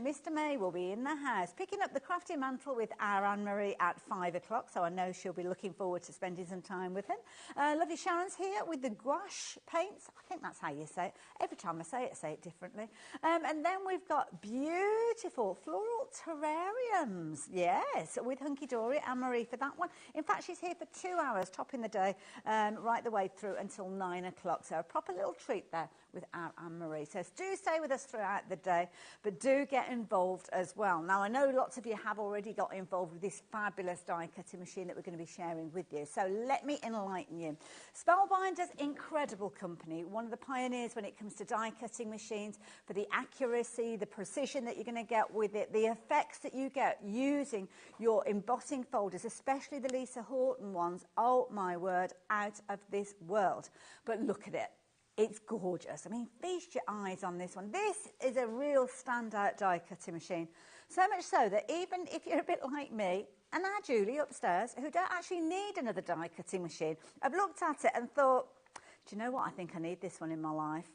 Mr. May will be in the house picking up the crafty mantle with our Anne-Marie at 5 o'clock, so I know she'll be looking forward to spending some time with him. Lovely Sharon's here with the gouache paints. I think that's how you say it. Every time I say it differently. And then we've got beautiful floral terrariums. Yes, with Hunky Dory, Anne-Marie for that one. In fact, she's here for 2 hours, topping the day, right the way through until 9 o'clock. So a proper little treat there with our Anne-Marie. So do stay with us throughout the day, but do get involved as well. Now, I know lots of you have already got involved with this fabulous die cutting machine that we're going to be sharing with you. So let me enlighten you. Spellbinder's incredible company, one of the pioneers when it comes to die cutting machines, for the accuracy, the precision that you're going to get with it, the effects that you get using your embossing folders, especially the Lisa Horton ones. Oh my word, out of this world. But look at it. It's gorgeous. I mean, feast your eyes on this one. This is a real standout die cutting machine. So much so that even if you're a bit like me and our Julie upstairs, who don't actually need another die cutting machine, I've looked at it and thought, do you know what? I think I need this one in my life.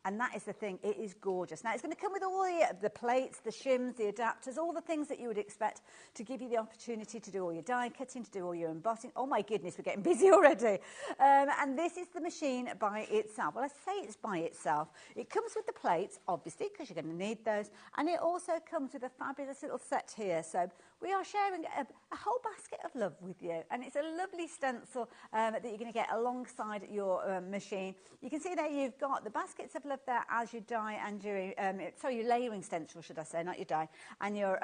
And that is the thing, it is gorgeous. Now, it's going to come with all the plates, the shims, the adapters, all the things that you would expect to give you the opportunity to do all your die cutting, to do all your embossing. Oh, my goodness, we're getting busy already. And this is the machine by itself. Well, I say it's by itself. It comes with the plates, obviously, because you're going to need those. And it also comes with a fabulous little set here. So we are sharing a whole basket of love with you. And it's a lovely stencil that you're going to get alongside your machine. You can see there you've got the baskets of love there as your die and your, your layering stencil, should I say, not your die, and your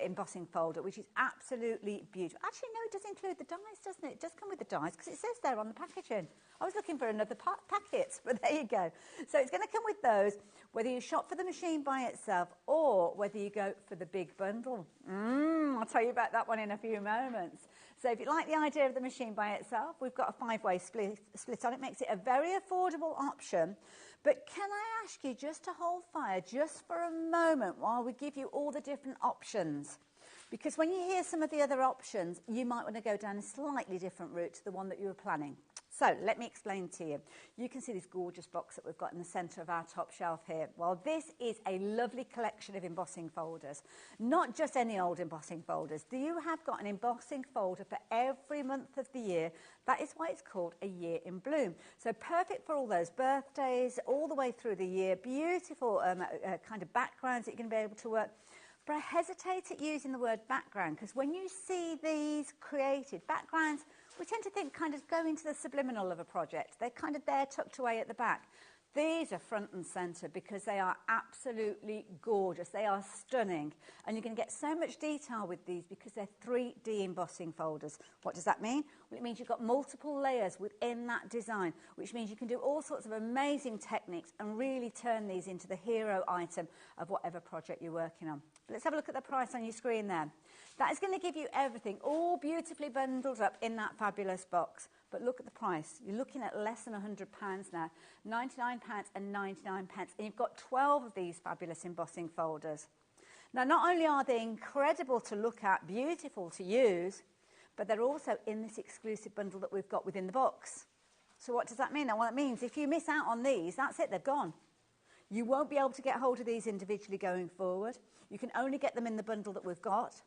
embossing folder, which is absolutely beautiful. Actually, no, it does include the dies, doesn't it? It does come with the dies, because it says there on the packaging. I was looking for another packet, but there you go. So it's going to come with those, whether you shop for the machine by itself or whether you go for the big bundle. I'll tell you about that one in a few moments. So if you like the idea of the machine by itself, we've got a 5-way split on it. Makes it a very affordable option. But can I ask you just to hold fire just for a moment while we give you all the different options? Because when you hear some of the other options, you might want to go down a slightly different route to the one that you were planning. So let me explain to you. You can see this gorgeous box that we've got in the centre of our top shelf here. Well, this is a lovely collection of embossing folders. Not just any old embossing folders. You have got an embossing folder for every month of the year. That is why it's called a year in bloom. So perfect for all those birthdays, all the way through the year. Beautiful kind of backgrounds that you're going to be able to work. But I hesitate at using the word background, because when you see these created backgrounds, we tend to think kind of go into the subliminal of a project. They're kind of there tucked away at the back. These are front and centre because they are absolutely gorgeous. They are stunning. And you're going to get so much detail with these because they're 3D embossing folders. What does that mean? Well, it means you've got multiple layers within that design, which means you can do all sorts of amazing techniques and really turn these into the hero item of whatever project you're working on. Let's have a look at the price on your screen there. That is going to give you everything, all beautifully bundled up in that fabulous box. But look at the price. You're looking at less than £100 now, £99.99, and you've got 12 of these fabulous embossing folders. Now, not only are they incredible to look at, beautiful to use, but they're also in this exclusive bundle that we've got within the box. So what does that mean? Well, it means if you miss out on these, that's it, they're gone. You won't be able to get hold of these individually going forward. You can only get them in the bundle that we've got.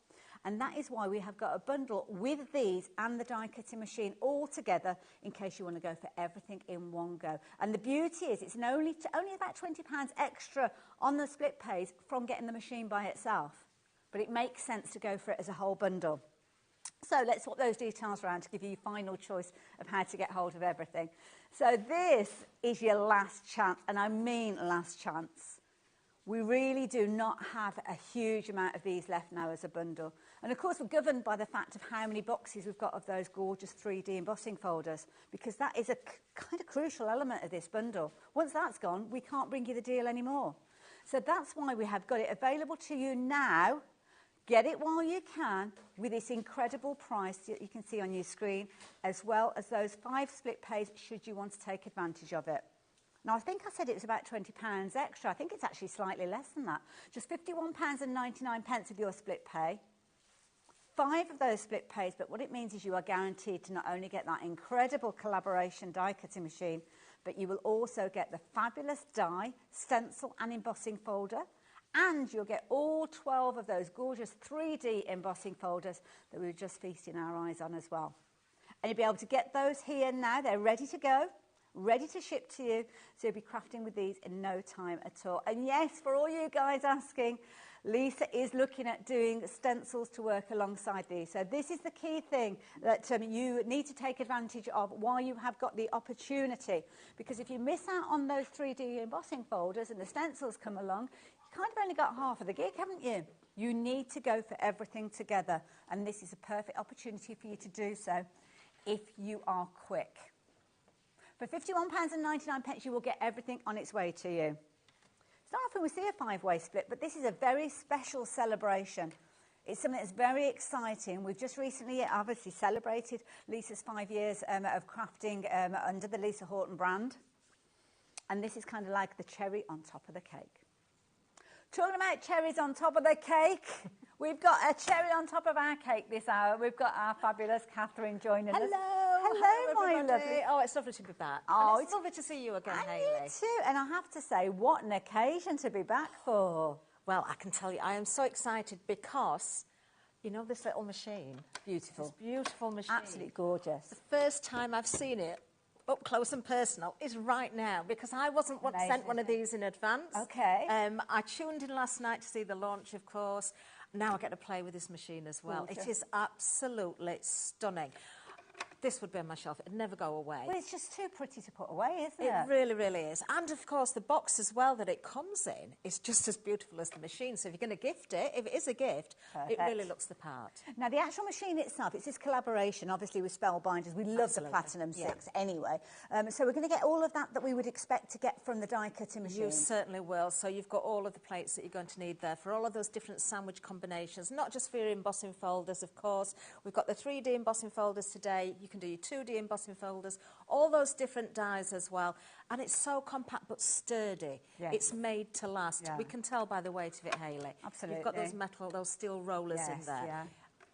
And that is why we have got a bundle with these and the die cutting machine all together in case you want to go for everything in one go. And the beauty is it's only about £20 extra on the split pays from getting the machine by itself. But it makes sense to go for it as a whole bundle. So let's swap those details around to give you your final choice of how to get hold of everything. So this is your last chance, and I mean last chance. We really do not have a huge amount of these left now as a bundle. And of course, we're governed by the fact of how many boxes we've got of those gorgeous 3D embossing folders, because that is a kind of crucial element of this bundle. Once that's gone, we can't bring you the deal anymore. So that's why we have got it available to you now. Get it while you can with this incredible price that you can see on your screen, as well as those 5 split pays should you want to take advantage of it. Now, I think I said it was about £20 extra. I think it's actually slightly less than that. Just £51.99 of your split pay. 5 of those split pays, but what it means is you are guaranteed to not only get that incredible collaboration die cutting machine, but you will also get the fabulous die, stencil and embossing folder, And you'll get all 12 of those gorgeous 3D embossing folders that we were just feasting our eyes on as well. And you'll be able to get those here now. They're ready to go, ready to ship to you. So you'll be crafting with these in no time at all. And yes, for all you guys asking, Lisa is looking at doing stencils to work alongside these. So this is the key thing that you need to take advantage of while you have got the opportunity. Because if you miss out on those 3D embossing folders and the stencils come along, you kind of only got half of the gig, haven't you? You need to go for everything together. And this is a perfect opportunity for you to do so if you are quick. For £51.99, you will get everything on its way to you. It's not often we see a 5-way split, but this is a very special celebration. It's something that's very exciting. We've just recently obviously celebrated Lisa's 5 years of crafting under the Lisa Horton brand. And this is kind of like the cherry on top of the cake. Talking about cherries on top of the cake, we've got a cherry on top of our cake this hour. We've got our fabulous Catherine joining us. Hello, my lovely. Oh, it's lovely to be back. Oh, it's lovely to see you again, and Hayley. You too. And I have to say, what an occasion to be back for. Well, I can tell you, I am so excited because, you know, this little machine. Beautiful. This beautiful machine. Absolutely gorgeous. The first time I've seen it up close and personal is right now, because I wasn't sent one of these in advance. Okay. I tuned in last night to see the launch, of course. Now I get to play with this machine as well. Gorgeous. It is absolutely stunning. This would be on my shelf. It'd never go away. Well, it's just too pretty to put away, isn't it? It really, really is. And, of course, the box as well that it comes in is just as beautiful as the machine. So if you're going to gift it, if it is a gift, Perfect. it really looks the part. Now, the actual machine itself, it's this collaboration, obviously, with Spellbinders. We love Absolutely. the Platinum 6 anyway. So we're going to get all of that we would expect to get from the die-cutting machine. You certainly will. So you've got all of the plates that you're going to need there for all of those different sandwich combinations, not just for your embossing folders, of course. We've got the 3D embossing folders today. You can do your 2D embossing folders, all those different dies as well. And it's so compact but sturdy. Yes. It's made to last. Yeah. We can tell by the weight of it, Hayley. Absolutely. You've got those metal, those steel rollers in Yes, there. yeah.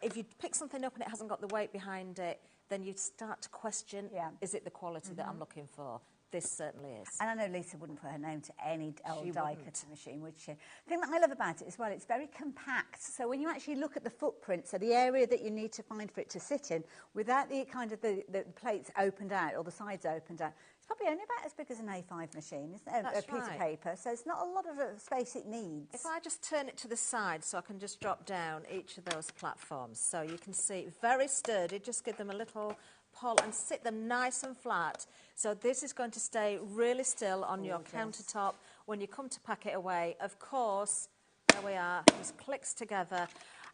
If you pick something up and it hasn't got the weight behind it, then you start to question, is it the quality that I'm looking for? This certainly is. And I know Lisa wouldn't put her name to any old die-cutting wouldn't. machine, would she? The thing that I love about it as well, it's very compact. So when you actually look at the footprint, so the area that you need to find for it to sit in, without the kind of the plates opened out or the sides opened out, it's probably only about as big as an A5 machine, isn't it? That's a piece of paper. So it's not a lot of space it needs. If I just turn it to the side so I can just drop down each of those platforms so you can see, very sturdy, just give them a little pull and sit them nice and flat. So this is going to stay really still on your countertop when you come to pack it away. Of course, there we are, just clicks together.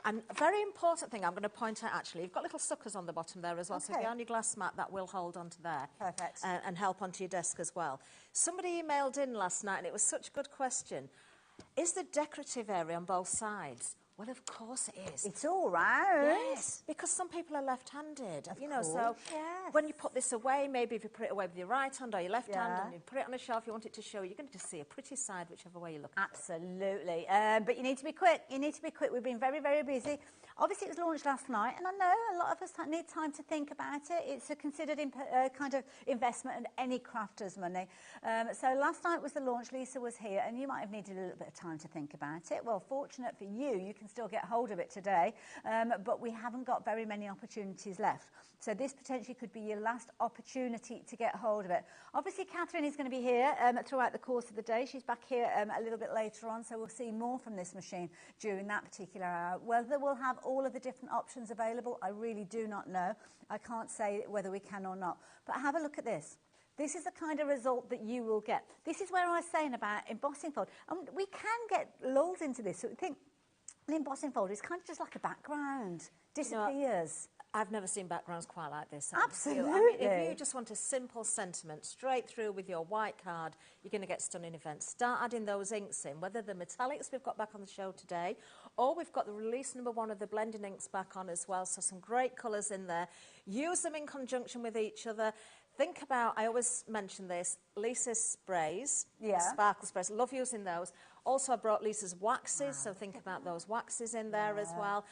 And a very important thing I'm going to point out, actually, you've got little suckers on the bottom there as well. So if you're on your glass mat, that will hold onto there. Perfect. And help onto your desk as well. Somebody emailed in last night, and it was such a good question. Is the decorative area on both sides? Well, of course it is. It's all round. Yes, because some people are left-handed, you know, so when you put this away, maybe if you put it away with your right hand or your left hand and you put it on a shelf, you want it to show, you're going to see a pretty side whichever way you look at it. Absolutely. But you need to be quick. You need to be quick. We've been very, very busy. Obviously, it was launched last night, and I know a lot of us need time to think about it. It's a considered kind of investment in any crafter's money. So last night was the launch. Lisa was here, and you might have needed a little bit of time to think about it. Well, fortunate for you, you can still get hold of it today, but we haven't got very many opportunities left. So this potentially could be your last opportunity to get hold of it. Obviously, Catherine is going to be here throughout the course of the day. She's back here a little bit later on, so we'll see more from this machine during that particular hour. Whether we'll have all of the different options available, I really do not know. I can't say whether we can or not. But have a look at this. This is the kind of result that you will get. This is where I was saying about embossing fold. And we can get lulled into this. So we think an embossing folder is kind of just like a background. Disappears. I've never seen backgrounds quite like this. Absolutely. I mean, if you just want a simple sentiment straight through with your white card, you're going to get stunning events. Start adding those inks in, whether the metallics we've got back on the show today, or we've got the release #1 of the blending inks back on as well, so some great colours in there. Use them in conjunction with each other. Think about, I always mention this, Lisa's sprays, sparkle sprays, love using those. Also, I brought Lisa's waxes, so think about those waxes in there as well.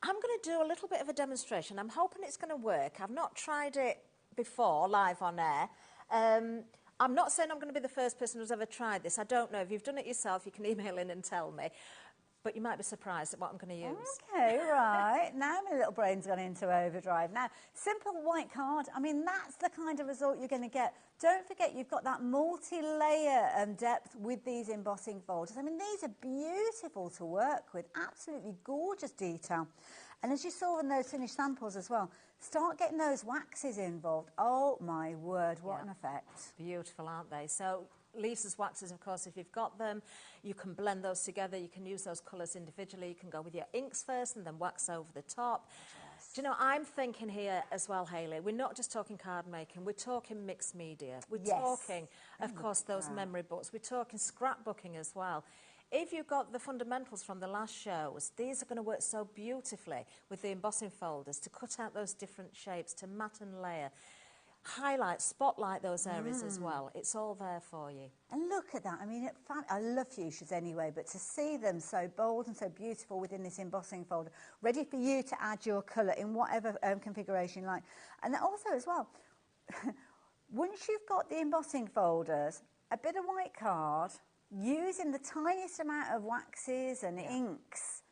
I'm going to do a little bit of a demonstration. I'm hoping it's going to work. I've not tried it before, live on air. I'm not saying I'm going to be the first person who's ever tried this. I don't know. If you've done it yourself, you can email in and tell me. But you might be surprised at what I'm going to use. Okay, right. Now my little brain's gone into overdrive. Now, simple white card, I mean, that's the kind of result you're going to get. Don't forget, you've got that multi-layer depth with these embossing folders. I mean, these are beautiful to work with, absolutely gorgeous detail. And as you saw in those finished samples as well, start getting those waxes involved. Oh, my word, what an effect. Beautiful, aren't they? So leaves as waxes, of course, if you've got them. You can blend those together. You can use those colours individually. You can go with your inks first and then wax over the top. Yes. Do you know, I'm thinking here as well, Hayley, we're not just talking card making, we're talking mixed media. We're talking, of course, those memory books. We're talking scrapbooking as well. If you've got the fundamentals from the last shows, these are going to work so beautifully with the embossing folders to cut out those different shapes, to matte and layer. Highlight, spotlight those areas as well. It's all there for you. And look at that. I mean, I love fuchsias anyway, but to see them so bold and so beautiful within this embossing folder, ready for you to add your colour in whatever configuration you like. And also as well, once you've got the embossing folders, a bit of white card, using the tiniest amount of waxes and inks,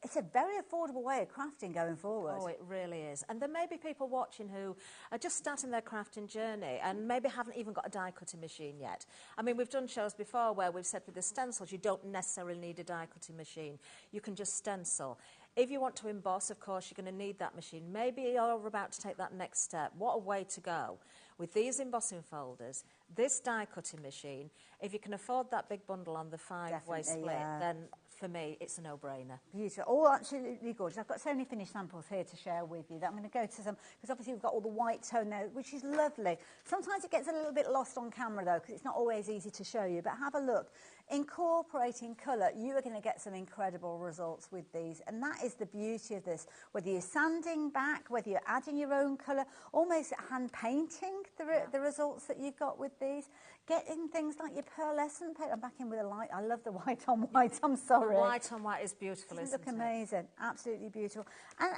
it's a very affordable way of crafting going forward. Oh, it really is. And there may be people watching who are just starting their crafting journey and maybe haven't even got a die cutting machine yet. I mean, we've done shows before where we've said with the stencils, you don't necessarily need a die cutting machine. You can just stencil. If you want to emboss, of course, you're going to need that machine. Maybe you're about to take that next step. What a way to go. With these embossing folders, this die cutting machine, if you can afford that big bundle on the 5-way split, then for me, it's a no-brainer. Beautiful. Oh, absolutely gorgeous. I've got so many finished samples here to share with you that I'm going to go to some, because obviously we've got all the white tone there, which is lovely. Sometimes it gets a little bit lost on camera, though, because it's not always easy to show you. But have a look. Incorporating colour, you are going to get some incredible results with these. And that is the beauty of this. Whether you're sanding back, whether you're adding your own colour, almost hand painting the results that you've got with these. Getting things like your pearlescent paint. I'm back in with a light. I love the white on white. I'm sorry. White on white is beautiful, isn't it? Look amazing. Absolutely beautiful. And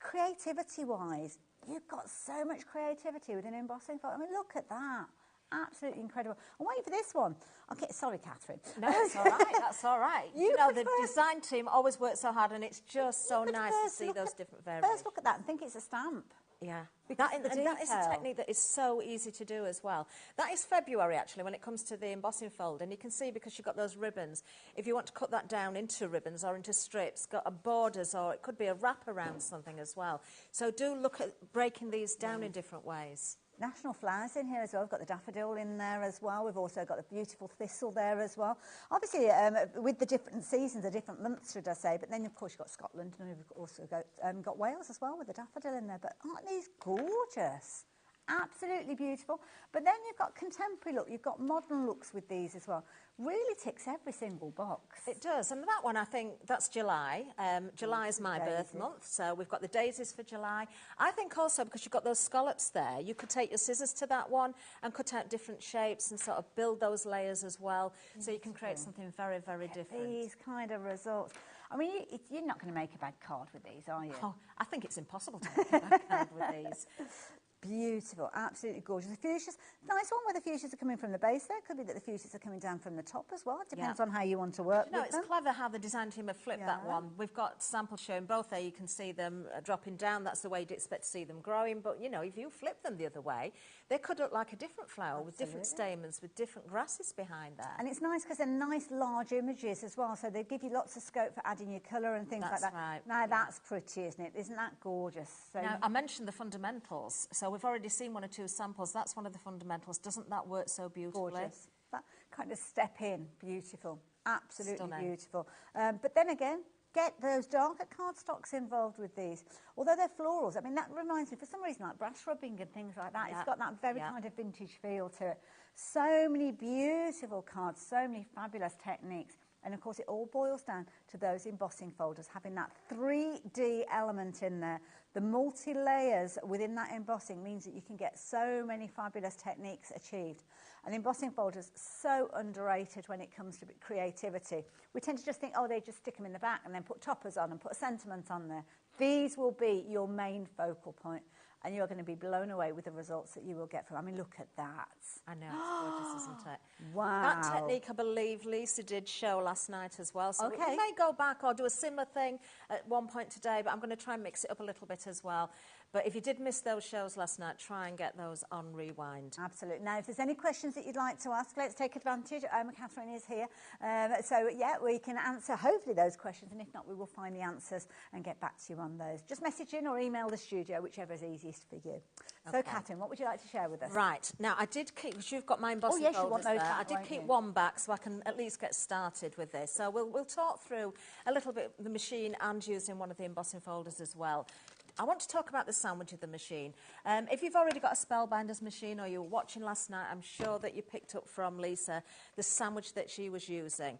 creativity-wise, you've got so much creativity with an embossing folder. I mean, look at that. Absolutely incredible. I'm waiting for this one. Okay, sorry, Catherine. No, it's all right. That's all right. You know, the design team always works so hard, and it's just so nice to see those different variations. First look at that and think it's a stamp. Yeah, that is a technique that is so easy to do as well. That is February, actually, when it comes to the embossing folder. And you can see, because you've got those ribbons, if you want to cut that down into ribbons or into strips, got a borders, or it could be a wrap around something as well. So do look at breaking these down in different ways. National flowers in here as well. We've got the daffodil in there as well. We've also got the beautiful thistle there as well. Obviously, with the different seasons, the different months, should I say. But then, of course, you've got Scotland, and we've also got Wales as well with the daffodil in there. But aren't these gorgeous? Absolutely beautiful. But then you've got contemporary look. You've got modern looks with these as well. Really ticks every single box. It does. And that one, I think, that's July. July is my birth month, so we've got the daisies for July. I think also, because you've got those scallops there, you could take your scissors to that one and cut out different shapes and sort of build those layers as well, so you can create something very, very different. These kind of results. I mean, you're not going to make a bad card with these, are you? Oh, I think it's impossible to make a bad card with these. Beautiful, absolutely gorgeous. The fuchsias, nice one where the fuchsias are coming from the base there. Could be that the fuchsias are coming down from the top as well. It depends on how you want to work with them. It's clever how the design team have flipped that one. We've got samples showing both there. You can see them dropping down. That's the way you'd expect to see them growing. But, you know, if you flip them the other way, they could look like a different flower with different stamens, with different grasses behind there. And it's nice because they're nice, large images as well. So they give you lots of scope for adding your colour and things like that. Right. Now, that's pretty, isn't it? Isn't that gorgeous? So now, I mentioned the fundamentals. So we've already seen one or two samples. That's one of the fundamentals. Doesn't that work so beautifully? Gorgeous. That kind of step in. Beautiful. Absolutely beautiful. But then again, get those darker cardstocks involved with these. Although they're florals, I mean, that reminds me, for some reason, like brass rubbing and things like that. It's got that very kind of vintage feel to it. So many beautiful cards, so many fabulous techniques. And, of course, it all boils down to those embossing folders, having that 3D element in there. The multi-layers within that embossing means that you can get so many fabulous techniques achieved. And embossing folders, so underrated when it comes to creativity. We tend to just think, oh, they just stick them in the back and then put toppers on and put a sentiment on there. These will be your main focal point. and you're going to be blown away with the results that you will get from. I mean, look at that. I know, it's gorgeous, isn't it? Wow. That technique, I believe, Lisa did show last night as well. So Okay. we may go back or do a similar thing at one point today, but I'm going to try and mix it up a little bit as well. But if you did miss those shows last night, try and get those on rewind. Absolutely. Now, if there's any questions that you'd like to ask, let's take advantage. Catherine is here. So, yeah, we can answer, hopefully, those questions. And if not, we will find the answers and get back to you on those. Just message in or email the studio, whichever is easiest for you. So, Catherine, what would you like to share with us? Right. Now, I did keep, because you've got my embossing yes, you folders want those there. back, I did won't keep you? one back so I can at least get started with this. So we'll talk through a little bit the machine and using one of the embossing folders as well. I want to talk about the sandwich of the machine. If you've already got a Spellbinders machine or you were watching last night, I'm sure that you picked up from Lisa the sandwich that she was using.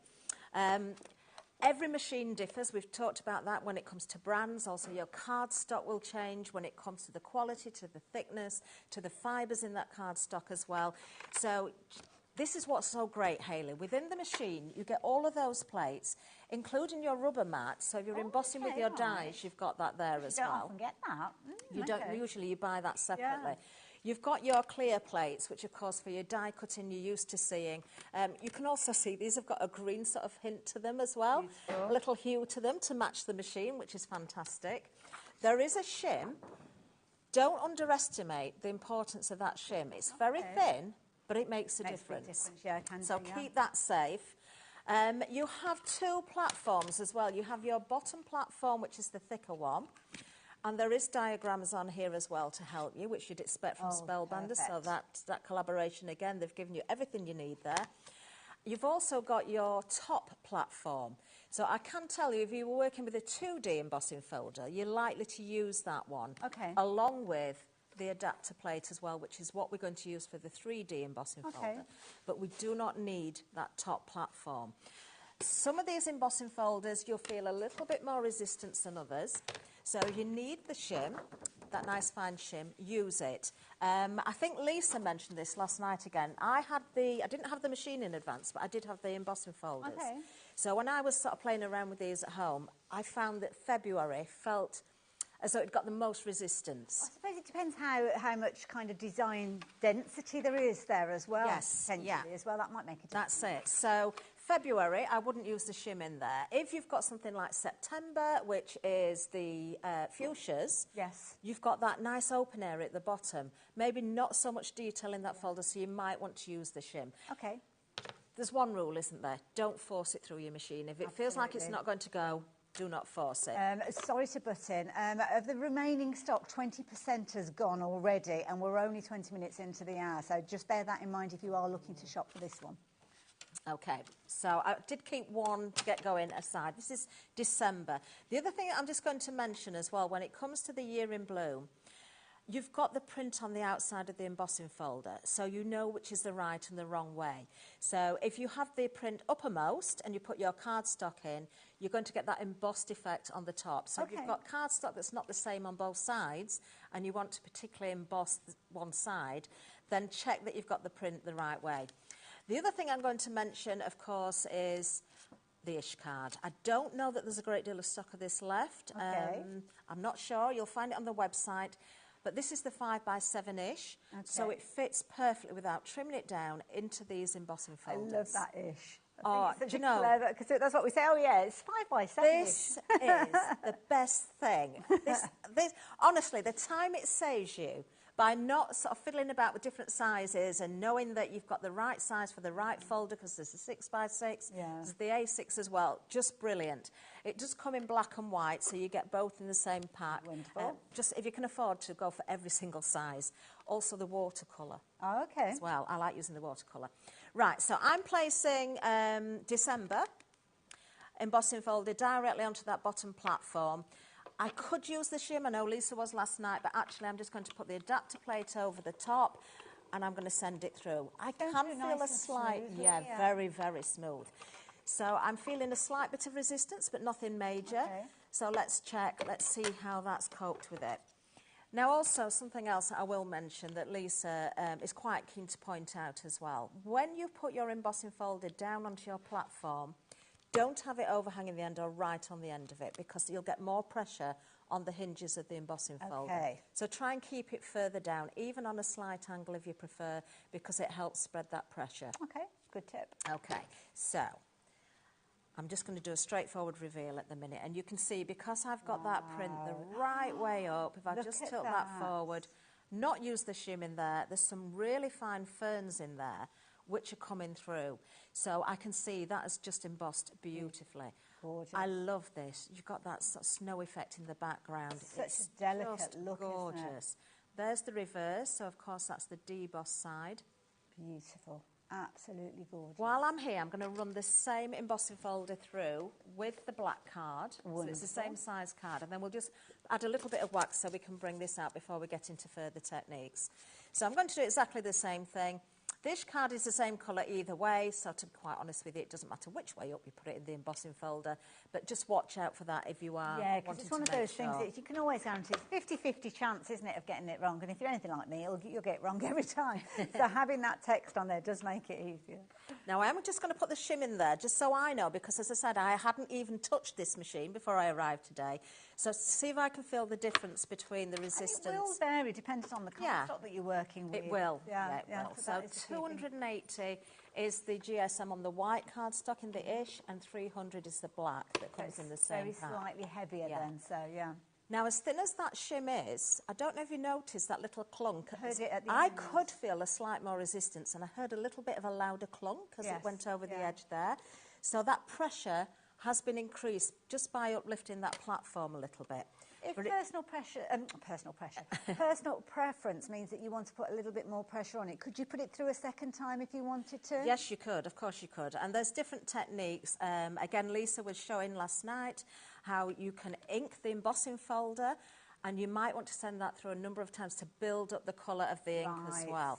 Every machine differs. We've talked about that when it comes to brands. Also, your cardstock will change when it comes to the quality, to the thickness, to the fibres in that cardstock as well. So this is what's so great, Hayley. Within the machine, you get all of those plates, including your rubber mat. So if you're embossing with your dies, you've got that there as well. You don't often get that. You don't usually, you buy that separately. You've got your clear plates, which of course for your die cutting you're used to seeing. You can also see these have got a green sort of hint to them as well. Beautiful. A little hue to them to match the machine, which is fantastic. There is a shim. Don't underestimate the importance of that shim. It's very thin, but it makes a difference. Yeah, so keep that safe. You have two platforms as well. You have your bottom platform, which is the thicker one. And there is diagrams on here as well to help you, which you'd expect from Spellbinders. So that collaboration, again, they've given you everything you need there. You've also got your top platform. So I can tell you, if you were working with a 2D embossing folder, you're likely to use that one. Along with the adapter plate as well, which is what we're going to use for the 3D embossing folder. But we do not need that top platform. Some of these embossing folders, you'll feel a little bit more resistance than others. So you need the shim, that nice fine shim, use it. I think Lisa mentioned this last night again. I didn't have the machine in advance, but I did have the embossing folders. So when I was sort of playing around with these at home, I found that February felt as though it got the most resistance. I suppose it depends how much kind of design density there is there as well. Yes, potentially as well. That might make a difference. That's it. So February, I wouldn't use the shim in there. If you've got something like September, which is the fuchsias, you've got that nice open area at the bottom. Maybe not so much detail in that folder, so you might want to use the shim. There's one rule, isn't there? Don't force it through your machine. If it feels like it's not going to go, do not force it. Sorry to butt in. Of the remaining stock, 20% has gone already, and we're only 20 minutes into the hour. So just bear that in mind if you are looking to shop for this one. Okay, so I did keep one to get going aside. This is December. The other thing I'm just going to mention as well, when it comes to the year in bloom, you've got the print on the outside of the embossing folder, so you know which is the right and the wrong way. So if you have the print uppermost and you put your cardstock in, you're going to get that embossed effect on the top. So if you've got cardstock that's not the same on both sides and you want to particularly emboss one side, then check that you've got the print the right way. The other thing I'm going to mention, of course, is the ish card. I don't know that there's a great deal of stock of this left. I'm not sure. You'll find it on the website. But this is the 5x7-ish, so it fits perfectly without trimming it down into these embossing folders. I love that ish. Do you know? Because that's what we say. Oh yeah, it's 5x7. This is the best thing. This, honestly, the time it saves you by not sort of fiddling about with different sizes and knowing that you've got the right size for the right folder, because there's a 6x6, there's the A6 as well. Just brilliant. It does come in black and white, so you get both in the same pack. Wonderful. Just if you can afford to, go for every single size. Also the watercolour. As well. I like using the watercolour. Right, so I'm placing December embossing folder directly onto that bottom platform. I could use the shim, I know Lisa was last night, but actually I'm just going to put the adapter plate over the top and I'm going to send it through. I can feel a slight, very, very smooth. So I'm feeling a slight bit of resistance, but nothing major. So let's check, let's see how that's coped with it. Now also, something else I will mention that Lisa is quite keen to point out as well. When you put your embossing folder down onto your platform, don't have it overhanging the end or right on the end of it, because you'll get more pressure on the hinges of the embossing folder. Okay. So try and keep it further down, even on a slight angle if you prefer, because it helps spread that pressure. Okay, good tip. Okay, so I'm just going to do a straightforward reveal at the minute, and you can see, because I've got that print the right way up, if I just tilt that forward, not use the shim in there, there's some really fine ferns in there which are coming through. So I can see that has just embossed beautifully. Gorgeous. I love this. You've got that sort of snow effect in the background. Such it's a delicate just look, gorgeous. isn't it? There's the reverse, so of course that's the deboss side. Beautiful. Absolutely gorgeous. While I'm here, I'm going to run the same embossing folder through with the black card. Wonderful. So it's the same size card, and then we'll just add a little bit of wax so we can bring this out before we get into further techniques. So I'm going to do exactly the same thing. This card is the same colour either way, so to be quite honest with you, it doesn't matter which way up you put it in the embossing folder, but just watch out for that if you are Yeah, because wanting it's one to of make those things that you can always guarantee. It's 50-50 chance, isn't it, of getting it wrong? And if you're anything like me, you'll get it wrong every time. So having that text on there does make it easier. Now, I am just going to put the shim in there, just so I know, because as I said, I hadn't even touched this machine before I arrived today. So see if I can feel the difference between the resistance. And it will vary depending on the cardstock that you're working with. It will. Yeah, it will. So So 280 is the GSM on the white cardstock in the ish, and 300 is the black that comes in the same very pack. slightly heavier then, so yeah. Now, as thin as that shim is, I don't know if you noticed that little clunk. Heard it at the I end. could feel a slight more resistance, and I heard a little bit of a louder clunk as it went over the edge there. So that pressure has been increased just by uplifting that platform a little bit. If personal preference means that you want to put a little bit more pressure on it, could you put it through a second time if you wanted to? Yes, you could. Of course you could. And there's different techniques. Again, Lisa was showing last night how you can ink the embossing folder, and you might want to send that through a number of times to build up the colour of the ink as well.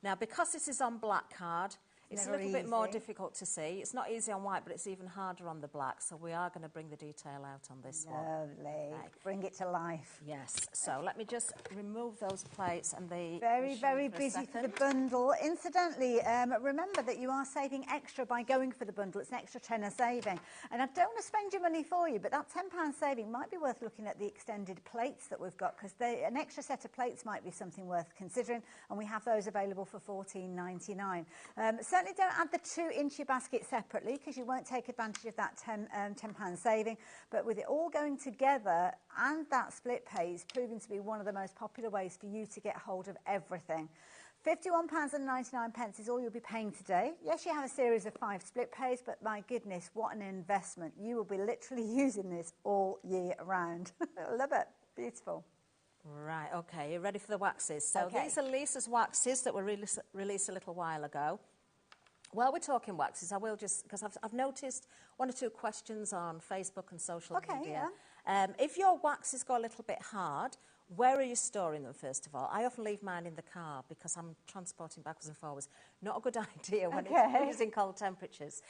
Now, because this is on black card, it's a little bit more difficult to see. It's not easy on white, but it's even harder on the black. So we are going to bring the detail out on this one. Lovely. Okay. Bring it to life. Yes. So let me just remove those plates and the Very busy for the bundle. Incidentally, remember that you are saving extra by going for the bundle. It's an extra tenner saving. And I don't want to spend your money for you, but that £10 saving might be worth looking at the extended plates that we've got, because an extra set of plates might be something worth considering, and we have those available for £14.99. Certainly don't add the 2 into your basket separately, because you won't take advantage of that £10 saving. But with it all going together and that split pay is proving to be one of the most popular ways for you to get hold of everything. £51.99 is all you'll be paying today. Yes, you have a series of 5 split pays, but my goodness, what an investment. You will be literally using this all year round. Love it. Beautiful. Right, okay, you're ready for the waxes. So these are Lisa's waxes that were released a little while ago. While we're talking waxes, I will just, because I've noticed 1 or 2 questions on Facebook and social media. Yeah. If your waxes go a little bit hard, where are you storing them, first of all? I often leave mine in the car because I'm transporting backwards and forwards. Not a good idea when it's freezing cold temperatures.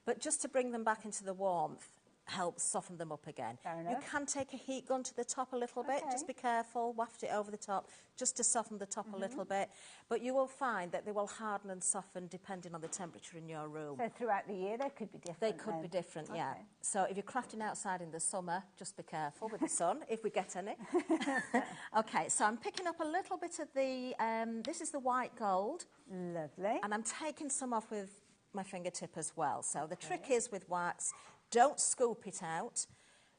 But just to bring them back into the warmth helps soften them up again. You can take a heat gun to the top a little bit. Just be careful, waft it over the top just to soften the top a little bit. But you will find that they will harden and soften depending on the temperature in your room. So throughout the year they could be different? They could be different, yeah. So if you're crafting outside in the summer, just be careful with the sun, if we get any. Okay, so I'm picking up a little bit of the, this is the white gold. Lovely. And I'm taking some off with my fingertip as well. So the trick is with wax, don't scoop it out.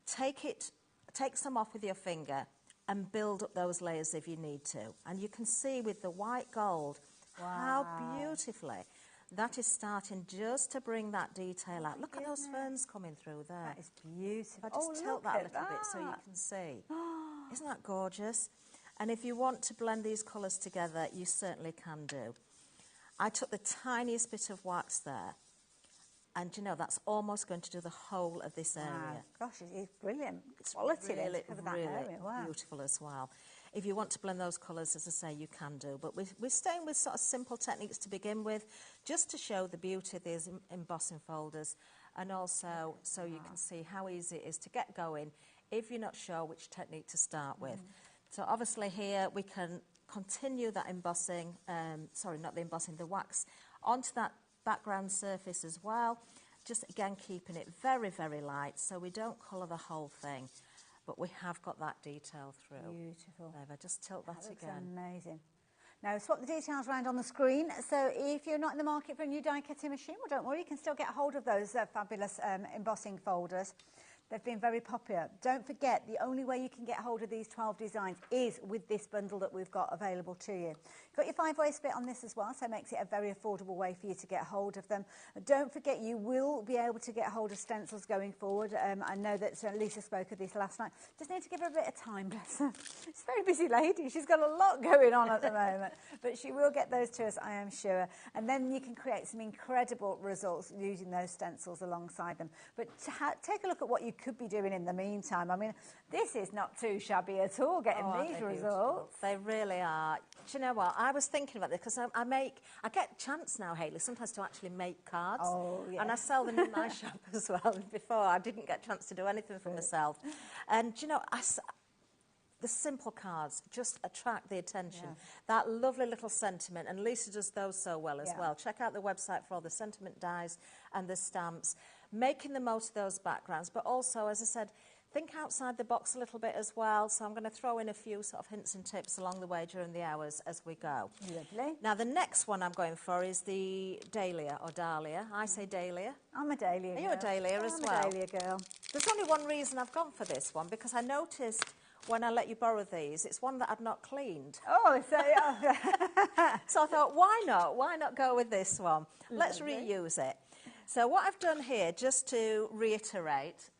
Take some off with your finger and build up those layers if you need to. And you can see with the white gold how beautifully that is starting just to bring that detail out. Look at those ferns coming through there. That is beautiful. If I just tilt that a little bit so you can see. Isn't that gorgeous? And if you want to blend these colours together, you certainly can do. I took the tiniest bit of wax there. And, you know, that's almost going to do the whole of this area. Gosh, it's brilliant. It's quality really, really beautiful as well. If you want to blend those colours, as I say, you can do. But we're staying with sort of simple techniques to begin with, just to show the beauty of these embossing folders, and also so you can see how easy it is to get going if you're not sure which technique to start with. So obviously here we can continue that embossing, sorry, not the embossing, the wax, onto that background surface as well. Just again keeping it very, very light so we don't colour the whole thing, but we have got that detail through. Beautiful. There, if I just tilt that Looks again. amazing. Now, swap the details around on the screen. So if you're not in the market for a new die cutting machine, well, don't worry, you can still get hold of those fabulous embossing folders. They've been very popular. Don't forget, the only way you can get hold of these 12 designs is with this bundle that we've got available to you. You've got your 5-way split on this as well, so it makes it a very affordable way for you to get hold of them. Don't forget, you will be able to get hold of stencils going forward. I know that Lisa spoke of this last night. Just need to give her a bit of time, bless her. She's a very busy lady. She's got a lot going on at the moment, but she will get those to us, I am sure. And then you can create some incredible results using those stencils alongside them. But take a look at what you could be doing in the meantime. I mean, this is not too shabby at all, getting these results. They really are. Do you know what? I was thinking about this because I get a chance now, Hayley, sometimes to actually make cards. Oh, yeah. And I sell them in my shop as well. Before, I didn't get a chance to do anything for myself. And, do you know, the simple cards just attract the attention. Yeah. That lovely little sentiment, and Lisa does those so well as well. Check out the website for all the sentiment dies and the stamps. Making the most of those backgrounds, but also, as I said, think outside the box a little bit as well. So I'm going to throw in a few sort of hints and tips along the way during the hours as we go. Lovely. Now, the next one I'm going for is the Dahlia or Dahlia. I say Dahlia. I'm a Dahlia girl. Are you a Dahlia as well? I'm a Dahlia girl. There's only one reason I've gone for this one, because I noticed when I let you borrow these, it's one that I'd not cleaned. Oh, so... So I thought, why not? Why not go with this one? Lovely. Let's reuse it. So what I've done here, just to reiterate,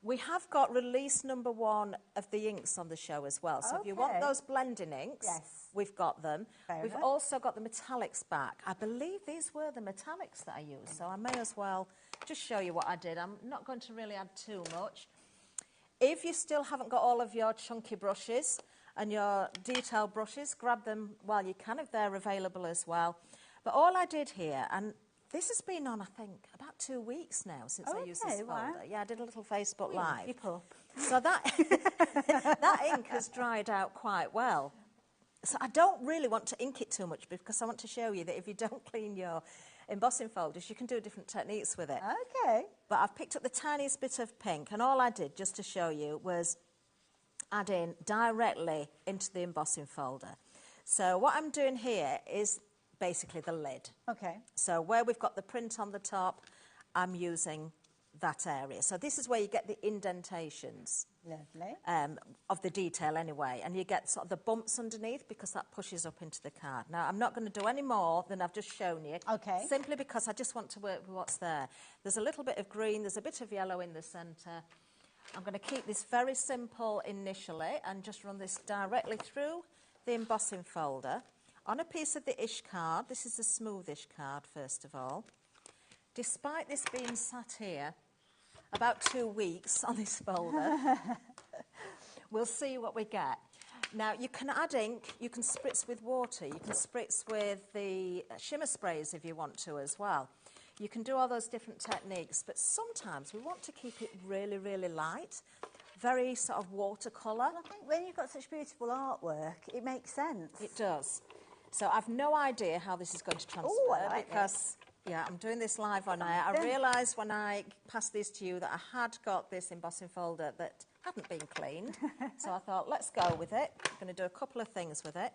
we have got release number 1 of the inks on the show as well. So if you want those blending inks, we've got them. We've also got the metallics back. I believe these were the metallics that I used, so I may as well just show you what I did. I'm not going to really add too much. If you still haven't got all of your chunky brushes and your detail brushes, grab them while you can if they're available as well. But all I did here, and this has been on, I think, about 2 weeks now since I used this folder. Wow. Yeah, I did a little Facebook Live. Keep up. So that, that ink has dried out quite well. So I don't really want to ink it too much because I want to show you that if you don't clean your embossing folders, you can do different techniques with it. Okay. But I've picked up the tiniest bit of pink, and all I did, just to show you, was add in directly into the embossing folder. So what I'm doing here is basically the lid. Okay. So where we've got the print on the top, I'm using that area. So this is where you get the indentations. Lovely. Of the detail anyway, and you get sort of the bumps underneath because that pushes up into the card. Now, I'm not going to do any more than I've just shown you. Okay. Simply because I just want to work with what's there. There's a little bit of green, there's a bit of yellow in the centre. I'm going to keep this very simple initially and just run this directly through the embossing folder. On a piece of the ish card, this is a smoothish card first of all. Despite this being sat here about 2 weeks on this folder, we'll see what we get. Now, you can add ink, you can spritz with water, you can spritz with the shimmer sprays if you want to as well. You can do all those different techniques, but sometimes we want to keep it really, really light, very sort of watercolour. Well, I think when you've got such beautiful artwork, it makes sense. It does. So I've no idea how this is going to transfer. Ooh, I like because, yeah, I'm doing this live on air. I realised when I passed this to you that I had got this embossing folder that hadn't been cleaned. So I thought, let's go with it. I'm going to do a couple of things with it.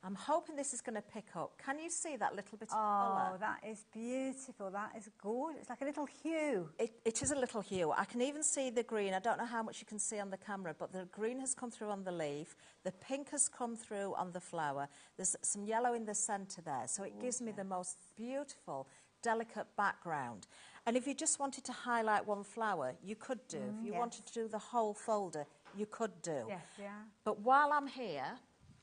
I'm hoping this is going to pick up. Can you see that little bit of colour? Oh, that is beautiful. That is gorgeous. It's like a little hue. It is a little hue. I can even see the green. I don't know how much you can see on the camera, but the green has come through on the leaf. The pink has come through on the flower. There's some yellow in the centre there. So it gives me the most beautiful, delicate background. And if you just wanted to highlight one flower, you could do. If you wanted to do the whole folder, you could do. Yes, yeah. But while I'm here,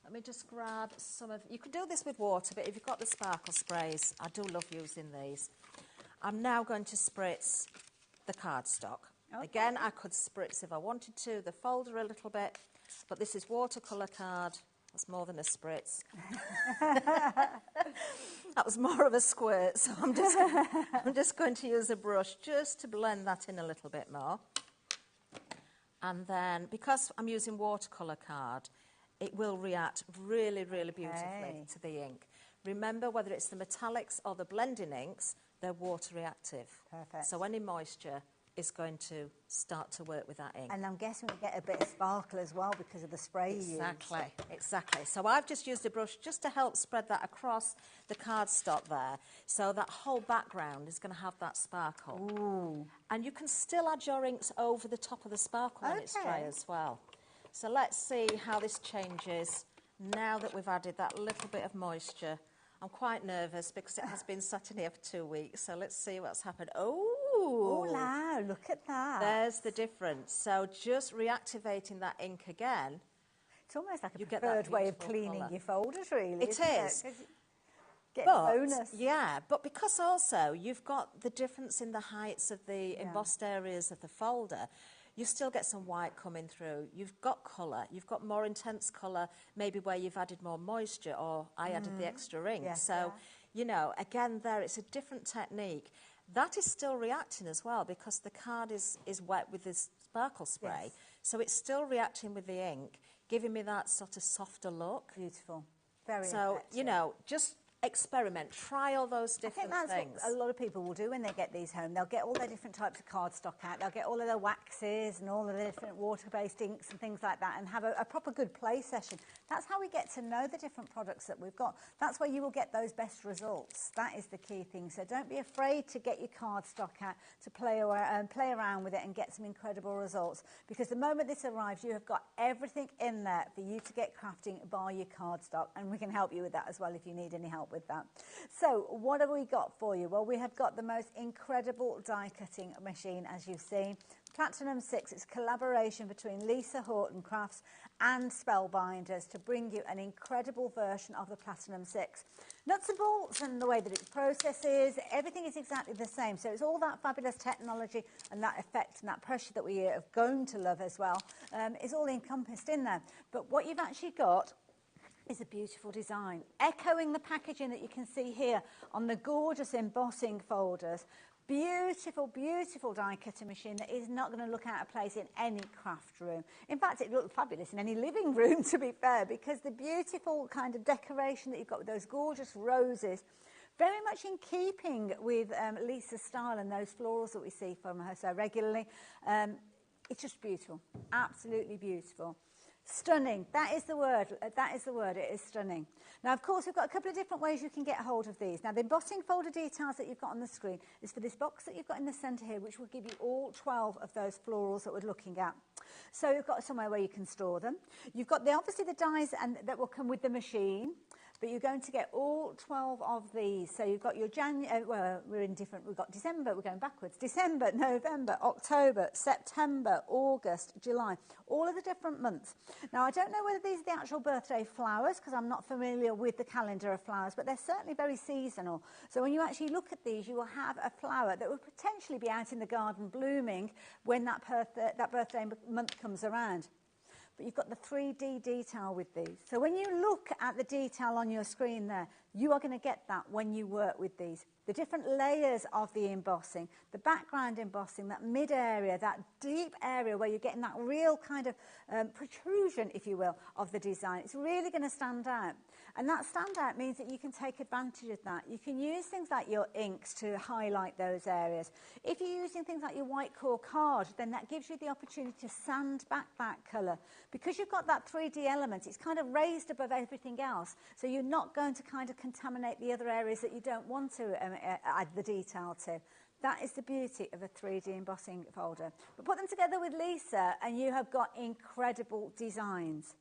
let me just grab some of... You could do this with water, but if you've got the sparkle sprays, I do love using these. I'm now going to spritz the cardstock. Okay. Again, I could spritz if I wanted to, the folder a little bit, but this is watercolour card. That's more than a spritz. That was more of a squirt, so I'm just going to use a brush just to blend that in a little bit more. And then, because I'm using watercolour card, it will react really, really beautifully to the ink. Remember, whether it's the metallics or the blending inks, they're water reactive. Perfect. So any moisture is going to start to work with that ink. And I'm guessing we get a bit of sparkle as well because of the spray you use. Exactly. So I've just used a brush just to help spread that across the cardstock there. So that whole background is going to have that sparkle. Ooh. And you can still add your inks over the top of the sparkle when it's dry as well. So let's see how this changes now that we've added that little bit of moisture. I'm quite nervous because it has been sat in here for 2 weeks. So let's see what's happened. Oh, wow, look at that. There's the difference. So just reactivating that ink again. It's almost like a preferred way of cleaning your folders, really. It is. Get a bonus. Yeah, but because also you've got the difference in the heights of the embossed areas of the folder, you still get some white coming through. You've got colour. You've got more intense colour, maybe where you've added more moisture or I added the extra ink. Yes, so, you know, again there, it's a different technique. That is still reacting as well because the card is wet with this sparkle spray. Yes. So it's still reacting with the ink, giving me that sort of softer look. Beautiful. Very So, effective. you know, just experiment, try all those different things. I think that's what a lot of people will do when they get these home. They'll get all their different types of cardstock out. They'll get all of their waxes and all of the different water-based inks and things like that and have a proper good play session. That's how we get to know the different products that we've got. That's where you will get those best results. That is the key thing. So don't be afraid to get your cardstock out, to play around with it and get some incredible results. Because the moment this arrives, you have got everything in there for you to get crafting by your cardstock. And we can help you with that as well if you need any help with that. So what have we got for you? Well, we have got the most incredible die cutting machine, as you've seen. Platinum 6, it's a collaboration between Lisa Horton Crafts and Spellbinders to bring you an incredible version of the Platinum 6. Nuts and bolts and the way that it processes, everything is exactly the same. So it's all that fabulous technology and that effect and that pressure that we are going to love as well is all encompassed in there. But what you've actually got is a beautiful design, echoing the packaging that you can see here on the gorgeous embossing folders. Beautiful, beautiful die cutting machine that is not going to look out of place in any craft room. In fact, it looks fabulous in any living room, to be fair, because the beautiful kind of decoration that you've got with those gorgeous roses, very much in keeping with Lisa's style and those florals that we see from her so regularly. It's just beautiful, absolutely beautiful. Stunning. That is the word. That is the word. It is stunning. Now, of course, we've got a couple of different ways you can get a hold of these. Now, the embossing folder details that you've got on the screen is for this box that you've got in the centre here, which will give you all 12 of those florals that we're looking at. So you've got somewhere where you can store them. You've got obviously the dies that will come with the machine. But you're going to get all 12 of these. So you've got your well, we've got December, we're going backwards. December, November, October, September, August, July, all of the different months. Now, I don't know whether these are the actual birthday flowers because I'm not familiar with the calendar of flowers, but they're certainly very seasonal. So when you actually look at these, you will have a flower that will potentially be out in the garden blooming when that birthday month comes around. But you've got the 3D detail with these. So when you look at the detail on your screen there, you are going to get that when you work with these. The different layers of the embossing, the background embossing, that mid area, that deep area where you're getting that real kind of protrusion, if you will, of the design. It's really going to stand out. And that standout means that you can take advantage of that. You can use things like your inks to highlight those areas. If you're using things like your white core card, then that gives you the opportunity to sand back that colour. Because you've got that 3D element, it's kind of raised above everything else. So you're not going to kind of contaminate the other areas that you don't want to add the detail to. That is the beauty of a 3D embossing folder. But put them together with Lisa and you have got incredible designs.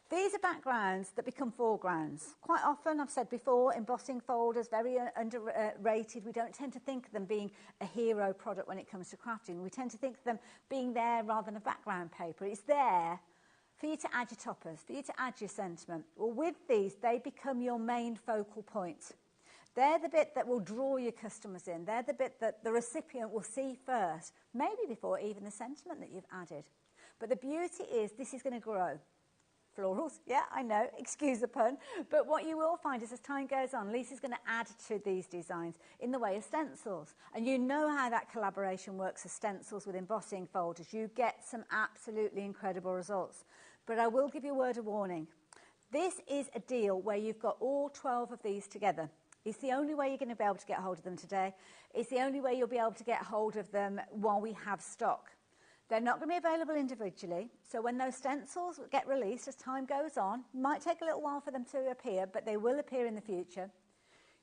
These are backgrounds that become foregrounds. Quite often, I've said before, embossing folders, very underrated. We don't tend to think of them being a hero product when it comes to crafting. We tend to think of them being there rather than a background paper. It's there for you to add your toppers, for you to add your sentiment. Well, with these, they become your main focal point. They're the bit that will draw your customers in. They're the bit that the recipient will see first, maybe before even the sentiment that you've added. But the beauty is this is going to grow. Florals, yeah, I know, excuse the pun. But what you will find is as time goes on, Lisa's going to add to these designs in the way of stencils. And you know how that collaboration works as stencils with embossing folders. You get some absolutely incredible results. But I will give you a word of warning. This is a deal where you've got all 12 of these together. It's the only way you're going to be able to get hold of them today. It's the only way you'll be able to get hold of them while we have stock. They're not going to be available individually, so when those stencils get released as time goes on, it might take a little while for them to appear, but they will appear in the future.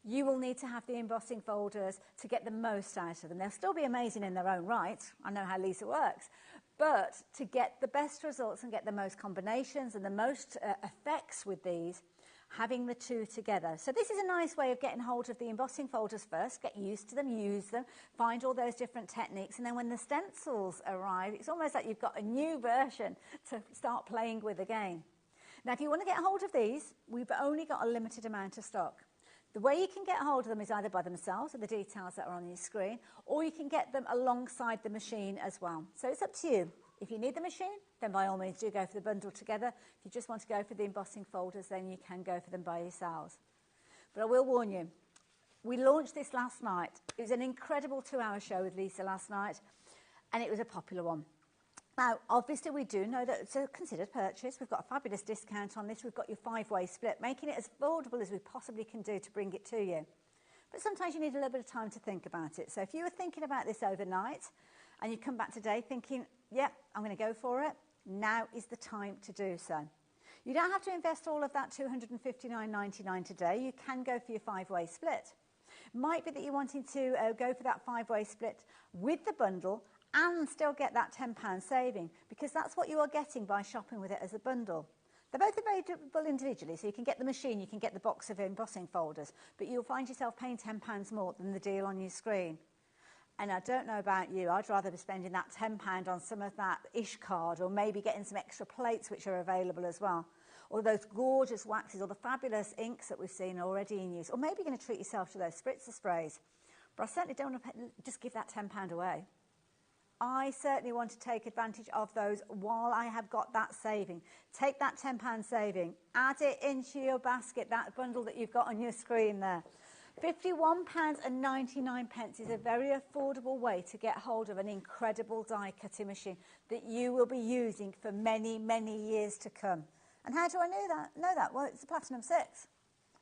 You will need to have the embossing folders to get the most out of them. They'll still be amazing in their own right. I know how Lisa works. But to get the best results and get the most combinations and the most effects with these, having the two together. So this is a nice way of getting hold of the embossing folders first, get used to them, use them, find all those different techniques, and then when the stencils arrive, it's almost like you've got a new version to start playing with again. Now, if you want to get hold of these, we've only got a limited amount of stock. The way you can get hold of them is either by themselves, or the details that are on your screen, or you can get them alongside the machine as well. So it's up to you. If you need the machine, then by all means do go for the bundle together. If you just want to go for the embossing folders, then you can go for them by yourselves. But I will warn you, we launched this last night. It was an incredible 2-hour show with Lisa last night, and it was a popular one. Now, obviously, we do know that it's a considered purchase. We've got a fabulous discount on this. We've got your 5-way split, making it as affordable as we possibly can do to bring it to you. But sometimes you need a little bit of time to think about it. So if you were thinking about this overnight, and you come back today thinking, yep, I'm going to go for it, now is the time to do so. You don't have to invest all of that $259.99 today. You can go for your 5-way split. Might be that you're wanting to go for that 5-way split with the bundle and still get that £10 saving, because that's what you are getting by shopping with it as a bundle. They're both available individually, so you can get the machine, you can get the box of embossing folders, but you'll find yourself paying £10 more than the deal on your screen. And I don't know about you, I'd rather be spending that £10 on some of that ish card, or maybe getting some extra plates which are available as well. Or those gorgeous waxes, or the fabulous inks that we've seen already in use. Or maybe you're going to treat yourself to those spritzer sprays. But I certainly don't want to just give that £10 away. I certainly want to take advantage of those while I have got that saving. Take that £10 saving, add it into your basket, that bundle that you've got on your screen there. £51.99 is a very affordable way to get hold of an incredible die cutting machine that you will be using for many, many years to come. And how do I know that? Well, it's the Platinum 6.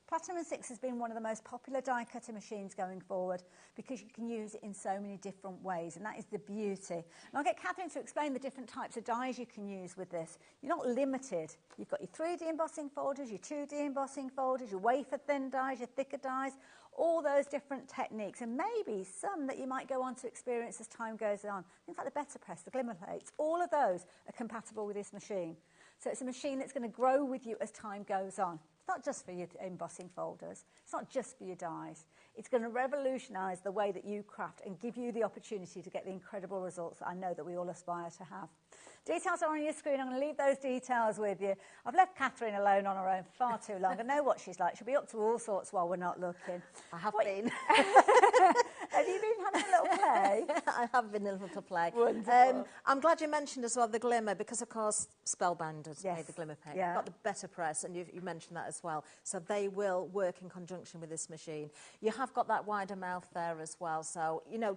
Platinum 6 has been one of the most popular die cutting machines going forward because you can use it in so many different ways, and that is the beauty. And I'll get Catherine to explain the different types of dies you can use with this. You're not limited. You've got your 3D embossing folders, your 2D embossing folders, your wafer thin dies, your thicker dies, all those different techniques, and maybe some that you might go on to experience as time goes on. Things like the better press, the glimmer plates, all of those are compatible with this machine. So it's a machine that's going to grow with you as time goes on. It's not just for your embossing folders. It's not just for your dies. It's going to revolutionise the way that you craft and give you the opportunity to get the incredible results that I know that we all aspire to have. Details are on your screen. I'm going to leave those details with you. I've left Catherine alone on her own for far too long. I know what she's like. She'll be up to all sorts while we're not looking. I have been. Have you been having a little play? I have been a little play. Wonderful. I'm glad you mentioned as well the glimmer, because of course Spellbinders made the glimmer paint. Yeah. Got the better press, and you mentioned that as well. So they will work in conjunction with this machine. You have got that wider mouth there as well. So, you know,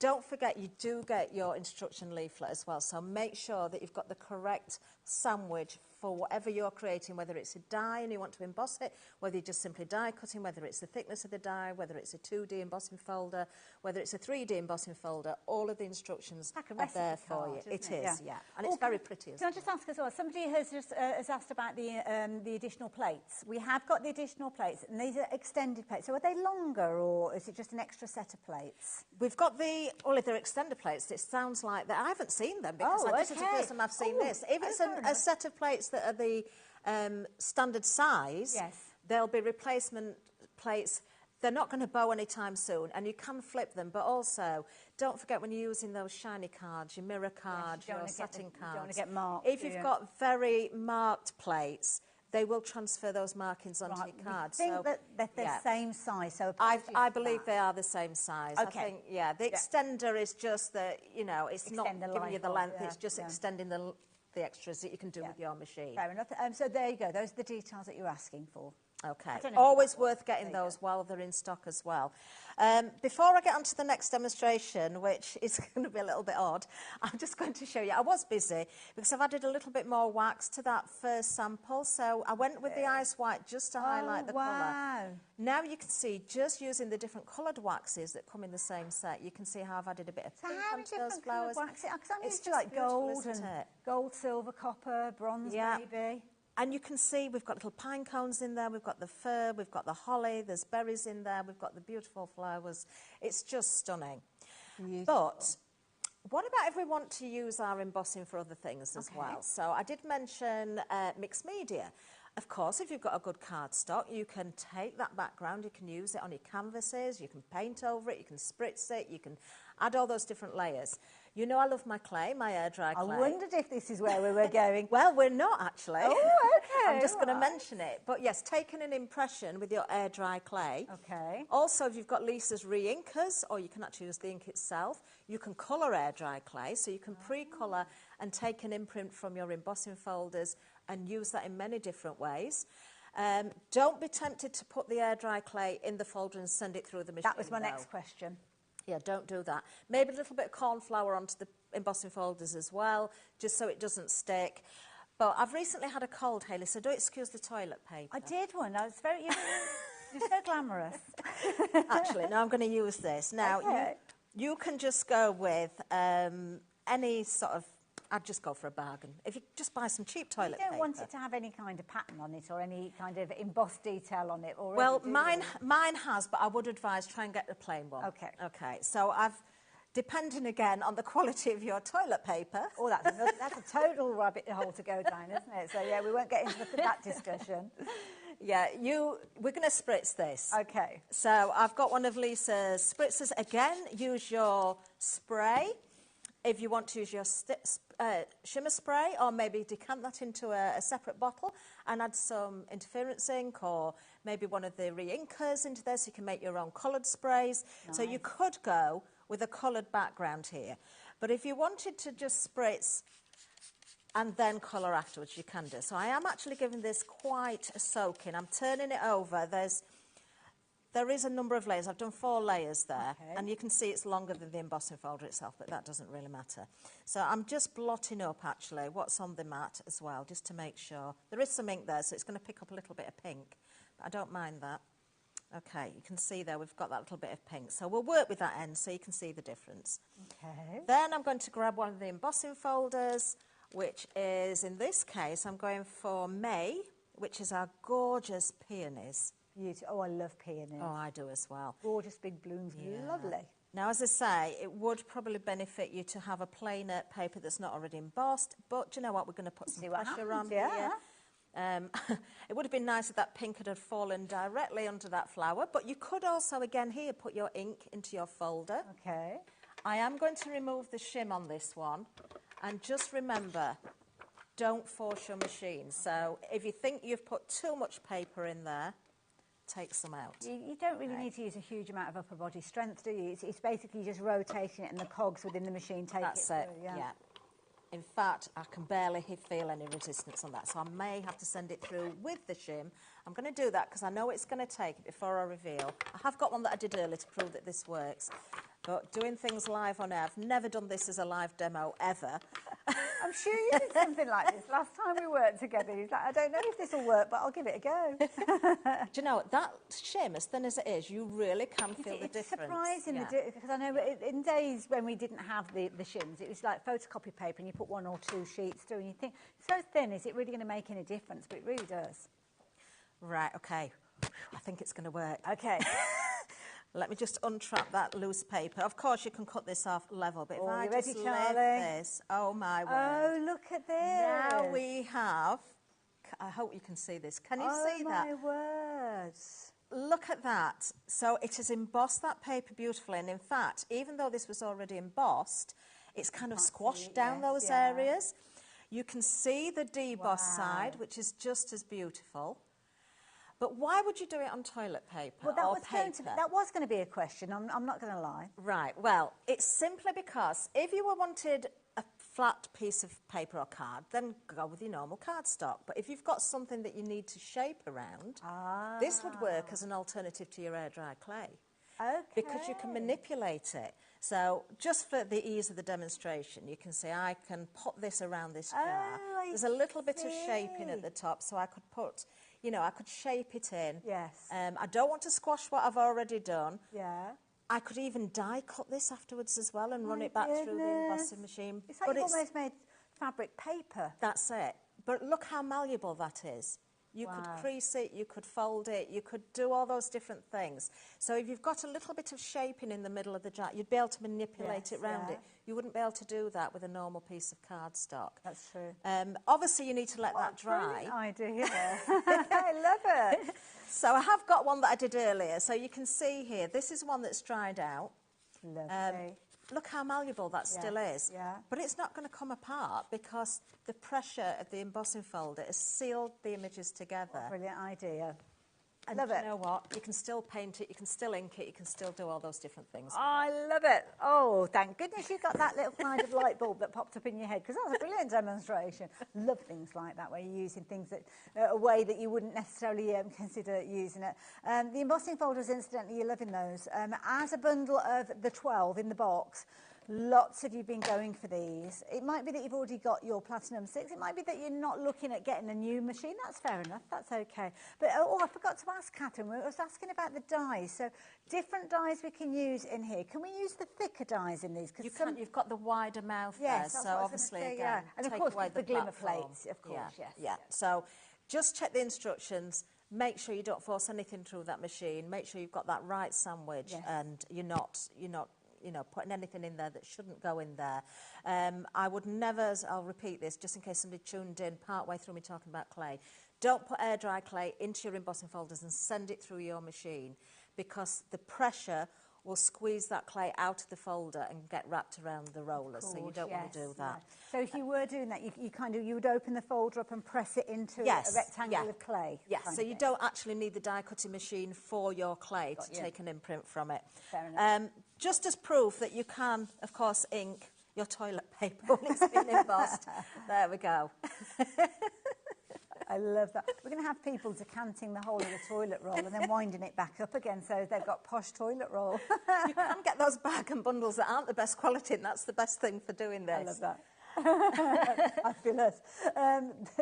don't forget you do get your instruction leaflet as well. So make sure that you've got the correct sandwich for whatever you're creating, whether it's a die and you want to emboss it, whether you're just simply die cutting, whether it's the thickness of the die, whether it's a 2D embossing folder, whether it's a 3D embossing folder, all of the instructions are there for you. It is, yeah. And it's very pretty as well. Can I just ask as well, somebody has just has asked about the additional plates. We have got the additional plates, and these are extended plates. So are they longer, or is it just an extra set of plates? We've got if they're extender plates, it sounds like that. I haven't seen them, because this is the first time I've seen this. If it's a set of plates that are the standard size, there'll be replacement plates. They're not going to bow anytime soon, and you can flip them, but also don't forget when you're using those shiny cards, your mirror cards, your satin cards. You don't want to get marked. If you've got very marked plates, they will transfer those markings onto your card. I think that they're the same size, so I believe they are the same size. Okay. I think, the extender is just that, you know, it's not giving you the length, it's just extending the extras that you can do with your machine. Fair enough. So there you go. Those are the details that you're asking for. Okay, I don't know always if that was. worth getting There you those while they're in stock as well. Before I get on to the next demonstration, which is going to be a little bit odd, I'm just going to show you. I was busy because I've added a little bit more wax to that first sample. So I went with the ice white just to highlight the colour. Wow. Now you can see, just using the different coloured waxes that come in the same set, you can see how I've added a bit of So pink how onto many those different coloured flowers. waxes? Because I'm It's used to just like beautiful, gold isn't and it? gold, silver, copper, bronze, Yeah. maybe. And you can see we've got little pine cones in there, we've got the fir, we've got the holly, there's berries in there, we've got the beautiful flowers. It's just stunning. Beautiful. But what about if we want to use our embossing for other things as well? So I did mention mixed media. Of course, if you've got a good cardstock, you can take that background, you can use it on your canvases, you can paint over it, you can spritz it, you can add all those different layers. You know I love my clay, my air-dry clay. I wondered if this is where we were going. Well, we're not actually. Oh, okay. I'm just going to right. mention it. But yes, taking an impression with your air-dry clay. Okay. Also, if you've got Lisa's re-inkers, or you can actually use the ink itself, you can colour air-dry clay. So you can pre-colour and take an imprint from your embossing folders and use that in many different ways. Don't be tempted to put the air-dry clay in the folder and send it through the machine. That was my though. next question. Yeah, don't do that. Maybe a little bit of corn flour onto the embossing folders as well, just so it doesn't stick. But I've recently had a cold, Hayley, so don't excuse the toilet paper. I did one. I was very. You're so glamorous. Actually, no, I'm going to use this. Now, Okay. you can just go with any sort of... I'd just go for a bargain. If you just buy some cheap toilet You don't paper. want it to have any kind of pattern on it or any kind of embossed detail on it already, Well, do you? mine has, but I would advise try and get the plain one. Okay. Okay, so depending again on the quality of your toilet paper. Oh, that's a total rabbit hole to go down, isn't it? So, yeah, we won't get into that discussion. Yeah, we're going to spritz this. Okay. So I've got one of Lisa's spritzers. Again, use your spray. If you want to use your shimmer spray, or maybe decant that into a separate bottle and add some interference ink or maybe one of the re-inkers into there so you can make your own coloured sprays. Nice. So you could go with a coloured background here. But if you wanted to just spritz and then colour afterwards, you can do. So I am actually giving this quite a soaking. I'm turning it over. There is a number of layers. I've done 4 layers there. Okay. And you can see it's longer than the embossing folder itself, but that doesn't really matter. So I'm just blotting up, actually, what's on the mat as well, just to make sure. There is some ink there, so it's going to pick up a little bit of pink. But I don't mind that. Okay, you can see there we've got that little bit of pink. So we'll work with that end so you can see the difference. Okay. Then I'm going to grab one of the embossing folders, which is, in this case, I'm going for May, which is our gorgeous peonies. Beautiful. Oh, I love peonies. Oh, I do as well. Gorgeous big blooms. Yeah. Lovely. Now, as I say, it would probably benefit you to have a plainer paper that's not already embossed, but do you know what? We're going to put some See what pressure happens, on yeah. here. It would have been nice if that pink had fallen directly under that flower, but you could also, again here, put your ink into your folder. Okay. I am going to remove the shim on this one, and just remember, don't force your machine. So if you think you've put too much paper in there, take some out. You don't really need to use a huge amount of upper body strength, do you? It's basically just rotating it and the cogs within the machine take That's it it, through, yeah. In fact, I can barely feel any resistance on that, so I may have to send it through with the shim. I'm going to do that because I know it's going to take it before I reveal. I have got one that I did earlier to prove that this works, but doing things live on air, I've never done this as a live demo ever. I'm sure you did something like this last time we worked together. He's like, I don't know if this will work, but I'll give it a go. Do you know, that shim, as thin as it is, you really can feel the difference. It's surprising, Yeah. because I know in days when we didn't have the shims, it was like photocopy paper and you put 1 or 2 sheets through and you think, so thin, is it really going to make any difference? But it really does. Right, okay. I think it's going to work. Okay. Let me just untrap that loose paper. Of course, you can cut this off level, but if I you just ready, lift Charlie? this, oh my word. Oh, look at this. Now we have, I hope you can see this. Can you see that? Oh, my words. Look at that. So it has embossed that paper beautifully. And in fact, even though this was already embossed, it's kind of squashed down yes, those yeah. areas. You can see the debossed Wow. side, which is just as beautiful. But why would you do it on toilet paper Well, that or was paper? going to be a question. I'm not going to lie. Right, well, it's simply because if you wanted a flat piece of paper or card, then go with your normal cardstock. But if you've got something that you need to shape around, this would work as an alternative to your air-dry clay. Okay. Because you can manipulate it. So just for the ease of the demonstration, you can see I can put this around this jar. There's a little bit of shaping at the top, so I could put, you know, I could shape it in. Yes. I don't want to squash what I've already done. Yeah. I could even die cut this afterwards as well and run it back through the embossing machine. It's like you've almost made fabric paper. That's it. But look how malleable that is. You could crease it, you could fold it, you could do all those different things. So if you've got a little bit of shaping in the middle of the jar, you'd be able to manipulate it round it. You wouldn't be able to do that with a normal piece of cardstock. That's true. Obviously, you need to let that dry. Idea. I love it. So I have got one that I did earlier. So you can see here, this is one that's dried out. Lovely. Look how malleable that still is. Yeah. But it's not going to come apart because the pressure of the embossing folder has sealed the images together. What a brilliant idea. I And love it. you know what? You can still paint it, you can still ink it, you can still do all those different things. I love it. Oh, thank goodness you got that little kind of light bulb that popped up in your head, because that was a brilliant demonstration. Love things like that, where you're using things that a way that you wouldn't necessarily consider using it. The embossing folders, incidentally, you're loving those. As a bundle of the 12 in the box, lots of you have been going for these. It might be that you've already got your Platinum 6. It might be that you're not looking at getting a new machine. That's fair enough. That's okay. But, I forgot to ask Catherine. I was asking about the dies. So different dies we can use in here. Can we use the thicker dies in these? You can, you've got the wider mouth yes, there, so obviously, again, yeah. And of take course, away the glimmer platform. plates, of course, yes. Yeah, so just check the instructions. Make sure you don't force anything through that machine. Make sure you've got that right sandwich and you're not you know, putting anything in there that shouldn't go in there. I would never, I'll repeat this just in case somebody tuned in part way through me talking about clay, don't put air dry clay into your embossing folders and send it through your machine, because the pressure will squeeze that clay out of the folder and get wrapped around the rollers, so you don't want to do that. So if you were doing that, you would open the folder up and press it into a rectangle of clay? Yes, so you don't actually need the die cutting machine for your clay to take an imprint from it. Fair enough. Just as proof that you can, of course, ink your toilet paper when it's been embossed. There we go. I love that. We're going to have people decanting the whole of the toilet roll and then winding it back up again, so they've got posh toilet roll. You can get those bag and bundles that aren't the best quality, and that's the best thing for doing this. I love that. Fabulous.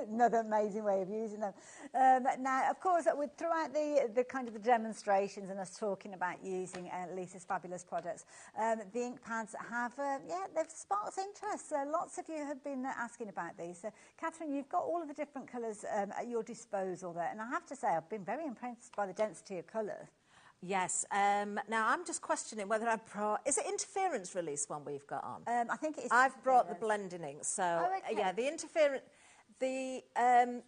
Another amazing way of using them. Now, of course, throughout the kind of the demonstrations and us talking about using Lisa's fabulous products, the ink pads have, they've sparked interest. Lots of you have been asking about these. So, Catherine, you've got all of the different colours at your disposal there, and I have to say I've been very impressed by the density of colour. Yes. Now, I'm just questioning whether I brought... Is it interference release one we've got on? I think it is. I've brought the blending ink. So, yeah, the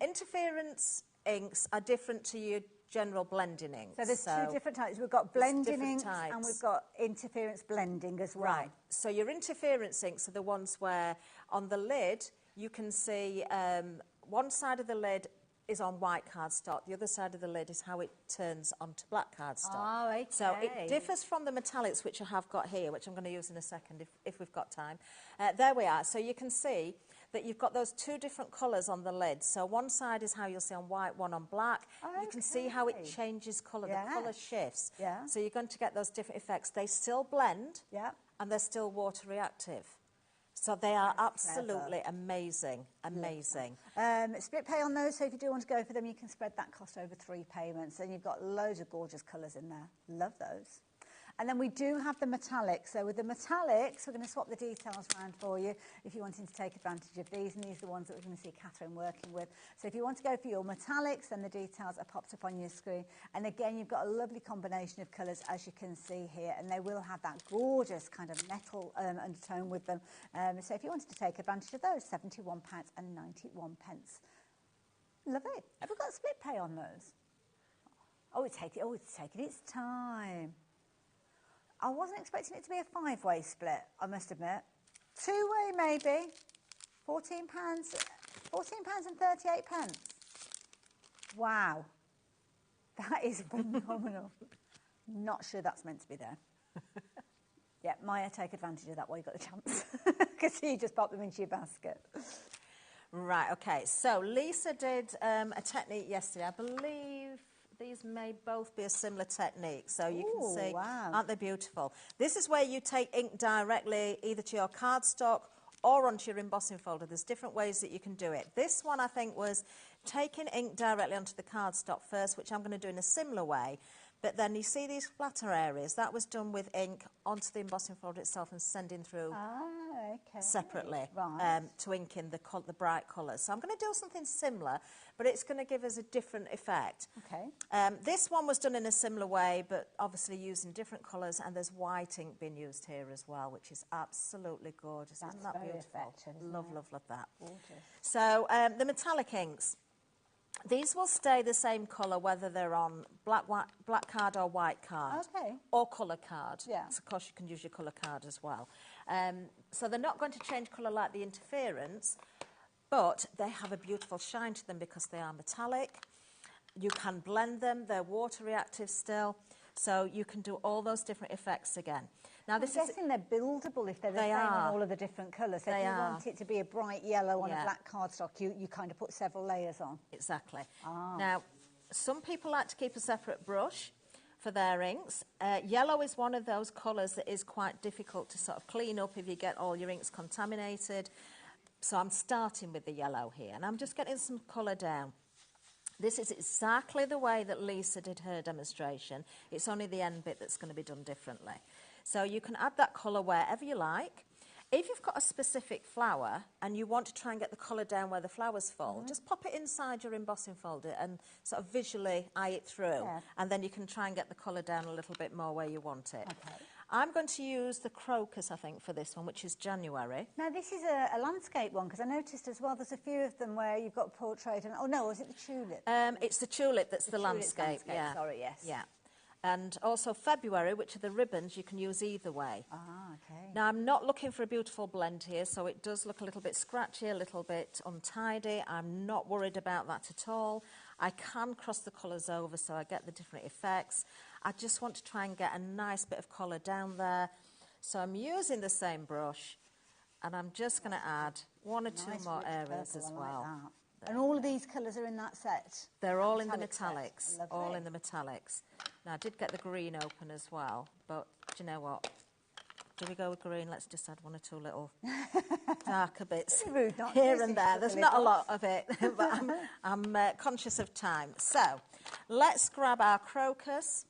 interference inks are different to your general blending inks. So there's two different types. We've got blending inks and we've got interference blending as well. Right. So your interference inks are the ones where on the lid you can see one side of the lid is on white cardstock. The other side of the lid is how it turns onto black cardstock. Oh, okay. So it differs from the metallics, which I have got here, which I'm going to use in a second if we've got time. There we are. So you can see that you've got those two different colours on the lid. So one side is how you'll see on white, one on black. Okay. You can see how it changes colour. The colour shifts. Yeah. So you're going to get those different effects. They still blend, and they're still water reactive. So they are absolutely amazing, amazing. Split pay on those, so if you do want to go for them, you can spread that cost over 3 payments, and you've got loads of gorgeous colours in there. Love those. And then we do have the metallics. So with the metallics, we're going to swap the details around for you if you're wanting to take advantage of these. And these are the ones that we're going to see Catherine working with. So if you want to go for your metallics, then the details are popped up on your screen. And again, you've got a lovely combination of colours, as you can see here. And they will have that gorgeous kind of metal undertone with them. So if you wanted to take advantage of those, £71.91. Lovely. Have we got split pay on those? Oh, it's taking its time. I wasn't expecting it to be a 5-way split, I must admit. 2-way maybe. £14 and 38 pence. Wow. That is phenomenal. Not sure that's meant to be there. Yeah, Maya, take advantage of that while you've got the chance, because you just pop them into your basket. Right, okay, so Lisa did a technique yesterday. I believe these may both be a similar technique, so you can see, wow. aren't they beautiful? This is where you take ink directly either to your cardstock or onto your embossing folder. There's different ways that you can do it. This one, I think, was taking ink directly onto the cardstock first, which I'm going to do in a similar way. But then you see these flatter areas, that was done with ink onto the embossing folder itself and sending through separately to ink in the bright colours. So I'm going to do something similar, but it's going to give us a different effect. Okay. This one was done in a similar way, but obviously using different colours, and there's white ink being used here as well, which is absolutely gorgeous. Isn't that beautiful? Love that. Gorgeous. So the metallic inks. These will stay the same colour whether they're on black card or white card. Okay. Or colour card. Yeah. So of course you can use your colour card as well. So they're not going to change colour like the interference, but they have a beautiful shine to them because they are metallic. You can blend them, they're water reactive still, so you can do all those different effects again. Now, I'm guessing they're buildable if they're the same in all of the different colours. So if you want it to be a bright yellow on a black cardstock, you kind of put several layers on. Exactly. Now, some people like to keep a separate brush for their inks. Yellow is one of those colours that is quite difficult to sort of clean up if you get all your inks contaminated. So I'm starting with the yellow here, and I'm just getting some colour down. This is exactly the way that Lisa did her demonstration. It's only the end bit that's going to be done differently. So you can add that colour wherever you like. If you've got a specific flower and you want to try and get the colour down where the flowers fall, just pop it inside your embossing folder and sort of visually eye it through. Yeah. And then you can try and get the colour down a little bit more where you want it. Okay. I'm going to use the crocus, I think, for this one, which is January. Now, this is a landscape one, because I noticed as well there's a few of them where you've got a portrait and... Oh, no, is it the tulip? It's the tulip that's the landscape, yeah. Sorry, yes. Yeah. And also February, which are the ribbons, you can use either way. Ah, okay. Now, I'm not looking for a beautiful blend here, so it does look a little bit scratchy, a little bit untidy. I'm not worried about that at all. I can cross the colours over so I get the different effects. I just want to try and get a nice bit of colour down there. So I'm using the same brush, and I'm just going to add one or two more areas as well. And all of these colours are in that set? They're all in the metallics. All in the metallics. Now, I did get the green open as well, but do you know what? Do we go with green? Let's just add one or two little darker bits here and there. There's not a lot of it, but I'm conscious of time. So let's grab our crocus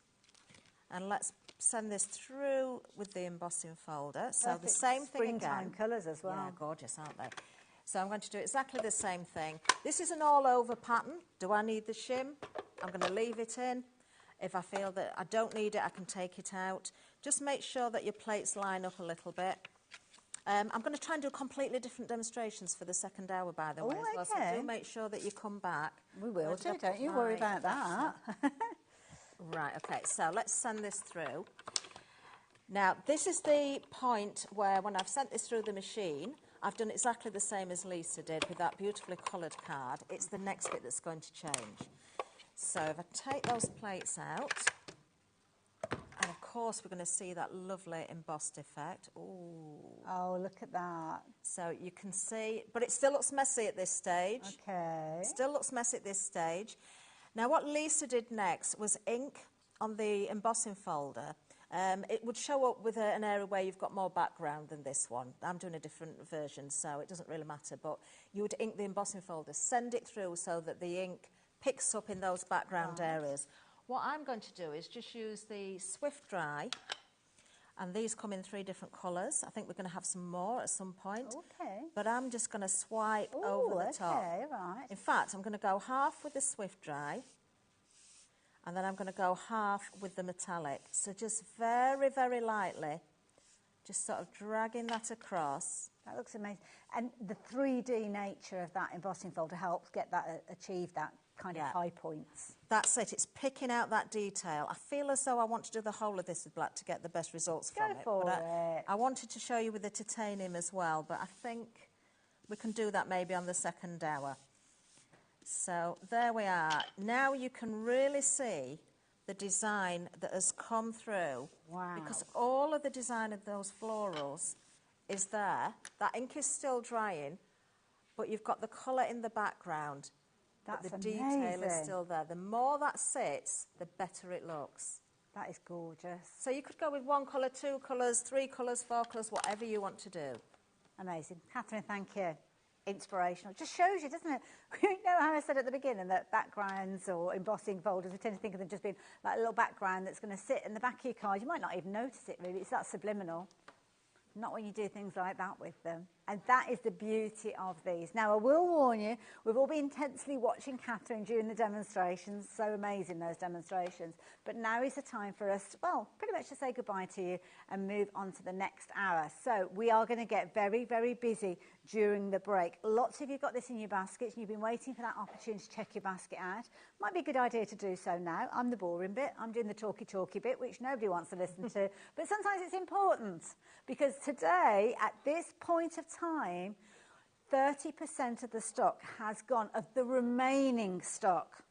and let's send this through with the embossing folder. So the same thing again. Springtime colours as well. Yeah, gorgeous, aren't they? So I'm going to do exactly the same thing. This is an all-over pattern. Do I need the shim? I'm going to leave it in. If I feel that I don't need it, I can take it out. Just make sure that your plates line up a little bit. I'm going to try and do completely different demonstrations for the second hour, by the way, as well. So do make sure that you come back. We will do, don't you worry about that. Right, okay, so let's send this through. Now, this is the point where when I've sent this through the machine, I've done exactly the same as Lisa did with that beautifully coloured card. It's the next bit that's going to change. So if I take those plates out, and of course we're going to see that lovely embossed effect. Ooh. Oh, look at that. So you can see, but it still looks messy at this stage. Okay. Still looks messy at this stage. Now what Lisa did next was ink on the embossing folder. It would show up with an area where you've got more background than this one. I'm doing a different version, so it doesn't really matter. But you would ink the embossing folder, send it through so that the ink picks up in those background areas. What I'm going to do is just use the Swift Dry, and these come in 3 different colours. I think we're going to have some more at some point. Okay. But I'm just going to swipe over the top. Okay, right. In fact, I'm going to go half with the Swift Dry, and then I'm going to go half with the metallic. So just very, very lightly, just sort of dragging that across. That looks amazing. And the 3D nature of that embossing folder helps get that, achieve that kind of high points. That's it. It's picking out that detail. I feel as though I want to do the whole of this with black to get the best results from it. Go for it. I wanted to show you with the titanium as well, but I think we can do that maybe on the second hour. So there we are. Now you can really see the design that has come through. Wow. Because all of the design of those florals is there. That ink is still drying, but you've got the colour in the background. That's but the amazing. detail is still there. The more that sits, the better it looks. That is gorgeous. So you could go with 1 colour, 2 colours, 3 colours, 4 colours, whatever you want to do. Amazing. Catherine, thank you. Inspirational. Just shows you, doesn't it? You know how I said at the beginning that backgrounds or embossing folders, we tend to think of them just being like a little background that's going to sit in the back of your card. You might not even notice it, really. It's that subliminal. Not when you do things like that with them. And that is the beauty of these. Now, I will warn you, we've all been intensely watching Catherine during the demonstrations. So amazing, those demonstrations. But now is the time for us, well, pretty much to say goodbye to you and move on to the next hour. So we are going to get very, very busy during the break. Lots of you got this in your baskets and you've been waiting for that opportunity to check your basket out. Might be a good idea to do so now. I'm the boring bit. I'm doing the talky bit, which nobody wants to listen to. But sometimes it's important because today, at this point of time, 30% of the stock has gone, of the remaining stock.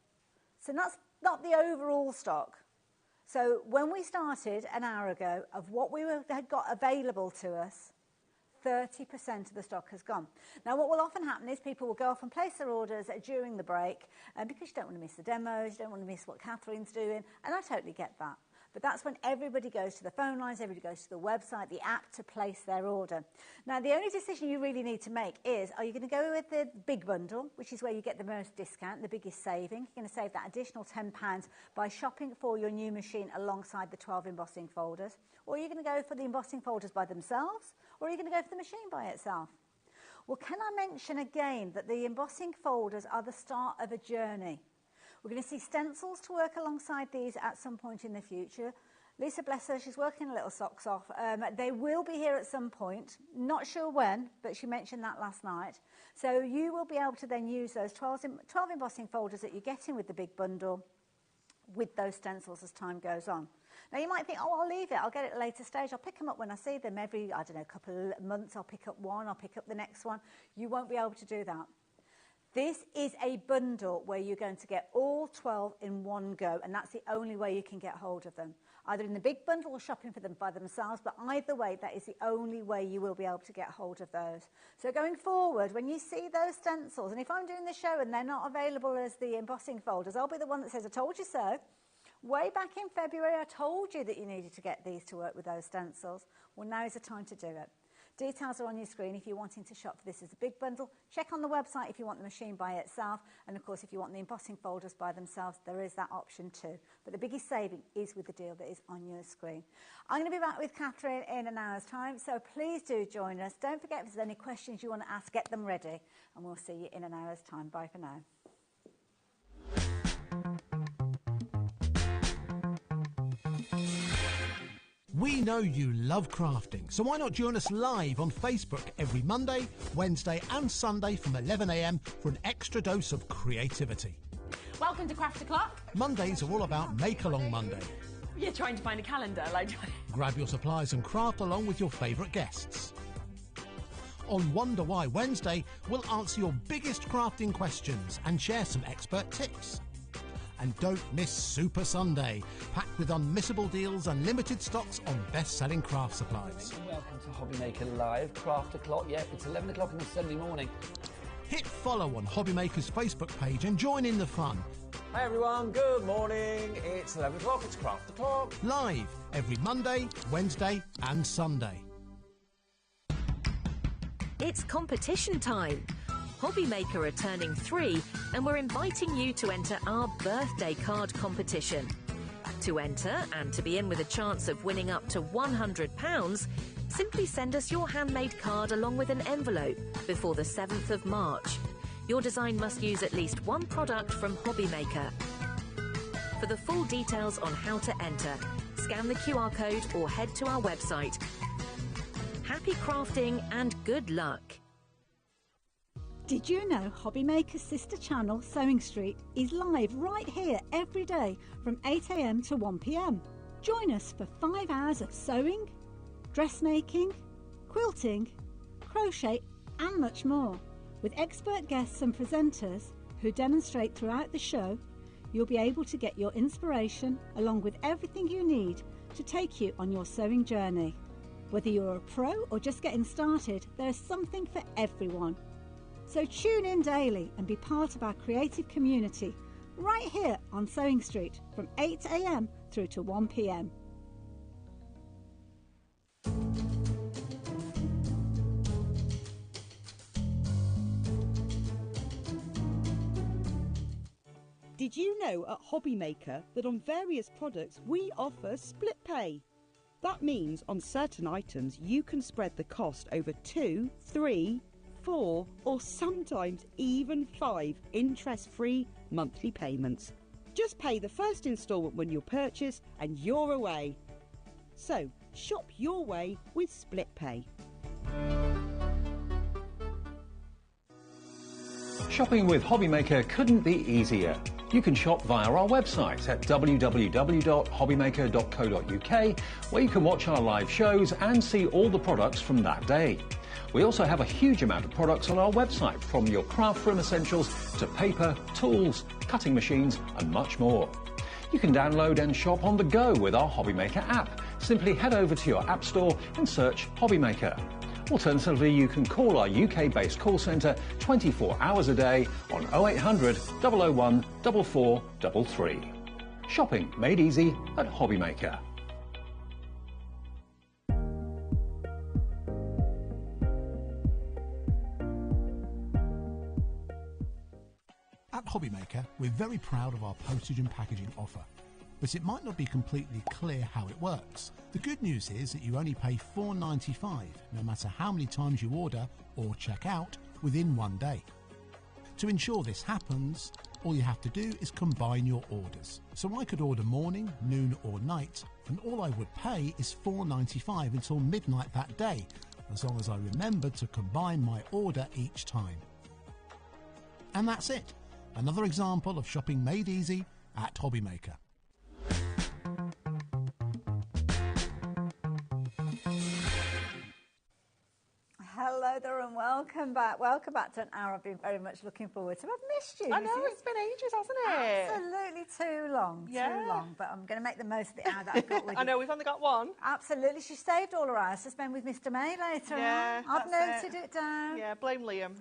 So that's not the overall stock. So when we started an hour ago, of what we had got available to us, 30% of the stock has gone. Now, what will often happen is people will go off and place their orders during the break because you don't want to miss the demos, you don't want to miss what Catherine's doing, and I totally get that. But that's when everybody goes to the phone lines, everybody goes to the website, the app to place their order. Now, the only decision you really need to make is, are you going to go with the big bundle, which is where you get the most discount, the biggest saving? You're going to save that additional £10 by shopping for your new machine alongside the 12 embossing folders. Or are you going to go for the embossing folders by themselves? Or are you going to go for the machine by itself? Well, can I mention again that the embossing folders are the start of a journey? We're going to see stencils to work alongside these at some point in the future. Lisa, bless her, she's working a little socks off. They will be here at some point. Not sure when, but she mentioned that last night. So you will be able to then use those 12 embossing folders that you're getting with the big bundle with those stencils as time goes on. Now, you might think, oh, I'll leave it. I'll get it at a later stage. I'll pick them up when I see them every, I don't know, couple of months. I'll pick up one. I'll pick up the next one. You won't be able to do that. This is a bundle where you're going to get all 12 in one go, and that's the only way you can get hold of them. Either in the big bundle or shopping for them by themselves, but either way, that is the only way you will be able to get hold of those. So going forward, when you see those stencils, and if I'm doing the show and they're not available as the embossing folders, I'll be the one that says, I told you so. Way back in February, I told you that you needed to get these to work with those stencils. Well, now is the time to do it. Details are on your screen if you're wanting to shop for this as a big bundle. Check on the website if you want the machine by itself. And, of course, if you want the embossing folders by themselves, there is that option too. But the biggest saving is with the deal that is on your screen. I'm going to be back with Catherine in an hour's time, so please do join us. Don't forget, if there's any questions you want to ask, get them ready. And we'll see you in an hour's time. Bye for now. We know you love crafting, so why not join us live on Facebook every Monday, Wednesday and Sunday from 11 a.m. for an extra dose of creativity. Welcome to Craft O'Clock. Mondays are all about Make Along Monday. You're trying to find a calendar, like... Grab your supplies and craft along with your favourite guests. On Wonder Why Wednesday, we'll answer your biggest crafting questions and share some expert tips. And don't miss Super Sunday, packed with unmissable deals and limited stocks on best-selling craft supplies. Welcome to HobbyMaker Live, Craft O'Clock. Yeah, it's 11 o'clock on a Sunday morning. Hit follow on HobbyMaker's Facebook page and join in the fun. Hi everyone, good morning. It's 11 o'clock, it's Craft O'Clock. Live every Monday, Wednesday and Sunday. It's competition time. HobbyMaker are turning 3 and we're inviting you to enter our birthday card competition. To enter and to be in with a chance of winning up to £100, simply send us your handmade card along with an envelope before the 7th of March. Your design must use at least one product from HobbyMaker. For the full details on how to enter, scan the QR code or head to our website. Happy crafting and good luck. Did you know HobbyMaker's sister channel, Sewing Street, is live right here every day from 8 a.m. to 1 p.m. Join us for 5 hours of sewing, dressmaking, quilting, crochet and much more. With expert guests and presenters who demonstrate throughout the show, you'll be able to get your inspiration along with everything you need to take you on your sewing journey. Whether you're a pro or just getting started, there's something for everyone. So tune in daily and be part of our creative community right here on Sewing Street from 8 a.m. through to 1 p.m. Did you know at HobbyMaker that on various products we offer split pay? That means on certain items you can spread the cost over 2, 3, 4 or sometimes even 5 interest-free monthly payments. Just pay the first instalment when you purchase and you're away. So shop your way with split pay. Shopping with HobbyMaker couldn't be easier. You can shop via our website at www.hobbymaker.co.uk, where you can watch our live shows and see all the products from that day. We also have a huge amount of products on our website, from your craft room essentials to paper, tools, cutting machines and much more. You can download and shop on the go with our HobbyMaker app. Simply head over to your app store and search HobbyMaker. Alternatively, you can call our UK-based call centre 24 hours a day on 0800 001 4433. Shopping made easy at HobbyMaker. At HobbyMaker, we're very proud of our postage and packaging offer, but it might not be completely clear how it works. The good news is that you only pay $4.95 no matter how many times you order or check out within 1 day. To ensure this happens, all you have to do is combine your orders. So I could order morning, noon or night, and all I would pay is $4.95 until midnight that day, as long as I remembered to combine my order each time. And that's it. Another example of shopping made easy at HobbyMaker. Hello there and welcome back. Welcome back to an hour I've been very much looking forward to. I've missed you. I know, it's been ages, hasn't it? Absolutely too long, Yeah. too long. But I'm going to make the most of the hour that I've got with you. I know, we've only got one. Absolutely. She saved all her hours to spend with Mr. May later Yeah, on. I've that's noted it down. Yeah, blame Liam.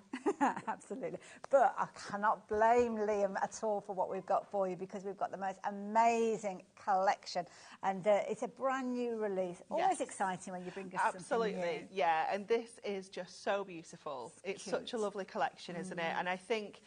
Absolutely. But I cannot blame Liam at all for what we've got for you, because we've got the most amazing collection. And it's a brand new release. Always Yes. exciting when you bring us something Absolutely, new. yeah. And this is just so beautiful. It's cute. such a lovely collection, isn't it? And I think,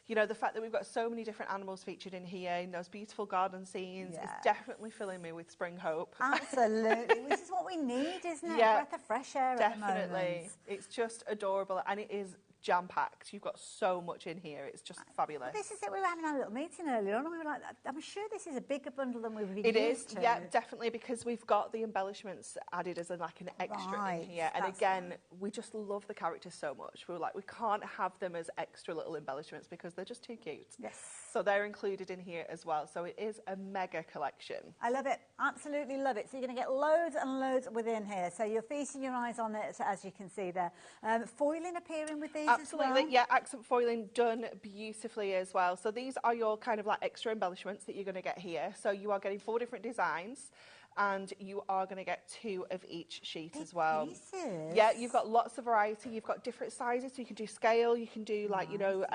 you know, the fact that we've got so many different animals featured in here, in those beautiful garden scenes, Yeah. is definitely filling me with spring hope. Absolutely. This is what we need, isn't it? Yeah, A breath of fresh air Definitely. at the moment. It's just adorable, and it is jam-packed. You've got so much in here. It's just fabulous. This is it. We were having our little meeting earlier on, and we were like, I'm sure this is a bigger bundle than we've been It used is, to. yeah, definitely, because we've got the embellishments added as like an extra Right, in here. And that's again, we just love the characters so much. We were like, we can't have them as extra little embellishments because they're just too cute. Yes. So they're included in here as well. So it is a mega collection. I love it. Absolutely love it. So you're going to get loads and loads within here. So you're feasting your eyes on it, as you can see there. Foiling appearing with these Absolutely, as well. yeah, accent foiling done beautifully as well. So these are your kind of like extra embellishments that you're going to get here. So you are getting 4 different designs, and you are going to get 2 of each sheet as well. Pieces. Yeah, you've got lots of variety. You've got different sizes, so you can do scale, you can do like, you know,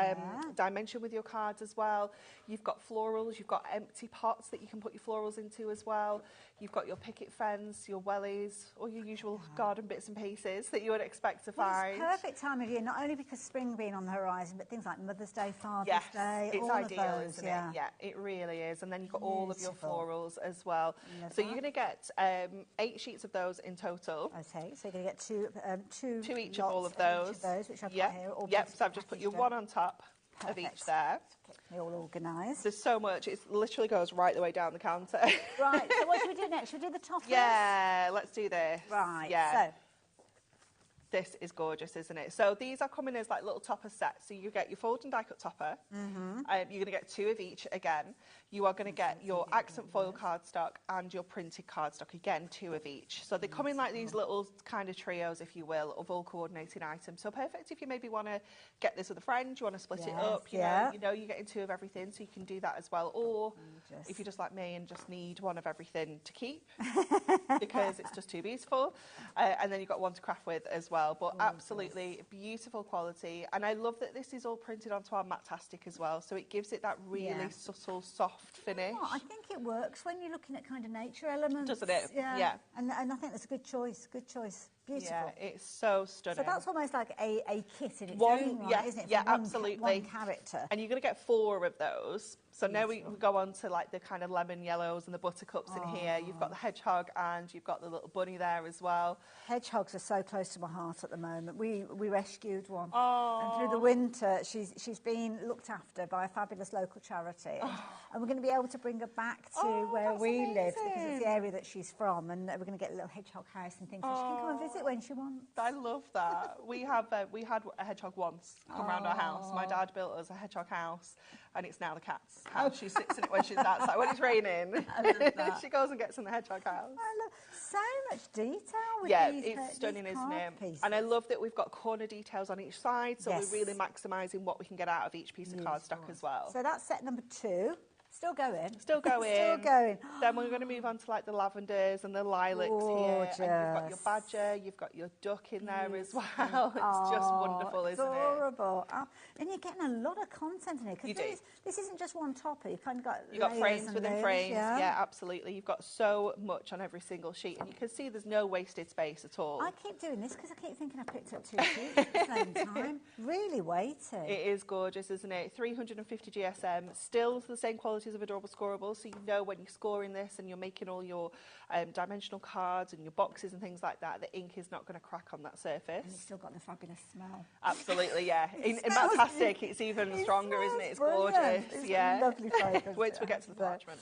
dimension with your cards as well. You've got florals, you've got empty pots that you can put your florals into as well. You've got your picket fence, your wellies, all your usual garden bits and pieces that you would expect to find. It's perfect time of year, not only because spring being on the horizon, but things like Mother's Day, Father's Yes, Day, it's all ideal, of those. isn't Yeah. it? Yeah, it really is. And then you've got all of your Beautiful. florals as well. Love So that. you're going to get 8 sheets of those in total. Okay, so you're going to get two Two each of all lots of those. Each of those, which I've Yep. got here. All Yep, beautifully so I've just put your packaged one up. on top of each Perfect. there. They're all organised. There's so much, it literally goes right the way down the counter. Right, so what should we do next? Should we do the toppers? Yeah, let's do this. Right, Yeah. so This is gorgeous, isn't it? So these are coming as like little topper sets. So you get your fold and die cut topper. You're going to get 2 of each again. You are going to get your accent foil cardstock and your printed cardstock, again, 2 of each. So they come in like these little kind of trios, if you will, of all coordinating items. So perfect if you maybe want to get this with a friend, you want to split it up, you know you're getting 2 of everything, so you can do that as well. Or if you're just like me and just need 1 of everything to keep, because it's just too beautiful. And then you've got 1 to craft with as well. But absolutely beautiful quality, and I love that this is all printed onto our Matastic as well, so it gives it that really subtle, soft finish. Oh, I think it works when you're looking at kind of nature elements, doesn't it? Yeah. And I think that's a good choice. Beautiful. Yeah, it's so stunning. So that's almost like a kit in its one, own right, yes, isn't it? Yeah, For absolutely. One character. And you're going to get 4 of those. So now we go on to like the kind of lemon yellows and the buttercups in here. You've got the hedgehog and you've got the little bunny there as well. Hedgehogs are so close to my heart at the moment. We rescued one. And through the winter, she's been looked after by a fabulous local charity. And we're going to be able to bring her back to where we live, because it's the area that she's from. And we're going to get a little hedgehog house and things, so she can come and visit when she wants. I love that. We had a hedgehog once come round our house. My dad built us a hedgehog house, and it's now the cat's house. She sits in it when she's outside. When it's raining, she goes and gets in the hedgehog house. I love so much detail with these. It's stunning, isn't it? Pieces. And I love that we've got corner details on each side, so we're really maximising what we can get out of each piece of cardstock as well. So that's set number 2. Still going. Still going. Still going. Then we're going to move on to like the lavenders and the lilacs here. And you've got your badger, you've got your duck in there as well. It's just wonderful, isn't it? Adorable. And you're getting a lot of content in here. You Because this isn't just one topper. You've kind of got You've got frames within layers, frames. Yeah, absolutely. You've got so much on every single sheet. And you can see there's no wasted space at all. I keep doing this because I keep thinking I picked up 2 sheets at the same time. Really weighty. It is gorgeous, isn't it? 350 GSM, still the same qualities of Adorable Scoreable, so you know when you're scoring this and you're making all your dimensional cards and your boxes and things like that, the ink is not going to crack on that surface. And it's still got the fabulous smell. Absolutely, yeah. In Matastic, it's even stronger, isn't it? It's gorgeous. It's lovely fragrance. Wait till we get to the parchment.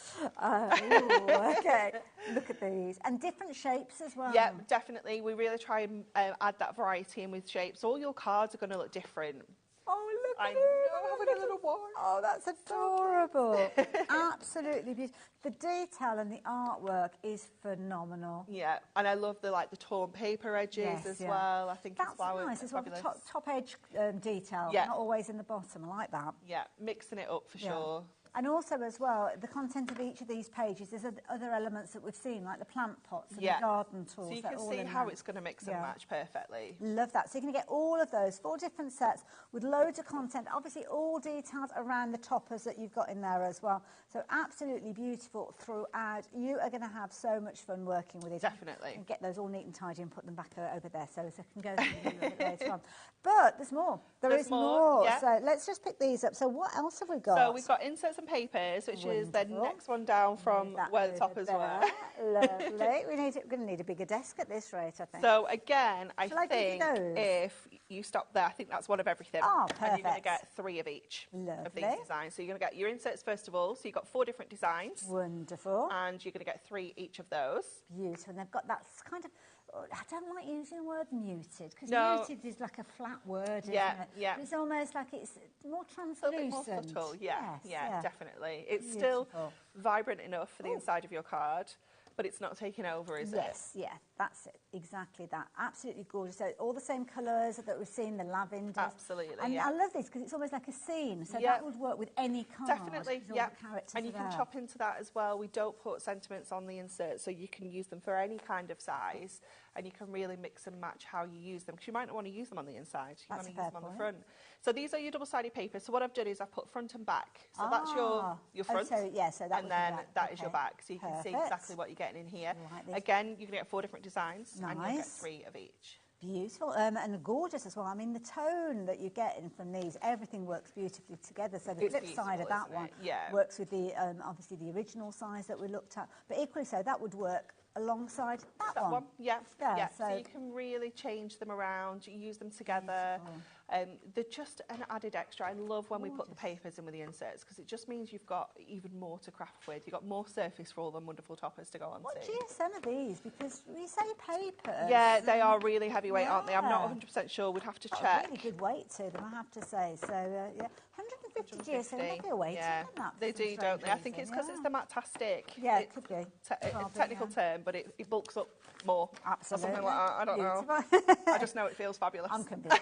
Okay. Look at these. And different shapes as well. Yeah, definitely. We really try and add that variety in with shapes. All your cards are going to look different. Oh, look at I it. know, having a little one. Oh, that's adorable. Absolutely beautiful. The detail and the artwork is phenomenal. Yeah, and I love the torn paper edges as well. I think that's it's flowers. Nice as well. Fabulous. The top edge detail, not always in the bottom. I like that. Yeah, mixing it up for sure. And also as well, the content of each of these pages, there's other elements that we've seen, like the plant pots and the garden tools. So you can see how it's going to mix and match perfectly. Love that. So you're going to get all of those, 4 different sets with loads of content, obviously all detailed around the toppers that you've got in there as well. So absolutely beautiful throughout. You are going to have so much fun working with it. Definitely. And get those all neat and tidy and put them back over there so I can go through them a little bit later on. But there's more. There's more. Yeah. So let's just pick these up. So what else have we got? So we've got inserts and papers, which is the next one down from where the toppers were. Lovely. We're going to need a bigger desk at this rate, I think. So again, I think if you stop there, I think that's 1 of everything. Oh, perfect. And you're going to get 3 of each of these designs. So you're going to get your inserts first of all. So you've got 4 different designs. Wonderful. And you're going to get 3 each of those. Beautiful. And they've got that kind of, I don't like using the word muted, because muted is like a flat word, isn't it? Yeah. But it's almost like it's more translucent. A little bit more subtle, yeah, definitely. It's Beautiful. still vibrant enough for the inside of your card, but it's not taking over, is it? Yes, yeah, that's it. Exactly that. Absolutely gorgeous. So all the same colours that we've seen, the lavenders. Absolutely, and I love this because it's almost like a scene. So that would work with any card. Definitely, yeah. And you can there. chop into that as well. We don't put sentiments on the insert, so you can use them for any kind of size, and you can really mix and match how you use them, because you might not want to use them on the inside. You want to use them on the front. So these are your double-sided papers. So what I've done is I've put front and back. So that's your front, so that and then that is your back. So you can see exactly what you're getting in here. Again, you can get 4 different designs, and you'll get 3 of each. Beautiful, and gorgeous as well. I mean, the tone that you're getting from these, everything works beautifully together. So the flip side of that one works with the obviously the original size that we looked at, but equally so that would work alongside that one. Yeah. So you can really change them around, you use them together. They're just an added extra. I love when we put the papers in with the inserts because it just means you've got even more to craft with. You've got more surface for all the wonderful toppers to go on What to. GSM are these? Because we say papers. Yeah, they are really heavyweight, aren't they? I'm not 100% sure. We'd have to check. A really good weight to them, I have to say. So, yeah, 150 GSM, heavy weight. Yeah, they do, don't they? I think it's because it's the Matastic. Yeah, it could be. It's a technical term, but it bulks up more. Absolutely. Or something like that. I don't know. I just know it feels fabulous. I'm convinced.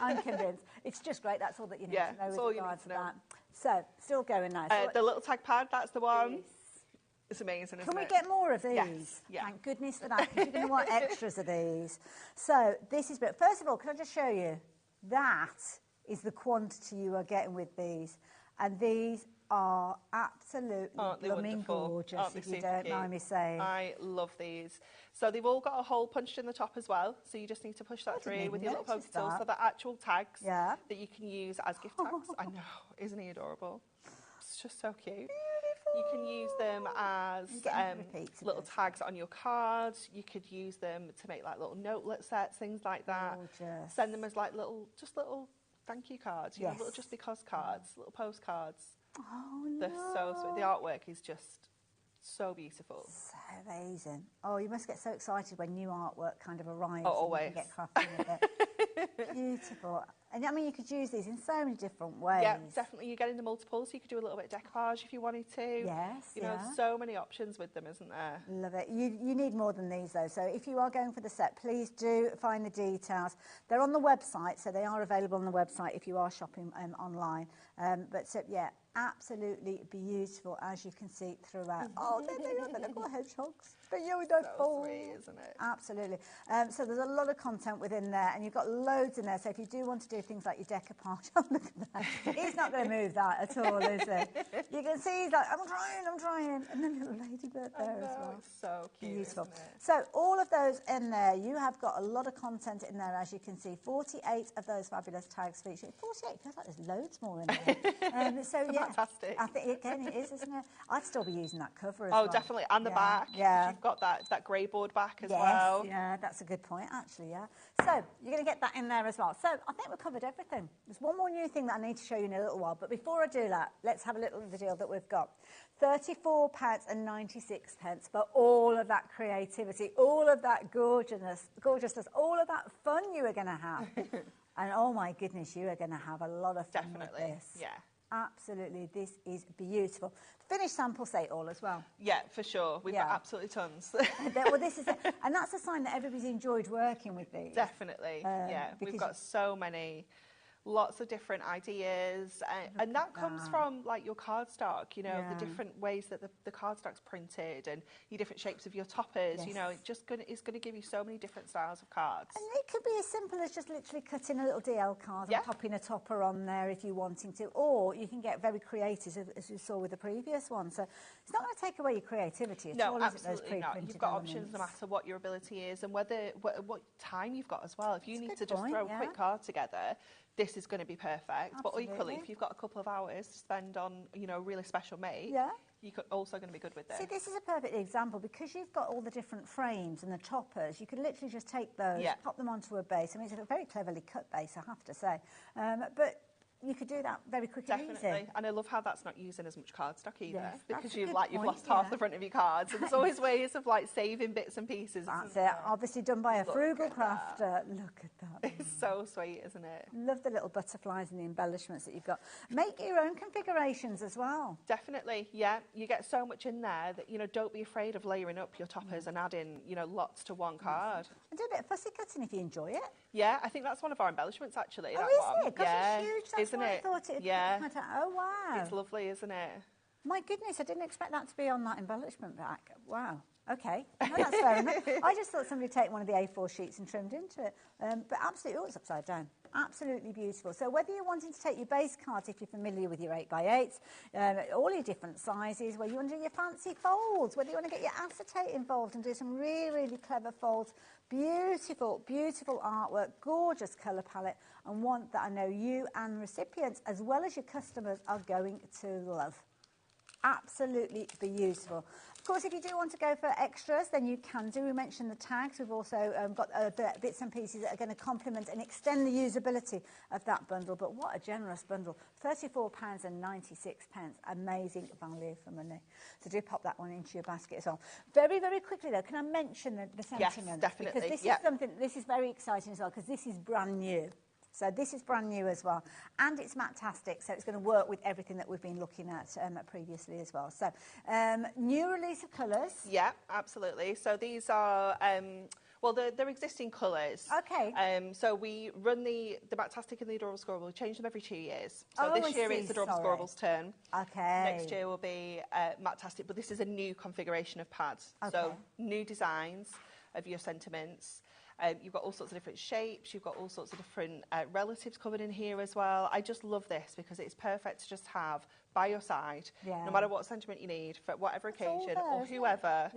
I'm convinced. It's just great. That's all that you need to know with regards to that. So, still going now. So the little tag pad, that's the one. It's amazing, isn't it? Can we get more of these? Yes. Yeah. Thank goodness for that, because you're going to want extras of these. So, this is... But first of all, can I just show you? That is the quantity you are getting with these. And these are absolutely blooming gorgeous, if you don't mind me saying. I love these. So they've all got a hole punched in the top as well. So you just need to push that through with your little poke tool. So they're actual tags that you can use as gift tags. I know, isn't he adorable? It's just so cute. Beautiful. You can use them as little tags on your cards. You could use them to make like little notelet sets, things like that. Gorgeous. Send them as like little thank you cards, you know, little just because cards, little postcards. Oh, they're so sweet. The artwork is just so beautiful. So amazing. Oh, you must get so excited when new artwork kind of arrives. Oh, always. And you get crafting with it. Beautiful. And I mean, you could use these in so many different ways. Yeah, definitely. You get into multiples, so you could do a little bit of decoupage if you wanted to. Yes, you know, so many options with them, isn't there? Love it. You need more than these, though. So if you are going for the set, please do find the details. They're on the website, so they are available on the website if you are shopping online. Yeah, absolutely beautiful, as you can see throughout. Oh, they're the little hedgehogs. But you don't fall. Sweet, isn't it? Absolutely. So there's a lot of content within there, and you've got loads in there. So if you do want to do things like your decoupage, oh, look at that. He's not going to move that at all, is he? You can see he's like, I'm trying. And then little ladybird there as well. It's so cute, Beautiful. isn't it? So all of those in there, you have got a lot of content in there, as you can see. 48 of those fabulous tags featured. 48 feels like there's loads more in there. So yeah, fantastic. I think again it is, isn't it? I'd still be using that cover as well. Oh, definitely, and the back. Yeah, you've got that grey board back as well. Yeah, that's a good point, actually. Yeah. So you're going to get that in there as well. So I think we've covered everything. There's one more new thing that I need to show you in a little while, but before I do that, let's have a little of the deal that we've got. £34.96 for all of that creativity, all of that gorgeousness, all of that fun you are going to have. And oh my goodness, you are going to have a lot of fun with this. Yeah. Absolutely, this is beautiful. Finished samples say it all as well. Yeah, for sure. We've got absolutely tons. Well, this is and that's a sign that everybody's enjoyed working with these. Definitely, yeah. We've got so many, lots of different ideas, and that comes from like your cardstock, you know, the different ways that the cardstock's printed and your different shapes of your toppers, you know, it's going to give you so many different styles of cards. And it could be as simple as just literally cutting a little DL card and popping a topper on there if you're wanting to, or you can get very creative, as you saw with the previous one. So it's not going to take away your creativity at all, no, is it, those absolutely not. You've got options no matter what your ability is and what time you've got as well. If you need to just throw a quick card together, this is going to be perfect. Absolutely. But equally, if you've got a couple of hours to spend on, you know, a really special mate, you're also going to be good with this. See, this is a perfect example because you've got all the different frames and the toppers. You could literally just take those, pop them onto a base. I mean, it's a very cleverly cut base, I have to say. But you could do that very quickly. Definitely, and I love how that's not using as much cardstock either, because you've point, lost half the front of your cards. And there's always ways of like saving bits and pieces. That's it. Obviously done by a frugal crafter. Look at that. It's so sweet, isn't it? Love the little butterflies and the embellishments that you've got. Make your own configurations as well. Definitely, yeah. You get so much in there that, you know, don't be afraid of layering up your toppers and adding, you know, lots to one card. And do a bit of fussy cutting if you enjoy it. Yeah, I think that's one of our embellishments actually. Oh, is it? Because it's huge. That's isn't why it? I thought it. Yeah. Oh wow. It's lovely, isn't it? My goodness, I didn't expect that to be on that embellishment back. Wow. Okay. No, that's fair enough. I just thought somebody would take one of the A4 sheets and trimmed into it. But absolutely, it's upside down. Absolutely beautiful. So whether you're wanting to take your base cards, if you're familiar with your 8x8s, all your different sizes, whether you want to do your fancy folds, whether you want to get your acetate involved and do some really, really clever folds, beautiful, beautiful artwork, gorgeous colour palette, and one that I know you and recipients, as well as your customers, are going to love. absolutely beautiful. Of course, if you do want to go for extras, then you can do. We mentioned the tags. We've also got bits and pieces that are going to complement and extend the usability of that bundle. But what a generous bundle. £34.96. Amazing value for money. So do pop that one into your basket as well. Very, very quickly, though, can I mention the sentiments? Yes, definitely. Because this is something, this is very exciting as well, because this is brand new. So this is brand new as well, and it's matte-tastic, so it's going to work with everything that we've been looking at previously as well. So new release of colours. Yeah, absolutely. So these are, well, they're existing colours. Okay. So we run the matte-tastic and the Adorable Scoreable. We change them every 2 years. So this year it's Adorable Scoreable's turn. Okay. Next year will be matte-tastic, but this is a new configuration of pads. Okay. So new designs of your sentiments. You've got all sorts of different shapes, you've got all sorts of different relatives covered in here as well. I just love this because it's perfect to just have by your side, no matter what sentiment you need, for whatever occasion or whoever,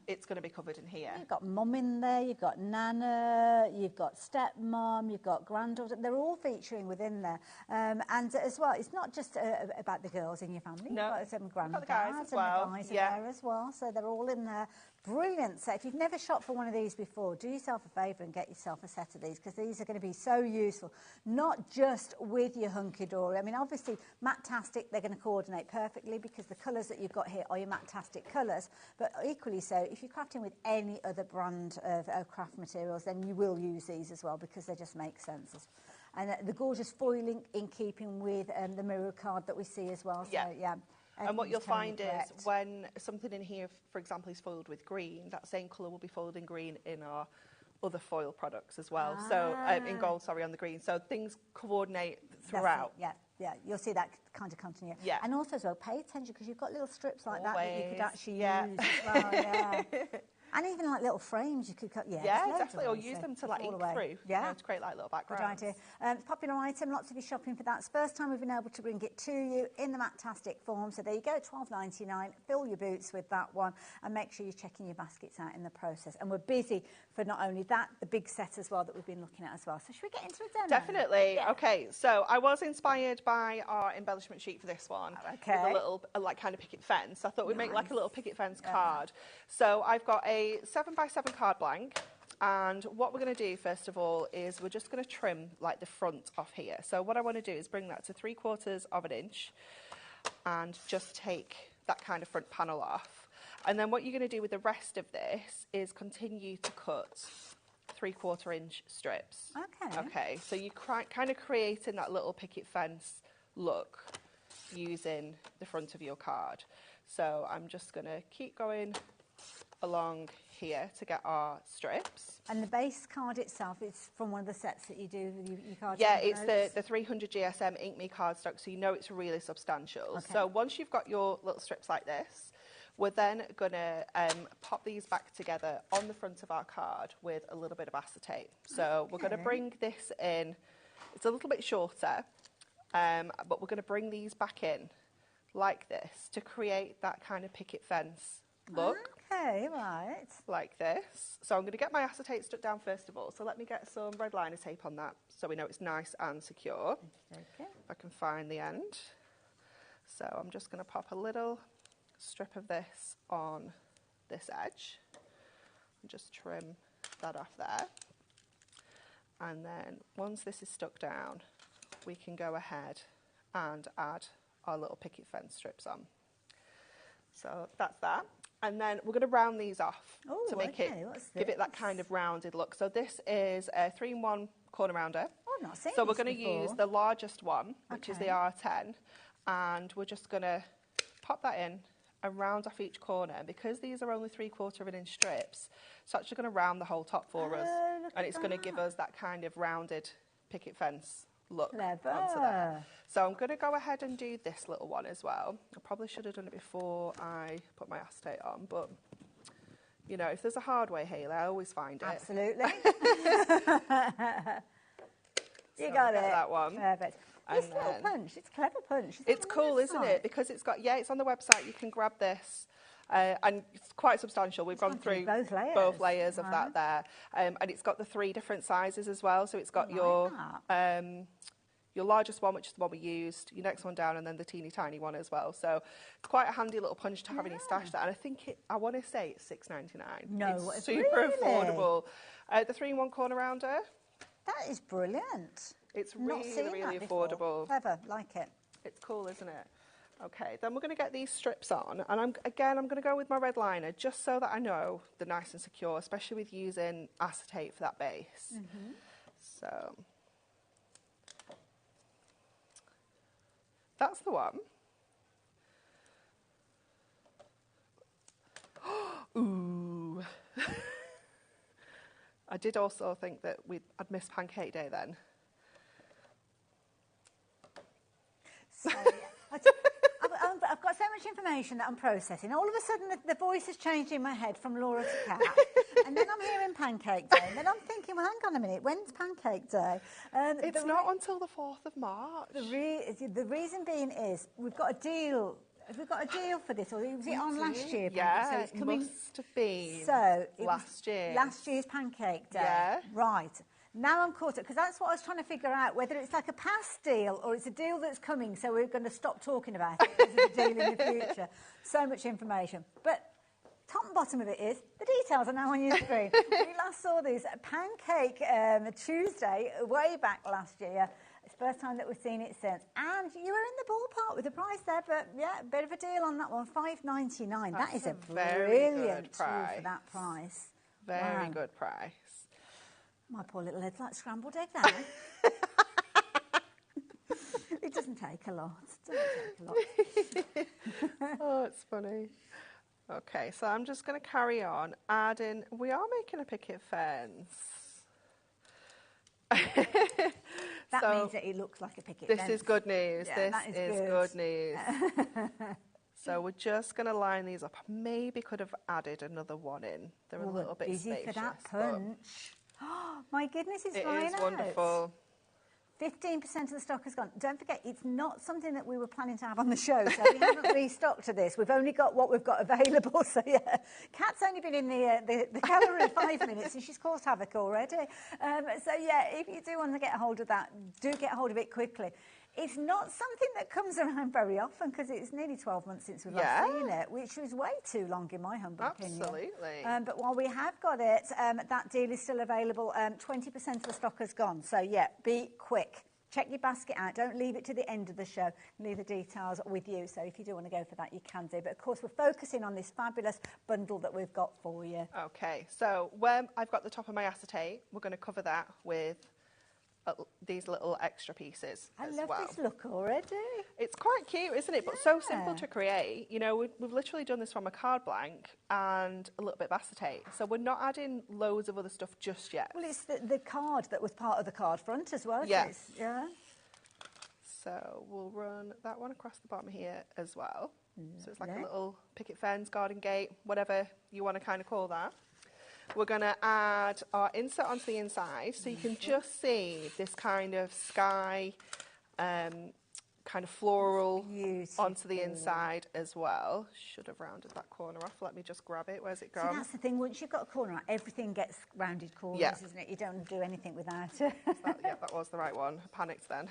it's going to be covered in here. You've got mum in there, you've got nana, you've got stepmom, you've got granddaughter. They're all featuring within there. And as well, it's not just about the girls in your family. No, you've got some granddads the guys as well. and the guys are there as well. So they're all in there. Brilliant. So if you've never shopped for one of these before, do yourself a favour and get yourself a set of these, because these are going to be so useful, not just with your hunky-dory. I mean, obviously, matte-tastic, they're going to coordinate perfectly because the colours that you've got here are your matte-tastic colours, but equally so, if you're crafting with any other brand of craft materials, then you will use these as well because they just make sense. And the gorgeous foiling in keeping with the mirror card that we see as well. So, yeah. And what you'll find is when something in here, for example, is foiled with green, that same colour will be foiled in green in our other foil products as well. So in gold, sorry, on the green. So things coordinate throughout. Yeah, you'll see that kind of continuity. Yeah. And also as well, pay attention because you've got little strips like that you could actually use as well. And even like little frames you could cut. Yeah, definitely. Or use them to like ink through. Yeah. To create like little backgrounds. Good idea. It's a popular item. Lots of you shopping for that. It's the first time we've been able to bring it to you in the matte-tastic form. So there you go, $12.99. Fill your boots with that one, and make sure you're checking your baskets out in the process. And we're busy for not only that, the big set as well that we've been looking at as well. So should we get into it then? Definitely. Yeah. Okay. So I was inspired by our embellishment sheet for this one. Okay. With a little like kind of picket fence. I thought we'd make like a little picket fence card. So I've got a 7x7 card blank, and what we're going to do first of all is we're just going to trim like the front off here. So what I want to do is bring that to 3/4 of an inch and just take that kind of front panel off. And then what you're going to do with the rest of this is continue to cut 3/4 inch strips. Okay, so you're kind of creating that little picket fence look using the front of your card. So I'm just going to keep going along here to get our strips. And the base card itself is from one of the sets that you do with your card. Yeah, it's the 300 GSM Ink Me cardstock, so you know it's really substantial. So once you've got your little strips like this, we're then going to pop these back together on the front of our card with a little bit of acetate. So we're going to bring this in. It's a little bit shorter, but we're going to bring these back in like this to create that kind of picket fence look. Okay, right. Like this. So I'm going to get my acetate stuck down first of all. So let me get some red liner tape on that so we know it's nice and secure. Okay. If I can find the end. So I'm just going to pop a little strip of this on this edge and just trim that off there. And then once this is stuck down, we can go ahead and add our little picket fence strips on. So that's that. And then we're going to round these off to make it, give it that kind of rounded look. So this is a 3-in-1 corner rounder. Oh, I've not seen So we're this going to before. use the largest one, which is the R10. And we're just going to pop that in and round off each corner. And because these are only 3/4 of an inch strips, it's actually going to round the whole top for us. And it's going to give us that kind of rounded picket fence look onto there. So I'm going to go ahead and do this little one as well. I probably should have done it before I put my acetate on, but you know, if there's a hard way, Hayley, I always find it. Absolutely. You got it. That one. Perfect. This little punch, it's a clever punch. It's cool, isn't it? Because it's got, it's on the website. You can grab this. And it's quite substantial. We've gone through both layers of that there. And it's got the 3 different sizes as well. So it's got your your largest one, which is the one we used, your next one down, and then the teeny tiny one as well. So it's quite a handy little punch to have in your stash there. And I think I want to say it's $6.99. No, it's super really? affordable. The 3-in-1 corner rounder. That is brilliant. It's Not really, seen really that before. affordable. Clever, like it. It's cool, isn't it? Okay, then we're going to get these strips on, and I'm going to go with my red liner just so that I know they're nice and secure, especially with using acetate for that base. So that's the one. Ooh. I did also think that I'd missed Pancake Day then. So, I've got so much information that I'm processing. All of a sudden, the voice has changed in my head from Laura to Kat. And then I'm hearing Pancake Day. And then I'm thinking, well, hang on a minute, when's Pancake Day? It's not until the 4th of March. The reason being is we've got a deal. Have we got a deal for this, or was it on last year? Yeah, so it's coming. Must have been last year. Last year's Pancake Day. Yeah. Right. Now I'm caught up, because that's what I was trying to figure out, whether it's like a past deal or it's a deal that's coming, so we're going to stop talking about it because it's a deal in the future. So much information. But top and bottom of it is, the details are now on your screen. We last saw this Pancake Tuesday way back last year. It's the first time that we've seen it since. And you were in the ballpark with the price there, but yeah, a bit of a deal on that one, $5.99. That is a brilliant tool for that price. Very good price. My poor little head's like scrambled egg now. It doesn't take a lot. Oh, it's funny. Okay, so I'm just going to carry on adding. We are making a picket fence. That means that it looks like a picket fence. This is good news. Yeah, this is good news. So we're just going to line these up. Maybe could have added another one in. They're a little bit busy spacious. for that punch. Oh, my goodness, it's It flying is out. wonderful. 15% of the stock has gone. Don't forget, it's not something that we were planning to have on the show, so we haven't restocked to this. We've only got what we've got available. So yeah, Kat's only been in the gallery 5 minutes and she's caused havoc already. So yeah, if you do want to get a hold of that, do get a hold of it quickly. It's not something that comes around very often, because it's nearly 12 months since we've last seen it, which was way too long in my humble opinion. Absolutely. But while we have got it, that deal is still available. 20% of the stock has gone. So yeah, be quick. Check your basket out. Don't leave it to the end of the show. Leave the details with you. So if you do want to go for that, you can do. But of course, we're focusing on this fabulous bundle that we've got for you. Okay, so when I've got the top of my acetate, we're going to cover that with these little extra pieces as well. I love this look already. It's quite cute, isn't it? But so simple to create. You know, we've literally done this from a card blank and a little bit of acetate. So we're not adding loads of other stuff just yet. Well, it's the card that was part of the card front as well. Yes. Yeah. So we'll run that one across the bottom here as well. So it's like a little picket fence, garden gate, whatever you want to kind of call that. We're going to add our insert onto the inside, so you can just see this kind of sky, kind of floral onto the inside as well. Should have rounded that corner off. Let me just grab it. Where's it gone? So that's the thing. Once you've got a corner out, everything gets rounded corners, isn't it? You don't do anything without it. That was the right one. I panicked then.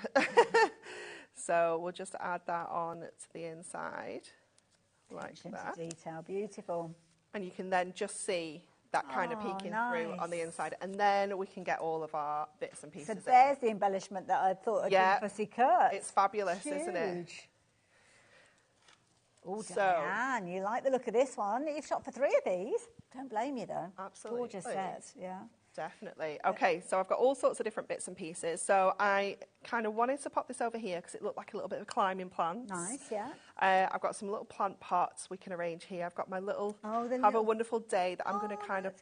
So we'll just add that on to the inside, like that. Detail, beautiful. And you can then just see that kind of peeking through on the inside, and then we can get all of our bits and pieces So there's the embellishment that I thought I'd been fussy cut. It's fabulous, isn't it? Oh, Diane, you like the look of this one. You've shot for 3 of these. Don't blame you, though. Absolutely. Gorgeous set, yeah. Definitely. Okay, so I've got all sorts of different bits and pieces. So I kind of wanted to pop this over here because it looked like a little bit of a climbing plant. Nice, yeah. I've got some little plant pots we can arrange here. I've got my little Have a Wonderful Day that I'm going to kind of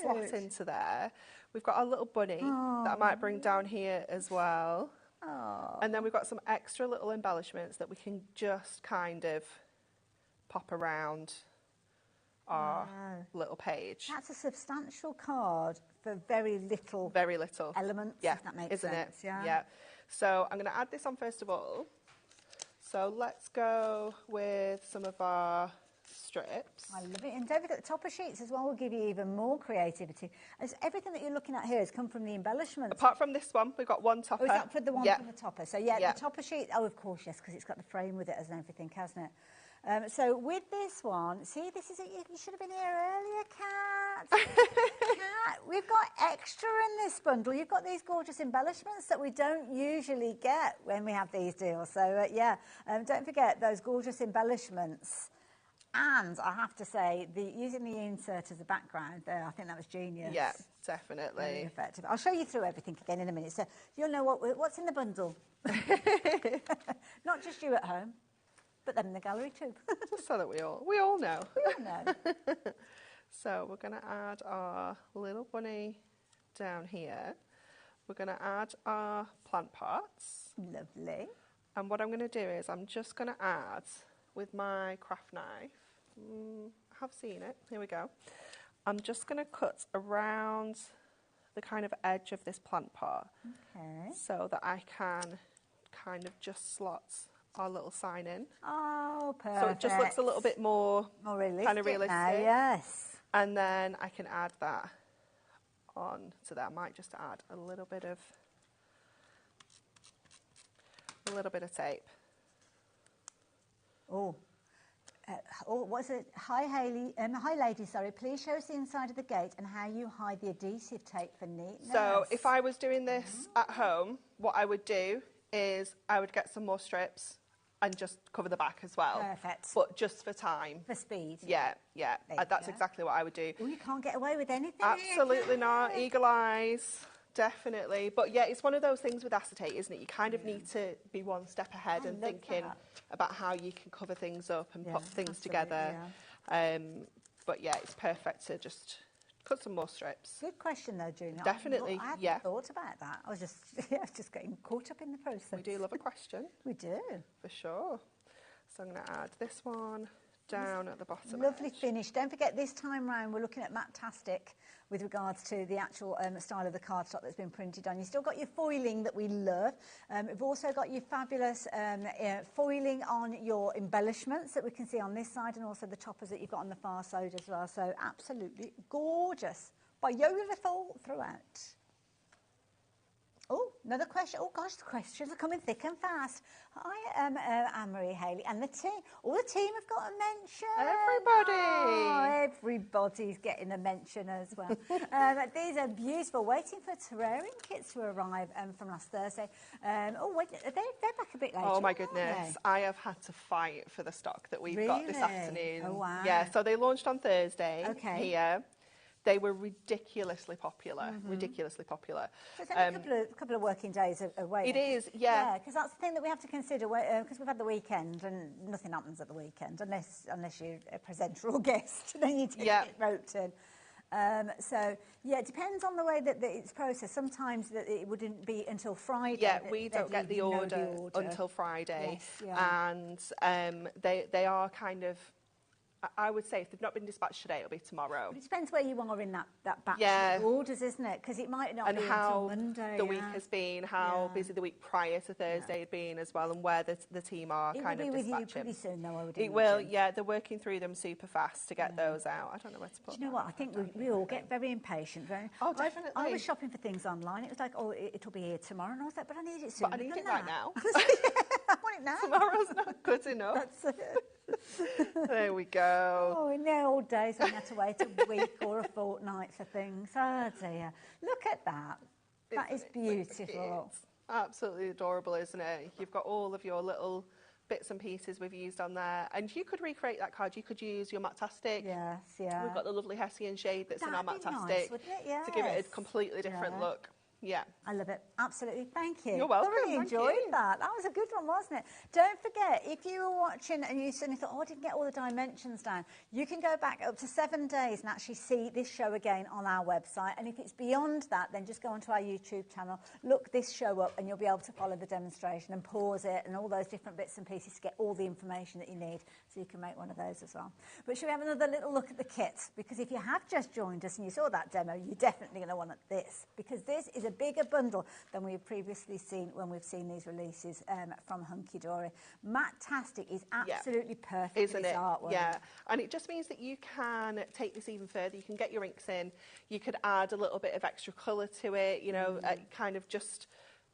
slot into there. We've got our little bunny that I might bring down here as well. And then we've got some extra little embellishments that we can just kind of pop around our little page. That's a substantial card for very little elements, if that makes sense. Yeah. So I'm going to add this on first of all. So let's go with some of our strips. I love it. And don't forget the topper sheets as well will give you even more creativity. As everything that you're looking at here has come from the embellishments. Apart from this one, we've got one topper. Oh, is that for the one from the topper? So yeah, Yeah. the topper sheet, oh, of course, yes, because it's got the frame with it and everything, hasn't it? So with this one, see, this is it. You should have been here earlier, Kat. Kat, we've got extra in this bundle. You've got these gorgeous embellishments that we don't usually get when we have these deals. So don't forget those gorgeous embellishments. And I have to say, using the insert as a background there, I think that was genius. Yeah, definitely. Very effective. I'll show you through everything again in a minute, so you'll know what's in the bundle. Not just you at home, but them in the gallery too. Just so that we all know. We all know. So we're going to add our little bunny down here. We're going to add our plant pots. Lovely. And what I'm going to do is I'm just going to add with my craft knife. I have seen it. Here we go. I'm just going to cut around the kind of edge of this plant pot. Okay. So that I can kind of just slot our little sign in. Oh, perfect. So it just looks a little bit more realistic. kind of realistic. Now, yes. And then I can add that on to that. I might just add a little bit of tape. What's it? Hi, Hayley. Hi, lady. Sorry. Please show us the inside of the gate and how you hide the adhesive tape for neatness. So if I was doing this at home, what I would do is I would get some more strips and just cover the back as well. Perfect. But just for time. For speed. Yeah. That's exactly what I would do. Oh, you can't get away with anything. Absolutely not. Eagle eyes. Definitely. But yeah, it's one of those things with acetate, isn't it? You kind of need to be one step ahead and thinking about how you can cover things up and put things together. Yeah. But yeah, it's perfect to just cut some more strips. Good question though, Julia. Definitely, I hadn't thought about that. I was just getting caught up in the process. We do love a question. We do. For sure. So I'm going to add this one down at the bottom. Lovely finish. Don't forget, this time round we're looking at Matte-tastic with regards to the actual style of the cardstock that's been printed on. You've still got your foiling that we love. We've also got your fabulous foiling on your embellishments that we can see on this side, and also the toppers that you've got on the far side as well. So absolutely gorgeous. Beautiful throughout. Oh, another question. Oh, gosh, the questions are coming thick and fast. Hi, Anne-Marie Haley. And the team. All the team have got a mention. Everybody. Oh, everybody's getting a mention as well. These are beautiful. Waiting for terrarium kits to arrive from last Thursday. Wait, they're back a bit later. Oh, my goodness. I have had to fight for the stock that we've got this afternoon. Oh, wow. Yeah, so they launched on Thursday here. They were ridiculously popular, ridiculously popular. So it's only a couple of working days away. It is, yeah. because that's the thing that we have to consider, because we've had the weekend and nothing happens at the weekend unless you're a presenter or guest, then you take it roped in. It depends on the way that it's processed. Sometimes that it wouldn't be until Friday. Yeah, we don't get the order until Friday. Yes, yeah. And they are kind of, I would say if they've not been dispatched today, it'll be tomorrow. But it depends where you are in that batch of orders, isn't it? Because it might not be until Monday. And how the week has been, how busy the week prior to Thursday had been as well, and where the team are kind of dispatching. It will be with you pretty soon, though, I would imagine. It will, yeah. They're working through them super fast to get those out. I don't know where to put them. Do you know what? I think we all get very impatient. Oh, definitely. I was shopping for things online. It was like, oh, it'll be here tomorrow. And I was like, but I need it soon. But I need it right now. I want it now. Tomorrow's not good enough. That's it. There we go. Oh, in the old days when you had to wait a week or a fortnight for things. Oh, dear. Look at that. That is beautiful. It's absolutely adorable, isn't it? You've got all of your little bits and pieces we've used on there. And you could recreate that card. You could use your Matte-tastic. Yes, yeah. We've got the lovely Hessian shade that's in our Matte-tastic. Nice, wouldn't it? Yes. To give it a completely different look. Yeah. I love it. Absolutely. Thank you. You're welcome. I really enjoyed that. That was a good one, wasn't it? Don't forget, if you were watching and you suddenly thought, oh, I didn't get all the dimensions down, you can go back up to 7 days and actually see this show again on our website. And if it's beyond that, then just go onto our YouTube channel, look this show up, and you'll be able to follow the demonstration and pause it and all those different bits and pieces to get all the information that you need, so you can make one of those as well. But shall we have another little look at the kit? Because if you have just joined us and you saw that demo, you're definitely going to want this, because this is a a bigger bundle than we've previously seen when we've seen these releases from Hunky Dory. Matte-tastic is absolutely perfect Isn't for this it? artwork. Yeah, and it just means that you can take this even further. You can get your inks in, you could add a little bit of extra colour to it, you know, kind of just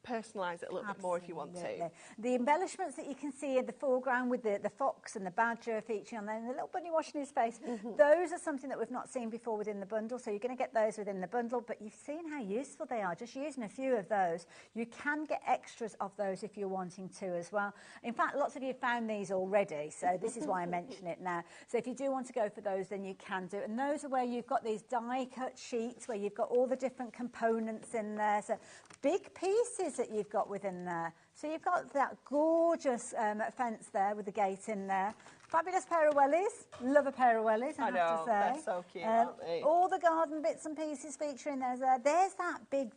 personalise it a little bit more if you want to. The embellishments that you can see in the foreground with the fox and the badger featuring on there and the little bunny washing his face, those are something that we've not seen before within the bundle, so you're going to get those within the bundle, but you've seen how useful they are. Just using a few of those, you can get extras of those if you're wanting to as well. In fact, lots of you have found these already, so this is why I mention it now. So if you do want to go for those, then you can do it. And those are where you've got these die-cut sheets where you've got all the different components in there. So big pieces that you've got within there. So you've got that gorgeous fence there with the gate in there. Fabulous pair of wellies. Love a pair of wellies, I have to say. They're so cute, aren't they? All the garden bits and pieces featuring there. There's that big...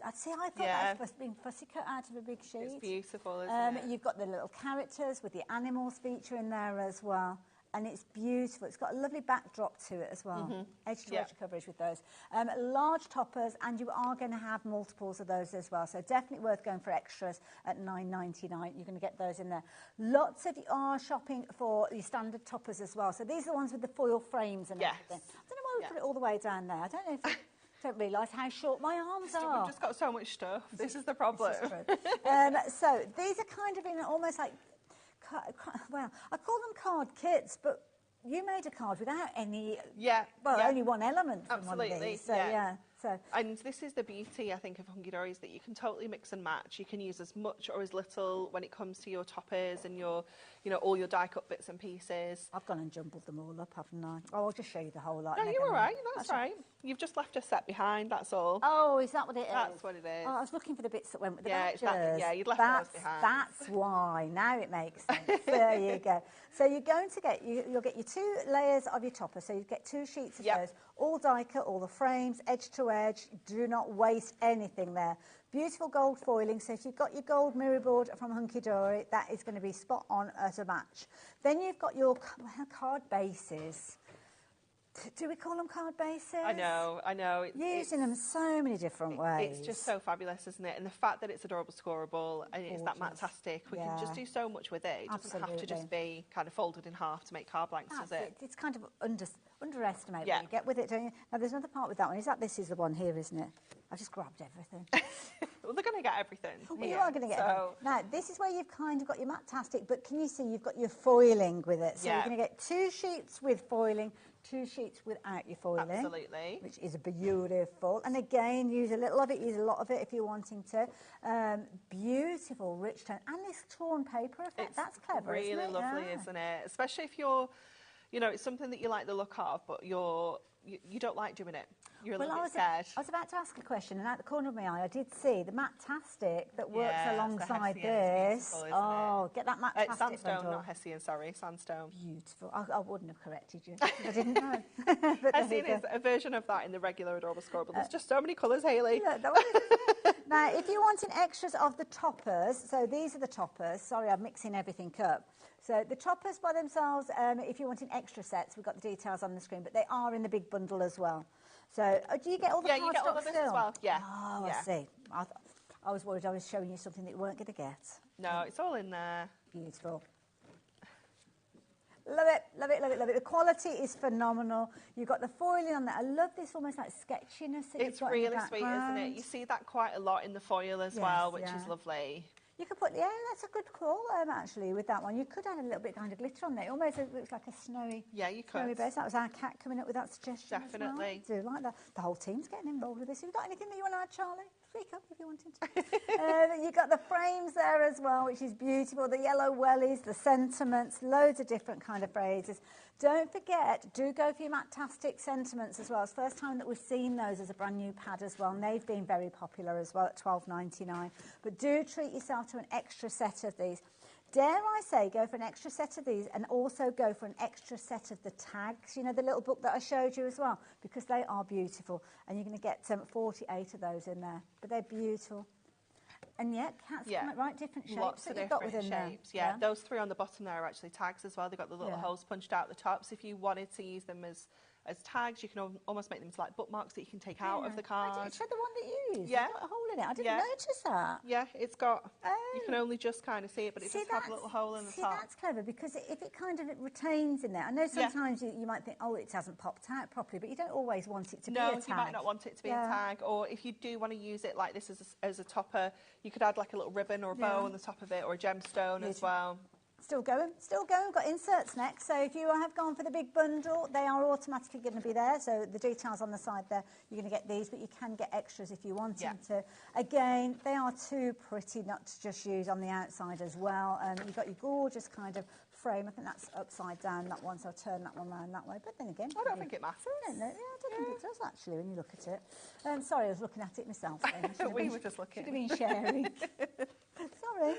I thought that was being fussy cut out of a big sheet. It's beautiful, isn't it? You've got the little characters with the animals featuring there as well. And it's beautiful. It's got a lovely backdrop to it as well. Edge-to-edge coverage with those. Large toppers, and you are going to have multiples of those as well. So definitely worth going for extras at $9.99. You're going to get those in there. Lots of you are shopping for your standard toppers as well. So these are the ones with the foil frames and everything. I don't know why we put it all the way down there. I don't know if you don't realise how short my arms are. We've just got so much stuff. This is the problem. This is true. So these are kind of in almost like... Well, I call them card kits, but you made a card without any... only one element from one of these. So, And this is the beauty, I think, of Hunky Dory, is that you can totally mix and match. You can use as much or as little when it comes to your toppers and your, you know, all your die-cut bits and pieces. I've gone and jumbled them all up, haven't I? Oh, I'll just show you the whole lot. No, you're all right. That's right. You've just left a set behind, that's all. Oh, is that what it is? That's what it is. Oh, I was looking for the bits that went with the badgers. You'd left those behind. That's why. Now it makes sense. There you go. So you're going to get, you'll get your 2 layers of your topper. So you get 2 sheets of those, all die cut, all the frames, edge to edge. Do not waste anything there. Beautiful gold foiling. So if you've got your gold mirror board from Hunky Dory, that is going to be spot on as a match. Then you've got your card bases. Do we call them card bases? I know. Using them so many different ways. It's just so fabulous, isn't it? And the fact that it's adorable scoreable and it's that matte-tastic, we can just do so much with it. It doesn't have to just be kind of folded in half to make card blanks, does it? It's kind of underestimate what you get with it, don't you? Now, there's another part with that one. This is the one here, isn't it? I've just grabbed everything. Well, they're going to get everything. Well, you are going to get everything. Now, this is where you've kind of got your matte-tastic, but can you see you've got your foiling with it? So you're going to get 2 sheets with foiling, 2 sheets without your foiling. Absolutely. Which is beautiful. And again, use a little of it, use a lot of it if you're wanting to. Beautiful, rich tone. And this torn paper effect, that's clever, isn't it? Really lovely, isn't it? Especially if you're, you know, it's something that you like the look of, but you don't like doing it. You're a little bit scared. I was about to ask a question, and out the corner of my eye, I did see the matte-tastic that works alongside this. Get that matte-tastic. Sandstone, not Hessian, sorry, sandstone. Beautiful. I wouldn't have corrected you. I didn't know. Hessian is a version of that in the regular adorable scoreable. There's just so many colours, Hayley. Now, if you're wanting extras of the toppers, so these are the toppers. Sorry, I'm mixing everything up. So the toppers by themselves, if you're wanting extra sets, we've got the details on the screen, but they are in the big bundle as well. So do you get all the cardstock you get all of this as well. Yeah. Oh, I see. I was worried I was showing you something that you weren't going to get. No, it's all in there. Beautiful. Love it, love it, love it, love it. The quality is phenomenal. You've got the foiling on there. I love this almost like sketchiness that it's you've got really in the sweet, isn't it? You see that quite a lot in the foil as well, which is lovely. You could put, that's a good call, actually, with that one. You could add a little bit kind of glitter on there. It almost looks like a snowy, snowy base. That was our cat coming up with that suggestion. Definitely. As well. I do like that. The whole team's getting involved with this. Have you got anything that you want to add, Charlie? Speak up if you wanted to. You've got the frames there as well, which is beautiful. The yellow wellies, the sentiments, loads of different kind of phrases. Don't forget, do go for your matte-tastic sentiments as well. It's the first time that we've seen those as a brand new pad as well, and they've been very popular as well at $12.99. But do treat yourself to an extra set of these. Dare I say, go for an extra set of these and also go for an extra set of the tags, you know, the little book that I showed you as well, because they are beautiful. And you're going to get 48 of those in there. But they're beautiful. And cats come at right different shapes. Lots of different shapes. Yeah, those 3 on the bottom there are actually tags as well. They've got the little holes punched out the top. So if you wanted to use them as as tags. You can almost make them into like bookmarks that you can take out of the card. So the one that you used, Yeah. it's got a hole in it. I didn't notice that. Yeah, it's got, you can only just kind of see it, but it does have a little hole in the top. That's clever, because if it kind of retains in there, I know sometimes you might think, oh, it hasn't popped out properly, but you don't always want it to be a tag. No, you might not want it to be a tag, or if you do want to use it like this as a topper, you could add like a little ribbon or a bow on the top of it, or a gemstone as well. Still going, still going. We've got inserts next. So if you have gone for the big bundle, they are automatically going to be there. So the details on the side there, you're going to get these, but you can get extras if you want to. Again, they are too pretty not to just use on the outside as well. You've got your gorgeous kind of frame. I think that's upside down, that one, so I'll turn that one around that way. But then again, I don't think it matters. I don't know. Yeah, I don't think it does actually when you look at it. Sorry, I was looking at it myself. We were just looking. Should have been sharing. Sorry.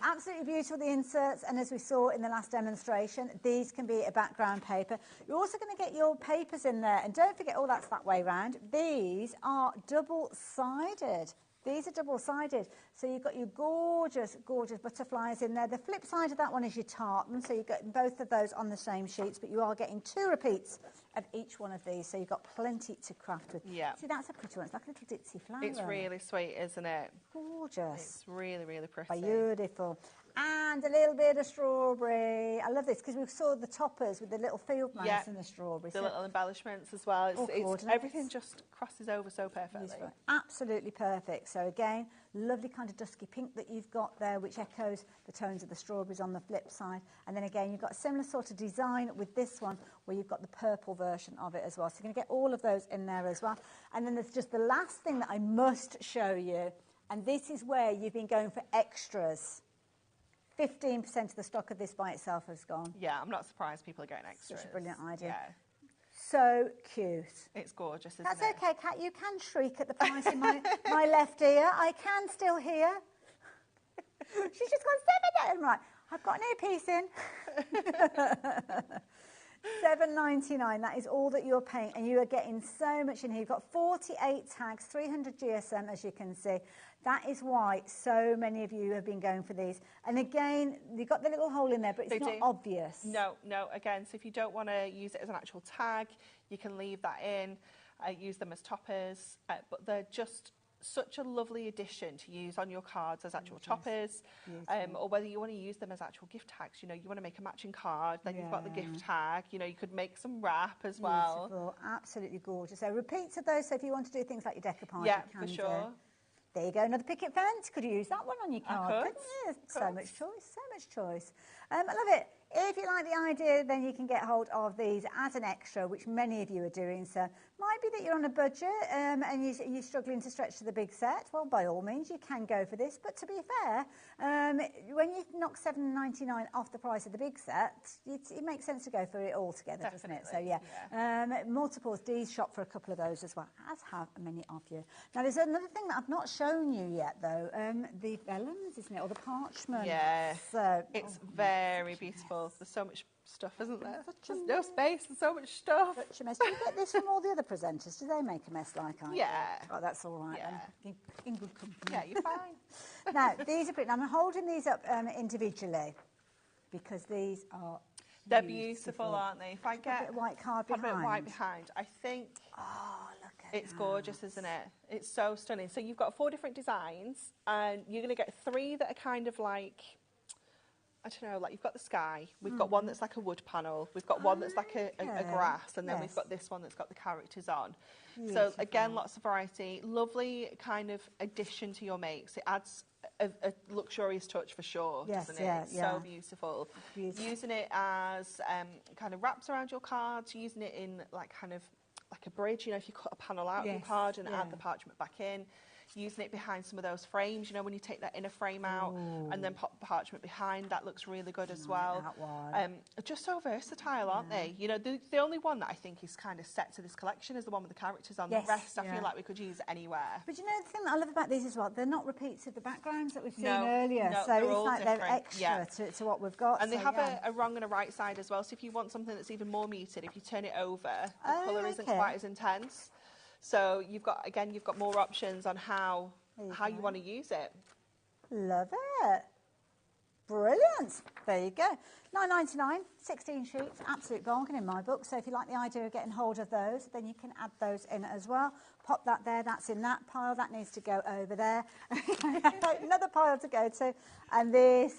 Absolutely beautiful, the inserts, and as we saw in the last demonstration, these can be a background paper. You're also going to get your papers in there, and don't forget, that's that way round. These are double-sided. These are double-sided, so you've got your gorgeous, gorgeous butterflies in there. The flip side of that one is your tartan, so you've got both of those on the same sheets, but you are getting 2 repeats of each one of these, so you've got plenty to craft with. Yeah. See, that's a pretty one. It's like a little ditzy flower. It's really sweet, isn't it? Gorgeous. It's really, really pretty. Beautiful. And a little bit of strawberry. I love this because we saw the toppers with the little field mouse and the strawberry. The little embellishments as well. It's everything just crosses over so perfectly. Beautiful. Absolutely perfect. So again, lovely kind of dusky pink that you've got there, which echoes the tones of the strawberries on the flip side. And then again, you've got a similar sort of design with this one, where you've got the purple version of it as well. So you're going to get all of those in there as well. And then there's just the last thing that I must show you, and this is where you've been going for extras. 15% of the stock of this by itself has gone. Yeah, I'm not surprised people are getting extras. Such a brilliant idea. Yeah. So cute. It's gorgeous, isn't That's it? okay, Kat. You can shriek at the price in my left ear. I can still hear. She's just gone, $7. I'm like, I've got an earpiece in. $7.99. That is all that you're paying, and you are getting so much in here. You've got 48 tags, 300 GSM, as you can see. That is why so many of you have been going for these. And again, you've got the little hole in there, but it's not obvious. No. Again, so if you don't want to use it as an actual tag, you can leave that in, use them as toppers. But they're just such a lovely addition to use on your cards as actual toppers, or whether you want to use them as actual gift tags. You know, you want to make a matching card, then you've got the gift tag. You know, you could make some wrap as well. Beautiful, absolutely gorgeous. So repeats of those. So if you want to do things like your decoupage, yeah, you can for sure. There you go, another picket fence. Could you use that one on your card? I could. Yeah, so much choice, so much choice. I love it. If you like the idea, then you can get hold of these as an extra, which many of you are doing. So might be that you're on a budget and you're struggling to stretch to the big set. Well, by all means, you can go for this. But to be fair, when you knock $7.99 off the price of the big set, it makes sense to go for it all together, doesn't it? So yeah. Multiples. Dee's shop for a couple of those as well, as have many of you. Now, there's another thing that I've not shown you yet, though. The vellums, isn't it, or the parchment? Yeah, so, it's very beautiful. There's so much stuff, isn't there? There's no space and so much stuff. Such a mess. Do you get this from all the other presenters? Do they make a mess like I do? Yeah. Oh, that's all right then. In good company. Yeah, you're fine. Now, these are pretty. I'm holding these up individually because these are They're beautiful, aren't they? If I get a bit of white card behind. A bit of white behind, I think look at it's gorgeous, isn't it? It's so stunning. So you've got 4 different designs, and you're going to get 3 that are kind of like, I don't know, like you've got the sky, we've got one that's like a wood panel, we've got one that's like a grass, and then we've got this one that's got the characters on. Beautiful. So again, lots of variety, lovely kind of addition to your makes. It adds a luxurious touch for sure, doesn't it? It's so beautiful. Using it as kind of wraps around your cards, using it in like kind of like a bridge, you know, if you cut a panel out of your card and add the parchment back in. Using it behind some of those frames, you know, when you take that inner frame out and then pop the parchment behind, that looks really good as well. Just so versatile, aren't they? You know, the only one that I think is kind of set to this collection is the one with the characters on. The rest, I feel like we could use anywhere. But you know, the thing that I love about these as well, they're not repeats of the backgrounds that we've seen earlier. No, so it's all like different. they're extra to what we've got. And they have a wrong and a right side as well. So if you want something that's even more muted, if you turn it over, the colour isn't quite as intense. So you've got more options on how you want to use it. Love it. Brilliant. There you go. £9.99, 16 sheets, absolute bargain in my book. So if you like the idea of getting hold of those, then you can add those in as well. Pop that there, that's in that pile. That needs to go over there. Another pile to go to. And this,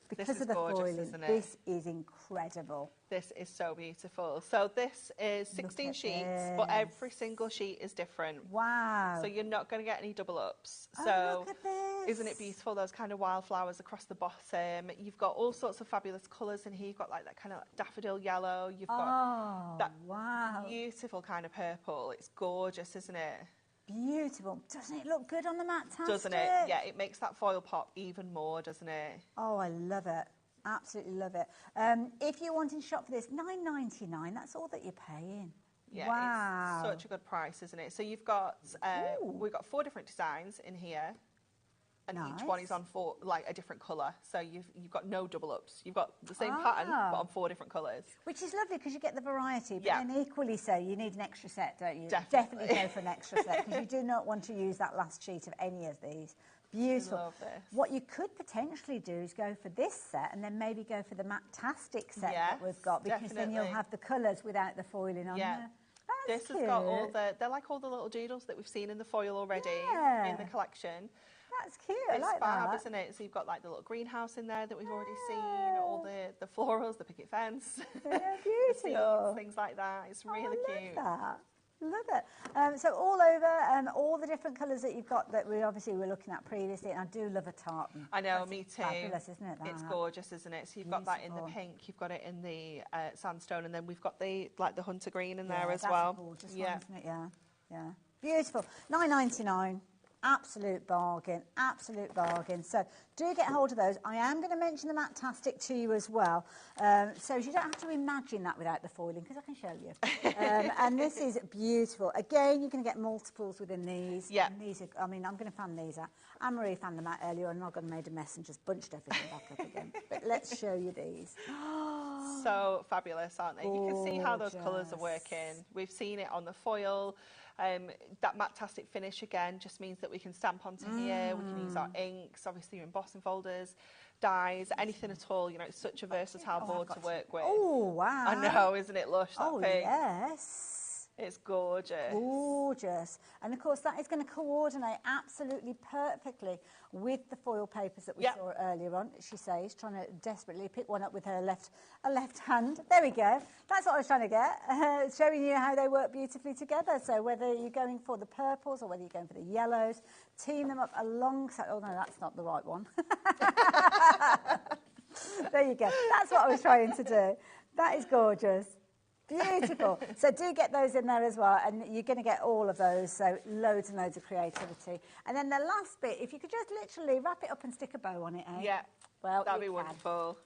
because of the foiling, this is incredible. This is so beautiful. So this is 16 sheets, but every single sheet is different. Wow. So you're not going to get any double ups. Oh, So look at this. Isn't it beautiful, those kind of wildflowers across the bottom? You've got all sorts of fabulous colours in here. You've got like that kind of daffodil yellow. You've got that beautiful kind of purple. It's gorgeous, isn't it? Beautiful. Doesn't it look good on the Mat-tastic? Doesn't it? Yeah, it makes that foil pop even more, doesn't it? Oh, I love it. Absolutely love it. If you're wanting to shop for this, £9.99, that's all that you're paying. Yeah, wow. It's such a good price, isn't it? So you've got, we've got 4 different designs in here. And each one is on a different colour. So you've got no double ups. You've got the same pattern, but on 4 different colours. Which is lovely because you get the variety. But then equally so, you need an extra set, don't you? Definitely go for an extra set because you do not want to use that last sheet of any of these. Beautiful. I love this. What you could potentially do is go for this set and then maybe go for the Mat-tastic set that we've got, because then you'll have the colours without the foiling on there. This has got all they're like all the little doodles that we've seen in the foil already in the collection. That's cute. It's I like fab, that. isn't it? So you've got like the little greenhouse in there that we've already seen, all the florals, the picket fence, they're beautiful. seeds, things like that. It's really cute. Love it. So all over, all the different colours that you've got that we obviously were looking at previously, and I do love a tartan. I know, me too. Fabulous, isn't it? It's gorgeous, isn't it? So you've got that in the pink, you've got it in the sandstone, and then we've got the hunter green in there as well. That's a gorgeous one, isn't it? Yeah. Beautiful. £9.99. Absolute bargain, absolute bargain. So do get hold of those. I am going to mention the Mat-tastic to you as well, so you don't have to imagine that without the foiling, because I can show you. And this is beautiful. Again, you're going to get multiples within these. Yeah. And these are, I mean, I'm going to fan these out. Anne-Marie fanned them out earlier, and I've made a mess and just bunched everything back up again. But let's show you these. So fabulous, aren't they? You can see how those colours are working. We've seen it on the foil. That Mat-tastic finish again just means that we can stamp onto here, we can use our inks, obviously your embossing folders, dyes, anything at all. You know, it's such a versatile board to work with. Oh, wow. I know, isn't it lush, that pink? Yes. It's gorgeous. Gorgeous. And of course that is going to coordinate absolutely perfectly with the foil papers that we saw earlier on. She says, trying to desperately pick one up with her left hand. There we go. That's what I was trying to get. Showing you how they work beautifully together. So whether you're going for the purples or whether you're going for the yellows, team them up alongside. Oh no, that's not the right one. There you go. That's what I was trying to do. That is gorgeous. Beautiful. So do get those in there as well, and you're going to get all of those, so loads and loads of creativity. And then the last bit, if you could just literally wrap it up and stick a bow on it, eh? Yeah. Well, that'd be wonderful.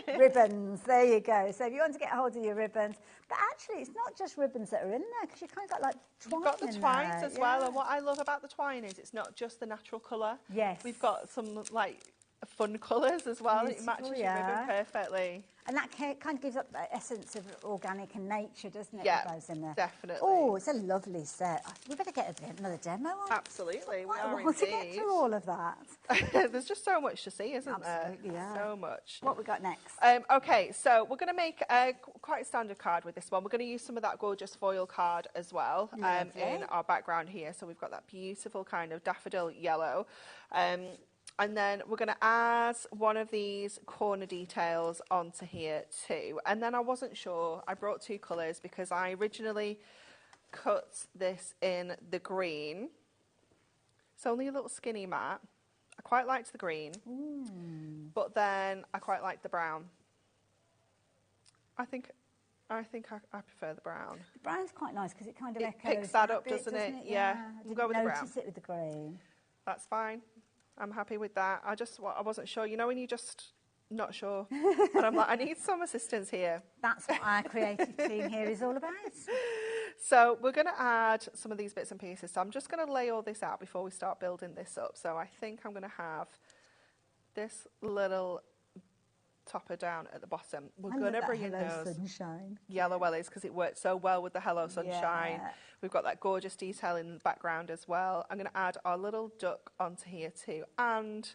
Ribbons, there you go. So if you want to get hold of your ribbons, but actually it's not just ribbons that are in there, because you've kind of got like twine. You've got the twines as well, and what I love about the twine is it's not just the natural colour. Yes. We've got some like fun colours as well. It matches your ribbon perfectly. And that kind of gives up that essence of organic and nature, doesn't it? Yeah, with those in there. Definitely. Oh, it's a lovely set. We better get another demo on. Absolutely, we are indeed. To get through all of that. There's just so much to see, isn't there? Yeah. So much. What we got next? Okay, so we're going to make quite a standard card with this one. We're going to use some of that gorgeous foil card as well in our background here. So we've got that beautiful kind of daffodil yellow. And then we're going to add one of these corner details onto here too. And then I wasn't sure. I brought 2 colours because I originally cut this in the green. It's only a little skinny mat. I quite liked the green, but then I quite liked the brown. I think I prefer the brown. The brown's quite nice because it kind of echoes. Picks that up, bit, doesn't it? Yeah. We'll go with the brown. Notice it with the green. That's fine. I'm happy with that. I wasn't sure. You know when you just not sure, and I'm like, I need some assistance here. That's what our creative team here is all about. So we're going to add some of these bits and pieces. So I'm just going to lay all this out before we start building this up. So I think I'm going to have this little topper down at the bottom. We're going to bring in those sunshine. yellow wellies because it worked so well with the Hello Sunshine. Yeah. We've got that gorgeous detail in the background as well. I'm going to add our little duck onto here too. And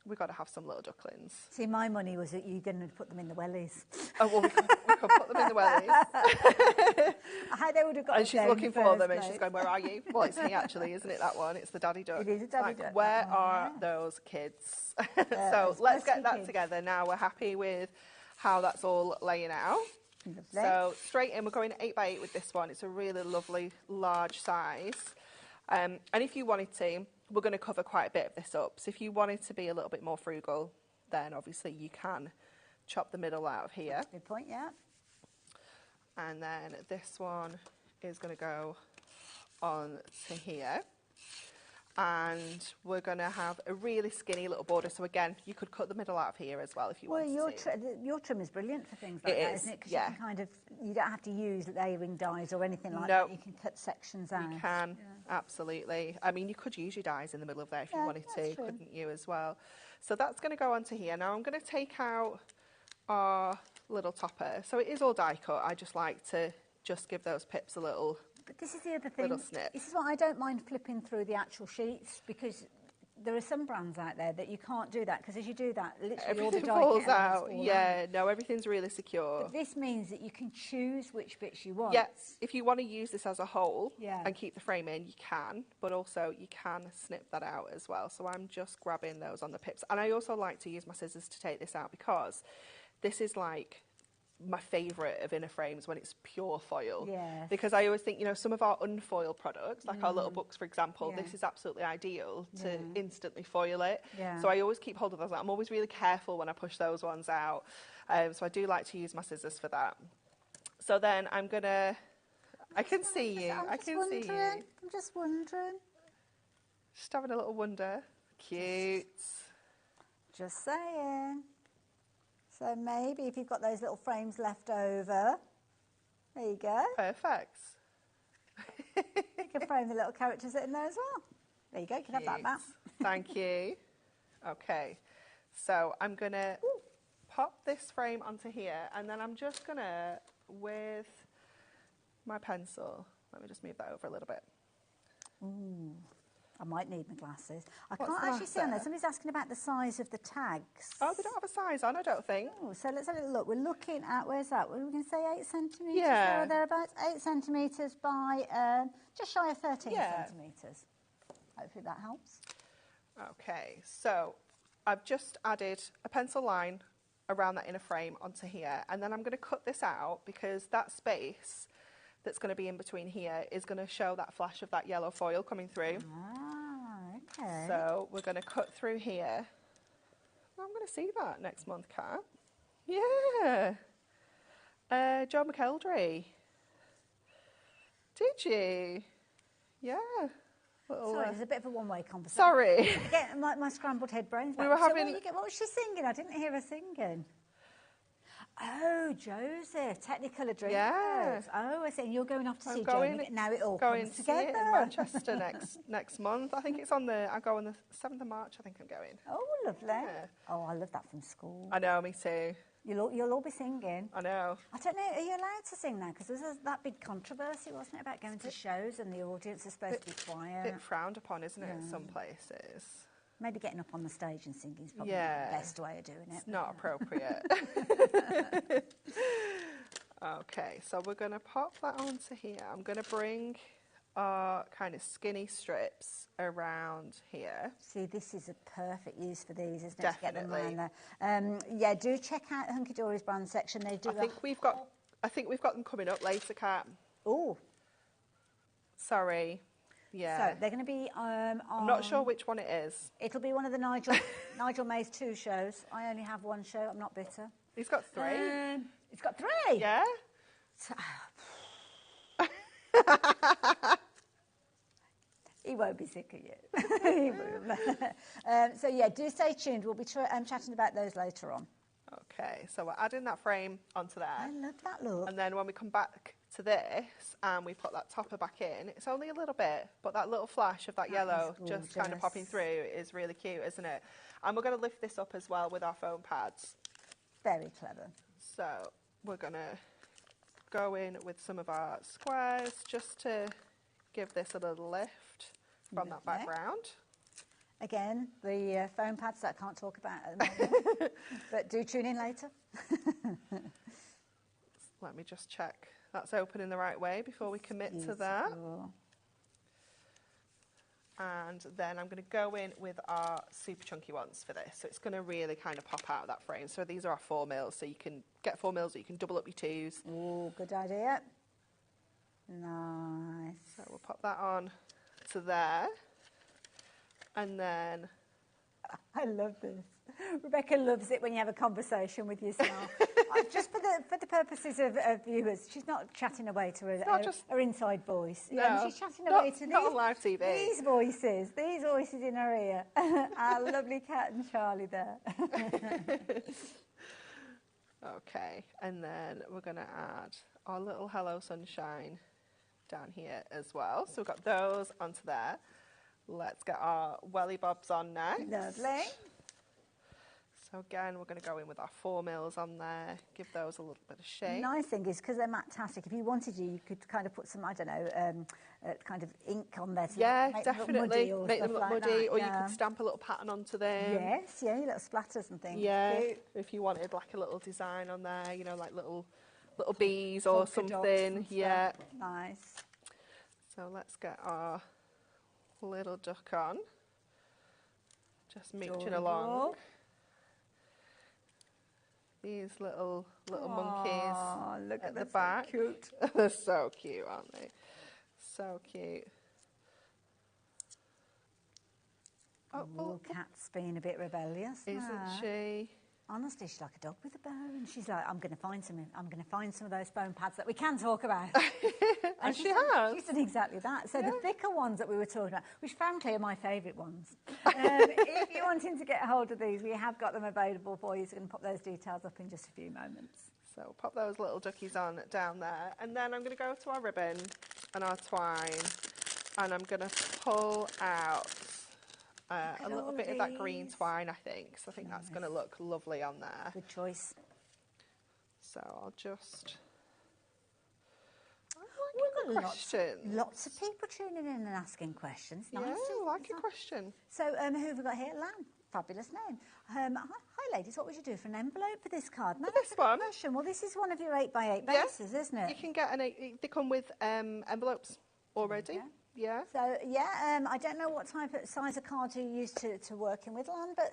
we've got to have some little ducklings. See, my money was that you're going to put them in the wellies. Oh, well, we could put them in the wellies. How they would have got And up she's there in looking the for them first and she's place. going, where are you? Well, it's he actually, isn't it, that one? It's the daddy duck. It is a daddy like, duck. Where Oh, are yeah. those kids? So those let's get pesky that kids. together now. We're happy with how that's all laying out. Lovely. So straight in, we're going 8 by 8 with this one. It's a really lovely large size. And if you wanted to, we're going to cover quite a bit of this up. So if you wanted to be a little bit more frugal, then obviously you can chop the middle out of here. Good point, yeah. And then this one is going to go on to here. And we're going to have a really skinny little border. So again, you could cut the middle out of here as well if you Well, wanted to. your trim is brilliant for things like It that, is, isn't it? Because yeah. you can kind of, you don't have to use layering dies or anything like No. that. You can cut sections out. You can, absolutely. I mean, you could use your dies in the middle of there if you Yeah, wanted that's to, true. couldn't you, as well? So that's going to go onto here. Now I'm going to take out our little topper. So it is all die cut. I just like to just give those pips a little. But this is the other thing. Little snip. This is what I don't mind flipping through the actual sheets, because there are some brands out there that you can't do that, because as you do that, literally all the Everything die falls cut elements out. fall Yeah, no, everything's really secure. But this means that you can choose which bits you want. Yes, if you want to use this as a whole Yeah. and keep the frame in, you can, but also you can snip that out as well. So I'm just grabbing those on the pips. And I also like to use my scissors to take this out, because this is like my favourite of inner frames when it's pure foil. Yes. Because I always think, you know, some of our unfoiled products, like our little books, for example, Yeah. this is absolutely ideal to instantly foil it. Yeah. So I always keep hold of those. I'm always really careful when I push those ones out. So I do like to use my scissors for that. So then I'm going to... I can see you. I can see you. I'm just wondering. Just having a little wonder. Cute. Just saying. So maybe if you've got those little frames left over, there you go. Perfect. You can frame the little characters in there as well. There you go, you can have that back. Thank you. Okay, so I'm going to pop this frame onto here, and then I'm just going to, with my pencil, let me just move that over a little bit. Ooh, I might need my glasses. I What's can't the actually see on there. matter? Somebody's asking about the size of the tags. Oh, they don't have a size on, I don't think. Oh, so let's have a look. We're looking at, where's that? Were we going to say 8 centimetres Yeah. there or thereabouts? 8 centimetres by just shy of 13 Yeah. centimetres. Hopefully that helps. Okay, so I've just added a pencil line around that inner frame onto here, and then I'm going to cut this out, because that space that's going to be in between here is going to show that flash of that yellow foil coming through. Ah, okay. So we're going to cut through here. I'm going to see that next month, Kat. Yeah. Joe McElderry. Did you? Yeah. Little, Sorry, there's a bit of a one-way conversation. sorry. Again, my scrambled head brains. We back. were So having- what was she singing? I didn't hear her singing. Oh, Joseph, Technicolor Dreamcoat. Yeah. Oh, I see. And you're going off to I'm see going, Joe. Now it all going comes to see it together. in Manchester next month. I think it's on the. I go on the 7th of March. I think I'm going. Oh, lovely. Yeah. Oh, I love that from school. I know, me too. You'll all be singing. I know. I don't know, are you allowed to sing now? Because there's that big controversy, wasn't it, about going to shows and the audience is supposed to be A quiet. bit frowned upon, isn't it? In some places. Maybe getting up on the stage and singing is probably Yeah. the best way of doing it. It's not appropriate. Okay, so we're going to pop that onto here. I'm going to bring our kind of skinny strips around here. See, this is a perfect use for these, isn't it? To get them Definitely. around there. Yeah, do check out Hunky Dory's brand section. They do. I think we've got them coming up later, Kat. Oh, Sorry. Yeah. so they're going to be on. I'm not sure which one it is. It'll be one of the Nigel May's 2 shows. I only have 1 show. I'm not bitter. He's got 3. It's got 3. Yeah. He won't be sick of you. He won't. So yeah, do stay tuned. We'll be chatting about those later on. Okay, so we're adding that frame onto there. I love that look. And then when we come back to this and we put that topper back in, it's only a little bit, but that little flash of that yellow is just kind of gorgeous. popping through is really cute, isn't it? And we're going to lift this up as well with our foam pads. Very clever. So we're going to go in with some of our squares just to give this a little lift from that Lovely. background. Again, the foam pads that I can't talk about at the moment, but do tune in later. Let me just check that's open in the right way before we commit to that. And then I'm going to go in with our super chunky ones for this. So it's going to really kind of pop out of that frame. So these are our 4 mils. So you can get 4 mils, or you can double up your 2s. Oh, good idea. Nice. So we'll pop that on to there. And then... I love this. Rebecca loves it when you have a conversation with yourself. Just for the purposes of viewers, she's not chatting away to her inside voice. No, yeah, she's chatting away to not on live TV. These voices in her ear. Our lovely Cat and Charlie there. Okay, and then we're going to add our little Hello Sunshine down here as well. So we've got those onto there. Let's get our welly bobs on next. Lovely. So again, we're going to go in with our 4 mils on there, give those a little bit of shape. Nice thing is, because they're matte-tastic, if you wanted to, you could kind of put some, I don't know, kind of ink on there to make definitely. them look muddy or make them look like muddy, that. or you could stamp a little pattern onto them. Yes, yeah, little splatters and things. Yeah, Cute. if you wanted like a little design on there, you know, like little bees or Polka dots something. and stuff. Yeah. Nice. So let's get our little duck on. Just mooching along. These little monkeys look at the back. So cute. They're so cute, aren't they? So cute. Oh, Cat's being a bit rebellious. Isn't she? Honestly, she's like a dog with a bone. And she's like, I'm going to find some of those foam pads that we can talk about. And she has. She's done exactly that. So the thicker ones that we were talking about, which frankly are my favourite ones. If you're wanting to get hold of these, we have got them available for you. So we're going to pop those details up in just a few moments. So we'll pop those little duckies on down there. And then I'm going to go to our ribbon and our twine. And I'm going to pull out a little bit of that green twine, I think. So I think that's going to look lovely on there. Good choice. So I'll just... We've got questions. Lots of people tuning in and asking questions. Nice. Yeah, I like a question. So who have we got here? Lan. Fabulous name. Hi, ladies. What would you do for an envelope for this card? No, this one? Question. Well, this is one of your 8x8 bases, isn't it? You can get they come with envelopes already. Yeah. So, I don't know what type of size of card you used to working with, Lan, but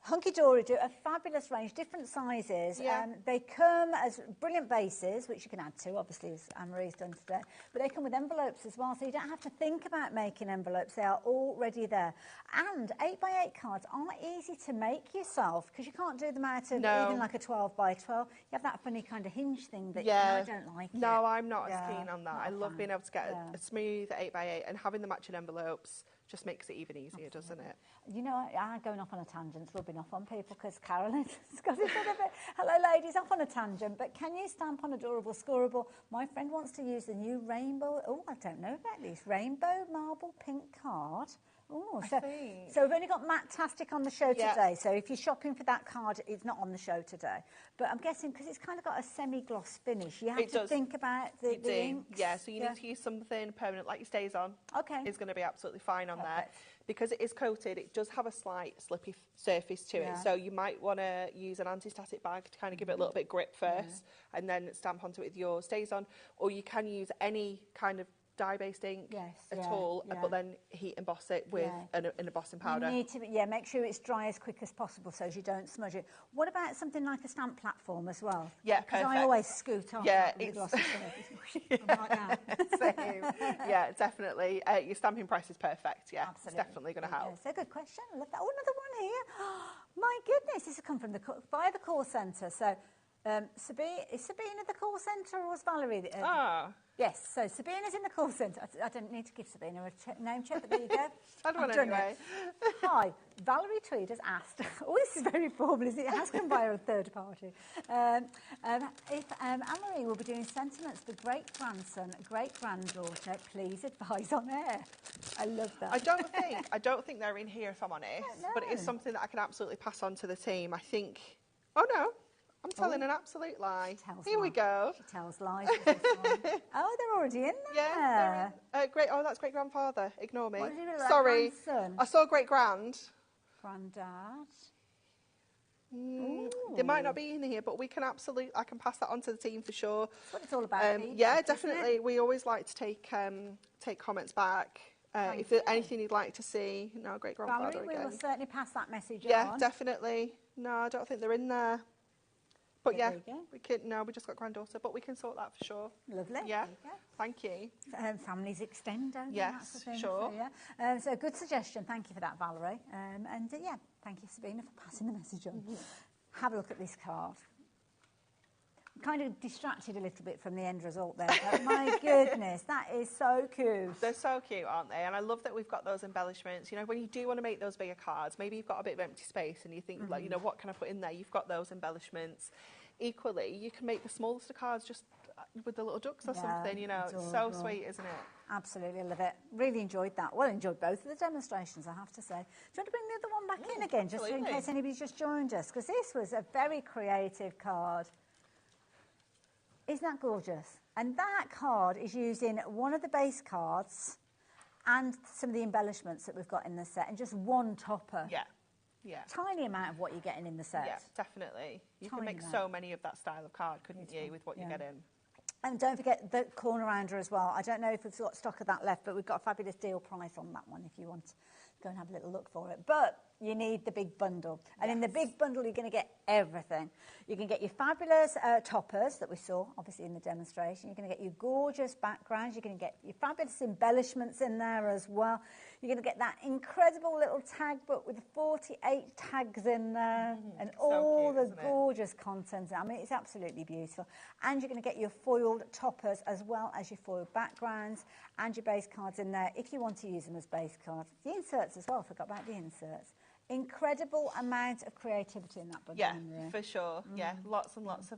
Hunky Dory do a fabulous range, different sizes. Yeah. They come as brilliant bases, which you can add to, obviously, as Anne-Marie's done today. But they come with envelopes as well, so you don't have to think about making envelopes. They are already there. And 8x8 cards are easy to make yourself, because you can't do them out of even like a 12x12. You have that funny kind of hinge thing that I don't like. No, I'm not as keen on that. I love being able to get a smooth 8x8, and having the matching envelopes just makes it even easier, doesn't it? You know, I'm going off on a tangent, rubbing off on people, because Carolyn's got it a bit. Hello, ladies, off on a tangent, but can you stamp on Adorable Scoreable? My friend wants to use the new rainbow, I don't know about this, rainbow marble pink card. Oh, so we've only got Matt-tastic on the show today, so if you're shopping for that card, it's not on the show today. But I'm guessing, because it's kind of got a semi-gloss finish, you have to think about the inks. Yeah, so you need to use something permanent, like your Stays On. Okay. It's going to be absolutely fine on there. Because it is coated, it does have a slight slippy surface to it, so you might want to use an anti-static bag to kind of give it a little bit grip first, and then stamp onto it with your Stays On, or you can use any kind of dye-based ink at all, but then heat emboss it with an embossing powder. You need to, make sure it's dry as quick as possible so as you don't smudge it. What about something like a stamp platform as well? Yeah, because I always scoot off. Yeah, it's like that. Same. Yeah, definitely. Your stamping press is perfect. Yeah, absolutely. It's definitely going to help. It's a good question. I love that. Oh, another one here. My goodness, this has come from via the call centre. So, is Sabina the call centre, or was Valerie? Yes, so Sabina's in the call centre. I don't need to give Sabina a name check, but there you go. I've done anyway. Hi, Valerie Tweed has asked, this is very formal, isn't it? It has come via a third party. If Anne-Marie will be doing sentiments for great-grandson, great-granddaughter, please advise on air. I love that. I don't think they're in here, if I'm honest, but it is something that I can absolutely pass on to the team. I think, oh no, I'm telling an absolute lie. Here we lies. go. She tells lies. With this one. Oh, they're already in there. Yeah, they're in. Great. Oh, that's great grandfather. Ignore me. What did you look like, Sorry. grandson? I saw great grand. Granddad. They might not be in here, but we can absolutely. I can pass that on to the team for sure. That's what it's all about. Yeah, definitely. We always like to take comments back. If there's anything you'd like to see, no, great grandfather Valerie, again. we will certainly pass that message on. Yeah, definitely. No, I don't think they're in there. But Yeah, yeah, there you go. we can. No, we just got granddaughter, but we can sort that for sure. Lovely. Yeah, There you go. thank you. Families extend, don't they? Yes, That's the thing. sure. So, yeah. So good suggestion. Thank you for that, Valerie. Yeah, thank you, Sabina, for passing the message on. Have a look at this card. I'm kind of distracted a little bit from the end result there, but my goodness, that is so cute. They're so cute, aren't they? And I love that we've got those embellishments. You know, when you do want to make those bigger cards, maybe you've got a bit of empty space and you think, like, you know, what can I put in there? You've got those embellishments. Equally, you can make the smallest of cards just with the little ducks or something, you know. It's so sweet, isn't it? Absolutely love it. Really enjoyed that. Well, enjoyed both of the demonstrations, I have to say. Do you want to bring the other one back in again, just in case anybody's just joined us? Because this was a very creative card. Isn't that gorgeous? And that card is using one of the base cards and some of the embellishments that we've got in the set, and just one topper. Yeah. Yeah. Tiny amount of what you're getting in the set. Yeah, definitely. You can Tiny make amount. so many of that style of card, couldn't you, with what you get in? And don't forget the corner rounder as well. I don't know if we've got stock of that left, but we've got a fabulous deal price on that one if you want to go and have a little look for it. But you need the big bundle. And in the big bundle, you're going to get everything. You can get your fabulous toppers that we saw, obviously, in the demonstration. You're going to get your gorgeous backgrounds. You're going to get your fabulous embellishments in there as well. You're going to get that incredible little tag book with 48 tags in there and all the gorgeous content. I mean, it's absolutely beautiful. And you're going to get your foiled toppers as well as your foiled backgrounds and your base cards in there if you want to use them as base cards. The inserts as well, I forgot about the inserts. Incredible amount of creativity in that book. Yeah, for sure. Yeah, lots and lots of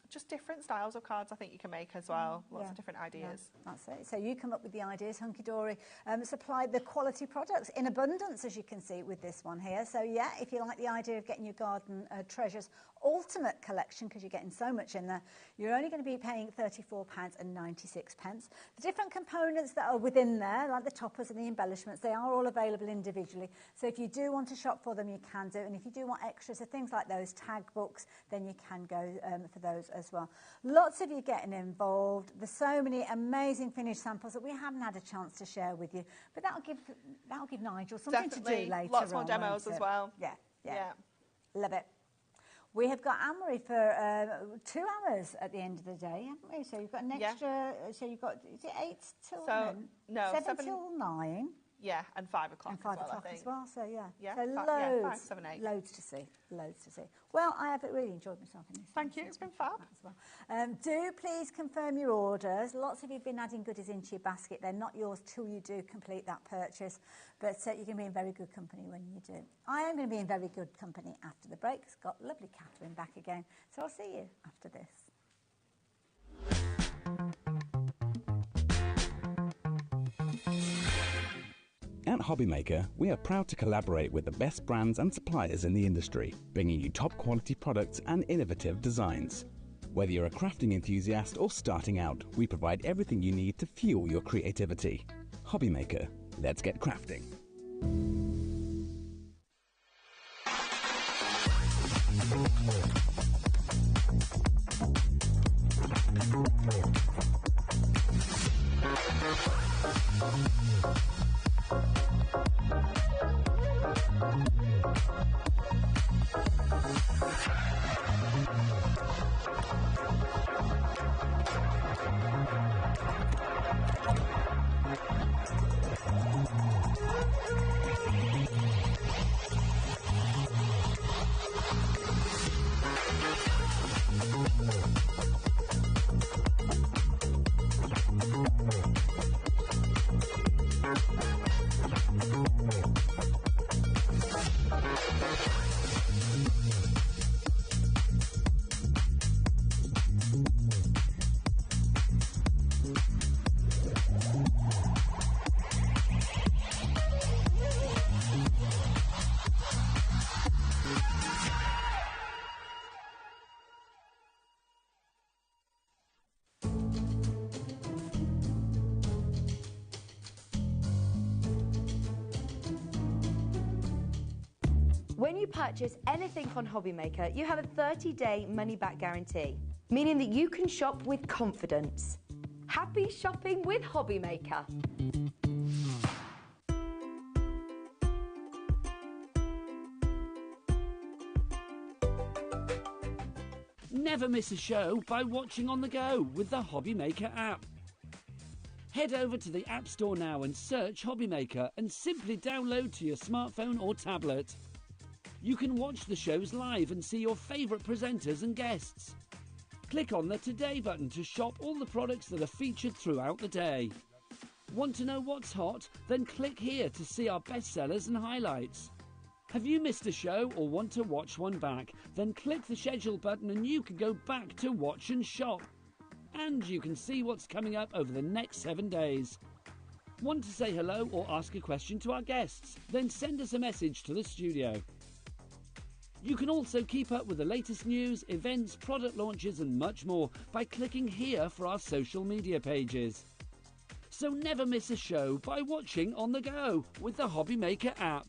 just different styles of cards I think you can make as well. Lots of different ideas. That's it. So you come up with the ideas, hunky-dory. Supply the quality products in abundance, as you can see with this one here. So yeah, if you like the idea of getting your garden treasures ultimate collection, because you're getting so much in there, you're only going to be paying £34.96. The different components that are within there, like the toppers and the embellishments, they are all available individually. So if you do want to shop for them, you can do. And if you do want extras of things like those tag books, then you can go for those as well. Lots of you getting involved. There's so many amazing finished samples that we haven't had a chance to share with you. But that'll give Nigel something to do later. Lots more demos as well. Yeah. Love it. We have got Anne-Marie for 2 hours at the end of the day, haven't we? So you've got an extra, so you've got, is it 8 till, no, 7 till 9? Yeah, and 5 o'clock and 5 as well, o'clock I think. as well, so yeah. So loads, 5, 7, 8. Loads to see. Well, I have really enjoyed myself in this. Thank you, it's been fab. As well. Do please confirm your orders. Lots of you have been adding goodies into your basket. They're not yours till you do complete that purchase, but you're going to be in very good company when you do. I am going to be in very good company after the break. It's got lovely Catherine back again, so I'll see you after this. At HobbyMaker, we are proud to collaborate with the best brands and suppliers in the industry, bringing you top quality products and innovative designs. Whether you're a crafting enthusiast or starting out, we provide everything you need to fuel your creativity. HobbyMaker, let's get crafting. When you purchase anything on HobbyMaker, you have a 30-day money-back guarantee, meaning that you can shop with confidence. Happy shopping with HobbyMaker. Never miss a show by watching on the go with the HobbyMaker app. Head over to the App Store now and search HobbyMaker and simply download to your smartphone or tablet. You can watch the shows live and see your favourite presenters and guests. Click on the Today button to shop all the products that are featured throughout the day. Want to know what's hot? Then click here to see our bestsellers and highlights. Have you missed a show or want to watch one back? Then click the schedule button and you can go back to watch and shop. And you can see what's coming up over the next 7 days. Want to say hello or ask a question to our guests? Then send us a message to the studio. You can also keep up with the latest news, events, product launches and much more by clicking here for our social media pages. So never miss a show by watching on the go with the HobbyMaker app.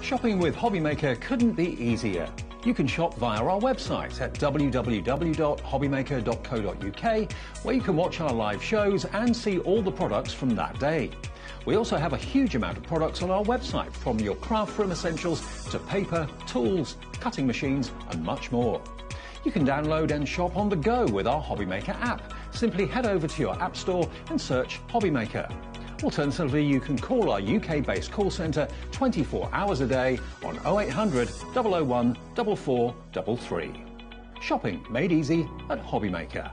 Shopping with HobbyMaker couldn't be easier. You can shop via our website at www.hobbymaker.co.uk, where you can watch our live shows and see all the products from that day. We also have a huge amount of products on our website, from your craft room essentials to paper, tools, cutting machines and much more. You can download and shop on the go with our HobbyMaker app. Simply head over to your app store and search HobbyMaker. Alternatively, you can call our UK-based call centre 24 hours a day on 0800 001 4433. Shopping made easy at HobbyMaker.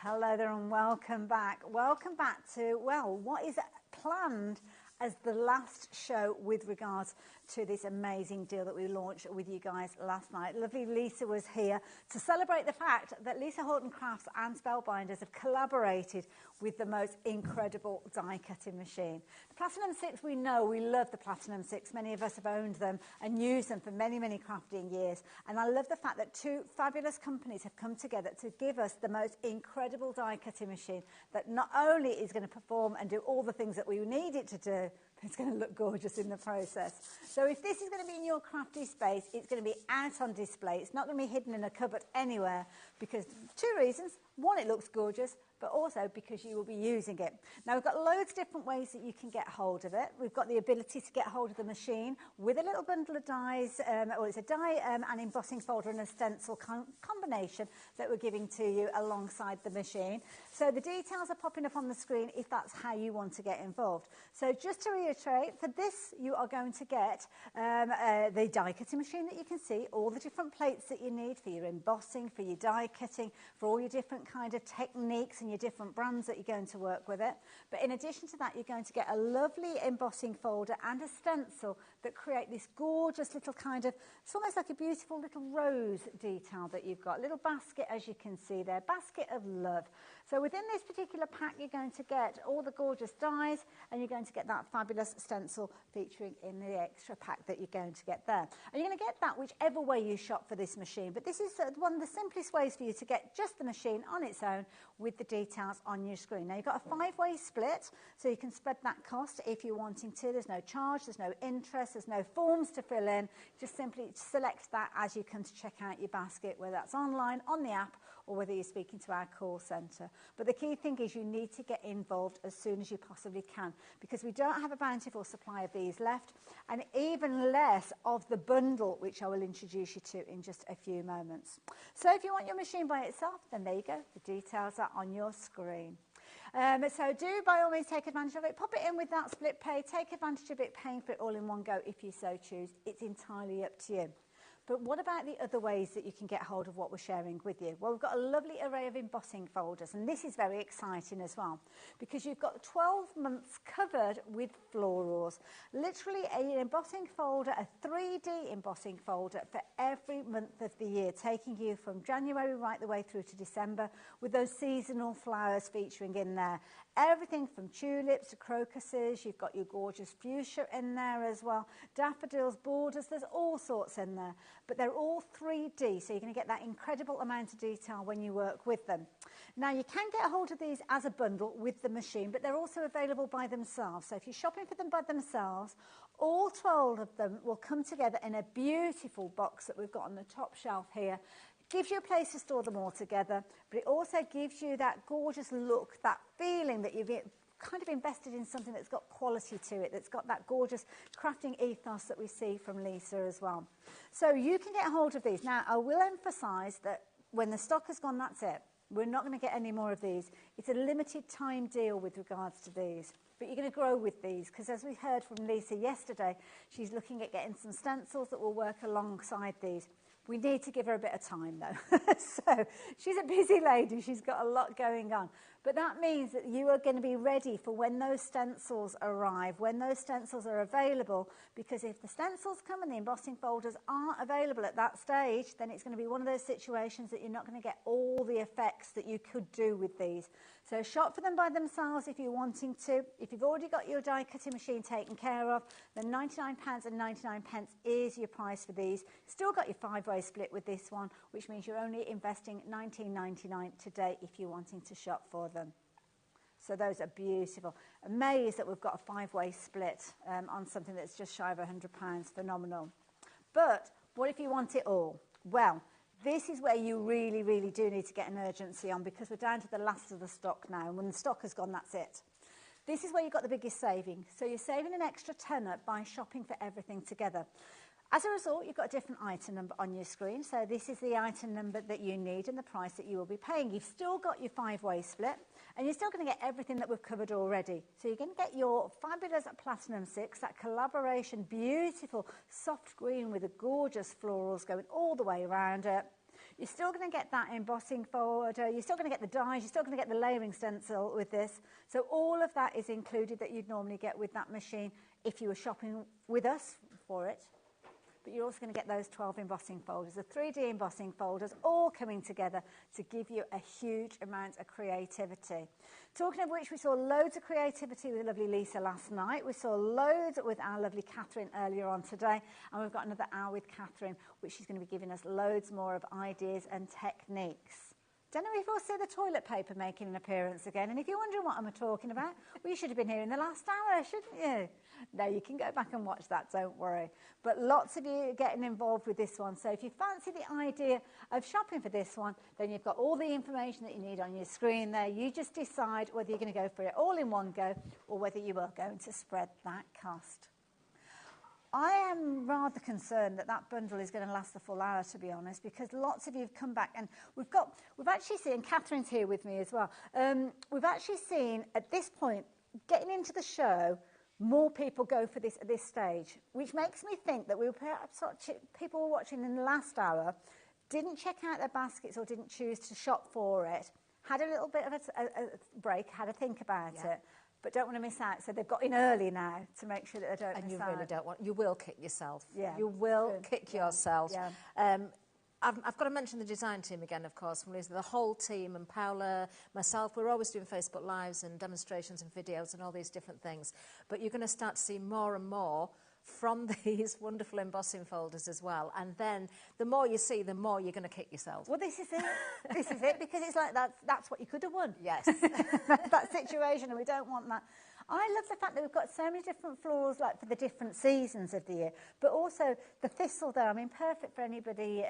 Hello there and welcome back. Welcome back to, well, what is planned as the last show with regards to this amazing deal that we launched with you guys last night. Lovely Lisa was here to celebrate the fact that Lisa Horton Crafts and Spellbinders have collaborated with the most incredible die cutting machine. The Platinum 6, we know, we love the Platinum 6. Many of us have owned them and used them for many, many crafting years. And I love the fact that two fabulous companies have come together to give us the most incredible die cutting machine that not only is going to perform and do all the things that we need it to do, but it's going to look gorgeous in the process. So if this is going to be in your crafty space, it's going to be out on display. It's not going to be hidden in a cupboard anywhere, because two reasons. One, it looks gorgeous, but also because you will be using it. Now, we've got loads of different ways that you can get hold of it. We've got the ability to get hold of the machine with a little bundle of dies, or it's a die and embossing folder and a stencil combination that we're giving to you alongside the machine. So the details are popping up on the screen if that's how you want to get involved. So just to reiterate, for this you are going to get the die cutting machine that you can see, all the different plates that you need for your embossing, for your die cutting, for all your different kind of techniques and your different brands that you're going to work with it. But in addition to that, you're going to get a lovely embossing folder and a stencil that create this gorgeous little kind of, it's almost like a beautiful little rose detail that you've got. A little basket, as you can see there, basket of love. So within this particular pack, you're going to get all the gorgeous dies, and you're going to get that fabulous stencil featuring in the extra pack that you're going to get there. And you're going to get that whichever way you shop for this machine. But this is one of the simplest ways for you to get just the machine on its own with the details on your screen. Now, you've got a 5-way split, so you can spread that cost if you're wanting to. There's no charge, there's no interest, there's no forms to fill in. Just simply select that as you come to check out your basket, whether that's online, on the app, or whether you're speaking to our call centre. But the key thing is you need to get involved as soon as you possibly can, because we don't have a bountiful supply of these left, and even less of the bundle, which I will introduce you to in just a few moments. So if you want your machine by itself, then there you go. The details are on your screen. So do by all means take advantage of it. Pop it in with that split pay. Take advantage of it, paying for it all in one go if you so choose. It's entirely up to you. But what about the other ways that you can get hold of what we're sharing with you? Well, we've got a lovely array of embossing folders, and this is very exciting as well, because you've got 12 months covered with florals. Literally an embossing folder, a 3D embossing folder for every month of the year, taking you from January right the way through to December, with those seasonal flowers featuring in there. Everything from tulips to crocuses. You've got your gorgeous fuchsia in there as well. Daffodils, borders, there's all sorts in there. But they're all 3D, so you're going to get that incredible amount of detail when you work with them. Now, you can get a hold of these as a bundle with the machine, but they're also available by themselves. So if you're shopping for them by themselves, all 12 of them will come together in a beautiful box that we've got on the top shelf here. Gives you a place to store them all together, but it also gives you that gorgeous look, that feeling that you've kind of invested in something that's got quality to it, that's got that gorgeous crafting ethos that we see from Lisa as well. So you can get hold of these. Now, I will emphasise that when the stock has gone, that's it. We're not going to get any more of these. It's a limited time deal with regards to these. But you're going to grow with these, because as we heard from Lisa yesterday, she's looking at getting some stencils that will work alongside these. We need to give her a bit of time, though. So she's a busy lady. She's got a lot going on. But that means that you are going to be ready for when those stencils arrive, when those stencils are available, because if the stencils come and the embossing folders aren't available at that stage, then it's going to be one of those situations that you're not going to get all the effects that you could do with these. So shop for them by themselves if you're wanting to. If you've already got your die cutting machine taken care of, then £99.99 is your price for these. Still got your 5-way split with this one, which means you're only investing £19.99 today if you're wanting to shop for them. So those are beautiful. Amazed that we've got a 5-way split on something that's just shy of £100. Phenomenal. But what if you want it all? Well, this is where you really, really do need to get an urgency on, because we're down to the last of the stock now. And when the stock has gone, that's it. This is where you've got the biggest saving. So you're saving an extra tenner by shopping for everything together. As a result, you've got a different item number on your screen. So this is the item number that you need and the price that you will be paying. You've still got your 5-way split, and you're still going to get everything that we've covered already. So you're going to get your fabulous Platinum 6, that collaboration, beautiful soft green with the gorgeous florals going all the way around it. You're still going to get that embossing folder. You're still going to get the dies. You're still going to get the layering stencil with this. So all of that is included that you'd normally get with that machine if you were shopping with us for it. But you're also going to get those 12 embossing folders, the 3D embossing folders, all coming together to give you a huge amount of creativity. Talking of which, we saw loads of creativity with lovely Lisa last night. We saw loads with our lovely Catherine earlier on today. And we've got another hour with Catherine, which she's going to be giving us loads more of ideas and techniques. Don't know if you'll see the toilet paper making an appearance again. And if you're wondering what I'm talking about, well, you should have been here in the last hour, shouldn't you? No, you can go back and watch that, don't worry. But lots of you are getting involved with this one. So if you fancy the idea of shopping for this one, then you've got all the information that you need on your screen there. You just decide whether you're going to go for it all in one go or whether you are going to spread that cost. I am rather concerned that that bundle is going to last the full hour, to be honest, because lots of you have come back, and we've actually seen, Catherine's here with me as well, we've actually seen at this point, getting into the show, more people go for this at this stage, which makes me think that we were perhaps people were watching in the last hour, didn't check out their baskets or didn't choose to shop for it, had a little bit of a break, had a think about it, but don't want to miss out. So they've got in early now to make sure that they don't miss out. And you really don't want... You will kick yourself. Yeah. You will kick yourself. Yeah. I've got to mention the design team again, of course, from Lisa. The whole team, and Paula, myself, we're always doing Facebook Lives and demonstrations and videos and all these different things. But you're going to start to see more and more from these wonderful embossing folders as well. And then the more you see, the more you're going to kick yourself. Well, this is it. This is it, because it's like that's what you could have won. Yes. That situation, and we don't want that. I love the fact that we've got so many different florals, like for the different seasons of the year, but also the thistle there. I mean, perfect for anybody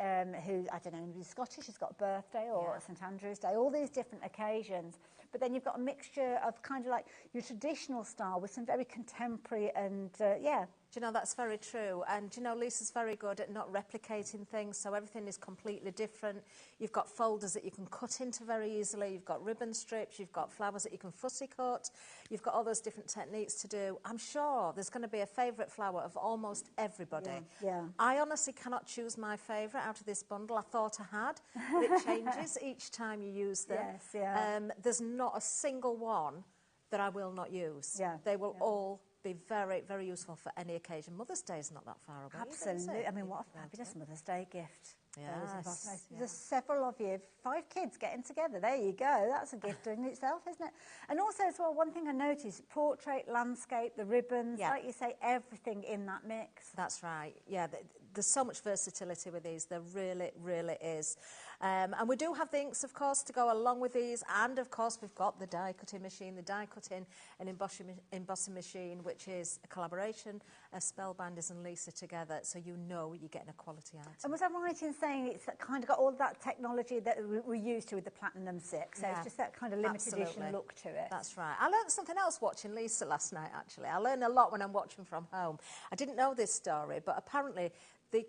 who, I don't know, who's Scottish, has got a birthday, or St Andrew's Day, all these different occasions. but then you've got a mixture of kind of like your traditional style with some very contemporary and, yeah. Do you know, that's very true. And, do you know, Lisa's very good at not replicating things, so everything is completely different. You've got folders that you can cut into very easily. You've got ribbon strips. You've got flowers that you can fussy cut. You've got all those different techniques to do. I'm sure there's going to be a favourite flower of almost everybody. Yeah. I honestly cannot choose my favourite out of this bundle. I thought I had, but it changes each time you use them. Yes, yeah. There's not a single one that I will not use. Yeah. They will all be very, very useful for any occasion. Mother's Day is not that far away. Absolutely. I mean, what a fabulous Mother's Day gift. Yes. There's several of you, 5 kids getting together. There you go. That's a gift in itself, isn't it? And also as well, one thing I noticed, portrait, landscape, the ribbons, like you say, everything in that mix. That's right. Yeah, there's so much versatility with these. There really, really is. And we do have the inks, of course, to go along with these. And, of course, we've got the die cutting machine, the die cutting and embossing machine, which is a collaboration of Spellbinders and Lisa together. So you know you're getting a quality item. And was I right in saying it's kind of got all that technology that we're used to with the Platinum 6? So it's just that kind of limited edition look to it. That's right. I learned something else watching Lisa last night, actually. I learn a lot when I'm watching from home. I didn't know this story, but apparently the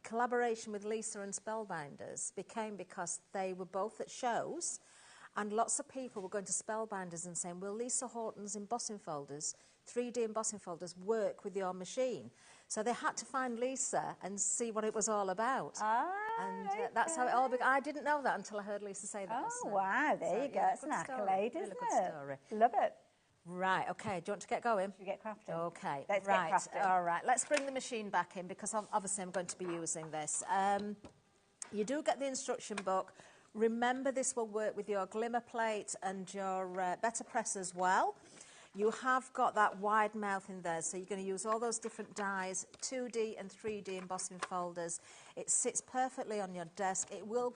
collaboration with Lisa and Spellbinders became because they were both at shows and lots of people were going to Spellbinders and saying, will Lisa Horton's embossing folders, 3D embossing folders, work with your machine? So they had to find Lisa and see what it was all about. And that's how it all began. I didn't know that until I heard Lisa say that. Oh, wow, there you go. It's an accolade, isn't it? Good story. Love it. Right, OK, do you want to get going? Should we get crafting? OK, Let's right, get crafting. all right. Let's bring the machine back in because obviously I'm going to be using this. You do get the instruction book. Remember, this will work with your glimmer plate and your better press as well. You have got that wide mouth in there, so you're going to use all those different dies, 2D and 3D embossing folders. It sits perfectly on your desk. It will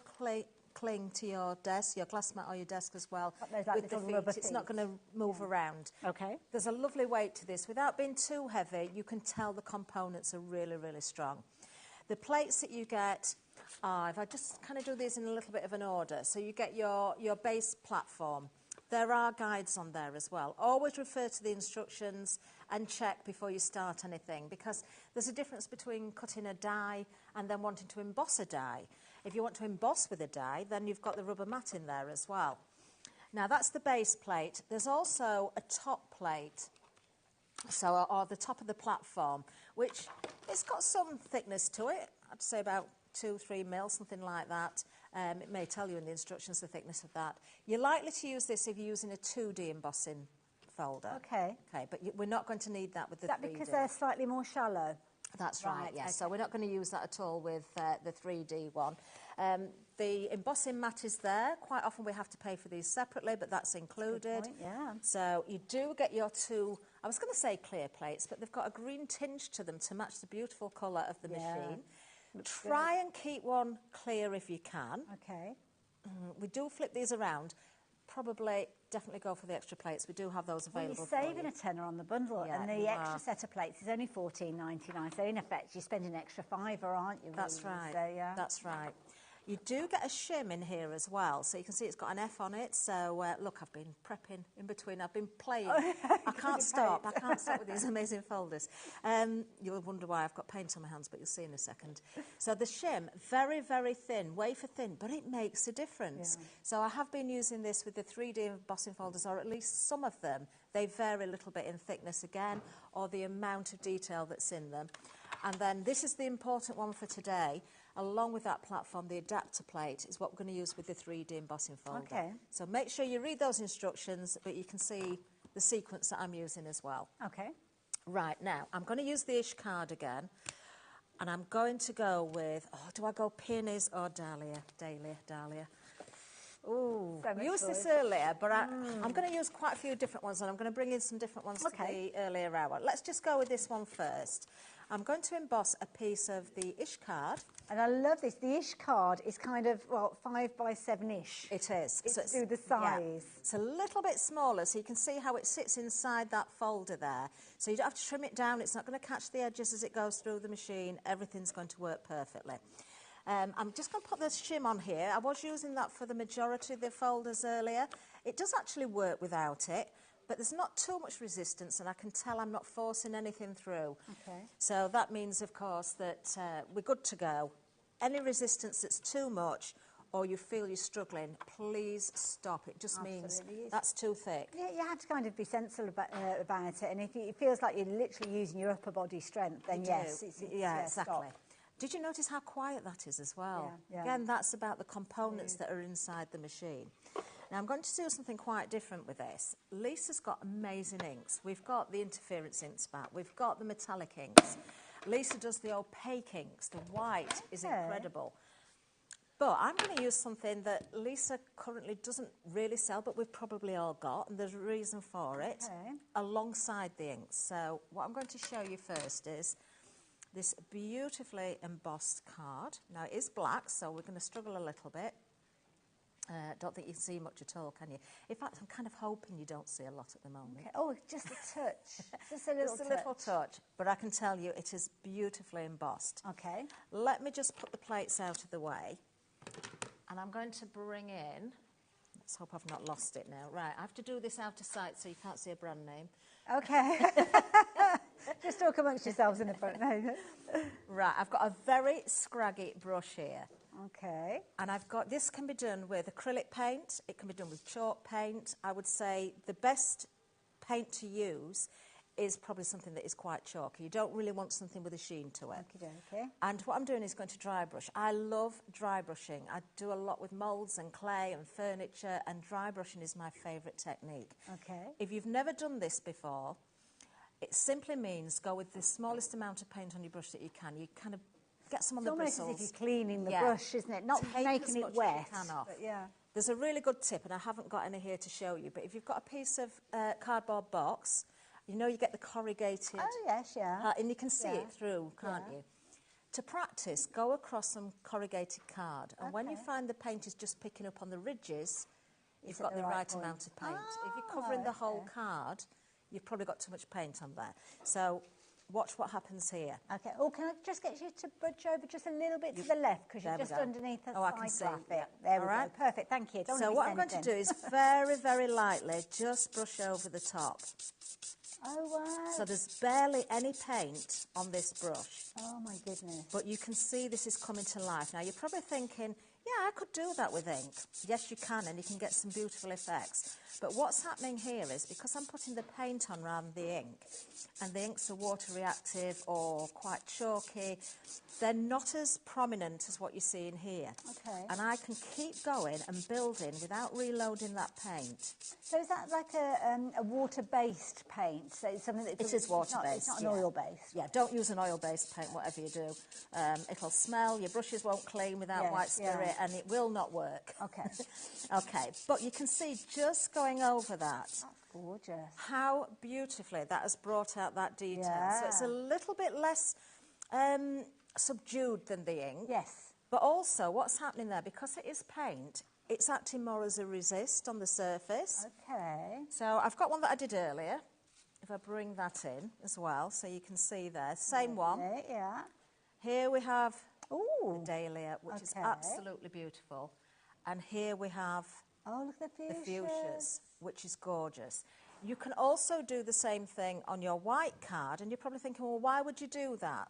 cling to your desk, your glass mat or your desk as well. Like with the feet. It's not going to move around. Okay. There's a lovely weight to this. Without being too heavy, you can tell the components are really, really strong. The plates that you get are, if I just kind of do these in a little bit of an order, so you get your base platform. There are guides on there as well. Always refer to the instructions and check before you start anything, because there's a difference between cutting a die and then wanting to emboss a die. If you want to emboss with a die, then you've got the rubber mat in there as well. Now, that's the base plate. There's also a top plate, or the top of the platform, which it's got some thickness to it. I'd say about 2-3 mil, something like that. It may tell you in the instructions the thickness of that. You're likely to use this if you're using a 2D embossing folder. Okay. Okay, but we're not going to need that with the 3D. Is that because they're slightly more shallow? That's right, yes. Okay. So we're not going to use that at all with the 3D one. The embossing mat is there. Quite often we have to pay for these separately, but that's included. Good point, yeah. So you do get your 2, I was going to say clear plates, but they've got a green tinge to them to match the beautiful colour of the machine. Try and keep one clear if you can. Okay. We do flip these around. Definitely go for the extra plates. We do have those available. Well, you're saving a tenner on the bundle, and the extra set of plates is only $14.99. So in effect, you're spending an extra $5, aren't you? That's really? right. So, yeah. That's right. You do get a shim in here as well, so you can see it's got an F on it. So look, I've been prepping in between. I've been playing. I can't stop. I can't stop with these amazing folders. You'll wonder why I've got paint on my hands, but you'll see in a second. So the shim, very, very thin, wafer thin, but it makes a difference. Yeah. So I have been using this with the 3D embossing folders, or at least some of them. They vary a little bit in thickness again, or the amount of detail that's in them. And then this is the important one for today. Along with that platform, the adapter plate is what we're going to use with the 3D embossing folder. Okay. So make sure you read those instructions, but you can see the sequence that I'm using as well. Okay. Right, now, I'm going to use the ish card again, and I'm going to go with, do I go peonies or dahlia? Dahlia. Ooh, I used this earlier, but I'm going to use quite a few different ones, and I'm going to bring in some different ones to the earlier hour. Let's just go with this one first. I'm going to emboss a piece of the ish card. And I love this. The ish card is kind of, 5 by 7-ish. It is. It's through the size. Yeah. It's a little bit smaller, so you can see how it sits inside that folder there. So you don't have to trim it down. It's not going to catch the edges as it goes through the machine. Everything's going to work perfectly. I'm just going to put this shim on here. I was using that for the majority of the folders earlier. It does actually work without it, but there's not too much resistance, and I can tell I'm not forcing anything through. Okay. So that means, of course, that we're good to go. Any resistance that's too much or you feel you're struggling, please stop. It just means that's too thick. Yeah, you have to kind of be sensible about it, and if it feels like you're literally using your upper body strength, then yes, exactly. Stop. Did you notice how quiet that is as well? Yeah. Again, that's about the components that are inside the machine. Now, I'm going to do something quite different with this. Lisa's got amazing inks. We've got the interference inks back. We've got the metallic inks. Lisa does the opaque inks. The white is incredible. But I'm going to use something that Lisa currently doesn't really sell, but we've probably all got, and there's a reason for it, alongside the inks. So what I'm going to show you first is this beautifully embossed card. Now, it is black, so we're going to struggle a little bit. Don't think you can see much at all, can you? In fact, I'm kind of hoping you don't see a lot at the moment. Okay. Oh, just a touch. Just a little touch. Just a little touch. But I can tell you it is beautifully embossed. Okay. Let me just put the plates out of the way. And I'm going to bring in, let's hope I've not lost it now. Right, I have to do this out of sight so you can't see a brand name. Okay. Just talk amongst yourselves in the front. No. Right, I've got a very scraggy brush here. Okay. And I've got, this can be done with acrylic paint, it can be done with chalk paint. I would say the best paint to use is probably something that is quite chalky. You don't really want something with a sheen to it. Okay. And what I'm doing is going to dry brush. I love dry brushing. I do a lot with moulds and clay and furniture, and dry brushing is my favourite technique. Okay. If you've never done this before, it simply means go with the smallest amount of paint on your brush that you can. You kind of get some on the bristles. It's almost as if you're cleaning the brush, isn't it? Not making it wet. But there's a really good tip, and I haven't got any here to show you, but if you've got a piece of cardboard box, you know you get the corrugated... Oh, yes, yeah. And you can see it through, can't you? To practice, go across some corrugated card, and when you find the paint is just picking up on the ridges, you've got the right amount of paint. If you're covering the whole card, you've probably got too much paint on there. So watch what happens here. Okay. Oh, can I just get you to budge over just a little bit to the left, because you're just underneath the I can see. graphic. There we go. Perfect. Thank you. So what I'm going to do is very, very lightly just brush over the top. Oh, wow. So there's barely any paint on this brush. Oh, my goodness. But you can see this is coming to life. Now, you're probably thinking, yeah, I could do that with ink. Yes, you can, and you can get some beautiful effects. But what's happening here is, because I'm putting the paint on rather than the ink, and the inks are water reactive or quite chalky, they're not as prominent as what you see in here. Okay. And I can keep going and building without reloading that paint. So is that like a water-based paint? So it's something that it is water-based. It's not an oil-based. Yeah, don't use an oil-based paint, whatever you do. It'll smell, your brushes won't clean without white spirit, and it will not work. Okay. Okay, but you can see just going over that. That's gorgeous. How beautifully that has brought out that detail. Yeah. So it's a little bit less subdued than the ink. Yes. But also what's happening there, because it is paint, it's acting more as a resist on the surface. Okay. So I've got one that I did earlier. If I bring that in as well, so you can see there. Same one. Yeah. Here we have the dahlia, which is absolutely beautiful. And here we have look at the fuchsias, which is gorgeous. You can also do the same thing on your white card, and you're probably thinking, well, why would you do that?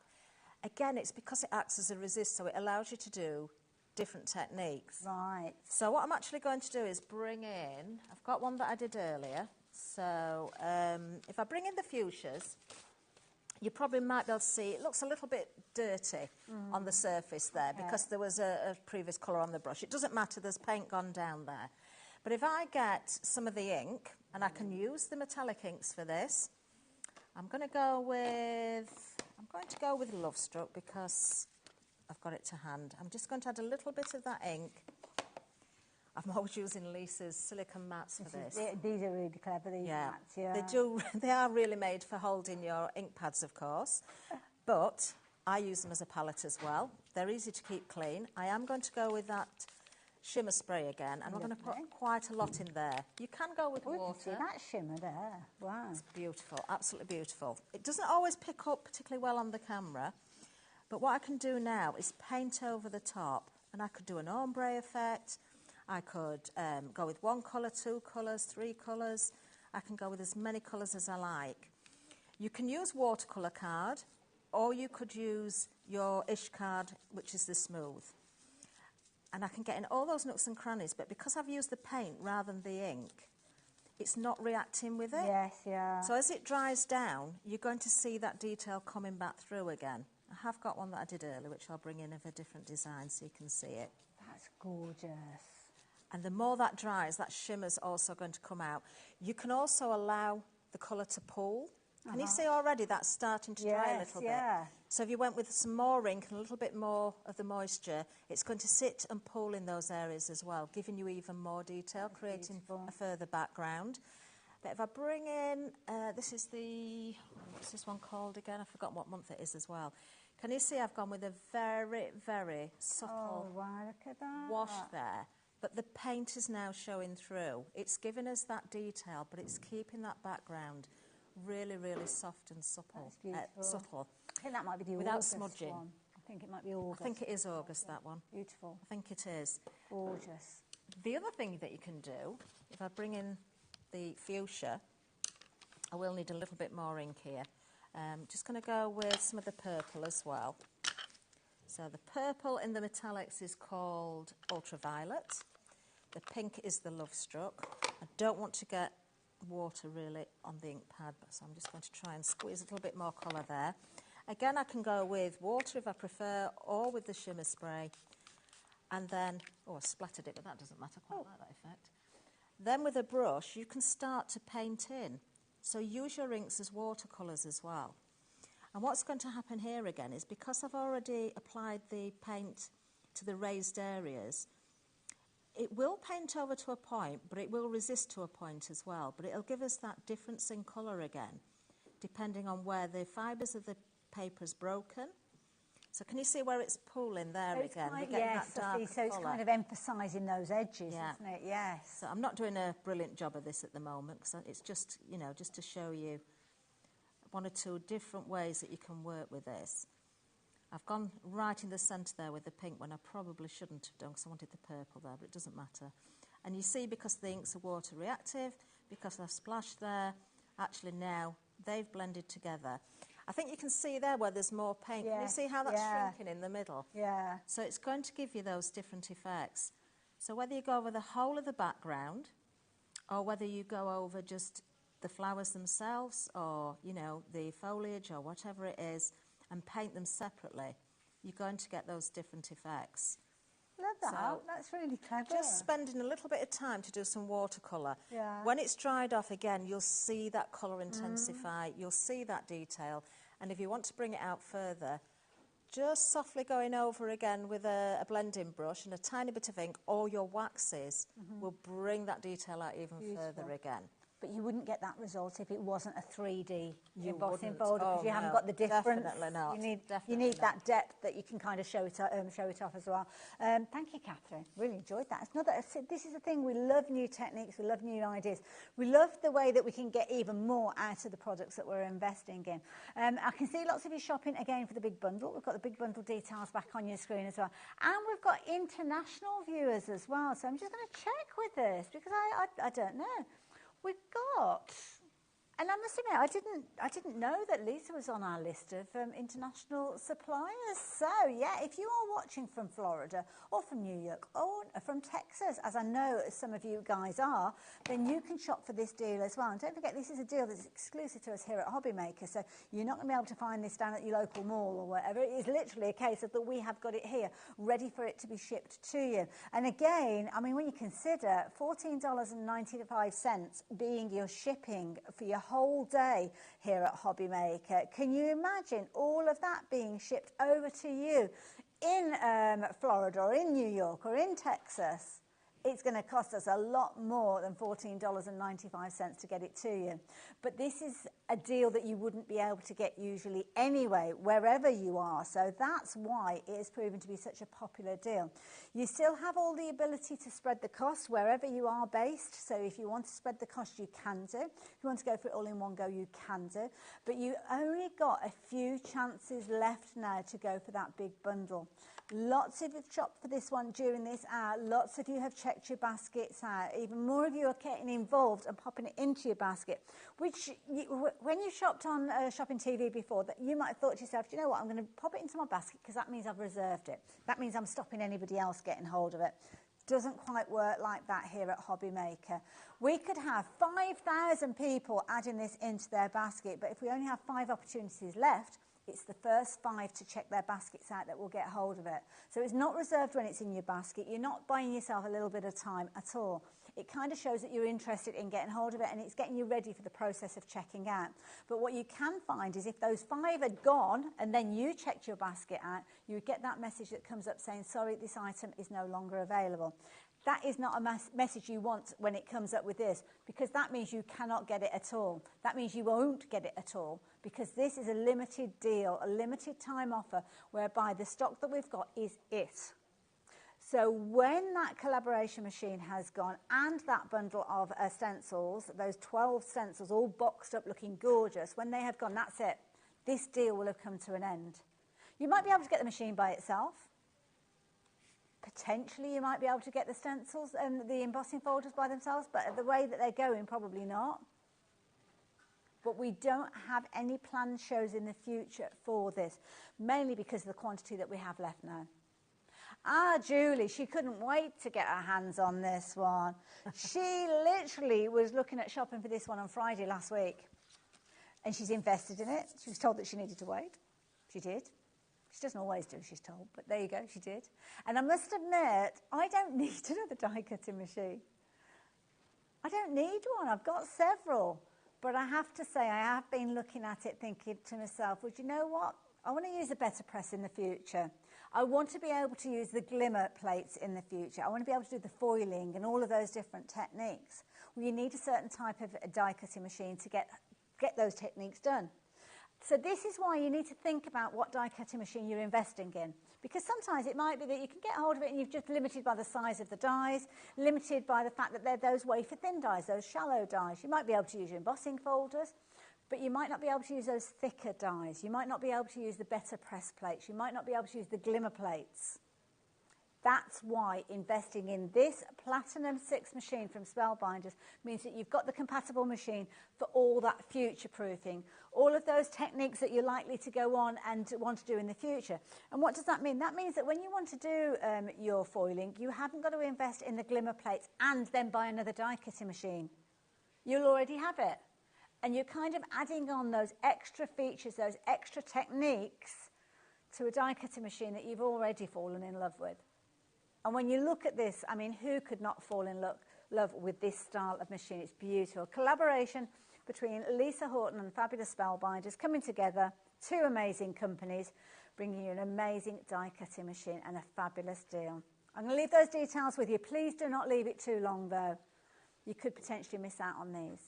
Again, it's because it acts as a resist, so it allows you to do different techniques. Right. So what I'm actually going to do is bring in, I've got one that I did earlier. So if I bring in the fuchsias, you probably might be able to see, it looks a little bit dirty on the surface there because there was a previous colour on the brush. It doesn't matter, there's paint gone down there. But if I get some of the ink, and I can use the metallic inks for this, I'm going to go with Love Struck because I've got it to hand. I'm just going to add a little bit of that ink. I'm always using Lisa's silicone mats for this. These are really clever, these mats, They are really made for holding your ink pads, of course, but I use them as a palette as well. They're easy to keep clean. I am going to go with that shimmer spray again, and we're going to put quite a lot in there. You can go with water. You can see that shimmer there. Wow. It's beautiful, absolutely beautiful. It doesn't always pick up particularly well on the camera, but what I can do now is paint over the top, and I could do an ombre effect. I could go with one colour, 2 colours, 3 colours. I can go with as many colours as I like. You can use watercolour card, or you could use your ish card, which is the smooth. And I can get in all those nooks and crannies, but because I've used the paint rather than the ink, it's not reacting with it. Yes, yeah. So as it dries down, you're going to see that detail coming back through again. I have got one that I did earlier, which I'll bring in of a different design so you can see it. That's gorgeous. And the more that dries, that shimmer's also going to come out. You can also allow the colour to pool. Can you see already that's starting to dry a little bit? So if you went with some more ink and a little bit more of the moisture, it's going to sit and pool in those areas as well, giving you even more detail, creating a further background. But if I bring in, this is the, what's this one called again? I've forgotten what month it is as well. Can you see I've gone with a very, very subtle look at that. wash there? But the paint is now showing through. It's giving us that detail, but it's keeping that background really, really soft and supple. Subtle. I think that might be the without August smudging. one. I think it might be August. I think it is August, that one. Beautiful. I think it is. Gorgeous. The other thing that you can do, if I bring in the fuchsia, I will need a little bit more ink here. Just going to go with some of the purple as well. So the purple in the metallics is called Ultraviolet. The pink is the Love Struck. I don't want to get water really on the ink pad, so I'm just going to try and squeeze a little bit more colour there. Again, I can go with water if I prefer, or with the shimmer spray. And then, oh, I splattered it, but that doesn't matter, I quite like that effect. Then with a brush, you can start to paint in. So use your inks as watercolours as well. And what's going to happen here again is because I've already applied the paint to the raised areas, it will paint over to a point, but it will resist to a point as well. But it'll give us that difference in colour again, depending on where the fibres of the paper's broken. So can you see where it's pooling there again? Quite, yes, I see. So it's kind of emphasising those edges, isn't it? Yes. So I'm not doing a brilliant job of this at the moment, because it's just, you know, just to show you one or two different ways that you can work with this. I've gone right in the centre there with the pink when I probably shouldn't have done, because I wanted the purple there, but it doesn't matter. And you see, because the inks are water reactive, because I've splashed there, actually now they've blended together. I think you can see there where there's more paint. Can you see how that's shrinking in the middle? Yeah. So it's going to give you those different effects. So whether you go over the whole of the background, or whether you go over just the flowers themselves, or, you know, the foliage, or whatever it is, and paint them separately, you're going to get those different effects. Love that. So that's really clever. Just spending a little bit of time to do some watercolour. Yeah. When it's dried off again, you'll see that colour intensify, you'll see that detail, and if you want to bring it out further, just softly going over again with a blending brush and a tiny bit of ink, or your waxes will bring that detail out even further again. But you wouldn't get that result if it wasn't a 3D embossing wouldn't. folder, because you haven't got the difference. Definitely not. You need that depth that you can kind of show it off as well. Thank you, Catherine. Really enjoyed that. It's not that this is the thing. We love new techniques. We love new ideas. We love the way that we can get even more out of the products that we're investing in. I can see lots of you shopping again for the big bundle. We've got the big bundle details back on your screen as well, and we've got international viewers as well. So I'm just going to check with this, because I don't know. We've got, and I must admit, I didn't know that Lisa was on our list of international suppliers. So, yeah, if you are watching from Florida or from New York or from Texas, as I know some of you guys are, then you can shop for this deal as well. And don't forget, this is a deal that's exclusive to us here at HobbyMaker, so you're not going to be able to find this down at your local mall or whatever. It is literally a case of that we have got it here, ready for it to be shipped to you. And again, I mean, when you consider $14.95 being your shipping for your whole day here at HobbyMaker, can you imagine all of that being shipped over to you in Florida or in New York or in Texas? It's going to cost us a lot more than $14.95 to get it to you. But this is a deal that you wouldn't be able to get usually anyway, wherever you are. So that's why it has proven to be such a popular deal. You still have all the ability to spread the cost wherever you are based. So if you want to spread the cost, you can do. If you want to go for it all in one go, you can do. But you only got a few chances left now to go for that big bundle. Lots of you have shopped for this one during this hour. Lots of you have checked checked your baskets out. Even more of you are getting involved and popping it into your basket, which when you shopped on shopping TV before, that you might have thought to yourself, do you know what, I'm going to pop it into my basket because that means I've reserved it. That means I'm stopping anybody else getting hold of it. Doesn't quite work like that here at HobbyMaker. We could have 5,000 people adding this into their basket, but if we only have 5 opportunities left, it's the first 5 to check their baskets out that will get hold of it. So it's not reserved when it's in your basket. You're not buying yourself a little bit of time at all. It kind of shows that you're interested in getting hold of it, and it's getting you ready for the process of checking out. But what you can find is if those 5 had gone and then you checked your basket out, you would get that message that comes up saying, sorry, this item is no longer available. That is not a message you want when it comes up with this, because that means you cannot get it at all. That means you won't get it at all, because this is a limited deal, a limited time offer, whereby the stock that we've got is it. So when that collaboration machine has gone and that bundle of stencils, those 12 stencils all boxed up looking gorgeous, when they have gone, that's it. This deal will have come to an end. You might be able to get the machine by itself. Potentially you might be able to get the stencils and the embossing folders by themselves, but the way that they're going, probably not. But we don't have any planned shows in the future for this, mainly because of the quantity that we have left now. Julie, she couldn't wait to get her hands on this one. She literally was looking at shopping for this one on Friday last week, and she's invested in it. She was told that she needed to wait. She did. She doesn't always do, she's told, but there you go, she did. And I must admit, I don't need another die cutting machine. I don't need one, I've got several. But I have to say, I have been looking at it thinking to myself, well, do you know what? I want to use a better press in the future. I want to be able to use the glimmer plates in the future. I want to be able to do the foiling and all of those different techniques. Well, you need a certain type of die cutting machine to get those techniques done. So this is why you need to think about what die cutting machine you're investing in. Because sometimes it might be that you can get hold of it and you're just limited by the size of the dies, limited by the fact that they're those wafer thin dies, those shallow dies. You might be able to use your embossing folders, but you might not be able to use those thicker dies. You might not be able to use the better press plates. You might not be able to use the glimmer plates. That's why investing in this Platinum 6 machine from Spellbinders means that you've got the compatible machine for all that future-proofing, all of those techniques that you're likely to go on and want to do in the future. And what does that mean? That means that when you want to do your foiling, you haven't got to invest in the glimmer plates and then buy another die-cutting machine. You'll already have it. And you're kind of adding on those extra features, those extra techniques to a die-cutting machine that you've already fallen in love with. And when you look at this, I mean, who could not fall in love with this style of machine? It's beautiful. Collaboration between Lisa Horton and Fabulous Spellbinders coming together, 2 amazing companies, bringing you an amazing die-cutting machine and a fabulous deal. I'm going to leave those details with you. Please do not leave it too long, though. You could potentially miss out on these.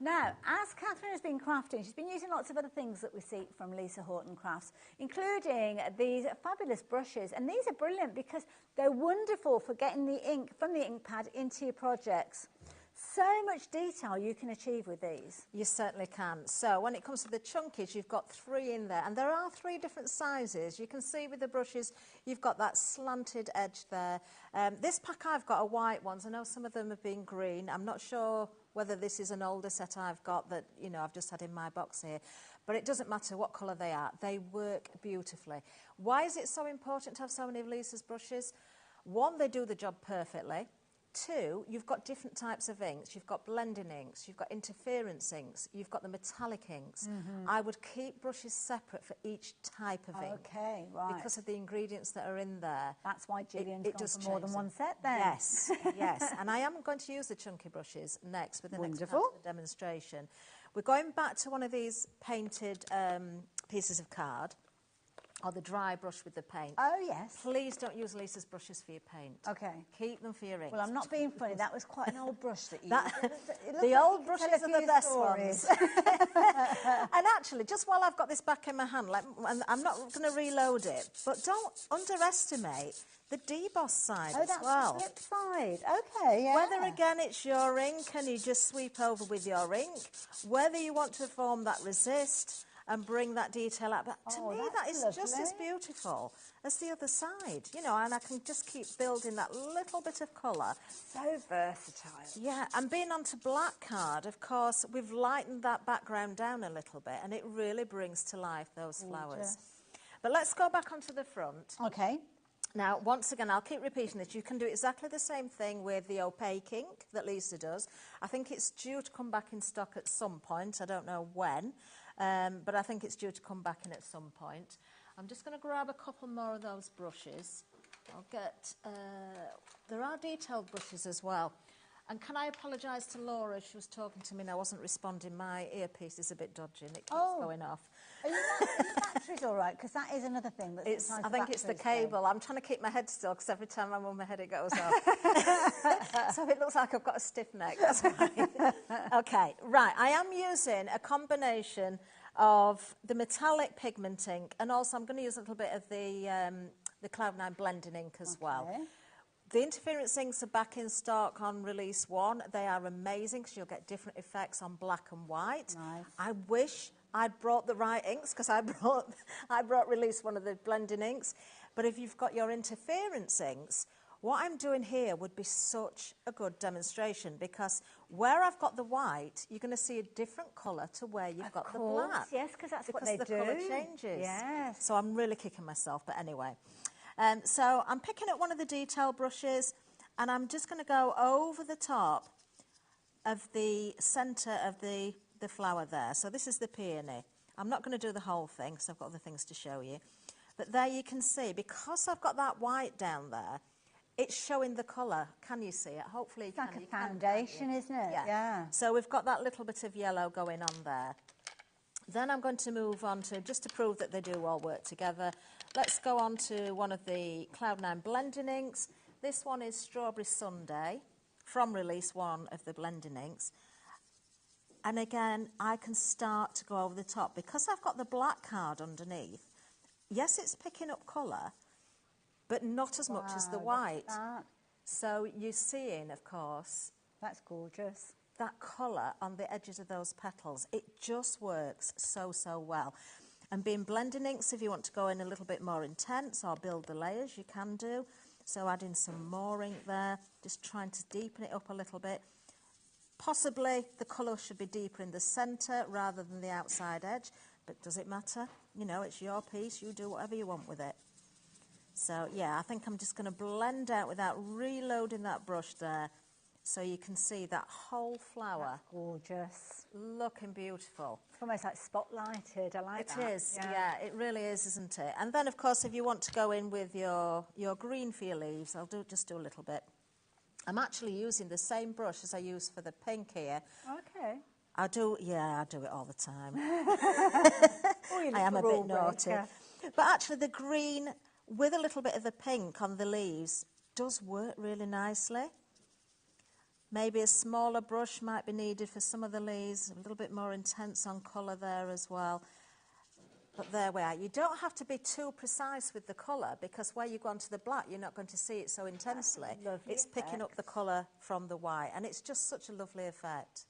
Now, as Catherine has been crafting, she's been using lots of other things that we see from Lisa Horton Crafts, including these fabulous brushes. And these are brilliant because they're wonderful for getting the ink from the ink pad into your projects. So much detail you can achieve with these. You certainly can. So when it comes to the chunkies, you've got 3 in there, and there are 3 different sizes. You can see with the brushes, you've got that slanted edge there. This pack I've got are white ones. I know some of them have been green. I'm not sure whether this is an older set I've got that, you know, I've just had in my box here. But it doesn't matter what colour they are. They work beautifully. Why is it so important to have so many of Lisa's brushes? 1, they do the job perfectly. 2, you've got different types of inks. You've got blending inks, you've got interference inks, you've got the metallic inks. I would keep brushes separate for each type of ink. Okay, right. Because of the ingredients that are in there. That's why Gillian's it gone does for more than one set then. Yes, yes. And I am going to use the chunky brushes next with the next part of the demonstration. We're going back to one of these painted pieces of card. Or the dry brush with the paint. Oh, yes. Please don't use Lisa's brushes for your paint. Okay. Keep them for your inks. Well, I'm not being funny. That was quite an old brush that you used. The old brushes are the best ones. And actually, just while I've got this back in my hand, and I'm not going to reload it, but don't underestimate the deboss side as well. Oh, that's the flip side. Okay, yeah. Whether, again, it's your ink and you just sweep over with your ink, whether you want to form that resist, and bring that detail out. But to me, that is just as beautiful as the other side, you know, and I can just keep building that little bit of colour. So versatile. Yeah, and being onto black card, of course, we've lightened that background down a little bit, and it really brings to life those flowers. But let's go back onto the front. Okay. Now, once again, I'll keep repeating this. You can do exactly the same thing with the opaque ink that Lisa does. I think it's due to come back in stock at some point. I don't know when, but I think it's due to come back in at some point. I'm just going to grab a couple more of those brushes. I'll get... there are detailed brushes as well. And can I apologise to Laura? She was talking to me and I wasn't responding. My earpiece is a bit dodgy and it keeps going off. Are your batteries all right? Because that is another thing. I think it's the cable. I'm trying to keep my head still because every time I'm on my head it goes off. So it looks like I've got a stiff neck. That's why. Okay, right. I am using a combination of the metallic pigment ink and also I'm going to use a little bit of the Cloud9 blending ink as well. The interference inks are back in stock on release 1. They are amazing because you'll get different effects on black and white. Nice. I wish I'd brought the right inks because I brought release 1 of the blending inks. But if you've got your interference inks, what I'm doing here would be such a good demonstration because where I've got the white, you're going to see a different colour to where you've got the black. Yes, because that's what they do. Because the colour changes. Yes. So I'm really kicking myself, but anyway. So I'm picking up one of the detail brushes and I'm just going to go over the top of the centre of the flower there. So this is the peony. I'm not going to do the whole thing because I've got other things to show you. But there you can see, because I've got that white down there, it's showing the colour. Can you see it? Hopefully you can. It's like a foundation, isn't it? Yeah. So we've got that little bit of yellow going on there. Then I'm going to move on to, just to prove that they do all work together, let's go on to one of the Cloud9 blending inks. This one is Strawberry Sundae from release 1 of the blending inks. And again, I can start to go over the top. Because I've got the black card underneath, yes, it's picking up colour, but not as much as the white. So you're seeing, of course... That's gorgeous. That colour on the edges of those petals, it just works so, so well. And being blending inks, if you want to go in a little bit more intense or build the layers, you can do. So adding some more ink there, just trying to deepen it up a little bit. Possibly the colour should be deeper in the centre rather than the outside edge, but does it matter? You know, it's your piece, you do whatever you want with it. So yeah, I think I'm just going to blend out without reloading that brush there. So you can see that whole flower. That's gorgeous. Looking beautiful. It's almost like spotlighted. I like that. It is, yeah, it really is, isn't it? And then, of course, if you want to go in with your green for your leaves, I'll just do a little bit. I'm actually using the same brush as I use for the pink here. Okay. I do it all the time. I am a bit naughty. But actually the green with a little bit of the pink on the leaves does work really nicely. Maybe a smaller brush might be needed for some of the leaves, a little bit more intense on colour there as well. But there we are. You don't have to be too precise with the colour because where you go onto the black, you're not going to see it so intensely. It's picking up the colour from the white, and it's just such a lovely effect.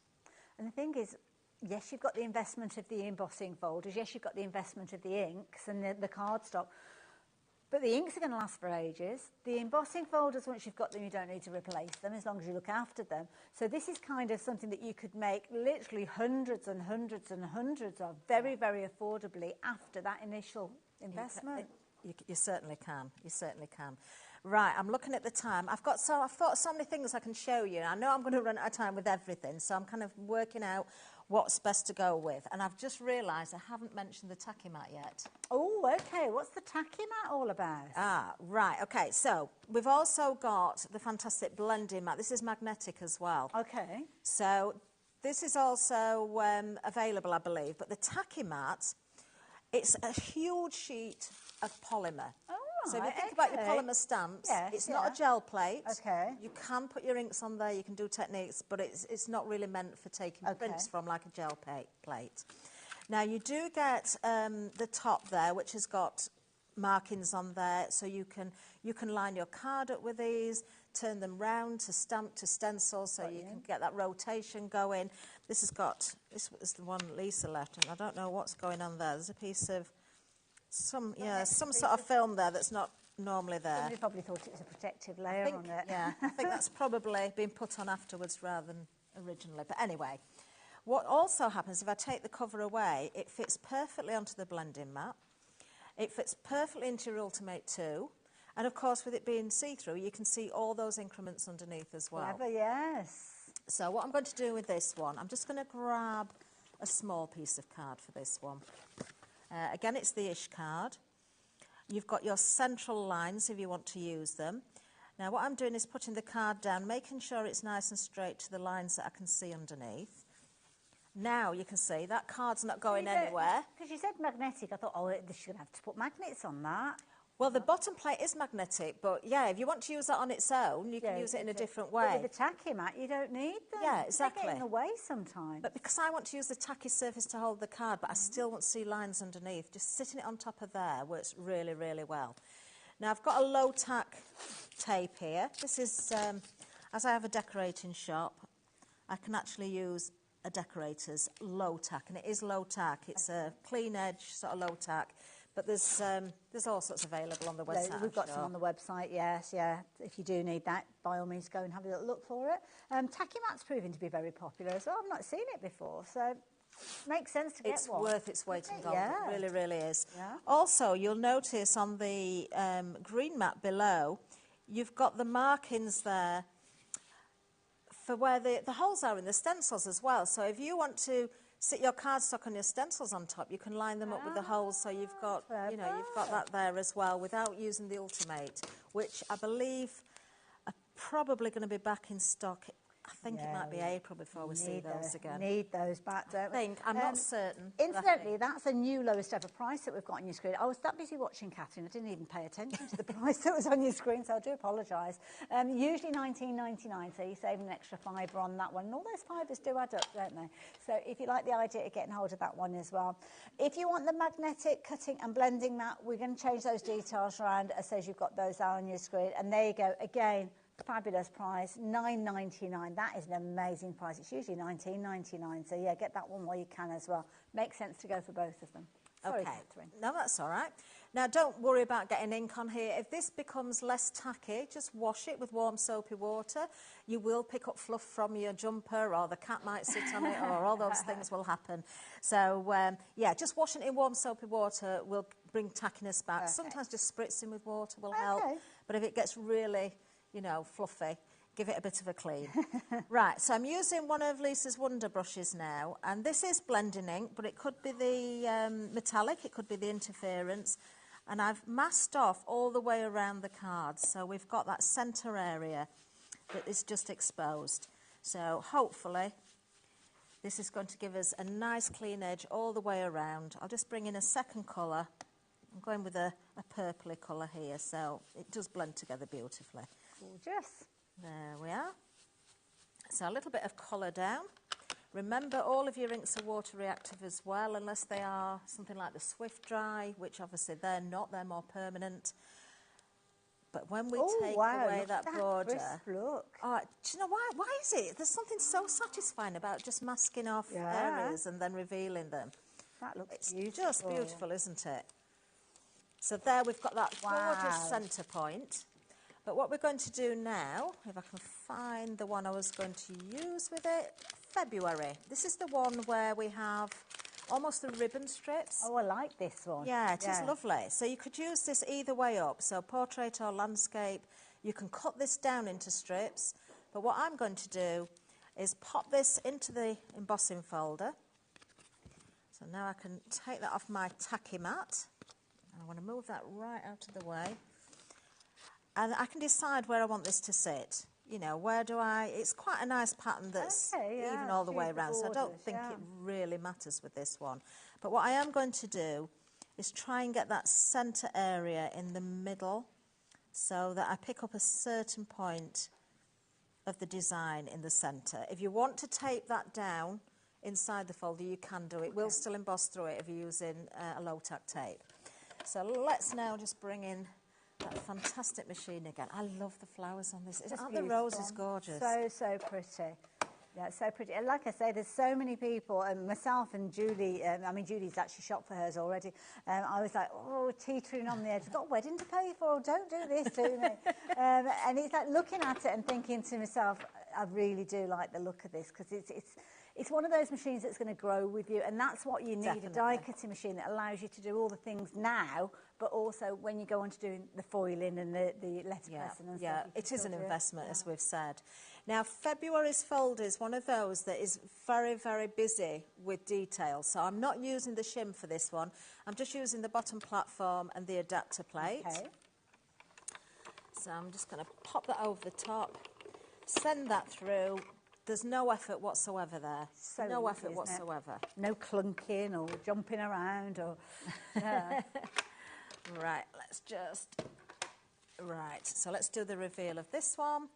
And the thing is, yes, you've got the investment of the embossing folders, yes, you've got the investment of the inks and the cardstock, but the inks are going to last for ages. The embossing folders, once you've got them, you don't need to replace them as long as you look after them. So this is kind of something that you could make literally hundreds and hundreds and hundreds of very, very affordably after that initial investment. You certainly can. You certainly can. Right, I'm looking at the time. I've thought so many things I can show you. I know I'm going to run out of time with everything, so I'm kind of working out what's best to go with. And I've just realised I haven't mentioned the tacky mat yet. Oh, okay. What's the tacky mat all about? Ah, right. Okay, so we've also got the fantastic blending mat. This is magnetic as well. Okay. So this is also available, I believe. But the tacky mat, it's a huge sheet of polymer. Oh. So if you think about your polymer stamps, it's not a gel plate. Okay. You can put your inks on there, you can do techniques, but it's not really meant for taking prints from like a gel plate. Now you do get the top there, which has got markings on there, so you can line your card up with these, turn them round to stamp to stencil, so you can get that rotation going. This was the one Lisa left, and I don't know what's going on there. There's a piece of some sort of film there that's not normally there. Somebody probably thought it was a protective layer on it. Yeah, I think that's probably been put on afterwards rather than originally. But anyway, what also happens if I take the cover away, it fits perfectly onto the blending mat. It fits perfectly into your Ultimate 2. And of course, with it being see-through, you can see all those increments underneath as well. Clever, yes. So what I'm going to do with this one, I'm just going to grab a small piece of card for this one. Again, it's the Ish card. You've got your central lines if you want to use them. Now what I'm doing is putting the card down, making sure it's nice and straight to the lines that I can see underneath. Now you can see that card's not going anywhere. Because you said magnetic, I thought, oh, they're going to have to put magnets on that. Well, the bottom plate is magnetic, but yeah, if you want to use that on its own, you can use it in a different way. But with the tacky mat, you don't need them. Yeah, exactly. They get in the way sometimes. But because I want to use the tacky surface to hold the card, but I still want to see lines underneath, just sitting it on top of there works really, really well. Now, I've got a low tack tape here. This is, as I have a decorating shop, I can actually use a decorator's low tack, and it is low tack. It's a clean edge, sort of low tack. But there's all sorts available on the website. We've got some on the website, yes, yeah. If you do need that, by all means, go and have a little look for it. Tacky mat's proving to be very popular as well. I've not seen it before, so makes sense to get one. It's worth its weight in gold. Yeah. It really, really is. Yeah. Also, you'll notice on the green mat below, you've got the markings there for where the holes are in the stencils as well. So if you want to sit your cardstock on your stencils on top, you can line them up with the holes, so you've got, you've got that there as well without using the Ultimate, which I believe are probably going to be back in stock. I think it might be April before we see those again. Need those back, don't we? I'm not certain. Incidentally, that's a new lowest ever price that we've got on your screen. I was that busy watching Catherine, I didn't even pay attention to the price that was on your screen, so I do apologise. Usually $19.99, so you're saving an extra £5 on that one. And all those fivers do add up, don't they? So if you like the idea of getting hold of that one as well. If you want the magnetic cutting and blending mat, we're going to change those details around as you've got those there on your screen. And there you go. Again, fabulous price, $9.99. That is an amazing price. It's usually $19.99. So yeah, get that one while you can as well. Makes sense to go for both of them. Sorry, Okay. Catherine. No, that's all right. Now, don't worry about getting ink on here. If this becomes less tacky, just wash it with warm soapy water. You will pick up fluff from your jumper, or the cat might sit on it, or all those things will happen. So, yeah, just washing it in warm soapy water will bring tackiness back. Okay. Sometimes just spritzing with water will help. But if it gets really, fluffy, give it a bit of a clean. Right, so I'm using one of Lisa's Wonder brushes now, and this is blending ink, but it could be the metallic, it could be the interference, and I've masked off all the way around the cards, so we've got that centre area that is just exposed. So hopefully this is going to give us a nice clean edge all the way around. I'll just bring in a second colour. I'm going with a purpley colour here, so it does blend together beautifully. Gorgeous. There we are. So a little bit of colour down. Remember, all of your inks are water reactive as well, unless they are something like the Swift Dry, which obviously they're not, they're more permanent. But when we take away that border... Look. Oh, do you know why? Why is it? There's something so satisfying about just masking off areas and then revealing them. That looks It's beautiful. just beautiful, isn't it? So there we've got that gorgeous centre point. But what we're going to do now, if I can find the one I was going to use with it, February. This is the one where we have almost the ribbon strips. Oh, I like this one. Yeah, it is lovely. So you could use this either way up, so portrait or landscape. You can cut this down into strips, but what I'm going to do is pop this into the embossing folder. So now I can take that off my tacky mat. I want to move that right out of the way. And I can decide where I want this to sit. Where do I... It's quite a nice pattern that's even all the way around, so I don't think it really matters with this one. But what I am going to do is try and get that centre area in the middle so that I pick up a certain point of the design in the centre. If you want to tape that down inside the folder, you can do it. It will still emboss through it if you're using a low-tack tape. So let's now just bring in that fantastic machine again. I love the flowers on this. Aren't the roses gorgeous? So pretty. Yeah, it's so pretty. And like I say, there's so many people, and myself and Julie, I mean, Julie's actually shopped for hers already. I was like, oh, teetering on the edge. I've got a wedding to pay for. Don't do this to me. And it's like looking at it and thinking to myself, I really do like the look of this, because it's one of those machines that's going to grow with you, and that's what you need, Definitely. a die-cutting machine that allows you to do all the things now, but also when you go on to doing the foiling and the letterpressing and stuff. Yeah, you it can is an still do investment, as we've said. Now, February's folder is one of those that is very, very busy with detail. So I'm not using the shim for this one. I'm just using the bottom platform and the adapter plate. Okay. So I'm just going to pop that over the top, send that through. There's no effort whatsoever there. So no easy, effort isn't it? whatsoever. No clunking or jumping around or... Yeah. Right, let's just... Right, so let's do the reveal of this one.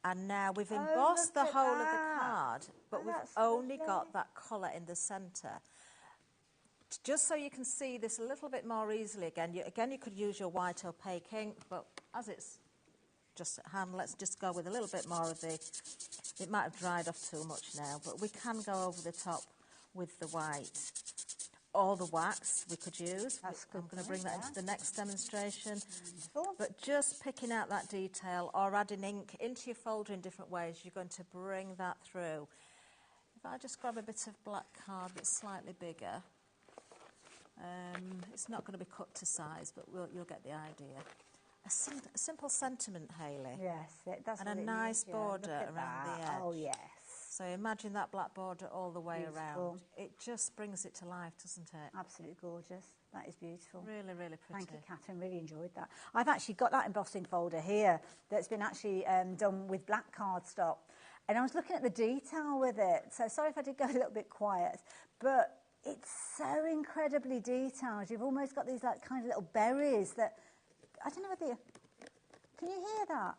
And now we've embossed the look at whole of the that. card, but we've That's only lovely. got that colour in the centre. Just so you can see this a little bit more easily again, you could use your white opaque ink, but as it's just at hand, let's just go with a little bit more of the... It might have dried off too much now, but we can go over the top with the white. Or the wax we could use. That's good. I'm going to bring that into the next demonstration. Beautiful. But just picking out that detail or adding ink into your folder in different ways, you're going to bring that through. If I just grab a bit of black card that's slightly bigger, it's not going to be cut to size, but you'll get the idea. A simple sentiment, Hayley. Yes, that's And what a it nice is, yeah. border Look at around that. the edge. Oh, yes. So imagine that black border all the way Beautiful. around. It just brings it to life, doesn't it? Absolutely gorgeous. That is beautiful. Really, really pretty. Thank you, Catherine. Really enjoyed that. I've actually got that embossing folder here that's been actually done with black cardstock. And I was looking at the detail with it. So sorry if I did go a little bit quiet. But it's so incredibly detailed. You've almost got these like kind of little berries that... I don't know whether you... Can you hear that?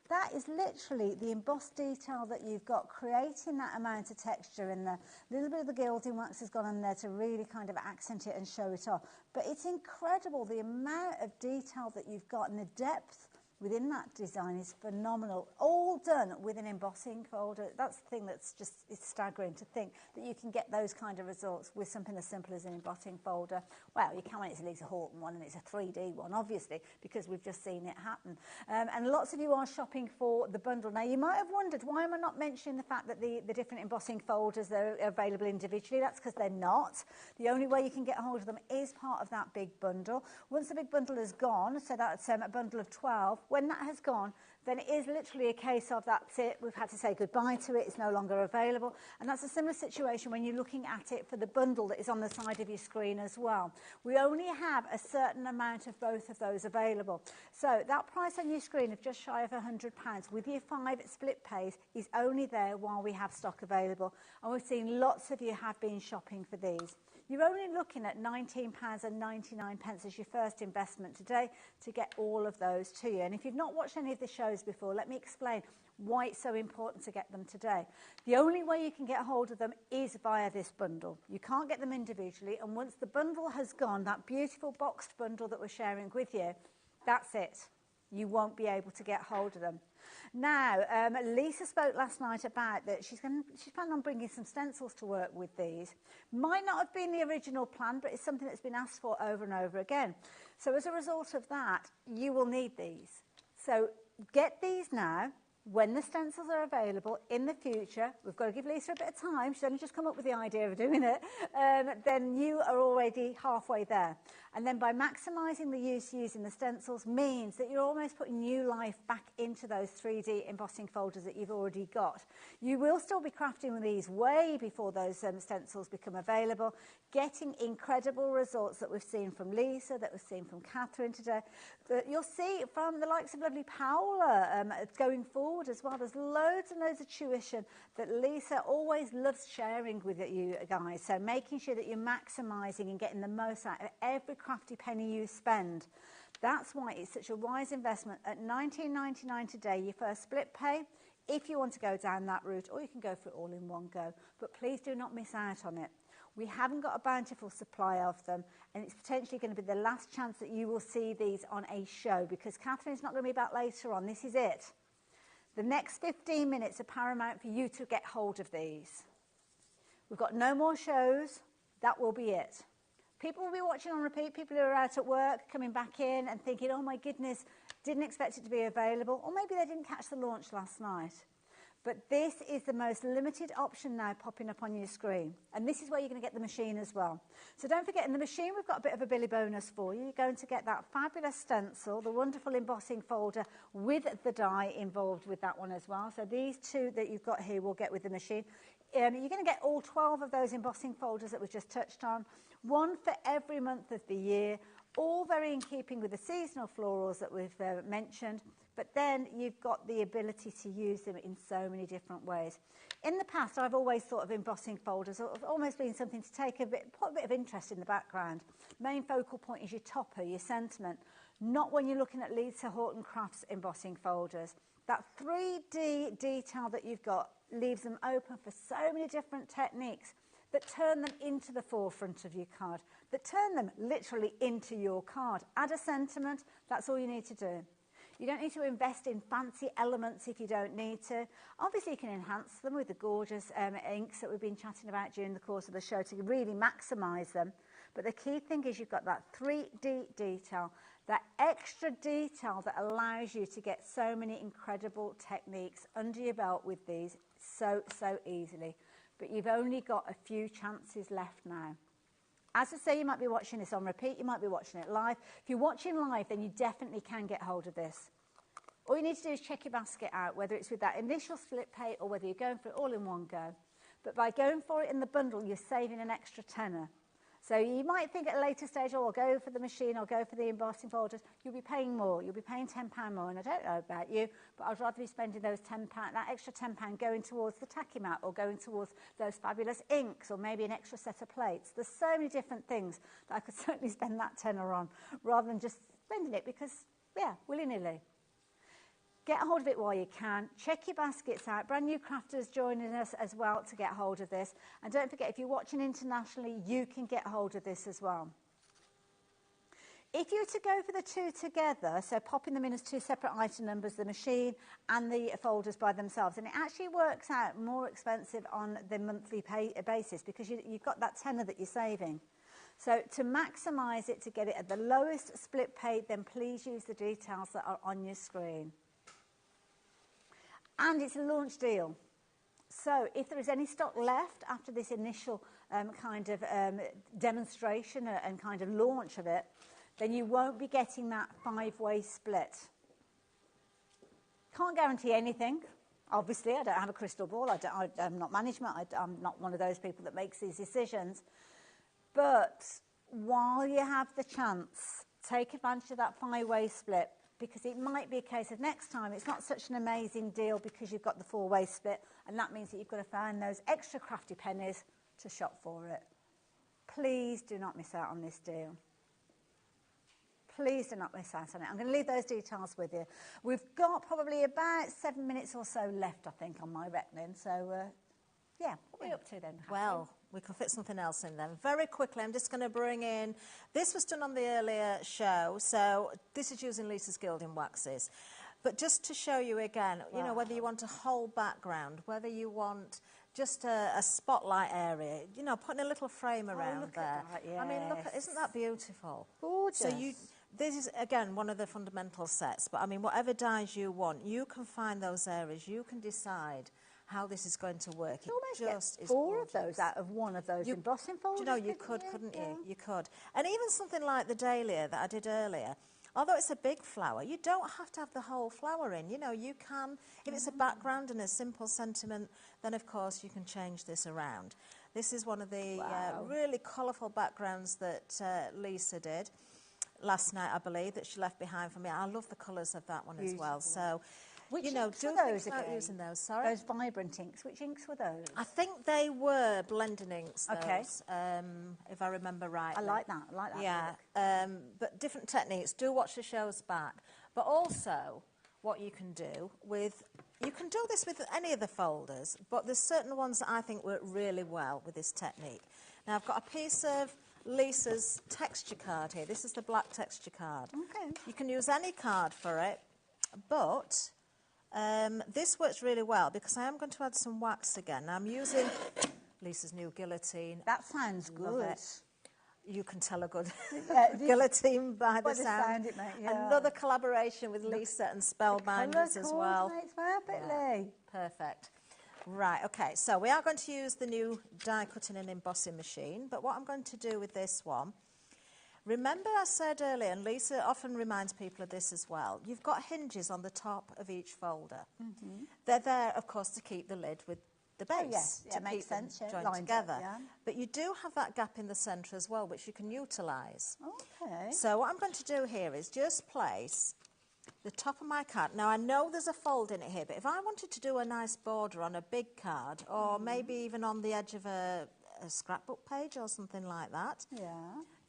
That is literally the embossed detail that you've got, creating that amount of texture in there. A little bit of the gilding wax has gone in there to really kind of accent it and show it off. But it's incredible, the amount of detail that you've got and the depth within that design is phenomenal. All done with an embossing folder. That's the thing that's just, it's staggering to think that you can get those kind of results with something as simple as an embossing folder. Well, you can when it's a Lisa Horton one and it's a 3D one, obviously, because we've just seen it happen. And lots of you are shopping for the bundle. Now, you might have wondered, why am I not mentioning the fact that the different embossing folders are available individually? That's because they're not. The only way you can get a hold of them is part of that big bundle. Once the big bundle is gone, so that's a bundle of 12, when that has gone, then it is literally a case of that's it. We've had to say goodbye to it. It's no longer available. And that's a similar situation when you're looking at it for the bundle that is on the side of your screen as well. We only have a certain amount of both of those available. So that price on your screen of just shy of £100 with your 5 split pays is only there while we have stock available. And we've seen lots of you have been shopping for these. You're only looking at £19.99 as your first investment today to get all of those to you. And if you've not watched any of the shows before, let me explain why it's so important to get them today. The only way you can get hold of them is via this bundle. You can't get them individually, and once the bundle has gone, that beautiful boxed bundle that we're sharing with you, that's it. You won't be able to get hold of them. Now, Lisa spoke last night about that she's planning on bringing some stencils to work with these. Might not have been the original plan, but it's something that's been asked for over and over again. So as a result of that, you will need these. So get these now. When the stencils are available in the future, we've got to give Lisa a bit of time, she's only just come up with the idea of doing it, then you are already halfway there. And then by maximising the use using the stencils means that you're almost putting new life back into those 3D embossing folders that you've already got. You will still be crafting with these way before those stencils become available, getting incredible results that we've seen from Lisa, that we've seen from Catherine today, that you'll see from the likes of lovely Paola going forward as well. There's loads and loads of tuition that Lisa always loves sharing with you guys. So making sure that you're maximising and getting the most out of every crafty penny you spend. That's why it's such a wise investment. At $19.99 today, your first split pay, if you want to go down that route, or you can go for it all in one go. But please do not miss out on it. We haven't got a bountiful supply of them, and it's potentially going to be the last chance that you will see these on a show, because Catherine's not going to be back later on. This is it. The next 15 minutes are paramount for you to get hold of these. We've got no more shows. That will be it. People will be watching on repeat. People who are out at work, coming back in and thinking, oh my goodness, didn't expect it to be available. Or maybe they didn't catch the launch last night. But this is the most limited option now popping up on your screen. And this is where you're going to get the machine as well. So don't forget, in the machine, we've got a bit of a Billy bonus for you. You're going to get that fabulous stencil, the wonderful embossing folder with the die involved with that one as well. So these two that you've got here will get with the machine. You're going to get all 12 of those embossing folders that we've just touched on, one for every month of the year, all very in keeping with the seasonal florals that we've mentioned, but then you've got the ability to use them in so many different ways. In the past, I've always thought of embossing folders as almost being something to take put a bit of interest in the background. Main focal point is your topper, your sentiment, not when you're looking at Lisa Horton Crafts embossing folders. That 3D detail that you've got leaves them open for so many different techniques that turn them into the forefront of your card, that turn them literally into your card. Add a sentiment, that's all you need to do. You don't need to invest in fancy elements if you don't need to. Obviously, you can enhance them with the gorgeous inks that we've been chatting about during the course of the show to really maximise them. But the key thing is you've got that 3D detail, that extra detail that allows you to get so many incredible techniques under your belt with these so easily. But you've only got a few chances left now. As I say, you might be watching this on repeat, you might be watching it live. If you're watching live, then you definitely can get hold of this. All you need to do is check your basket out, whether it's with that initial split pay or whether you're going for it all in one go. But by going for it in the bundle, you're saving an extra tenner. So you might think at a later stage, oh, I'll go for the machine, I'll go for the embossing folders. You'll be paying more. You'll be paying £10 more. And I don't know about you, but I'd rather be spending those £10, that extra £10 going towards the tacky mat or going towards those fabulous inks or maybe an extra set of plates. There's so many different things that I could certainly spend that tenner on rather than just spending it because, yeah, willy-nilly. Get hold of it while you can. Check your baskets out. Brand new crafters joining us as well to get hold of this. And don't forget, if you're watching internationally, you can get hold of this as well. If you were to go for the two together, so popping them in as two separate item numbers, the machine and the folders by themselves, and it actually works out more expensive on the monthly basis because you've got that tenner that you're saving. So to maximise it, to get it at the lowest split pay, then please use the details that are on your screen. And it's a launch deal. So if there is any stock left after this initial demonstration and kind of launch of it, then you won't be getting that 5-way split. Can't guarantee anything. Obviously, I don't have a crystal ball. I'm not management. I'm not one of those people that makes these decisions. But while you have the chance, take advantage of that 5-way split, because it might be a case of next time it's not such an amazing deal because you've got the 4-way split, and that means that you've got to find those extra crafty pennies to shop for it. Please do not miss out on this deal. Please do not miss out on it. I'm going to leave those details with you. We've got probably about 7 minutes or so left, I think, on my reckoning. So, yeah, what are we up to then? Well, we can fit something else in then. Very quickly, I'm just going to bring in, this was done on the earlier show, so this is using Lisa's Gilding Waxes. But just to show you again, you know, whether you want a whole background, whether you want just a spotlight area, you know, putting a little frame around there. Yes. I mean, look, isn't that beautiful? Gorgeous. So this is, again, one of the fundamental sets, but I mean, whatever dyes you want, you can find those areas, you can decide how this is going to work. You almost get 4 of those out of one of those embossing folders. You know, you could, couldn't you? You could. And even something like the dahlia that I did earlier, although it's a big flower, you don't have to have the whole flower in. You know, you can, if it's a background and a simple sentiment, then of course you can change this around. This is one of the really colourful backgrounds that Lisa did last night, I believe, that she left behind for me. I love the colours of that one as well. So, which you know, inks were those again? Using those, sorry? Those vibrant inks. Which inks were those? I think they were blending inks, those, okay. If I remember right. I like that. I like that. Yeah, but different techniques. Do watch the shows back. But also, what you can do with, you can do this with any of the folders, but there's certain ones that I think work really well with this technique. Now, I've got a piece of Lisa's texture card here. This is the black texture card. Okay. You can use any card for it, but This works really well because I am going to add some wax again. Now I'm using Lisa's new guillotine. That sounds Love good. it. You can tell a good guillotine by the sound. It makes, yeah. Another collaboration with Lisa and Spellbinders as well. Coordinates perfectly. Yeah, perfect. Right, okay, so we are going to use the new die cutting and embossing machine, but what I'm going to do with this one, remember I said earlier, and Lisa often reminds people of this as well, you've got hinges on the top of each folder. They're there, of course, to keep the lid with the base. Oh, yes, yeah, to makes keep them sense, yeah, joined lined up, together. yeah. But you do have that gap in the centre as well, which you can utilise. Okay. So what I'm going to do here is just place the top of my card. Now, I know there's a fold in it here, but if I wanted to do a nice border on a big card, or maybe even on the edge of a scrapbook page or something like that,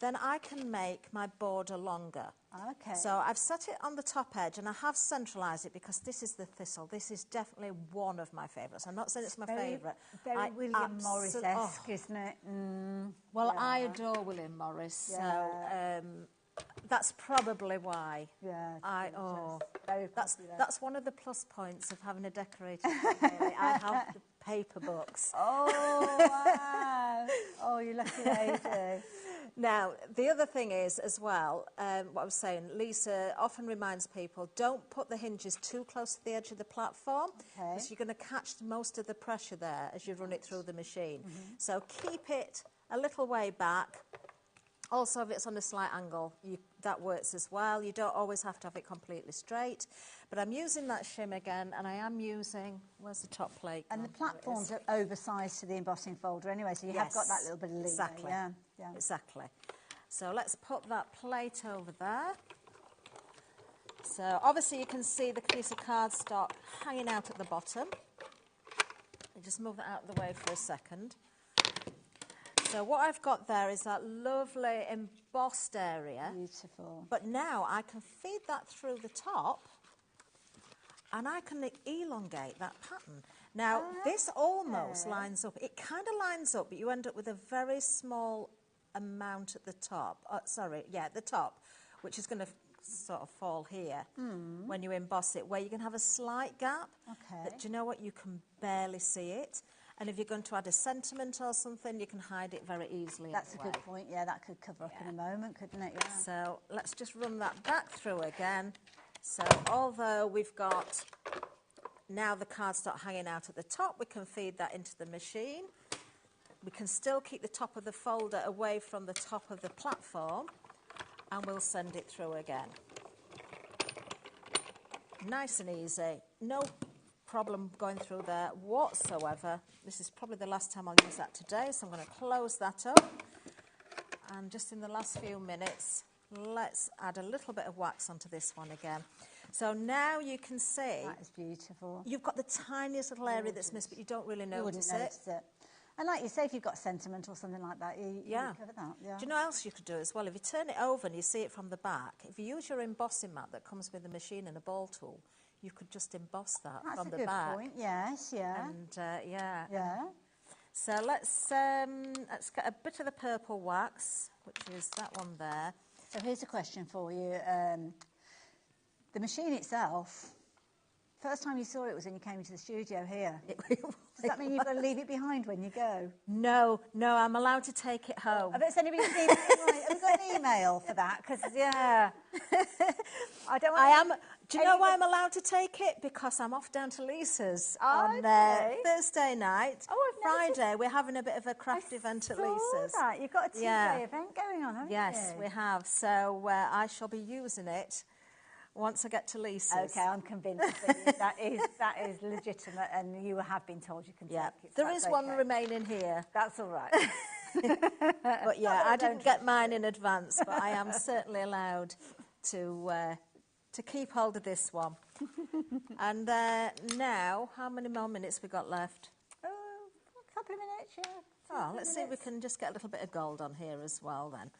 then I can make my border longer. Okay. So I've set it on the top edge, and I have centralised it because this is the thistle. This is definitely one of my favourites. I'm not saying it's my favourite. Very William Morris-esque, isn't it? Well, I adore William Morris, so that's probably why. Yeah. That's one of the plus points of having a decorated family. I have the paper books. Oh, wow. Oh, you lucky lady. Now, the other thing is, as well, what I was saying, Lisa often reminds people, don't put the hinges too close to the edge of the platform, because you're going to catch most of the pressure there as you run it through the machine. So keep it a little way back. Also, if it's on a slight angle, that works as well. You don't always have to have it completely straight. But I'm using that shim again, and I am using, where's the top plate? And the platforms are oversized to the embossing folder anyway, so you have got that little bit of leeway. Exactly. Yeah. Exactly. So let's put that plate over there. So obviously you can see the piece of cardstock hanging out at the bottom. You just move that out of the way for a second. So what I've got there is that lovely embossed area. Beautiful. But now I can feed that through the top, and I can elongate that pattern. Now, this almost lines up. It kind of lines up, but you end up with a very small amount at the top. At the top, which is going to sort of fall here when you emboss it, where you can have a slight gap. But do you know what? You can barely see it. And if you're going to add a sentiment or something, you can hide it very easily. That's a good point. Yeah, that could cover up in a moment, couldn't it? Yeah. So let's just run that back through again. So although we've got now the cardstock hanging out at the top, we can feed that into the machine. We can still keep the top of the folder away from the top of the platform, and we'll send it through again. Nice and easy. No problem going through there whatsoever. This is probably the last time I'll use that today, so I'm going to close that up. And just in the last few minutes, let's add a little bit of wax onto this one again. So now you can see... That is beautiful. You've got the tiniest little area that's missed, but you don't really notice it. You wouldn't notice it. And like you say, if you've got sentiment or something like that, you cover that. Yeah. Do you know what else you could do as well? If you turn it over and you see it from the back, if you use your embossing mat that comes with the machine and a ball tool, you could just emboss that from the back. That's a good point, yes, yeah. And, Yeah. So let's get a bit of the purple wax, which is that one there. So here's a question for you. The machine itself, first time you saw it was when you came into the studio here. Does that mean you've got to leave it behind when you go? No, I'm allowed to take it home. Have you got an email for that? Because, I don't want Do you know why I'm allowed to take it? Because I'm off down to Lisa's on Thursday night. Friday, we're having a bit of a craft event at Lisa's. That. You've got a two-day event going on, haven't you? Yes, we have. So I shall be using it once I get to Lisa's. Okay, I'm convinced that is legitimate, and you have been told you can take it. There is one remaining here. That's all right. But I didn't get mine in advance, but I am certainly allowed to keep hold of this one. And now, how many more minutes we got left? A couple of minutes, yeah. Let's see if we can just get a little bit of gold on here as well then.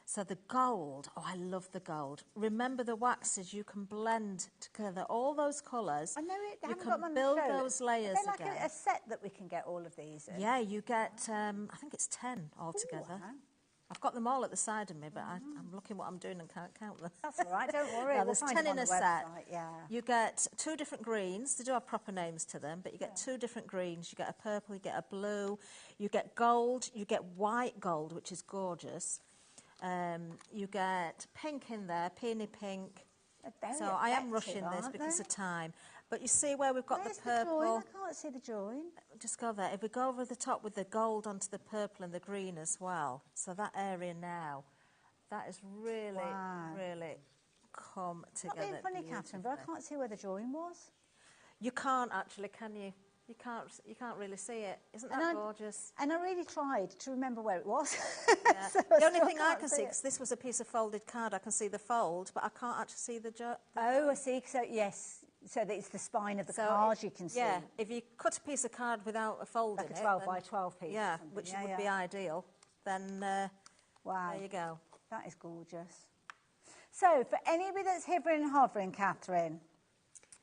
So the gold, I love the gold. Remember the waxes, you can blend together all those colours. I know it. You can build those layers again. Like a set that we can get all of these in. Yeah, you get, I think it's 10 altogether. Ooh, I've got them all at the side of me, but I'm looking what I'm doing and can't count them. That's all right, don't worry. No, We'll there's find 10 them in on a the set. website, yeah. You get 2 different greens. They do have proper names to them, but you get 2 different greens. You get a purple, you get a blue, you get gold, you get white gold, which is gorgeous. You get pink in there, peony pink. So I am rushing this because of time. But you see where we've got Where's the purple. The join? I can't see the join. Just go there. If we go over the top with the gold onto the purple and the green as well, so that area now, that is really, really come together. Not being funny, Catherine, but I can't see where the join was. You can't actually, can you? You can't really see it. Isn't that gorgeous? And I really tried to remember where it was. Yeah. So the only thing I can see, it. because this was a piece of folded card, I can see the fold, but I can't actually see the Oh, I see. So, yes. So that it's the spine of the card you can see. Yeah, if you cut a piece of card without a fold like in a it... 12 by 12 piece. Yeah, which would be ideal. Then, wow. There you go. That is gorgeous. So, for anybody that's hovering and hovering, Catherine,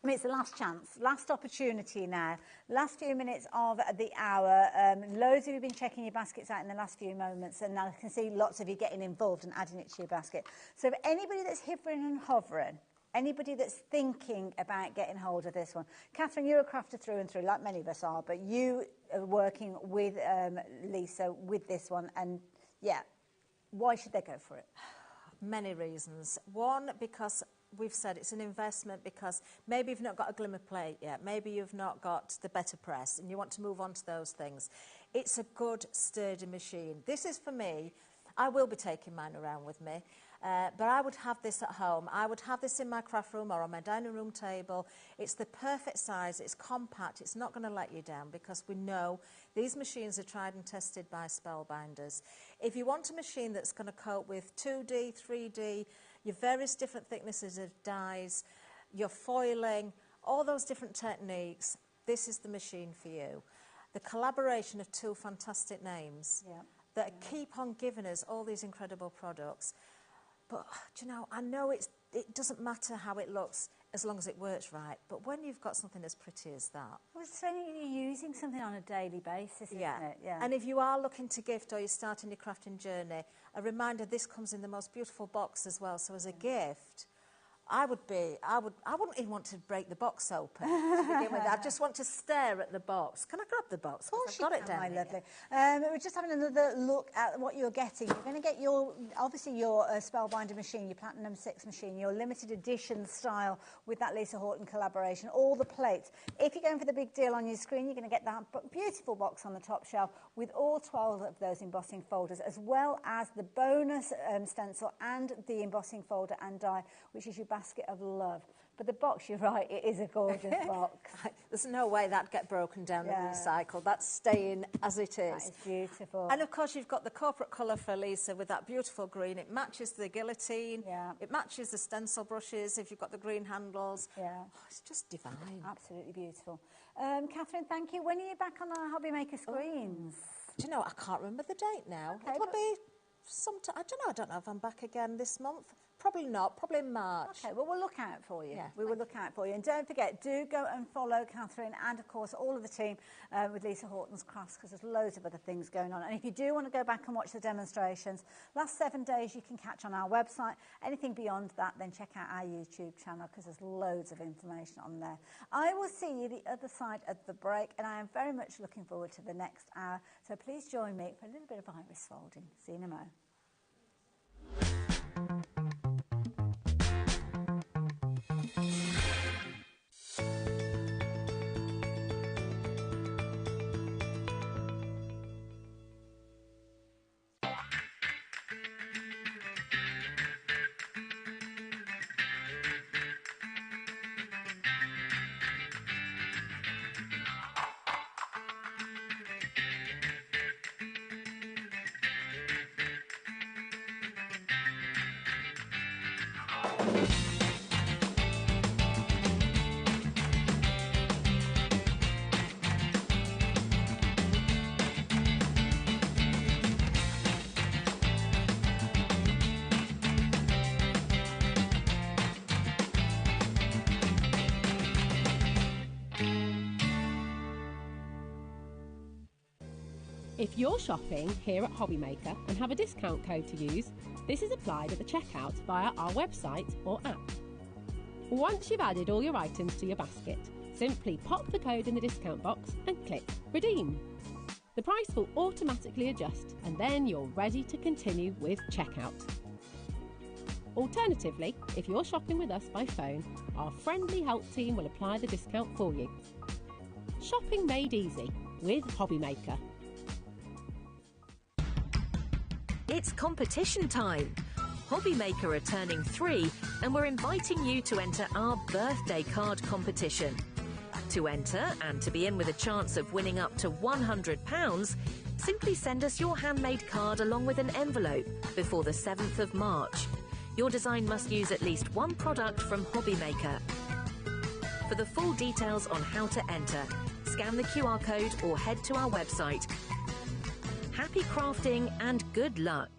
I mean, it's the last chance, last opportunity now, last few minutes of the hour. Loads of you have been checking your baskets out in the last few moments, and I can see lots of you getting involved and adding it to your basket. So for anybody that's hovering and hovering, anybody that's thinking about getting hold of this one, Catherine, you're a crafter through and through, like many of us are, but you are working with Lisa with this one, and yeah, why should they go for it? Many reasons. One, because we've said it's an investment, because maybe you've not got a glimmer plate yet, maybe you've not got the better press and you want to move on to those things. It's a good, sturdy machine. This is for me. I will be taking mine around with me, but I would have this at home. I would have this in my craft room or on my dining room table. It's the perfect size. It's compact. It's not going to let you down, because we know these machines are tried and tested by spellbinders. If you want a machine that's going to cope with 2D, 3D, your various different thicknesses of dies, your foiling, all those different techniques, this is the machine for you. The collaboration of 2 fantastic names that keep on giving us all these incredible products. But, do you know, I know it doesn't matter how it looks as long as it works right, but when you've got something as pretty as that... Well, it's when you're using something on a daily basis, isn't it? Yeah. And if you are looking to gift or you're starting your crafting journey, a reminder, this comes in the most beautiful box as well. So as a gift, I wouldn't even want to break the box open to begin with. I just want to stare at the box. Can I grab the box? Of course, I've got it down here. lovely. We're just having another look at what you're getting. You're going to get obviously your Spellbinder machine, your Platinum 6 machine, your limited edition style with that Lisa Horton collaboration, all the plates. If you're going for the big deal on your screen, you're going to get that beautiful box on the top shelf with all 12 of those embossing folders, as well as the bonus stencil and the embossing folder and die, which is your basket of love. But the box, you're right, it is a gorgeous box. There's no way that'd get broken down and recycled. That's staying as it is. That is beautiful. And of course, you've got the corporate colour for Lisa with that beautiful green. It matches the guillotine. Yeah. It matches the stencil brushes if you've got the green handles. Yeah. Oh, it's just divine. Absolutely beautiful. Catherine, thank you. When are you back on our HobbyMaker screens? Do you know, I can't remember the date now. Okay, It'll be sometime. I don't know if I'm back again this month. Probably not. Probably in March. Okay, well, we'll look out for you. Yeah, we will look out for you. And don't forget, do go and follow Catherine and, of course, all of the team with Lisa Horton's Crafts, because there's loads of other things going on. And if you do want to go back and watch the demonstrations, last 7 days you can catch on our website. Anything beyond that, then check out our YouTube channel, because there's loads of information on there. I will see you the other side of the break, and I am very much looking forward to the next hour. So please join me for a little bit of iris folding. See you in a mo. If you're shopping here at HobbyMaker and have a discount code to use, this is applied at the checkout via our website or app. Once you've added all your items to your basket, simply pop the code in the discount box and click Redeem. The price will automatically adjust and then you're ready to continue with checkout. Alternatively, if you're shopping with us by phone, our friendly help team will apply the discount for you. Shopping made easy with HobbyMaker. It's competition time. HobbyMaker are turning 3 and we're inviting you to enter our birthday card competition. To enter and to be in with a chance of winning up to £100, simply send us your handmade card along with an envelope before the 7th of March. Your design must use at least one product from HobbyMaker. For the full details on how to enter, scan the QR code or head to our website. Happy crafting and good luck.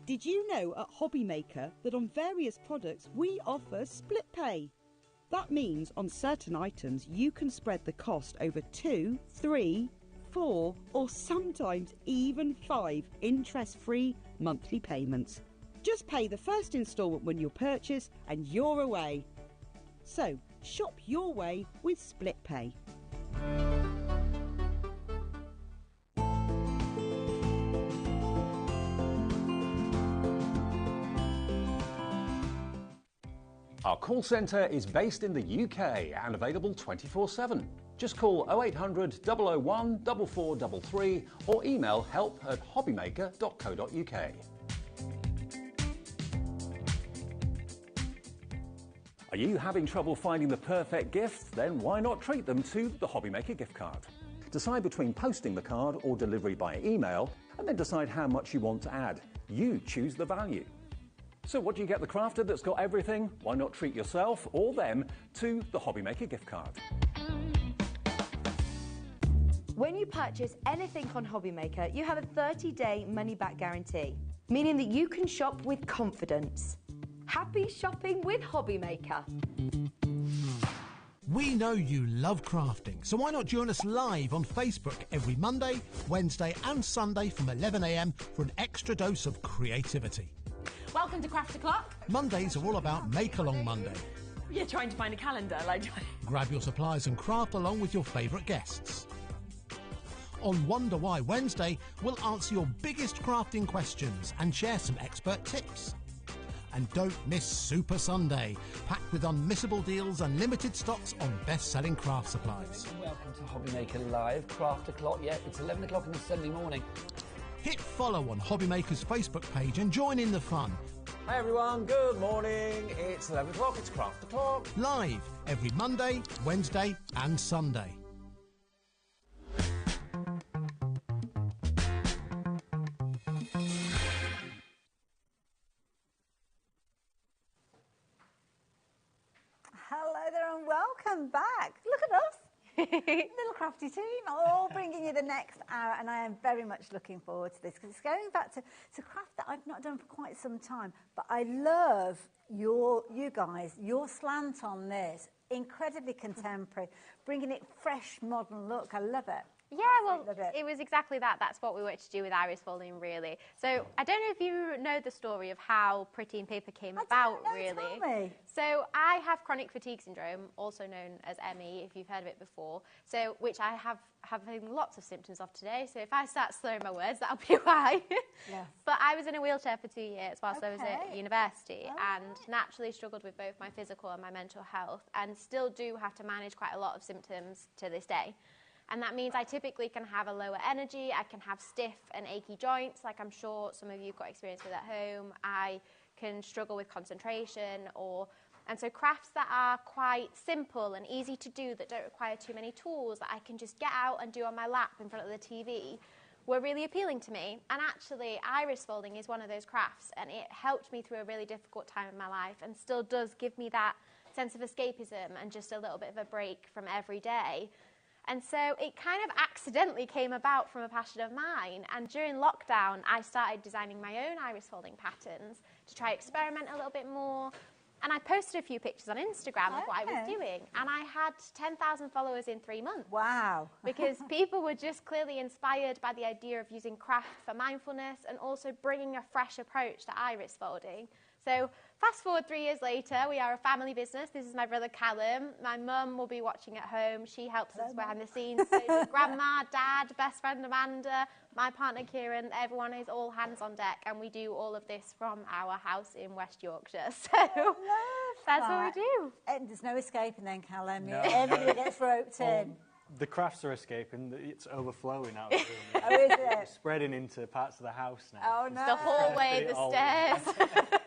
Did you know at HobbyMaker that on various products we offer split pay? That means on certain items you can spread the cost over 2, 3, 4 or sometimes even 5 interest-free monthly payments. Just pay the first instalment when you purchase and you're away. So shop your way with split pay. Our call centre is based in the UK and available 24/7. Just call 0800 001 4433 or email help@hobbymaker.co.uk. Are you having trouble finding the perfect gift? Then why not treat them to the HobbyMaker gift card? Decide between posting the card or delivery by email and then decide how much you want to add. You choose the value. So what do you get the crafter that's got everything? Why not treat yourself or them to the HobbyMaker gift card? When you purchase anything on HobbyMaker, you have a 30-day money-back guarantee, meaning that you can shop with confidence. Happy shopping with HobbyMaker. We know you love crafting, so why not join us live on Facebook every Monday, Wednesday and Sunday from 11 a.m. for an extra dose of creativity. Welcome to Craft O'Clock. Mondays are all about Make Along Monday. You're trying to find a calendar, like. Grab your supplies and craft along with your favourite guests. On Wonder Why Wednesday, we'll answer your biggest crafting questions and share some expert tips. And don't miss Super Sunday, packed with unmissable deals and limited stocks on best-selling craft supplies. Welcome to HobbyMaker Live, Craft O'Clock. Yeah, it's 11 o'clock on a Sunday morning. Hit follow on HobbyMaker's Facebook page and join in the fun. Hi everyone, good morning. It's 11 o'clock, it's Craft O'Clock. Live every Monday, Wednesday and Sunday. Hello there and welcome back. Look at us. Little crafty team, all bringing you the next hour, and I am very much looking forward to this because it's going back to craft that I've not done for quite some time. But I love you guys, your slant on this, incredibly contemporary, bringing it fresh, modern look. I love it. Yeah, well, it was exactly that. That's what we wanted to do with Iris folding, really. So I don't know if you know the story of how Pretty in Paper came about, really. Tell me. So I have chronic fatigue syndrome, also known as ME, if you've heard of it before. So which I have having lots of symptoms of today. So if I start slurring my words, that'll be why. Yes. But I was in a wheelchair for 2 years whilst I was at university, and naturally struggled with both my physical and my mental health, and still do have to manage quite a lot of symptoms to this day. And that means I typically can have a lower energy, I can have stiff and achy joints, like I'm sure some of you have got experience with at home. I can struggle with concentration or And so crafts that are quite simple and easy to do, that don't require too many tools, that I can just get out and do on my lap in front of the TV, were really appealing to me. And actually, iris folding is one of those crafts, and it helped me through a really difficult time in my life and still does give me that sense of escapism and just a little bit of a break from every day. And so it kind of accidentally came about from a passion of mine. And during lockdown, I started designing my own iris folding patterns to try experiment a little bit more. And I posted a few pictures on Instagram of what I was doing. And I had 10,000 followers in 3 months. Wow. Because people were just clearly inspired by the idea of using craft for mindfulness and also bringing a fresh approach to iris folding. So fast forward 3 years later, we are a family business. This is my brother Callum. My mum will be watching at home. She helps us behind the scenes. So does Grandma, Dad, best friend Amanda, my partner Kieran. Everyone is all hands on deck, and we do all of this from our house in West Yorkshire. So that's what we do. And there's no escaping then, Callum. No. Everybody gets roped in. The crafts are escaping. It's overflowing out of the room. Oh, is it? It's spreading into parts of the house now. Oh, no. The hallway, the stairs.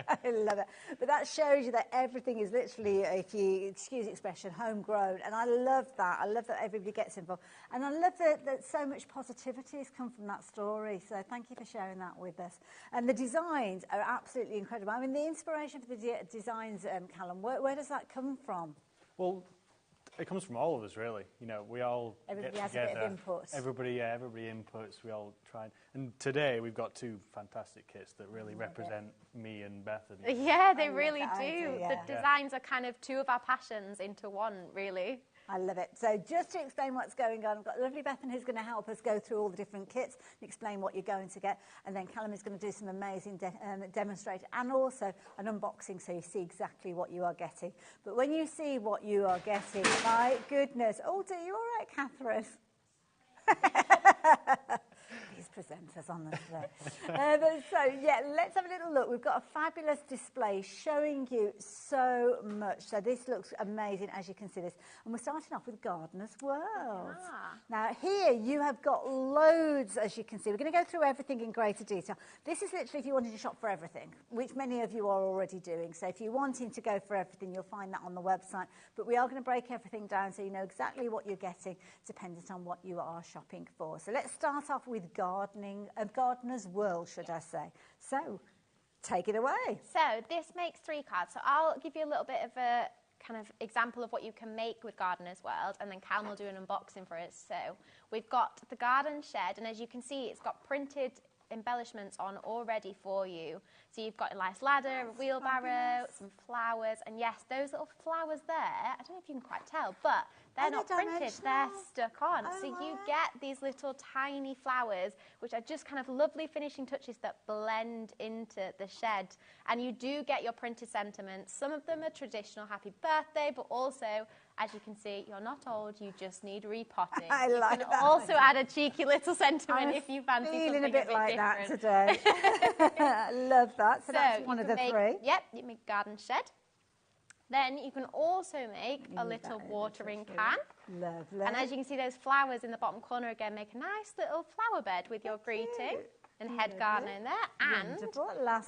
I love it. But that shows you that everything is literally, if you excuse the expression, homegrown. And I love that. I love that everybody gets involved. And I love that so much positivity has come from that story. So thank you for sharing that with us. And the designs are absolutely incredible. I mean, the inspiration for the designs, Callum, where does that come from? Well, it comes from all of us, really. You know, we all Everybody get has together. a bit of input. Everybody inputs. We all try. And today we've got 2 fantastic kits that really represent me and Bethany. Yeah, they really do. idea. The designs are kind of 2 of our passions into one, really. I love it. So just to explain what's going on, I've got lovely Bethany who's going to help us go through all the different kits and explain what you're going to get. And then Callum is going to do some amazing demonstration and also an unboxing so you see exactly what you are getting. But when you see what you are getting, my goodness. Oh, dear, you all right, Catherine? These presenters on the show. So, yeah, let's have a little look. We've got a fabulous display showing you so much. So this looks amazing, as you can see this. And we're starting off with Gardener's World. Now, here you have got loads, as you can see. We're going to go through everything in greater detail. This is literally if you wanted to shop for everything, which many of you are already doing. So if you're wanting to go for everything, you'll find that on the website. But we are going to break everything down so you know exactly what you're getting, dependent on what you are shopping for. So let's start off with Gardener's World, should I say. So, take it away. So, this makes 3 cards. So, I'll give you a little bit of a kind of example of what you can make with Gardener's World, and then Callum will do an unboxing for us. So, we've got the garden shed, and as you can see, it's got printed embellishments on already for you. So you've got a nice ladder, a wheelbarrow, some flowers, and yes, those little flowers there, I don't know if you can quite tell, but they're not printed, they're stuck on. So you get these little tiny flowers, which are just kind of lovely finishing touches that blend into the shed. And you do get your printed sentiments. Some of them are traditional happy birthday, but also, as you can see, you're not old, you just need repotting. I like you can that. also add a cheeky little sentiment if you fancy feeling something a bit like different. that today. I love that. So that's one you of the can 3. Yep, you make garden shed. Then you can also make a little watering can. Lovely. And as you can see, those flowers in the bottom corner again make a nice little flower bed with your greeting and head garden in there. And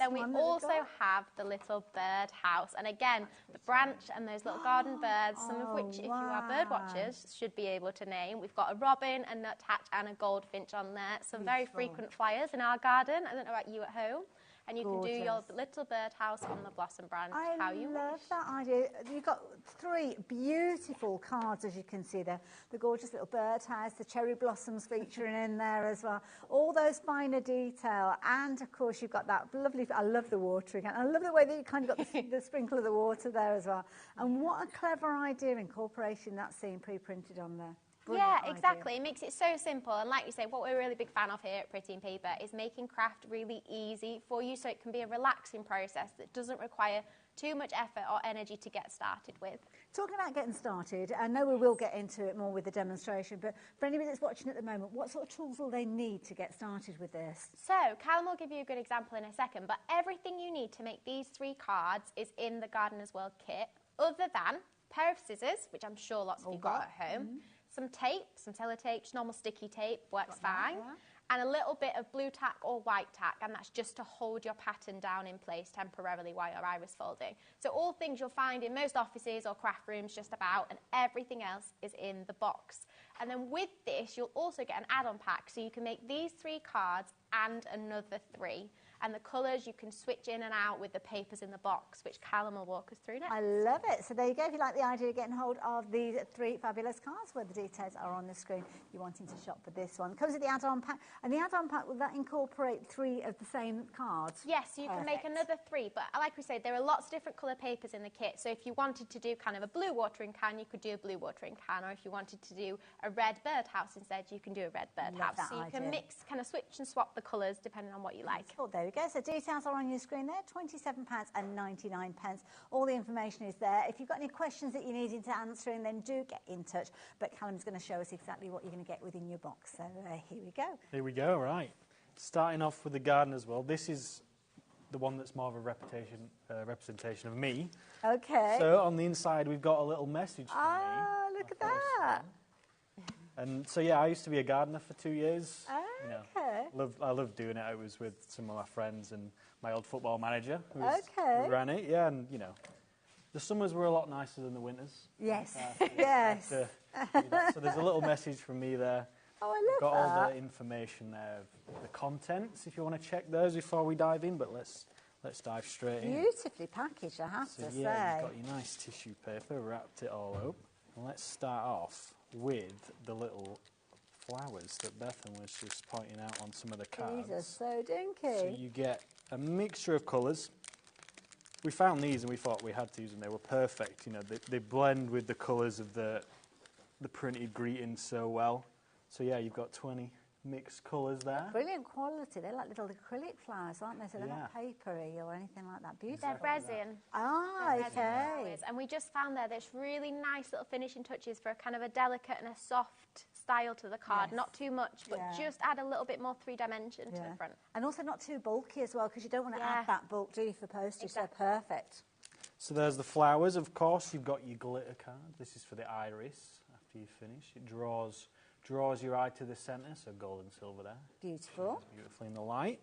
then we also have the little bird house. And again, the branch and those little garden birds, some of which, if you are bird watchers, should be able to name. We've got a robin, a nuthatch and a goldfinch on there. Some very frequent flyers in our garden. I don't know about you at home. And you can do your little birdhouse on the blossom branch how you wish. I love that idea. You've got 3 beautiful cards, as you can see there. The gorgeous little birdhouse, the cherry blossoms featuring in there as well. All those finer detail. And, of course, you've got that lovely, I love the watering. I love the way that you kind of got the sprinkle of the water there as well. And what a clever idea, incorporating that scene pre-printed on there. Brilliant yeah, exactly. It makes it so simple. And like you say, what we're a really big fan of here at Pretty in Paper is making craft really easy for you so it can be a relaxing process that doesn't require too much effort or energy to get started with. Talking about getting started, I know we will get into it more with the demonstration, but for anybody that's watching at the moment, what sort of tools will they need to get started with this? So, Callum will give you a good example in a second, but everything you need to make these 3 cards is in the Gardener's World kit, other than a pair of scissors, which I'm sure lots of you got at home, some tape, some sellotape, just normal sticky tape, works fine. and a little bit of blue tack or white tack, and that's just to hold your pattern down in place temporarily while you're iris folding. So all things you'll find in most offices or craft rooms just about, and everything else is in the box. And then with this, you'll also get an add-on pack, so you can make these 3 cards and another 3. And the colours you can switch in and out with the papers in the box, which Callum will walk us through next. I love it. So there you go. If you like the idea of getting hold of these 3 fabulous cards, where the details are on the screen, if you're wanting to shop for this one. It comes with the add-on pack. And the add-on pack, will that incorporate 3 of the same cards? Yes, so you can make another 3. But like we said, there are lots of different colour papers in the kit. So if you wanted to do kind of a blue watering can, you could do a blue watering can. Or if you wanted to do a red birdhouse instead, you can do a red birdhouse. So you can mix, kind of switch and swap the colours depending on what you like. Oh, there we go. So details are on your screen there, £27.99. All the information is there. If you've got any questions that you needed to answering, then do get in touch. But Callum's going to show us exactly what you're going to get within your box. So here we go. Here we go, right. Starting off with the garden as well. This is the one that's more of a representation of me. Okay. So on the inside, we've got a little message for me. Ah, look at that. And so, yeah, I used to be a gardener for 2 years. Okay. I loved doing it. I was with some of my friends and my old football manager who ran it. Yeah, and, you know, the summers were a lot nicer than the winters. Yes. Yes. So there's a little message from me there. Oh, I love got that. all the information there, the contents, if you want to check those before we dive in, but let's dive straight in. Beautifully packaged, I have to say. Yeah, you've got your nice tissue paper, wrapped it all up. And let's start off with the little flowers that Bethan was just pointing out on some of the cards. These are so dinky. So you get a mixture of colours. We found these and we thought we had to use them. They were perfect. You know, they blend with the colours of the printed greeting so well. So yeah, you've got 20 mixed colours there. Brilliant quality. They're like little acrylic flowers, aren't they? So they're not papery or anything like that. Beautiful. They're resin. Ah, They're okay. flowers. And we just found there's really nice little finishing touches for a kind of a delicate and a soft style to the card. Yes. Not too much, but just add a little bit more 3-dimension to the front. And also not too bulky as well, because you don't want to add that bulk, do you, for postage? Exactly. So perfect. So there's the flowers, of course. You've got your glitter card. This is for the iris after you finish. It draws your eye to the centre, so gold and silver there. Beautiful. Beautifully in the light.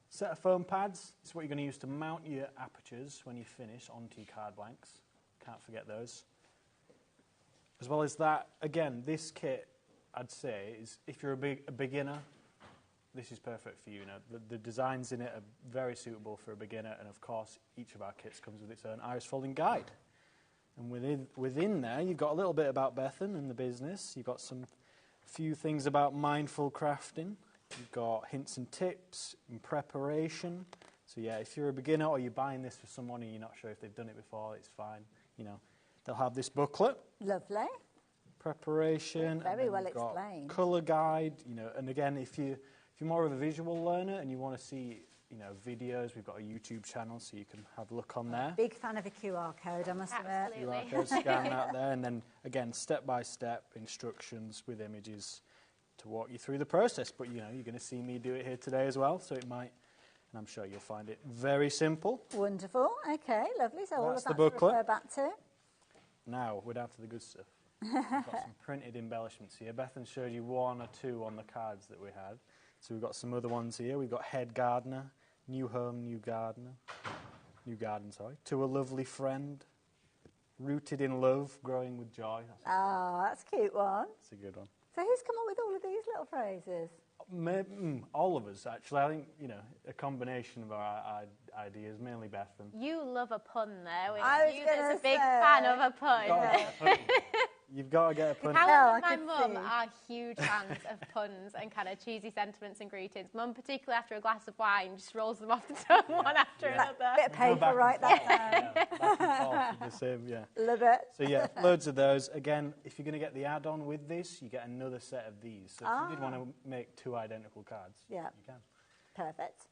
Set of foam pads. This is what you're going to use to mount your apertures when you finish onto your card blanks. Can't forget those. As well as that, again, this kit, I'd say, is if you're a beginner, this is perfect for you. You know, the designs in it are very suitable for a beginner, and of course, each of our kits comes with its own iris folding guide. And within there, you've got a little bit about Bethan and the business. You've got some few things about mindful crafting. You've got hints and tips and preparation. So yeah, if you're a beginner or you're buying this for someone and you're not sure if they've done it before, it's fine. You know, they'll have this booklet. Lovely. Preparation. Very well you've got explained. Colour guide. You know, and again, if you're more of a visual learner and you want to see, you know, videos, we've got a YouTube channel, so you can have a look on there. Big fan of a QR code, I must admit. QR code, scan that there, and then again, step-by-step instructions with images to walk you through the process. But you know, you're going to see me do it here today as well, so it might, and I'm sure you'll find it very simple. Wonderful. Okay, lovely. So all of That's that the to booklet. refer back to. Now we're down to the good stuff. We've got some printed embellishments here. Bethan showed you 1 or 2 on the cards that we had. So we've got some other ones here. We've got Head Gardener, New Home, New Garden, To a Lovely Friend, Rooted in Love, Growing with Joy. That's a cute one. That's a good one. So who's come up with all of these little phrases? All of us, actually. I think, you know, a combination of our ideas, mainly Bethan. You love a pun, though. I was You that's gonna a big say. fan of a pun. You've got to get a pun. Callum and my mum are huge fans of puns and kind of cheesy sentiments and greetings. Mum, particularly after a glass of wine, just rolls them off the tongue one after another. Bit of paper, right there. Back and forth, the same, yeah. Love it. So yeah, loads of those. Again, if you're going to get the add-on with this, you get another set of these. So if you did want to make 2 identical cards, you can. Perfect.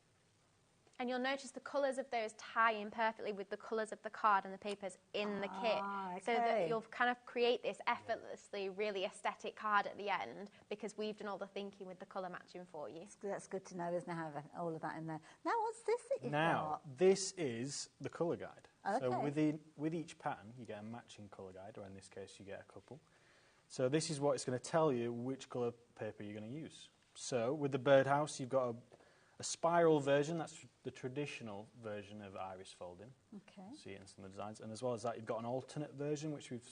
And you'll notice the colours of those tie in perfectly with the colours of the card and the papers in the kit. So that you'll kind of create this effortlessly, really aesthetic card at the end because we've done all the thinking with the colour matching for you. That's good to know, isn't it, have all of that in there. Now, what's this that you've Now, got? this is the colour guide. Okay. So with each pattern, you get a matching colour guide, or in this case, you get a couple. So this is what it's going to tell you which colour paper you're going to use. So with the birdhouse, you've got a spiral version. That's the traditional version of iris folding. Okay. See it in some of the designs. And as well as that, you've got an alternate version, which we've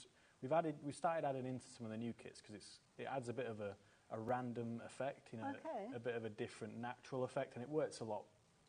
started adding into some of the new kits because it adds a bit of a random effect, you know, a bit of a different natural effect, and it works a lot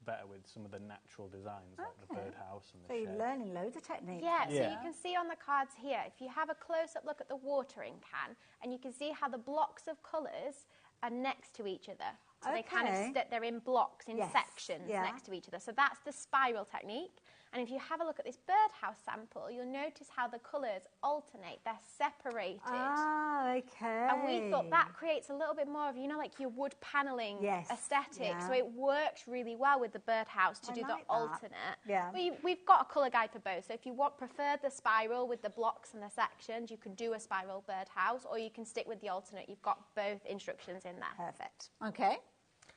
better with some of the natural designs like the birdhouse and the So shed. you're learning loads of techniques. Yeah, so you can see on the cards here, if you have a close-up look at the watering can, and you can see how the blocks of colours are next to each other. So they kind of they're in blocks, in sections next to each other. So that's the spiral technique. And if you have a look at this birdhouse sample, you'll notice how the colours alternate. They're separated. Ah, okay. And we thought that creates a little bit more of, you know, like your wood panelling aesthetic. Yeah. So it works really well with the birdhouse to do the alternate. Yeah. We've got a colour guide for both. So if you prefer the spiral with the blocks and the sections, you can do a spiral birdhouse, or you can stick with the alternate. You've got both instructions in there. Perfect. Okay.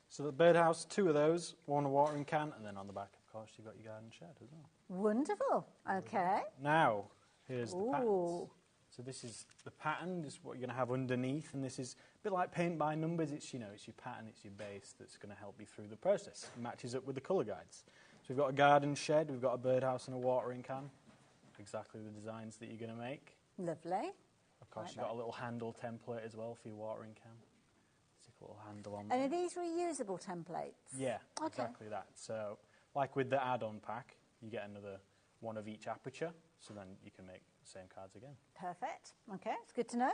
So the birdhouse, 2 of those, 1 watering can, and then on the back, of course, you've got your garden shed as well. Wonderful. Okay. Now, here's the patterns. So this is the pattern, this is what you're going to have underneath, and this is a bit like paint by numbers. It's, you know, it's your pattern, it's your base that's going to help you through the process. It matches up with the colour guides. So we've got a garden shed, we've got a birdhouse and a watering can. Exactly the designs that you're going to make. Lovely. Of course, you've got a little handle template as well for your watering can. Stick a little handle on And there. are these reusable templates? Yeah, exactly that. So, like with the add-on pack, you get another one of each aperture, so then you can make the same cards again. Perfect. Okay, it's good to know.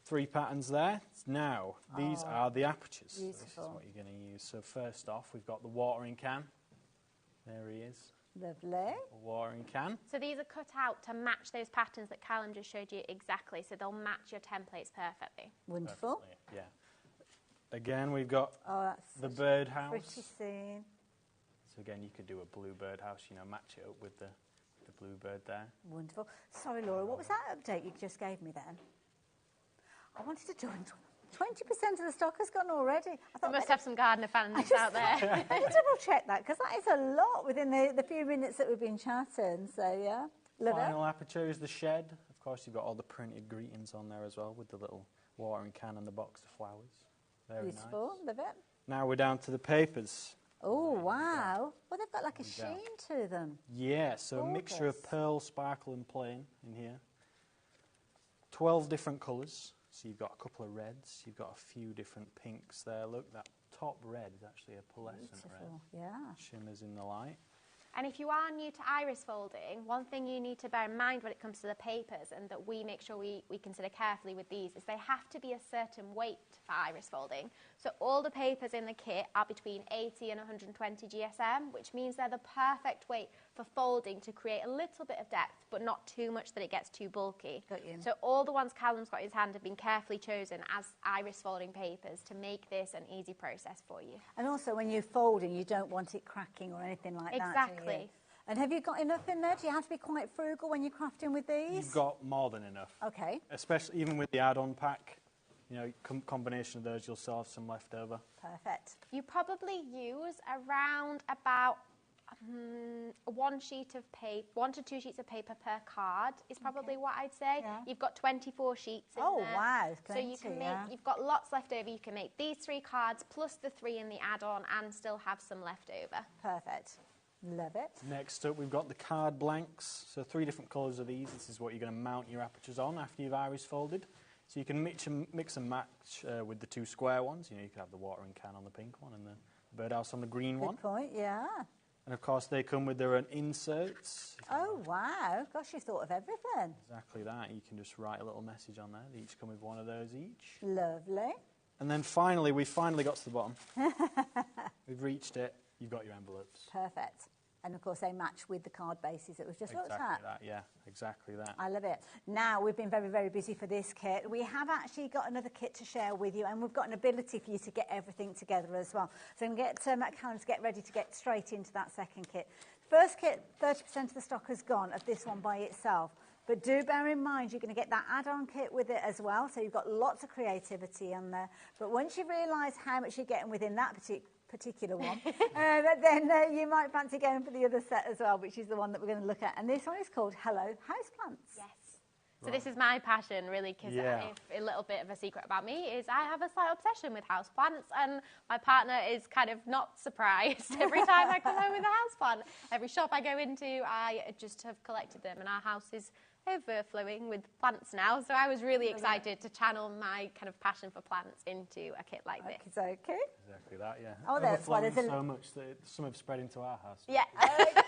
3 patterns there. Now, these are the apertures. So this is Beautiful. what you're going to use. So first off, we've got the watering can. There he is. Lovely. A watering can. So these are cut out to match those patterns that Callum just showed you exactly, so they'll match your templates perfectly. Wonderful. Perfectly, yeah. Again, we've got the birdhouse. Pretty scene. So again, you could do a blue birdhouse, you know, match it up with the blue bird there. Wonderful. Sorry, Laura, what was that update you just gave me then? I wanted to join. 20% of the stock has gone already. I thought We must have some gardener fans out there. I need to double check that because that is a lot within the few minutes that we've been chatting. So, yeah. Love Final aperture is the shed. Of course, you've got all the printed greetings on there as well with the little watering can and the box of flowers. Very Beautiful. nice. Love it. Now we're down to the papers. Oh, wow. Well, they've got like a sheen to them. Yeah, so a mixture of pearl, sparkle and plain in here. 12 different colours. So you've got a couple of reds, you've got a few different pinks there. Look, that top red is actually a pearlescent red. Yeah. Shimmers in the light. And if you are new to iris folding, one thing you need to bear in mind when it comes to the papers, and that we make sure we consider carefully with these, is they have to be a certain weight for iris folding. So all the papers in the kit are between 80 and 120 GSM, which means they're the perfect weight for folding to create a little bit of depth, but not too much that it gets too bulky. Got you. So all the ones Callum's got in his hand have been carefully chosen as iris folding papers to make this an easy process for you. And also, when you're folding, you don't want it cracking or anything like that, do you? Exactly. And have you got enough in there? Do you have to be quite frugal when you're crafting with these? You've got more than enough. Okay. Especially even with the add-on pack. You know, combination of those, you'll still have some left over. Perfect. You probably use around about 1 sheet of paper, 1 to 2 sheets of paper per card is probably what I'd say. Yeah. You've got 24 sheets in Oh, there. wow, So plenty, you can make, yeah. you've got lots left over. You can make these 3 cards plus the 3 in the add-on and still have some left over. Perfect. Love it. Next up, we've got the card blanks. So 3 different colours of these. This is what you're going to mount your apertures on after you've iris folded. So you can mix and match with the 2 square ones. You know, you could have the watering can on the pink one and the birdhouse on the green one. Good point, yeah. And of course, they come with their own inserts. Oh, wow. Gosh, you've thought of everything. Exactly that. You can just write a little message on there. They each come with one of those each. Lovely. And then finally, we finally got to the bottom. We've reached it. You've got your envelopes. Perfect. And of course, they match with the card bases that we've just looked at. Exactly that, yeah. Exactly that. I love it. Now, we've been very, very busy for this kit. We have actually got another kit to share with you, and we've got an ability for you to get everything together as well. So I'm going to get Matt Cowan to get ready to get straight into that second kit. First kit, 30% of the stock has gone of this one by itself. But do bear in mind, you're going to get that add-on kit with it as well. So you've got lots of creativity on there. But once you realise how much you're getting within that particular one, then you might fancy going for the other set as well, which is the one that we're going to look at. And this one is called Hello Houseplants. Yes. So this is my passion, really, because a little bit of a secret about me is I have a slight obsession with houseplants, and my partner is kind of not surprised every time I come home with a houseplant. Every shop I go into, I just have collected them, and our house is overflowing with plants now. So I was really excited to channel my kind of passion for plants into a kit like this. Okay. Exactly that, yeah. Oh, that's why Overflowing there's so much that some have spread into our house. Yeah.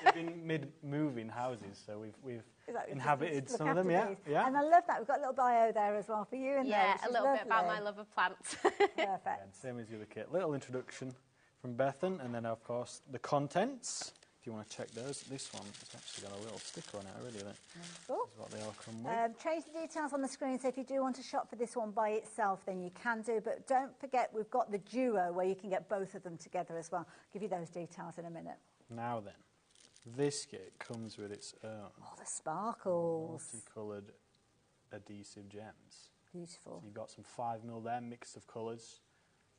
They've been mid-moving houses, so we've inhabited some of them, yeah. And I love that. We've got a little bio there as well for you in there. Yeah, a little bit about my love of plants. Perfect. And same as the other kit. Little introduction from Bethan, and then, of course, the contents. If you want to check those, this one has actually got a little sticker on it already. That is what they all come with. Change the details on the screen, so if you do want to shop for this one by itself, then you can do. But don't forget, we've got the duo where you can get both of them together as well. I'll give you those details in a minute. Now then, this kit comes with its own. Oh, the sparkles. Multicoloured adhesive gems. Beautiful. So you've got some 5mm there, mix of colours,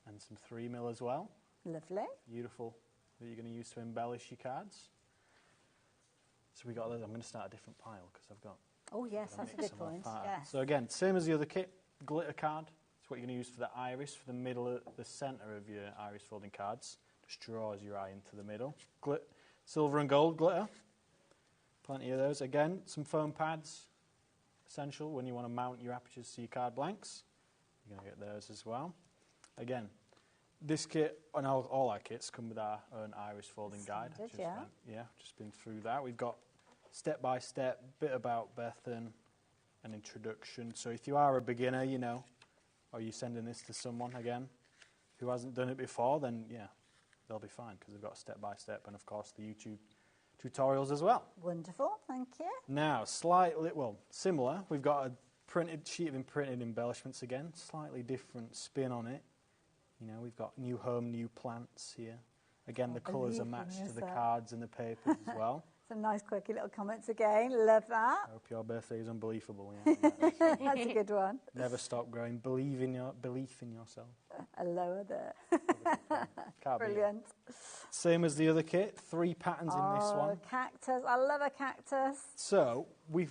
and some 3mm as well. Lovely. Beautiful. That you're going to use to embellish your cards. So we got those. I'm going to start a different pile because I've got. Oh yes, that's a good point. Yes. So again, same as the other kit, glitter card. It's what you're going to use for the iris, for the middle, the centre of your iris folding cards. Just draws your eye into the middle. Silver and gold glitter. Plenty of those. Again, some foam pads. Essential when you want to mount your apertures to your card blanks. You're going to get those as well. Again. This kit and all our kits come with our own iris folding guide. Just been through that. We've got step-by-step, bit about Bethan, an introduction. So if you are a beginner, or you're sending this to someone, again, who hasn't done it before, then, they'll be fine because they've got step-by-step and, of course, the YouTube tutorials as well. Wonderful, thank you. Now, similar. We've got a printed sheet of imprinted embellishments again, slightly different spin on it. We've got new home, new plants here. Again, the colours are matched to the cards and the papers as well. Some nice quirky little comments again. Love that. I hope your birthday is unbelievable. Yeah, that's a good one. Never stop growing. Belief in yourself. A lower there. Brilliant. Same as the other kit. 3 patterns in this one. Cactus. I love a cactus. So we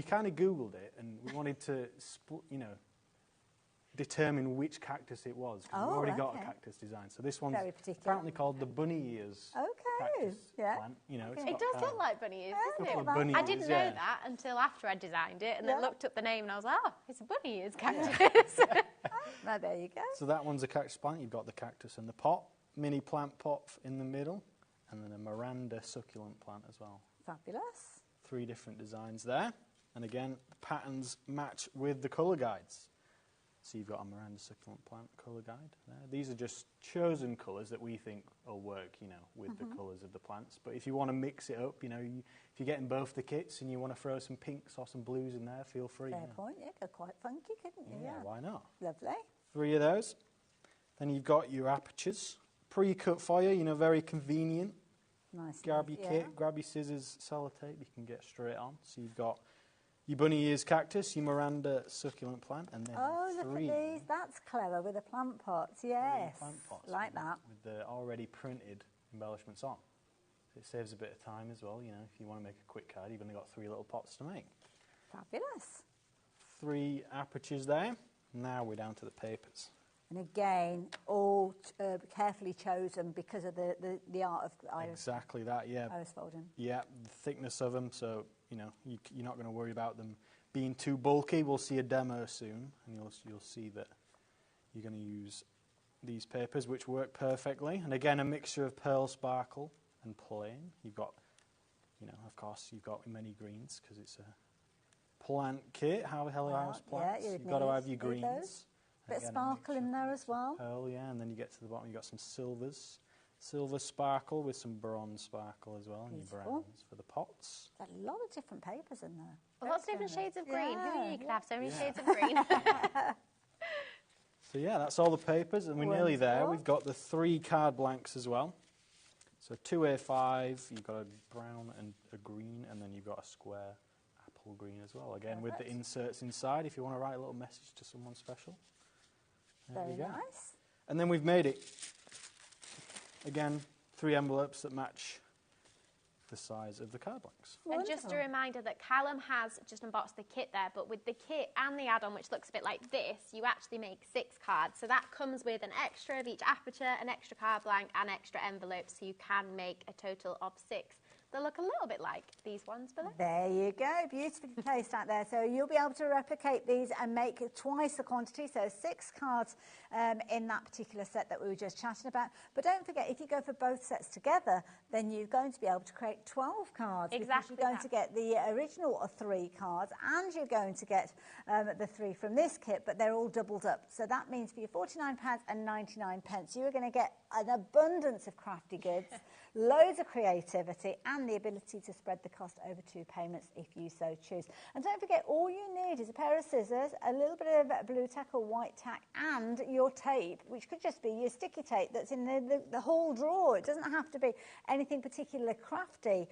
kind of Googled it and we wanted to determine which cactus it was. We've already got a cactus design. So this one's apparently called the bunny ears. Okay. Plant. It does look like bunny ears, doesn't it? I didn't know that until after I designed it, and then looked up the name and I was like, oh, it's a bunny ears cactus. Well, there you go. So that one's a cactus plant. You've got the cactus and the pot, mini plant pot in the middle, and then a Miranda succulent plant as well. Fabulous. 3 different designs there. And again, the patterns match with the colour guides. So you've got a Miranda succulent plant colour guide there. These are just chosen colours that we think will work, with the colours of the plants. But if you want to mix it up, if you're getting both the kits and you want to throw some pinks or some blues in there, feel free. Fair point, go quite funky, couldn't you? Yeah, why not? Lovely. 3 of those. Then you've got your apertures. Pre-cut for you, very convenient. Nice. Grab your kit, grab your scissors, sellotape, you can get straight on. So you've got your bunny ears cactus, your Miranda succulent plant, and then look at these. That's clever with the plant pots. Yes, plant pots like that. With the already printed embellishments on. So it saves a bit of time as well. If you want to make a quick card, you've only got 3 little pots to make. Fabulous. 3 apertures there. Now we're down to the papers. And again, all carefully chosen because of the art of iris. Exactly that, yeah. Iris folding. Yeah, the thickness of them, so you're not going to worry about them being too bulky. We'll see a demo soon, and you'll see that you're going to use these papers, which work perfectly. And again, a mixture of pearl sparkle and plain. You've got, of course, you've got many greens because it's a plant kit. House plants. Yeah, you've got to have your greens. Those. Bit of sparkle in there as well. Pearl, yeah, and then you get to the bottom, you've got some silvers. Silver sparkle with some bronze sparkle as well, and your browns for the pots. There's a lot of different papers in there. Well, lots of different shades of green. Who knew you could have so many shades of green? So yeah, that's all the papers, and we're nearly there. We've got the 3 card blanks as well. So 2 A5, you've got a brown and a green, and then you've got a square apple green as well. Again, with the inserts inside, if you want to write a little message to someone special. Very nice. And then we've made it. Again, 3 envelopes that match the size of the card blanks. And just a reminder that Callum has just unboxed the kit there, but with the kit and the add-on, which looks a bit like this, you actually make 6 cards. So that comes with an extra of each aperture, an extra card blank, and extra envelopes, so you can make a total of 6. They look a little bit like these ones below. There you go, beautifully placed out there. So you'll be able to replicate these and make twice the quantity, so 6 cards in that particular set that we were just chatting about. But don't forget, if you go for both sets together, then you're going to be able to create 12 cards. Exactly. Because you're going to get the original of 3 cards, and you're going to get the 3 from this kit, but they're all doubled up. So that means for your £49.99, you're going to get an abundance of crafty goods, loads of creativity, and the ability to spread the cost over 2 payments if you so choose. And don't forget, all you need is a pair of scissors, a little bit of blue tack or white tack, and your tape, which could just be your sticky tape that's in the whole drawer. It doesn't have to be anything particularly crafty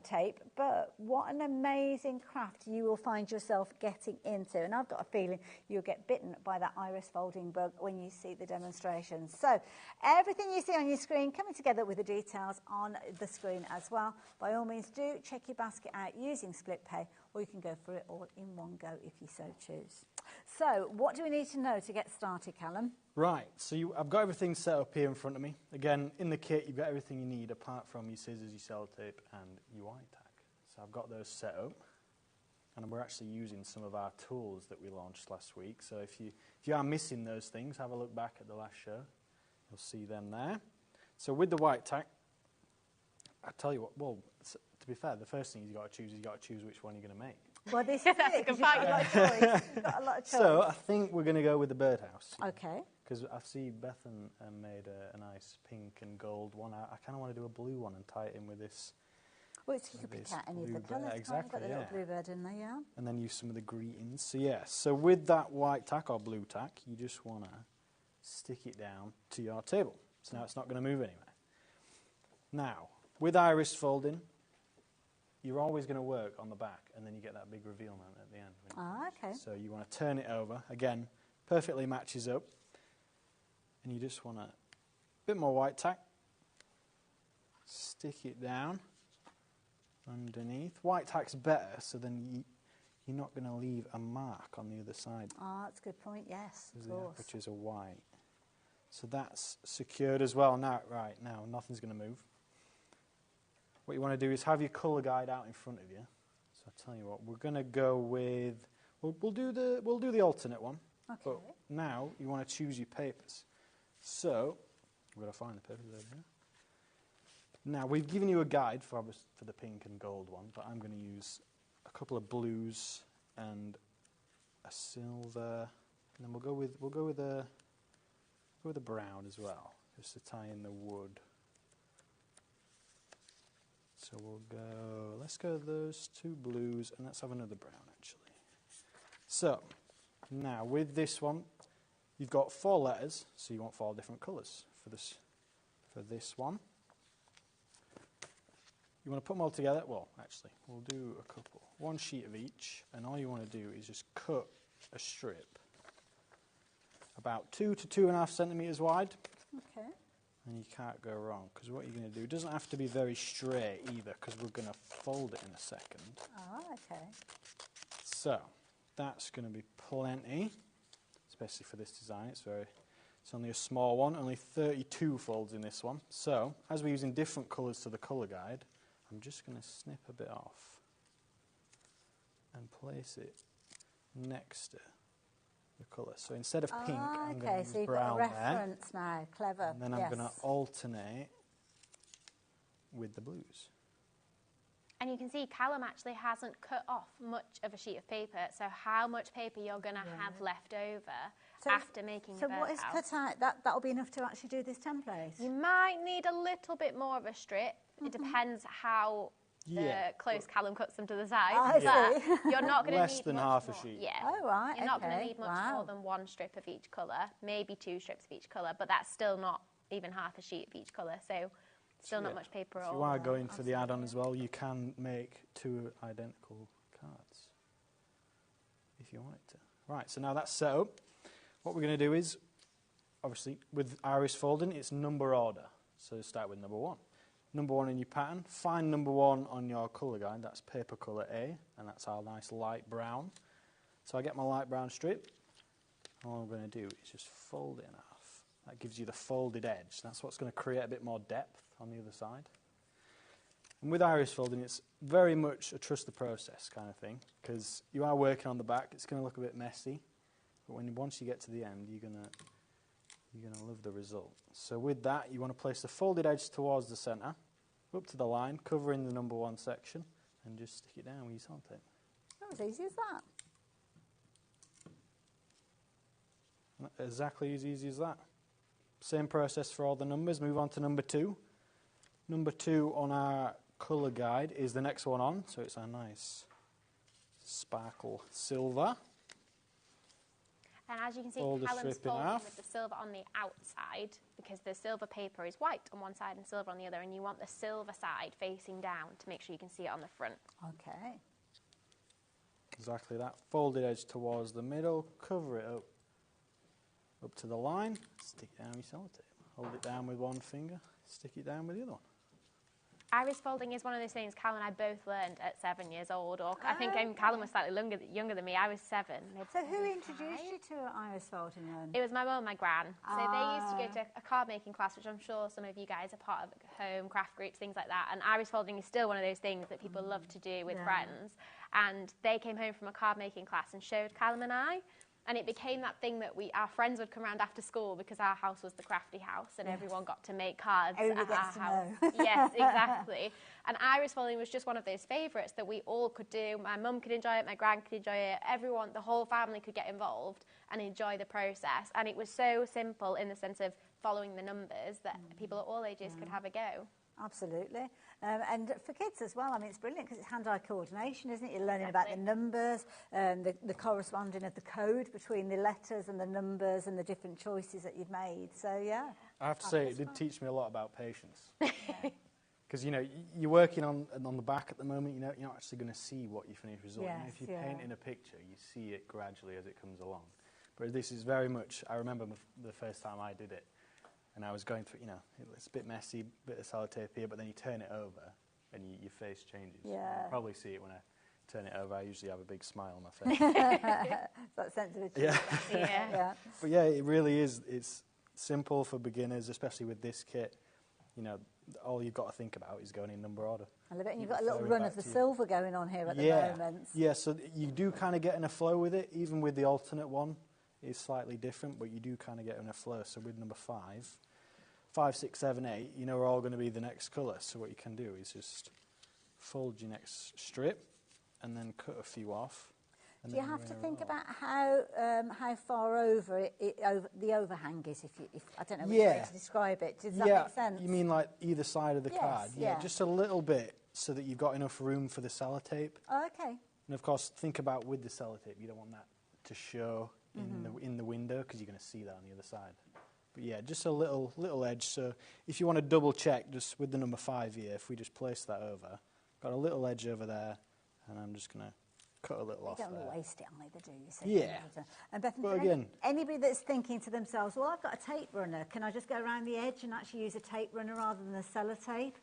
tape, but what an amazing craft you will find yourself getting into. And I've got a feeling you'll get bitten by that iris folding bug when you see the demonstrations. So everything you see on your screen coming together with the details on the screen as well. By all means, do check your basket out using split pay, or you can go for it all in one go if you so choose. So what do we need to know to get started, Callum? Right, so I've got everything set up here in front of me. Again, in the kit, you've got everything you need apart from your scissors, your sellotape, and your white tack. So I've got those set up, and we're actually using some of our tools that we launched last week. So if you are missing those things, have a look back at the last show. You'll see them there. So with the white tack, I tell you what, well, to be fair, the first thing you've got to choose which one you're going to make. Well, this is it, 'cause you've got a lot of choice. You've got a lot of choice. So I think we're going to go with the birdhouse. Okay. Because I see Bethan made a nice pink and gold one. I kind of want to do a blue one and tie it in with this. Well, so you could pick out any of the colours. Exactly, Got the little blue bird in there, yeah. And then use some of the greetings. So yeah, so with that white tack or blue tack, you just want to stick it down to your table. So now it's not going to move anywhere. Now, with iris folding, you're always going to work on the back, and then you get that big reveal moment at the end. Ah, okay. So you want to turn it over. Again, perfectly matches up. And you just want a bit more white tack. Stick it down underneath. White tack's better, so then you're not going to leave a mark on the other side. Ah, that's a good point, yes, of course. Which is a white. So that's secured as well. Now, nothing's going to move. What you want to do is have your colour guide out in front of you. So I'll tell you what, we're going to go with, we'll do the alternate one. Okay. But now you want to choose your papers. So, I'm going to find the papers over here. Now, we've given you a guide for the pink and gold one, but I'm going to use a couple of blues and a silver, and then we'll go with a brown as well, just to tie in the wood. So let's go those 2 blues, and let's have another brown actually. So, now with this one, you've got 4 letters, so you want 4 different colours for this one. You want to put them all together? Well, actually, we'll do a couple. 1 sheet of each, and all you want to do is just cut a strip about 2 to 2.5 centimetres wide. Okay. And you can't go wrong, because what you're going to do, it doesn't have to be very straight either, because we're going to fold it in a second. Ah, okay. So, that's going to be plenty, especially for this design. It's only a small one, only 32 folds in this one. So, as we're using different colours to the colour guide, I'm just going to snip a bit off and place it next to the colour. So instead of pink, I'm going to use brown there. So you've got a reference now, clever. And then I'm going to alternate with the blues. And you can see Callum actually hasn't cut off much of a sheet of paper, so how much paper you're going to have left over after making So a what is birdhouse. cut out? That'll be enough to actually do this template? You might need a little bit more of a strip. It depends how close Callum cuts them to the sides. I but you're not going to need less than much half more. a sheet. Yeah. Oh, right. You're not going to okay. need much more than 1 strip of each colour, maybe 2 strips of each colour, but that's still not even half a sheet of each colour, so still not much paper at all. If you are going for the add-on as well, you can make 2 identical cards if you want it to. Right, so now that's set up. What we're going to do is, obviously, with iris folding, it's number order. So start with number 1. number 1 in your pattern. Find number 1 on your colour guide. That's paper colour A, and that's our nice light brown. So I get my light brown strip. All I'm going to do is just fold it in half. That gives you the folded edge. That's what's going to create a bit more depth on the other side. And with iris folding, it's very much a trust the process kind of thing, because you are working on the back. It's going to look a bit messy, but once you get to the end, you're going to love the result. So with that, you want to place the folded edge towards the centre, up to the line, covering the number 1 section, and just stick it down with your sellotape. That was easy as that. Exactly as easy as that. Same process for all the numbers. Move on to number 2. Number 2 on our colour guide is the next one on, so it's a nice sparkle silver. And as you can see, Fold the Callum's strip in folding half. with the silver on the outside because the silver paper is white on one side and silver on the other, and you want the silver side facing down to make sure you can see it on the front. Okay. Exactly that. Folded edge towards the middle, cover it up to the line, stick it down with your sellotape. Hold it down with one finger, stick it down with the other one. Iris folding is one of those things Callum and I both learned at 7 years old, or I think Callum was slightly younger than me. I was 7. So who introduced you to iris folding then? It was my mum and my gran. So they used to go to a card making class, which I'm sure some of you guys are part of at home, craft groups, things like that. And iris folding is still one of those things that people love to do with friends. And they came home from a card making class and showed Callum and I. And it became that thing that our friends would come around after school because our house was the crafty house and everyone got to make cards at our house. Yes, exactly. And iris folding was just one of those favourites that we all could do. My mum could enjoy it, my gran could enjoy it, everyone, the whole family could get involved and enjoy the process. And it was so simple in the sense of following the numbers that people at all ages could have a go. Absolutely. And for kids as well, I mean, it's brilliant because it's hand-eye coordination, isn't it? You're learning about the numbers, the corresponding of the code between the letters and the numbers and the different choices that you've made. So, yeah. I have to say, it did teach me a lot about patience. Because, you know, you're working on the back at the moment, you're not actually going to see what your finished result. Yes, you know, if you're painting a picture, you see it gradually as it comes along. But this is very much, I remember the first time I did it, and I was going through, you know, it's a bit messy, bit of sellotape here, but then you turn it over and your face changes. Yeah. You'll probably see it when I turn it over. I usually have a big smile on my face. That sense of achievement. Yeah. But yeah, it really is. It's simple for beginners, especially with this kit. You know, all you've got to think about is going in number order. I love it. And you've got a little run of the silver going on here at the moment. Yeah, so you do kind of get in a flow with it, even with the alternate one. Is slightly different, but you do kind of get in a flow. So with number 5, 6, 7, 8, you know, are all going to be the next colour. So what you can do is just fold your next strip and then cut a few off. Do you have to think about how far over the overhang is? If I don't know which way to describe it. Does that make sense? You mean like either side of the card? Yeah, just a little bit so that you've got enough room for the sellotape. Oh, okay. And of course, think about with the sellotape, you don't want that to show in the window because you're going to see that on the other side. But yeah, just a little edge. So if you want to double check, just with the number 5 here, if we just place that over, got a little edge over there, and I'm just going to cut a little off there. You don't want to waste it either, do you? So yeah. And Beth, but again, anybody that's thinking to themselves, well, I've got a tape runner, can I just go around the edge and actually use a tape runner rather than a sellotape?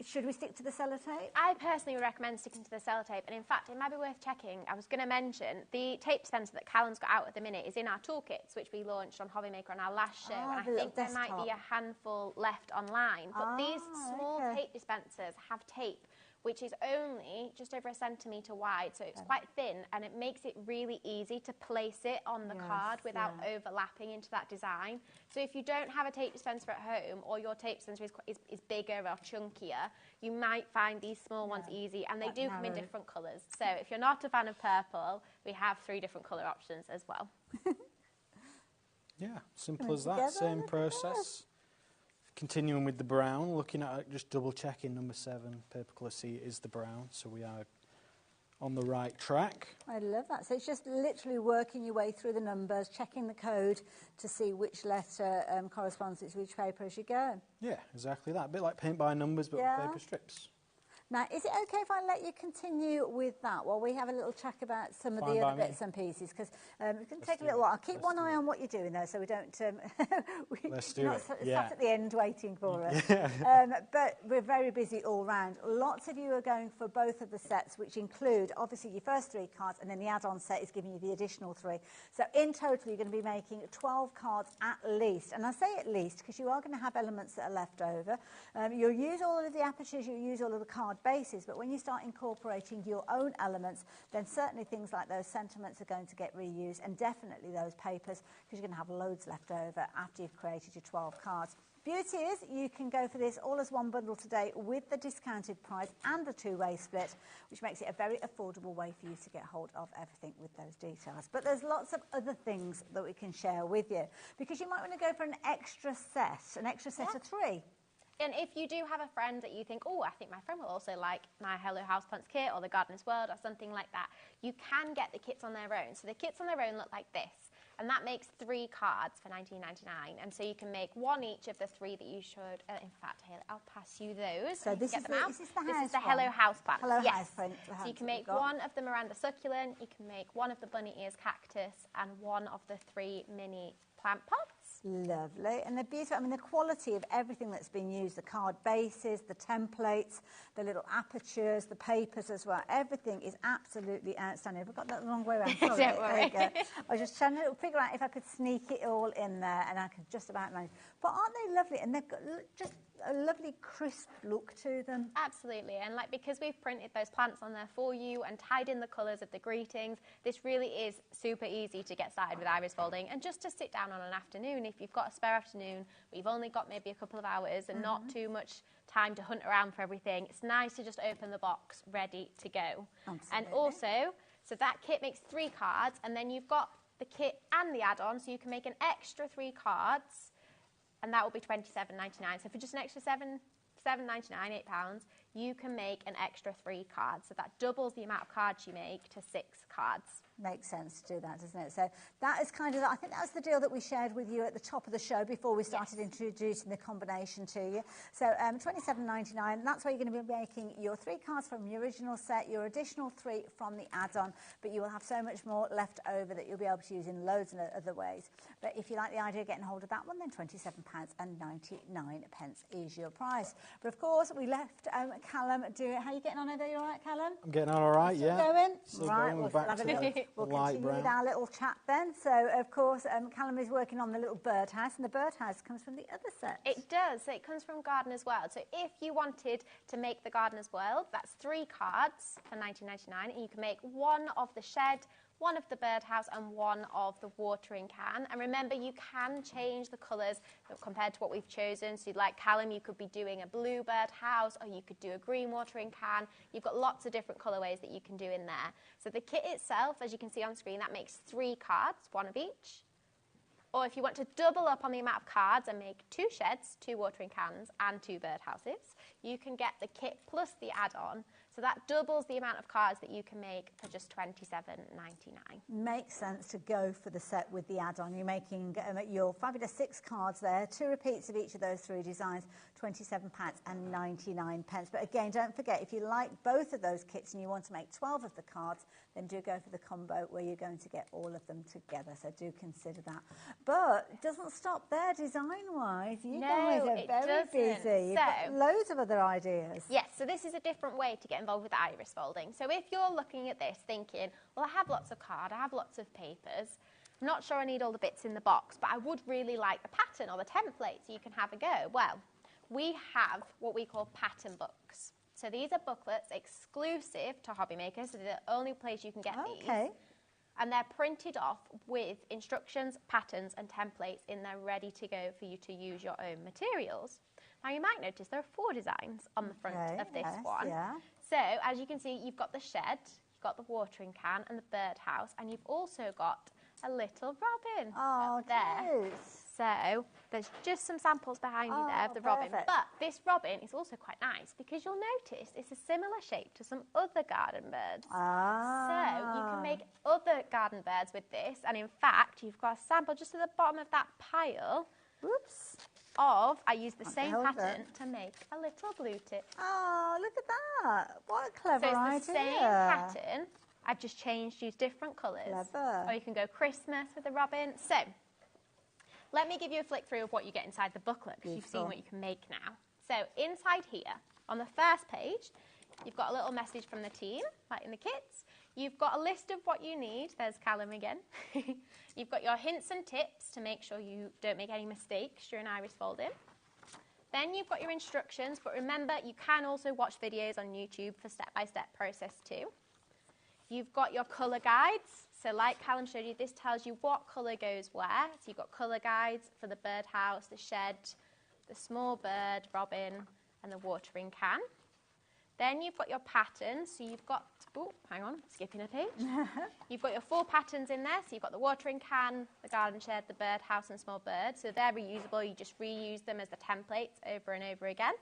Should we stick to the sellotape? I personally would recommend sticking to the sellotape, and in fact, it might be worth checking. I was going to mention the tape dispenser that Callum's got out at the minute is in our toolkits, which we launched on HobbyMaker on our last show, and I think there might be a handful left online. But these small tape dispensers have tape which is only just over 1 centimetre wide, so it's quite thin, and it makes it really easy to place it on the card without overlapping into that design. So if you don't have a tape dispenser at home, or your tape dispenser is bigger or chunkier, you might find these small ones easy, and they do come in different colours. So if you're not a fan of purple, we have 3 different colour options as well. Yeah, simple as that, same process. Continuing with the brown, looking at it, just double checking number 7, paper colour C is the brown, so we are on the right track. I love that. So it's just literally working your way through the numbers, checking the code to see which letter corresponds to which paper as you go. Yeah, exactly that. A bit like paint by numbers, but with paper strips. Now, is it okay if I let you continue with that while we have a little chat about some of Fine the by other me. bits and pieces? Because it's going to take a little while. I'll keep one eye on what you're doing, though, so we don't... Let's do you're not it. sat Yeah. at the end waiting for us. But we're very busy all round. Lots of you are going for both of the sets, which include, obviously, your first 3 cards, and then the add-on set is giving you the additional 3. So in total, you're going to be making 12 cards at least. And I say at least because you are going to have elements that are left over. You'll use all of the apertures, you'll use all of the card bases, but when you start incorporating your own elements, then certainly things like those sentiments are going to get reused, and definitely those papers, because you're going to have loads left over after you've created your 12 cards. Beauty is you can go for this all as one bundle today with the discounted price and the 2-way split, which makes it a very affordable way for you to get hold of everything with those details. But there's lots of other things that we can share with you, because you might want to go for an extra set of 3. And if you do have a friend that you think, oh, I think my friend will also like my Hello Houseplants kit or the Gardener's World or something like that, you can get the kits on their own. So the kits on their own look like this. And that makes 3 cards for $19.99. And so you can make 1 each of the 3 that you showed. In fact, here, I'll pass you those. So this is the Hello Houseplant. Hello yes. Houseplant. So you can make 1 of the Miranda Succulent, you can make 1 of the Bunny Ears Cactus, and 1 of the 3 mini plant pots. Lovely. And the beauty, I mean, the quality of everything that's been used, the card bases, the templates, the little apertures, the papers as well, everything is absolutely outstanding. I've got that the wrong way around. Sorry. Don't worry. There you go. I was just trying to figure out if I could sneak it all in there, and I could just about manage. But aren't they lovely? And they've got just a lovely crisp look to them. Absolutely, and like because we've printed those plants on there for you and tied in the colours of the greetings, this really is super easy to get started with iris folding, and just to sit down on an afternoon if you've got a spare afternoon, but you've only got maybe a couple of hours and not too much time to hunt around for everything. It's nice to just open the box ready to go. Absolutely. And also, so that kit makes 3 cards, and then you've got the kit and the add-on, so you can make an extra 3 cards, and that will be $27.99. So for just an extra £7.99, £8, you can make an extra 3 cards. So that doubles the amount of cards you make to 6 cards. Makes sense to do that, doesn't it? So that is kind of, I think that was the deal that we shared with you at the top of the show before we started introducing the combination to you. So $27.99, that's where you're going to be making your 3 cards from your original set, your additional 3 from the add-on, but you will have so much more left over that you'll be able to use in loads of other ways. But if you like the idea of getting hold of that one, then £27.99 is your price. But of course, we left Callum do it. How are you getting on over there? You all right, Callum? I'm getting on all right, Still yeah. going? Still Right, going. we'll We're back have to a little, the we'll light continue with brown. our little chat then. So, of course, Callum is working on the little birdhouse, and the birdhouse comes from the other set. It does. So it comes from Gardener's World. So if you wanted to make the Gardener's World, that's 3 cards for $19.99, and you can make 1 of the shed, 1 of the birdhouse, and 1 of the watering can. And remember, you can change the colours compared to what we've chosen. So like Callum, you could be doing a blue birdhouse, or you could do a green watering can. You've got lots of different colourways that you can do in there. So the kit itself, as you can see on screen, that makes 3 cards, 1 of each. Or if you want to double up on the amount of cards and make 2 sheds, 2 watering cans, and 2 birdhouses, you can get the kit plus the add-on. So that doubles the amount of cards that you can make for just $27.99. Makes sense to go for the set with the add-on. You're making your fabulous 6 cards there, 2 repeats of each of those 3 designs, £27.99. But again, don't forget, if you like both of those kits and you want to make 12 of the cards, then do go for the combo where you're going to get all of them together. So do consider that. But it doesn't stop there design-wise. You guys are very busy. You've got loads of other ideas. Yes, so this is a different way to get involved with iris folding. So if you're looking at this thinking, well, I have lots of card, I have lots of papers, I'm not sure I need all the bits in the box, but I would really like the pattern or the template so you can have a go. Well, we have what we call pattern books. So these are booklets exclusive to HobbyMaker, so they're the only place you can get these. And they're printed off with instructions, patterns and templates in there ready to go for you to use your own materials. Now you might notice there are 4 designs on the front of this one. Yeah. So as you can see, you've got the shed, you've got the watering can and the birdhouse, and you've also got a little robin up there. Cute. So there's just some samples behind you there of the robin. But this robin is also quite nice because you'll notice it's a similar shape to some other garden birds. So you can make other garden birds with this. And in fact, you've got a sample just at the bottom of that pile. Whoops. of, I used the Can't same get hold of pattern it. to make a little glue tip. Oh, look at that. What a clever So idea. it's the same pattern. I've just changed, used different colours. Clever. Or you can go Christmas with a robin. So, let me give you a flick through of what you get inside the booklet, because you've seen what you can make now. So, inside here, on the first page, you've got a little message from the team, like in the kits. You've got a list of what you need. There's Callum again. You've got your hints and tips to make sure you don't make any mistakes during iris folding. Then you've got your instructions, but remember, you can also watch videos on YouTube for step-by-step process too. You've got your colour guides. So like Callum showed you, this tells you what colour goes where. So you've got colour guides for the birdhouse, the shed, the small bird, robin, and the watering can. Then you've got your patterns. So you've got, oh, hang on, skipping a page. You've got your 4 patterns in there. So you've got the watering can, the garden shed, the birdhouse, and small bird. So they're reusable. You just reuse them as the templates over and over again.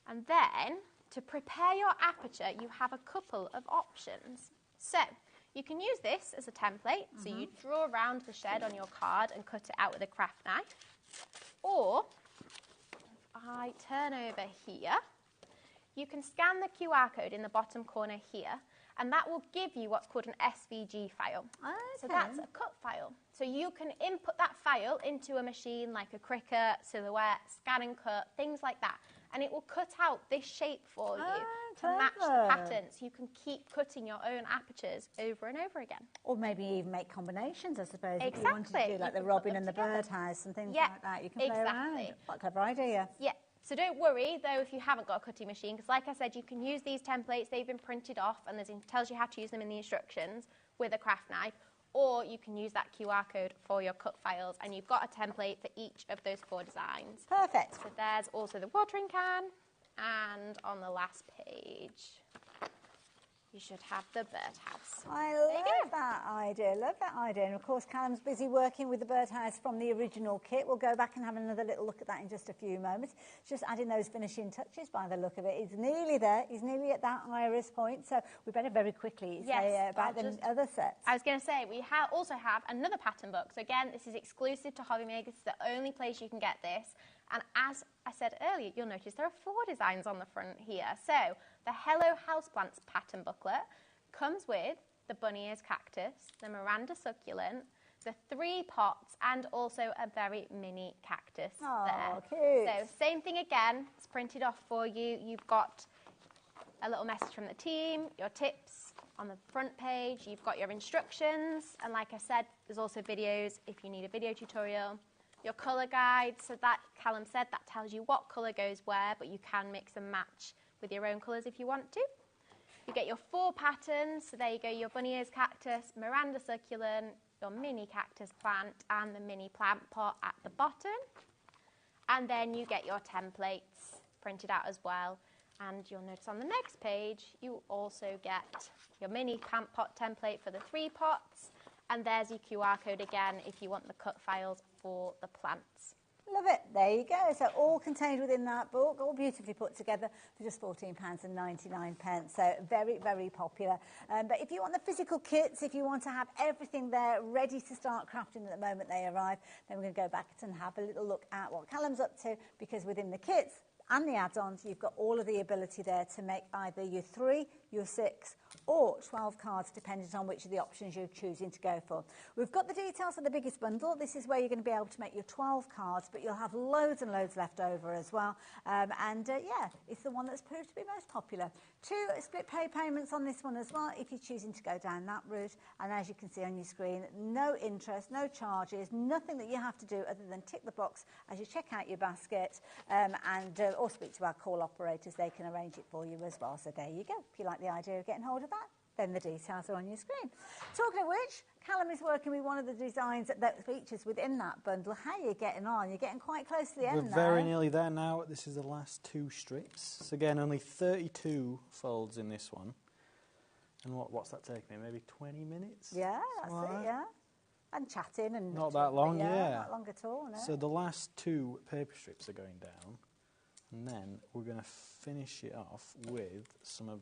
And then, to prepare your aperture, you have a couple of options. So, you can use this as a template. So you draw around the shed on your card and cut it out with a craft knife. Or, if I turn over here, you can scan the QR code in the bottom corner here, and that will give you what's called an SVG file. Okay. So that's a cut file. So you can input that file into a machine like a Cricut, Silhouette, Scan and Cut, things like that. And it will cut out this shape for you to match the pattern. So you can keep cutting your own apertures over and over again. Or maybe even make combinations, I suppose. Exactly. If you wanted to do like the robin and the birdhouse and things like that, you can play around. What a clever idea. Yeah. So don't worry, though, if you haven't got a cutting machine, because like I said, you can use these templates. They've been printed off, and it tells you how to use them in the instructions with a craft knife. Or you can use that QR code for your cut files, and you've got a template for each of those 4 designs. Perfect. So there's also the watering can, and on the last page, you should have the birdhouse. I love that idea, And of course, Callum's busy working with the birdhouse from the original kit. We'll go back and have another little look at that in just a few moments. Just adding those finishing touches by the look of it. He's nearly there. He's nearly at that iris point. So we better very quickly say about the other sets. I was going to say, we also have another pattern book. So again, this is exclusive to HobbyMaker. It's the only place you can get this. And as I said earlier, you'll notice there are 4 designs on the front here. So the Hello Houseplants pattern booklet comes with the bunny ears cactus, the Miranda succulent, the 3 pots, and also a very mini cactus there. Cute. So same thing again, it's printed off for you. You've got a little message from the team, your tips on the front page, you've got your instructions, and like I said, there's also videos if you need a video tutorial. Your colour guide, so that, Callum said, that tells you what colour goes where, but you can mix and match with your own colours if you want to. You get your 4 patterns, so there you go, your bunny ears cactus, Miranda succulent, your mini cactus plant, and the mini plant pot at the bottom. And then you get your templates printed out as well. And you'll notice on the next page, you also get your mini plant pot template for the 3 pots. And there's your QR code again if you want the cut files for the plants. Love it. There you go. So all contained within that book, all beautifully put together for just £14.99. So very, very popular. But if you want the physical kits, if you want to have everything there ready to start crafting at the moment they arrive, then we're going to go back and have a little look at what Callum's up to, because within the kits and the add-ons, you've got all of the ability there to make either your 3, your 6 or 12 cards, depending on which of the options you're choosing to go for. We've got the details of the biggest bundle. This is where you're going to be able to make your 12 cards, but you'll have loads and loads left over as well. Yeah, it's the one that's proved to be most popular. 2 split pay payments on this one as well, if you're choosing to go down that route. And as you can see on your screen, no interest, no charges, nothing that you have to do other than tick the box as you check out your basket or speak to our call operators. They can arrange it for you as well. So there you go. If you like the idea of getting hold of that, then the details are on your screen. Talking of which, Callum is working with one of the designs that features within that bundle. How are you getting on? You're getting quite close to the end now. We're very nearly there now. This is the last 2 strips. So again, only 32 folds in this one. And what's that take me? Maybe 20 minutes? Yeah, that's it, yeah. And chatting and... Not that long, yeah. Not long at all, no. So the last 2 paper strips are going down. And then we're going to finish it off with some of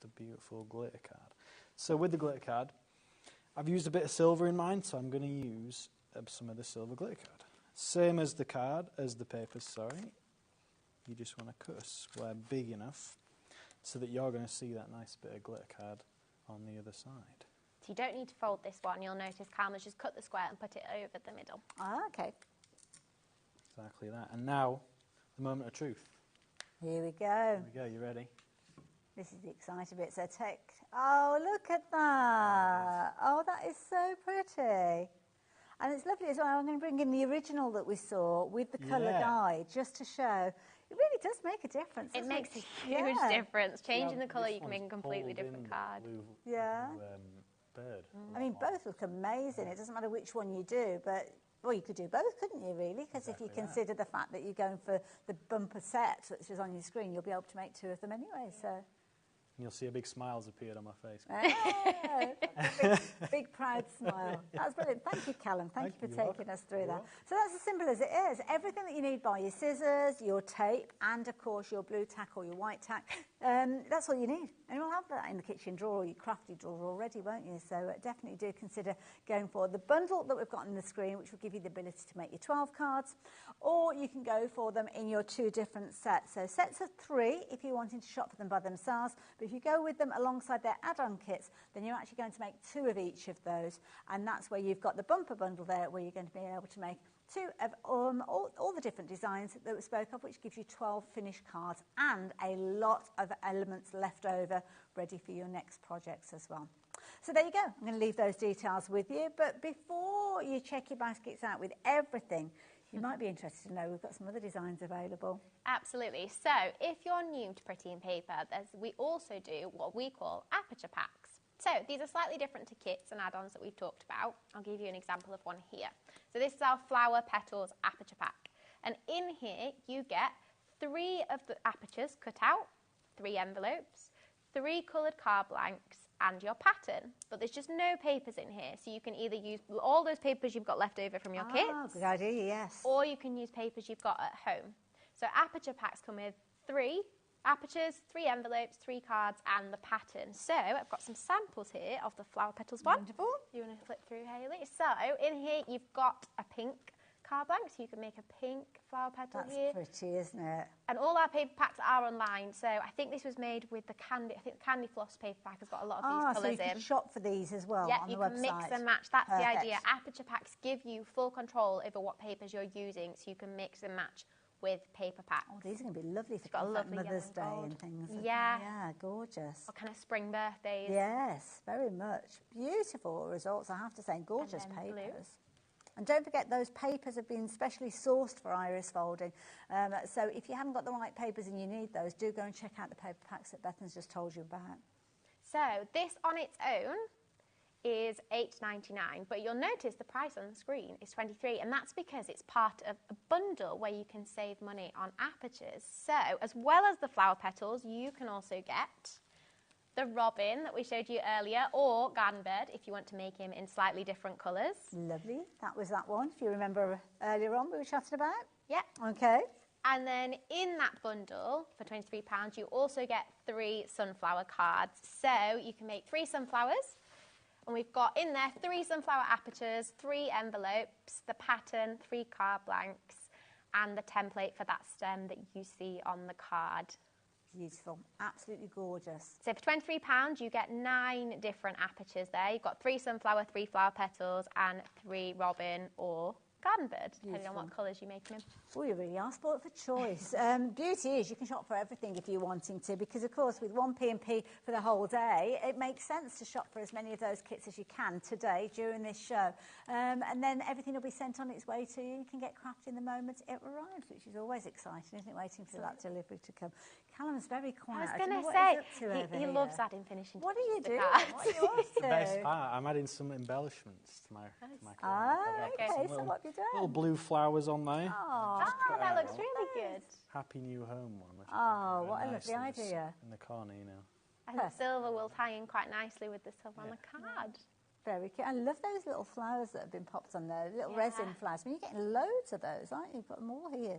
the beautiful glitter card. So with the glitter card, I've used a bit of silver in mine, so I'm going to use some of the silver glitter card. Same as the card, as the papers, sorry. You just want to cut a square big enough so that you're going to see that nice bit of glitter card on the other side. So you don't need to fold this one. You'll notice Callum's just cut the square and put it over the middle. Ah, okay. Exactly that. And now, the moment of truth. Here we go. Here we go, you ready? This is the exciting bit. So oh, look at that. Oh, that is so pretty. And it's lovely as well. I'm going to bring in the original that we saw with the colour guide just to show. It really does make a difference. It makes a huge difference. Changing the colour, you can make a completely different card. Bird. I mean, both look amazing. It doesn't matter which one you do, but well, you could do both, couldn't you, really? Because if you consider the fact that you're going for the bumper set, which is on your screen, you'll be able to make 2 of them anyway. So. And you'll see a big smile's appeared on my face. Big proud smile. That's brilliant. Thank you, Callum. Thank you for taking us through that. So that's as simple as it is. Everything that you need by your scissors, your tape, and of course your blue tack or your white tack. That's all you need. And you'll have that in the kitchen drawer or your crafty drawer already, won't you? So definitely do consider going for the bundle that we've got on the screen, which will give you the ability to make your 12 cards. Or you can go for them in your 2 different sets. So sets of 3 if you're wanting to shop for them by themselves. But if you go with them alongside their add-on kits, then you're actually going to make 2 of each of those. And that's where you've got the bumper bundle there, where you're going to be able to make 2 of all the different designs that we spoke of, which gives you 12 finished cards and a lot of elements left over ready for your next projects as well. So there you go. I'm going to leave those details with you. But before you check your baskets out with everything, you might be interested to know we've got some other designs available. Absolutely. So if you're new to Pretty in Paper, we also do what we call aperture packs. So these are slightly different to kits and add-ons that we've talked about. I'll give you an example of one here. So this is our flower petals aperture pack. And in here you get 3 of the apertures cut out, 3 envelopes, 3 coloured card blanks and your pattern. But there's just no papers in here. So you can either use all those papers you've got left over from your kits. Good idea, yes. Or you can use papers you've got at home. So aperture packs come with 3 apertures, 3 envelopes, 3 cards and the pattern. So I've got some samples here of the flower petals one. Wonderful. You want to flip through, Hayley? So in here you've got a pink card blank, so you can make a pink flower petal here. That's pretty, isn't it? And all our paper packs are online. So I think this was made with the candy. I think the candy floss paper pack has got a lot of these colours in. So you can shop for these as well on the website. Yeah, you can mix and match. That's the idea. Aperture packs give you full control over what papers you're using, so you can mix and match with paper packs. Oh, these are going to be lovely for Mother's Day and things. Yeah. Yeah, gorgeous. Or kind of spring birthdays. Yes, very much. Beautiful results, I have to say. Gorgeous papers. And don't forget, those papers have been specially sourced for iris folding. So if you haven't got the right papers and you need those, do go and check out the paper packs that Bethan's just told you about. So this on its own is $8.99, but you'll notice the price on the screen is $23, and that's because it's part of a bundle where you can save money on apertures. So as well as the flower petals, you can also get the robin that we showed you earlier, or garden bird if you want to make him in slightly different colours. Lovely. That was that one, if you remember earlier on we were chatting about. Yeah. Okay. And then in that bundle, for £23, you also get 3 sunflower cards. So you can make 3 sunflowers. And we've got in there 3 sunflower apertures, 3 envelopes, the pattern, 3 card blanks, and the template for that stem that you see on the card. Beautiful. Absolutely gorgeous. So for £23, you get 9 different apertures there. You've got 3 sunflower, 3 flower petals, and 3 robin or garden bird, depending on what colours you make them in. Oh, you really are spoilt for choice. Beauty is you can shop for everything if you're wanting to, because of course with 1P&P for the whole day, it makes sense to shop for as many of those kits as you can today during this show. And then everything will be sent on its way to you. You can get crafting the moment it arrives, which is always exciting, isn't it, waiting for that delivery to come. Callum's very quiet. I was going to say, he loves adding finishing. What are you doing? What are you up to? The best part, I'm adding some embellishments to my card. Okay, so what have you done? Little blue flowers on there. Oh, that looks really good. Happy New Home one. Oh, what a lovely idea. In the corner, you know. And the silver will tie in quite nicely with the silver on the card. Very cute. I love those little flowers that have been popped on there, little resin flowers. I mean, you're getting loads of those, aren't you? You've got them all here.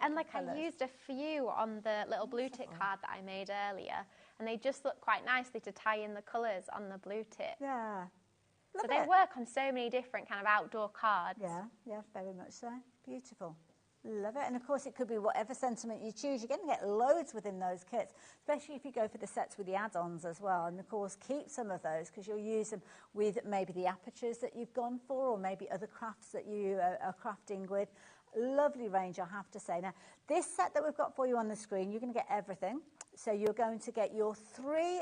And like I used a few on the little blue tip card that I made earlier, and they just look quite nicely to tie in the colours on the blue tip. Yeah. So they work on so many different kind of outdoor cards. Yeah, very much so. Beautiful. Love it. And of course, it could be whatever sentiment you choose. You're going to get loads within those kits, especially if you go for the sets with the add-ons as well. And of course, keep some of those because you'll use them with maybe the apertures that you've gone for or maybe other crafts that you are crafting with. Lovely range, I have to say. Now, this set that we've got for you on the screen, you're going to get everything. So you're going to get your 3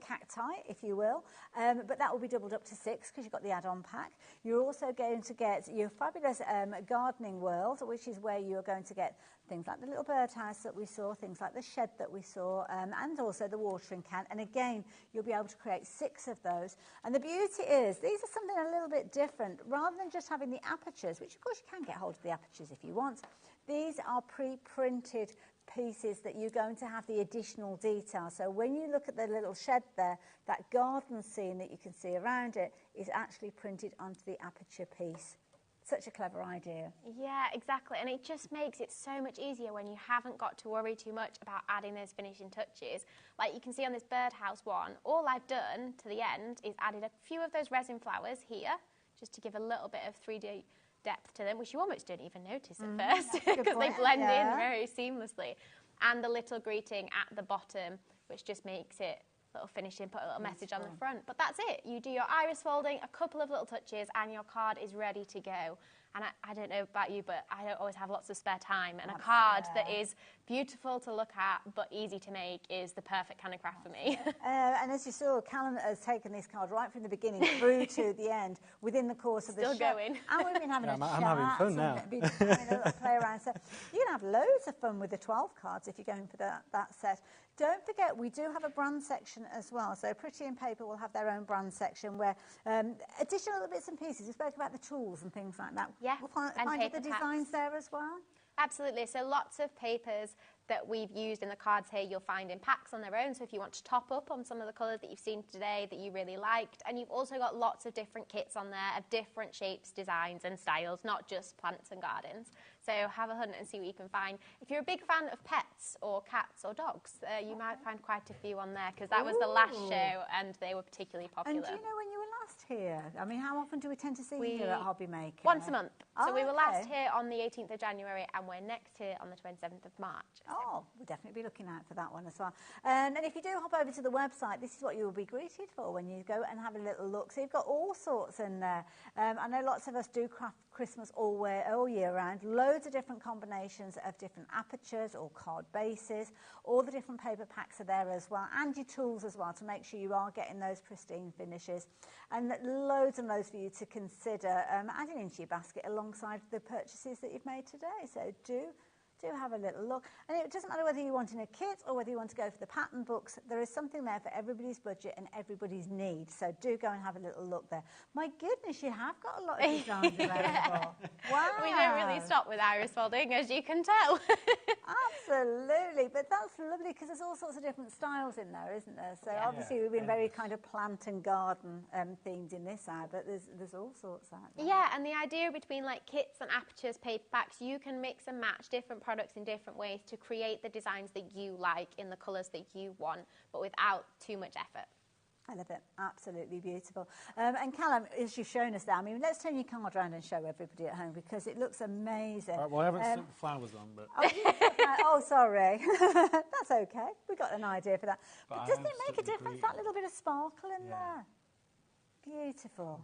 cacti, if you will, but that will be doubled up to 6 because you've got the add-on pack. You're also going to get your fabulous gardening world, which is where you're going to get things like the little birdhouse that we saw, things like the shed that we saw, and also the watering can. And again, you'll be able to create 6 of those. And the beauty is, these are something a little bit different. Rather than just having the apertures, which of course you can get hold of the apertures if you want, these are pre-printed pieces that you're going to have the additional detail. So when you look at the little shed there, that garden scene that you can see around it is actually printed onto the aperture piece. Such a clever idea. Yeah, exactly. And it just makes it so much easier when you haven't got to worry too much about adding those finishing touches. Like you can see on this birdhouse one, all I've done to the end is added a few of those resin flowers here, just to give a little bit of 3D depth to them, which you almost don't even notice at first because they blend in very seamlessly. And the little greeting at the bottom, which just makes it little finishing, put a little message on the front. But that's it. You do your iris folding, a couple of little touches, and your card is ready to go. And I don't know about you, but I don't always have lots of spare time. And a card that is beautiful to look at but easy to make is the perfect kind of craft for me. And as you saw, Callum has taken this card right from the beginning through to the end within the course of the show. Still going. And we've been having a chat. I'm having fun now. Been having a little play around. So you can have loads of fun with the 12 cards if you're going for that set. Don't forget, we do have a brand section as well. So Pretty in Paper will have their own brand section where additional little bits and pieces. We spoke about the tools and things like that. Yeah, we'll find paper the designs there as well. Absolutely. So lots of papers that we've used in the cards here you'll find in packs on their own. So if you want to top up on some of the colours that you've seen today that you really liked. And you've also got lots of different kits on there of different shapes, designs and styles, not just plants and gardens. So have a hunt and see what you can find. If you're a big fan of pets or cats or dogs, you might find quite a few on there because that was the last show and they were particularly popular. And do you know when you were last here? I mean, how often do we tend to see you here at HobbyMaker? Once a month. So we were last here on the 18th of January and we're next here on the 27th of March. Oh, we'll definitely be looking out for that one as well. And if you do hop over to the website, this is what you will be greeted for when you go and have a little look. So you've got all sorts in there. I know lots of us do craft Christmas all year round. Loads of different combinations of different apertures or card bases. All the different paper packs are there as well. And your tools as well to make sure you are getting those pristine finishes. And loads and loads for you to consider adding into your basket alongside the purchases that you've made today. So do have a little look. And it doesn't matter whether you want in a kit or whether you want to go for the pattern books, there is something there for everybody's budget and everybody's needs. So do go and have a little look there. My goodness, you have got a lot of designs available. Wow. We don't really stop with iris folding, as you can tell. Absolutely, but that's lovely because there's all sorts of different styles in there, isn't there? So obviously we've been very kind of plant and garden themed in this ad, but there's all sorts out there. Yeah, and the idea between like kits and apertures, paperbacks, you can mix and match different products in different ways to create the designs that you like in the colours that you want, but without too much effort. I love it. Absolutely beautiful. And Callum, as you've shown us there, I mean, let's turn your card around and show everybody at home because it looks amazing. Well, I haven't stuck the flowers on, but... Oh, sorry. That's okay. We got an idea for that. But doesn't it make a difference, that little bit of sparkle in there? Beautiful.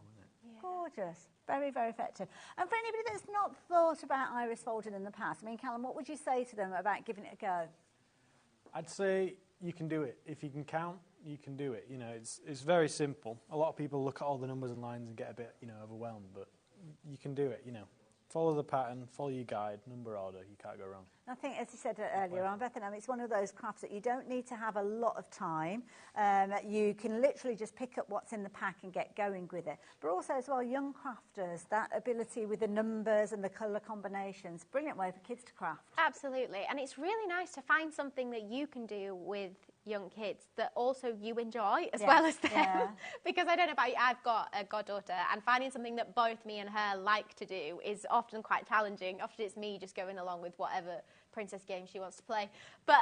Gorgeous. Very, very effective. And for anybody that's not thought about iris folding in the past, I mean, Callum, what would you say to them about giving it a go? I'd say you can do it. If you can count, you can do it. You know, it's very simple. A lot of people look at all the numbers and lines and get a bit, overwhelmed, but you can do it, Follow the pattern, follow your guide, number order, you can't go wrong. I think, as you said earlier on, Bethany, it's one of those crafts that you don't need to have a lot of time. You can literally just pick up what's in the pack and get going with it. But also, as well, young crafters, that ability with the numbers and the colour combinations, brilliant way for kids to craft. Absolutely, and it's really nice to find something that you can do with young kids that also you enjoy as well as them. Because I don't know about you, I've got a goddaughter, and finding something that both me and her like to do is often quite challenging. Often it's me just going along with whatever princess game she wants to play. But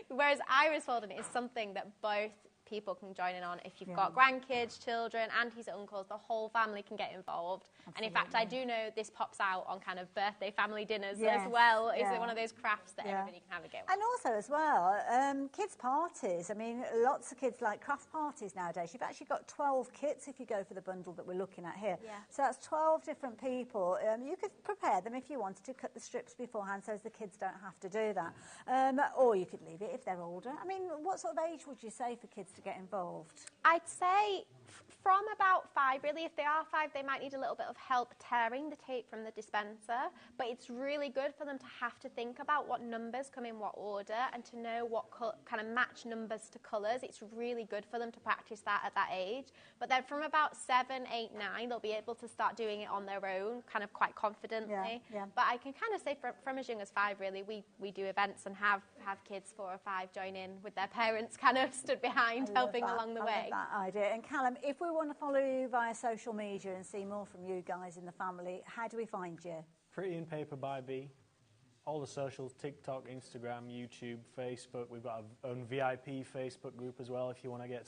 whereas iris folding is something that both people can join in on. If you've got grandkids, children, aunties, uncles, the whole family can get involved. Absolutely. And in fact, I do know this pops out on kind of birthday family dinners as well. Is it one of those crafts that everybody can have a go with? And also as well, kids' parties. I mean, lots of kids like craft parties nowadays. You've actually got 12 kits if you go for the bundle that we're looking at here. So that's 12 different people. You could prepare them if you wanted to, cut the strips beforehand so as the kids don't have to do that. Or you could leave it if they're older. I mean, what sort of age would you say for kids to get involved? I'd say from about 5, really. If they are 5, they might need a little bit of help tearing the tape from the dispenser. But it's really good for them to have to think about what numbers come in what order and to know what kind of match numbers to colours. It's really good for them to practice that at that age. But then from about 7, 8, 9, they'll be able to start doing it on their own, kind of quite confidently. But I can kind of say from as young as 5, really, we do events and have kids 4 or 5 join in with their parents kind of stood behind helping along the way. I love that idea. And Callum, if we want to follow you via social media and see more from you guys in the family, how do we find you? Pretty in Paper by B. All the socials, TikTok, Instagram, YouTube, Facebook. We've got our own VIP Facebook group as well if you want to get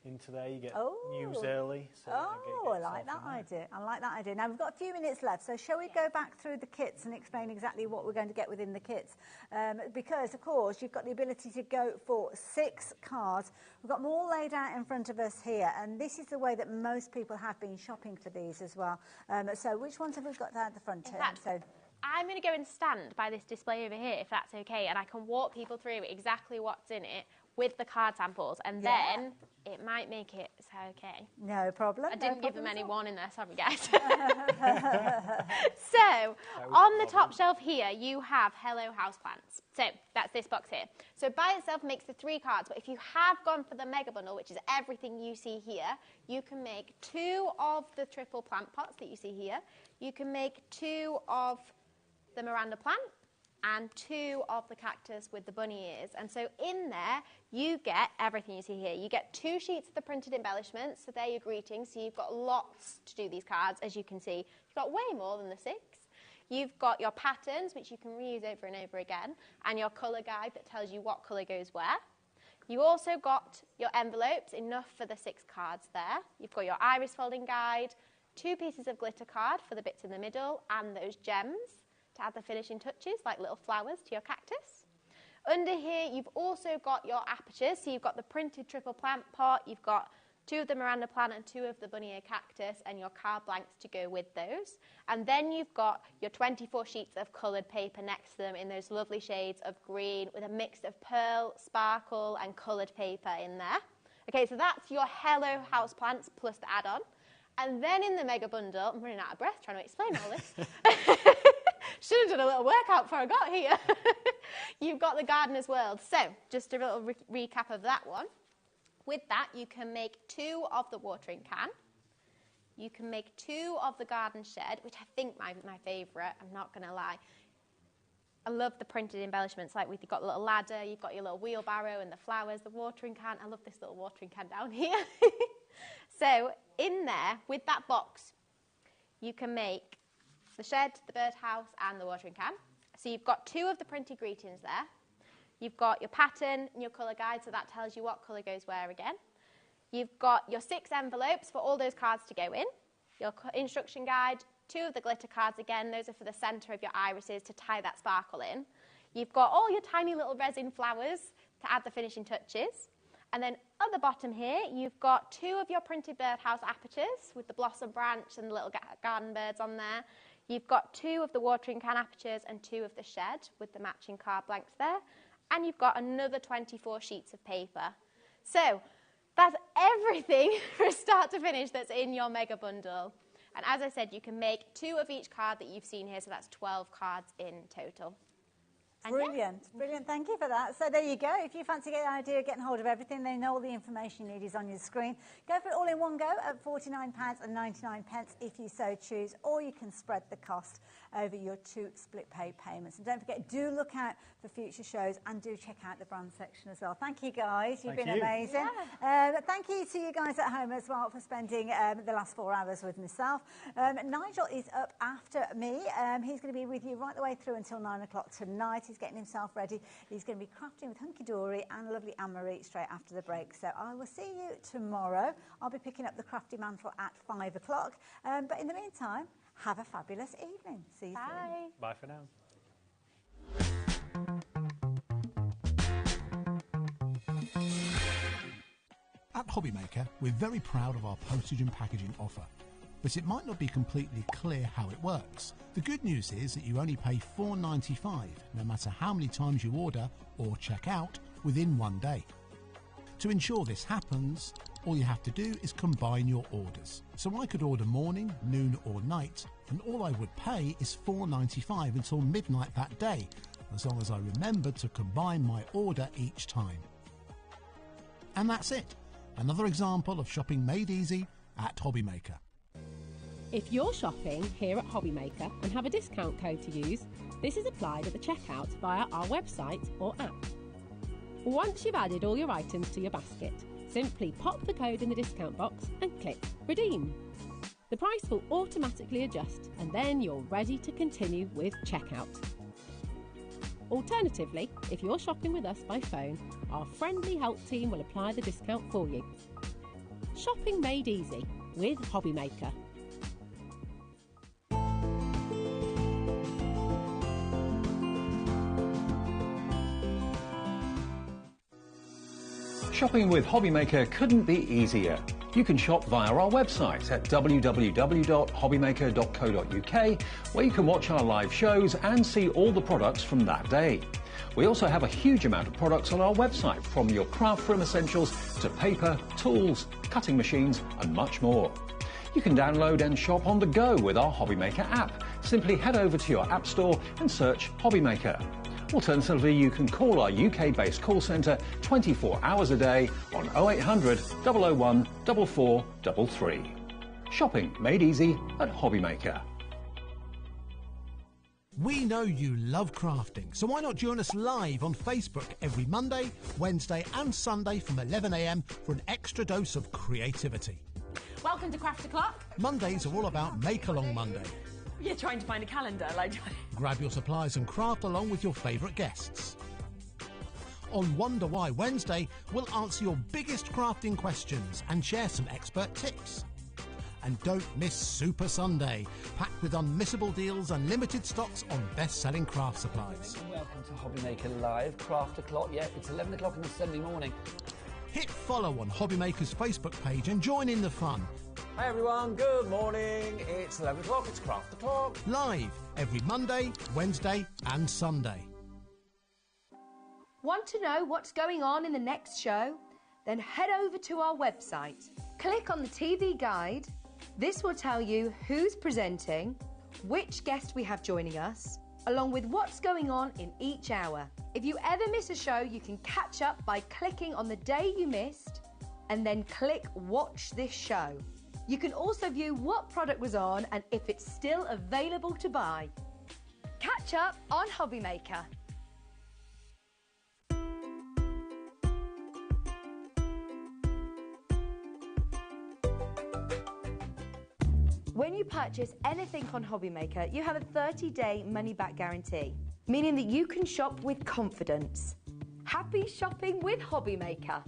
into there. You get news early. So I like that idea. I like that idea. Now, we've got a few minutes left, so shall we go back through the kits and explain exactly what we're going to get within the kits? Because, of course, you've got the ability to go for 6 cards. We've got them all laid out in front of us here, and this is the way that most people have been shopping for these as well. So which ones have we got down at the front here? I'm going to go and stand by this display over here, if that's okay, and I can walk people through exactly what's in it with the card samples, and then it might make it okay. No problem. I didn't give them any warning there, sorry guys. So, on the top shelf here, you have Hello Houseplants. So, that's this box here. So, by itself makes the 3 cards, but if you have gone for the mega bundle, which is everything you see here, you can make 2 of the triple plant pots that you see here. You can make 2 of the Miranda plant and 2 of the cactus with the bunny ears. And so in there, you get everything you see here. You get 2 sheets of the printed embellishments, so they're your greetings. So you've got lots to do these cards, as you can see. You've got way more than the 6. You've got your patterns, which you can reuse over and over again, and your colour guide that tells you what colour goes where. You also got your envelopes, enough for the 6 cards there. You've got your iris folding guide, 2 pieces of glitter card for the bits in the middle, and those gems to add the finishing touches, like little flowers to your cactus. Under here, you've also got your apertures. So you've got the printed triple plant pot, you've got 2 of the Miranda plant and 2 of the bunny ear cactus, and your card blanks to go with those. And then you've got your 24 sheets of coloured paper next to them in those lovely shades of green with a mix of pearl, sparkle and coloured paper in there. Okay, so that's your Hello Houseplants plus the add-on. And then in the mega bundle, I'm running out of breath trying to explain all this. Should have done a little workout before I got here. You've got the Gardener's World. So, just a little recap of that one. With that, you can make 2 of the watering can. You can make 2 of the garden shed, which I think might be my favourite, I'm not going to lie. I love the printed embellishments, like you've got a little ladder, you've got your little wheelbarrow and the flowers, the watering can. I love this little watering can down here. So, in there, with that box, you can make the shed, the birdhouse, and the watering can. So you've got 2 of the printed greetings there. You've got your pattern and your colour guide, so that tells you what colour goes where again. You've got your 6 envelopes for all those cards to go in. Your instruction guide, 2 of the glitter cards again. Those are for the centre of your irises to tie that sparkle in. You've got all your tiny little resin flowers to add the finishing touches. And then at the bottom here, you've got 2 of your printed birdhouse apertures with the blossom branch and the little garden birds on there. You've got 2 of the watering can apertures and 2 of the shed with the matching card blanks there. And you've got another 24 sheets of paper. So that's everything from start to finish that's in your mega bundle. And as I said, you can make 2 of each card that you've seen here, so that's 12 cards in total. Brilliant, brilliant. Thank you for that. So there you go. If you fancy getting an idea, getting hold of everything, then all the information you need is on your screen. Go for it all in one go at £49.99 if you so choose, or you can spread the cost over your 2 split pay payments. And don't forget, do look out for future shows and do check out the brand section as well. Thank you, guys. You've been amazing. Yeah. Thank you to you guys at home as well for spending the last 4 hours with myself. Nigel is up after me. He's going to be with you right the way through until 9 o'clock tonight. he's getting himself ready. He's going to be crafting with Hunky Dory and lovely Anne-Marie straight after the break. So I will see you tomorrow. I'll be picking up the crafty mantle at 5 o'clock. But in the meantime, have a fabulous evening. See you soon. Bye for now. At HobbyMaker, we're very proud of our postage and packaging offer, but it might not be completely clear how it works. The good news is that you only pay $4.95 no matter how many times you order or check out within 1 day. To ensure this happens, all you have to do is combine your orders. So I could order morning, noon or night, and all I would pay is $4.95 until midnight that day, as long as I remembered to combine my order each time. And that's it. Another example of shopping made easy at HobbyMaker. If you're shopping here at HobbyMaker and have a discount code to use, this is applied at the checkout via our website or app. Once you've added all your items to your basket, simply pop the code in the discount box and click Redeem. The price will automatically adjust and then you're ready to continue with checkout. Alternatively, if you're shopping with us by phone, our friendly help team will apply the discount for you. Shopping made easy with HobbyMaker. Shopping with HobbyMaker couldn't be easier. You can shop via our website at www.hobbymaker.co.uk, where you can watch our live shows and see all the products from that day. We also have a huge amount of products on our website, from your craft room essentials to paper, tools, cutting machines and much more. You can download and shop on the go with our HobbyMaker app. Simply head over to your app store and search HobbyMaker. Alternatively, you can call our UK-based call centre 24 hours a day on 0800 001 4433. Shopping made easy at HobbyMaker. We know you love crafting, so why not join us live on Facebook every Monday, Wednesday and Sunday from 11 a.m. for an extra dose of creativity. Welcome to Craft O'Clock. Mondays are all about Make Along Monday. You're trying to find a calendar, like... Grab your supplies and craft along with your favourite guests. On Wonder Why Wednesday, we'll answer your biggest crafting questions and share some expert tips. And don't miss Super Sunday, packed with unmissable deals and limited stocks on best-selling craft supplies. Welcome to HobbyMaker Live, Craft O'Clock. Yeah, it's 11 o'clock on a Sunday morning. Hit follow on HobbyMaker's Facebook page and join in the fun. Hi everyone, good morning. It's 11 o'clock, it's Craft O'Clock. Live every Monday, Wednesday and Sunday. Want to know what's going on in the next show? Then head over to our website. Click on the TV guide. This will tell you who's presenting, which guest we have joining us, along with what's going on in each hour. If you ever miss a show, you can catch up by clicking on the day you missed and then click Watch This Show. You can also view what product was on and if it's still available to buy. Catch up on HobbyMaker. When you purchase anything on HobbyMaker, you have a 30-day money-back guarantee, meaning that you can shop with confidence. Happy shopping with HobbyMaker.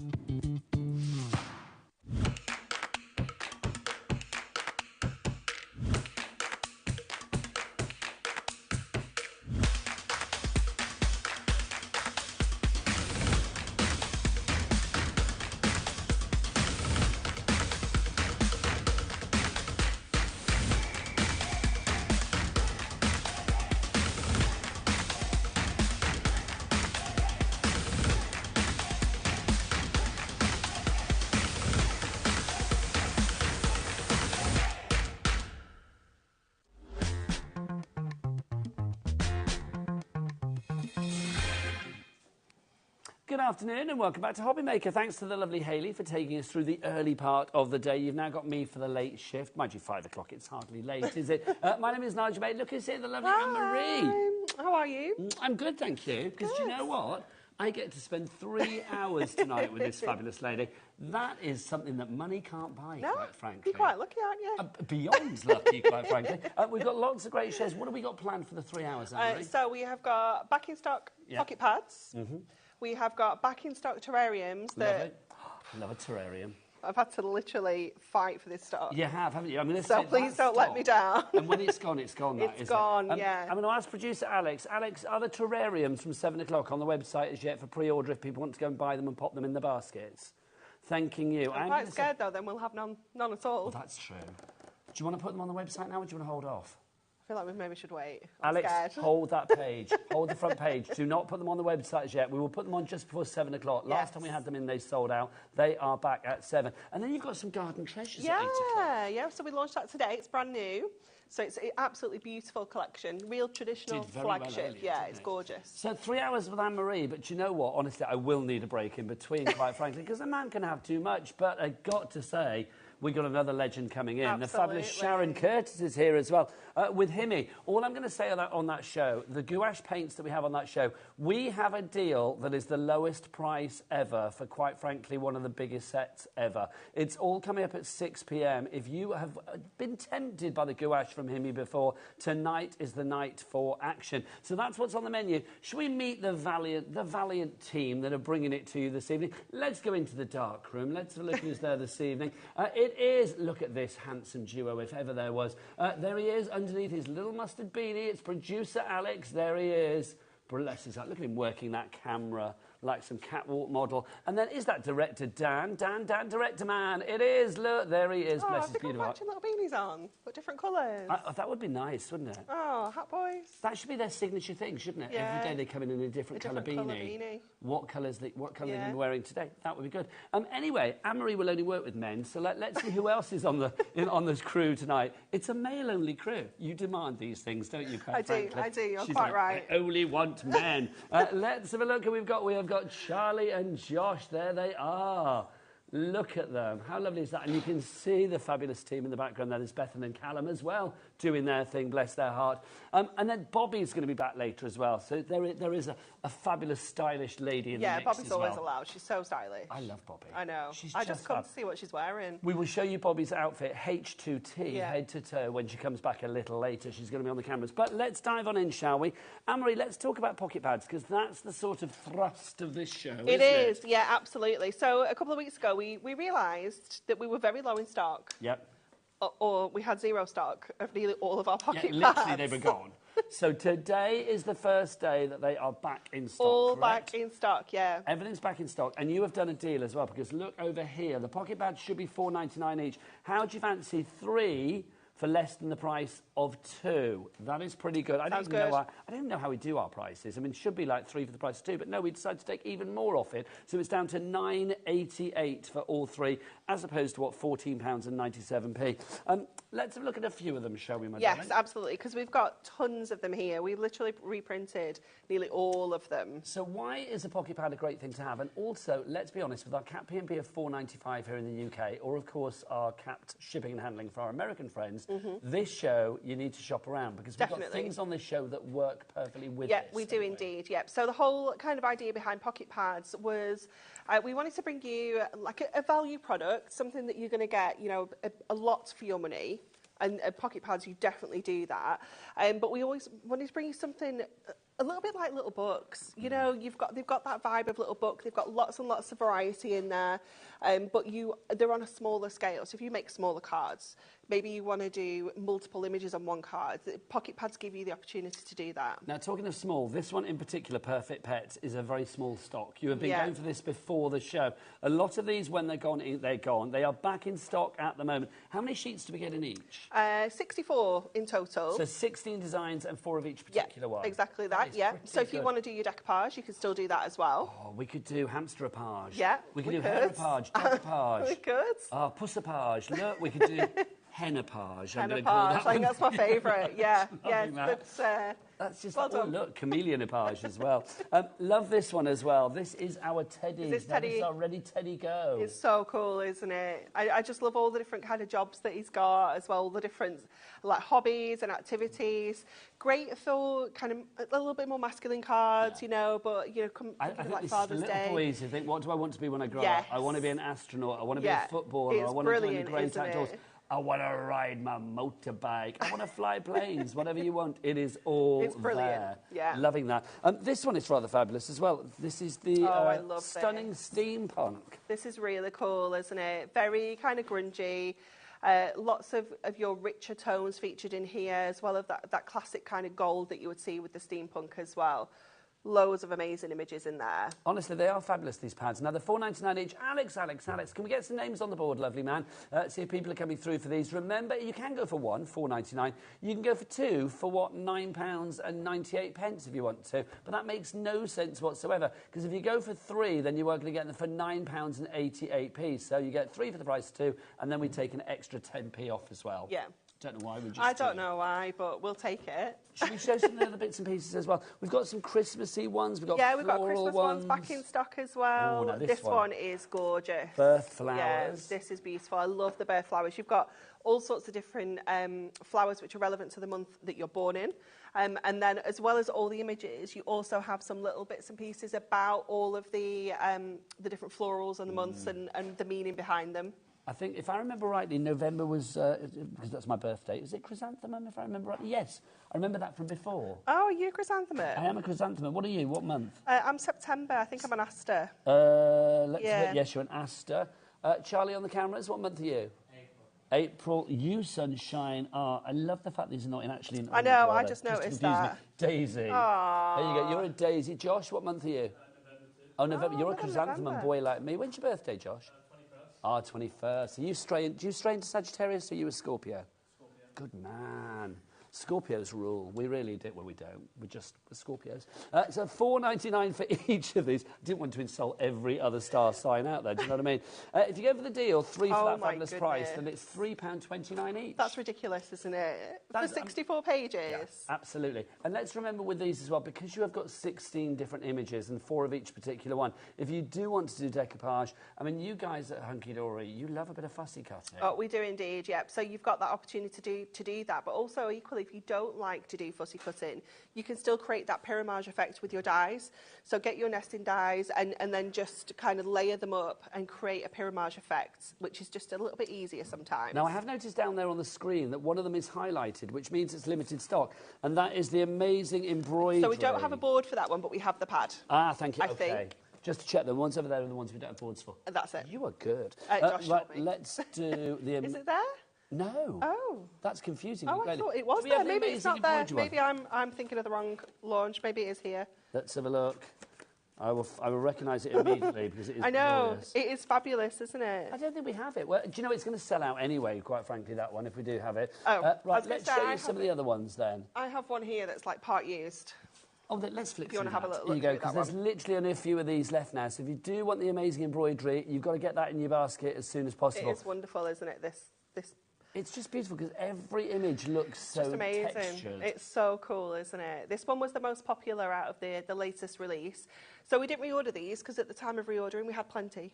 Good afternoon and welcome back to HobbyMaker. Thanks to the lovely Hayley for taking us through the early part of the day. You've now got me for the late shift. Mind you, 5 o'clock, it's hardly late, is it? My name is Nigel May. Look who's here, the lovely Anne-Marie. How are you? I'm good, thank you. Because do you know what? I get to spend 3 hours tonight with this fabulous lady. That is something that money can't buy, quite frankly. You're quite lucky, aren't you? Beyond lucky, quite frankly. We've got lots of great shares. What have we got planned for the 3 hours, Anne-Marie? So we have got back in stock pocket pads. We have got back in stock terrariums. Love a terrarium. I've had to literally fight for this stock. You have, haven't you? I mean, so please don't let me down. And when it's gone, it's gone. It's gone, yeah. I'm going to ask producer Alex. Alex, are the terrariums from 7 o'clock on the website as yet for pre-order if people want to go and buy them and pop them in the baskets? Thanking you. I'm quite scared, though, then we'll have none at all. Well, that's true. Do you want to put them on the website now or do you want to hold off? I feel like we maybe should wait. Alex, hold that page. Hold the front page. Do not put them on the website as yet. We will put them on just before 7 o'clock. Last time we had them in, they sold out. They are back at 7. And then you've got some garden treasures at 8 o'clock. Yeah. So we launched that today. It's brand new. So it's an absolutely beautiful collection. Real traditional flagship. Well earlier, it's gorgeous. So 3 hours with Anne-Marie, but you know what? Honestly, I will need a break in between, quite frankly, because a man can have too much. But I got to say, we got another legend coming in. Absolutely. The fabulous Sharon Curtis is here as well with Himmy. All I'm going to say on that show, the gouache paints that we have on that show, we have a deal that is the lowest price ever for, quite frankly, one of the biggest sets ever. It's all coming up at 6 p.m. If you have been tempted by the gouache from Himmy before, tonight is the night for action. So that's what's on the menu. Should we meet the valiant team that are bringing it to you this evening? Let's go into the dark room. Let's look who's there this evening. It is, look at this handsome duo, if ever there was. There he is, underneath his little mustard beanie. It's producer Alex. There he is. Bless his heart. Look at him working that camera like some catwalk model. And then is that director Dan? Dan, director man. It is. Look, there he is. Bless his beautiful heart. Have they got matching little beanies on? But different colours. That would be nice, wouldn't it? Oh, Hat Boys. That should be their signature thing, shouldn't it? Yeah. Every day they come in a different colour beanie. What colour are they wearing today? That would be good. Anyway, Anne-Marie will only work with men, so let's see who else is on the crew tonight. It's a male-only crew. You demand these things, don't you? I do. You're quite right. I only want men. Let's have a look. We have got Charlie and Josh. There they are. Look at them. How lovely is that? And you can see the fabulous team in the background. There's Bethan and Callum as well, doing their thing, bless their heart. And then Bobby's going to be back later as well. So there is a fabulous, stylish lady in the mix Bobby's as well. always allowed. She's so stylish. I love Bobby. I know. I just come to see what she's wearing. We will show you Bobby's outfit, H2T, head to toe, when she comes back a little later. She's going to be on the cameras. But let's dive on in, shall we? Anne-Marie, let's talk about pocket pads, because that's the sort of thrust of this show, isn't it? It is, yeah, absolutely. So a couple of weeks ago, we realised that we were very low in stock. Yep. Or we had zero stock of nearly all of our pocket pads. Literally, they were gone. So today is the first day that they are back in stock, all correct? back in stock, yeah. Everything's back in stock. And you have done a deal as well, because look over here. The pocket pads should be $4.99 each. How do you fancy 3 for less than the price of 2? That is pretty good. I don't know how we do our prices. I mean, it should be like 3 for the price of 2, but no, we decided to take even more off it. So it's down to $9.88 for all 3, as opposed to, what, £14.97. Let's have a look at a few of them, shall we, my darling? Yes, absolutely, because we've got tons of them here. We've literally reprinted nearly all of them. So why is a pocket pad a great thing to have? And also, let's be honest, with our capped P&P of $4.95 here in the UK, or, of course, our capped shipping and handling for our American friends, this show, you need to shop around, because we've got things on this show that work perfectly with this. Yeah, we do indeed, yeah. So the whole kind of idea behind pocket pads was we wanted to bring you like a value product, something that you're going to get, you know, a lot for your money. And pocket pads, you definitely do that. But we always wanted to bring you something a little bit like little books. You know, they've got that vibe of little book. They've got lots and lots of variety in there. But they're on a smaller scale. So if you make smaller cards, maybe you want to do multiple images on one card. Pocket pads give you the opportunity to do that. Now, talking of small, this one in particular, Perfect Pets, is a very small stock. You have been going for this before the show. A lot of these, when they're gone, they're gone. They are back in stock at the moment. How many sheets do we get in each? 64 in total. So 16 designs and 4 of each particular one. Exactly that, So if you want to do your decoupage, you can still do that as well. Oh, we could do hamsterapage. Yeah, we could do hairapage, dogapage. We could. Oh, pussapage. Look, we could do... Henapage. I'm going Henapage, to call that I think one. that's my favourite. Yeah, yeah. That. That's just well oh done. look, chameleonapage as well. Love this one as well. This is our Teddy. This Teddy? This is our Ready Teddy Go. It's so cool, isn't it? I just love all the different kind of jobs that he's got as well, the different like hobbies and activities. Great for kind of a little bit more masculine cards, you know, but you know, I think like this Father's is for little Day. boys who think, what do I want to be when I grow Yes. up? I want to be an astronaut. I want to be Yeah. a footballer. It's I want to join the brilliant, great isn't outdoors. it? I want to ride my motorbike. I want to fly planes. Whatever you want, it is all It's brilliant. there. Yeah. Loving that. This one is rather fabulous as well. This is the I love stunning this. steampunk. This is really cool, isn't it? Very kind of grungy. Lots of your richer tones featured in here, as well as that classic kind of gold that you would see with the steampunk as well. Loads of amazing images in there. Honestly, they are fabulous, these pads. Now, they're $4.99 each. Alex, can we get some names on the board, lovely man? See if people are coming through for these. Remember, you can go for one, $4.99. You can go for two for, what, £9.98 if you want to. But that makes no sense whatsoever, because if you go for three, then you are going to get them for £9.88. So you get three for the price of two, and then we take an extra 10p off as well. Yeah. Don't know why we just I don't know why, but we'll take it. Should we show some of the other bits and pieces as well? We've got some Christmassy ones. We've got We've got Christmas floral ones back in stock as well. Oh, now this one is gorgeous. Birth flowers. Yeah, this is beautiful. I love the birth flowers. You've got all sorts of different flowers which are relevant to the month that you're born in. And then, as well as all the images, you also have some little bits and pieces about all of the different florals and the months and the meaning behind them. I think, if I remember rightly, November was, because that's my birthday, is it chrysanthemum, if I remember rightly? Yes, I remember that from before. Oh, are you a chrysanthemum? I am a chrysanthemum. What are you? What month? I'm September. I think I'm an Aster. Yes, you're an Aster. Charlie on the cameras, what month are you? April. You, sunshine, are. I love the fact these are not actually in. I know, I just noticed that. Daisy. Aww. There you go. You're a Daisy. Josh, what month are you? November. You're a chrysanthemum boy like me. When's your birthday, Josh? 21st. Do you strain to Sagittarius or are you a Scorpio? Scorpio. Good man. Scorpios rule. We really do. Well, we don't. We're Scorpios. So $4.99 for each of these. I didn't want to insult every other star sign out there. Do you know what I mean? If you go for the deal, three for that fabulous price, then it's £3.29 each. That's ridiculous, isn't it? For 64 pages. Yeah, absolutely. And let's remember with these as well, because you have got 16 different images and 4 of each particular one, if you do want to do decoupage, I mean, you guys at Hunky Dory, you love a bit of fussy cutting. Oh, we do indeed, yep. So you've got that opportunity to do that, but also equally, if you don't like to do fussy cutting, you can still create that pyramage effect with your dies. So get your nesting dies and then just kind of layer them up and create a pyramage effect, which is just a little bit easier sometimes. Now, I have noticed down there on the screen that one of them is highlighted, which means it's limited stock, and that is the amazing embroidery. So we don't have a board for that one, but we have the pad. Ah, thank you. I think. Just to check, the ones over there are the ones we don't have boards for. That's it. You are good. Josh right, let's do the... Is it there? No. Oh. That's confusing. Oh, I thought it was there. Maybe it's not there. Maybe I'm thinking of the wrong launch. Maybe it is here. Let's have a look. I will recognise it immediately because it is I know. glorious. It is fabulous, isn't it? I don't think we have it. Well, do you know it's going to sell out anyway, quite frankly, that one, if we do have it. Oh, right, let's show you some of the other ones then. I have one here that's like part used. Oh, let's flip if you want to have a little Here look you go, because there's one. literally only a few of these left now. So if you do want the amazing embroidery, you've got to get that in your basket as soon as possible. It is wonderful, isn't it? This. It's just beautiful because every image looks so just amazing. Textured. It's so cool, isn't it? This one was the most popular out of the latest release. So we didn't reorder these because at the time of reordering we had plenty.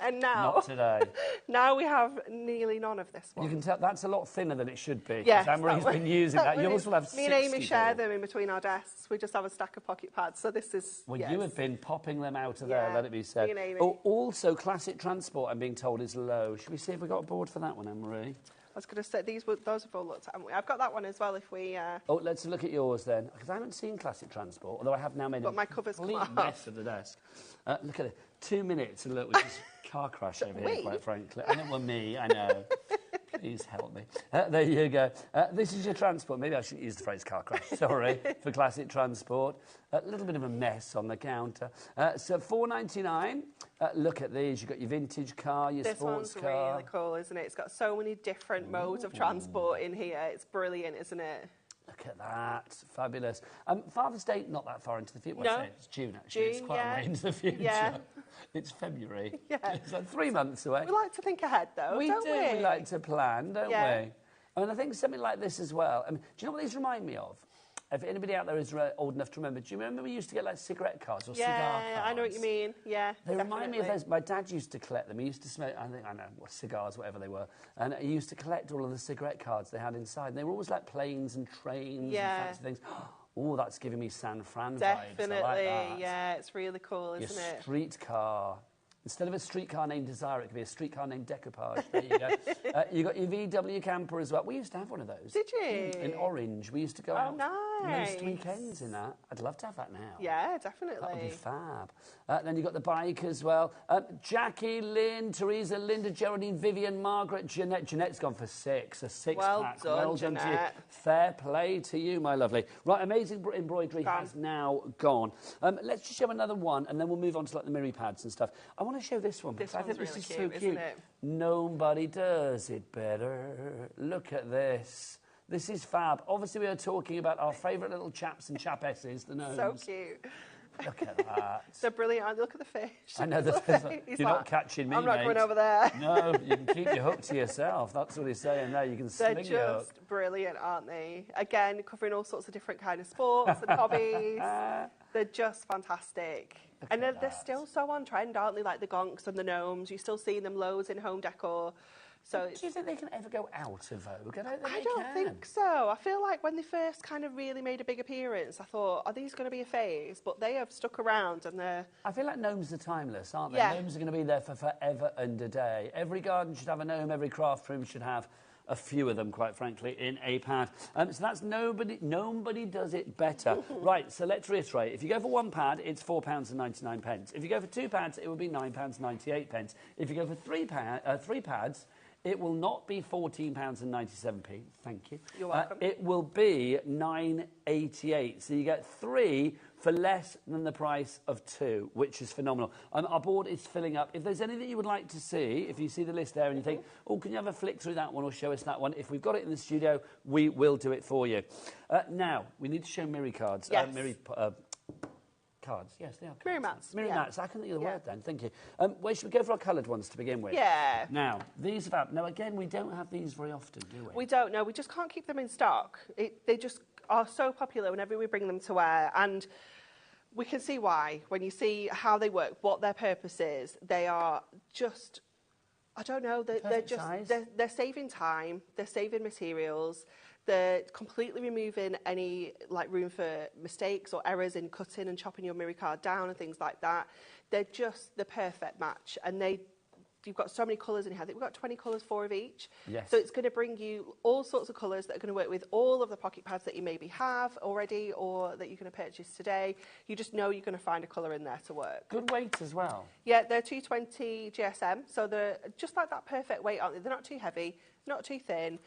And now... Not today. Now we have nearly none of this one. You can tell that's a lot thinner than it should be. Yes, Anne-Marie's been using that. Yours will have 60. Me and Amy share them in between our desks. We just have a stack of pocket pads. So this is... Well, you have been popping them out of there, let it be said. Me and Amy. Oh, also, classic transport, I'm being told, is low. Should we see if we've got a board for that one, Anne-Marie? I was going to say, those have all looked at, haven't we? I've got that one as well if we... Oh, let's look at yours then, because I haven't seen classic transport, although I have now made but my cover's complete come mess off. of the desk. Look at it, 2 minutes and look, which is car crash over here, quite frankly. I know, well, me, I know. Please help me. There you go. This is your transport. Maybe I shouldn't use the phrase car crash, sorry, for classic transport. A little bit of a mess on the counter. So $4.99. Look at these. You've got your vintage car, your sports car. This one's really cool, isn't it? It's got so many different modes of transport in here. It's brilliant, isn't it? Look at that. Fabulous. Father's Day, not that far into the future. No. It's June, actually. It's quite a way into the future. Yeah. It's February. Yeah. It's like 3 months away. We like to think ahead, though, We don't do. we? We like to plan, don't Yeah. we? And I think something like this as well. I mean, do you know what these remind me of? If anybody out there is old enough to remember, do you remember we used to get like cigarette cards or cigar cards? Yeah, I know what you mean. Yeah, They remind me of definitely. those. My dad used to collect them. He used to smoke, I don't know, cigars, whatever they were. And he used to collect all of the cigarette cards they had inside. And they were always like planes and trains and fancy things. Oh, that's giving me San Fran Definitely, vibes. I like that. yeah, it's really cool, isn't Your it? streetcar. Instead of a streetcar named Desire, it could be a streetcar named Decoupage. There you go. You got your VW camper as well. We used to have one of those. Did you? In orange. We used to go out nice. most weekends in that. I'd love to have that now. Yeah, definitely. That would be fab. Then you've got the bike as well. Jackie, Lynn, Teresa, Linda, Geraldine, Vivian, Margaret, Jeanette. Jeanette's gone for 6, a 6-pack. Well done, to you. Jeanette. Fair play to you, my lovely. Right, Amazing Embroidery has now gone. Let's just show another one, and then we'll move on to like the mirror pads and stuff. I want to show this one. This I think one's this really is cute, so cute. isn't it? Nobody does it better. Look at this. This is fab. Obviously, we are talking about our favourite little chaps and chapesses, the gnomes. So cute. Look at that. They're brilliant, aren't they? Look at the fish. I know the fish. You're not catching me, I'm not mate. going over there. No, you can keep your hook to yourself. That's what he's saying there. You can They're sling your hook. just brilliant, aren't they? Again, covering all sorts of different kind of sports and hobbies. They're just fantastic. And they're still so on trend, aren't they? Like the gonks and the gnomes. You're still seeing them loads in home decor. So do you think they can ever go out of vogue? I don't think so. I feel like when they first kind of really made a big appearance, I thought, are these going to be a phase? But they have stuck around and they're... I feel like gnomes are timeless, aren't they? Yeah. Gnomes are going to be there for forever and a day. Every garden should have a gnome, every craft room should have a few of them, quite frankly, in a pad. So that's nobody does it better. Right, so let's reiterate. If you go for one pad, it's £4.99. If you go for 2 pads, it will be £9.98. If you go for three pads, it will not be £14.97. Thank you. You're welcome. It will be £9.88. So you get 3 for less than the price of 2, which is phenomenal. Our board is filling up. If there's anything you would like to see, if you see the list there and you think, oh, can you have a flick through that one or show us that one? If we've got it in the studio, we will do it for you. Now, we need to show mirror cards. Yes. Cards, yes, they are cards. Mirror mats. Mirror yeah. mats, I couldn't think of the word then, thank you. Where should we go for our coloured ones to begin with? Yeah. Now, these are... Now, again, we don't have these very often, do we? We don't know. We just can't keep them in stock. They just are so popular whenever we bring them to wear. And we can see why. When you see how they work, what their purpose is, they are just... I don't know. They're just... They're saving time. They're saving materials. They're completely removing any room for mistakes or errors in cutting and chopping your mirror card down and things like that. They're just the perfect match. And you've got so many colours in here. I think we've got 20 colours, 4 of each. Yes. So it's going to bring you all sorts of colours that are going to work with all of the pocket pads that you maybe have already or that you're going to purchase today. You just know you're going to find a colour in there to work. Good weight as well. Yeah, they're 220 GSM. So they're just like that perfect weight, aren't they? They're not too heavy, not too thin.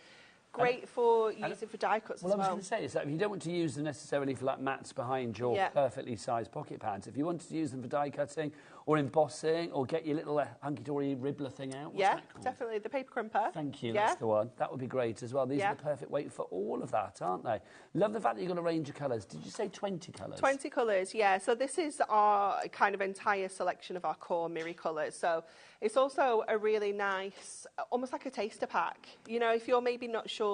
Great for using for die cuts as well. Well, I was going to say is that if you don't want to use them necessarily for mats behind your perfectly sized pocket pads, if you wanted to use them for die cutting or embossing or get your little hunky-dory ribbler thing out, what's that called? Definitely, the paper crimper. Thank you, that's the one. That would be great as well. These are the perfect weight for all of that, aren't they? Love the fact that you've got a range of colours. Did you say 20 colours? 20 colours, yeah. So this is our kind of entire selection of our core mirror colours. So it's also a really nice, almost like a taster pack. You know, if you're maybe not sure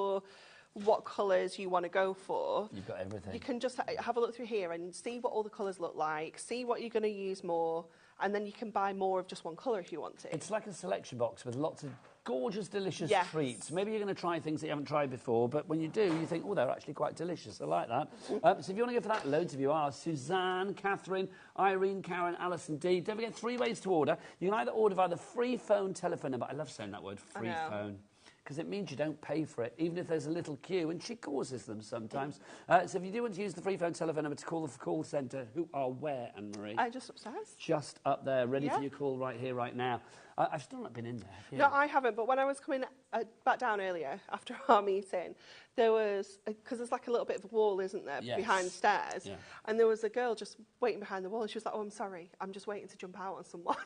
what colours you want to go for. You've got everything. You can just have a look through here and see what all the colours look like, see what you're going to use more, and then you can buy more of just one colour if you want to. It's like a selection box with lots of gorgeous, delicious treats. Maybe you're going to try things that you haven't tried before, but when you do, you think, oh, they're actually quite delicious. I like that. So if you want to go for that, loads of you are. Suzanne, Catherine, Irene, Karen, Alison D. Don't forget 3 ways to order. You can either order via the free phone telephone number. I love saying that word, free phone. Because it means you don't pay for it, even if there's a little queue, and she causes them sometimes. So if you do want to use the free phone telephone number to call the call centre, who are where, Anne-Marie? Just upstairs. Just up there, ready for your call right here, right now. I've still not been in there, have you? No, I haven't, but when I was coming back down earlier, after our meeting, there was, because there's like a little bit of a wall, isn't there, behind stairs, and there was a girl just waiting behind the wall, and she was like, oh, I'm sorry, I'm just waiting to jump out on someone.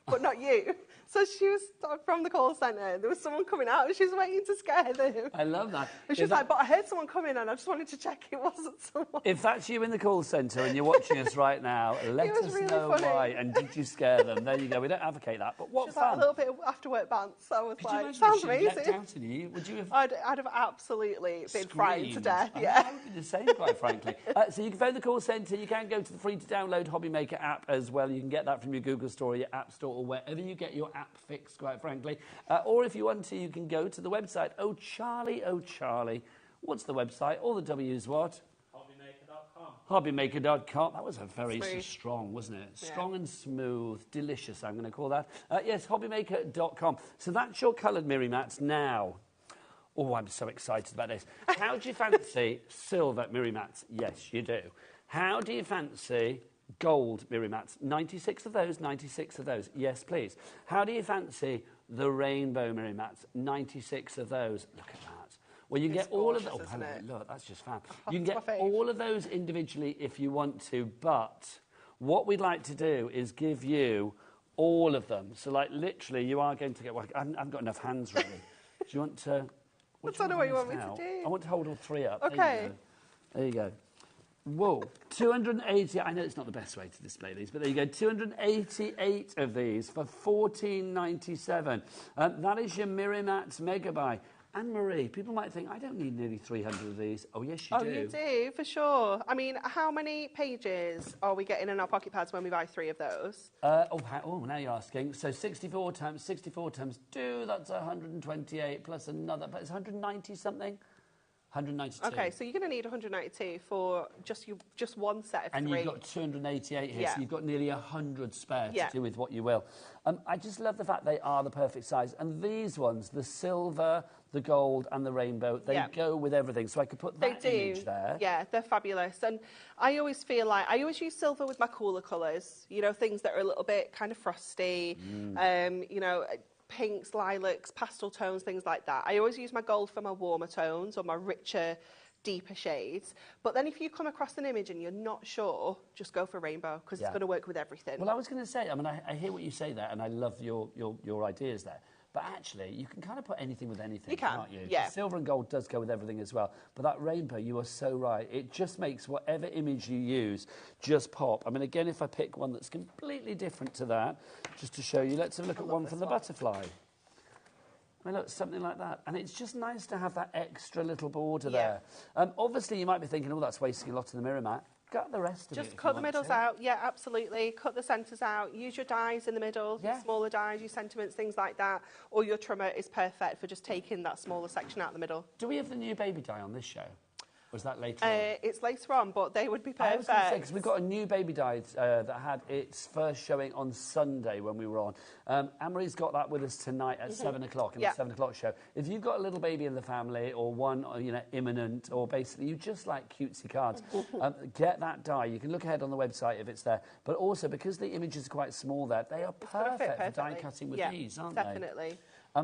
but not you. So she was from the call centre. There was someone coming out and she was waiting to scare them. I love that. And she was like, but I heard someone coming and I just wanted to check it wasn't someone. If that's you in the call centre and you're watching us right now, let us really know funny. why. And did you scare them? There you go. We don't advocate that. But what She's fun. like a little bit of after work bounce. I was Could you like, imagine sounds if she amazing. leapt out at you? Would you have I'd have absolutely been frightened to screamed? death. I Yeah. would be the same, quite frankly. So you can phone the call centre. You can go to the free-to-download HobbyMaker app as well. You can get that from your Google Store, your App Store, or wherever you get your app fixed, quite frankly. Or if you want to, you can go to the website. Oh, Charlie. What's the website? All the W's what? HobbyMaker.com. That was a very strong, wasn't it? Yeah. Strong and smooth. Delicious, I'm going to call that. Yes, HobbyMaker.com. So that's your coloured Miri mats now. Oh, I'm so excited about this. How do you fancy silver Miri mats? Yes, you do. How do you fancy gold Miri mats? 96 of those, 96 of those. Yes, please. How do you fancy the rainbow Miri mats? 96 of those. Look at that. Well, you get all of those. Oh, hello, look, that's just fab. You can get all of those individually if you want to, but what we'd like to do is give you all of them. So, like, literally, you are going to get... Well, I haven't got enough hands, really. Do you want to... I don't know what you want me to do. I want to hold all three up. Okay. There you go. Whoa, 280. I know it's not the best way to display these, but there you go. 288 of these for $14.97. That is your Mirimats Megabuy. Anne-Marie, people might think, I don't need nearly 300 of these. Oh, yes, you do. Oh, you do, for sure. I mean, how many pages are we getting in our pocket pads when we buy 3 of those? Now you're asking. So 64 times 2, that's 128 plus another, but it's 190 something. 192. Okay, so you're going to need 192 for just one set of 3. And you've got 288 here, so you've got nearly 100 spare to do with what you will. I just love the fact they are the perfect size. And these ones, the silver, the gold and the rainbow, they go with everything. So I could put that image there. Yeah, they're fabulous. And I always feel like, I always use silver with my cooler colours, you know, things that are a little bit kind of frosty, you know, pinks, lilacs, pastel tones, things like that. I always use my gold for my warmer tones or my richer, deeper shades. But then if you come across an image and you're not sure, just go for rainbow because it's going to work with everything. Well, I was going to say, I mean, I hear what you say there and I love your ideas there. But actually, you can kind of put anything with anything, you can't you? Yeah. Silver and gold does go with everything as well. But that rainbow, you are so right. It just makes whatever image you use just pop. I mean, again, if I pick one that's completely different to that, just to show you, let's have a look at one from the butterfly. I mean, look, something like that. And it's just nice to have that extra little border there. Obviously, you might be thinking, oh, that's wasting a lot of the mirror mat. Cut the rest of it. Just cut the middles out. Yeah, absolutely. Cut the centres out. Use your dies in the middle, your smaller dies, your sentiments, things like that. Or your trimmer is perfect for just taking that smaller section out the middle. Do we have the new baby die on this show? Or is that later on? It's later on, but they would be perfect. I was going to say, because we've got a new baby die that had its first showing on Sunday when we were on. Anne-Marie's got that with us tonight at 7 o'clock in the 7 o'clock show. If you've got a little baby in the family or one, you know, imminent, or basically you just like cutesy cards, get that die. You can look ahead on the website if it's there. But also, because the images are quite small there, they are perfect for die cutting with these, aren't they? Definitely.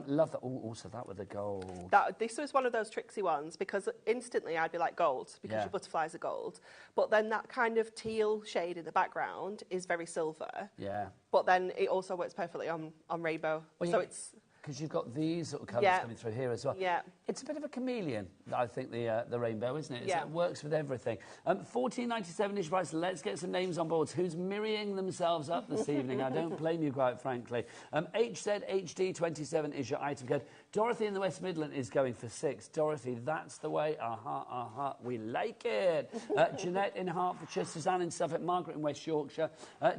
Love that. Also, that with the gold. This was one of those tricksy ones because instantly I'd be like gold because your butterflies are gold. But then that kind of teal shade in the background is very silver. Yeah. But then it also works perfectly on rainbow. Well, so it's... Because you've got these sort of colours coming through here as well. Yeah. It's a bit of a chameleon, I think, the rainbow, isn't it? Yeah. It works with everything. $14.97 ish price. Let's get some names on board. Who's mirroring themselves up this evening? I don't blame you, quite frankly. HZHD27 is your item code. Dorothy in the West Midland is going for 6. Dorothy, that's the way. We like it. Jeanette in Hertfordshire, Suzanne in Suffolk, Margaret in West Yorkshire,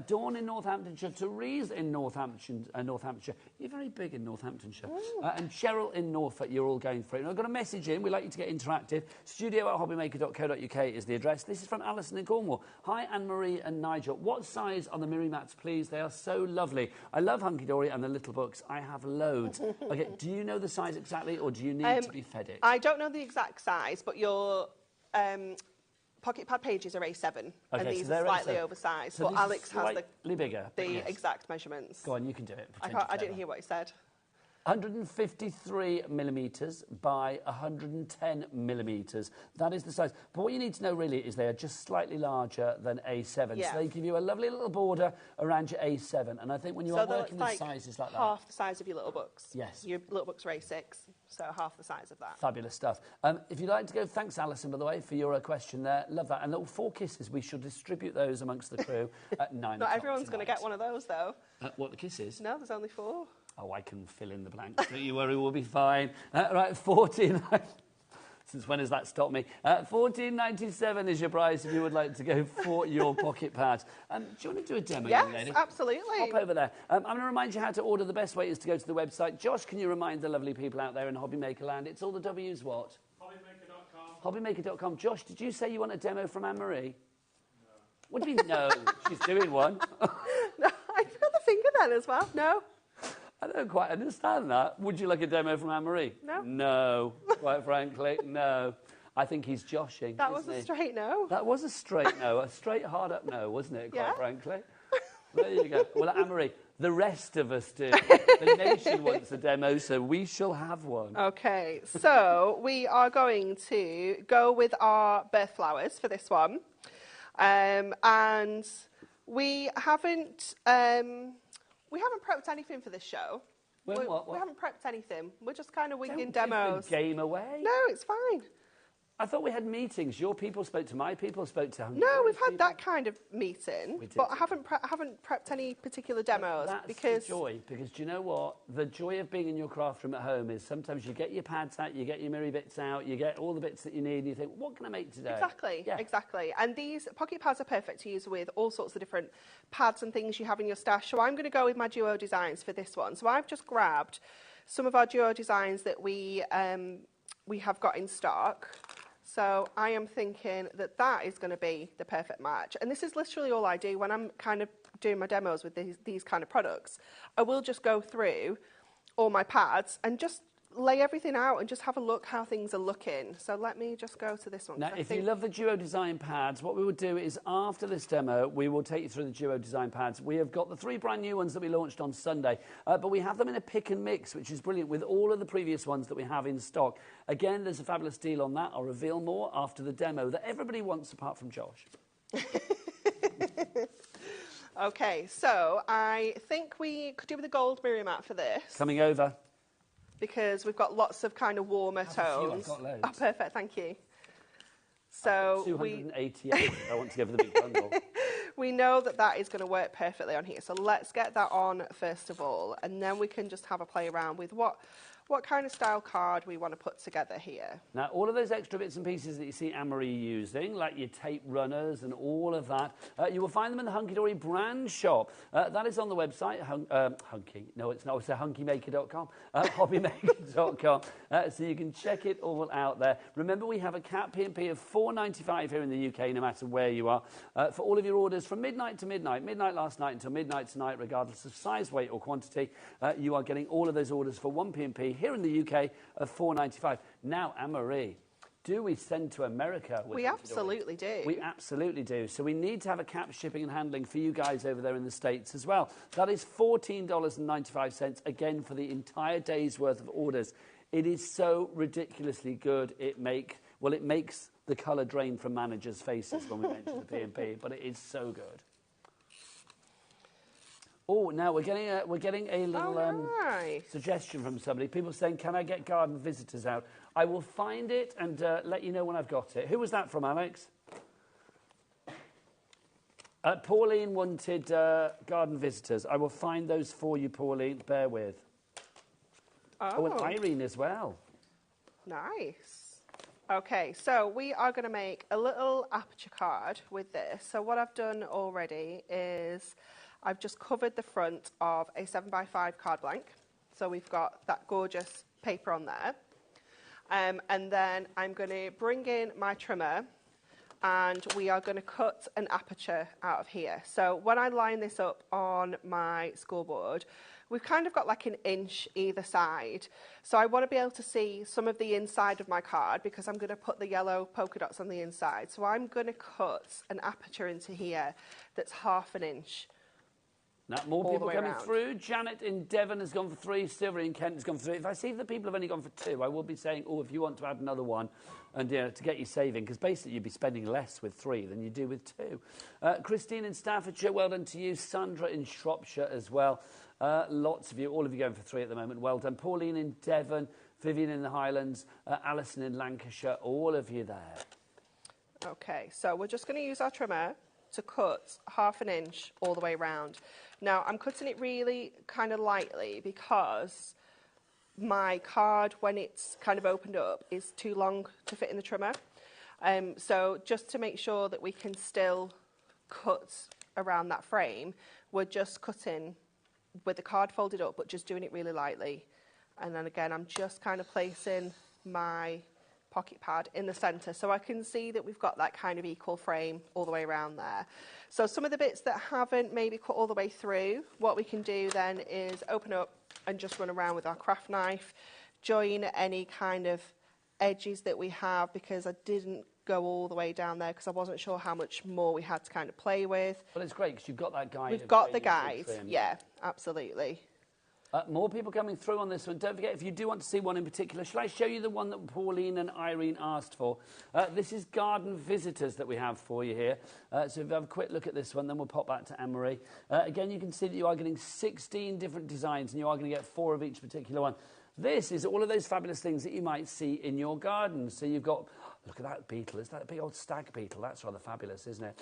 Dawn in Northamptonshire, Therese in Northamptonshire. You're very big in Northamptonshire. And Cheryl in Norfolk, you're all going for it. And I've got a message in. We'd like you to get interactive. studio@hobbymaker.co.uk is the address. This is from Alison in Cornwall. Hi, Anne-Marie and Nigel. What size are the Miri mats, please? They are so lovely. I love Hunky Dory and the little books. I have loads. Okay, do you know the size exactly, or do you need to be fed it? I don't know the exact size, but your pocket pad pages are A7, and these so are slightly A7. oversized. So but Alex has slightly bigger. the exact measurements. Go on, you can do it. I didn't hear what he said. 153 millimetres by 110 millimetres. That is the size. But what you need to know really is they are just slightly larger than A7. Yeah. So they give you a lovely little border around your A7. And I think when you are working with sizes like that... half the size of your little books. Yes. Your little books are A6, so half the size of that. Fabulous stuff. If you'd like to go, thanks, Alison, by the way, for your question there. Love that. And little 4 kisses, we should distribute those amongst the crew at 9 Not everyone's going to get one of those, though. What, the kisses? No, there's only 4. Oh, I can fill in the blanks. Don't you worry, we'll be fine. Right, 14. Since when has that stopped me? $14.97 is your price if you would like to go for your pocket pads. Do you want to do a demo, young lady? Yes, absolutely. Hop over there. I'm going to remind you how to order. The best way is to go to the website. Josh, can you remind the lovely people out there in HobbyMaker land? It's all the W's what? HobbyMaker.com. HobbyMaker.com. Josh, did you say you want a demo from Anne-Marie? No. What do you mean, no? She's doing one. No, I forgot the finger then as well. No. I don't quite understand that. Would you like a demo from Anne-Marie? No. No, quite frankly, no. I think he's joshing. That was a straight no. That was a straight no, a straight hard up no, wasn't it, quite frankly? There you go. Well, Anne-Marie, the rest of us do. The nation wants a demo, so we shall have one. Okay, so we are going to go with our birth flowers for this one. And we haven't prepped anything for this show. We haven't prepped anything. We're just kind of winging demos. Give the game away. No, it's fine. I thought we had meetings. Your people spoke to my people, spoke to Hungary. No, we've had that kind of meeting, but I haven't prepped any particular demos. That's because the joy, because do you know what? The joy of being in your craft room at home is sometimes you get your pads out, you get your mirror bits out, you get all the bits that you need, and you think, what can I make today? Exactly, exactly. And these pocket pads are perfect to use with all sorts of different pads and things you have in your stash. So I'm going to go with my duo designs for this one. So I've just grabbed some of our duo designs that we have got in stock. So I am thinking that that is going to be the perfect match. And this is literally all I do when I'm kind of doing my demos with these kind of products. I will just go through all my pads and just lay everything out and just have a look how things are looking. So let me just go to this one. Now, if you love the Duo Design pads, what we will do is after this demo, we will take you through the Duo Design pads. We have got the 3 brand new ones that we launched on Sunday, but we have them in a pick and mix, which is brilliant, with all of the previous ones that we have in stock. Again, there's a fabulous deal on that. I'll reveal more after the demo that everybody wants apart from Josh. Okay, so I think we could do with a gold mirror mat for this. Coming over. Because we've got lots of kind of warmer tones. I've got loads. Oh, perfect, thank you. So 288. I want to go for the big bundle. We know that that is going to work perfectly on here. So let's get that on first of all, and then we can just have a play around with what kind of style card we want to put together here. Now, all of those extra bits and pieces that you see Anne-Marie using, like your tape runners and all of that, you will find them in the Hunky Dory brand shop. That is on the website, it's hunkymaker.com, hobbymaker.com, so you can check it all out there. Remember, we have a cap P&P of $4.95 here in the UK, no matter where you are, for all of your orders from midnight to midnight last night until midnight tonight, regardless of size, weight or quantity. You are getting all of those orders for 1 P&P here in the UK of $4.95. Now, Anne-Marie, do we send to America? We absolutely do. We absolutely do. So we need to have a cap shipping and handling for you guys over there in the States as well. That is $14.95, again, for the entire day's worth of orders. It is so ridiculously good. It makes the colour drain from managers' faces when we mention the P&P, but it is so good. Oh, now we're getting a little suggestion from somebody. People saying, can I get garden visitors out? I will find it and let you know when I've got it. Who was that from, Alex? Pauline wanted garden visitors. I will find those for you, Pauline. Bear with. Oh, and Irene as well. Nice. Okay, so we are going to make a little aperture card with this. So what I've done already is I've just covered the front of a 7x5 card blank. So we've got that gorgeous paper on there. And then I'm going to bring in my trimmer and we are going to cut an aperture out of here. So when I line this up on my scoreboard, we've kind of got like 1 inch either side. So I want to be able to see some of the inside of my card because I'm going to put the yellow polka dots on the inside. So I'm going to cut an aperture into here that's 1/2 inch. Now, more all the people way coming around. through. Janet in Devon has gone for 3. Silver in Kent has gone for 3. If I see the people have only gone for 2, I will be saying, oh, if you want to add another one, and to get you saving, because basically you'd be spending less with 3 than you do with 2. Christine in Staffordshire, well done to you. Sandra in Shropshire as well. Lots of you, all of you going for 3 at the moment. Well done. Pauline in Devon, Vivian in the Highlands, Alison in Lancashire, all of you there. Okay, so we're just going to use our trimmer to cut 1/2 inch all the way around. Now, I'm cutting it really kind of lightly because my card, when it's kind of opened up, is too long to fit in the trimmer. So just to make sure that we can still cut around that frame, we're just cutting with the card folded up, but just doing it really lightly. And then again, I'm just kind of placing my pocket pad in the centre so I can see that we've got that kind of equal frame all the way around there. So some of the bits that haven't maybe cut all the way through, what we can do then is open up and just run around with our craft knife, join any kind of edges that we have, because I didn't go all the way down there because I wasn't sure how much more we had to kind of play with. Well, it's great because you've got that guide. We've got the guide, yeah, absolutely. More people coming through on this one. Don't forget, if you do want to see one in particular, shall I show you the one that Pauline and Irene asked for? This is garden visitors that we have for you here. So if you have a quick look at this one, then we'll pop back to Anne-Marie. Again, you can see that you are getting 16 different designs, and you are going to get 4 of each particular one. This is all of those fabulous things that you might see in your garden. So you've got, look at that beetle. Is that a big old stag beetle? That's rather fabulous, isn't it?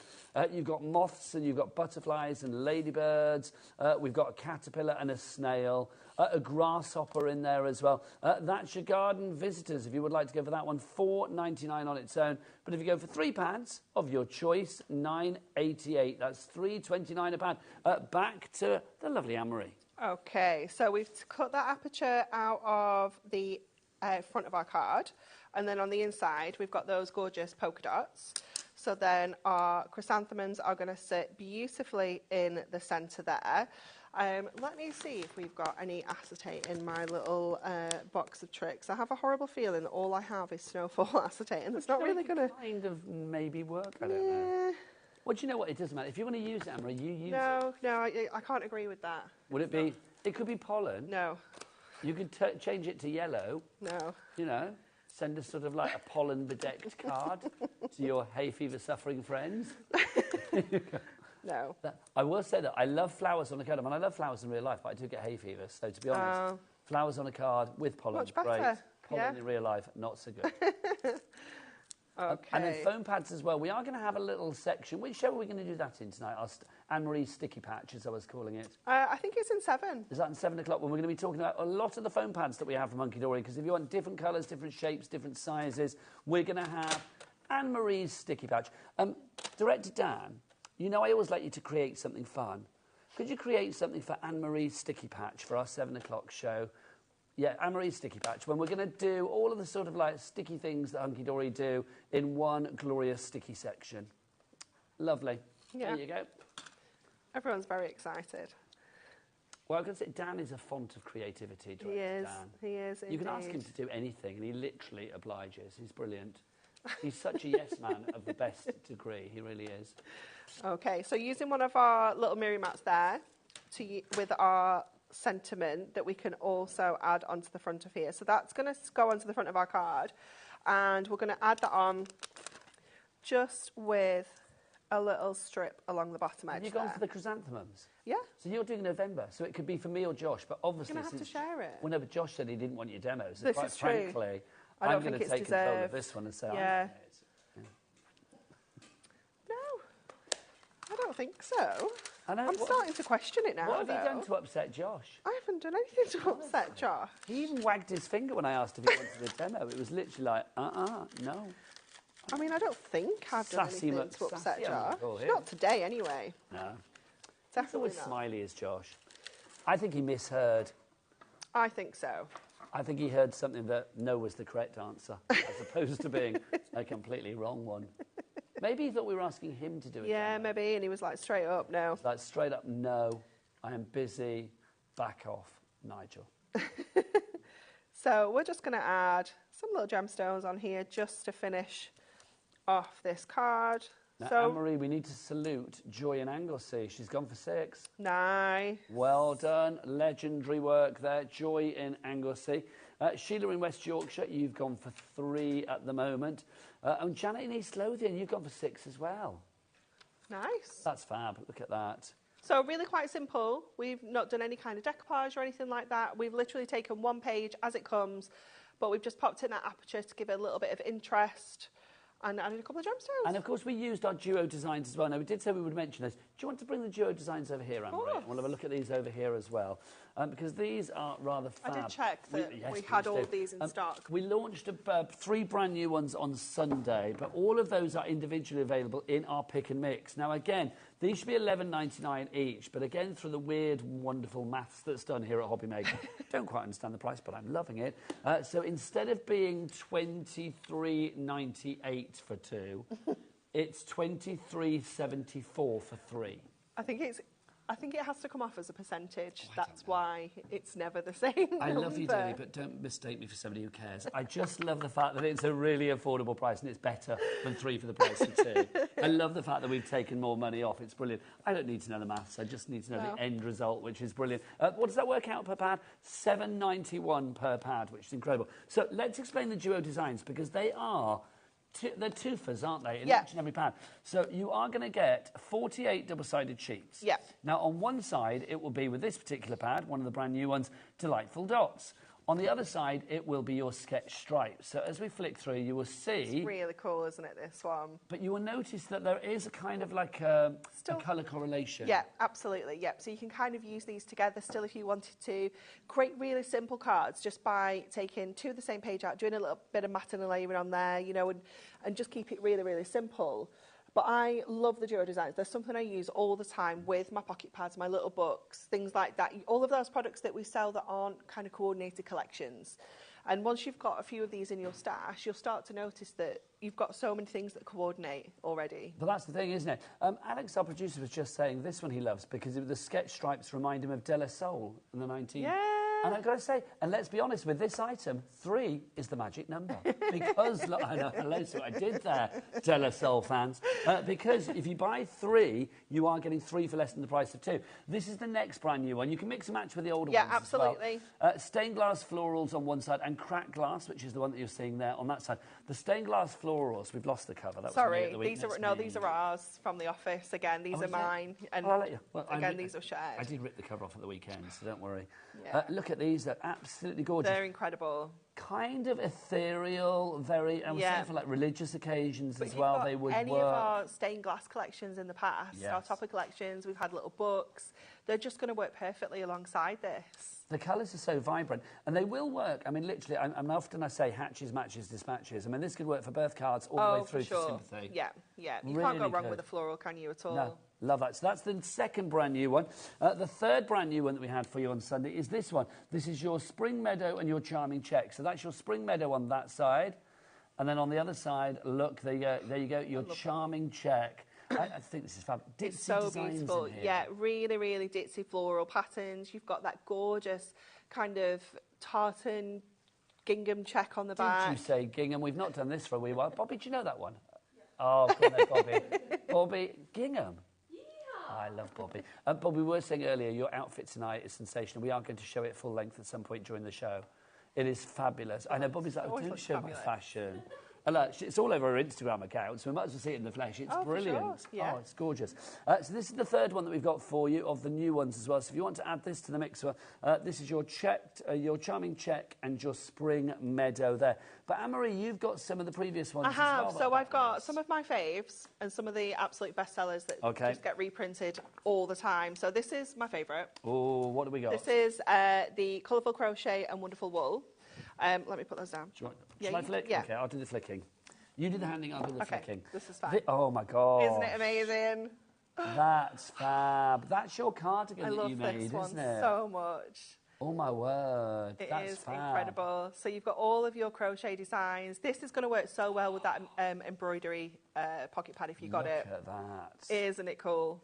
You've got moths, and you've got butterflies and ladybirds. We've got a caterpillar and a snail. A grasshopper in there as well. That's your garden visitors. If you would like to go for that one, £4.99 on its own. But if you go for 3 pads of your choice, £9.88. That's £3.29 a pad. Back to the lovely Anne-Marie. Okay, so we've cut that aperture out of the front of our card, and then on the inside we've got those gorgeous polka dots. So then our chrysanthemums are going to sit beautifully in the centre there. Let me see if we've got any acetate in my little box of tricks. I have a horrible feeling that all I have is snowfall acetate, and it's not really going to... kind of maybe work, I don't know. Well, do you know what? It doesn't matter. If you want to use it, Anne-Marie, you use it. No, I can't agree with that. Would it be... It could be pollen. No. You could change it to yellow. No. You know, send us sort of like a pollen-bedecked card to your hay fever suffering friends. No. I will say that I love flowers on a card. I mean, I love flowers in real life, but I do get hay fever. So to be honest, flowers on a card with pollen, much better. great. Pollen in real life, not so good. Okay. And then foam pads as well. We are going to have a little section. Which show are we going to do that in tonight? Anne-Marie's Sticky Patch, as I was calling it. I think it's in 7. Is that in 7 o'clock? When we're going to be talking about a lot of the foam pads that we have from Hunky Dory, because if you want different colours, different shapes, different sizes, we're going to have Anne-Marie's Sticky Patch. Director Dan, you know I always like you to create something fun. Could you create something for Anne-Marie's Sticky Patch for our 7 o'clock show? Yeah, Anne-Marie's Sticky Patch, when we're going to do all of the sort of like sticky things that Hunky Dory do in one glorious sticky section. Lovely. Yeah. There you go. Everyone's very excited. Well, I can say Dan is a font of creativity, Director Dan. He is You can ask him to do anything, and he literally obliges. He's brilliant. He's such a yes man of the best degree. He really is. Okay, so using one of our little mirror mats there with our sentiment that we can also add onto the front of here. So that's going to go onto the front of our card, and we're going to add that on just with a little strip along the bottom edge. Have you gone for the chrysanthemums? Yeah. So you're doing November, so it could be for me or Josh, but obviously... You're going to have to share it. Well, no, but Josh said he didn't want your demos. So This quite is true. frankly, I don't I'm going think to it's take control of deserved. this one and say, Yeah. Yeah. I don't think so. I know, I'm starting to question it now. What have you though. done to upset Josh? I haven't done anything to upset Josh. He even wagged his finger when I asked if he wanted a demo. It was literally like, no. I mean, I don't think I've done Sassy anything to upset McSassy, I Josh. would call him. Not today, anyway. No. He's Definitely always not. smiley as Josh. I think he misheard. I think so. I think he heard something that no was the correct answer, as opposed to being a completely wrong one. Maybe he thought we were asking him to do it. Yeah, maybe. And he was like, straight up, no. Like, straight up, no. I am busy. Back off, Nigel. So we're just going to add some little gemstones on here just to finish off this card. Now, So- Anne-Marie, we need to salute Joy in Anglesey. She's gone for 6. Nice. Well done. Legendary work there. Joy in Anglesey. Sheila in West Yorkshire, you've gone for 3 at the moment. And Janet in East Lothian, you've gone for 6 as well. Nice. That's fab. Look at that. So really quite simple. We've not done any kind of decoupage or anything like that. We've literally taken one page as it comes, but we've just popped in that aperture to give it a little bit of interest and added a couple of gemstones. And of course, we used our duo designs as well. Now, we did say we would mention this. Do you want to bring the duo designs over here, Anne-Marie? We'll have a look at these over here as well, because these are rather fab. I did check that we please had all do. of these in stock. We launched 3 brand new ones on Sunday, but all of those are individually available in our pick and mix. Now, again, these should be $11.99 each, but again, through the weird, wonderful maths that's done here at HobbyMaker, don't quite understand the price, but I'm loving it. So instead of being $23.98 for 2, it's $23.74 for 3. I think it has to come off as a percentage. That's why it's never the same. I love you, Debbie, but don't mistake me for somebody who cares. I just love the fact that it's a really affordable price and it's better than 3 for the price of 2. I love the fact that we've taken more money off. It's brilliant. I don't need to know the maths. I just need to know the end result, which is brilliant. What does that work out per pad? $7.91 per pad, which is incredible. So let's explain the duo designs, because they are... they're twofers, aren't they, in each and every pad? So you are going to get 48 double-sided sheets. Yeah. Now, on one side, it will be, with this particular pad, one of the brand new ones, Delightful Dots. On the other side, it will be your sketch stripes. So as we flick through, you will see... It's really cool, isn't it, this one? But you will notice that there is a kind of like a colour correlation. Yeah, absolutely, yeah. So you can kind of use these together still if you wanted to. Create really simple cards just by taking 2 of the same page out, doing a little bit of matting and layering on there, you know, and just keep it really, really simple. But I love the duo designs. There's something I use all the time with my pocket pads, my little books, things like that. All of those products that we sell that aren't kind of coordinated collections. And once you've got a few of these in your stash, you'll start to notice that you've got so many things that coordinate already. But that's the thing, isn't it? Alex, our producer, was just saying this one he loves because the sketch stripes remind him of De La Soul in the 19... Yeah. And I've got to say, and let's be honest, with this item, 3 is the magic number. Because, look, I know, hello, so I did there, De La Soul fans. Because if you buy 3, you are getting 3 for less than the price of 2. This is the next brand new one. You can mix and match with the older ones. Yeah, absolutely. As well. Stained glass florals on one side and cracked glass, which is the one that you're seeing there on that side. The stained glass florals, we've lost the cover. That Sorry, was me at the these are ours from the office. Again, these are mine. And I'll let you. Well, again, these are shared. I did rip the cover off at the weekend, so don't worry. Yeah. Look at these, they're absolutely gorgeous. They're incredible. Kind of ethereal, very, and for like religious occasions as well, they would any work. of our stained glass collections in the past, our topper collections, we've had little books. They're just going to work perfectly alongside this. The colours are so vibrant, and they will work. I mean, literally, I'm often I say hatches, matches, dispatches. I mean, this could work for birth cards all the way through to sympathy. Yeah, yeah. You Really can't go wrong could. with a floral, can you, at all? No, love that. So that's the second brand new one. The third brand new one that we had for you on Sunday is this one. This is your Spring Meadow and your Charming Check. So that's your Spring Meadow on that side. And then on the other side, look, there you go, your Charming Check. I think this is fab. Ditzy It's so designs beautiful. in here. Yeah, really, really ditzy floral patterns. You've got that gorgeous kind of tartan gingham check on the back. Did you say gingham? We've not done this for a wee while. Bobby, do you know that one? Oh, come on, Bobby. Bobby, gingham. I love Bobby. But we were saying earlier, your outfit tonight is sensational. We are going to show it full length at some point during the show. It is fabulous. I know Bobby's like, don't show my fashion. And it's all over her Instagram account, so we might as well see it in the flesh. It's brilliant. For sure. Yeah. Oh, it's gorgeous. So this is the third one that we've got for you of the new ones as well. So if you want to add this to the mix, this is your your Charming Check and your Spring Meadow there. But Anne-Marie, you've got some of the previous ones I have. as well. So I've got some of my faves and some of the absolute bestsellers that just get reprinted all the time. So this is my favourite. Oh, what do we got? This is the Colourful Crochet and Wonderful Wool. Let me put those down. Shall I flick? Yeah. Okay, I'll do the flicking. You do the handing, I'll do the flicking. This is fab. Oh, my God. Isn't it amazing? That's fab. That's your cardigan I that love you made, this one isn't it? so much. Oh, my word. It is fab. incredible. So you've got all of your crochet designs. This is going to work so well with that embroidery pocket pad if you got it. Look at that. Isn't it cool?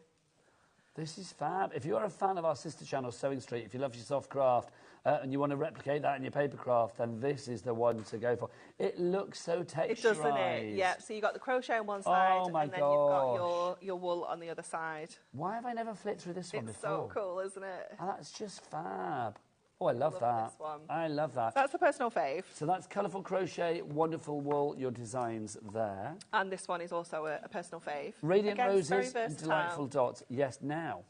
This is fab. If you're a fan of our sister channel, Sewing Street, if you love your soft craft and you want to replicate that in your paper craft, then this is the one to go for. It looks so texturised. It does, doesn't it? Yeah. So you've got the crochet on one side, Oh my and then you've got your wool on the other side. Why have I never flipped through this one before? It's so cool, isn't it? Oh, that's just fab. Oh, I love that. This one. I love that. That's the personal fave. So that's colourful crochet, wonderful wool, your designs there. And this one is also a personal fave. Radiant Again, roses very and delightful dots. Yes, now.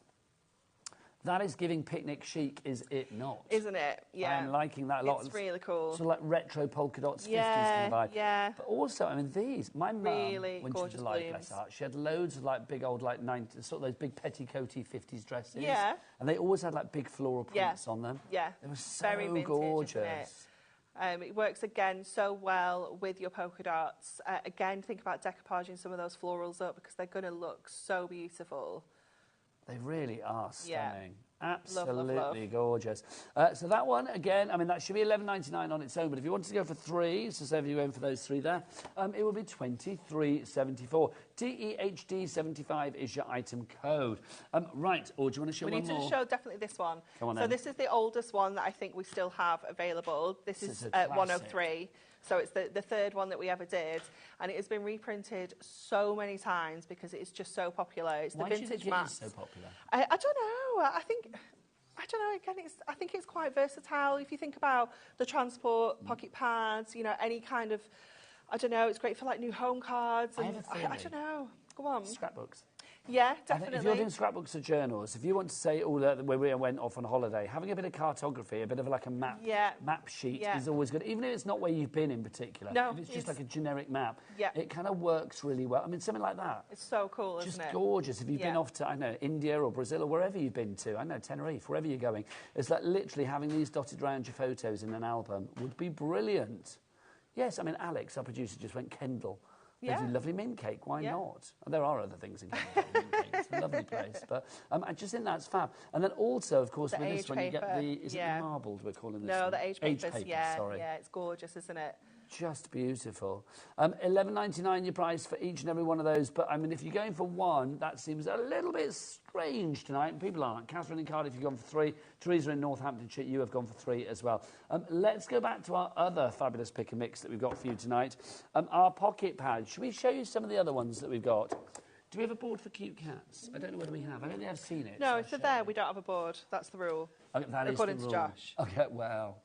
That is giving picnic chic, is it not? Isn't it? Yeah. I'm liking that a lot. It's really cool. So like retro polka dots, 50s kind of vibe. Yeah. But also, I mean, these, my mum, really when she was alive, bless her heart, she had loads of like big old like 90s, sort of those big petticoaty 50s dresses. Yeah. And they always had like big floral prints on them. Yeah. They were so very vintage, gorgeous. Isn't it? It works again so well with your polka dots. Again, think about decoupaging some of those florals up because they're going to look so beautiful. They really are stunning. Yeah. Absolutely love, love. gorgeous. So that one, again, I mean, that should be $11.99 on its own, but if you wanted to go for three, so say if you went for those three there, it will be $23.74. DEHD75 is your item code. Right, or do you want to show we one need more? to show definitely this one. Come on so then. this is the oldest one that I think we still have available. This is a 103. So it's the third one that we ever did, and it has been reprinted so many times because it is just so popular. It's Why the do you vintage think it mats. is so popular? I don't know. I don't know. Again, I think it's quite versatile. If you think about the transport, pocket pads, you know, any kind of, I don't know. It's great for like new home cards. And I have a theory. I don't know. Go on. Scrapbooks. Yeah, I think definitely. if you're doing scrapbooks or journals, if you want to say, when we went off on holiday, having a bit of cartography, a bit of like a map sheet is always good, even if it's not where you've been in particular. No, if it's just like a generic map, Yeah. it kind of works really well. I mean, something like that. It's so cool, Just isn't it? gorgeous. If you've been off to, I know, India or Brazil or wherever you've been to, I know, Tenerife, wherever you're going, it's like literally having these dotted around your photos in an album would be brilliant. Yes, I mean, Alex, our producer, just went Kendall. They do lovely mint cake. Why not? And there are other things in Kendall. Mint cake. It's a lovely place. But I just think that's fab. And then also, of course, The with this age one, you get paper. the... Is it the marbled we're calling this No, one? the age papers. Sorry. Yeah, it's gorgeous, isn't it? Just beautiful. $11.99 your price for each and every one of those. But, I mean, if you're going for one, that seems a little bit strange tonight. And people aren't. Catherine in Cardiff, you've gone for three. Teresa in Northamptonshire, you have gone for three as well. Let's go back to our other fabulous pick and mix that we've got for you tonight. Our pocket pads. Should we show you some of the other ones that we've got? Do we have a board for cute cats? I don't know whether we have. I don't think I've seen it. No, so there, we don't have a board. That's the rule. Okay, that is According the to rule. Josh. Okay, well,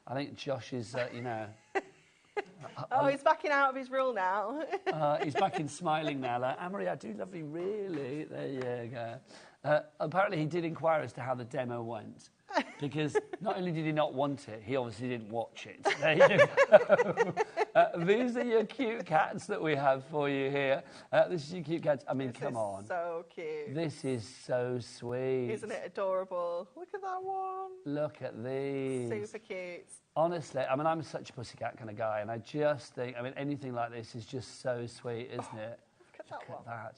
I think Josh is, you know... he's backing out of his rule now. He's back in smiling now. Like, Anne-Marie, I do love you, really. There you go. Apparently, he did inquire as to how the demo went. Because not only did he not want it, he obviously didn't watch it. There you go. These are your cute cats that we have for you here. This is your cute cats. I mean, come on. So cute. This is so sweet. Isn't it adorable? Look at that one. Look at these. Super cute. Honestly, I mean, I'm such a pussycat kind of guy, and I just think, I mean, anything like this is just so sweet, isn't it? Look at that.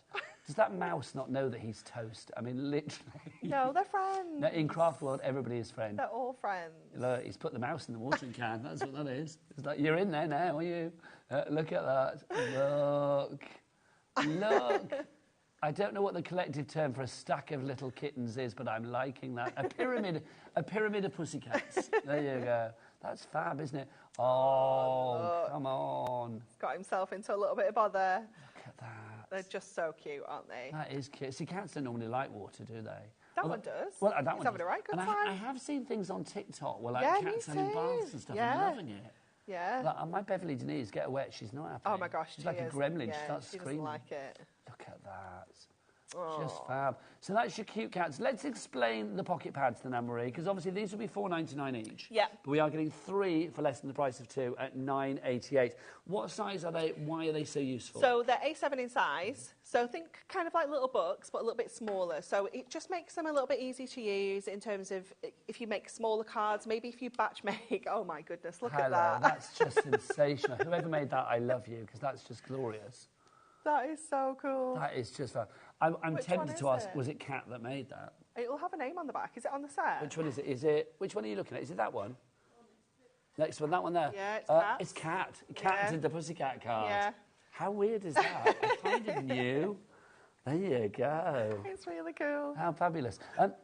Does that mouse not know that he's toast? I mean, literally. No, they're friends. No, in craft world, everybody is friend. They're all friends. Look, he's put the mouse in the watering can. That's what that is. It's like, you're in there now, are you? Look at that. Look. Look. I don't know what the collective term for a stack of little kittens is, but I'm liking that. A pyramid of pussycats. There you go. That's fab, isn't it? Oh, come on. He's got himself into a little bit of bother. Look at that. They're just so cute, aren't they? That is cute. See, cats don't normally like water, do they? That one does. Well, that He's one having does. a right good and time. I have seen things on TikTok where, like, Yeah, cats me having too. baths and stuff Yeah. and loving it. Yeah. Like, my Beverly Denise, get wet, she's not happy. Oh my gosh, she's like a gremlin. Yeah, she starts she screaming. doesn't like it. Look at that. Just fab. So that's your cute cats. Let's explain the pocket pads then, Anne-Marie, because obviously these will be $4.99 each. Yeah. But we are getting three for less than the price of two at $9.88. What size are they? Why are they so useful? So they're A7 in size. So think kind of like little books, but a little bit smaller. So it just makes them a little bit easy to use in terms of if you make smaller cards, maybe if you batch make. Oh my goodness, look at that. That's just sensational. Whoever made that, I love you, because that's just glorious. That is so cool. That is just fun. I'm Which tempted one to ask, is it? was it Kat that made that? It will have a name on the back. Is it on the set? Which one is it? Which one are you looking at? Is it that one? Next one, that one there? Yeah, it's Kat. It's Kat. Kat did the Pussycat card. Yeah. How weird is that? I find it new. There you go. It's really cool. How fabulous.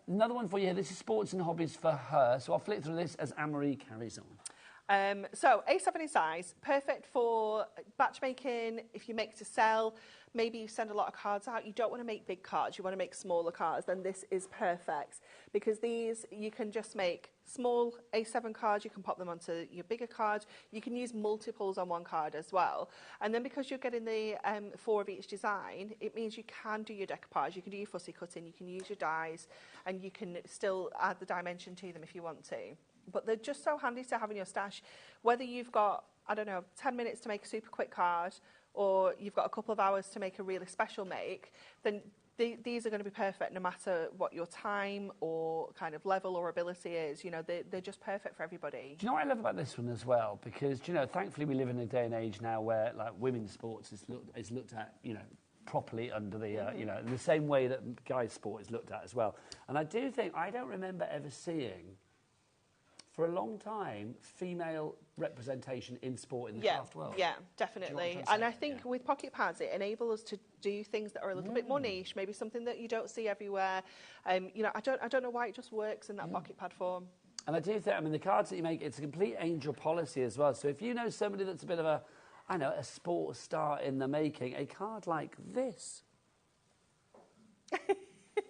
Another one for you here. This is sports and hobbies for her. So I'll flick through this as Anne-Marie carries on. So A7 in size, perfect for batch making. If you make to sell, maybe you send a lot of cards out. You don't want to make big cards. You want to make smaller cards. Then this is perfect because these you can just make small A7 cards. You can pop them onto your bigger card. You can use multiples on one card as well. And then because you're getting the 4 of each design, it means you can do your decoupage. You can do your fussy cutting. You can use your dies, and you can still add the dimension to them if you want to. But they're just so handy to have in your stash. Whether you've got, I don't know, 10 minutes to make a super quick card, or you've got a couple of hours to make a really special make, then these are going to be perfect no matter what your time or kind of level or ability is. You know, they're just perfect for everybody. Do you know what I love about this one as well? Because, you know, thankfully we live in a day and age now where, like, women's sports is looked at, you know, properly under the, you know, the same way that guys' sport is looked at as well. And I do think, I don't remember ever seeing, for a long time, female representation in sport in the craft world. Yeah, definitely. And I think with pocket pads, it enables us to do things that are a little bit more niche, maybe something that you don't see everywhere. You know, I don't know why it just works in that pocket pad form. And I do think, I mean, the cards that you make, it's a complete angel policy as well. So if you know somebody that's a bit of a, I know, a sports star in the making, a card like this,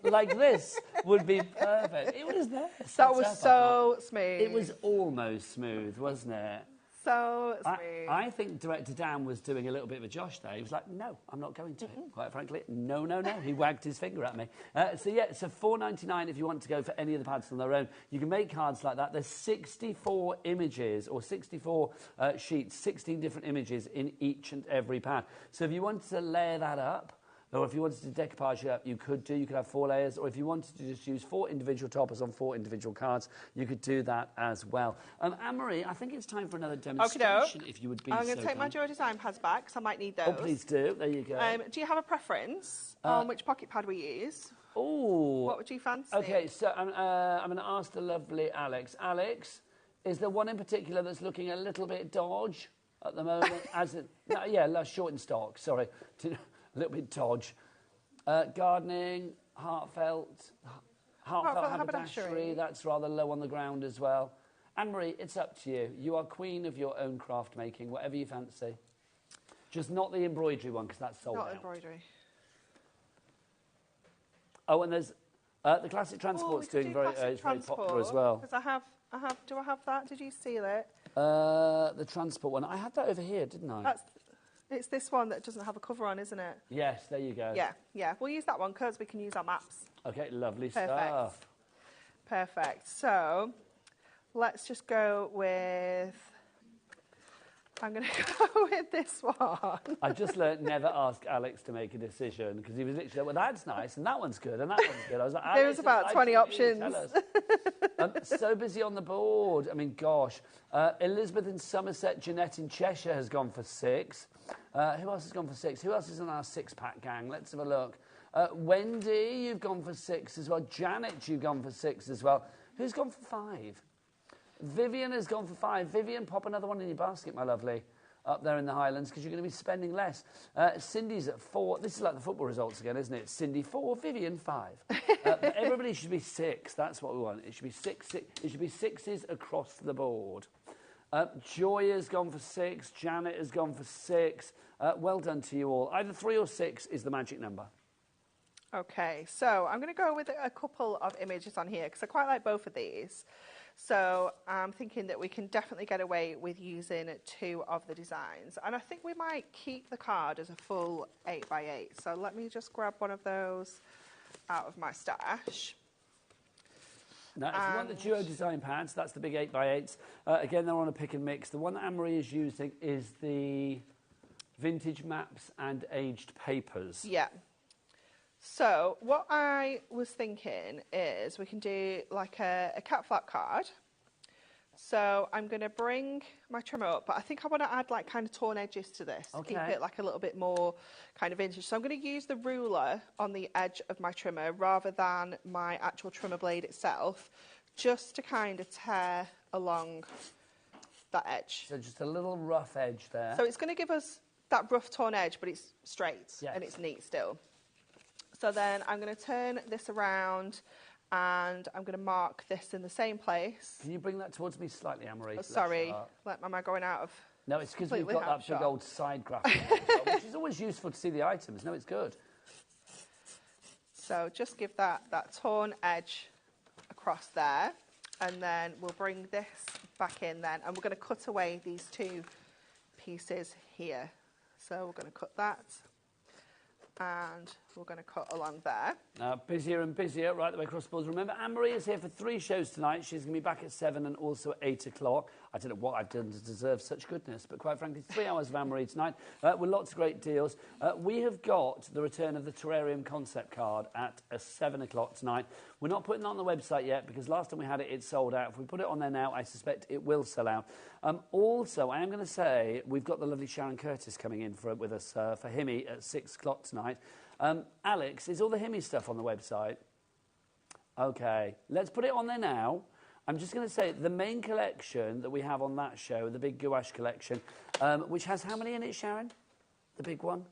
like this would be perfect. It was there. That was so smooth. It was almost smooth, wasn't it? So smooth. I think Director Dan was doing a little bit of a Josh there. He was like, no, I'm not going to. Quite frankly, no. He wagged his finger at me. So $4.99 if you want to go for any of the pads on their own. You can make cards like that. There's 64 images or 64 sheets, 16 different images in each and every pad. So if you wanted to layer that up, or if you wanted to decoupage it up, you could do. You could have 4 layers. Or if you wanted to just use 4 individual toppers on 4 individual cards, you could do that as well. Anne-Marie, I think it's time for another demonstration, if you would be so I'm going to take my Duo Design pads back, because I might need those. Oh, please do. There you go. Do you have a preference on which pocket pad we use? Oh. What would you fancy? OK, so I'm going to ask the lovely Alex. Alex, is there one in particular that's looking a little bit dodge at the moment? Short in stock, sorry. A little bit dodge. Gardening, heartfelt haberdashery, that's rather low on the ground as well. Anne-Marie, it's up to you. You are queen of your own craft making, whatever you fancy. Just not the embroidery one, because that's sold out. Not embroidery. Oh, and there's the classic transport's doing very popular as well. Because do I have that? Did you steal it? The transport one. I had that over here, didn't I? It's this one that doesn't have a cover on, isn't it? Yes, there you go. Yeah. We'll use that one because we can use our maps. OK, lovely Perfect. stuff. Perfect. So let's just go with... I'm going to go with this one. I just learnt never ask Alex to make a decision, because he was literally like, well, that's nice, and that one's good, and that one's good. I was like, there was about 20 options. So busy on the board. I mean, gosh. Elizabeth in Somerset, Jeanette in Cheshire has gone for 6. Who else has gone for 6? Who else is in our 6-pack gang? Let's have a look. Wendy, you've gone for 6 as well. Janet, you've gone for 6 as well. Who's gone for 5? Vivian has gone for 5. Vivian, pop another one in your basket, my lovely, up there in the Highlands, because you're going to be spending less. Cindy's at 4. This is like the football results again, isn't it? Cindy 4, Vivian 5. But everybody should be 6. That's what we want. It should be 6. It should be 6s across the board. Joy has gone for 6. Janet has gone for 6. Well done to you all. Either 3 or 6 is the magic number. OK, so I'm going to go with a couple of images on here, because I quite like both of these. So I'm thinking that we can definitely get away with using 2 of the designs. And I think we might keep the card as a full 8x8. So let me just grab one of those out of my stash. Now, if you want the Duo Design pads, that's the big 8x8s. Again, they're on a pick and mix. The one that Anne-Marie is using is the vintage maps and aged papers. Yeah. So what I was thinking is we can do like a cat flap card. So I'm going to bring my trimmer up, but I think I want to add like kind of torn edges to this. Okay. Keep it like a little bit more kind of vintage. So I'm going to use the ruler on the edge of my trimmer rather than my actual trimmer blade itself, just to kind of tear along that edge. So just a little rough edge there. So it's going to give us that rough torn edge, but it's straight and it's neat still. So then I'm going to turn this around and I'm going to mark this in the same place. Can you bring that towards me slightly, Anne-Marie? Oh, sorry, am I going out of... No, it's because we've got that big old side graphic, which is always useful to see the items. No, it's good. So just give that torn edge across there, and then we'll bring this back in then, and we're going to cut away these two pieces here. So we're going to cut that, and we're going to cut along there. Now, busier and busier right the way across the board. Remember, Anne-Marie is here for 3 shows tonight. She's going to be back at 7 and also at 8 o'clock. I don't know what I've done to deserve such goodness, but quite frankly, 3 hours of Anne-Marie tonight with lots of great deals. We have got the return of the Terrarium concept card at 7 o'clock tonight. We're not putting it on the website yet because last time we had it, it sold out. If we put it on there now, I suspect it will sell out. Also, I am going to say we've got the lovely Sharon Curtis coming in with us for Himmy at 6 o'clock tonight. Alex, is all the Himmy stuff on the website? Okay, let's put it on there now. I'm just going to say the main collection that we have on that show, the big gouache collection, which has how many in it, Sharon? The big one?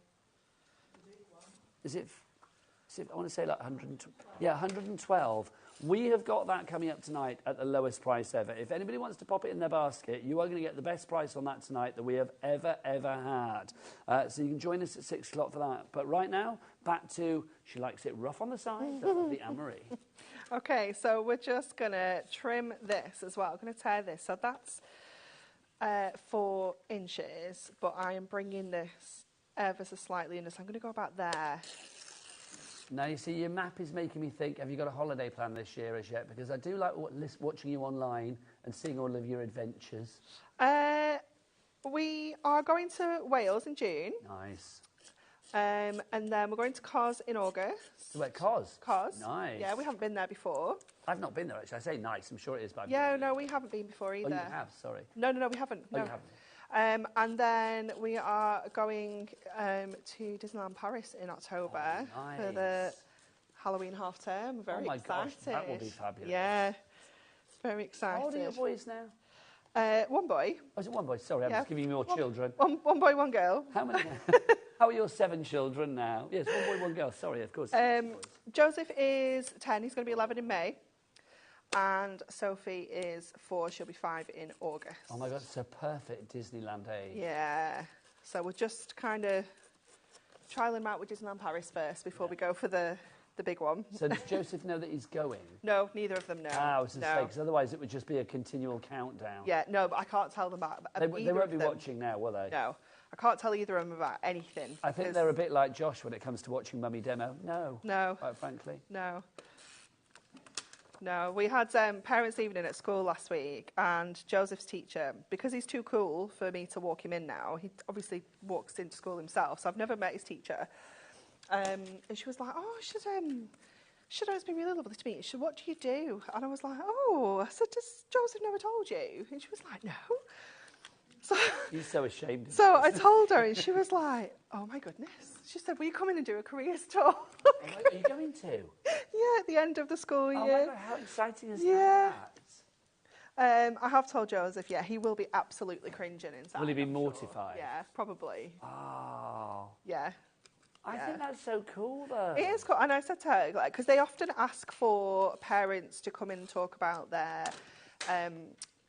The big one. Is it I want to say like 112. Yeah, 112. We have got that coming up tonight at the lowest price ever. If anybody wants to pop it in their basket, you are going to get the best price on that tonight that we have ever had. So you can join us at 6 o'clock for that. But right now, back to, she likes it rough on the side, the Anne-Marie. Okay, so we're just going to trim this as well. I'm going to tear this. So that's 4 inches, but I am bringing this ever so slightly in. So I'm going to go about there. Now, you see, your map is making me think, have you got a holiday plan this year as yet? Because I do like watching you online and seeing all of your adventures. We are going to Wales in June. Nice. And then we're going to Cos in August. Wait, Cos? Cos. Nice. Yeah, we haven't been there before. I've not been there, actually. I say nice. I'm sure it is, but no, we haven't been before either. Oh, you have? Sorry. No, we haven't. Oh, no. you haven't. And then we are going to Disneyland Paris in October for the Halloween half term. Very excited. Gosh, that will be fabulous. Yeah, very excited. How old are your boys now? 1 boy. Oh, is it 1 boy? Sorry, I'm just giving you more children. One boy, 1 girl. How many? How are your 7 children now? Yes, 1 boy, 1 girl. Sorry, of course. Joseph is 10. He's going to be 11 in May. And Sophie is 4. She'll be 5 in August. Oh, my God, it's a perfect Disneyland age. Yeah. So we're just kind of trialing them out with Disneyland Paris first before we go for the big one. So does Joseph know that he's going? No, neither of them know. I was going to say, because otherwise it would just be a continual countdown. Yeah, no, but I can't tell them about They won't be watching now, will they? No. I can't tell either of them about anything. I think they're a bit like Josh when it comes to watching Mummy Demo. No. Quite frankly. No. We had parents' evening at school last week, and Joseph's teacher, because he's too cool for me to walk him in now, he obviously walks into school himself, so I've never met his teacher. And she was like, oh, it's been really lovely to meet you. She said, what do you do? And I was like, I said, does Joseph never told you? And she was like, no. So, he's so ashamed. So I told her, and she was like, oh, my goodness. She said, will you come in and do a careers talk? Are you going to? Yeah, at the end of the school year. Oh, my God, how exciting is that? I have told Joseph, he will be absolutely cringing inside. Will he be mortified? Sure. Yeah, probably. Oh. Yeah. I think that's so cool, though. It is cool. And I said to her, because they often ask for parents to come in and talk about their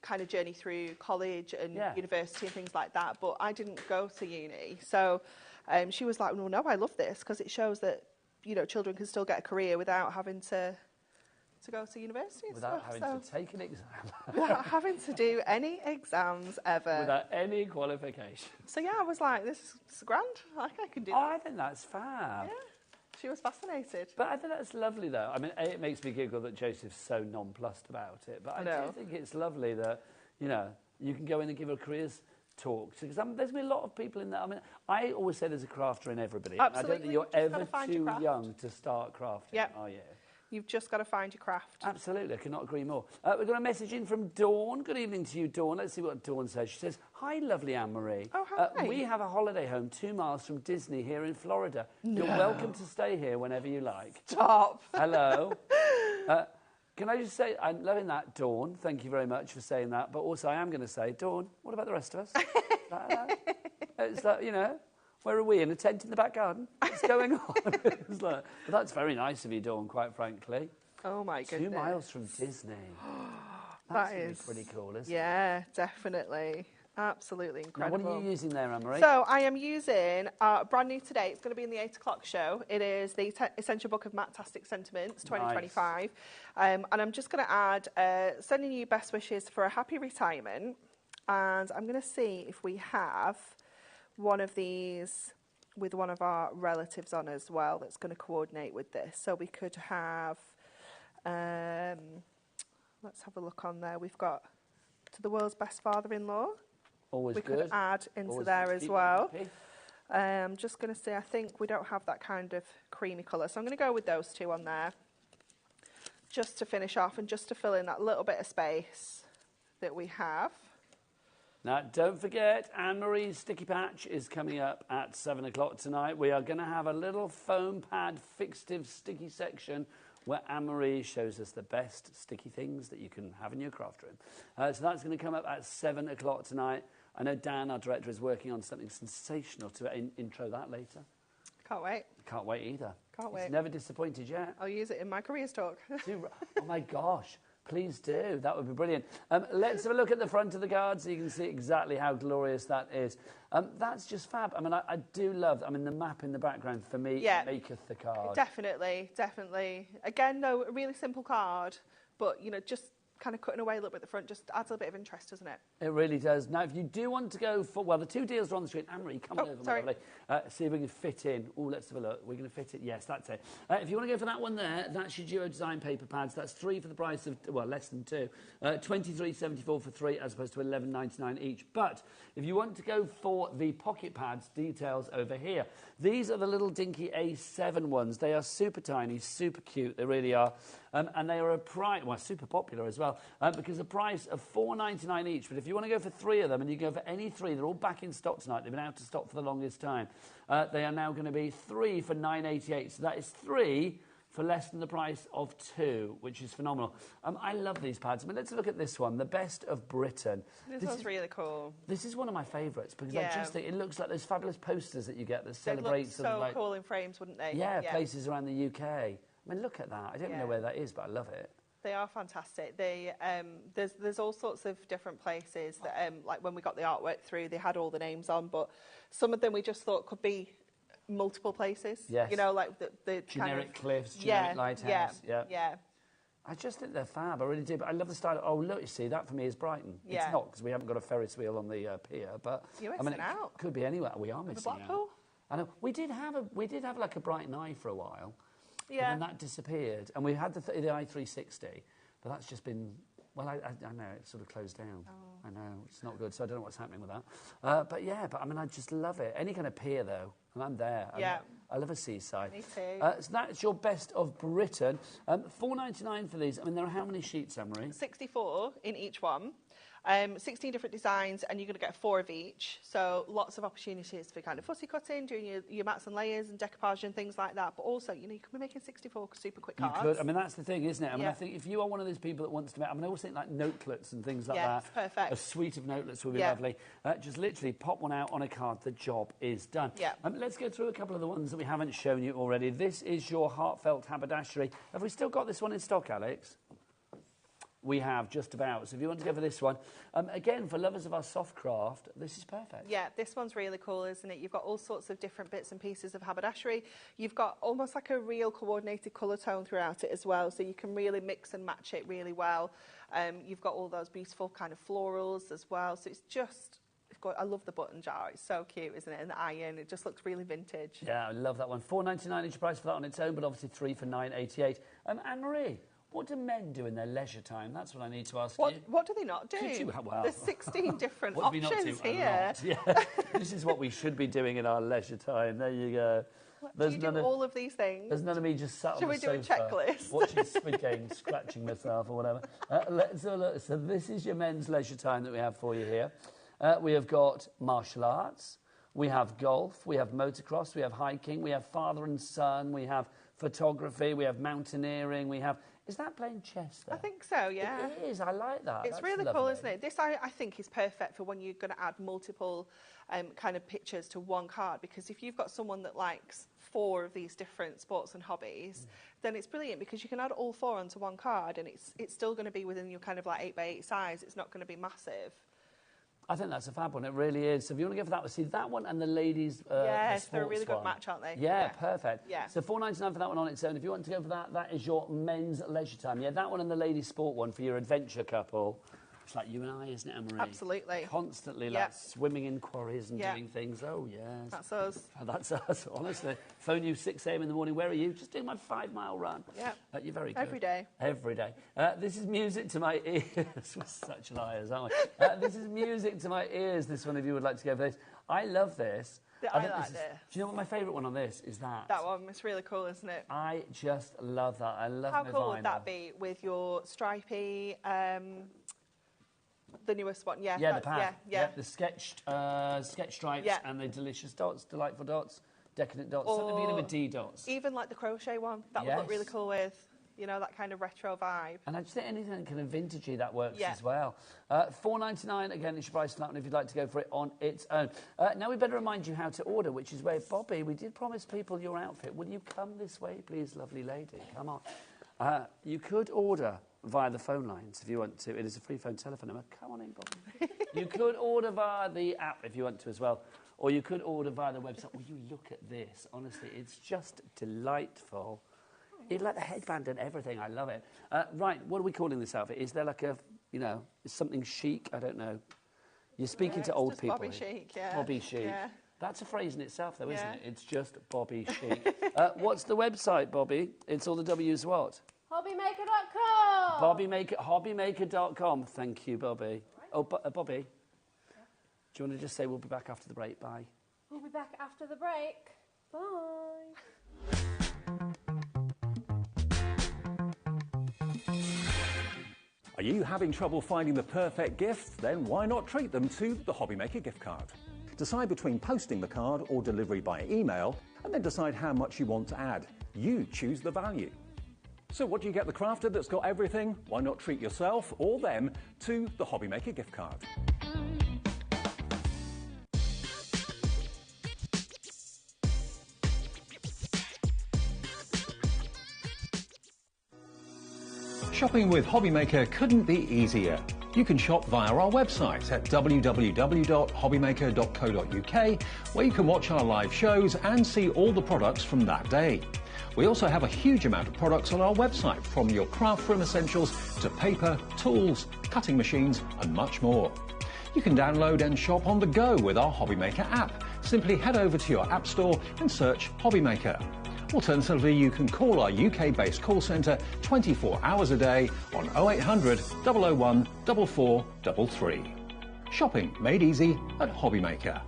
kind of journey through college and university and things like that, but I didn't go to uni. So she was like, well, no, I love this because it shows that, children can still get a career without having to go to university and without stuff. having to take an exam. Without having to do any exams ever. Without any qualification. So, I was like, this is grand. I can do that. I think that's fab. Yeah. She was fascinated. But I think that's lovely, though. I mean, it makes me giggle that Joseph's so nonplussed about it. But I do think it's lovely that, you can go in and give a careers talk. Because there's going to be a lot of people in there. I mean, I always say there's a crafter in everybody. Absolutely. I don't think you're ever too young to start crafting, are you? You've just got to find your craft. Absolutely, I cannot agree more. We've got a message in from Dawn. Good evening to you, Dawn. Let's see what Dawn says. She says, hi, lovely Anne-Marie. Oh, hi. We have a holiday home 2 miles from Disney here in Florida. No. You're welcome to stay here whenever you like. Stop. Hello. Can I just say, I'm loving that, Dawn. Thank you very much for saying that. But also, I am going to say, Dawn, what about the rest of us? It's like, Where are we? In a tent in the back garden? What's going on? It's like, but that's very nice of you, Dawn, quite frankly. Oh, my goodness. 2 miles from Disney. That That's is pretty cool, isn't it? Yeah, definitely. Absolutely incredible. Now, what are you using there, Anne-Marie? So I am using brand new today. It's going to be in the 8 o'clock show. It is the Essential Book of Matastic Sentiments 2025. And I'm just going to add, sending you best wishes for a happy retirement. And I'm going to see if we have one of these with one of our relatives on as well that's going to coordinate with this. So we could have, let's have a look on there. We've got to the world's best father-in-law. Always we good. could add into Always there good. as Keep well. happy. I'm just going to say, I think we don't have that kind of creamy colour. So I'm going to go with those two on there just to finish off and just to fill in that little bit of space that we have. Now, don't forget, Anne-Marie's Sticky Patch is coming up at 7 o'clock tonight. We are going to have a little foam pad fixative sticky section where Anne-Marie shows us the best sticky things that you can have in your craft room. So that's going to come up at 7 o'clock tonight. I know Dan, our director, is working on something sensational to intro that later. Can't wait. Can't wait either. Can't wait. He's never disappointed yet. I'll use it in my careers talk. Oh my gosh, please do. That would be brilliant. Let's have a look at the front of the card so you can see exactly how glorious that is. That's just fab. I mean, I do love, I mean, the map in the background for me maketh the card. Definitely, definitely. Again, though, a really simple card, but, you know, just kind of cutting away a little bit at the front just adds a bit of interest, doesn't it? It really does. Now, if you do want to go for, well, the 2 deals are on the screen. Anne-Marie, come on over, my lovely. See if we can fit in. Oh, let's have a look. We're going to fit it. Yes, that's it. If you want to go for that one there, that's your Duo Design paper pads. That's 3 for the price of, well, less than 2. $23.74 for 3 as opposed to $11.99 each. But if you want to go for the pocket pads, details over here. These are the little dinky A7 ones. They are super tiny, super cute. They really are. And they are a price, well, super popular as well, because the price of $4.99 each. But if you want to go for 3 of them, and you go for any 3, they're all back in stock tonight. They've been out of stock for the longest time. They are now going to be 3 for $9.88. So that is 3 for less than the price of 2, which is phenomenal. I love these pads. I mean, let's look at this one, the Best of Britain. This one's really cool. This is one of my favourites because I just think it looks like those fabulous posters that you get that celebrate They'd look so cool in frames, wouldn't they? Yeah, places around the UK. I mean, look at that. I don't know where that is, but I love it. They are fantastic. They there's all sorts of different places that like when we got the artwork through, they had all the names on, but some of them we just thought could be multiple places. Yes. You know, like the generic kind of, cliffs, generic lighthouse. Yeah. I just think they're fab. I really do. But I love the style. Oh, look, you see, that for me is Brighton. Yeah. It's not because we haven't got a Ferris wheel on the pier, but You're I mean, missing out. It could be anywhere. We are missing Blackpool? out. I know. We did have like a Brighton Eye for a while. Yeah. And then that disappeared. And we had the i360, but that's just been, well, I know, it sort of closed down. I know, it's not good, so I don't know what's happening with that. But yeah, I mean, I just love it. Any kind of pier, though, and I'm there. I love a seaside. Me too. So that's your Best of Britain. $4.99 for these. I mean, there are how many sheets, Anne-Marie? 64 in each one. 16 different designs, and you're going to get 4 of each. So lots of opportunities for kind of fussy cutting, doing your mats and layers and decoupage and things like that. But also, you know, you can be making 64 super quick cards. You could. I mean, that's the thing, isn't it? I mean, I think if you are one of those people that wants to make, I mean, I always think like notelets and things like that. Perfect. A suite of notelets would be lovely. Just literally pop one out on a card. The job is done. Let's go through a couple of the ones that we haven't shown you already. This is your heartfelt haberdashery. Have we still got this one in stock, Alex? We have, just about. So if you want to go for this one, again, for lovers of our soft craft, this is perfect. Yeah, this one's really cool, isn't it? You've got all sorts of different bits and pieces of haberdashery. You've got almost like a real coordinated colour tone throughout it as well, so you can really mix and match it really well. You've got all those beautiful kind of florals as well, so it's just... I love the button jar. It's so cute, isn't it? And the iron, it just looks really vintage. Yeah, I love that one. $4.99 each price for that on its own, but obviously 3 for $9.88. Anne-Marie, what do men do in their leisure time? That's what I need to ask you. What do they not do? There's 16 different options here. Yeah. This is what we should be doing in our leisure time. There you go. Do you do all of these things? There's none of me just sat Should on the sofa. Should we do a checklist? Watching Squid Game, scratching myself or whatever. Let's have a look. So this is your men's leisure time that we have for you here. We have got martial arts, we have golf, we have motocross, we have hiking, we have father and son, we have photography, we have mountaineering, we have Is that playing chess there? I think so, yeah. It is, I like that. It's That's really lovely. cool, isn't it? This, I think, is perfect for when you're going to add multiple kind of pictures to one card, because if you've got someone that likes 4 of these different sports and hobbies, then it's brilliant because you can add all 4 onto one card and it's still going to be within your kind of like 8x8 size. It's not going to be massive. I think that's a fab one. It really is. So if you want to go for that one, see that one and the ladies' yes, the they're a really good one. match, aren't they? Yeah, perfect. Yeah. So $4.99 for that one on its own. If you want to go for that, that is your men's leisure time. Yeah, that one and the ladies' sport one for your adventure couple. It's like you and I, isn't it, Anne-Marie? Absolutely. Constantly like swimming in quarries and doing things. Oh, yes. That's us. That's us, honestly. Phone you 6 a.m. in the morning. Where are you? Just doing my 5-mile run. Yeah. You're very good. Every day. Every day. This is music to my ears. We're such liars, aren't we? This is music to my ears, this one, if you would like to go for this. I love this. I like this. Do you know what my favourite one on this is? That one. It's really cool, isn't it? I just love that. I love How my cool vinyl. would that be with your stripy, the newest one? Yeah. Yeah, the pad. Yeah. The sketch stripes and the delicious dots, delightful dots, decadent dots, Or something beginning with D dots. Even like the crochet one. That would look really cool with, you know, that kind of retro vibe. And I just think anything kind of vintagey that works as well. $4.99, again, it's your price flat, and if you'd like to go for it on its own. Now we better remind you how to order, which is where, Bobby, we did promise people your outfit. Will you come this way, please, lovely lady? Come on. You could order via the phone lines if you want to. It is a free phone telephone number. Come on in, Bobby. You could order via the app if you want to as well. Or you could order via the website. Will you look at this? Honestly, it's just delightful. You like the headband and everything. I love it. Right, what are we calling this outfit? Is there like a, you know, is something chic? I don't know. You're speaking to old people. Bobby chic, yeah. Bobby chic. Yeah. That's a phrase in itself, though, isn't it? It's just Bobby chic. What's the website, Bobby? It's all the W's what? HobbyMaker.com. HobbyMaker.com. Thank you, Bobby. Oh, Bobby, do you want to just say we'll be back after the break? Bye. We'll be back after the break. Bye. Are you having trouble finding the perfect gift? Then why not treat them to the HobbyMaker gift card? Decide between posting the card or delivery by email, and then decide how much you want to add. You choose the value. So what do you get the crafter that's got everything? Why not treat yourself or them to the HobbyMaker gift card? Shopping with HobbyMaker couldn't be easier. You can shop via our website at www.hobbymaker.co.uk, where you can watch our live shows and see all the products from that day. We also have a huge amount of products on our website, from your craft room essentials to paper, tools, cutting machines and much more. You can download and shop on the go with our HobbyMaker app. Simply head over to your app store and search HobbyMaker. Alternatively, you can call our UK-based call centre 24 hours a day on 0800 001 4433. Shopping made easy at HobbyMaker.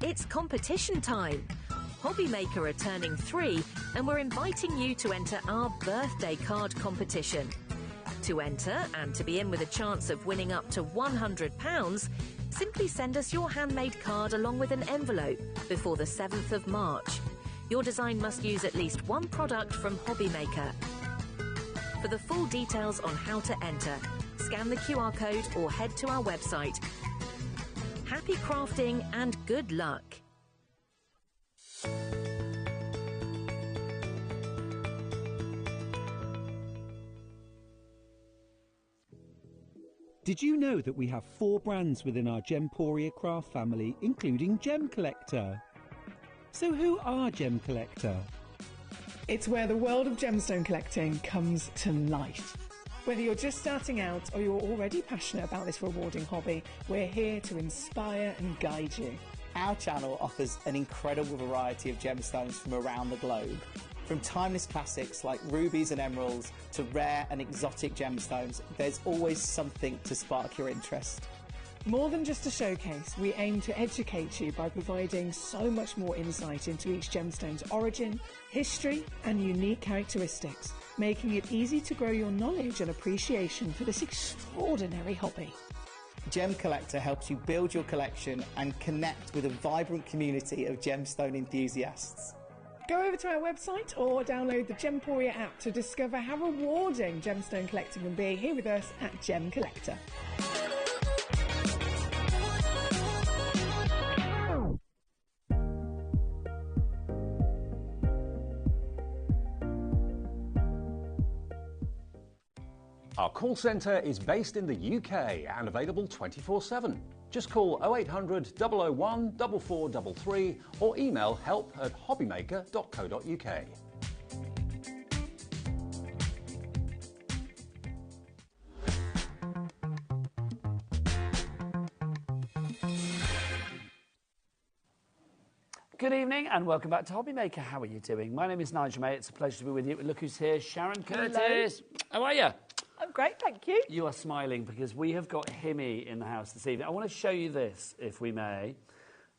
It's competition time. HobbyMaker are turning 3 and we're inviting you to enter our birthday card competition. To enter and to be in with a chance of winning up to £100, simply send us your handmade card along with an envelope before the 7th of March. Your design must use at least one product from HobbyMaker. For the full details on how to enter, scan the QR code or head to our website. Happy crafting and good luck. Did you know that we have 4 brands within our Gemporia craft family, including Gem Collector? So who are Gem Collector? It's where the world of gemstone collecting comes to life. Whether you're just starting out or you're already passionate about this rewarding hobby, we're here to inspire and guide you. Our channel offers an incredible variety of gemstones from around the globe. From timeless classics like rubies and emeralds to rare and exotic gemstones, there's always something to spark your interest. More than just a showcase, we aim to educate you by providing so much more insight into each gemstone's origin, history and unique characteristics, making it easy to grow your knowledge and appreciation for this extraordinary hobby. Gem Collector helps you build your collection and connect with a vibrant community of gemstone enthusiasts. Go over to our website or download the Gemporia app to discover how rewarding gemstone collecting can be here with us at Gem Collector. Our call centre is based in the UK and available 24/7. Just call 0800 001 4433 or email help@hobbymaker.co.uk. Good evening and welcome back to HobbyMaker. How are you doing? My name is Nigel May. It's a pleasure to be with you. Look who's here, Sharon Curtis. How are you? I'm great, thank you. You are smiling because we have got Himmy in the house this evening. I want to show you this, if we may,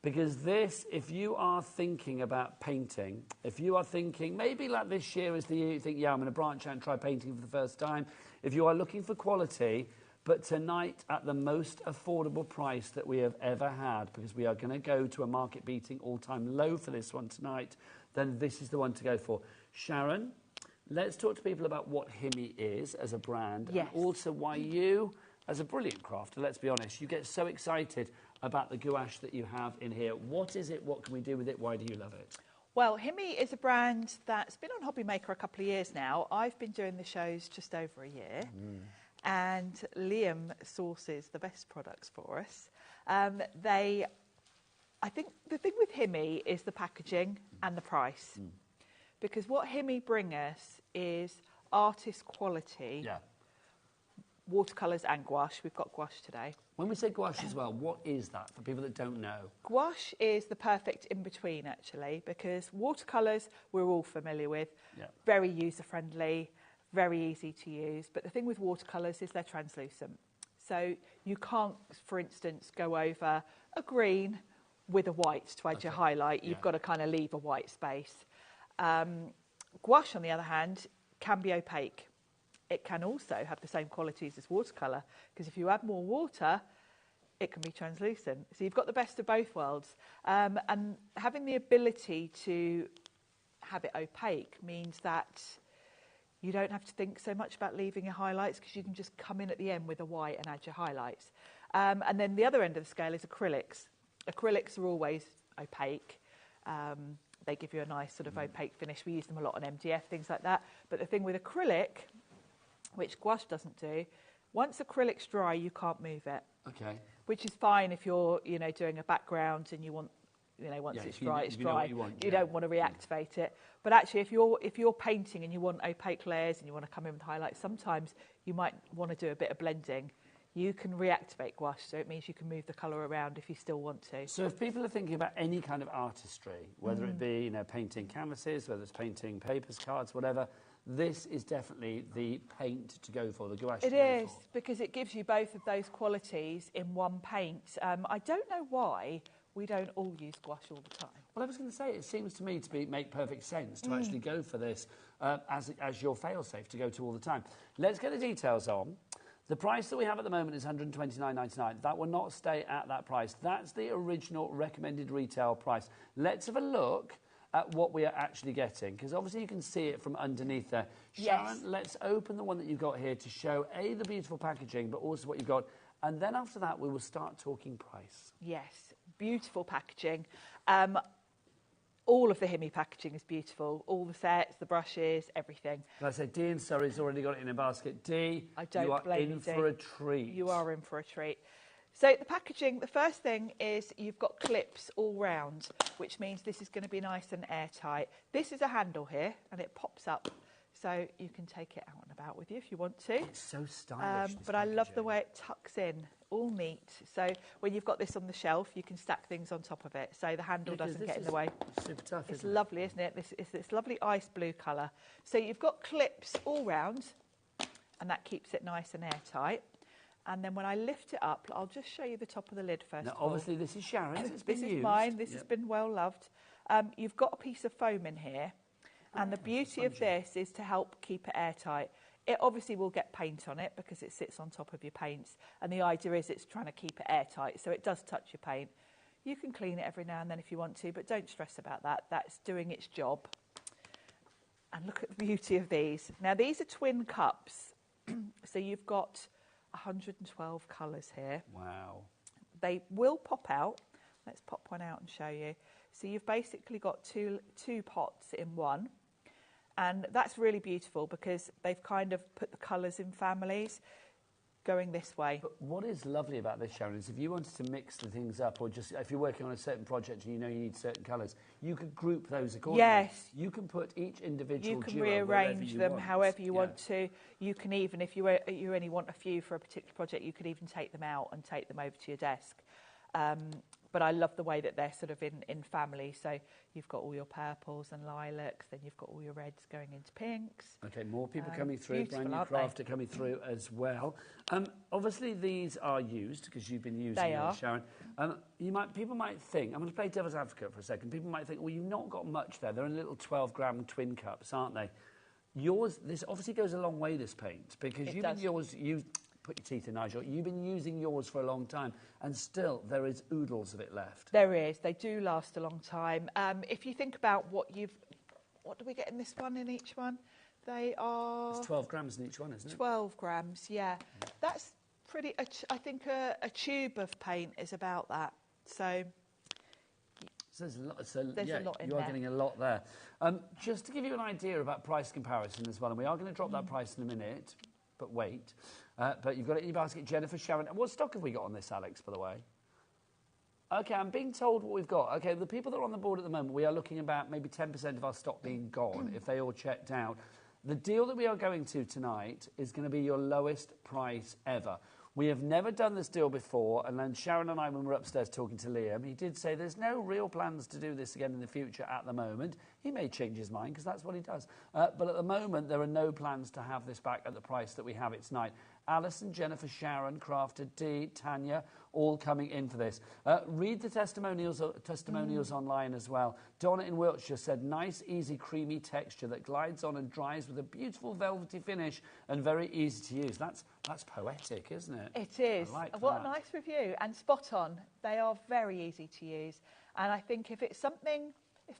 because this, if you are thinking about painting, if you are thinking, maybe like this year is the year you think, yeah, I'm going to branch out and try painting for the first time. If you are looking for quality, but tonight at the most affordable price that we have ever had, because we are going to go to a market-beating all-time low for this one tonight, then this is the one to go for. Sharon, let's talk to people about what Himmy is as a brand, yes, and also why you, as a brilliant crafter, let's be honest, you get so excited about the gouache that you have in here. What is it? What can we do with it? Why do you love it? Well, Himmy is a brand that's been on HobbyMaker a couple of years now. I've been doing the shows just over a year, and Liam sources the best products for us. I think the thing with Himmy is the packaging and the price. Because what Himmy bring us is artist quality, watercolours and gouache. We've got gouache today. When we say gouache as well, what is that for people that don't know? Gouache is the perfect in-between, actually, because watercolours we're all familiar with, very user-friendly, very easy to use. But the thing with watercolours is they're translucent. So you can't, for instance, go over a green with a white to add your highlight. You've got to kind of leave a white space. Gouache, on the other hand, can be opaque. It can also have the same qualities as watercolour, because if you add more water, it can be translucent. So you've got the best of both worlds. And having the ability to have it opaque means that you don't have to think so much about leaving your highlights, because you can just come in at the end with a white and add your highlights. And then the other end of the scale is acrylics. Acrylics are always opaque. They give you a nice sort of opaque finish. We use them a lot on MDF, things like that. But the thing with acrylic, which gouache doesn't do, once acrylic's dry, you can't move it. Okay. Which is fine if you're, doing a background and you want, once it's dry, it's dry. You don't want to reactivate it. But actually, if you're painting and you want opaque layers and you want to come in with highlights, sometimes you might want to do a bit of blending. You can reactivate gouache, so it means you can move the colour around if you still want to. So if people are thinking about any kind of artistry, whether it be painting canvases, whether it's painting papers, cards, whatever, this is definitely the paint to go for, the gouache to go for. It is, because it gives you both of those qualities in one paint. I don't know why we don't all use gouache all the time. Well, I was going to say, it seems to me to make perfect sense to actually go for this as your fail-safe to go to all the time. Let's get the details on. The price that we have at the moment is £129.99. That will not stay at that price. That's the original recommended retail price. Let's have a look at what we are actually getting, because obviously you can see it from underneath there. Sharon, let's open the one that you've got here to show, A, the beautiful packaging, but also what you've got. And then after that, we will start talking price. Yes, beautiful packaging. All of the Himmy packaging is beautiful. All the sets, the brushes, everything. Like I say, Dee in Surrey's already got it in a basket. Dee, you are in for a treat. You are in for a treat. So the packaging, the first thing is you've got clips all round, which means this is going to be nice and airtight. This is a handle here, and it pops up, so you can take it out and about with you if you want to. It's so stylish, but I love the way it tucks in, all neat. So when you've got this on the shelf, you can stack things on top of it, so the handle doesn't get in the way. Super tough, It's lovely, isn't it? This lovely ice blue colour. So you've got clips all round, and that keeps it nice and airtight. And then when I lift it up, I'll just show you the top of the lid first. Now, obviously, this is Sharon's. It's been This used. is mine. This has been well loved. You've got a piece of foam in here. And the beauty of this is to help keep it airtight. It obviously will get paint on it because it sits on top of your paints, and the idea is it's trying to keep it airtight, so it does touch your paint. You can clean it every now and then if you want to, but don't stress about that. That's doing its job. And look at the beauty of these. Now, these are twin cups, so you've got 112 colours here. Wow. They will pop out. Let's pop one out and show you. So you've basically got two pots in one. And that's really beautiful because they've kind of put the colours in families going this way. But what is lovely about this, Sharon, is if you wanted to mix the things up, or just if you're working on a certain project and you know you need certain colours, you could group those accordingly. Yes. You can put each individual You can duo rearrange them want. however you want to. You can even, if you only want a few for a particular project, you could even take them out and take them over to your desk. But I love the way that they're sort of in family. So you've got all your purples and lilacs, then you've got all your reds going into pinks. Okay, more people coming through, brand new beautiful, aren't crafter coming through as well. Obviously, these are used because you've been using They them, are. Sharon. People might think, I'm going to play devil's advocate for a second. People might think, well, you've not got much there. They're in little 12-gram twin cups, aren't they? This obviously goes a long way, this paint, because put your teeth in, Nigel. You've been using yours for a long time, and still there is oodles of it left. There is. They do last a long time. If you think about what do we get in this one, in each one? They are... It's 12 grams in each one, isn't it? 12 grams, yeah. That's pretty... I think a tube of paint is about that. So there's a lot, in you are there. getting a lot there. Just to give you an idea about price comparison as well, and we are going to drop that price in a minute, but wait. But you've got it in your basket, Jennifer, Sharon. And what stock have we got on this, Alex, by the way? Okay, I'm being told what we've got. Okay, the people that are on the board at the moment, we are looking about maybe 10% of our stock being gone if they all checked out. The deal that we are going to tonight is going to be your lowest price ever. We have never done this deal before, and then Sharon and I, when we were upstairs talking to Liam, he did say there's no real plans to do this again in the future at the moment. He may change his mind, because that's what he does. But at the moment, there are no plans to have this back at the price that we have it tonight. Alison, Jennifer, Sharon, Crafter, Dee, Tanya, all coming in for this. Read the testimonials online as well. Donna in Wiltshire said, nice, easy, creamy texture that glides on and dries with a beautiful velvety finish and very easy to use. That's poetic, isn't it? It is. I like What that. a nice review. And spot on. They are very easy to use. And I think if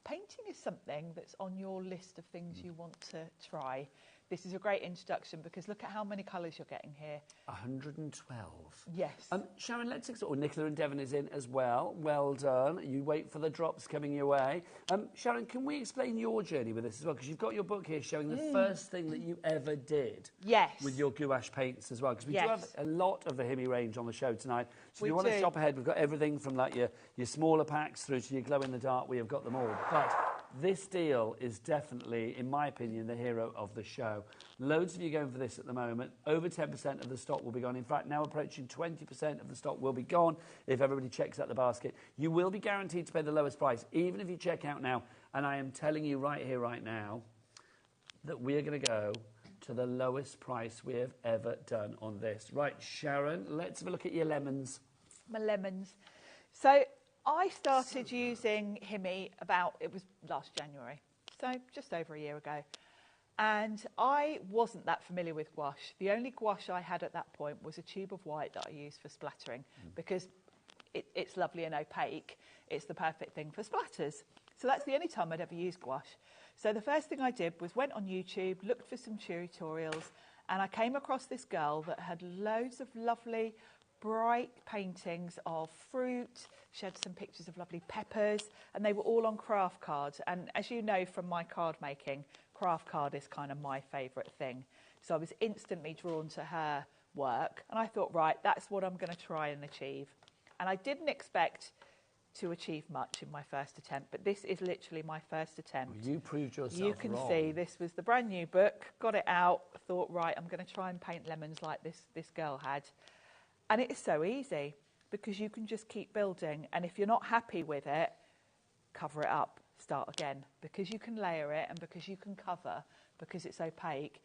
painting is something that's on your list of things you want to try, this is a great introduction, because look at how many colours you're getting here. 112. Yes. Sharon, let's explore. Nicola and Devon is in as well. Well done. You wait for the drops coming your way. Sharon, can we explain your journey with this as well? Because you've got your book here showing the first thing that you ever did. Yes. With your gouache paints as well. Because we do have a lot of the Himi range on the show tonight. So if you We want to do. shop ahead, we've got everything from like your smaller packs through to your glow-in-the-dark. We have got them all. But this deal is definitely, in my opinion, the hero of the show. Loads of you going for this at the moment. Over 10% of the stock will be gone. In fact, now approaching 20% of the stock will be gone if everybody checks out the basket. You will be guaranteed to pay the lowest price, even if you check out now. And I am telling you right here, right now, that we are going to go to the lowest price we have ever done on this. Right, Sharon, let's have a look at your lemons. My lemons. So I started using Himi it was last January, so just over a year ago. And I wasn't that familiar with gouache. The only gouache I had at that point was a tube of white that I used for splattering, because it's lovely and opaque. It's the perfect thing for splatters. So that's the only time I'd ever used gouache. So the first thing I did was went on YouTube, looked for some tutorials, and I came across this girl that had loads of lovely, bright paintings of fruit. She had some pictures of lovely peppers, and they were all on craft cards. And as you know from my card making, craft card is kind of my favourite thing. So I was instantly drawn to her work, and I thought, right, that's what I'm going to try and achieve. And I didn't expect to achieve much in my first attempt, but this is literally my first attempt. Well, you proved yourself You can wrong. see this was the brand new book, got it out, thought, right, I'm going to try and paint lemons like this girl had. And it is so easy, because you can just keep building, and if you're not happy with it, cover it up, start again, because you can layer it and because you can cover, because it's opaque.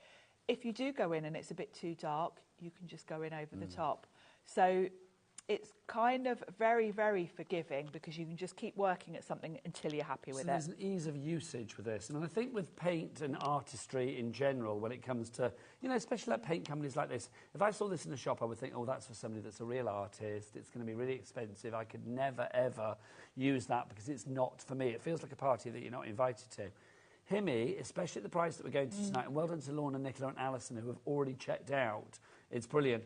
If you do go in and it's a bit too dark, you can just go in over the top. So it's kind of very, very forgiving because you can just keep working at something until you're happy with so it. there's an ease of usage with this. And I think with paint and artistry in general, when it comes to, you know, especially like paint companies like this, if I saw this in a shop, I would think, oh, that's for somebody that's a real artist. It's going to be really expensive. I could never, ever use that because it's not for me. It feels like a party that you're not invited to. Himmy, especially at the price that we're going to tonight, and well done to Lorna, Nicola and Alison who have already checked out. It's brilliant.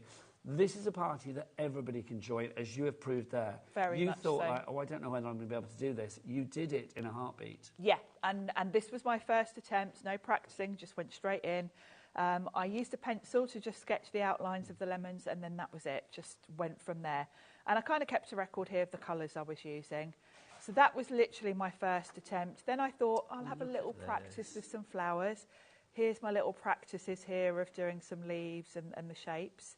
This is a party that everybody can join, as you have proved there. Very you much thought, so. like, oh, I don't know whether I'm going to be able to do this. You did it in a heartbeat. Yeah, and this was my first attempt, no practicing, just went straight in. I used a pencil to just sketch the outlines of the lemons, and then that was it, just went from there. And I kind of kept a record here of the colours I was using. So that was literally my first attempt. Then I thought, I'll have a little practice with some flowers. Here's my little practices here of doing some leaves and the shapes.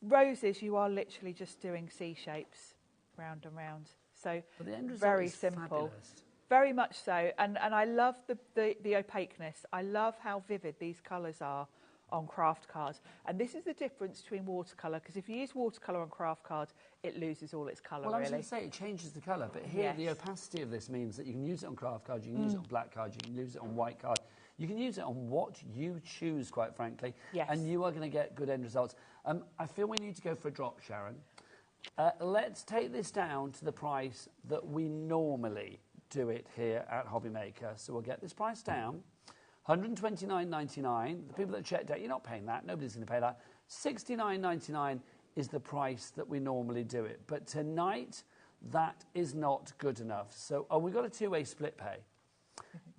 Roses, you are literally just doing C shapes, round and round. So But the end result very is simple. fabulous. Very much so. And I love the opaqueness. I love how vivid these colours are on craft cards. And this is the difference between watercolour, because if you use watercolour on craft cards, it loses all its colour, Well, I was really. going to say, it changes the colour, but here the opacity of this means that you can use it on craft cards, you can use it on black cards, you can use it on white cards. You can use it on what you choose, quite frankly, and you are going to get good end results. I feel we need to go for a drop, Sharon. Let's take this down to the price that we normally do it here at HobbyMaker. So we'll get this price down, $129.99. The people that checked out, you're not paying that. Nobody's going to pay that. $69.99 is the price that we normally do it. But tonight, that is not good enough. So, we've got a two-way split pay.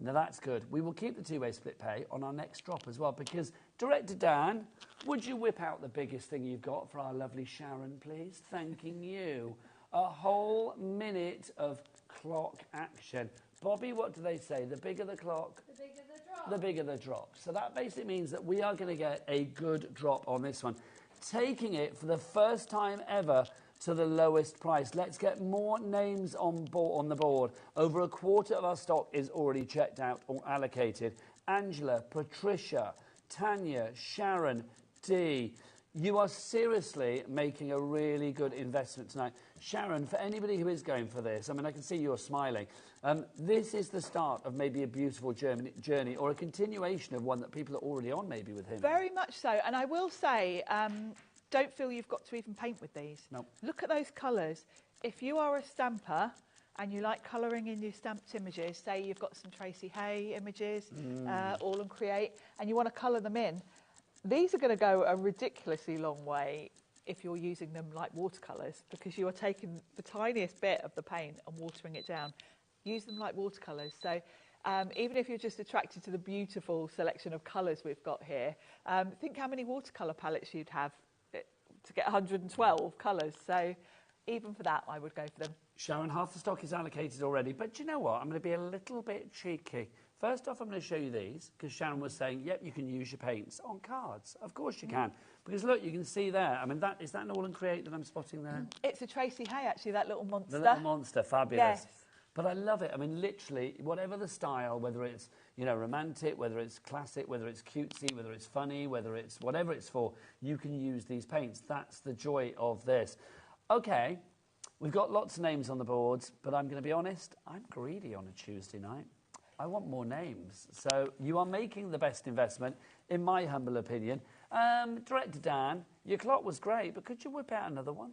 Now, that's good. We will keep the two-way split pay on our next drop as well, because, Director Dan, would you whip out the biggest thing you've got for our lovely Sharon, please? Thanking you. A whole minute of clock action. Bobby, what do they say? The bigger the clock, the bigger the drop. The bigger the drop. So that basically means that we are going to get a good drop on this one. Taking it for the first time ever to the lowest price. Let's get more names on the board. Over a quarter of our stock is already checked out or allocated. Angela, Patricia, Tanya, Sharon, Dee. You are seriously making a really good investment tonight. Sharon, for anybody who is going for this, I mean, I can see you're smiling. This is the start of maybe a beautiful journey or a continuation of one that people are already on maybe with him. Very much so. And I will say, don't feel you've got to even paint with these. No. Look at those colours. If you are a stamper and you like colouring in your stamped images, say you've got some Tracy Hay images, All and Create, and you want to colour them in, these are going to go a ridiculously long way if you're using them like watercolours, because you are taking the tiniest bit of the paint and watering it down. Use them like watercolours. So even if you're just attracted to the beautiful selection of colours we've got here, think how many watercolour palettes you'd have to get 112 colours. So even for that, I would go for them. Sharon, half the stock is allocated already, but do you know what? I'm going to be a little bit cheeky. First off, I'm going to show you these, because Sharon was saying, yep, you can use your paints on cards. Of course you can. Because look, you can see there. I mean, is that an All and Create that I'm spotting there? It's a Tracy Hay, actually, that little monster. The little monster, fabulous. Yes. But I love it. I mean, literally, whatever the style, whether it's, you know, romantic, whether it's classic, whether it's cutesy, whether it's funny, whether it's whatever it's for, you can use these paints. That's the joy of this. Okay, we've got lots of names on the boards, but I'm going to be honest, I'm greedy on a Tuesday night. I want more names. So you are making the best investment, in my humble opinion. Director Dan, your clock was great, but could you whip out another one?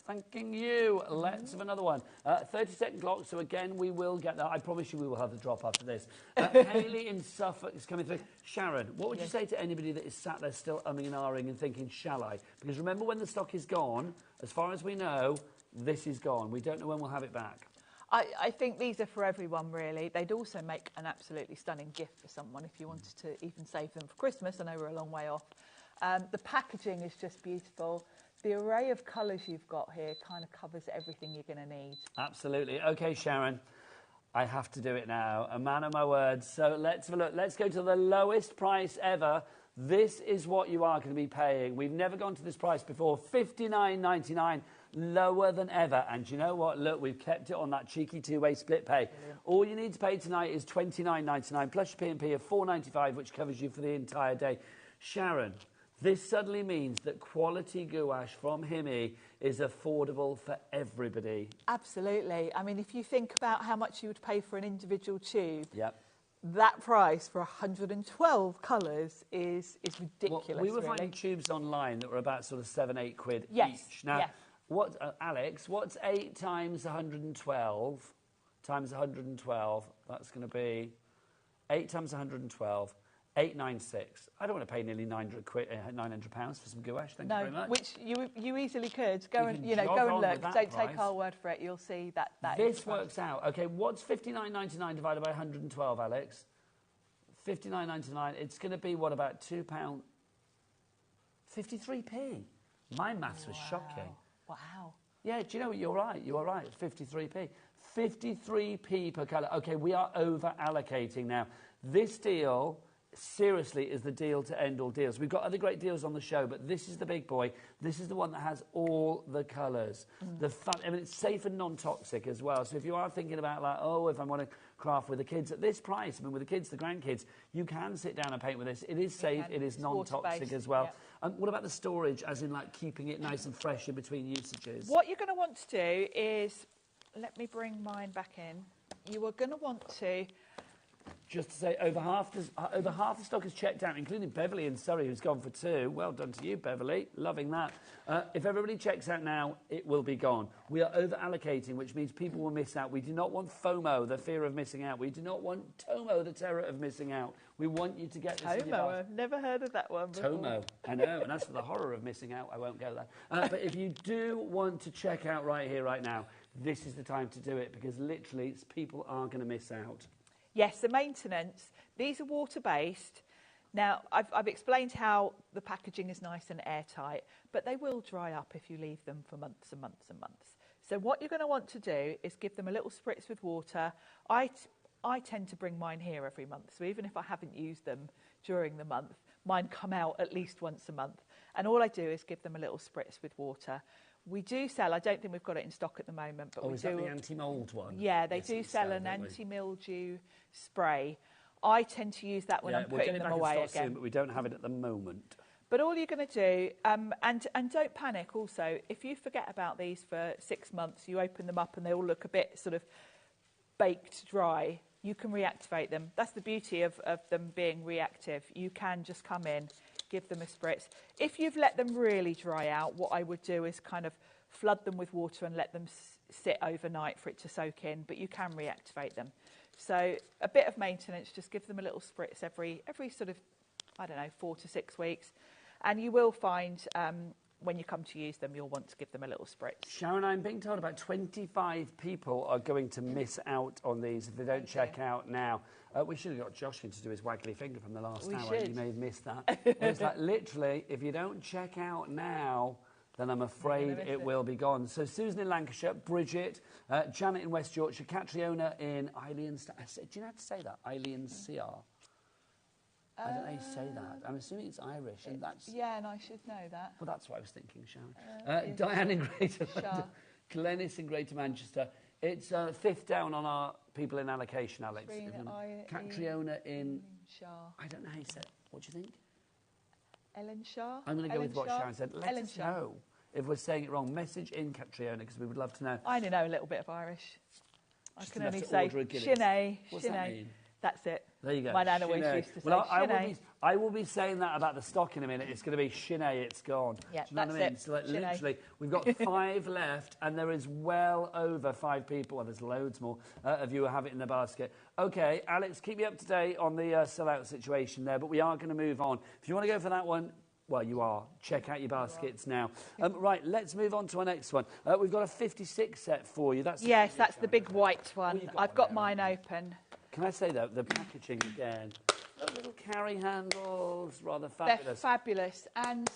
Thanking you. Let's have another one. 30-second clock, so again, we will get that. I promise you we will have the drop after this. Hayley in Suffolk is coming through. Sharon, what would you say to anybody that is sat there still umming and ahhing and thinking, shall I? Because remember, when the stock is gone, as far as we know, this is gone. We don't know when we'll have it back. I think these are for everyone, really. They'd also make an absolutely stunning gift for someone if you wanted to even save them for Christmas. I know we're a long way off. The packaging is just beautiful. The array of colours you've got here kind of covers everything you're going to need. Absolutely. OK, Sharon, I have to do it now. A man of my word. So let's have a look. Let's go to the lowest price ever. This is what you are going to be paying. We've never gone to this price before. $59.99. Lower than ever. And you know what? Look, we've kept it on that cheeky two-way split pay. Brilliant. All you need to pay tonight is $29.99 plus your P&P of $4.95, which covers you for the entire day. Sharon, This suddenly means that quality gouache from Himi is affordable for everybody. Absolutely. I mean, if you think about how much you would pay for an individual tube, Yep. that price for 112 colours is ridiculous. Well, we were really. finding tubes online that were about sort of £7-8 Yes, each. Now, yeah. what, Alex, what's 8 times 112 times 112? That's going to be 8 times 112. 896. I don't want to pay nearly £900 for some gouache. Thank you very much. Which you easily could go and jog go on and with look. that Don't price. take our word for it. You'll see that. This works out. Okay, what's £59.99 divided by 112, Alex? £59.99. It's going to be what, about £2? 53p. My maths was shocking. Wow. Yeah, do you know what? You're right. You are right. 53p. 53p per colour. Okay, we are over allocating now. This deal, seriously, is the deal to end all deals. We've got other great deals on the show, but this is the big boy. This is the one that has all the colours. The fun, I mean, it's safe and non-toxic as well. So if you are thinking about, like, oh, if I want to craft with the kids at this price, I mean, with the kids, the grandkids, you can sit down and paint with this. It is safe. It is non-toxic as well. Yeah. What about the storage, as in, like, keeping it nice and fresh in between usages? What you're going to want to do is, let me bring mine back in. You are going to want to... Just to say, over half the stock is checked out, including Beverly in Surrey, who's gone for 2. Well done to you, Beverly. Loving that. If everybody checks out now, it will be gone. We are over-allocating, which means people will miss out. We do not want FOMO, the fear of missing out. We do not want TOMO, the terror of missing out. We want you to get this in your basket. I've never heard of that one before. TOMO, I know. And as for the horror of missing out, I won't go there. But if you do want to check out right here, right now, this is the time to do it, because literally people are going to miss out. Yes, the maintenance. These are water-based. Now, I've explained how the packaging is nice and airtight, but they will dry up if you leave them for months and months and months. So what you're going to want to do is give them a little spritz with water. I tend to bring mine here every month, so even if I haven't used them during the month, mine come out at least once a month. And all I do is give them a little spritz with water. We do sell, I don't think we've got it in stock at the moment, but we do. Is that the anti-mould one? Yeah, they do sell an anti-mildew spray. I tend to use that when I'm putting them away again. Soon, but we don't have it at the moment. But all you're going to do, and don't panic also, if you forget about these for 6 months, you open them up and they all look a bit sort of baked dry, you can reactivate them. That's the beauty of them being reactive. You can just come in, give them a spritz. If you've let them really dry out, what I would do is kind of flood them with water and let them sit overnight for it to soak in, but you can reactivate them. So a bit of maintenance, just give them a little spritz every sort of, I don't know, 4 to 6 weeks. And you will find when you come to use them, you'll want to give them a little spritz. Sharon, I'm being told about 25 people are going to miss out on these if they don't check out now. We should have got Josh in to do his waggly finger from the last hour. Should. You may have missed that. It's like, literally, if you don't check out now, then I'm afraid it will be gone. So Susan in Lancashire, Bridget, Janet in West Yorkshire, Catriona in Eileen... Do you know how to say that? Eileen CR? I don't know how you say that. I'm assuming it's Irish, and that's... Yeah, and I should know that. Well, that's what I was thinking, Sharon. Diane in Greater London. Glenys in Greater Manchester. It's 5th down on our people in allocation, Alex. Catriona in... I don't know how you say it. What do you think? Ellen Shah? I'm going to go with what Sharon said. Let us know if we're saying it wrong. Message in, Catriona, because we would love to know. I only know a little bit of Irish. Just I can only say Shinay. What's that mean? That's it. There you go. My nan always used to say I will be saying that about the stock in a minute. It's going to be Shinay, it's gone. Yeah, do you know what I mean? So literally, we've got 5 left, and there is well over 5 people, well, there's loads more of you who have it in the basket. OK, Alex, keep me up to date on the sell-out situation there, but we are going to move on. If you want to go for that one, well, you are. Check out your baskets now. Right, let's move on to our next one. We've got a 56 set for you. That's the big white one. I've got mine open. Can I say, though, the packaging again, those little carry handles, rather fabulous. They're fabulous. And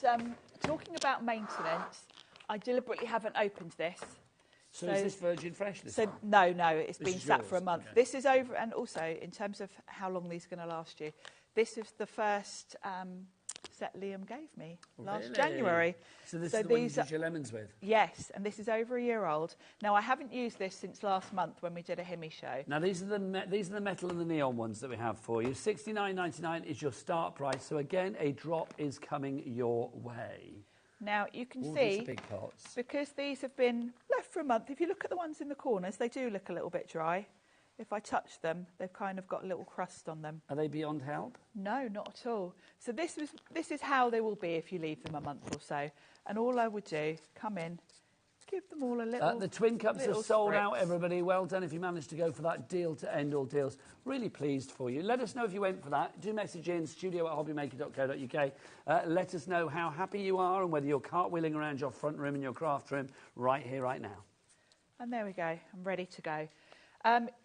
talking about maintenance, I deliberately haven't opened this. So is this virgin fresh this time? No, it's been sat for a month. Okay. This is over, and also, in terms of how long these are going to last you, this is the first set Liam gave me last Really? January. So this is the one you did your lemons with? Yes, and this is over a year old. Now, I haven't used this since last month when we did a Himmy show. Now, these are the metal and the neon ones that we have for you. $69.99 is your start price. So, again, a drop is coming your way. Now, you can Ooh, see, these are big pots. because these have been left for a month, if you look at the ones in the corners, they do look a little bit dry. If I touch them, they've kind of got a little crust on them. Are they beyond help? No, not at all. So this is how they will be if you leave them a month or so. And all I would do, come in, give them all a little... the twin cups have little sold spritz. out, everybody. Well done if you managed to go for that deal to end all deals. Really pleased for you. Let us know if you went for that. Do message in studio@hobbymaker.co.uk. Let us know how happy you are and whether you're cartwheeling around your front room and your craft room right here, right now. And there we go. I'm ready to go.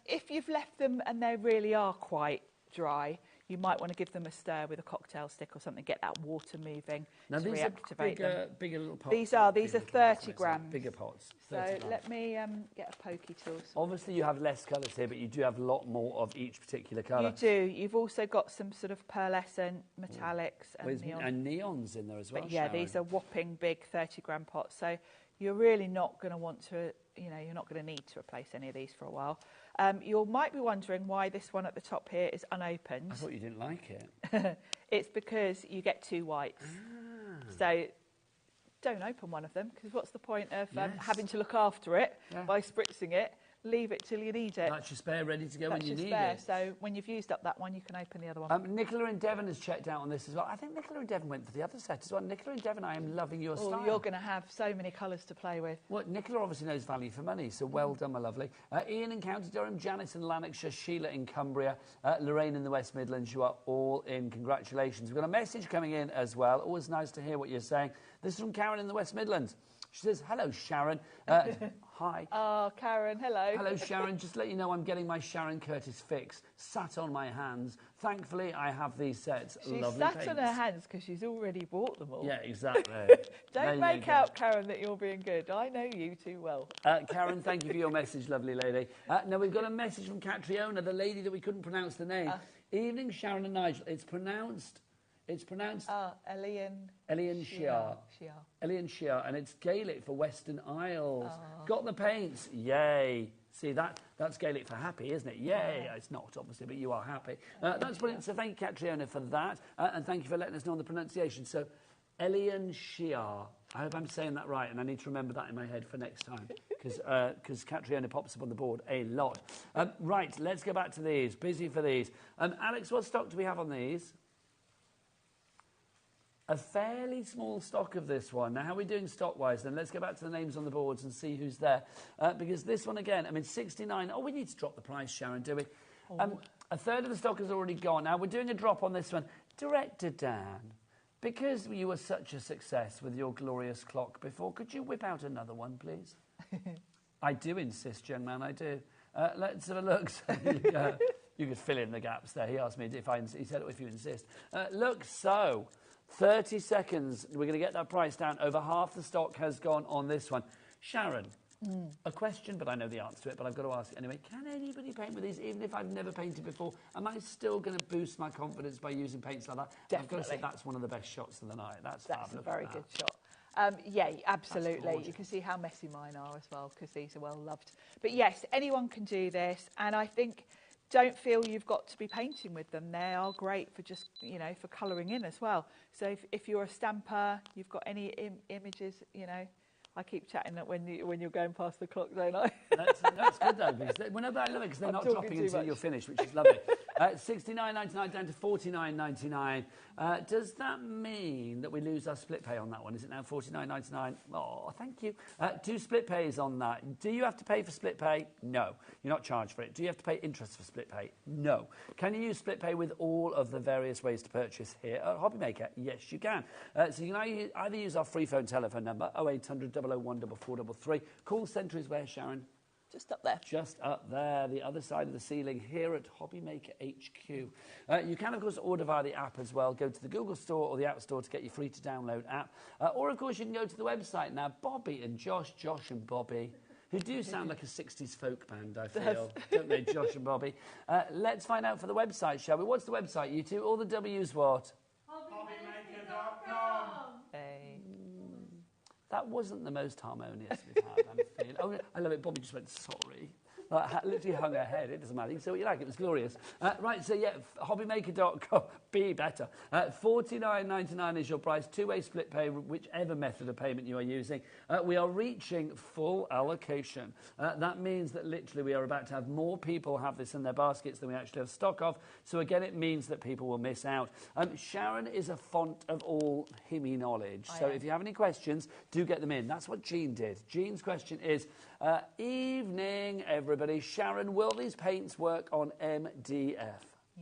If you've left them and they really are quite dry, you might want to give them a stir with a cocktail stick or something, get that water moving Now, to these reactivate are them. bigger little pots. These are 30 grams. Bigger pots. So 30 grams. let me get a pokey tool. Obviously, you have less colours here, but you do have a lot more of each particular colour. You do. You've also got some sort of pearlescent, metallics and neon. And neons in there as well, But yeah, Sharon. these are whopping big 30-gram pots. So you're really not going to want to, you're not going to need to replace any of these for a while. You might be wondering why this one at the top here is unopened. I thought you didn't like it. It's because you get two whites. So don't open one of them, because what's the point of having to look after it by spritzing it? Leave it till you need it. That's your spare ready to go when That's you your need spare. it. So when you've used up that one, you can open the other one. Nicola in Devon has checked out on this as well. I think Nicola in Devon went for the other set as well. Nicola in Devon, I am loving your style. You're going to have so many colours to play with. Well, Nicola obviously knows value for money, so well done, my lovely. Ian in County Durham, Janice in Lanarkshire, Sheila in Cumbria, Lorraine in the West Midlands. You are all in. Congratulations. We've got a message coming in as well. Always nice to hear what you're saying. This is from Karen in the West Midlands. She says, hello, Sharon. Hi. Oh, Karen, hello. Hello, Sharon. Just to let you know, I'm getting my Sharon Curtis fix. Sat on my hands. Thankfully, I have these sets. She's Lovely sat paints. on her hands because she's already bought them all. Yeah, exactly. Don't make out, Karen, that you're being good. I know you too well. Karen, thank you for your message, lovely lady. Now, we've got a message from Catriona, the lady that we couldn't pronounce the name. Evening, Sharon and Nigel. It's pronounced... Elian Shiar. Elian Shiar, and it's Gaelic for Western Isles. Got the paints. Yay. See, that's Gaelic for happy, isn't it? Yay. Yeah. It's not, obviously, but you are happy. That's brilliant. So thank you, Catriona, for that. And thank you for letting us know on the pronunciation. So, Elian Shiar. I hope I'm saying that right, and I need to remember that in my head for next time, because Catriona pops up on the board a lot. Right, let's go back to these. Busy for these. Alex, what stock do we have on these? A fairly small stock of this one. Now, how are we doing stock-wise then? Let's go back to the names on the boards and see who's there. Because this one, again, I mean, 69... Oh, we need to drop the price, Sharon, do we? A third of the stock has already gone. Now, we're doing a drop on this one. Director Dan, because you were such a success with your glorious clock before, could you whip out another one, please? I do insist, young man, I do. Let's have a look. So you could fill in the gaps there. He asked me if he said, if you insist. Look, so... 30 seconds, we're going to get that price down. Over half the stock has gone on this one. Sharon, a question, but I know the answer to it, but I've got to ask it anyway. Can anybody paint with these, even if I've never painted before? Am I still going to boost my confidence by using paints like that? Definitely. I've got to say, that's one of the best shots of the night. That's a very good shot. Yeah, absolutely. You can see how messy mine are as well, because these are well loved. But yes, anyone can do this, and I think... Don't feel you've got to be painting with them. They are great for just, for colouring in as well. So if you're a stamper, you've got any images, I keep chatting that when you're going past the clock, don't I? That's good though, because whenever I love it, because they're not dropping until you're finished, which is lovely. $69.99 down to $49.99. Does that mean that we lose our split pay on that one? Is it now $49.99? Oh, thank you. 2 split pays on that. Do you have to pay for split pay? No. You're not charged for it. Do you have to pay interest for split pay? No. Can you use split pay with all of the various ways to purchase here at HobbyMaker? Yes, you can. So you can either use our free phone telephone number, 0800 001 4433. Call centre is where, Sharon? Just up there. Just up there, the other side of the ceiling, here at HobbyMaker HQ. You can, of course, order via the app as well. Go to the Google Store or the App Store to get your free-to-download app. Or, of course, you can go to the website. Now, Bobby and Josh and Bobby, who do sound like a 60s folk band, I feel, don't they, Josh and Bobby? Let's find out for the website, shall we? What's the website, you two? All the W's what? HobbyMaker.co.uk. That wasn't the most harmonious we've had, I'm feeling. Oh, I love it. Bobby just went, sorry. Like, literally hung her head. It doesn't matter. You can say what you like. It was glorious. Right, so yeah, hobbymaker.com. Be better. $49.99 is your price. Two-way split pay, whichever method of payment you are using. We are reaching full allocation. That means that literally we are about to have more people have this in their baskets than we actually have stock of. So again, it means that people will miss out. Sharon is a font of all Himmy knowledge. So if you have any questions, do get them in. That's what Jean did. Jean's question is, evening, everybody. Sharon, will these paints work on MDF?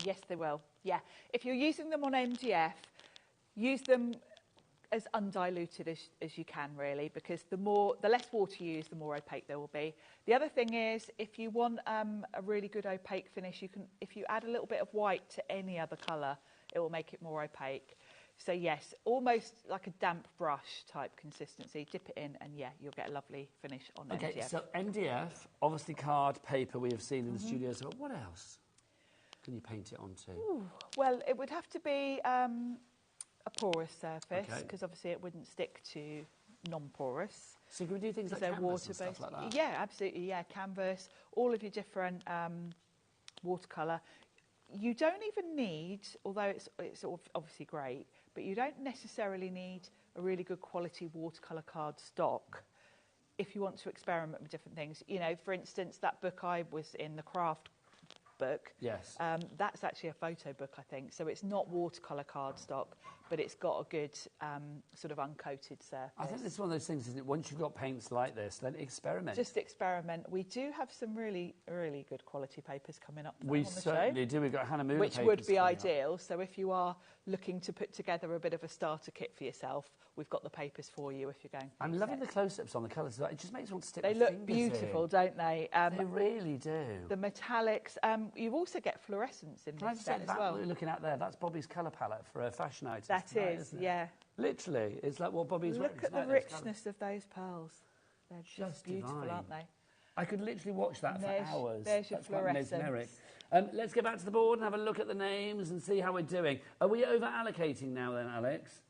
Yes, they will. Yeah. If you're using them on MDF, use them as undiluted as you can, really, because the less water you use, the more opaque they will be. The other thing is, if you want a really good opaque finish, if you add a little bit of white to any other colour, it will make it more opaque. So yes, almost like a damp brush type consistency. Dip it in and yeah, you'll get a lovely finish on MDF. Okay, so MDF, obviously card, paper we have seen in the studios, but what else can you paint it onto? Ooh, well, it would have to be a porous surface, because obviously it wouldn't stick to non-porous. So can we do things like canvas and stuff like that? Yeah, absolutely, yeah, canvas, all of your different watercolour. You don't even need, although it's obviously great, but you don't necessarily need a really good quality watercolour card stock if you want to experiment with different things. You know, for instance, that book I was in, the craft book, yes, that's actually a photo book, I think. So it's not watercolour cardstock, but it's got a good sort of uncoated surface. I think it's one of those things, isn't it? Once you've got paints like this, then experiment. Just experiment. We do have some really, really good quality papers coming up. We on the certainly show, do. We've got Hannah Moon which papers would be coming ideal. up. So if you are looking to put together a bit of a starter kit for yourself, we've got the papers for you if you're going. I'm loving the close-ups on the colours. It just makes me want to stick They my look fingers beautiful, in. don't they? They really do. The metallics. You also get fluorescence in this set as well. What you're looking at there, that's Bobby's colour palette for a fashion item. That is, yeah. Literally, it's like what Bobby's wearing. Look at the richness of those pearls. They're just beautiful, divine. aren't they? I could literally watch that for hours. There's your That's quite fluorescence. mesmeric. Let's get back to the board and have a look at the names and see how we're doing. Are we over-allocating now then, Alex?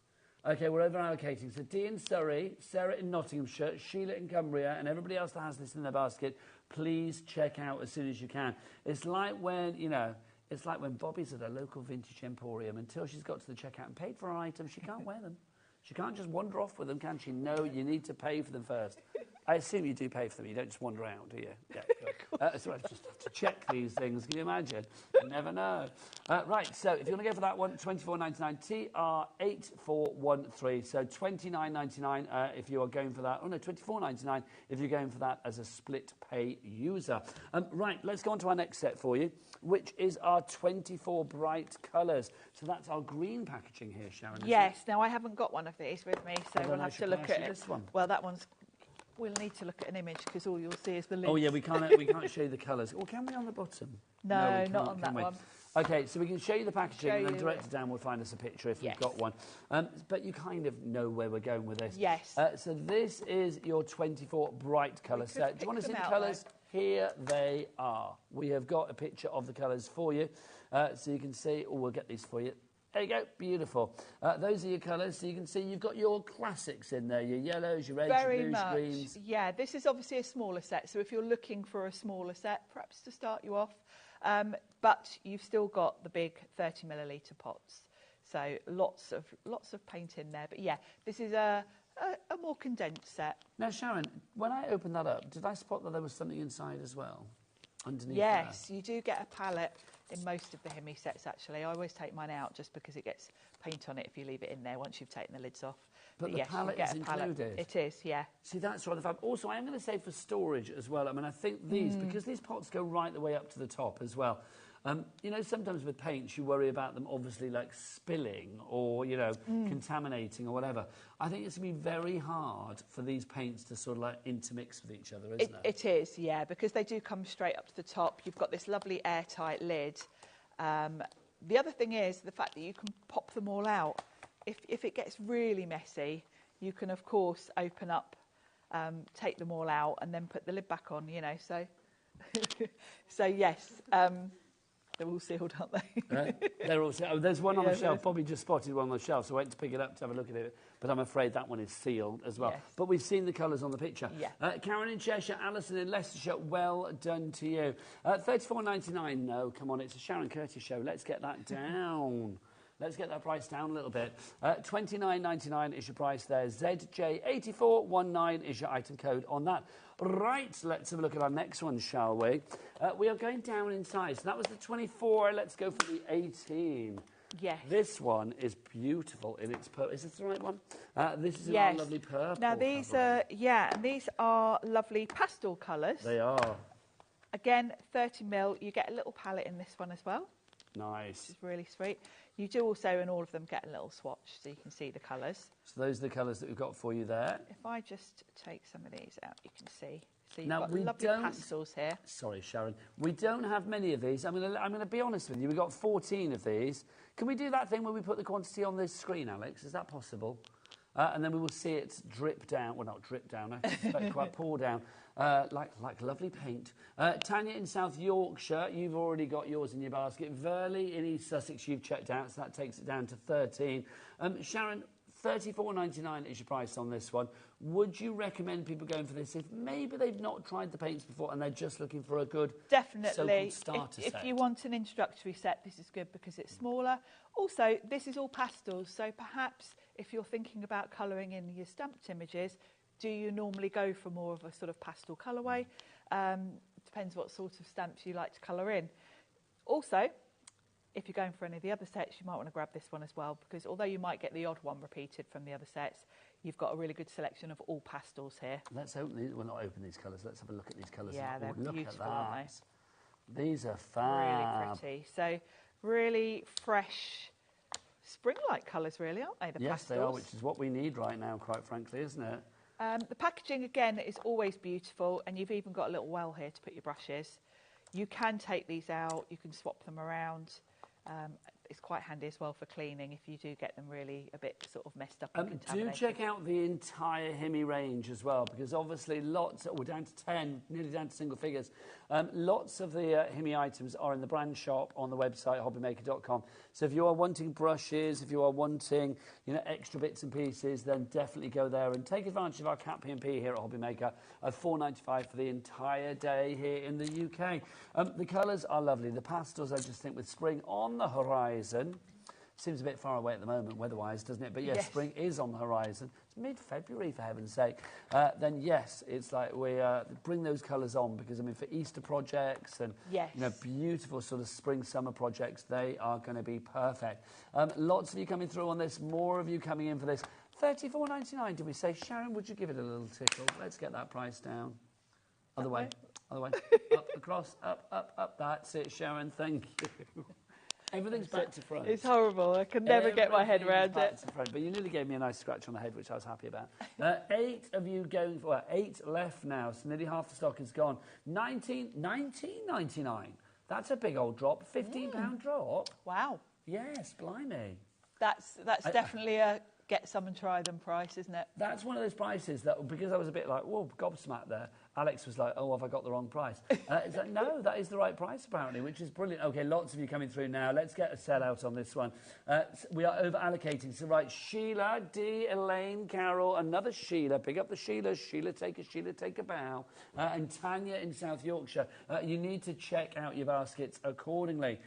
OK, we're over-allocating. So Dee in Surrey, Sarah in Nottinghamshire, Sheila in Cumbria, and everybody else that has this in their basket, please check out as soon as you can. It's like when, you know, it's like when Bobby's at a local vintage emporium. Until she's got to the checkout and paid for her items, she can't wear them. She can't just wander off with them, can she? No, you need to pay for them first. I assume you do pay for them. You don't just wander out, do you? Yeah, good. So I just have to check these things. Can you imagine? You never know. Right, so if you want to go for that one, $24.99, TR8413. So $29.99 if you are going for that. Oh, no, $24.99 if you're going for that as a split pay user. Right, let's go on to our next set for you, which is our 24 bright colours. So that's our green packaging here, Sharon. Yes, now I haven't got one of these with me, so we'll have to look at it. This one. Well, that one's... We'll need to look at an image because all you'll see is the lid. Oh, yeah, we can't show you the colours. Or can we on the bottom? No, not on that one. OK, so we can show you the packaging and then director Dan will find us a picture if we've got one. But you kind of know where we're going with this. Yes. So this is your 24 bright colour set. Do you want to see the colours? Here they are. We have got a picture of the colours for you. So you can see, we'll get these for you. There you go, beautiful. Those are your colours, so you can see you've got your classics in there, your yellows, your reds, your blues, your greens. Yeah, this is obviously a smaller set, so if you're looking for a smaller set, perhaps to start you off, but you've still got the big 30 millilitre pots, so lots of paint in there. But yeah, this is a more condensed set. Now, Sharon, when I opened that up, did I spot that there was something inside as well? Underneath yes, you do get a palette in most of the Himmy sets, actually. I always take mine out just because it gets paint on it if you leave it in there once you've taken the lids off. But the yes, palette is included? It is, yeah. See, that's rather fab. Also, I am going to say for storage as well. I mean, I think these, because these pots go right the way up to the top as well. You know, sometimes with paints, you worry about them obviously like spilling or, you know, contaminating or whatever. I think it's going to be very hard for these paints to sort of like intermix with each other, isn't it? It is, yeah, because they do come straight up to the top. You've got this lovely airtight lid. The other thing is the fact that you can pop them all out. If it gets really messy, you can, of course, open up, take them all out and then put the lid back on, you know, so... so, yes... They're all sealed, aren't they? They're all sealed. Oh, there's one on Yeah, the shelf. there's- Bobby just spotted one on the shelf, so I went to pick it up to have a look at it. But I'm afraid that one is sealed as well. Yes. But we've seen the colours on the picture. Yeah. Karen in Cheshire, Alison in Leicestershire, well done to you. $34.99. No, come on, it's a Sharon Curtis show. Let's get that down. Let's get that price down a little bit. $29.99 is your price there. ZJ8419 is your item code on that. Right, let's have a look at our next one, shall we? We are going down in size. So that was the 24. Let's go for the 18. Yes. This one is beautiful in its purple. Is this the right one? This is in Yes. our lovely purple. Now these are lovely pastel colours. They are. Again, 30ml. You get a little palette in this one as well. Nice. Which is really sweet. You do also, in all of them, get a little swatch so you can see the colours. So those are the colours that we've got for you there. If I just take some of these out, you can see. So you've Now, got we lovely don't- pastels here. Sorry, Sharon. We don't have many of these. I'm going to be honest with you. We've got 14 of these. Can we do that thing where we put the quantity on this screen, Alex? Is that possible? And then we will see it drip down. Well, not drip down. I suspect quite pour down. Like lovely paint. Tanya in South Yorkshire, you've already got yours in your basket. Verley in East Sussex, you've checked out, so that takes it down to 13. Sharon, $34.99 is your price on this one. Would you recommend people going for this if maybe they've not tried the paints before and they're just looking for a good Definitely. so-called starter If set? you want an introductory set, this is good because it's smaller. Also, this is all pastels, so perhaps if you're thinking about colouring in your stamped images, do you normally go for more of a sort of pastel colourway? Depends what sort of stamps you like to colour in. Also, if you're going for any of the other sets, you might want to grab this one as well, because although you might get the odd one repeated from the other sets, you've got a really good selection of all pastels here. Let's open these. Well, not open these colours. Let's have a look at these colours. Yeah, they're look beautiful, at aren't that. These are fab. Really pretty. So really fresh, spring-like colours, really, aren't they? The Yes, pastels. they are, which is what we need right now, quite frankly, isn't it? The packaging, again, is always beautiful, and you've even got a little well here to put your brushes. You can take these out, you can swap them around. It's quite handy as well for cleaning if you do get them really a bit sort of messed up and Do contaminated. check out the entire Himi range as well, because obviously we're down to 10, nearly down to single figures. Lots of the Himi items are in the brand shop on the website, hobbymaker.com. So if you are wanting brushes, if you are wanting extra bits and pieces, then definitely go there and take advantage of our Cat P&P here at HobbyMaker at $4.95 for the entire day here in the UK. The colours are lovely. The pastels, I just think, with spring on the horizon. Seems a bit far away at the moment, weather-wise, doesn't it? But yes, spring is on the horizon. It's mid-February, for heaven's sake. Then yes, it's like we bring those colours on, because I mean, for Easter projects and beautiful sort of spring-summer projects, they are going to be perfect. Lots of you coming through on this. More of you coming in for this. $34.99. Did we say, Sharon? Would you give it a little tickle? Let's get that price down. Other way. Other way. Up, across, up. That's it, Sharon. Thank you. Everything's back to front. It's horrible. I can never get my head around back it. to front, but you nearly gave me a nice scratch on the head, which I was happy about. 8 of you going for 8 left now, so nearly half the stock is gone. $19.99. That's a big old drop. £15 drop. Wow. Yes, blimey. That's definitely a get some and try them price, isn't it? That's one of those prices that, because I was a bit like, whoa, gobsmacked there, Alex was like, oh, have I got the wrong price? It's like, no, that is the right price, apparently, which is brilliant. OK, lots of you coming through now. Let's get a sellout on this one. We are over-allocating. So, right, Sheila, D, Elaine, Carol, another Sheila. Pick up the Sheilas. Sheila, take a bow. And Tanya in South Yorkshire. You need to check out your baskets accordingly.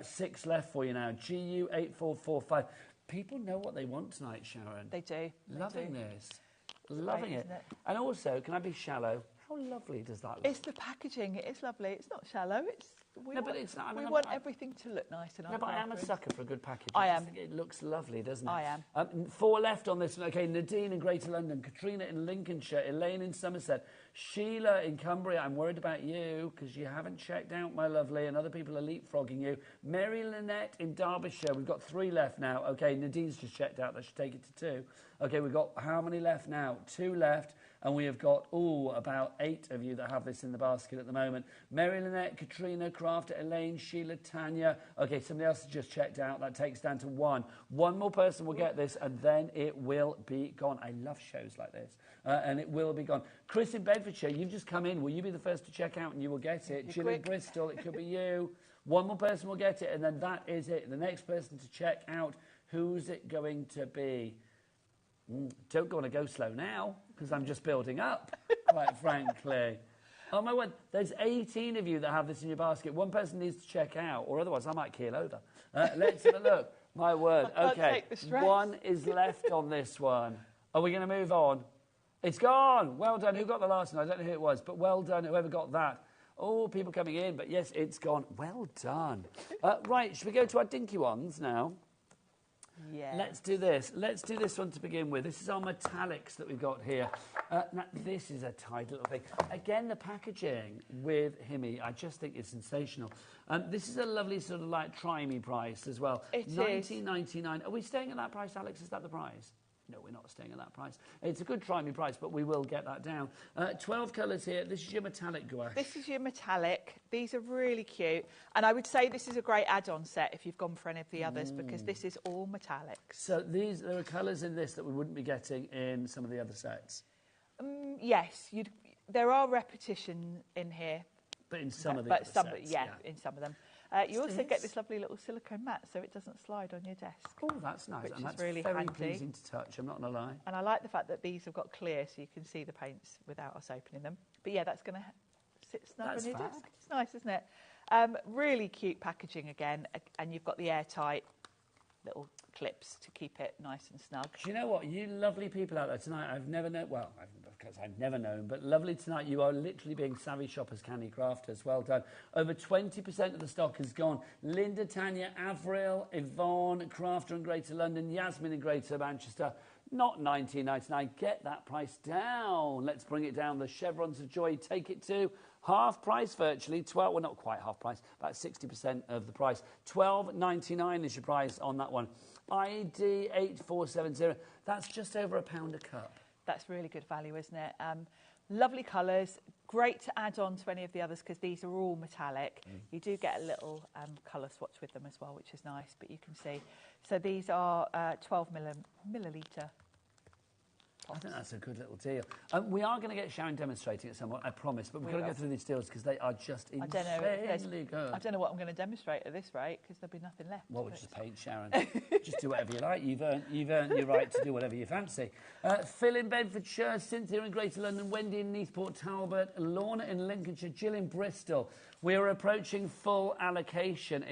6 left for you now. GU8445. People know what they want tonight, Sharon. They do. Loving They do. this. Loving great, it. isn't it? And also, can I be shallow? How lovely does that look? It's the packaging. It is lovely. It's not shallow. We want everything to look nice. No, but I am a sucker for a good package. I just am. think it looks lovely, doesn't it? I am. 4 left on this one. OK, Nadine in Greater London, Katrina in Lincolnshire, Elaine in Somerset, Sheila in Cumbria. I'm worried about you because you haven't checked out, my lovely, and other people are leapfrogging you. Mary Lynette in Derbyshire. We've got 3 left now. OK, Nadine's just checked out. That should take it to 2. OK, we've got how many left now? 2 left. And we have got, about 8 of you that have this in the basket at the moment. Mary Lynette, Katrina, Crafter, Elaine, Sheila, Tanya. Okay, somebody else has just checked out. That takes down to 1. One more person will get this, and then it will be gone. I love shows like this. And it will be gone. Chris in Bedfordshire, you've just come in. Will you be the first to check out and you will get it? Jill in Bristol, it could be you. One more person will get it, and then that is it. The next person to check out, who's it going to be? Don't want to go slow now, because I'm just building up, quite frankly. Oh, my word, there's 18 of you that have this in your basket. One person needs to check out, or otherwise I might keel over. Let's have a look. My word. Okay, 1 is left on this one. Are we going to move on? It's gone. Well done. Who got the last one? I don't know who it was, but well done, whoever got that. Oh, people coming in, but yes, it's gone. Well done. Right, should we go to our dinky ones now? Yeah. Let's do this. Let's do this one to begin with. This is our metallics that we've got here. Now, this is a tight little thing. Again, the packaging with Himi, I just think is sensational. This is a lovely sort of like try-me price as well. It is. $19.99. Are we staying at that price, Alex? Is that the price? No, we're not staying at that price. It's a good try-me price, but we will get that down. 12 colours here. This is your metallic gouache. This is your metallic. These are really cute. And I would say this is a great add-on set if you've gone for any of the others, because this is all metallics. So there are colours in this that we wouldn't be getting in some of the other sets? Yes, there are repetition in here. But in some of the other sets, yeah, in some of them. You also get this lovely little silicone mat, so it doesn't slide on your desk. Oh, that's nice. Which and is that's really very handy. pleasing to touch, I'm not going to lie. And I like the fact that these have got clear, so you can see the paints without us opening them. But yeah, that's going to sit snug on your desk. It's nice, isn't it? Really cute packaging again, and you've got the airtight little clips to keep it nice and snug. Do you know what? You lovely people out there tonight, I've never known, well, because I've never known, but lovely tonight, you are literally being savvy shoppers, candy crafters. Well done. Over 20% of the stock is gone. Linda, Tanya, Avril, Yvonne, Crafter in Greater London, Yasmin in Greater Manchester. Not $19.99. Get that price down. Let's bring it down. The Chevrons of Joy, take it to half price virtually. Well, not quite half price, about 60% of the price. $12.99 is your price on that one. ID 8470. That's just over £1 a cup. That's really good value, isn't it? Lovely colours, great to add on to any of the others because these are all metallic. You do get a little colour swatch with them as well, which is nice, but you can see. So these are 12 millilitre. I think that's a good little deal. We are going to get Sharon demonstrating at some point, I promise, but we've got to go through these deals because they are just insanely good. I don't know what I'm going to demonstrate at this rate because there'll be nothing left. Well, we'll just paint, Sharon. Just do whatever you like. You've earned your right to do whatever you fancy. Phil in Bedfordshire, Cynthia in Greater London, Wendy in Neathport Talbot, Lorna in Lincolnshire, Jill in Bristol. We are approaching full allocation.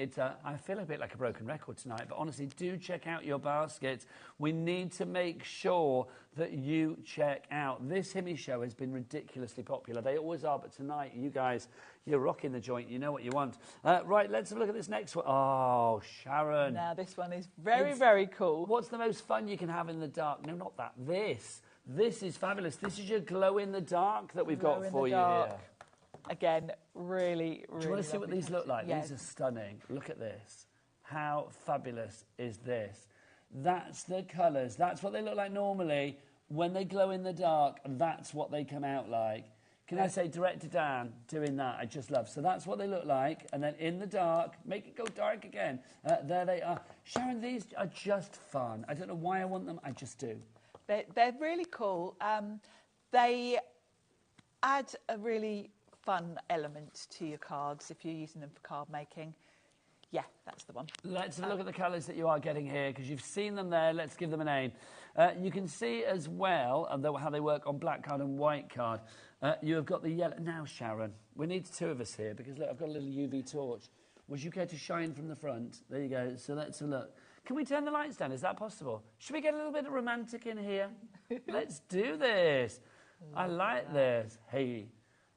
I feel a bit like a broken record tonight, but honestly, do check out your baskets. We need to make sure that you check out. This Himi show has been ridiculously popular. They always are, but tonight, you guys, you're rocking the joint. You know what you want. Right, let's have a look at this next one. Oh, Sharon. Now, this one is very cool. What's the most fun you can have in the dark? No, not that. This. This is fabulous. This is your glow-in-the-dark that we've got for you here. Again, really Do you want to see what these look like? Yes. These are stunning. Look at this. How fabulous is this? That's the colours. That's what they look like normally. When they glow in the dark, that's what they come out like. Can I say, Director Dan doing that, I just love. So that's what they look like. And then in the dark, make it go dark again. There they are. Sharon, these are just fun. I don't know why I want them. I just do. They're really cool. They add a really fun element to your cards if you're using them for card making. Yeah, that's the one. Let's have a look at the colours that you are getting here, because you've seen them there. Let's give them a name. You can see as well how they work on black card and white card. You have got the yellow. Now, Sharon, we need 2 of us here, because look, I've got a little UV torch. Would you care to shine from the front? There you go. So let's have a look. Can we turn the lights down? Is that possible? Should we get a little bit of romantic in here? Let's do this. I like this. Hey.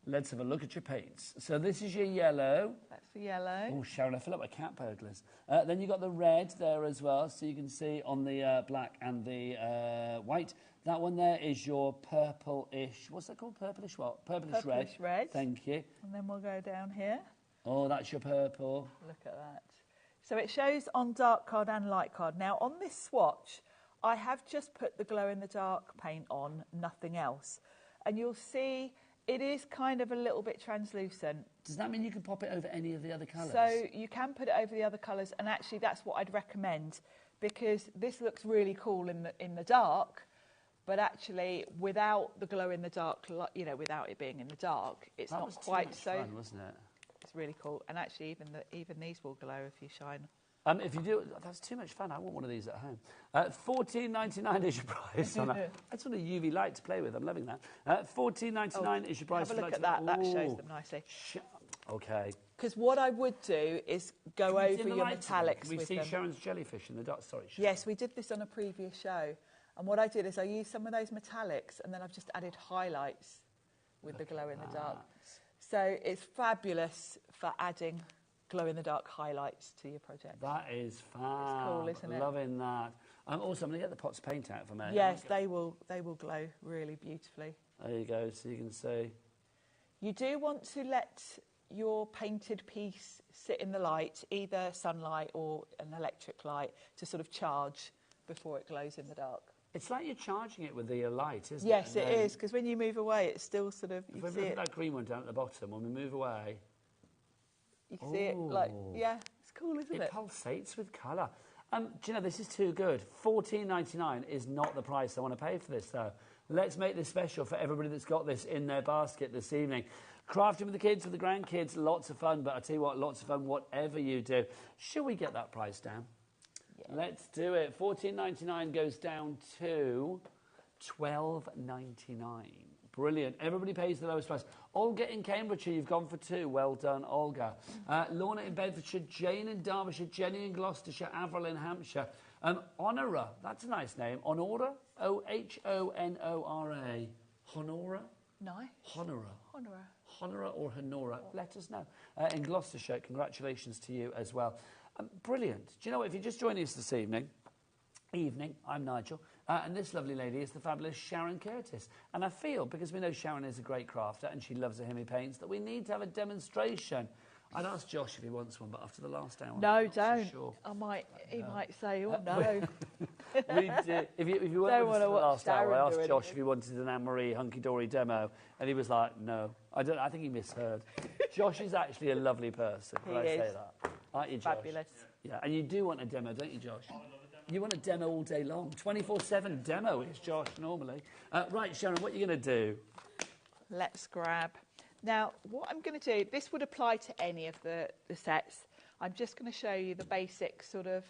Let's have a look at your paints. So this is your yellow. That's the yellow. Oh, Sharon, I feel like we're cat burglars. Then you've got the red there as well, so you can see on the black and the white. That one there is your purple-ish. What's that called? Purplish what? Purplish red. Purplish red. Thank you. And then we'll go down here. Oh, that's your purple. Look at that. So it shows on dark card and light card. Now, on this swatch, I have just put the glow-in-the-dark paint on, nothing else. and you'll see it is kind of a little bit translucent. Does that mean you can pop it over any of the other colours? So you can put it over the other colours, and actually that's what I'd recommend, because this looks really cool in the dark, but actually without the glow in the dark, you know, without it being in the dark, it's that not was quite too much so. fun, wasn't it? It's really cool, and actually even these will glow if you shine. If you do, that's too much fun. I want one of these at home. $14.99 is your price on that. That's sort of UV light to play with. I'm loving that. $14.99 is your price. Have a look at that. That shows them nicely. Okay. Because what I would do is go Can we over dim the your lights metallics again? Can we with see them. Sharon's jellyfish in the dark? Sorry, Sharon. Yes, we did this on a previous show. And what I did is I used some of those metallics, and then I've just added highlights with the glow in the dark. So it's fabulous for adding glow-in-the-dark highlights to your project. That is fab. It's cool, isn't it? Loving that. Also, I'm going to get the pots of paint out for me. Yes, they will glow really beautifully. There you go, so you can see. You do want to let your painted piece sit in the light, either sunlight or an electric light, to sort of charge before it glows in the dark. It's like you're charging it with the light, isn't it? Yes, it is, because when you move away, it's still sort of, you If we see look it. at that green one down at the bottom, when we move away... You can see it, like, yeah, it's cool, isn't it? It pulsates with colour. Do you know, this is too good. $14.99 is not the price I want to pay for this, though. Let's make this special for everybody that's got this in their basket this evening. Crafting with the kids, with the grandkids, lots of fun. But I tell you what, lots of fun, whatever you do. Shall we get that price down? Yeah. Let's do it. $14.99 goes down to $12.99. Brilliant. Everybody pays the lowest price. Olga in Cambridgeshire, you've gone for two. Well done, Olga. Lorna in Bedfordshire, Jane in Derbyshire, Jenny in Gloucestershire, Avril in Hampshire. Honora, that's a nice name. Honora, O-H-O-N-O-R-A. Honora? Nice. Honora. Honora. Honora or Honora? Let us know. In Gloucestershire, congratulations to you as well. Brilliant. Do you know what? If you're just joining us this evening, I'm Nigel. And this lovely lady is the fabulous Sharon Curtis. And I feel, because we know Sharon is a great crafter and she loves her Hemi paints, that we need to have a demonstration. I'd ask Josh if he wants one, but after the last hour... No, I'm not don't. So sure. He might say, oh, no. We do. If you weren't with us for the last hour, I asked Josh if he wanted an Anne-Marie hunky-dory demo, and he was like, no. I think he misheard. Josh is actually a lovely person, can I say that? Aren't you, Josh? Fabulous. Yeah, and you do want a demo, don't you, Josh? You want a demo all day long. 24/7 demo is Josh normally. Right, Sharon, what are you going to do? Let's grab. Now, what I'm going to do, this would apply to any of the sets. I'm just going to show you the basic sort of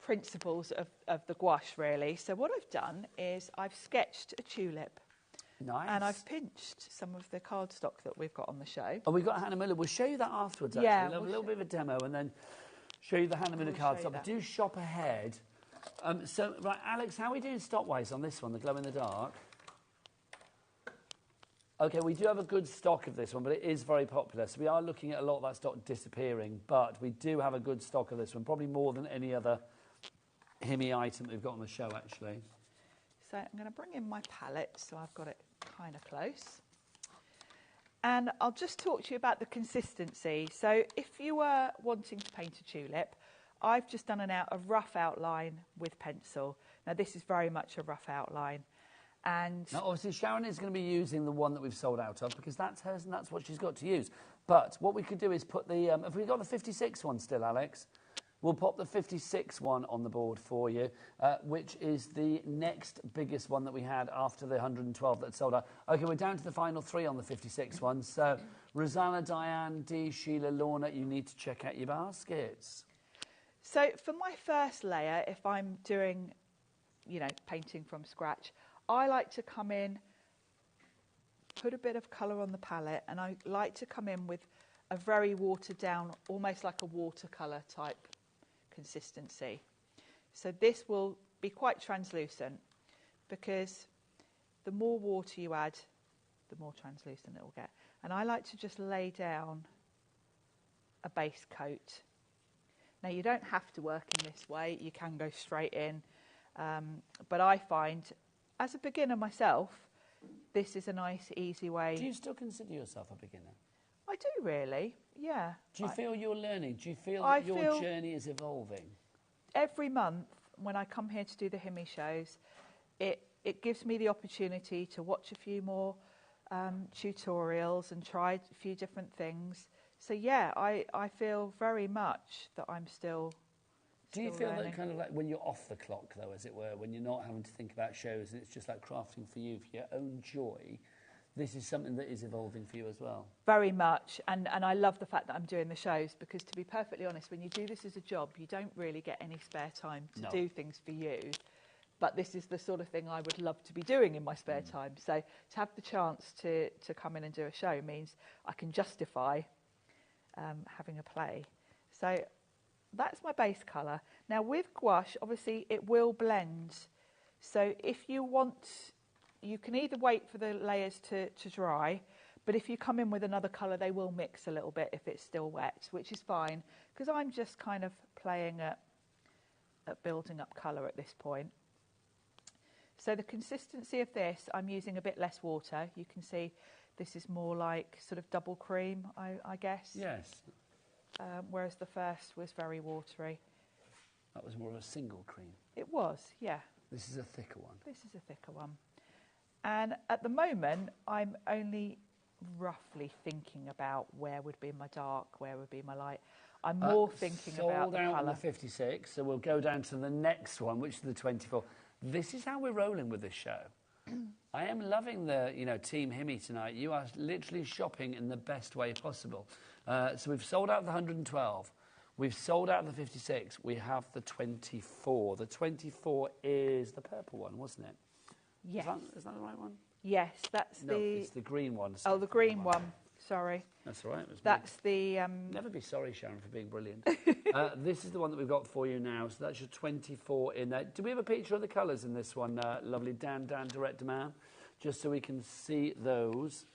principles of the gouache, really. So what I've done is I've sketched a tulip. Nice. And I've pinched some of the cardstock that we've got on the show. Oh, we've got Hannah Miller. We'll show you that afterwards, actually. Yeah, We'll have a little bit of a demo and then show you the Hannah Miller cardstock. But do shop ahead. Right, Alex, how are we doing stock-wise on this one, the glow in the dark? OK, we do have a good stock of this one, but it is very popular. So we are looking at a lot of that stock disappearing, but we do have a good stock of this one, probably more than any other Hemi item that we've got on the show, actually. So I'm going to bring in my palette, so I've got it kind of close. And I'll just talk to you about the consistency. So if you were wanting to paint a tulip, I've just done a rough outline with pencil. Now, this is very much a rough outline. And now, obviously, Sharon is going to be using the one that we've sold out of because that's hers and that's what she's got to use. But what we could do is put the... have we got the 56 one still, Alex? We'll pop the 56 one on the board for you, which is the next biggest one that we had after the 112 that sold out. OK, we're down to the final three on the 56 one. So, Rosanna, Diane, Dee, Sheila, Lorna, you need to check out your baskets. So, for my first layer, if I'm doing, painting from scratch, I like to come in, put a bit of colour on the palette, and I like to come in with a very watered down, almost like a watercolour type consistency. So this will be quite translucent because the more water you add, the more translucent it will get. And I like to just lay down a base coat. Now, you don't have to work in this way. You can go straight in. But I find, as a beginner myself, this is a nice, easy way. Do you still consider yourself a beginner? I do, really, yeah. Do you feel you're learning? Do you feel that your journey is evolving? Every month, when I come here to do the Hemi shows, it it gives me the opportunity to watch a few more tutorials and try a few different things. So yeah, I feel very much that I'm still Do you feel learning. that kind of like when you're off the clock, though, as it were, when you're not having to think about shows and it's just like crafting for you, for your own joy, this is something that is evolving for you as well? Very much, and I love the fact that I'm doing the shows, because to be perfectly honest, when you do this as a job, you don't really get any spare time to do things for you. But this is the sort of thing I would love to be doing in my spare time. So to have the chance to come in and do a show means I can justify having a play. So that's my base colour. Now with gouache, obviously it will blend. So if you want, you can either wait for the layers to dry, but if you come in with another colour, they will mix a little bit if it's still wet, which is fine, because I'm just kind of playing at building up colour at this point. So the consistency of this, I'm using a bit less water. You can see this is more like sort of double cream, I guess. Yes. Whereas the first was very watery. That was more of a single cream. It was, yeah. This is a thicker one. This is a thicker one. And at the moment, I'm only roughly thinking about where would be my dark, where would be my light. I'm more thinking about the colour. Sold out on the 56, so we'll go down to the next one, which is the 24. This is how we're rolling with this show. I am loving the, Team Himmy tonight. You are literally shopping in the best way possible. So we've sold out the 112. We've sold out the 56. We have the 24. The 24 is the purple one, wasn't it? Yes. Is that the right one? Yes, that's No, it's the green one. Oh, the green one. Sorry. That's all right. That's the... Never be sorry, Sharon, for being brilliant. This is the one that we've got for you now. So that's your 24 in there. Do we have a picture of the colours in this one, lovely Dan Direct to Man? Just so we can see those.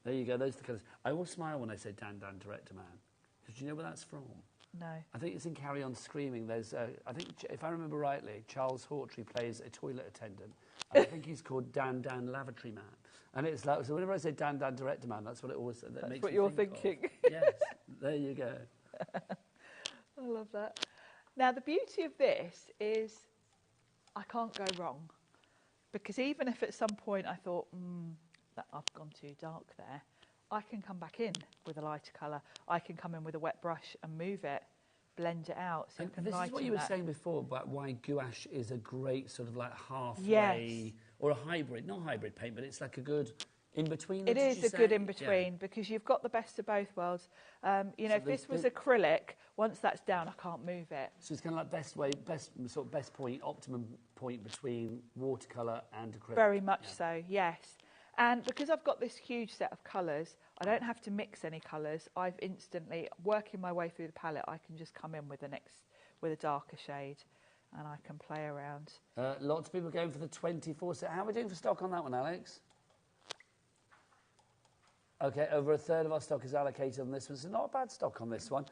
There you go. Those are the colours. I always smile when I say Dan Direct to Man. Because do you know where that's from? No. I think it's in Carry On Screaming. There's, I think, if I remember rightly, Charles Hawtrey plays a toilet attendant. And I think he's called Dan Lavatory Man. And it's like, so whenever I say Dan Director Man, that's what it always that makes what me you're think thinking. Of. Yes, there you go. I love that. Now, the beauty of this is I can't go wrong. Because even if at some point I thought, that I've gone too dark there, I can come back in with a lighter colour. I can come in with a wet brush and move it, blend it out. So And this is what you were saying before about why gouache is a great sort of like halfway or a hybrid, not hybrid paint, but it's like a good in-between. It is a good in-between because you've got the best of both worlds. If this was acrylic, once that's down, I can't move it. So it's kind of like best point, optimum point between watercolour and acrylic. Very much so, yes. And because I've got this huge set of colours, I don't have to mix any colours. I've instantly, working my way through the palette, I can just come in with a darker shade and I can play around. Lots of people going for the 24. So how are we doing for stock on that one, Alex? Okay, over a third of our stock is allocated on this one, so not a bad stock on this one.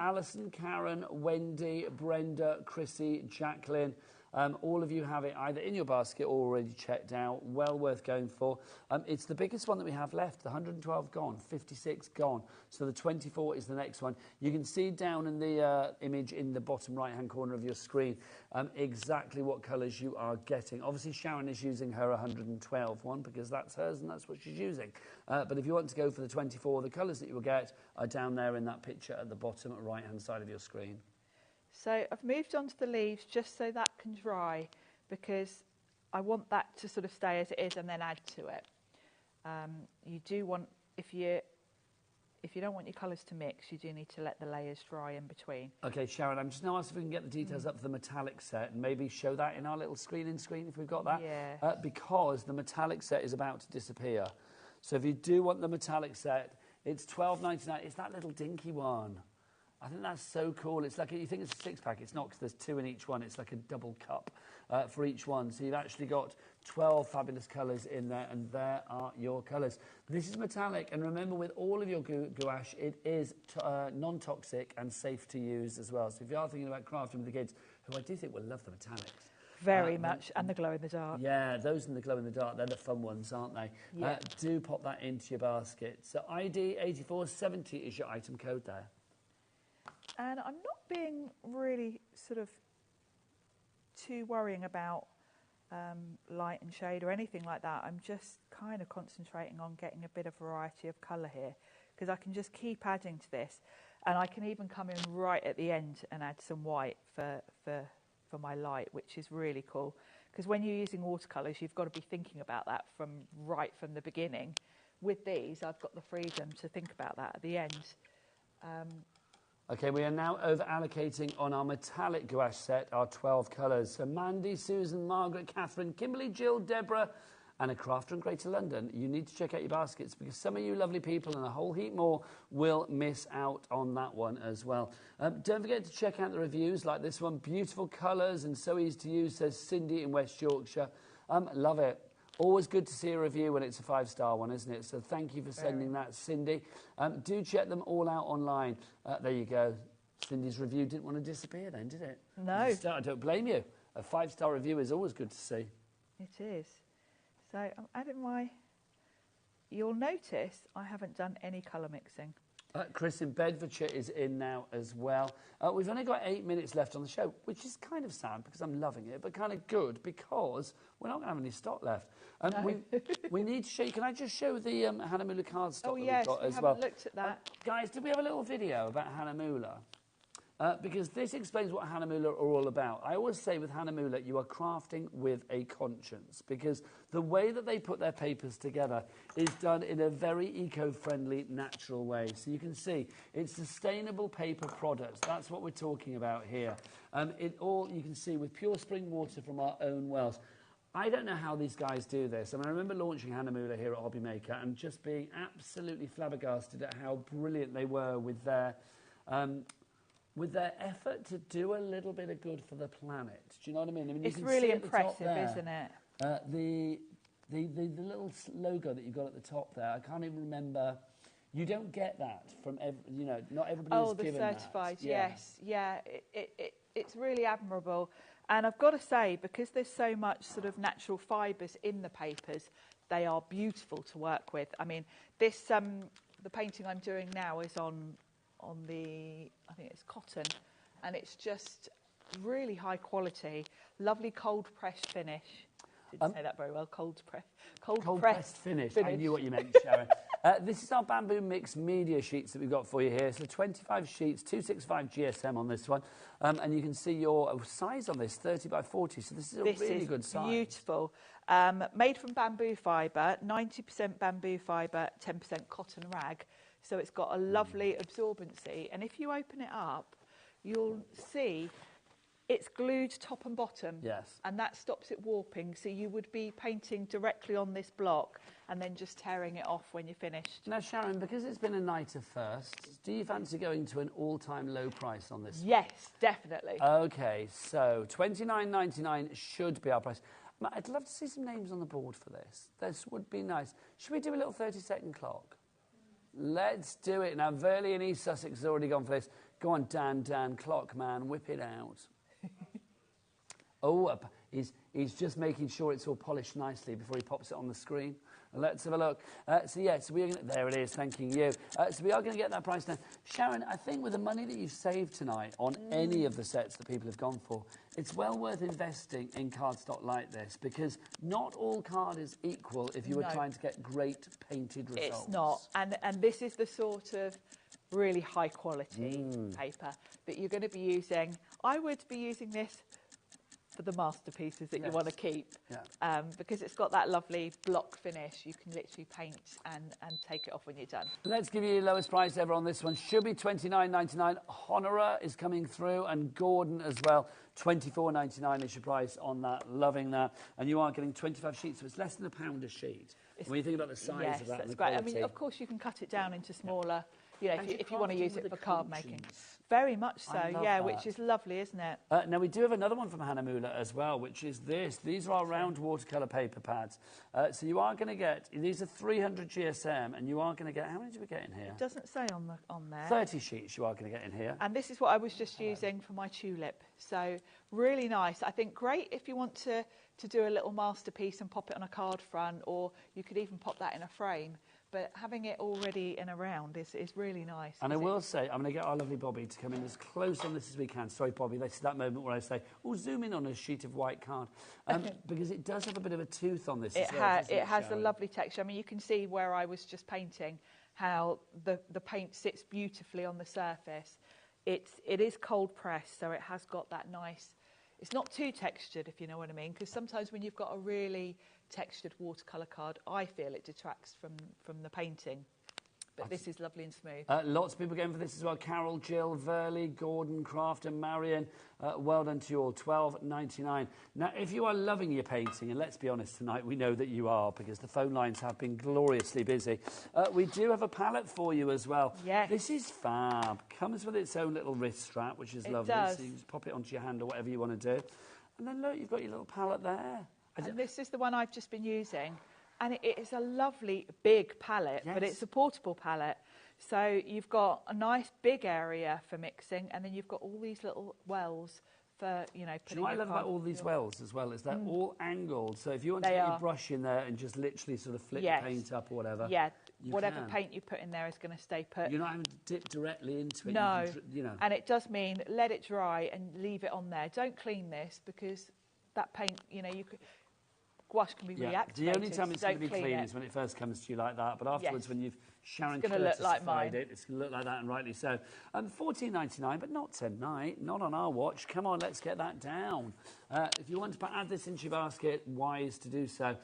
Alison, Karen, Wendy, Brenda, Chrissy, Jacqueline, all of you have it either in your basket or already checked out. Well worth going for. It's the biggest one that we have left. The 112 gone, 56 gone. So the 24 is the next one. You can see down in the image in the bottom right-hand corner of your screen exactly what colours you are getting. Obviously, Sharon is using her 112 one because that's hers and that's what she's using. But if you want to go for the 24, the colours that you will get are down there in that picture at the bottom right-hand side of your screen. So I've moved on to the leaves just so that can dry because I want that to sort of stay as it is and then add to it. You do want, if you don't want your colours to mix, you do need to let the layers dry in between. Okay, Sharon, I'm just now asking if we can get the details up for the metallic set and maybe show that in our little screen if we've got that. Yeah. Because the metallic set is about to disappear. So if you do want the metallic set, it's $12.99. It's that little dinky one. I think that's so cool. It's like, you think it's a six-pack. It's not because there's two in each one. It's like a double cup for each one. So you've actually got 12 fabulous colours in there, and there are your colours. This is metallic, and remember, with all of your gouache, it is non-toxic and safe to use as well. So if you are thinking about crafting with the kids, who I do think will love the metallics. Very much, and the glow-in-the-dark. Yeah, those in the glow-in-the-dark, they're the fun ones, aren't they? Yeah. Do pop that into your basket. So ID 8470 is your item code there. And I'm not being really sort of too worrying about light and shade or anything like that. I'm just kind of concentrating on getting a bit of variety of colour here, because I can just keep adding to this, and I can even come in right at the end and add some white for my light, which is really cool. Because when you're using watercolours, you've got to be thinking about that right from the beginning. With these, I've got the freedom to think about that at the end. Okay, we are now over-allocating on our metallic gouache set, our 12 colours. So Mandy, Susan, Margaret, Catherine, Kimberly, Jill, Deborah, and a crafter in Greater London. You need to check out your baskets, because some of you lovely people and a whole heap more will miss out on that one as well. Don't forget to check out the reviews like this one. Beautiful colours and so easy to use, says Cindy in West Yorkshire. Love it. Always good to see a review when it's a 5-star one, isn't it? So thank you for sending that, Cindy. Do check them all out online. There you go. Cindy's review didn't want to disappear then, did it? No. I don't blame you. A 5-star review is always good to see. It is. So I'm adding my... You'll notice I haven't done any colour mixing. Chris in Bedfordshire is in now as well. We've only got 8 minutes left on the show, which is kind of sad because I'm loving it, but kind of good because we're not going to have any stock left. No. we need to show you. Can I just show the Hannah Muller card stock that we've got as haven't well? Looked at that. Guys, did we have a little video about Hannah Muller? Because this explains what Hannah Muller are all about. I always say with Hannah Muller, you are crafting with a conscience, because the way that they put their papers together is done in a very eco-friendly, natural way. So you can see it's sustainable paper products. That's what we're talking about here. You can see with pure spring water from our own wells. I don't know how these guys do this. I mean, I remember launching Hannah Muller here at HobbyMaker and just being absolutely flabbergasted at how brilliant they were with their effort to do a little bit of good for the planet. Do you know what I mean? It's really impressive, isn't it? The little logo that you've got at the top there, I can't even remember. You don't get that from, not everybody is given that. Oh, the certified, yes. Yeah, it's really admirable. And I've got to say, because there's so much sort of natural fibres in the papers, they are beautiful to work with. I mean, this the painting I'm doing now is on the, I think it's cotton, and it's just really high quality, lovely cold pressed finish. Didn't say that very well. Cold pressed finish. I knew what you meant, Sharon. This is our bamboo mix media sheets that we've got for you here. So 25 sheets, 265 GSM on this one, and you can see your size on this, 30 by 40. So this is a really good size. Beautiful. Made from bamboo fibre, 90% bamboo fibre, 10% cotton rag. So it's got a lovely absorbency. And if you open it up, you'll see it's glued top and bottom. Yes. And that stops it warping. So you would be painting directly on this block and then just tearing it off when you're finished. Now, Sharon, because it's been a night of firsts, do you fancy going to an all-time low price on this? Yes, definitely. OK, so $29.99 should be our price. I'd love to see some names on the board for this. This would be nice. Should we do a little 30-second clock? Let's do it. Now, Verley in East Sussex has already gone for this. Go on, Dan, clock man, whip it out. Oh, he's just making sure it's all polished nicely before he pops it on the screen. Let's have a look. There it is, thanking you. So we are going to get that price down. Sharon, I think with the money that you've saved tonight on any of the sets that people have gone for, it's well worth investing in cardstock like this, because not all card is equal if you were trying to get great painted results. It's not. And this is the sort of really high quality paper that you're going to be using. I would be using this for the masterpieces that you want to keep, because it's got that lovely block finish. You can literally paint and take it off when you're done. Let's give you the lowest price ever on this one. Should be $29.99. Honorer is coming through, and Gordon as well. $24.99 is your price on that. Loving that. And you are getting 25 sheets, so it's less than £1 a sheet. When you think about the size of that, that's great. I mean, of course, you can cut it down into smaller. You know, if you want to use it for card making. Very much so, which is lovely, isn't it? Now, we do have another one from Hannah Muller as well, which is this. These are our round watercolour paper pads. So you are going to get, these are 300 GSM, and you are going to get, how many do we get in here? It doesn't say on there. 30 sheets you are going to get in here. And this is what I was just using for my tulip. So really nice. I think great if you want to do a little masterpiece and pop it on a card front, or you could even pop that in a frame. but having it already in a round is really nice. And I will say, I'm going to get our lovely Bobby to come in as close on this as we can. Sorry, Bobby, this is that moment where I say, oh, zoom in on a sheet of white card. Because it does have a bit of a tooth on this as well, doesn't it has a Sharon? lovely texture. I mean, you can see where I was just painting how the paint sits beautifully on the surface. It is cold pressed, so it has got that nice... It's not too textured, if you know what I mean, because sometimes when you've got a really textured watercolour card, I feel it detracts from the painting. But this is lovely and smooth. Lots of people going for this as well. Carol, Jill, Verley, Gordon, Craft and Marion. Well done to you all. $12.99. Now, if you are loving your painting, and let's be honest tonight, we know that you are because the phone lines have been gloriously busy. We do have a palette for you as well. Yes. This is fab. Comes with its own little wrist strap, which is lovely. Does. So you can just pop it onto your hand or whatever you want to do. And then look, you've got your little palette there. And this is the one I've just been using. And it is a lovely big palette, but it's a portable palette. So you've got a nice big area for mixing, and then you've got all these little wells for, you know, putting Do you know what I your love about all these wells as well? Is they're all angled. So if you want to get your brush in there and just literally sort of flip the paint up or whatever. Yeah, you whatever can. paint you put in there is going to stay put. You're not having to dip directly into it. No, you know. and it does mean let it dry and leave it on there. Don't clean this because that paint, you know, you could... Gouache can be reactivated. The only time it's so going to be clean clean it. is when it first comes to you like that. But afterwards, when you've Sharon It's gonna look like mine. Curtis-ified it, it's going to look like that, and rightly so. $14.99, but not tonight, not on our watch. Come on, let's get that down. If you want to add this into your basket, wise to do so.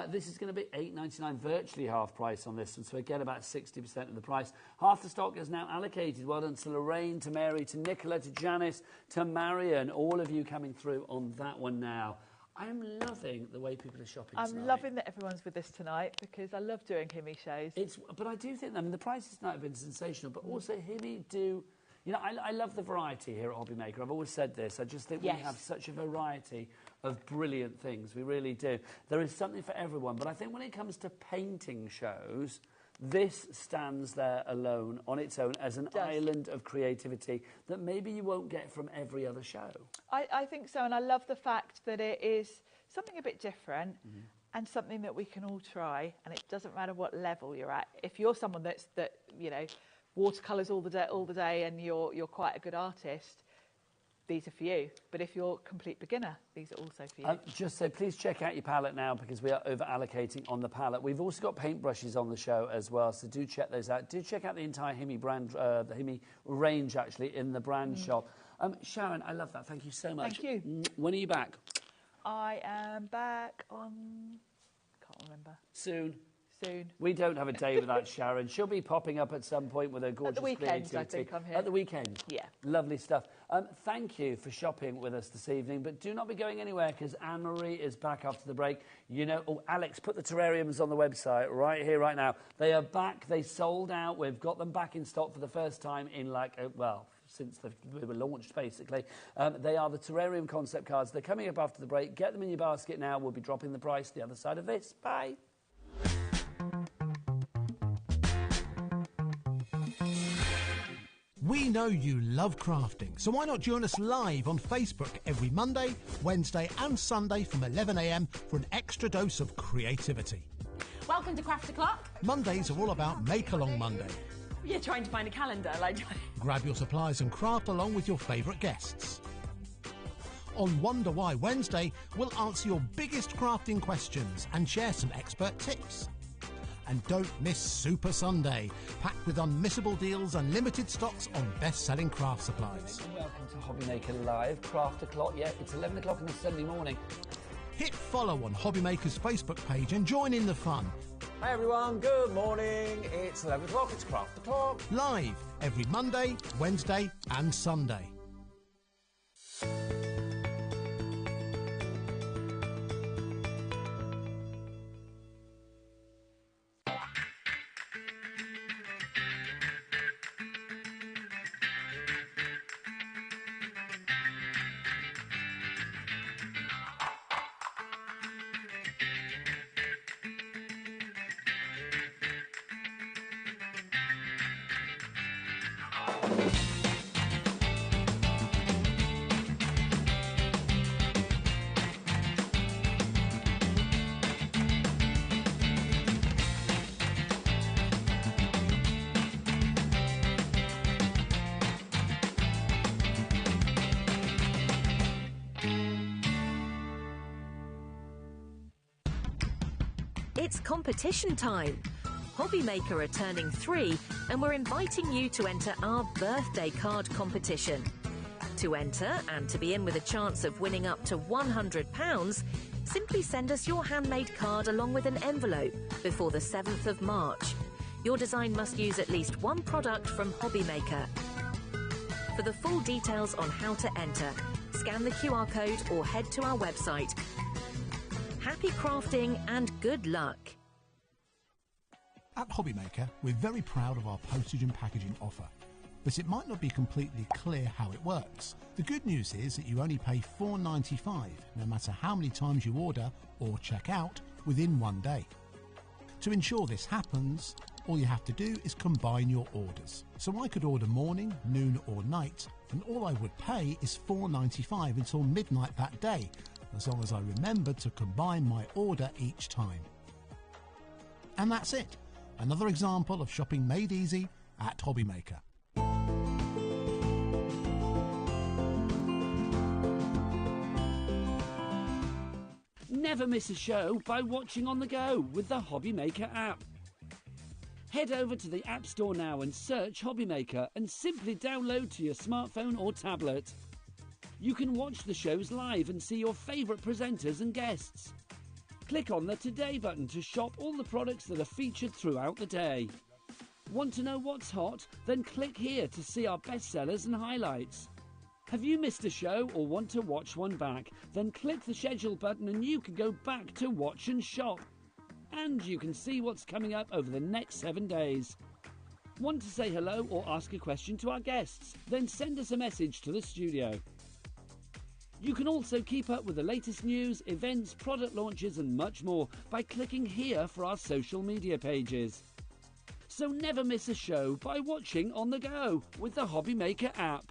This is going to be $8.99, virtually half price on this one. So again, about 60% of the price. Half the stock is now allocated. Well done to Lorraine, to Mary, to Nicola, to Janice, to Marion. All of you coming through on that one now. I am loving the way people are shopping tonight. I'm loving that everyone's with us tonight because I love doing Himmy shows. But I do think, I mean, the prices tonight have been sensational, but also Himmy do... You know, I love the variety here at HobbyMaker. I've always said this. I just think we have such a variety of brilliant things. We really do. There is something for everyone, but I think when it comes to painting shows... This stands there alone on its own as an island of creativity that maybe you won't get from every other show. I think so, and I love the fact that it is something a bit different and something that we can all try, and it doesn't matter what level you're at. If you're someone that you know, watercolours all the day and you're quite a good artist, these are for you. But if you're a complete beginner, these are also for you. Just so please check out your palette now because we are over-allocating on the palette. We've also got paintbrushes on the show as well, so do check those out. Do check out the entire Himmy brand, the Himmy range, actually, in the brand shop. Sharon, I love that. Thank you so much. Thank you. When are you back? I am back on... can't remember. Soon. Soon. We don't have a day without Sharon. She'll be popping up at some point with her gorgeous At the weekends, creativity. I think I'm here. At the weekend? Yeah. Lovely stuff. Thank you for shopping with us this evening, but do not be going anywhere because Anne-Marie is back after the break. You know, Alex, put the terrariums on the website right here, right now. They are back. They sold out. We've got them back in stock for the first time in since they were launched, basically. They are the terrarium concept cards. They're coming up after the break. Get them in your basket now. We'll be dropping the price the other side of this. Bye. We know you love crafting, so why not join us live on Facebook every Monday, Wednesday and Sunday from 11 a.m. for an extra dose of creativity. Welcome to Craft O'Clock. Mondays are all about Make Along Monday. You're trying to find a calendar, like... Grab your supplies and craft along with your favourite guests. On Wonder Why Wednesday, we'll answer your biggest crafting questions and share some expert tips. And don't miss Super Sunday, packed with unmissable deals and limited stocks on best-selling craft supplies. Welcome to HobbyMaker Live, Craft O'Clock. Yeah, it's 11 o'clock on a Sunday morning. Hit follow on HobbyMaker's Facebook page and join in the fun. Hi everyone, good morning. It's 11 o'clock, it's Craft O'Clock. Live every Monday, Wednesday and Sunday. It's competition time. HobbyMaker are turning 3 and we're inviting you to enter our birthday card competition. To enter and to be in with a chance of winning up to £100, simply send us your handmade card along with an envelope before the 7th of March. Your design must use at least one product from HobbyMaker. For the full details on how to enter, scan the QR code or head to our website. Happy crafting and good luck. At HobbyMaker, we're very proud of our postage and packaging offer, but it might not be completely clear how it works. The good news is that you only pay $4.95 no matter how many times you order or check out within 1 day. To ensure this happens, all you have to do is combine your orders. So I could order morning, noon or night, and all I would pay is $4.95 until midnight that day, as long as I remembered to combine my order each time. And that's it. Another example of shopping made easy at HobbyMaker. Never miss a show by watching on the go with the HobbyMaker app. Head over to the App Store now and search HobbyMaker and simply download to your smartphone or tablet. You can watch the shows live and see your favourite presenters and guests. Click on the Today button to shop all the products that are featured throughout the day. Want to know what's hot? Then click here to see our bestsellers and highlights. Have you missed a show or want to watch one back? Then click the schedule button and you can go back to watch and shop. And you can see what's coming up over the next 7 days. Want to say hello or ask a question to our guests? Then send us a message to the studio. You can also keep up with the latest news, events, product launches and much more by clicking here for our social media pages. So never miss a show by watching on the go with the HobbyMaker app.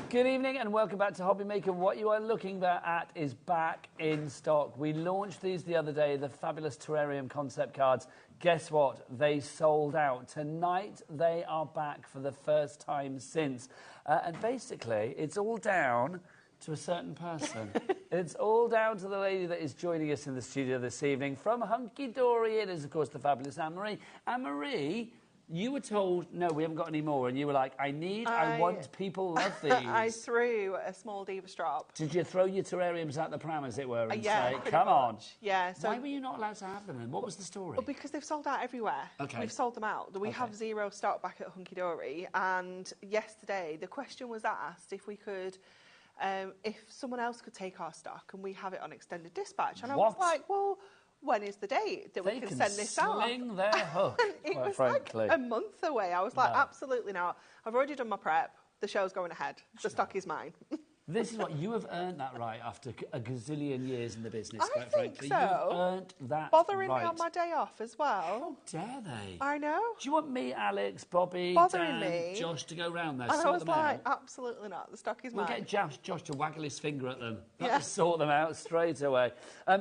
Good evening and welcome back to HobbyMaker. What you are looking at is back in stock. We launched these the other day, the fabulous terrarium concept cards. Guess what? They sold out. Tonight they are back for the first time since. And basically it's all down to a certain person. It's all down to the lady that is joining us in the studio this evening. From Hunky Dory, it is of course the fabulous Anne-Marie. Anne-Marie, you were told, no, we haven't got any more, and you were like, I want, people love these. I threw a small diva strap. Did you throw your terrariums at the pram, as it were, and yeah, say, come on? Yeah. So why were you not allowed to have them then? What was the story? Well, because they've sold out everywhere. Okay. We've sold them out. We have zero stock back at Hunky Dory, and yesterday the question was asked if we could, if someone else could take our stock and we have it on extended dispatch. And I was like, well, when is the date that we can send this out? They can sling their hook, it quite was frankly. like a month away. I was like, absolutely not. I've already done my prep. The show's going ahead. The stock is mine. This is what you have earned that right after a gazillion years in the business, I quite think frankly. so. You've earned that Bothering right. me on my day off as well. How dare they? I know. Do you want me, Alex, Bobby, Bothering Dan, me. Josh to go round there, And I sort was them like, out? absolutely not. The stock is We'll mine. get Josh to waggle his finger at them. Yeah. That'll sort them out straight away.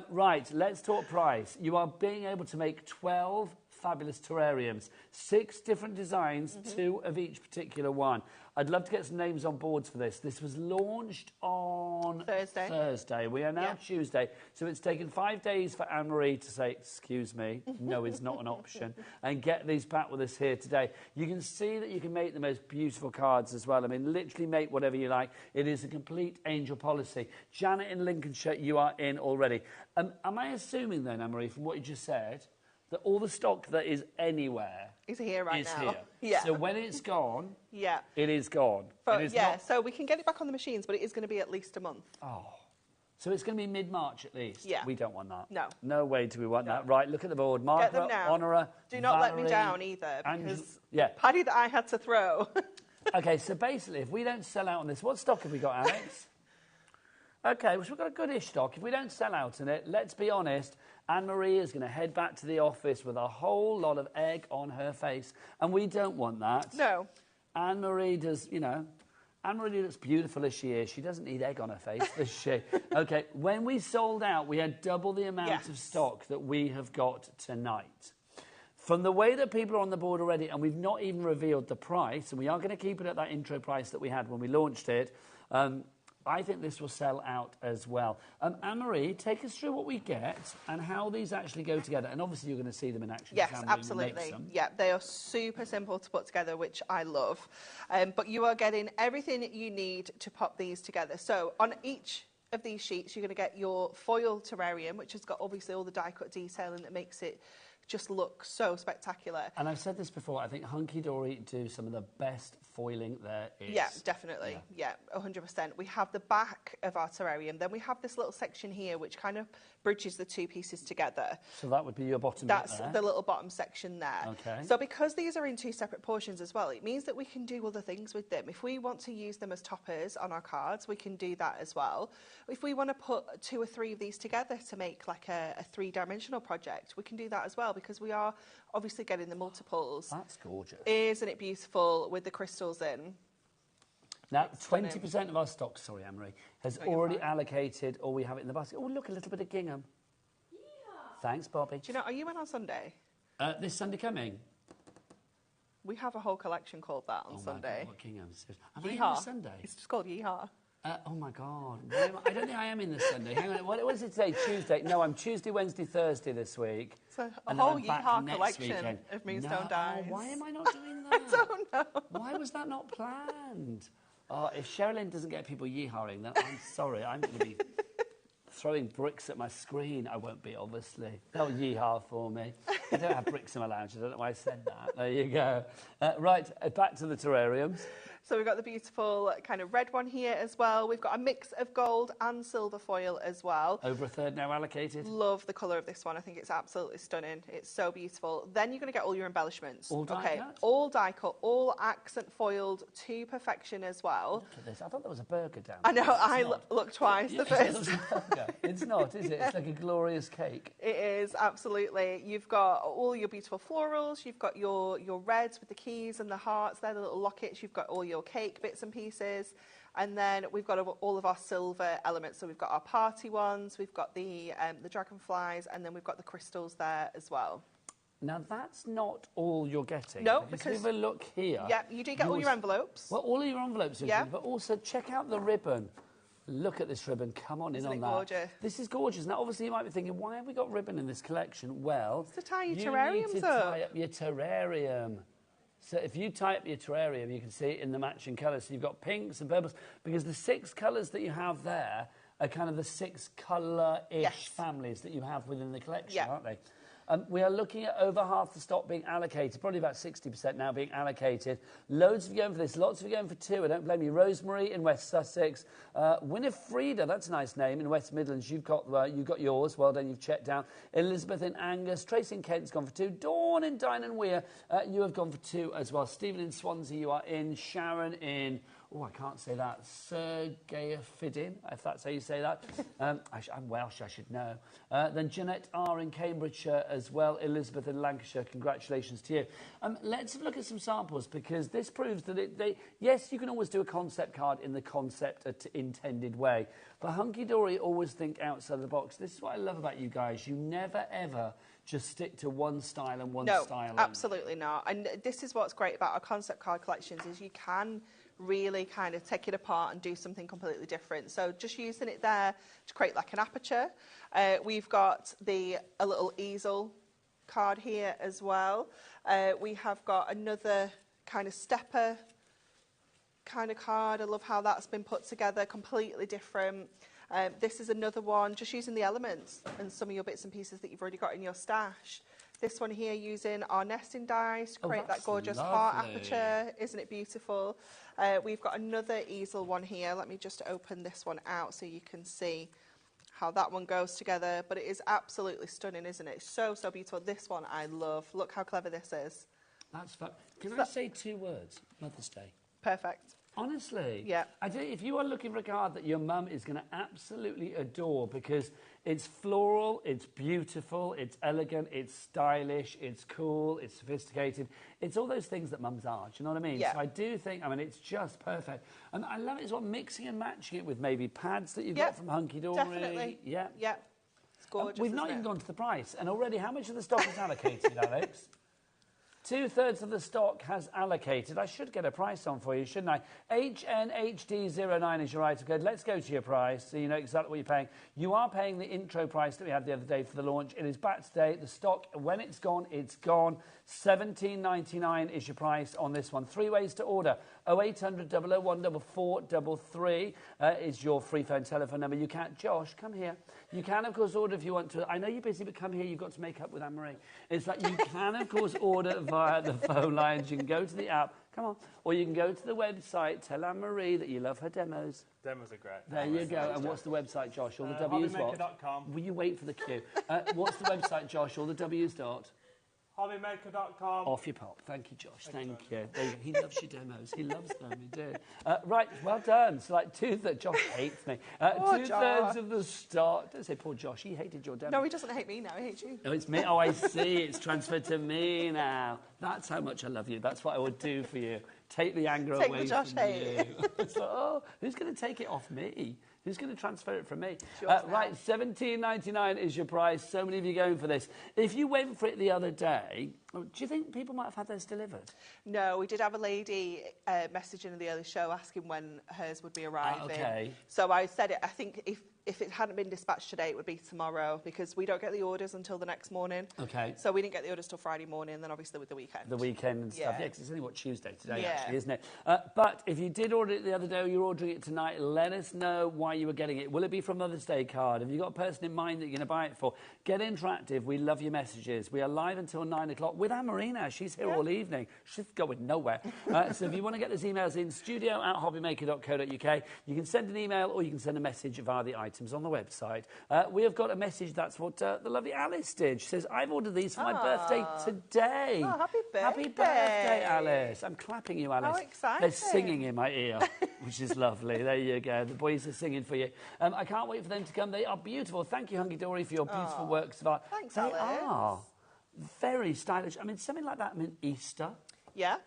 Right, let's talk price. You are being able to make 12 fabulous terrariums, 6 different designs, 2 of each particular one. I'd love to get some names on boards for this. This was launched on Thursday. We are now Tuesday, so it's taken 5 days for Anne-Marie to say, excuse me, no, it's not an option, and get these back with us here today. You can see that you can make the most beautiful cards as well. I mean, literally make whatever you like. It is a complete angel policy. Janet in Lincolnshire, you are in already. Am I assuming then, Anne-Marie, from what you just said, that all the stock that is anywhere is here right now. Here. Yeah. So when it's gone, it is gone. But it is yeah, not... so we can get it back on the machines, but it is going to be at least a month. Oh. So it's going to be mid-March at least. Yeah. We don't want that. No. No way do we want that. Right, look at the board. Get them Margaret, now. Honora, Do not let Valerie, me down either, because yeah. Paddy that I had to throw. Okay, so basically, if we don't sell out on this, what stock have we got, Alex? Okay, well, we've got a goodish stock. If we don't sell out on it, let's be honest, Anne-Marie is going to head back to the office with a whole lot of egg on her face, and we don't want that. No. Anne-Marie does, you know, Anne-Marie looks beautiful as she is. She doesn't need egg on her face, does she? Okay, when we sold out, we had double the amount of stock that we have got tonight. From the way that people are on the board already, and we've not even revealed the price, and we are going to keep it at that intro price that we had when we launched it, I think this will sell out as well. Anne-Marie, take us through what we get and how these actually go together. And obviously you're going to see them in action. Yes, absolutely. Yeah, they are super simple to put together, which I love. But you are getting everything you need to pop these together. So on each of these sheets, you're going to get your foil terrarium, which has got obviously all the die-cut detailing that makes it just look so spectacular. And I've said this before, I think Hunky Dory do some of the best foiling there is. Yeah, definitely. Yeah, 100%. We have the back of our terrarium. Then we have this little section here, which kind of bridges the two pieces together. So that would be your bottom That's bit there. the little bottom section there. Okay. So because these are in two separate portions as well, it means that we can do other things with them. If we want to use them as toppers on our cards, we can do that as well. If we want to put 2 or 3 of these together to make like a 3-dimensional project, we can do that as well, because we are obviously getting the multiples. That's gorgeous. Isn't it beautiful with the crystals in? Now, 20% of our stock, sorry, Anne-Marie, has already allocated, or we have it in the basket. Oh, look, a little bit of gingham. Yeah. Thanks, Bobby. Do you know, are you in on Sunday? This Sunday coming? We have a whole collection called that on Sunday. What gingham? Am I in Yeehaw. this Sunday? It's just called Yeehaw. Oh, my God. I don't think I am in this Sunday. Hang on. What is it today? Tuesday? No, I'm Tuesday, Wednesday, Thursday this week. So a And then whole I'm back Yeehaw next collection weekend. of Moonstone Dies. Why am I not doing that? I don't know. Why was that not planned? Oh, if Sherilyn doesn't get people yeehawing, then I'm sorry. I'm going to be throwing bricks at my screen. I won't be, obviously. They'll yeehaw for me. I don't have bricks in my lounge. I don't know why I said that. There you go. Right, back to the terrariums. So we've got the beautiful kind of red one here as well. We've got a mix of gold and silver foil as well. Over a third now allocated. Love the colour of this one. I think it's absolutely stunning. It's so beautiful. Then you're going to get all your embellishments. All die cut? All die cut, all accent foiled to perfection as well. Look at this. I thought there was a burger down I there. know, I looked twice the first time. It's not, is it? It's like a glorious cake. It is, absolutely. You've got all your beautiful florals. You've got your reds with the keys and the hearts. They're the little lockets. You've got all your cake bits and pieces. And then we've got all of our silver elements. So we've got our party ones, we've got the dragonflies, and then we've got the crystals there as well. Now, that's not all you're getting. No, because if we have a look here... Yeah, you do get all your envelopes. Well, all of your envelopes are Yeah. good, but also check out the ribbon. Look at this ribbon. Come on in Isn't on it that. gorgeous? This is gorgeous. Now, obviously, you might be thinking, why have we got ribbon in this collection? Well, to tie your you terrariums need to up. tie up your terrarium. So if you tie up your terrarium, you can see it in the matching colours. So you've got pinks and purples, because the 6 colours that you have there are kind of the 6 colour-ish families that you have within the collection, aren't they? We are looking at over half the stock being allocated, probably about 60% now being allocated. Loads of you going for this, lots of you going for 2. I don't blame you. Rosemary in West Sussex. Winifreda, that's a nice name, in West Midlands. You've got yours. Well done, you've checked down. Elizabeth in Angus. Tracy in Kent's gone for 2. Dawn in Dyne and Weir, you have gone for 2 as well. Stephen in Swansea, you are in. Sharon in... Oh, I can't say that. Sergeyafidin, if that's how you say that. I'm Welsh, I should know. Then Jeanette R. in Cambridgeshire as well. Elizabeth in Lancashire, congratulations to you. Let's have a look at some samples, because this proves that yes, you can always do a concept card in the concept intended way. But Hunky Dory always think outside the box. This is what I love about you guys. You never, ever just stick to one style and one style. No, absolutely not. And this is what's great about our concept card collections, is you can really kind of take it apart and do something completely different. So just using it there to create like an aperture. We've got a little easel card here as well. We have got another kind of stepper kind of card. I love how that's been put together, completely different. This is another one, just using the elements and some of your bits and pieces that you've already got in your stash. This one here using our nesting dies to create that gorgeous heart aperture. Isn't it beautiful? We've got another easel one here. Let me just open this one out so you can see how that one goes together, but it is absolutely stunning, isn't it? It's so, so beautiful. This one I love. Look how clever this is. That's fun. Can I say 2 words? Mother's Day. Perfect. Honestly. Yeah. I tell you, if you are looking for a card that your mum is going to absolutely adore because it's floral, it's beautiful, it's elegant, it's stylish, it's cool, it's sophisticated. It's all those things that mums are. Do you know what I mean? Yeah. So I do think, I mean, it's just perfect. And I love it as well, mixing and matching it with maybe pads that you got from Hunky Dory. Definitely. Yeah. Yeah. It's gorgeous. We've not even gone to the price. And already, how much of the stock is allocated, Alex? 2/3 of the stock has allocated. I should get a price on for you, shouldn't I? HNHD09 is your item code. Let's go to your price so you know exactly what you're paying. You are paying the intro price that we had the other day for the launch. It is back today. The stock, when it's gone, it's gone. $17.99 is your price on this one. 3 ways to order. 0800 001 4433 is your free phone telephone number. You can, Josh, come here. You can, of course, order if you want to. I know you're busy, but come here. You've got to make up with Anne-Marie. It's like you can, of course, order via the phone lines. You can go to the app. Come on. Or you can go to the website. Tell Anne-Marie that you love her demos. Demos are great. There you go. And what's the website, Josh? All the W's what? HobbyMaker.com. Will you wait for the cue? What's the website, Josh? All the W's dot? HobbyMaker.com. Off your pop. Thank you, Josh. Thank you. He loves your demos. He loves them. He did. Right, well done. So, like, Josh hates me. Two-thirds of the stock. Don't say poor Josh. He hated your demo. No, he doesn't hate me now. He hates you. Oh, it's me. Oh, I see. It's transferred to me now. That's how much I love you. That's what I would do for you. Take the anger Take away the Josh from hate. you. It's like, oh, who's going to take it off me? Who's going to transfer it from me? Right, $17.99 is your price. So many of you going for this. If you went for it the other day, do you think people might have had theirs delivered? No, we did have a lady messaging in the early show asking when hers would be arriving. Okay. So I said it. I think if it hadn't been dispatched today, it would be tomorrow because we don't get the orders until the next morning. Okay. So we didn't get the orders till Friday morning, and then obviously with the weekend. The weekend and stuff. Yeah. Yeah, 'cause it's only, Tuesday today, Yeah. actually, isn't it? But if you did order it the other day or you're ordering it tonight, let us know why you were getting it. Will it be from Mother's Day card? Have you got a person in mind that you're going to buy it for? Get interactive. We love your messages. We are live until 9 o'clock with Anne-Marie now. She's here all evening. She's going nowhere. So if you want to get those emails in, studio@hobbymaker.co.uk, you can send an email or you can send a message via the items on the website. We have got a message. That's what the lovely Alice did. She says, I've ordered these for my birthday today. Oh, happy birthday. Happy birthday, Alice. I'm clapping you, Alice. How exciting. They're singing in my ear, which is lovely. There you go. The boys are singing for you. I can't wait for them to come. They are beautiful. Thank you, Hunky Dory, for your beautiful works of art. Thanks, they Alice. are very stylish. I mean, something like that. I mean, Easter. Yeah.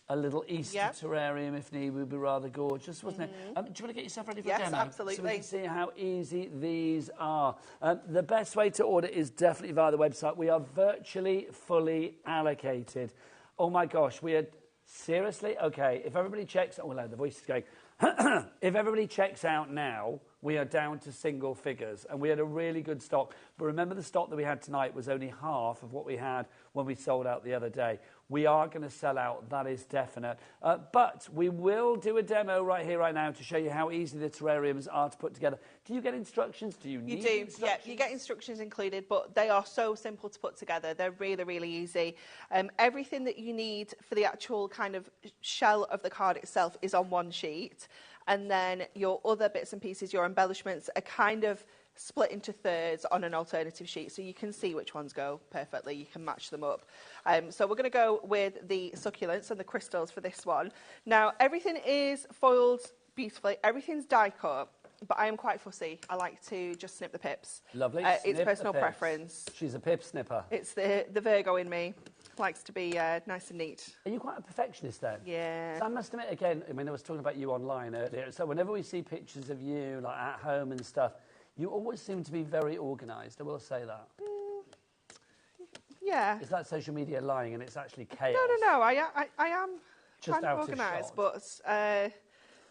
A little Easter terrarium, if need, would be rather gorgeous, wouldn't it? Do you want to get yourself ready for a demo? Yes, absolutely. So we can see how easy these are. The best way to order is definitely via the website. We are virtually fully allocated. Oh, my gosh. We are... Seriously? OK, if everybody checks... Oh, well, the voice is going... If everybody checks out now, we are down to single figures. And we had a really good stock. But remember, the stock that we had tonight was only half of what we had when we sold out the other day. We are going to sell out, that is definite. But we will do a demo right here, right now, to show you how easy the terrariums are to put together. Do you get instructions? Do you need instructions? Yeah, you get instructions included, but they are so simple to put together. They're really, really easy. Everything that you need for the actual kind of shell of the card itself is on one sheet. And then your other bits and pieces, your embellishments, are kind of split into thirds on an alternative sheet, so you can see which ones go perfectly. You can match them up. So we're going to go with the succulents and the crystals for this one. Now, everything is foiled beautifully. Everything's die cut, but I am quite fussy. I like to just snip the pips. Lovely. It's personal preference. She's a pip snipper. It's the Virgo in me. Likes to be nice and neat. Are you quite a perfectionist then? Yeah. So I must admit, again, I mean, I was talking about you online earlier. So whenever we see pictures of you, like at home and stuff, you always seem to be very organised. I will say that. Yeah. Is that social media lying and it's actually chaos? No. I am Just kind out of of organised, shot. but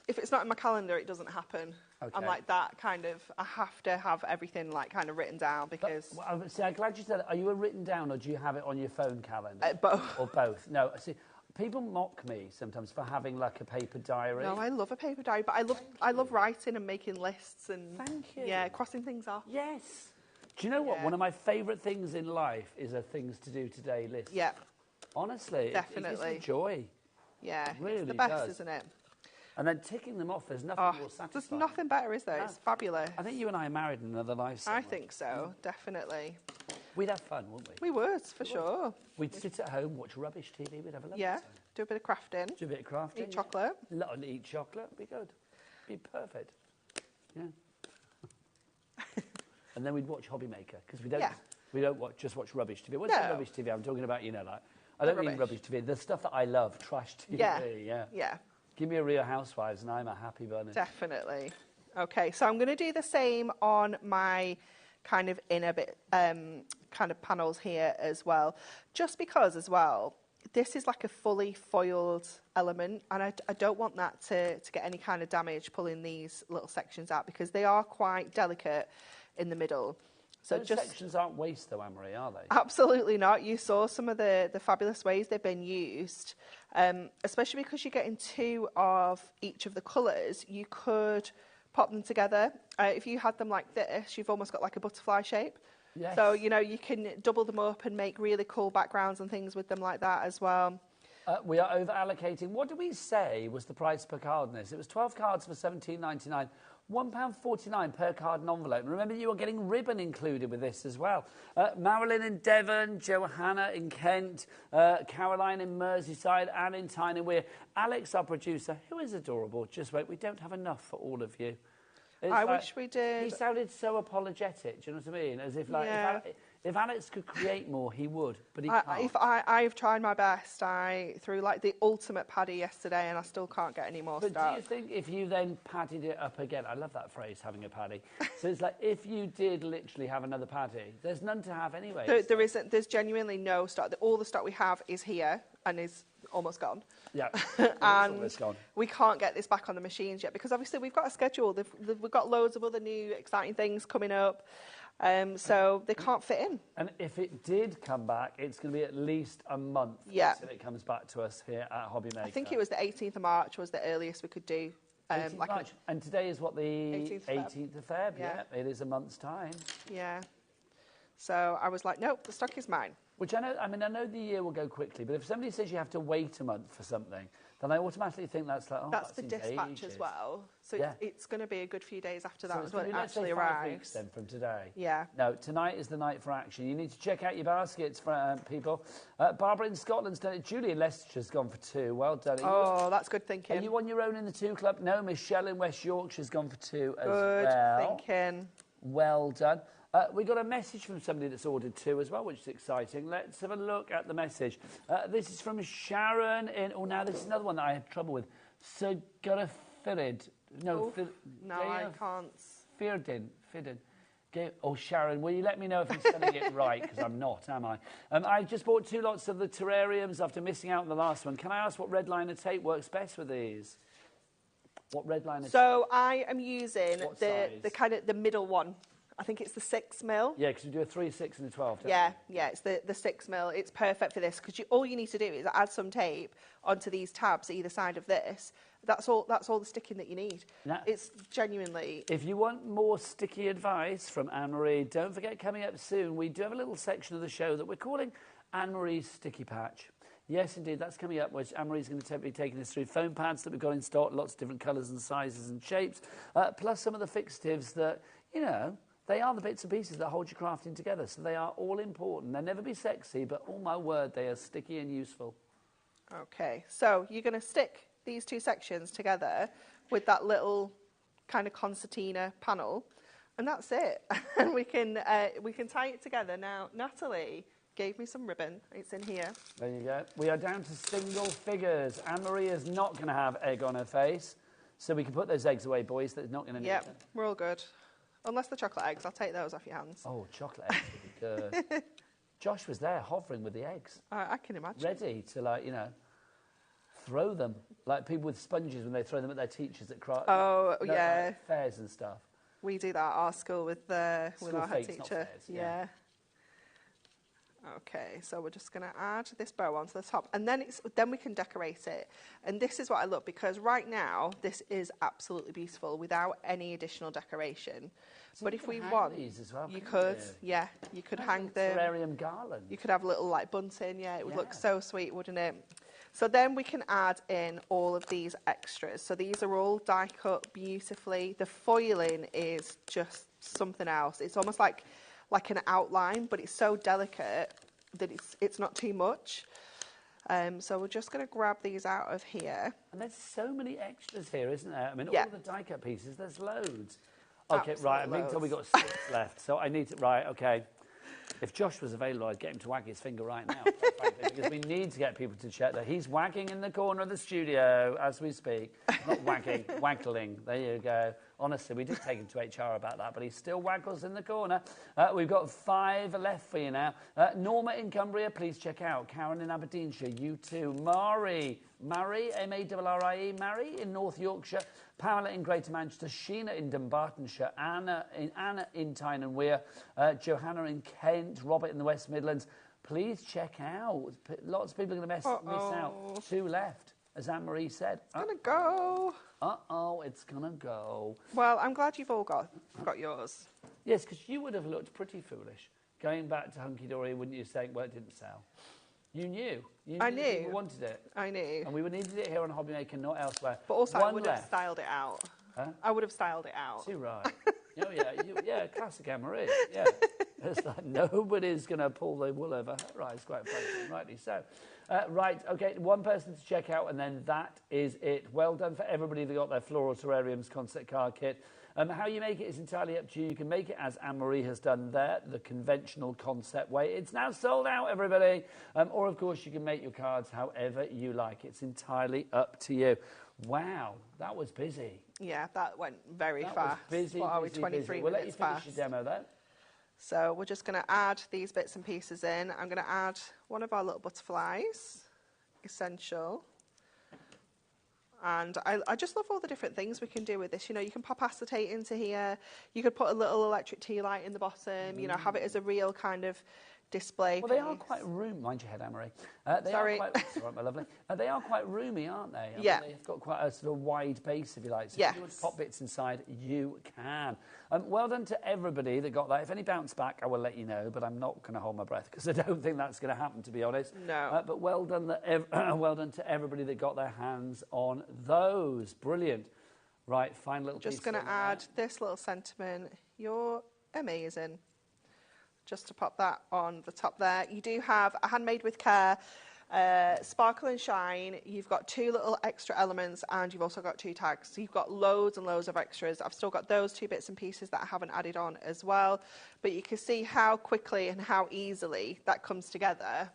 if it's not in my calendar, it doesn't happen. Okay. I'm like that kind of. I have to have everything like kind of written down because. See, I'm glad you said that. Are you a written down or do you have it on your phone calendar? Both. Or both? No. See, people mock me sometimes for having like a paper diary. No, I love a paper diary, but I love writing and making lists and. Thank you. Yeah, crossing things off. Yes. Do you know what? One of my favourite things in life is a things to do today list. Yeah. Honestly, Definitely. it gives me joy. Yeah, It really it's the best, does. isn't it? And then ticking them off, there's nothing more satisfying. There's nothing better, is there? No. It's fabulous. I think you and I are married in another life somewhere. I think so, definitely. We'd have fun, wouldn't we? We would, for sure. We'd sit at home, watch rubbish TV, we'd have a lovely Yeah, time. do a bit of crafting. Do a bit of crafting. Eat chocolate. Eat chocolate, be good. Be perfect. Yeah. And then we'd watch HobbyMaker, because we don't just watch rubbish TV. When I say rubbish TV, I'm talking about, like, I don't mean rubbish TV, the stuff that I love, trash TV. Yeah. Give me a Real Housewives and I'm a happy bunny. Definitely. Okay, so I'm going to do the same on my kind of inner bit, kind of panels here as well. Just because as well, this is like a fully foiled element, and I don't want that to get any kind of damage pulling these little sections out, because they are quite delicate in the middle. So those sections aren't waste though, Anne-Marie, are they? Absolutely not. You saw some of the fabulous ways they've been used, especially because you're getting two of each of the colours. You could pop them together. If you had them like this, you've almost got like a butterfly shape. Yes. So, you can double them up and make really cool backgrounds and things with them like that as well. We are over allocating. What did we say was the price per card in this? It was 12 cards for £17.99. £1.49 per card and envelope. And remember, you are getting ribbon included with this as well. Marilyn in Devon, Johanna in Kent, Caroline in Merseyside, Anne in Tyne and Weir, Alex, our producer, who is adorable. Just wait, we don't have enough for all of you. I wish we did. He sounded so apologetic, do you know what I mean? As if, like, if Alex could create more, he would, but he can't. I've tried my best. I threw like the ultimate paddy yesterday, and I still can't get any more stuff. But do you think if you then padded it up again, I love that phrase, having a paddy. So it's like if you did literally have another paddy, there's none to have anyway. There's genuinely no stock. All the stock we have is here and is almost gone. Yeah, and it's gone. We can't get this back on the machines yet, because obviously we've got a schedule. We've got loads of other new exciting things coming up. So they can't fit in. And if it did come back, it's going to be at least a month until it comes back to us here at HobbyMaker. I think it was the 18th of March was the earliest we could do. 18th of March. And today is what, the 18th of Feb? Yeah, it is a month's time. Yeah. So I was like, nope, the stock is mine. Which I know the year will go quickly, but if somebody says you have to wait a month for something, then I automatically think that's like, that's the dispatch as well. So it's going to be a good few days after that as well. It actually actually 5 arrives. weeks then from today. Yeah. No, tonight is the night for action. You need to check out your baskets, for people. Barbara in Scotland's done it. Julie in Leicestershire's gone for 2. Well done. That's good thinking. Are you on your own in the 2 club? No, Michelle in West Yorkshire's gone for 2 as well. Good thinking. Well done. We got a message from somebody that's ordered 2 as well, which is exciting. Let's have a look at the message. This is from Sharon in... Oh, now this is another one that I had trouble with. So, got a Firid. No, I can't. Firdin. Oh, Sharon, will you let me know if I'm spelling it right? Because I'm not, am I? I just bought 2 lots of the terrariums after missing out on the last one. Can I ask what red liner tape works best with these? What red liner tape? So, I am using the kind of the middle one. I think it's the 6mm. Yeah, because you do a 3, 6 and a 12, don't Yeah, it's the 6mm. It's perfect for this, because all you need to do is add some tape onto these tabs either side of this. That's all the sticking that you need. Now, it's genuinely... If you want more sticky advice from Anne-Marie, don't forget, coming up soon, we do have a little section of the show that we're calling Anne-Marie's Sticky Patch. Yes, indeed, that's coming up, which Anne-Marie's going to be taking us through foam pads that we've got in stock, lots of different colours and sizes and shapes, plus some of the fixatives that, they are the bits and pieces that hold your crafting together, so they are all important. They'll never be sexy, but oh my word, they are sticky and useful. Okay, so you're going to stick these 2 sections together with that little kind of concertina panel, and that's it. And we can tie it together. Now, Natalie gave me some ribbon. It's in here. There you go. We are down to single figures. Anne-Marie is not going to have egg on her face, so we can put those eggs away, boys. That's not going to need them. We're all good. Unless the chocolate eggs, I'll take those off your hands. Oh, chocolate eggs would be good. Josh was there hovering with the eggs. I can imagine. Ready to, throw them. Like people with sponges when they throw them at their teachers at fairs and stuff. We do that at our school with our head teacher. Not fairs, yeah. Okay, so we're just going to add this bow onto the top, and then we can decorate it. And this is what I love, because right now this is absolutely beautiful without any additional decoration. So but if we want, these as well, you could, you could hang them. Terrarium garland. You could have little like bunting, it would look so sweet, wouldn't it? So then we can add in all of these extras. So these are all die cut beautifully. The foiling is just something else. It's almost like an outline, but it's so delicate that it's not too much. So we're just going to grab these out of here. And there's so many extras here, isn't there? I mean, Yeah. all the die cut pieces, there's loads. Okay, Absolute right, I think loads. we've got 6 left, so I need to, right, okay. If Josh was available, I'd get him to wag his finger right now, quite frankly, because we need to get people to check that. He's wagging in the corner of the studio as we speak. Not wagging, waggling. There you go. Honestly, we did take him to HR about that, but he still waggles in the corner. We've got 5 left for you now. Norma in Cumbria, please check out. Karen in Aberdeenshire, you too. Mari, M-A-R-R-I-E, Mary in North Yorkshire. Paola in Greater Manchester. Sheena in Dumbartonshire. Anna in Tyne and Wear. Johanna in Kent. Robert in the West Midlands. Please check out. Lots of people are going to miss out. 2 left, as Anne-Marie said. It's going to go. Uh-oh, it's going to go. Well, I'm glad you've all got yours. Yes, because you would have looked pretty foolish going back to Hunky Dory, wouldn't you, saying, well, it didn't sell. You knew. I knew. People wanted it. I knew. And we needed it here on HobbyMaker, not elsewhere. But also, One I would have left. styled it out. Huh? I would have styled it out. Too right. Oh, yeah, classic Anne-Marie. Yeah. It's like nobody's going to pull the wool over her eyes, quite frankly, rightly so. Right, okay, 1 person to check out, and then that is it. Well done for everybody that got their Floral Terrariums concept card kit. How you make it is entirely up to you. You can make it as Anne-Marie has done there, the conventional concept way. It's now sold out, everybody. Or, of course, you can make your cards however you like. It's entirely up to you. Wow, that was busy. Yeah, that went very That fast. was busy, What are we, busy, 23 busy. We'll let you minutes finish past? your demo, then. So we're just going to add these bits and pieces in. I'm going to add one of our little butterflies, essential. And I just love all the different things we can do with this. You know, you can pop acetate into here. You could put a little electric tea light in the bottom, you know, have it as a real kind of display Well, piece. they are quite roomy. Mind your head, Anne-Marie. Sorry. That's all right, my lovely. They are quite roomy, aren't they? Yeah. They've got quite a sort of wide base, if you like. So Yes. if you want to pop bits inside, you can. Well done to everybody that got that. If any bounce back, I will let you know, but I'm not going to hold my breath because I don't think that's going to happen, to be honest. No. But well done, well done to everybody that got their hands on those. Brilliant. Right, fine little piece. Just going to add this little sentiment. You're amazing. Just to pop that on the top there. You do have a Handmade with Care, Sparkle and Shine. You've got 2 little extra elements, and you've also got 2 tags. So you've got loads and loads of extras. I've still got those 2 bits and pieces that I haven't added on as well. But you can see how quickly and how easily that comes together.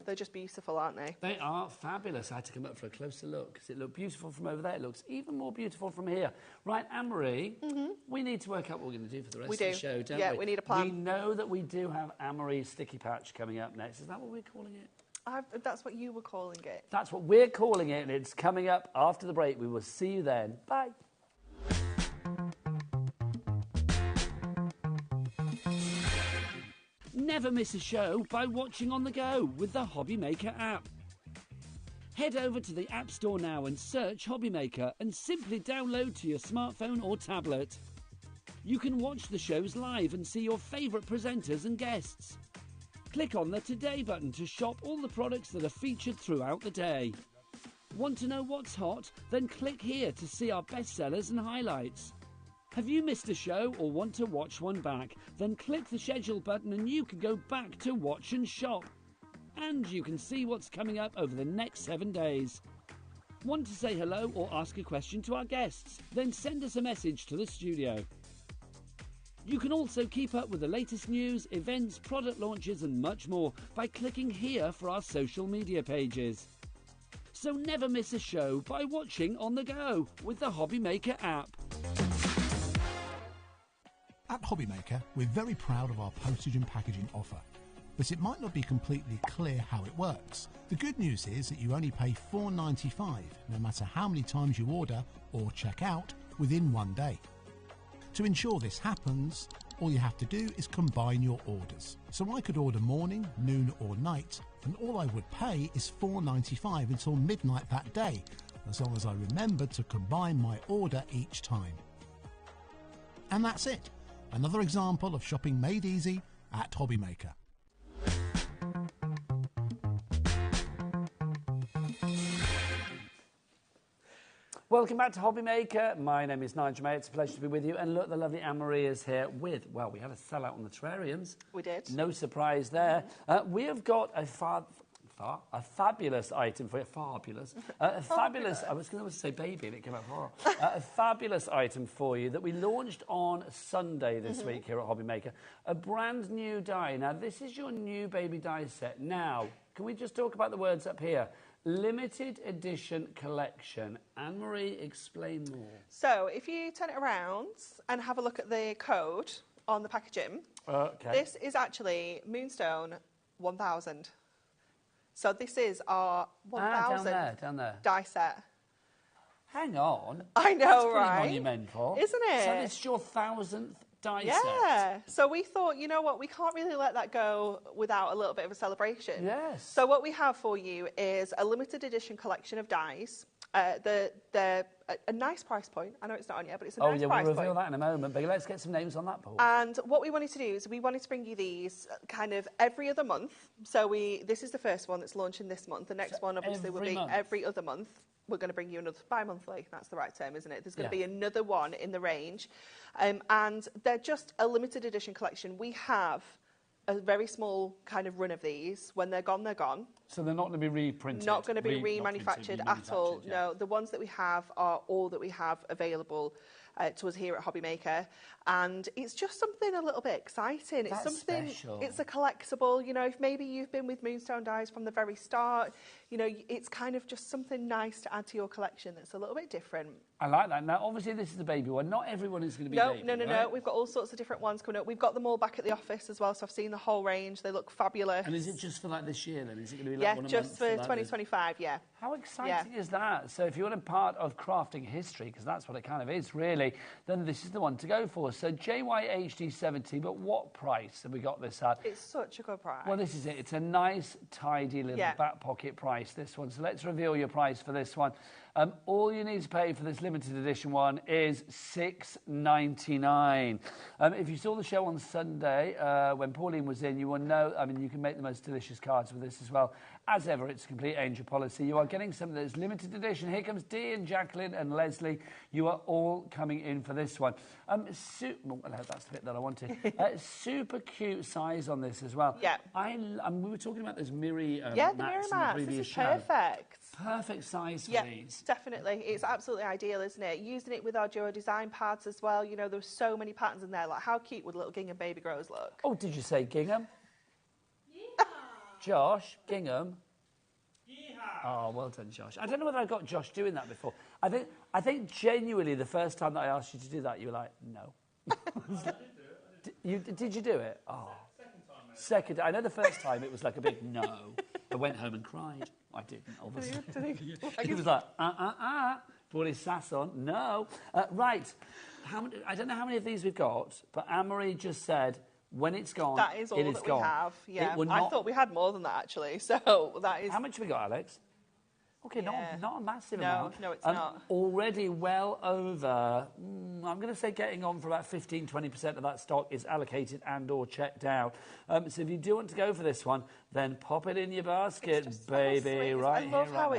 They're just beautiful, aren't they? They are fabulous. I had to come up for a closer look because it looked beautiful from over there. It looks even more beautiful from here. Right, Anne-Marie, we need to work out what we're going to do for the rest of the show, don't we? Yeah, we need a plan. We know that we do have Anne-Marie's Sticky Patch coming up next. Is that what we're calling it? That's what you were calling it. That's what we're calling it, and it's coming up after the break. We will see you then. Bye. Never miss a show by watching on the go with the HobbyMaker app. Head over to the App Store now and search HobbyMaker and simply download to your smartphone or tablet. You can watch the shows live and see your favourite presenters and guests. Click on the Today button to shop all the products that are featured throughout the day. Want to know what's hot? Then click here to see our bestsellers and highlights. Have you missed a show or want to watch one back? Then click the schedule button and you can go back to watch and shop. And you can see what's coming up over the next 7 days. Want to say hello or ask a question to our guests? Then send us a message to the studio. You can also keep up with the latest news, events, product launches and much more by clicking here for our social media pages. So never miss a show by watching on the go with the HobbyMaker app. At HobbyMaker, we're very proud of our postage and packaging offer, but it might not be completely clear how it works. The good news is that you only pay $4.95 no matter how many times you order or check out within 1 day. To ensure this happens, all you have to do is combine your orders. So I could order morning, noon or night, and all I would pay is $4.95 until midnight that day, as long as I remembered to combine my order each time. And that's it. Another example of shopping made easy at HobbyMaker. Welcome back to HobbyMaker. My name is Nigel May. It's a pleasure to be with you. And look, the lovely Anne-Marie is here with, well, we had a sellout on the terrariums. We did. No surprise there. We have got a fabulous item for you. Fabulous. A fabulous, I was going to say baby and it came out horrible. A fabulous item for you that we launched on Sunday this week here at HobbyMaker. A brand new die. Now, this is your new baby die set. Now, can we just talk about the words up here? Limited edition collection. Anne-Marie, explain more. So, if you turn it around and have a look at the code on the packaging, this is actually Moonstone 1000. So this is our 1000 down there. die set. Hang on. I know, That's right? pretty monumental. Isn't it? So this is your 1000th die set. Yeah. So we thought, you know what, we can't really let that go without a little bit of a celebration. Yes. So what we have for you is a limited edition collection of dies. They're a nice price point. I know it's not on yet, but it's a nice price point. Oh, yeah, we'll reveal that in a moment. But let's get some names on that, Paul. And what we wanted to do is we wanted to bring you these kind of every other month. So this is the first one that's launching this month. The next one, obviously, will be every other month. We're going to bring you another bi-monthly. That's the right term, isn't it? There's going to be another one in the range. And they're just a limited edition collection. We have a very small kind of run of these. When they're gone, they're gone. So they're not going to be reprinted? Not going to be remanufactured at all. Yeah. No, the ones that we have are all that we have available to us here at HobbyMaker. And it's just something a little bit exciting. It's something special. It's a collectible. You know, if maybe you've been with Moonstone Dies from the very start, you know, it's kind of just something nice to add to your collection that's a little bit different. I like that. Now, obviously, this is the baby one. Not everyone is going to be baby, No. We've got all sorts of different ones coming up. We've got them all back at the office as well, so I've seen the whole range. They look fabulous. And is it just for like this year then? Is it going to be like one a month? Yeah, just for 2025, yeah. How exciting is that? So if you want a part of crafting history, because that's what it kind of is, really, then this is the one to go for. So JYHD70, but what price have we got this at? It's such a good price. Well, this is it. It's a nice, tidy little back pocket price, this one. So let's reveal your price for this one. All you need to pay for this limited edition one is $6.99. If you saw the show on Sunday, when Pauline was in, you will know, I mean, you can make the most delicious cards with this as well. As ever, it's a complete angel policy. You are getting something that's limited edition. Here comes Dee and Jacqueline and Leslie. You are all coming in for this one. That's the bit that I wanted. Super cute size on this as well. Yeah. We were talking about those Miri the mats mirror in the mats. previous This is show. perfect. Perfect size for these. Definitely. It's absolutely ideal, isn't it? Using it with our Duo Design pads as well. You know, there's so many patterns in there. Like, how cute would little gingham baby grows look? Oh, did you say gingham? Yeah. Josh, gingham. Oh, well done, Josh. I don't know whether I got Josh doing that before. I think genuinely the first time that I asked you to do that, you were like, no. Did you do it? Oh. Second time. I know the first time it was like a big no. I went home and cried. I didn't, obviously. He was like, brought his sass on. No. Right. I don't know how many of these we've got, but Anne-Marie just said, when it's gone, that is all that we have. Yeah. I thought we had more than that, actually. So that is... How much have we got, Alex? Okay, not a massive amount. No, it's not. Already well over, I'm going to say getting on for about 15-20% of that stock is allocated and or checked out. So if you do want to go for this one, then pop it in your basket, baby, right here, right now. I love how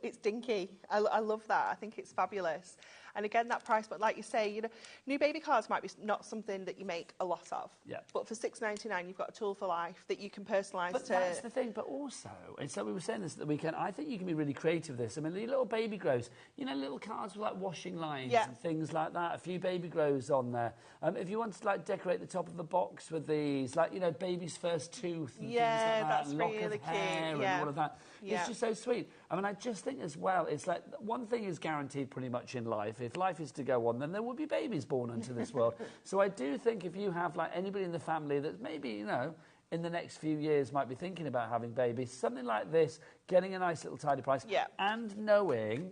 it's dinky. I love that. I think it's fabulous. And again, that price, but like you say, you know, new baby cards might be not something that you make a lot of. Yeah. But for $6.99, you've got a tool for life that you can personalise But that's the thing. But also, and so we were saying this at the weekend, I think you can be really creative with this. I mean, the little baby grows, you know, little cards with like washing lines and things like that. A few baby grows on there. If you want to like decorate the top of the box with these, like, you know, baby's first tooth and things like that, that's and lock really of hair cute. and all of that. It's just so sweet. I mean, I just think as well, it's like one thing is guaranteed pretty much in life. If life is to go on, then there will be babies born into this world. So I do think if you have like anybody in the family that maybe, you know, in the next few years might be thinking about having babies, something like this, getting a nice little tidy price, and knowing,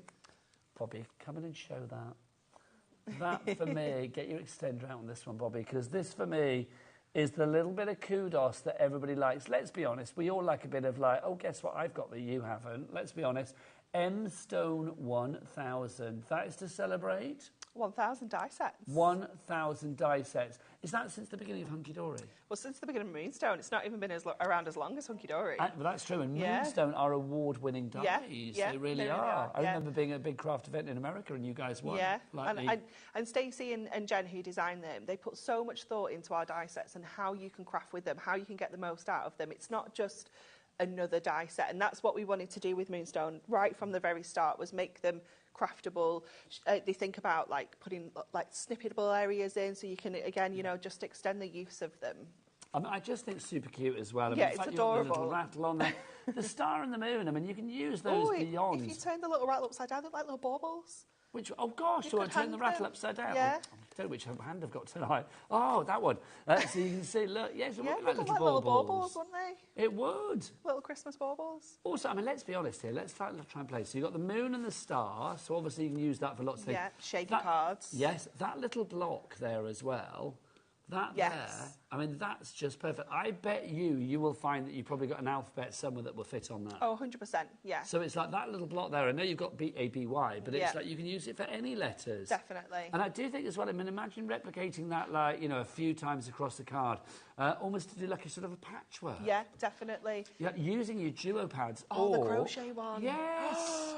Bobby, come in and show that. That for me, get your extender out on this one, Bobby, because this for me is the little bit of kudos that everybody likes. Let's be honest, we all like a bit of like, oh, guess what I've got that you haven't. Let's be honest. M Stone 1000. That is to celebrate. 1,000 die sets. 1,000 die sets. Is that since the beginning of Hunky Dory? Well, since the beginning of Moonstone, it's not even been around as long as Hunky Dory. Well, that's true. And Moonstone are award-winning dies. Yeah, They really are. I remember being at a big craft event in America and you guys won. Yeah, Like and Stacey and Jen, who designed them, they put so much thought into our die sets and how you can craft with them, how you can get the most out of them. It's not just another die set, and that's what we wanted to do with Moonstone right from the very start, was make them craftable. They think about like putting like snippetable areas in, so you can again, you know, just extend the use of them. I just think it's super cute as well. I mean, Yeah, the fact it's you've got the adorable. little rattle on there. The star and the moon, I mean, you can use those beyond. If you turn the little rattle upside down, they're like little baubles. Which, oh gosh, do I turn the rattle upside down? Yeah. I don't know which hand I've got tonight. Oh, that one. So you can see, look, yes, it would be like they'd little little baubles. baubles, wouldn't they? It would. Little Christmas baubles. Also, I mean, let's be honest here. Let's try and play. So you've got the moon and the star, so obviously you can use that for lots of things. Yeah, shaky cards. Yes, that little block there as well. That there, I mean, that's just perfect. I bet you will find that you've probably got an alphabet somewhere that will fit on that. Oh, 100%, yeah. So it's like that little block there. I know you've got B-A-B-Y, but it's like you can use it for any letters. Definitely. And I do think as well, I mean, imagine replicating that, like, you know, a few times across the card, almost to do like a sort of a patchwork. Yeah, definitely. Yeah, using your duo pads. Oh, or, the crochet one. Yes.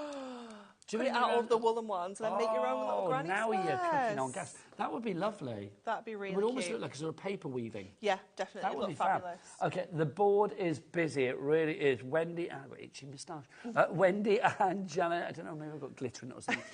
Put it out of the woolen ones and then make your own little granny now squares. you're cooking on gas. That would be lovely. That'd be really It would almost cute. look like a sort of paper weaving. Yeah, definitely. That would Look be fab. fabulous. Okay, the board is busy. It really is. Wendy, I've got itchy moustache. Wendy and Janet, I don't know, maybe I've got glitter in it or something.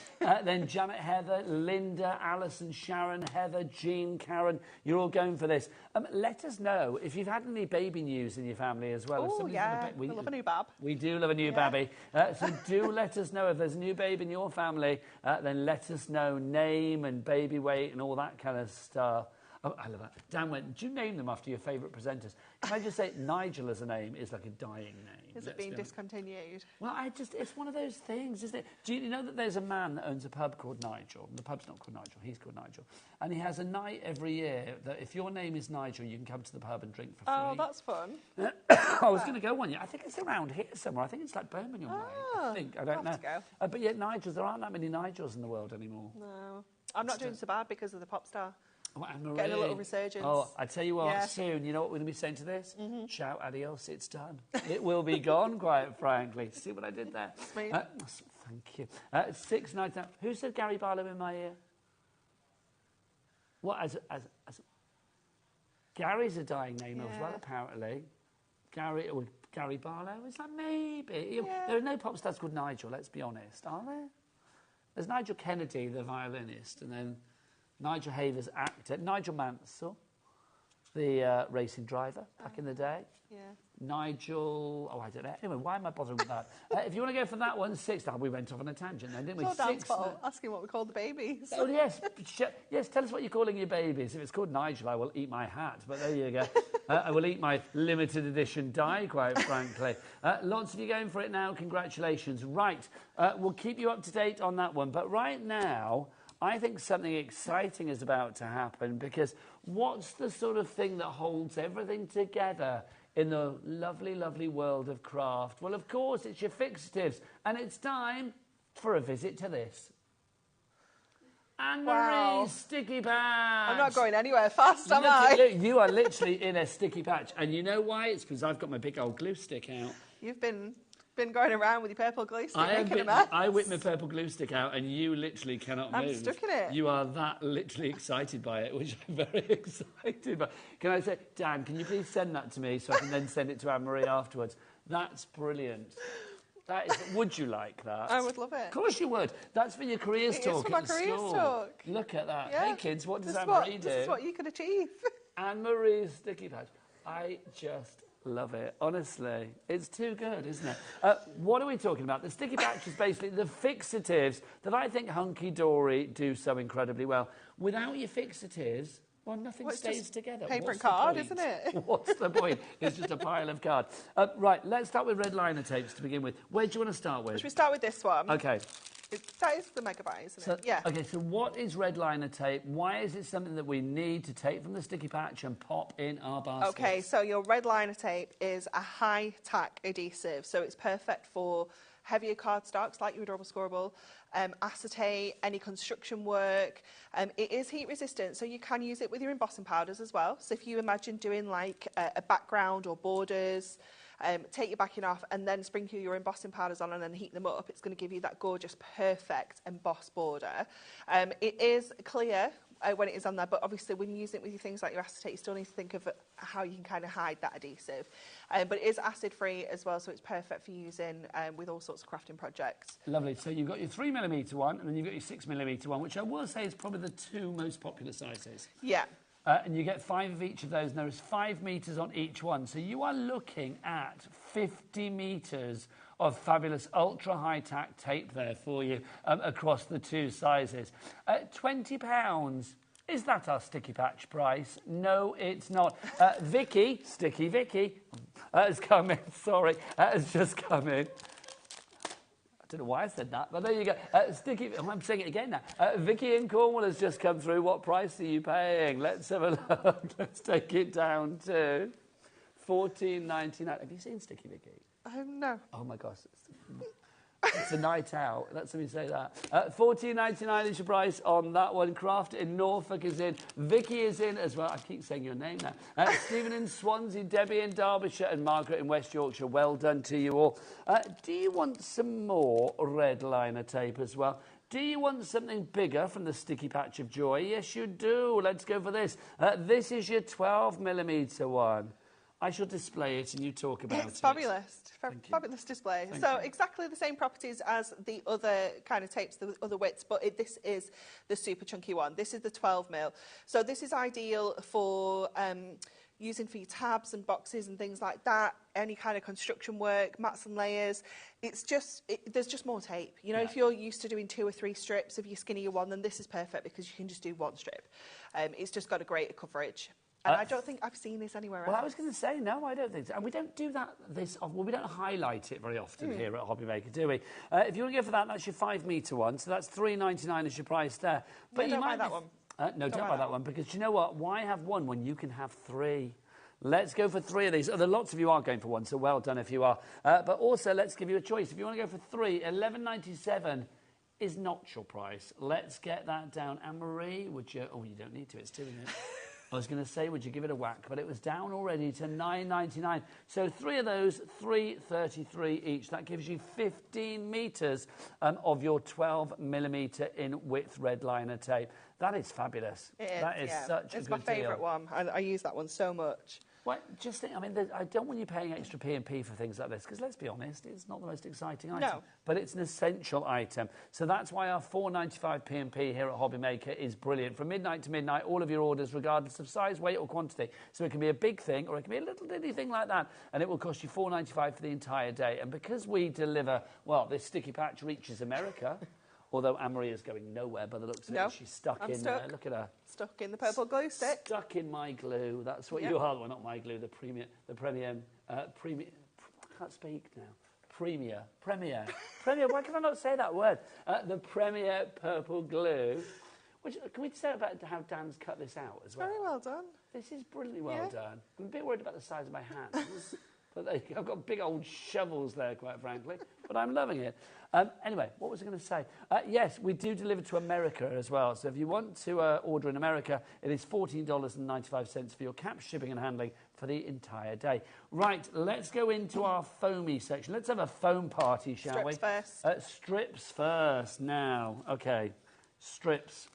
Then Janet, Heather, Linda, Alison, Sharon, Heather, Jean, Karen, you're all going for this. Let us know if you've had any baby news in your family as well. Oh, yeah, we love a new bab. We do love a new babby. So do let us know if there's a new baby in your family. Then let us know name and baby weight and all that kind of stuff. Oh, I love that. Dan went, do you name them after your favourite presenters? Can I just say Nigel as a name is like a dying name. Is it being discontinued? Well, it's one of those things, isn't it? Do you know that there's a man that owns a pub called Nigel? The pub's not called Nigel, he's called Nigel. And he has a night every year that if your name is Nigel, you can come to the pub and drink for free. Oh, that's fun. I was going to go one year. I think it's around here somewhere. I think it's like Birmingham way. I think. I don't know. To go. But yet Nigels, there aren't that many Nigels in the world anymore. No. I'm not doing so bad because of the pop star. Oh, Anne-Marie. Getting a little resurgence. Oh, I tell you what, soon, you know what we're going to be saying to this? Ciao, adios, it's done. It will be gone, quite frankly. See what I did there? Thank you. 6 nights now. Who said Gary Barlow in my ear? What, as Gary's a dying name as well, apparently. Gary Barlow, is that maybe? Yeah. There are no pop stars called Nigel, let's be honest, are there? There's Nigel Kennedy, the violinist, and then Nigel Havers, actor. Nigel Mansell, the racing driver back in the day. Yeah. Nigel, I don't know. Anyway, why am I bothering with that? If you want to go for that one, 6. We went off on a tangent then, didn't we? It's all Dan's fault, asking what we call the babies. Oh, yes. Yes, tell us what you're calling your babies. If it's called Nigel, I will eat my hat. But there you go. I will eat my limited edition die, quite frankly. Lots of you going for it now. Congratulations. Right. We'll keep you up to date on that one. But right now, I think something exciting is about to happen, because what's the sort of thing that holds everything together in the lovely, lovely world of craft? Well, of course, it's your fixatives, and it's time for a visit to this. Anne-Marie's sticky patch. I'm not going anywhere fast, am I? Look, you are literally in a sticky patch, and you know why? It's because I've got my big old glue stick out. You've been going around with your purple glue stick making a mess. I whipped my purple glue stick out, and you literally cannot move. I'm stuck in it. You are that literally excited by it, which I'm very excited by. Can I say, Dan, can you please send that to me so I can then send it to Anne-Marie afterwards? That's brilliant. That is. Would you like that? I would love it. Of course you would. That's for your careers talk. It's for my careers talk. Look at that. Yeah. Hey, kids, what does This Anne-Marie do? This is what you can achieve. Anne-Marie's sticky patch. I just love it. Honestly, it's too good, isn't it? What are we talking about? The sticky patch is basically the fixatives that I think Hunky Dory do so incredibly well. Without your fixatives, well, nothing stays together. Paper and card, isn't it? What's the point? It's just a pile of card. Right, let's start with red liner tapes to begin with. Where do you want to start with? Should we start with this one? Okay. That is the megabyte, isn't it? Yeah. Okay, so what is red liner tape? Why is it something that we need to take from the sticky patch and pop in our basket? Okay, so your red liner tape is a high-tack adhesive, so it's perfect for heavier cardstocks like your adorable scoreable, acetate, any construction work. It is heat resistant, so you can use it with your embossing powders as well. So if you imagine doing like a background or borders, take your backing off and then sprinkle your embossing powders on and then heat them up, it's going to give you that gorgeous, perfect embossed border. It is clear when it is on there, but obviously when you're using it with your things like your acetate, you still need to think of how you can kind of hide that adhesive. But it is acid free as well, so it's perfect for using with all sorts of crafting projects. Lovely. So you've got your 3mm one and then you've got your 6mm one, which I will say is probably the two most popular sizes. Yeah. And you get 5 of each of those, and there is 5 metres on each one. So you are looking at 50 metres of fabulous ultra-high-tack tape there for you across the two sizes. £20, is that our sticky patch price? No, it's not. Vicky, Sticky Vicky, has come in, sorry, has just come in. I don't know why I said that, but there you go. I'm saying it again now. Vicky in Cornwall has just come through. What price are you paying? Let's have a look. Let's take it down to $14.99. Have you seen Sticky Vicky? No. Oh my gosh. It's a night out. Let's me say that. $14.99 is your price on that one. Craft in Norfolk is in. Vicky is in as well. I keep saying your name now. Stephen in Swansea, Debbie in Derbyshire, and Margaret in West Yorkshire. Well done to you all. Do you want some more red liner tape as well? Do you want something bigger from the Sticky Patch of Joy? Yes, you do. Let's go for this. This is your 12mm one. I shall display it and you talk about it. It's fabulous. Fabulous display. So exactly the same properties as the other kind of tapes, the other widths, but this is the super chunky one. This is the 12mm. So this is ideal for using for your tabs and boxes and things like that, any kind of construction work, mats and layers. It's just, there's just more tape. You know, if you're used to doing 2 or 3 strips of your skinnier one, then this is perfect because you can just do 1 strip. It's just got a great coverage. And I don't think I've seen this anywhere else. Well, I was going to say, no, I don't think so. And we don't do that well, we don't highlight it very often here at HobbyMaker, do we? If you want to go for that, that's your 5-metre one. So that's $3.99 is your price there. But you don't might buy that one. No, don't buy that one, because you know what? Why have one when you can have 3? Let's go for 3 of these. Lots of you are going for one, so well done if you are. But also, let's give you a choice. If you want to go for 3, $11.97 is not your price. Let's get that down. Anne-Marie, would you... Oh, you don't need to. It's doing it. I was going to say, would you give it a whack? But it was down already to $9.99. So 3 of those, $3.33 each. That gives you 15 metres of your 12mm in width red liner tape. That is fabulous. That is such a good deal. It's my favourite one. I use that one so much. Well, just think, I mean, I don't want you paying extra P&P for things like this, because let's be honest, it's not the most exciting item. No. But it's an essential item. So that's why our $4.95 P&P here at HobbyMaker is brilliant. From midnight to midnight, all of your orders, regardless of size, weight or quantity. So it can be a big thing, or it can be a little bitty thing like that, and it will cost you $4.95 for the entire day. And because we deliver, well, this sticky patch reaches America... Although Anne-Marie is going nowhere by the looks of it. She's stuck in there. Look at her. Stuck in the purple glue stick. Stuck in my glue. That's what you are. Well, not my glue, the premium, I can't speak now. Premier, why can I not say that word? The Premier Purple Glue. Which, can we say about how Dan's cut this out as well? Very well done. This is brilliantly well done. I'm a bit worried about the size of my hands. But I've got big old shovels there, quite frankly. But I'm loving it. Anyway, what was I going to say? Yes, we do deliver to America as well. So if you want to order in America, it is $14.95 for your cap shipping and handling for the entire day. Right, let's go into our foamy section. Let's have a foam party, shall we? Strips first. Strips first now. OK, strips.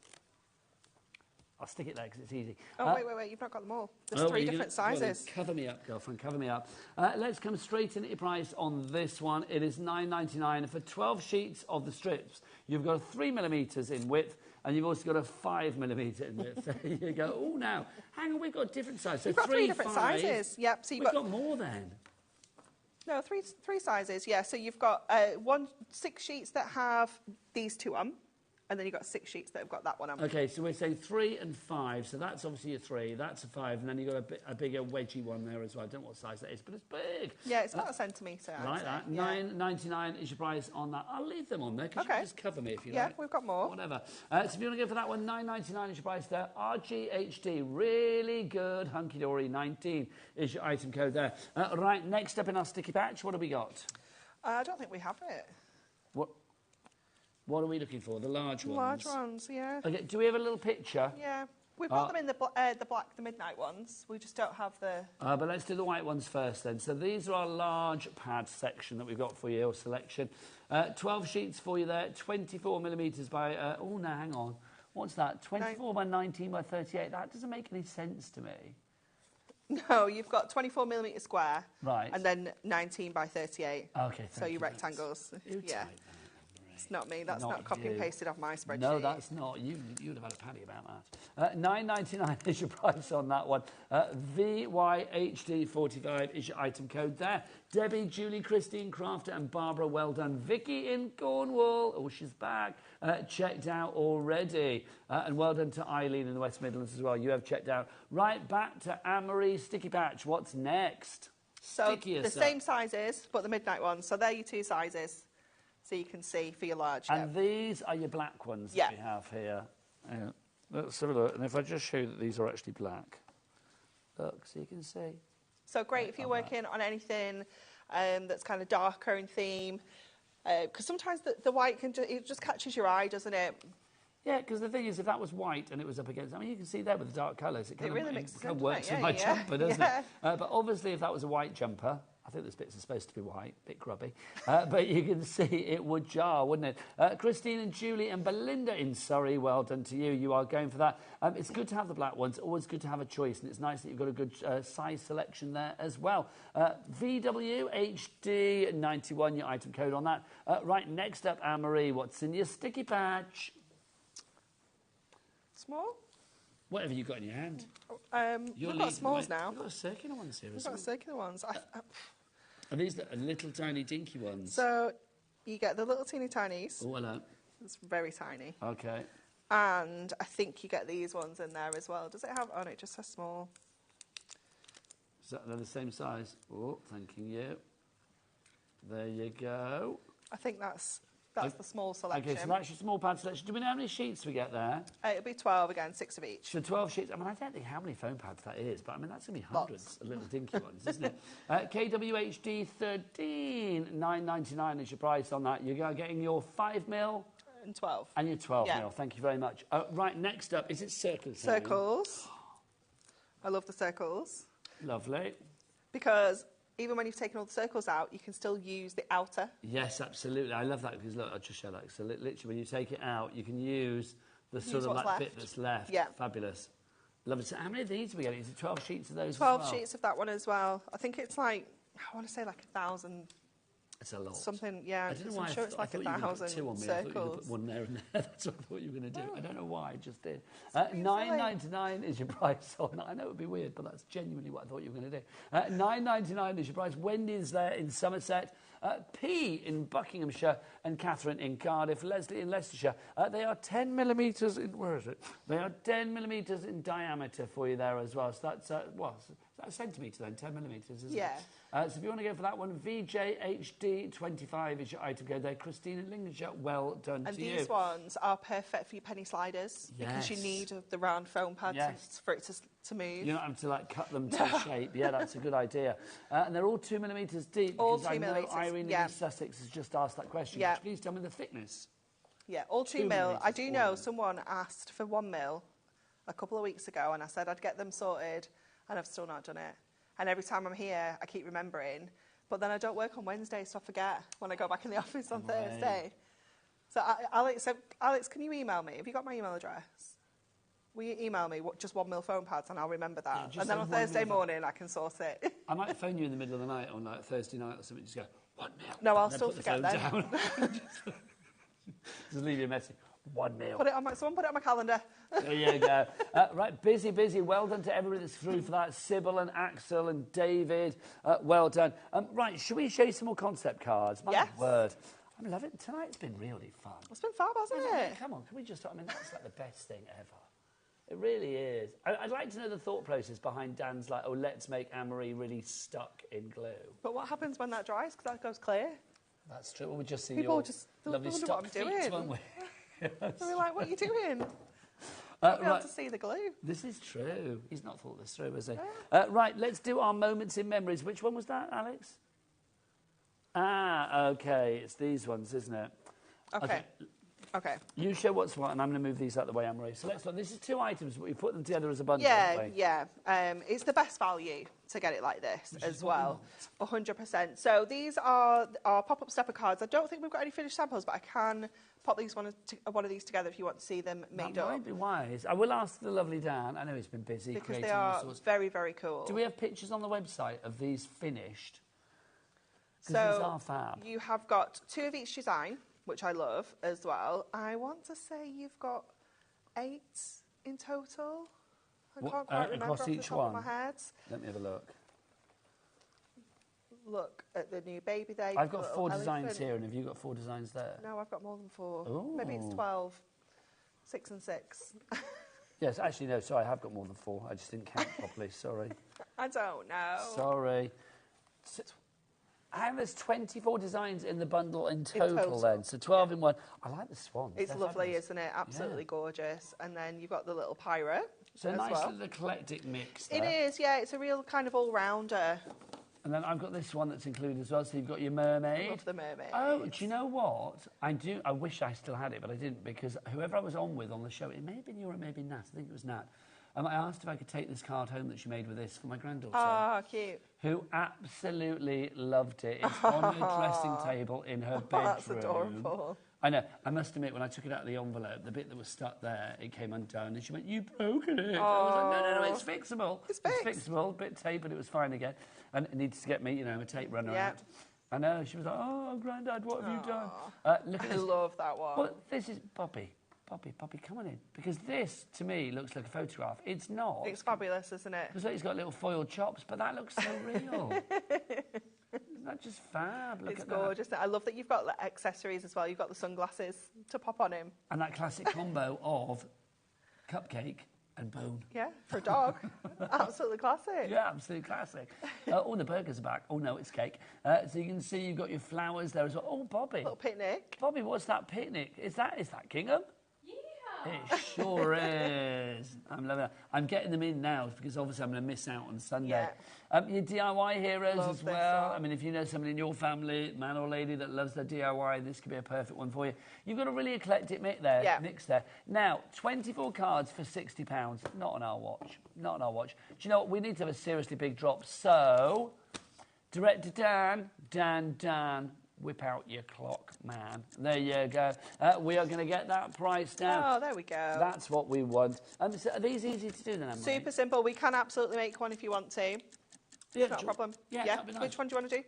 I'll stick it there because it's easy. Oh, wait, you've not got them all. There's 3 different sizes. Well, cover me up, girlfriend, cover me up. Let's come straight into your price on this one. It is $9.99 for 12 sheets of the strips. You've got 3mm in width, and you've also got a 5mm in width. There you go. Oh, now, hang on, we've got different sizes. So you've got 3 different sizes. Yep. So we've got more then. No, three sizes, yeah. So you've got 6 sheets that have these 2 on. And then you've got 6 sheets that have got that one on. OK, so we're saying 3 and 5. So that's obviously a 3. That's a 5. And then you've got a bigger wedgy one there as well. I don't know what size that is, but it's big. Yeah, it's about a centimetre. Like that. $9.99 is your price on that. I'll leave them on there because you can just cover me if you like. Yeah, we've got more. Whatever. So if you want to go for that one, $9.99 is your price there. RGHD, really good, hunky-dory. 19 is your item code there. Right, next up in our sticky patch, what have we got? I don't think we have it. What are we looking for? The large ones? Large ones, yeah. Okay, do we have a little picture? Yeah. We've got them in the midnight ones. We just don't have the... But let's do the white ones first then. So these are our large pad section that we've got for you, or selection. 12 sheets for you there, 24 millimetres by... oh, no, hang on. What's that? 24 by 19 by 38. That doesn't make any sense to me. No, you've got 24 millimetre square. Right. And then 19 by 38. Okay, so your rectangles. Yeah. It's not me. That's not copy and pasted off my spreadsheet. No, that's not. You'd have had a paddy about that. $9.99 is your price on that one. VYHD45 is your item code there. Debbie, Julie, Christine, Crafter and Barbara, well done. Vicky in Cornwall, oh, she's back, checked out already. And well done to Eileen in the West Midlands as well. You have checked out. Right, back to Anne-Marie Sticky Patch. What's next? So the same sizes, but the midnight ones. So they're your two sizes. So you can see for your large. And these are your black ones that we have here. Let's have a look. And if I just show you that these are actually black. Look, so you can see. So great if you're working on anything that's kind of darker in theme. Because sometimes the white it just catches your eye, doesn't it? Yeah, because the thing is, if that was white and it was up against... I mean, you can see there with the dark colours. It kind really of, makes it kind of works with my jumper, doesn't it? But obviously, if that was a white jumper... I think this bits are supposed to be white, a bit grubby. But you can see it would jar, wouldn't it? Christine and Julie and Belinda in Surrey, well done to you. You are going for that. It's good to have the black ones. Always good to have a choice. And it's nice that you've got a good size selection there as well. VWHD91, your item code on that. Right, next up, Anne-Marie, what's in your sticky patch? Small? Whatever you've got in your hand. We've got smalls now. We've got circular ones here. We've got circular ones. Are these the little tiny dinky ones? So you get the little teeny tinies. Oh, hello. It's very tiny. Okay. And I think you get these ones in there as well. Does it have... Oh, no, it just says small. Is that they're the same size? Oh, thanking you. There you go. I think that's the small selection. Okay, so that's your small pad selection. Do we know how many sheets we get there? It'll be 12 again, 6 of each. So 12 sheets. I mean, I don't think how many foam pads that is, but I mean, that's going to be hundreds of little dinky ones, isn't it? KWHD 13, $9.99 is your price on that. You're getting your 5mm. And 12. And your 12mm. Thank you very much. Right, next up, is it circles? Circles. I love the circles. Lovely. Because... even when you've taken all the circles out, you can still use the outer. Yes, absolutely. I love that because, look, I'll just show that. So, literally, when you take it out, you can use the sort of like bit that's left. Yeah. Fabulous. Lovely. So, how many of these are we getting? Is it 12 sheets of those 12 as well? sheets of that one as well. I think it's like, I want to say like 1,000. It's a lot. Something, yeah. I don't know why I'm sure it's like 1,000 circles. I thought you were going to put one there and there. That's what I thought you were going to do. I don't know why, I just did. $9.99 is your price on that. I know it would be weird, but that's genuinely what I thought you were going to do. $9.99 is your price. Wendy's there in Somerset. P in Buckinghamshire and Catherine in Cardiff. Leslie in Leicestershire. They are 10 millimetres in... Where is it? They are 10 millimetres in diameter for you there as well. So that's... a centimetre then, 10 millimetres, isn't it? So if you want to go for that one, VJHD25 is your item code there. Christine in Lincolnshire, well done to you. And these ones are perfect for your penny sliders because you need the round foam pads for it to move. You don't have to like cut them to shape. Yeah, that's a good idea. And they're all 2 millimetres deep. All because 2 millimetres. I know Irene in Sussex has just asked that question. Yeah. Please tell me the thickness. Yeah, all 2 mil. I do know someone asked for 1 mil a couple of weeks ago, and I said I'd get them sorted, and I've still not done it. And every time I'm here, I keep remembering. But then I don't work on Wednesday, so I forget when I go back in the office on Thursday. So, Alex, can you email me? Have you got my email address? Will you email me just 1 mil foam pads, and I'll remember that. Yeah, and then on Thursday morning, I can sort it. I might phone you in the middle of the night on like Thursday night or something. Just go, 1 mil. No, I'll still forget then. Just leave you a message. 1 mil. Someone put it on my calendar. There you go. Right, busy. Well done to everybody that's through for that. Sybil and Axel and David. Well done. Right, should we show you some more concept cards? My word. I'm loving it. Tonight's been really fun. It's been fab, hasn't it? Come on, can we just... I mean, that's like the best thing ever. It really is. I'd like to know the thought process behind Dan's like, oh, let's make Anne-Marie really stuck in glue. But what happens when that dries? Because that goes clear. That's true. Well, we just see People your just lovely wonder stuck what I'm feet, doing. won't we? They'll be like, what are you doing? I'll be able to see the glue. This is true. He's not thought this through, has he? Right, let's do our moments in memories. Which one was that, Alex? Ah, okay. It's these ones, isn't it? Okay. Okay. You show what's what, and I'm going to move these out of the way, Anne-Marie. So let's look. This is 2 items, but we put them together as a bundle, haven't we? Yeah. It's the best value to get it like this as well. 100%. So these are our pop-up stepper cards. I don't think we've got any finished samples, but I can pop these one of these together if you want to see them made That up. might be wise. I will ask the lovely Dan. I know he's been busy Because creating they are all sorts. very, very cool. Do we have pictures on the website of these finished? So Because these are fab. you have got 2 of each design, which I love as well. I want to say you've got 8 in total. I can't quite remember across off the each top one? of my head. Let me have a look. Look at the new baby day. I've got 4 little designs elephant. here, and have you got 4 designs there? No, I've got more than 4. Ooh. Maybe it's 12. 6 and 6. Yes, actually, no, sorry, I have got more than 4. I just didn't count properly, sorry. I don't know. Sorry. And there's 24 designs in the bundle in total then, so 12 in one. I like the swans. It's They're lovely, fabulous. isn't it? Absolutely gorgeous. And then you've got the little pirate So as nice well. little eclectic mix It there. is, yeah. It's a real kind of all-rounder. And then I've got this one that's included as well, so you've got your mermaid. I love the mermaid. Oh, do you know what? I wish I still had it, but I didn't, because whoever I was on with on the show, it may have been you or it may have been Nat, I think it was Nat, I asked if I could take this card home that she made with this for my granddaughter. Ah, cute. Who absolutely loved it. It's on her dressing table in her bedroom. That's adorable. I know. I must admit, when I took it out of the envelope, the bit that was stuck there, it came undone, and she went, "You've broken it." I was like, "No, it's fixable. It's fixable. Bit of tape, but it was fine again." And it needs to get me, you know, a tape runner out. I know. She was like, "Oh, Grandad, what have you done?" Look at I this. love that one. Well, this is Poppy, come on in. Because this, to me, looks like a photograph. It's not. It's fabulous, isn't it? Because he's got little foil chops, but that looks so real. Isn't that just fab? Look It's at gorgeous. I love that you've got like, accessories as well. You've got the sunglasses to pop on him. And that classic combo of cupcake and bone. Yeah, for a dog. Absolutely classic. Yeah, absolutely classic. Oh, the burgers are back. Oh, no, it's cake. So you can see you've got your flowers there as well. Oh, Bobby. Little picnic. Bobby, what's that picnic? Is that Kingham? It sure is. I'm loving it. I'm getting them in now because obviously I'm going to miss out on Sunday. Your DIY heroes Love as well. I mean, if you know somebody in your family, man or lady, that loves their DIY, this could be a perfect one for you. You've got a really eclectic mix there. Now, 24 cards for £60. Not on our watch. Not on our watch. Do you know what? We need to have a seriously big drop. So, Director Dan, whip out your clock, man. There you go. We are going to get that price down. Oh, there we go. That's what we want. So are these easy to do then, Emma? Super simple. We can absolutely make one if you want to. Yeah, Not a problem. Yeah, that'd be nice. Which one do you want to do?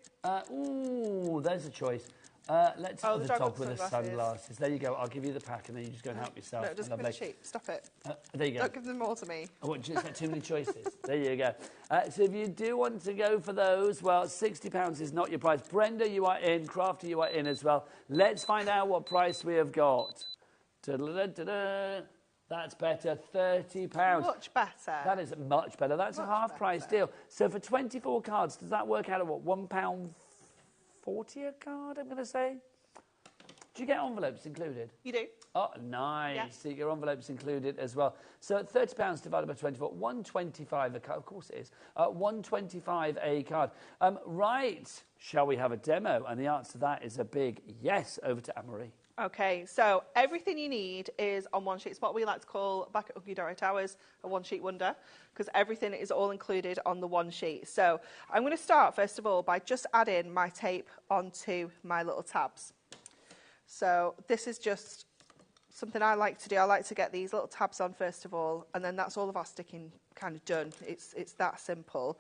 Ooh, there's a choice. Let's have the dog with the sunglasses. There you go. I'll give you the pack and then you just go and help yourself. No, just give me the sheet. Stop it. There you go. Don't give them all to me. I want you to have too many choices. There you go. So if you do want to go for those, well, £60 is not your price. Brenda, you are in. Crafty, you are in as well. Let's find out what price we have got. Da-da-da-da-da. That's better, £30. Much better. That is much better. That's a half-price deal. So for 24 cards, does that work out at what, £1.40 a card, I'm going to say? Do you get envelopes included? You do. Oh, nice. Yeah. So you get envelopes included as well. So £30 divided by 24, £1.25 a card. Of course it is. £1.25 a card. Right. Shall we have a demo? And the answer to that is a big yes. Over to Anne-Marie. Okay, so everything you need is on one sheet. It's what we like to call back at Huggy Doro Towers a one-sheet wonder, because everything is all included on the one sheet. So I'm going to start, first of all, by just adding my tape onto my little tabs. So this is just something I like to do. I like to get these little tabs on, first of all, and then that's all of our sticking kind of done. It's that simple.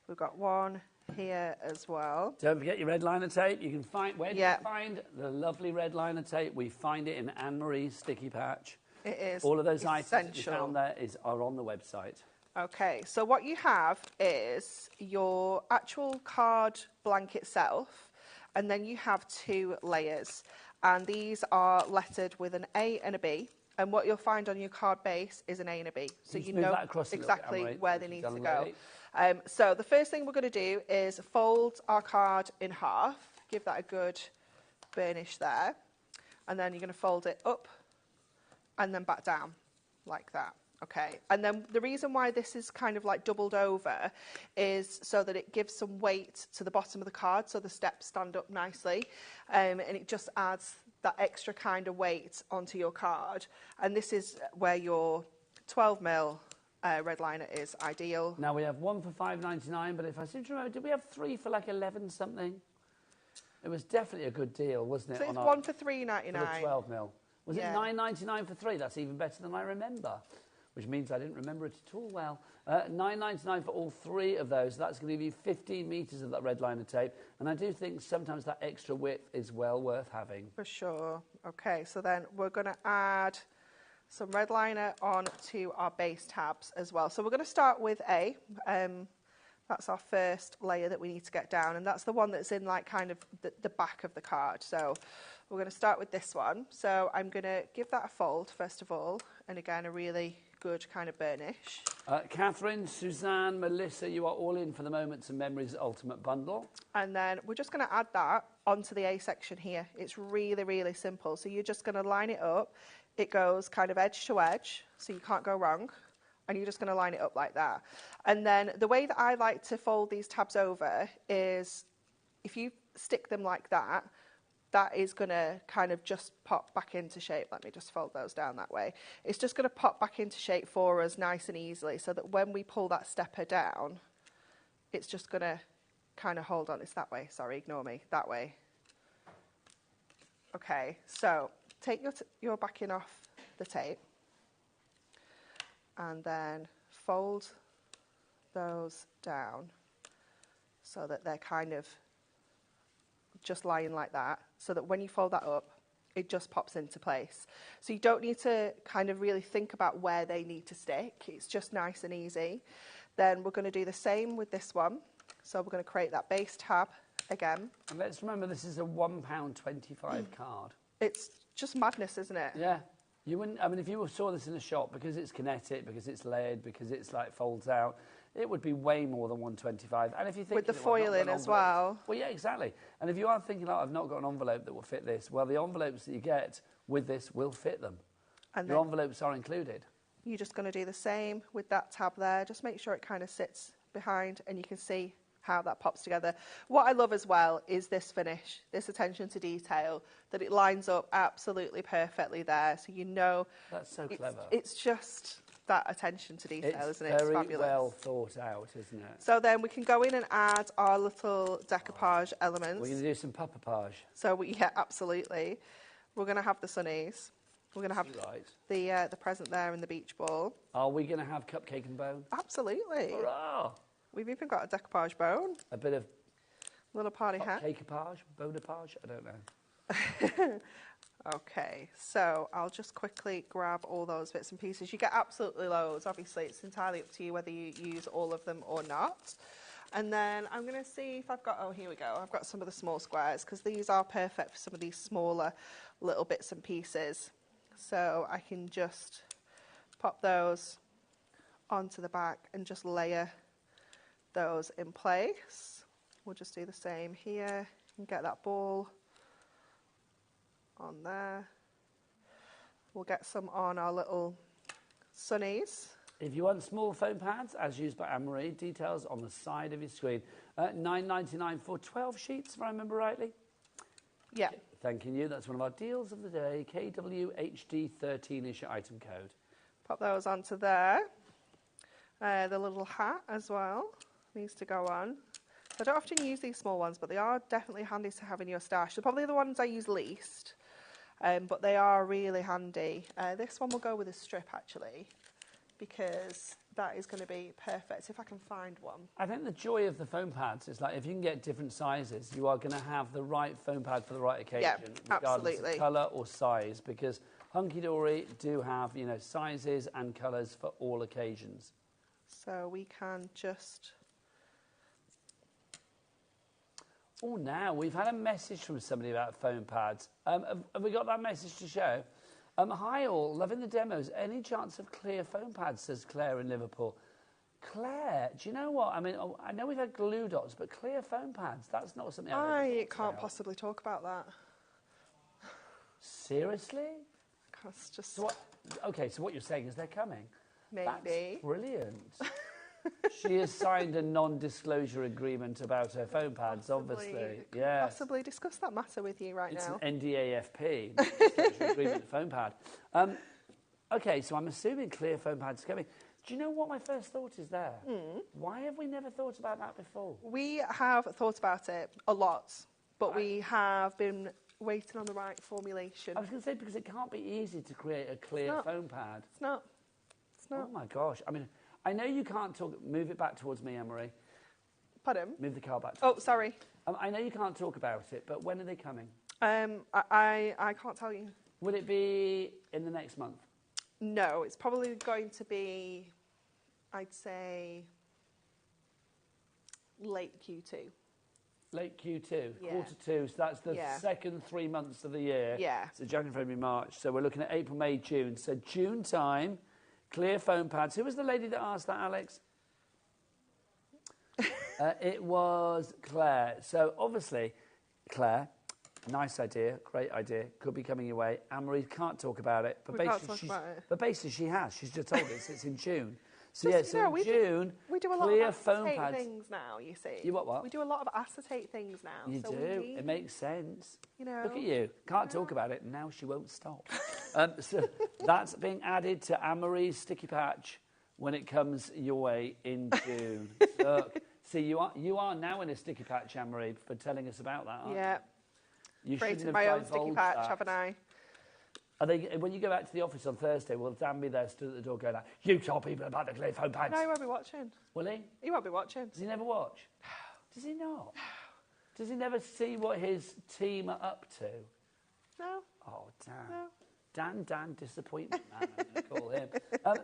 We've got one here as well. Don't forget your red liner tape. You can find, where do you find the lovely red liner tape? We find it in Anne-Marie's sticky patch. It is all of those items that you essential. found there are on the website. Okay, so what you have is your actual card blank itself, and then you have 2 layers, and these are lettered with an A and a B. And what you'll find on your card base is an A and a B. So you know exactly where they need to go. So the first thing we're going to do is fold our card in half. Give that a good burnish there. And then you're going to fold it up and then back down like that. Okay, and then the reason why this is kind of like doubled over is so that it gives some weight to the bottom of the card, so the steps stand up nicely, and it just adds that extra kind of weight onto your card. And this is where your 12mm red liner is ideal. Now we have one for £5.99, but if I seem to remember, did we have three for like 11 something? It was definitely a good deal, wasn't it? So it's one for £3.99. For the 12mm. Was Yeah. it £9.99 for three? That's even better than I remember, which means I didn't remember it at all well. £9.99 for all three of those. That's going to give you 15 metres of that red liner tape. And I do think sometimes that extra width is well worth having. For sure. Okay, so then we're going to add some red liner on to our base tabs as well. So we're going to start with A. That's our first layer that we need to get down, and that's the one that's in like kind of the back of the card. So we're going to start with this one. So I'm going to give that a fold first of all, and again a really good kind of burnish. Catherine, Suzanne, Melissa, you are all in for the Moments and Memories Ultimate Bundle. And then we're just going to add that onto the A section here. It's really, really simple. So you're just going to line it up. It goes kind of edge to edge, so you can't go wrong. And you're just going to line it up like that. And then the way that I like to fold these tabs over is if you stick them like that, that is going to kind of just pop back into shape. Let me just fold those down that way. It's just going to pop back into shape for us nice and easily, so that when we pull that stepper down, it's just going to kind of hold on. It's that way. Sorry, ignore me. That way. Okay, so take your backing off the tape and then fold those down so that they're kind of just lying like that, so that when you fold that up, it just pops into place. So you don't need to kind of really think about where they need to stick. It's just nice and easy. Then we're going to do the same with this one. So we're going to create that base tab again. And let's remember this is a £1.25 card. It's just madness, isn't it? Yeah. You wouldn't, I mean, if you saw this in a shop, because it's kinetic, because it's layered, because it's like folds out, it would be way more than £1.25. And if you think with the foil in as well. Well, yeah, exactly. And if you are thinking, oh, I've not got an envelope that will fit this, well, the envelopes that you get with this will fit them. And your envelopes are included. You're just going to do the same with that tab there. Just make sure it kind of sits behind, and you can see how that pops together. What I love as well is this finish, this attention to detail, that it lines up absolutely perfectly there. So you know. That's so clever. It's just that attention to detail, isn't it? It's very fabulous. well thought out, isn't it? So then we can go in and add our little decoupage elements. We're going to do some puppapage. So yeah, absolutely. We're going to have the sunnies. We're going to have the present there and the beach ball. Are we going to have cupcake and bone? Absolutely. Hurrah! We've even got a decoupage bone. A bit of little party hat. Cupcakeapage, bonapage, I don't know. Okay, so I'll just quickly grab all those bits and pieces. You get absolutely loads. Obviously, it's entirely up to you whether you use all of them or not. And then I'm going to see if I've got, oh, here we go. I've got some of the small squares, because these are perfect for some of these smaller little bits and pieces. So I can just pop those onto the back and just layer those in place. We'll just do the same here and get that ball on there. We'll get some on our little sunnies. If you want small foam pads, as used by Anne-Marie, details on the side of your screen. $9.99 for 12 sheets, if I remember rightly. Yeah. Thanking you. That's one of our deals of the day. KWHD 13 is your item code. Pop those onto there. The little hat as well needs to go on. I don't often use these small ones, but they are definitely handy to have in your stash. They're probably the ones I use least, but they are really handy. This one will go with a strip, actually, because that is going to be perfect if I can find one. I think the joy of the foam pads is, like, if you can get different sizes, you are going to have the right foam pad for the right occasion, regardless of colour or size, because Hunky Dory do have, you know, sizes and colours for all occasions. So we can just... Oh, now, we've had a message from somebody about foam pads. Have we got that message to show? Hi all, loving the demos. Any chance of clear foam pads, says Claire in Liverpool. Claire, do you know what? I mean, I know we've had glue dots, but clear foam pads, that's not something I can't possibly talk about that. Seriously? It's just... So what, okay, so what you're saying is they're coming. maybe. That's brilliant. She has signed a non-disclosure agreement about her foam pads, obviously. Yes. Possibly discuss that matter with you right now. It's an NDAFP, non-disclosure agreement foam pad. OK, so I'm assuming clear foam pads are coming. Do you know what my first thought is there? Why have we never thought about that before? We have thought about it a lot, but we have been waiting on the right formulation. I was going to say, because it can't be easy to create a clear foam pad. It's not. It's not. Oh, my gosh. I mean, I know you can't talk... Move it back towards me, Anne-Marie. Pardon? Move the car back. Oh, sorry. I know you can't talk about it, but when are they coming? I can't tell you. Will it be in the next month? No, it's probably going to be, I'd say, late Q2. Late Q2, Yeah. quarter two, so that's the second 3 months of the year. Yeah. So January, February, March. So we're looking at April, May, June. So June time, clear foam pads. Who was the lady that asked that, Alex? It was Claire. So obviously, Claire, nice idea, great idea, could be coming your way. Anne-Marie can't talk about it, but basically she has. She's just told us it's in June. So yeah, so in June, we do a lot clear of foam acetate pads. things now, you see. You what? We do a lot of acetate things now. You so do. It makes sense. You know. Look at you. Can't talk about it. Now she won't stop. So that's being added to Anne-Marie's sticky patch when it comes your way in June. Look, see, you are now in a sticky patch, Anne-Marie, for telling us about that, aren't you? You created my own sticky patch, haven't I? Are they, when you go back to the office on Thursday, will Dan be there stood at the door going like, you tell people about the clear foam pads? No, he won't be watching. Will he? He won't be watching. Does he never watch? Does he not? Does he never see what his team are up to? No. Oh, Dan. No. Dan, disappointment man, I'm going to call him.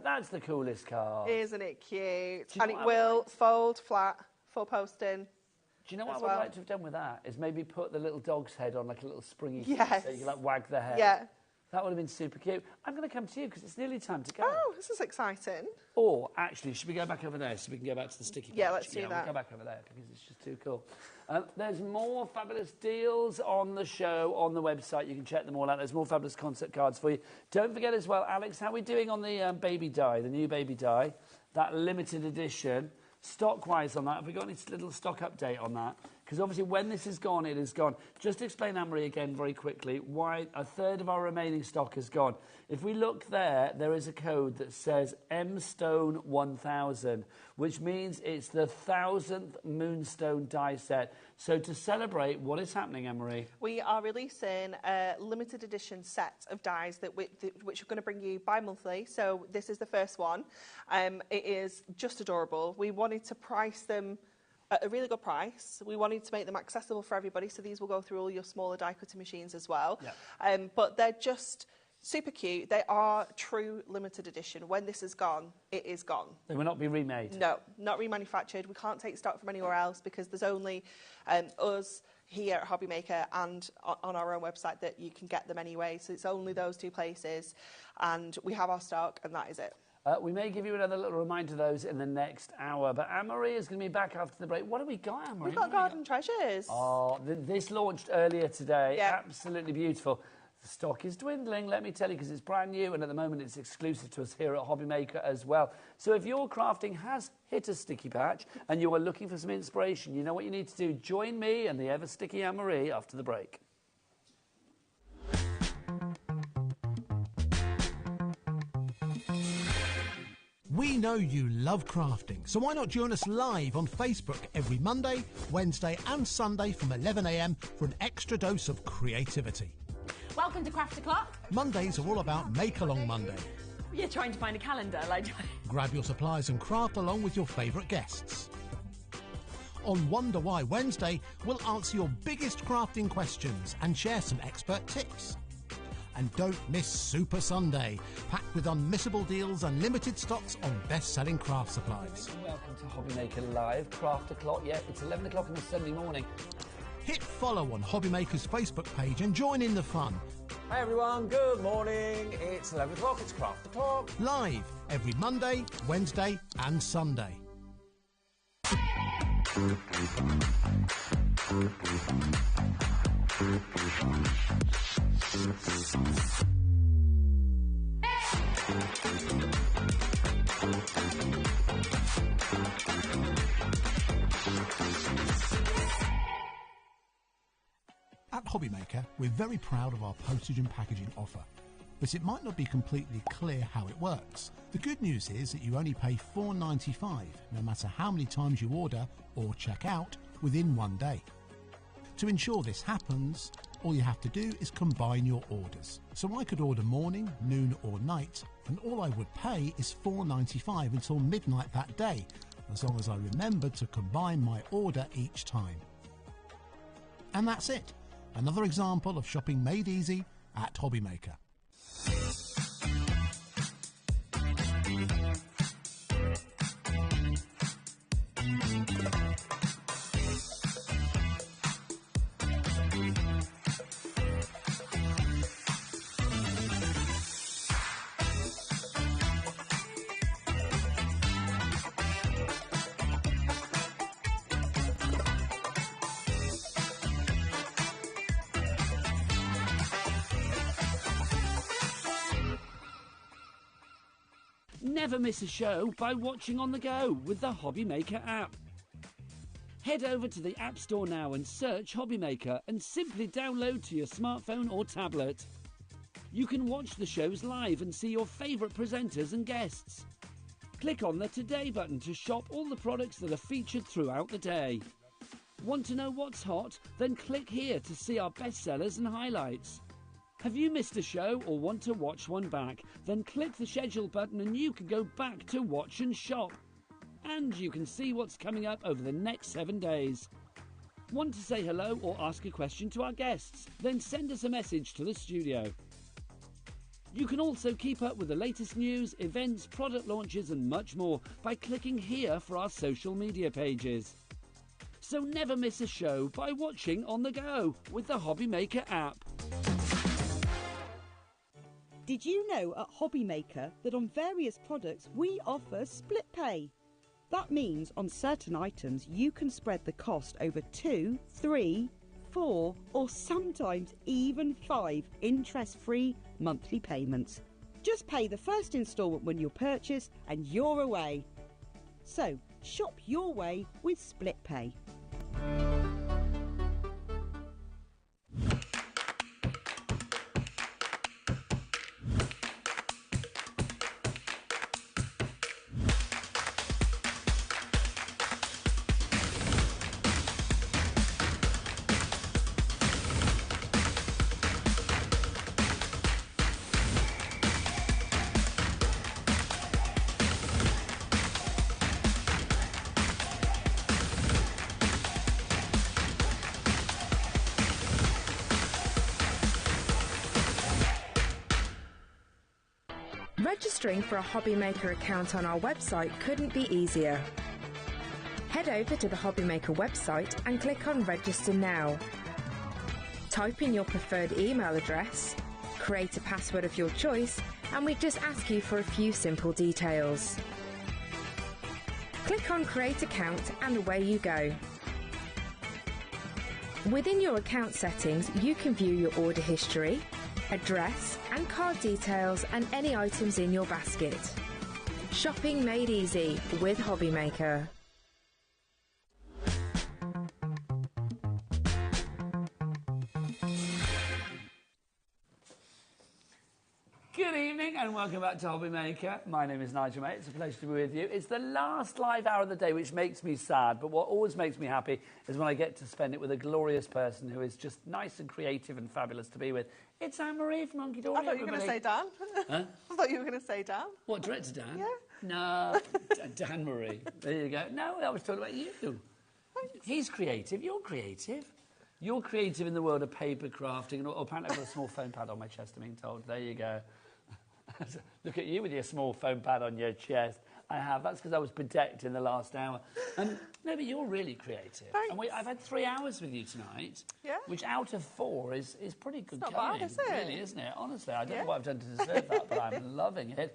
That's the coolest car. Isn't it cute? And it will fold flat, full posting. Do you know what I would like to have done with that? Is maybe put the little dog's head on like a little springy thing Yes. so you can like wag the head. Yeah. That would have been super cute. I'm going to come to you because it's nearly time to go. Oh, this is exciting. Or, actually, should we go back over there so we can go back to the sticky patch? Yeah, let's do that. We'll go back over there because it's just too cool. There's more fabulous deals on the show, on the website. You can check them all out. There's more fabulous concept cards for you. Don't forget as well, Alex, how are we doing on the baby dye, the new baby dye? That limited edition. Stock-wise on that, have we got any little stock update on that? Because obviously when this is gone, it is gone. Just explain, Anne-Marie, again very quickly, why a third of our remaining stock is gone. If we look there is a code that says MStone 1000, which means it's the 1000th Moonstone die set. So to celebrate, what is happening, Anne-Marie? We are releasing a limited edition set of dies which are going to bring you bi-monthly. So this is the first one. It is just adorable. We wanted to price them at a really good price. We wanted to make them accessible for everybody, so these will go through all your smaller die cutting machines as well. Yeah. But they're just super cute. They are true limited edition. When this is gone, it is gone. They will not be remade? No, not remanufactured. We can't take stock from anywhere else because there's only us here at HobbyMaker and on our own website that you can get them anyway. So it's only those two places, and we have our stock, and that is it. We may give you another little reminder of those in the next hour, but Anne-Marie is going to be back after the break. What have we got, Anne-Marie? We've got Garden Treasures. Oh, this launched earlier today. Yep. Absolutely beautiful. The stock is dwindling, let me tell you, because it's brand new, and at the moment it's exclusive to us here at HobbyMaker as well. So if your crafting has hit a sticky patch and you are looking for some inspiration, you know what you need to do. Join me and the ever-sticky Anne-Marie after the break. We know you love crafting, so why not join us live on Facebook every Monday, Wednesday and Sunday from 11 a.m. for an extra dose of creativity. Welcome to Craft O'Clock. Mondays are all about Make Along Monday. You're trying to find a calendar, like... Grab your supplies and craft along with your favourite guests. On Wonder Why Wednesday, we'll answer your biggest crafting questions and share some expert tips. And don't miss Super Sunday, packed with unmissable deals and limited stocks on best-selling craft supplies. Welcome to HobbyMaker Live, Craft O'Clock. Yeah, it's 11 o'clock on a Sunday morning. Hit follow on HobbyMaker's Facebook page and join in the fun. Hi everyone, good morning. It's 11 o'clock, it's Craft O'Clock. Live every Monday, Wednesday and Sunday. At HobbyMaker, we're very proud of our postage and packaging offer, but it might not be completely clear how it works. The good news is that you only pay $4.95 no matter how many times you order or check out within 1 day. To ensure this happens, all you have to do is combine your orders. So I could order morning, noon or night, and all I would pay is $4.95 until midnight that day, as long as I remembered to combine my order each time. And that's it. Another example of shopping made easy at HobbyMaker. Never miss a show by watching on the go with the HobbyMaker app. Head over to the App Store now and search HobbyMaker and simply download to your smartphone or tablet. You can watch the shows live and see your favourite presenters and guests. Click on the Today button to shop all the products that are featured throughout the day. Want to know what's hot? Then click here to see our bestsellers and highlights. Have you missed a show or want to watch one back? Then click the schedule button and you can go back to watch and shop. And you can see what's coming up over the next 7 days. Want to say hello or ask a question to our guests? Then send us a message to the studio. You can also keep up with the latest news, events, product launches and much more by clicking here for our social media pages. So never miss a show by watching on the go with the HobbyMaker app. Did you know at HobbyMaker that on various products we offer split pay? That means on certain items you can spread the cost over 2, 3, 4 or sometimes even 5 interest-free monthly payments. Just pay the first instalment when you purchase and you're away. So shop your way with split pay. Registering for a HobbyMaker account on our website couldn't be easier. Head over to the HobbyMaker website and click on Register Now. Type in your preferred email address, create a password of your choice, and we just ask you for a few simple details. Click on Create Account and away you go. Within your account settings, you can view your order history, address and card details and any items in your basket. Shopping made easy with HobbyMaker. Good evening and welcome back to HobbyMaker. My name is Nigel, mate. It's a pleasure to be with you. It's the last live hour of the day, which makes me sad, but what always makes me happy is when I get to spend it with a glorious person who is just nice and creative and fabulous to be with. It's Anne-Marie from Hunky Dory. I thought you were going to say Dan. Huh? I thought you were going to say Dan. What, Director Dan? Yeah. No, Dan Marie. There you go. No, I was talking about you. Thanks. He's creative. You're creative. You're creative in the world of paper crafting. And apparently I've got a small foam pad on my chest, I'm being told. There you go. Look at you with your small foam pad on your chest. I have. That's because I was bedecked in the last hour. No, but you're really creative. Thanks. And I've had 3 hours with you tonight. Yeah. Which out of 4 is pretty good not going. bad, is it? Really, isn't it? Honestly, I don't know what I've done to deserve that, but I'm loving it.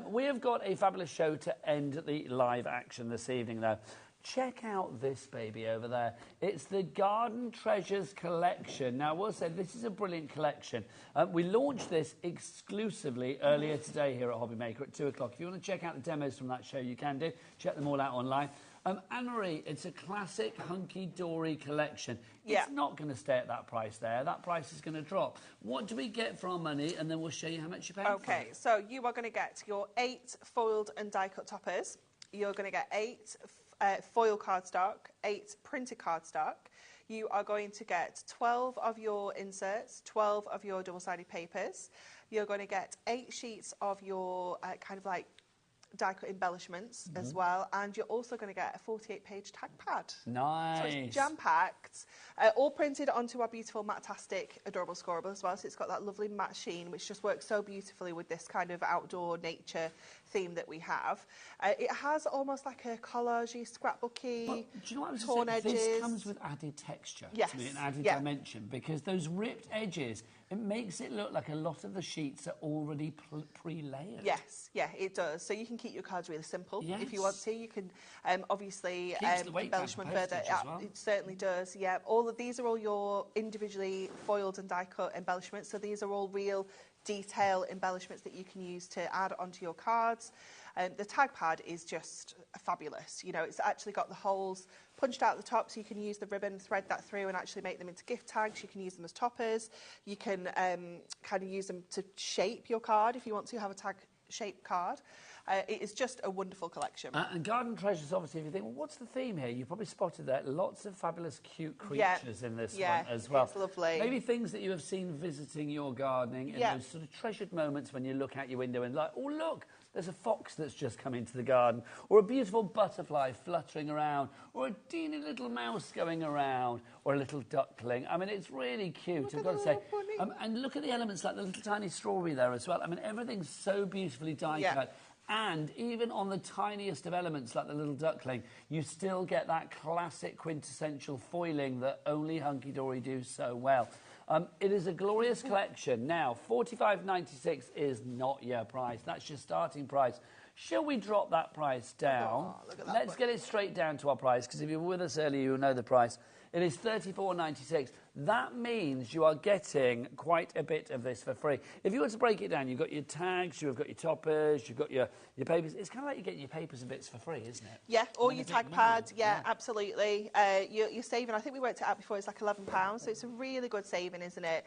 We have got a fabulous show to end the live action this evening, though. Check out this baby over there. It's the Garden Treasures collection. Now, I will say this is a brilliant collection. We launched this exclusively earlier today here at HobbyMaker at 2 o'clock. If you want to check out the demos from that show, you can do. Check them all out online. Anne-Marie, it's a classic hunky-dory collection. Yeah. It's not going to stay at that price there. That price is going to drop. What do we get for our money? And then we'll show you how much you pay for it. Okay, so you are going to get your 8 foiled and die-cut toppers. You're going to get 8 foil cardstock, 8 printed cardstock. You are going to get 12 of your inserts, 12 of your double-sided papers. You're going to get 8 sheets of your kind of like die-cut embellishments as well, and you're also going to get a 48-page tag pad. Nice. So it's jam-packed, all printed onto our beautiful matte-tastic adorable scoreable as well, so it's got that lovely matte sheen which just works so beautifully with this kind of outdoor nature theme that we have. It has almost like a collagey, scrapbooky, do you know what I was torn saying? edges. This comes with added texture to me, and added dimension, because those ripped edges, it makes it look like a lot of the sheets are already pre-layered. Yes, yeah, it does. So you can keep your cards really simple if you want to. You can obviously embellish them further. Well. It certainly does, yeah. All of these are all your individually foiled and die-cut embellishments. So these are all real detail embellishments that you can use to add onto your cards. The tag pad is just fabulous. You know, it's actually got the holes punched out the top, so you can use the ribbon, thread that through and actually make them into gift tags. You can use them as toppers. You can kind of use them to shape your card if you want to have a tag-shaped card. It is just a wonderful collection. And Garden Treasures, obviously, if you think, well, what's the theme here? You probably spotted that. Lots of fabulous, cute creatures in this one as well. It's lovely. Maybe things that you have seen visiting your gardening in those sort of treasured moments when you look out your window and like, oh, look, there's a fox that's just come into the garden, or a beautiful butterfly fluttering around, or a teeny little mouse going around, or a little duckling. I mean, it's really cute, I've got to say. And look at the elements, like the little tiny strawberry there as well. I mean, everything's so beautifully die-cut. And even on the tiniest of elements, like the little duckling, you still get that classic quintessential foiling that only Hunky Dory do so well. It is a glorious collection. Now, $45.96 is not your price. That's your starting price. Shall we drop that price down? Let's get it straight down to our price, because if you were with us earlier, you'll know the price. It is $34.96. That means you are getting quite a bit of this for free. If you were to break it down, you've got your tags, you've got your toppers, you've got your papers. It's kind of like you're getting your papers and bits for free, isn't it? Yeah, all your tag pads, absolutely. You're saving, I think we worked it out before, it's like £11, so it's a really good saving, isn't it?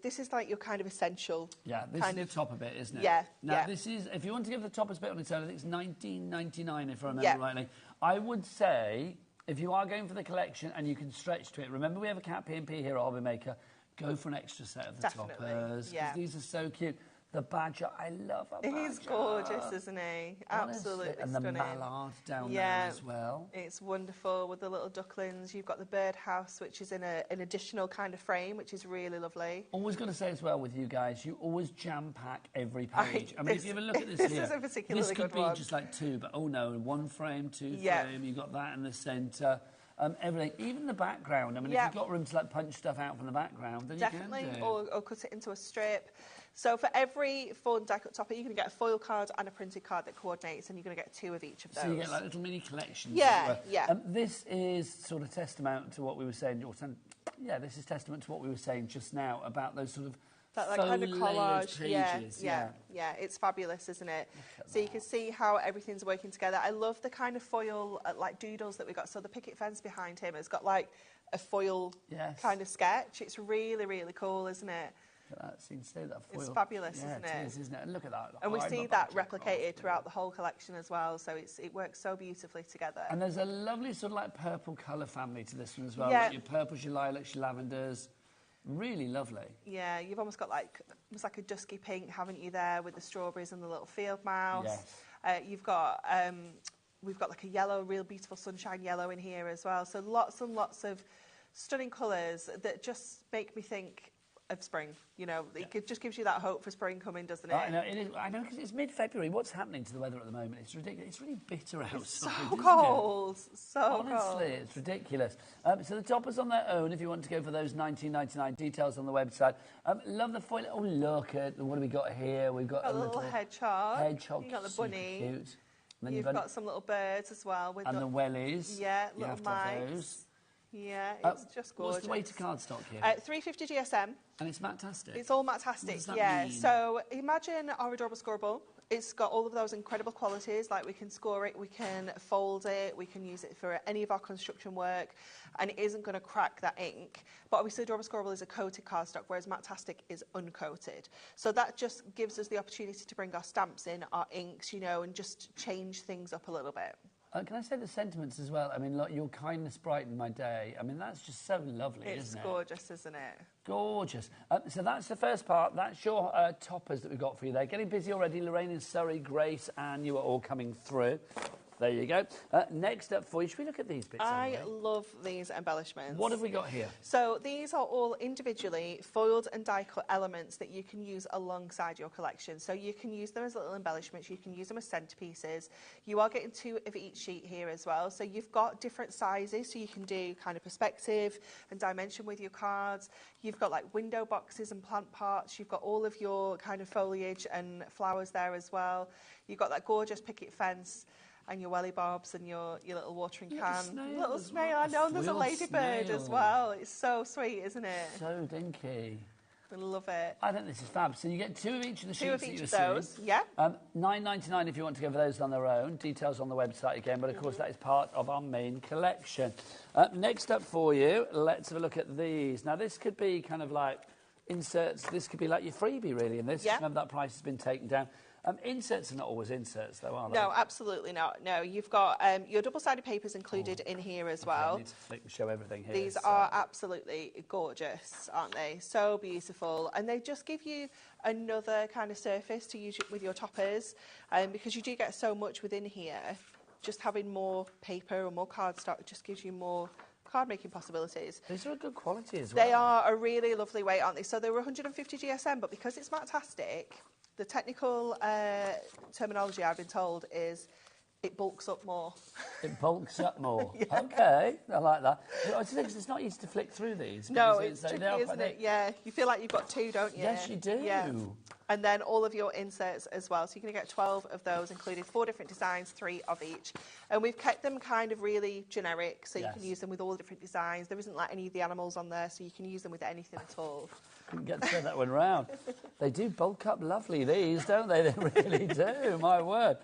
This is like your kind of essential. Yeah, this is the topper bit, isn't it? Yeah. Now, this is, if you want to give the toppers bit on its own, I think it's $19.99 if I remember rightly. I would say, if you are going for the collection and you can stretch to it, remember we have a cat P&P here at HobbyMaker, go for an extra set of the toppers, because these are so cute. The badger, I love a badger. He's gorgeous, isn't he? Absolutely and stunning. the mallard down there as well. It's wonderful with the little ducklings. You've got the birdhouse, which is in an additional kind of frame, which is really lovely. Always got to say as well with you guys, you always jam-pack every page. I mean, if you ever look at this here, is a particularly this could good be one. just like 2, but oh no, 1 frame, 2 frame, you've got that in the centre. Everything, even the background. I mean, if you've got room to like punch stuff out from the background, then you can do. Or cut it into a strip. So for every foil die-cut topper, you're going to get a foil card and a printed card that coordinates, and you're going to get 2 of each of those. So you get like little mini collections. Yeah. This is sort of testament to what we were saying. This is testament to what we were saying just now about those sort of that kind of collage pages. Yeah, it's fabulous, isn't it? So you can see how everything's working together. I love the kind of foil like doodles that we got. So the picket fence behind him has got like a foil kind of sketch. It's really, really cool, isn't it? That seems to that foil. It's fabulous, isn't it? It is, isn't it? And look at that. And we see that replicated throughout the whole collection as well, so it works so beautifully together. And there's a lovely sort of like purple colour family to this one as well. Like your purples, your lilacs, your lavenders. Really lovely. Yeah, you've almost got like a dusky pink, haven't you, there, with the strawberries and the little field mouse. Yes. You've got we've got like a yellow, real beautiful sunshine yellow in here as well. So lots and lots of stunning colours that just make me think of spring. You know, it just gives you that hope for spring coming, doesn't it? I know, it is. I know, because it's mid-February. What's happening to the weather at the moment? It's ridiculous. It's really bitter outside. It's so cold. So Honestly, cold. it's ridiculous. So the toppers on their own, if you want to go for those $19.99, details on the website. Love the foil. Oh, look at what have we got here? We've got a little hedgehog. Hedgehog. You got the bunny. Cute. Then You've got some little birds as well. With and the wellies. Yeah, you little have to have mice. those. Yeah, it's just gorgeous. What's the weight of cardstock here? 350 GSM. And it's matastic. It's all matastic, What does that yeah. mean? So imagine our adorable scorable. It's got all of those incredible qualities, like we can score it, we can fold it, we can use it for any of our construction work, and it isn't going to crack that ink. But obviously adorable scorable is a coated cardstock, whereas matastic is uncoated. So that just gives us the opportunity to bring our stamps in, our inks, you know, and just change things up a little bit. Can I say the sentiments as well? I mean, look, your kindness brightened my day. I mean, that's just so lovely, isn't it? It's gorgeous, isn't it? Gorgeous. So that's the first part. That's your toppers that we've got for you there. Getting busy already. Lorraine and Surrey, Grace, and you are all coming through. There you go. Next up for you, should we look at these bits? I love these embellishments. What have we got here? So these are all individually foiled and die cut elements that you can use alongside your collection. So you can use them as little embellishments, you can use them as centerpieces. You are getting 2 of each sheet here as well. So you've got different sizes, so you can do kind of perspective and dimension with your cards. You've got like window boxes and plant parts. You've got all of your kind of foliage and flowers there as well. You've got that gorgeous picket fence and your welly bobs and your little watering can. Little snail, I know, and there's a ladybird as well. It's so sweet, isn't it? So dinky. I love it. I think this is fab. So you get 2 of each of the sheets 2 of that each you're of those, seeing. yeah. $9.99 if you want to go for those on their own. Details on the website again, but of course that is part of our main collection. Next up for you, let's have a look at these. Now this could be kind of like inserts. This could be like your freebie really in this. Yeah. Remember that price has been taken down. Inserts are not always inserts, though, are they? No, absolutely not. No, you've got your double-sided papers included in here as well. I need to flick and show everything here. These are absolutely gorgeous, aren't they? So beautiful. And they just give you another kind of surface to use with your toppers, because you do get so much within here. Just having more paper or more cardstock just gives you more card making possibilities. These are a good quality as well. They are a really lovely weight, aren't they? So they were 150 GSM, but because it's matastic, the technical terminology I've been told is it bulks up more. It bulks up more. Yeah. Okay, I like that. I just think it's not easy to flick through these. No, it's tricky, isn't it? Yeah, you feel like you've got 2, don't you? Yes, you do. Yeah. And then all of your inserts as well. So you're going to get 12 of those, including 4 different designs, 3 of each. And we've kept them kind of really generic, so you can use them with all the different designs. There isn't like any of the animals on there, so you can use them with anything at all. Couldn't get to turn that one round. They do bulk up lovely, these, don't they? They really do, my word.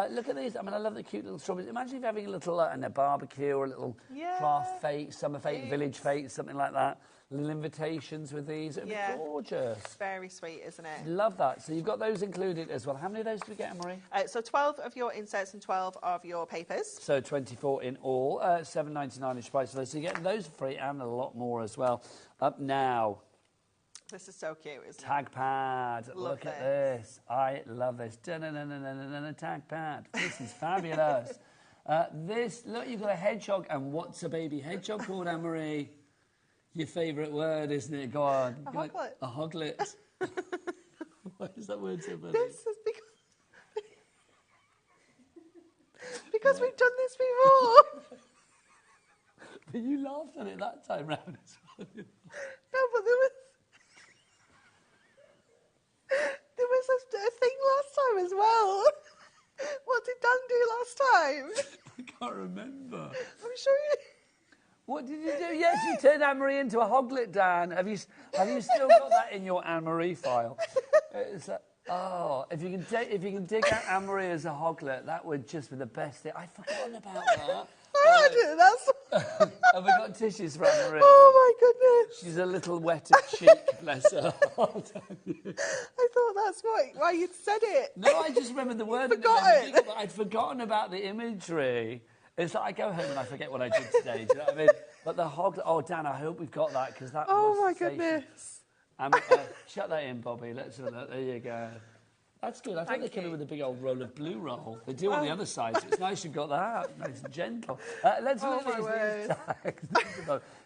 Look at these. I mean, I love the cute little strawberries. Imagine if you're having a little a barbecue or a little craft fete, summer fete, village fete, something like that. Little invitations with these. It would be gorgeous. It's very sweet, isn't it? Love that. So you've got those included as well. How many of those do we get, Marie? So 12 of your inserts and 12 of your papers. So 24 in all. $7.99 each price for those. So you're getting those free and a lot more as well. Up now. This is so cute, isn't Tag pad. Look at this. I love this. Tag pad. This is fabulous. Look, you've got a hedgehog. And what's a baby hedgehog called, Anne-Marie? Your favourite word, isn't it? Go on. A hoglet. A hoglet. Why is that word so funny? This is because we've done this before. But you laughed at it that time round as well. No, but there was a thing last time as well. What did Dan do last time? I can't remember. I'm sure you... What did you do? Yes, you turned Anne-Marie into a hoglet, Dan. Have you still got that in your Anne-Marie file? If you can dig out Anne-Marie as a hoglet, that would just be the best thing. I'd forgotten about that. Have we got tissues for Anne-Marie? Oh, my goodness. She's a little wet of cheek, bless her. I thought that's why you'd said it. No, I just remembered the word. I'd forgotten about the imagery. It's like I go home and I forget what I did today. Do you know what I mean? But the hoglet... Oh, Dan, I hope we've got that, because that was my goodness. Shut that in, Bobby. Let's have a look. There you go. That's good. I think they come in with a big old roll of blue roll. They do on the other side, so it's nice you've got that. Nice and gentle. Let's look at these tags.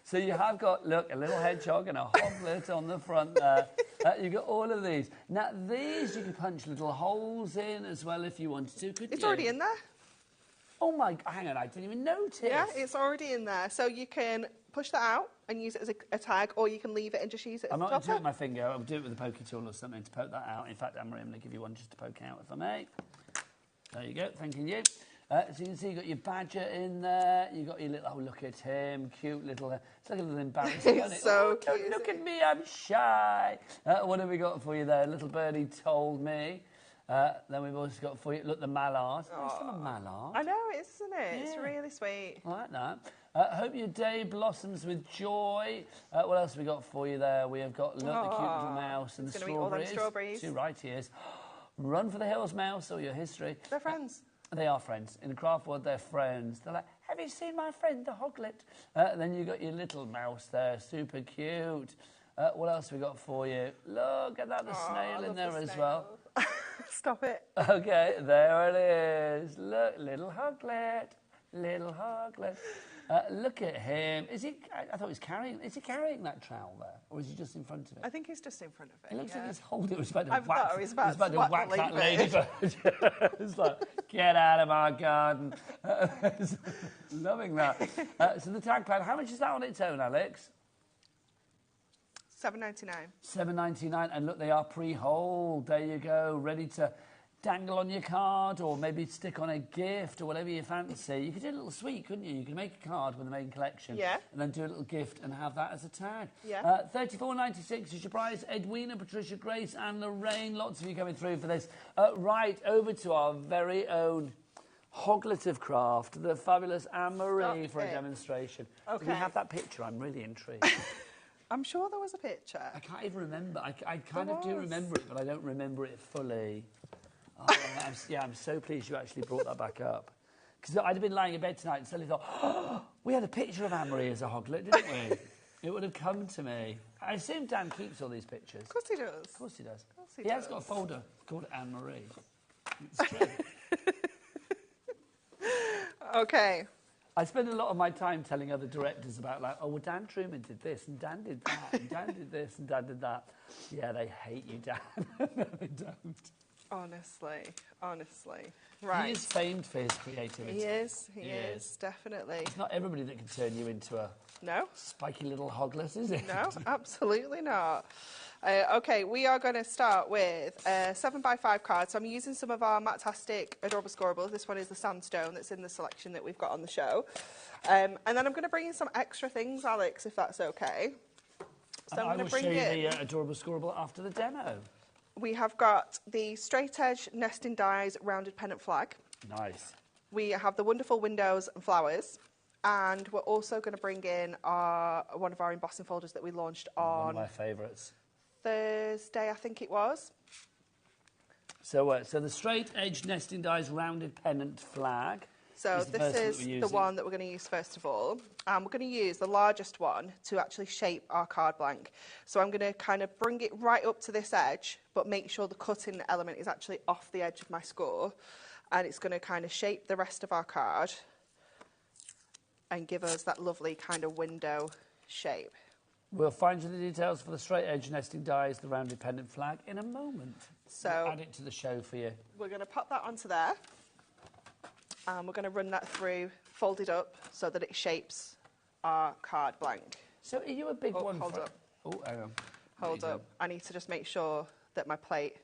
So you have got, look, a little hedgehog and a hoglet on the front there. You've got all of these. Now, these you can punch little holes in as well if you wanted to, couldn't you? It's already in there. Oh, my... Hang on, I didn't even notice. Yeah, it's already in there. So you can push that out and use it as a tag, or you can leave it and just use it as a topper. I'm not going to do it with my finger. I'll do it with a pokey tool or something to poke that out. In fact, Anne-Marie, I'm going to give you one just to poke out, if I may. There you go, thanking you. So you can see you've got your badger in there. You've got your little, oh, look at him, cute little, it's like a little embarrassing, isn't it? So oh, don't look at me, I'm shy. What have we got for you there? Little birdie told me. Then we've also got for you, look, the mallard. Oh, it's not a mallard. I know, isn't it? Yeah. It's really sweet. I like that. Hope your day blossoms with joy. What else have we got for you there? We have got, look, the cute little mouse and the strawberries. All them strawberries. Too right he is. Run for the hills, mouse, or your history. They're friends. They are friends. In the craft world, they're friends. They're like, have you seen my friend, the hoglet? Then you've got your little mouse there, super cute. What else have we got for you? Look at that, the snail in there as well. Stop it. Okay, there it is. Look, little hoglet, little hoglet. Look at him. Is he? I thought he was carrying. Is he carrying that trowel there, or is he just in front of it? I think he's just in front of it. It looks like he's holding. It was about to I whack. thought he was about to whack that ladybird. It's like, get out of our garden. Loving that. So the tag pad. How much is that on its own, Alex? $7.99. $7.99, and look, they are pre-holed. There you go, ready to dangle on your card, or maybe stick on a gift, or whatever you fancy. You could do a little sweet, couldn't you? You could make a card with the main collection, yeah, and then do a little gift and have that as a tag. Yeah. $34.96 is your prize. Edwina, Patricia, Grace, and Lorraine. Lots of you coming through for this. Right over to our very own hoglet of craft, the fabulous Anne-Marie for a demonstration. Okay. Do we have that picture? I'm really intrigued. I'm sure there was a picture. I can't even remember. I kind of do remember it, but I don't remember it fully. Oh, I'm so pleased you actually brought that back up. Because I'd have been lying in bed tonight and suddenly thought, oh, we had a picture of Anne-Marie as a hoglet, didn't we? It would have come to me. I assume Dan keeps all these pictures. Of course he does. Of course he does. Of course He has got a folder called Anne-Marie. It's true. Okay. I spend a lot of my time telling other directors about, like, oh, well, Dan Truman did this, and Dan did that, and Dan did this, and Dan did that. Yeah, they hate you, Dan. No, they don't. Honestly. Right. He is famed for his creativity. He is, definitely. It's not everybody that can turn you into a spiky little hoglet, is it? No, absolutely not. Okay, we are going to start with a 7x5 card. So I'm using some of our Matastic Adorable Scorables. This one is the sandstone that's in the selection that we've got on the show. And then I'm going to bring in some extra things, Alex, if that's okay. So I'm going to bring in... I will show you the Adorable Scorable after the demo. We have got the straight edge nesting dies rounded pennant flag. Nice. We have the wonderful windows and flowers. And we're also going to bring in one of our embossing folders that we launched on... One of my favourites. Thursday, I think it was. So the straight edge nesting dies rounded pennant flag. So this is the one that we're going to use first of all. And we're going to use the largest one to actually shape our card blank. So I'm going to kind of bring it right up to this edge, but make sure the cutting element is actually off the edge of my score. And it's going to kind of shape the rest of our card and give us that lovely kind of window shape. We'll find you the details for the straight edge nesting dies, the rounded pendant flag, in a moment. So we'll add it to the show for you. We're going to pop that onto there. And we're going to run that through, folded up, so that it shapes our card blank. So are you a big one? Hold up. Oh, hang on. Hold up. I need to just make sure that my plate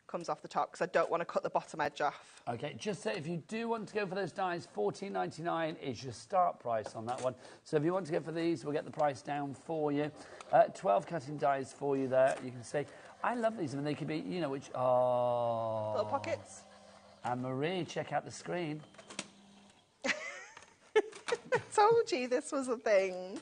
comes off the top, because I don't want to cut the bottom edge off. Okay, just so if you do want to go for those dies, $14.99 is your start price on that one. So if you want to go for these, we'll get the price down for you. 12 cutting dies for you there. You can see, I love these. I mean, they could be, you know, which... Oh. Little pockets. Anne-Marie, check out the screen. I told you this was a thing.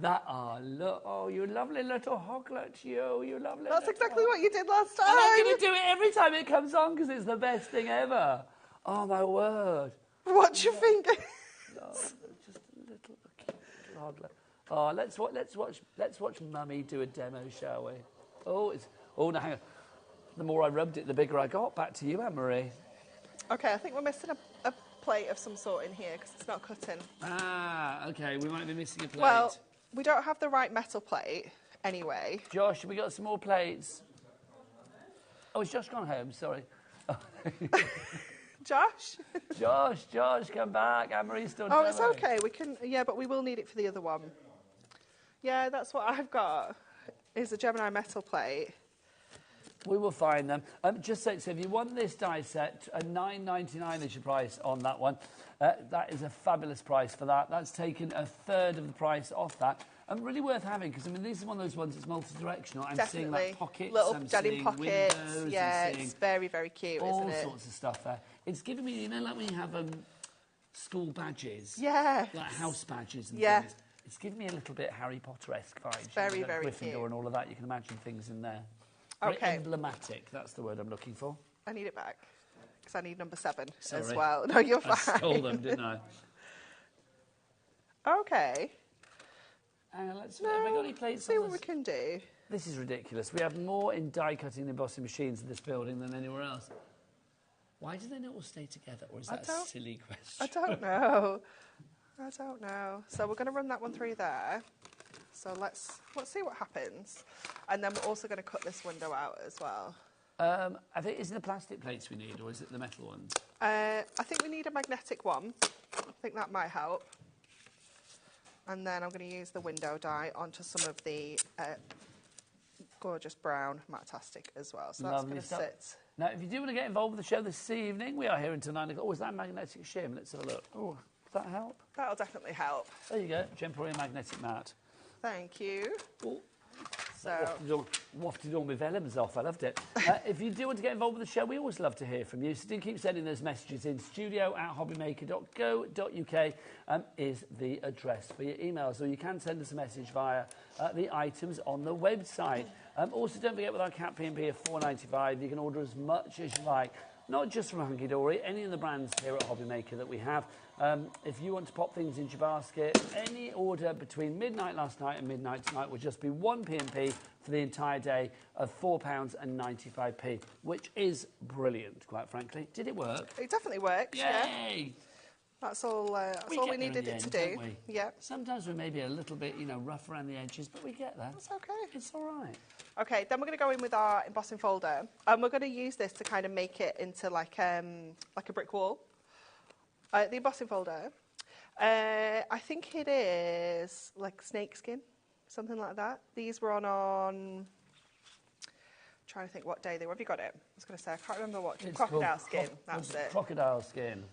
Look, oh, you lovely little hoglet, you lovely. That's exactly what you did last time. And I'm going to do it every time it comes on because it's the best thing ever. Oh, my word. Watch your fingers. No, just a little hoglet. Oh, let's watch Mummy do a demo, shall we? Oh, no, hang on. The more I rubbed it, the bigger I got. Back to you, Anne-Marie. Okay, I think we're missing a plate of some sort in here because it's not cutting. Ah, okay, we might be missing a plate. Well, we don't have the right metal plate anyway. Josh, have we got some more plates? Oh, has Josh gone home? Sorry. Josh? Josh, come back. Anne-Marie's still Oh, it's okay. We can, yeah, but we will need it for the other one. Yeah, that's what I've got. is a Gemini metal plate. We will find them. Just so if you want this die set, $9.99 is your price on that one. That is a fabulous price for that. That's taken a third of the price off that. And really worth having, because I mean, this is one of those ones that's multi-directional. I'm seeing like pockets, little I'm daddy seeing pockets. windows, Yeah, I'm seeing it's very, very cute, all isn't it? sorts of stuff there. It's giving me, you know, like when you have school badges, yeah, like house badges and yeah. things. It's giving me a little bit Harry Potter-esque vibes. It's very, you know, very Gryffindor cute. and all of that. You can imagine things in there. Very Okay. emblematic. That's the word I'm looking for. I need it back because I need number 7 Sorry. as well. No, you're I fine. stole them, didn't I? Okay. Let's have we got any plates? See what we can do. This is ridiculous. We have more in die cutting and embossing machines in this building than anywhere else. Why do they not all stay together? Or is that a silly question? I don't know. I don't know. So we're going to run that one through there. So let's see what happens. And then we're also going to cut this window out as well. I think, is it the plastic plates we need, or is it the metal ones? I think we need a magnetic one. I think that might help. And then I'm going to use the window die onto some of the gorgeous brown Matastic as well. So that's going to sit. Now, if you do want to get involved with the show this evening, we are here until 9 o'clock. Oh, is that a magnetic shim? Let's have a look. Oh, does that help? That'll definitely help. There you go, Gemporia magnetic mat. Thank you. Oh. So wafted all my vellums off. I loved it. If you do want to get involved with the show, we always love to hear from you. So do keep sending those messages in. studio@hobbymaker.co.uk is the address for your emails. Or you can send us a message via the items on the website. Also, don't forget with our Cat P&P of $4.95, you can order as much as you like. Not just from Hunky Dory, any of the brands here at HobbyMaker that we have. If you want to pop things into your basket, any order between midnight last night and midnight tonight will just be one P&P for the entire day of £4.95, which is brilliant, quite frankly. Did it work? It definitely works. Yay! Yeah. That's all we needed it to do. Yeah. Sometimes we may be a little bit, rough around the edges, but we get that. That's okay. It's all right. Okay, then we're going to go in with our embossing folder, and we're going to use this to kind of make it into like a brick wall. The embossing folder, I think it is like snakeskin, something like that. These were on trying to think what day they were. Have you got it? I was going to say, I can't remember what. It's crocodile skin, that's it. Crocodile skin.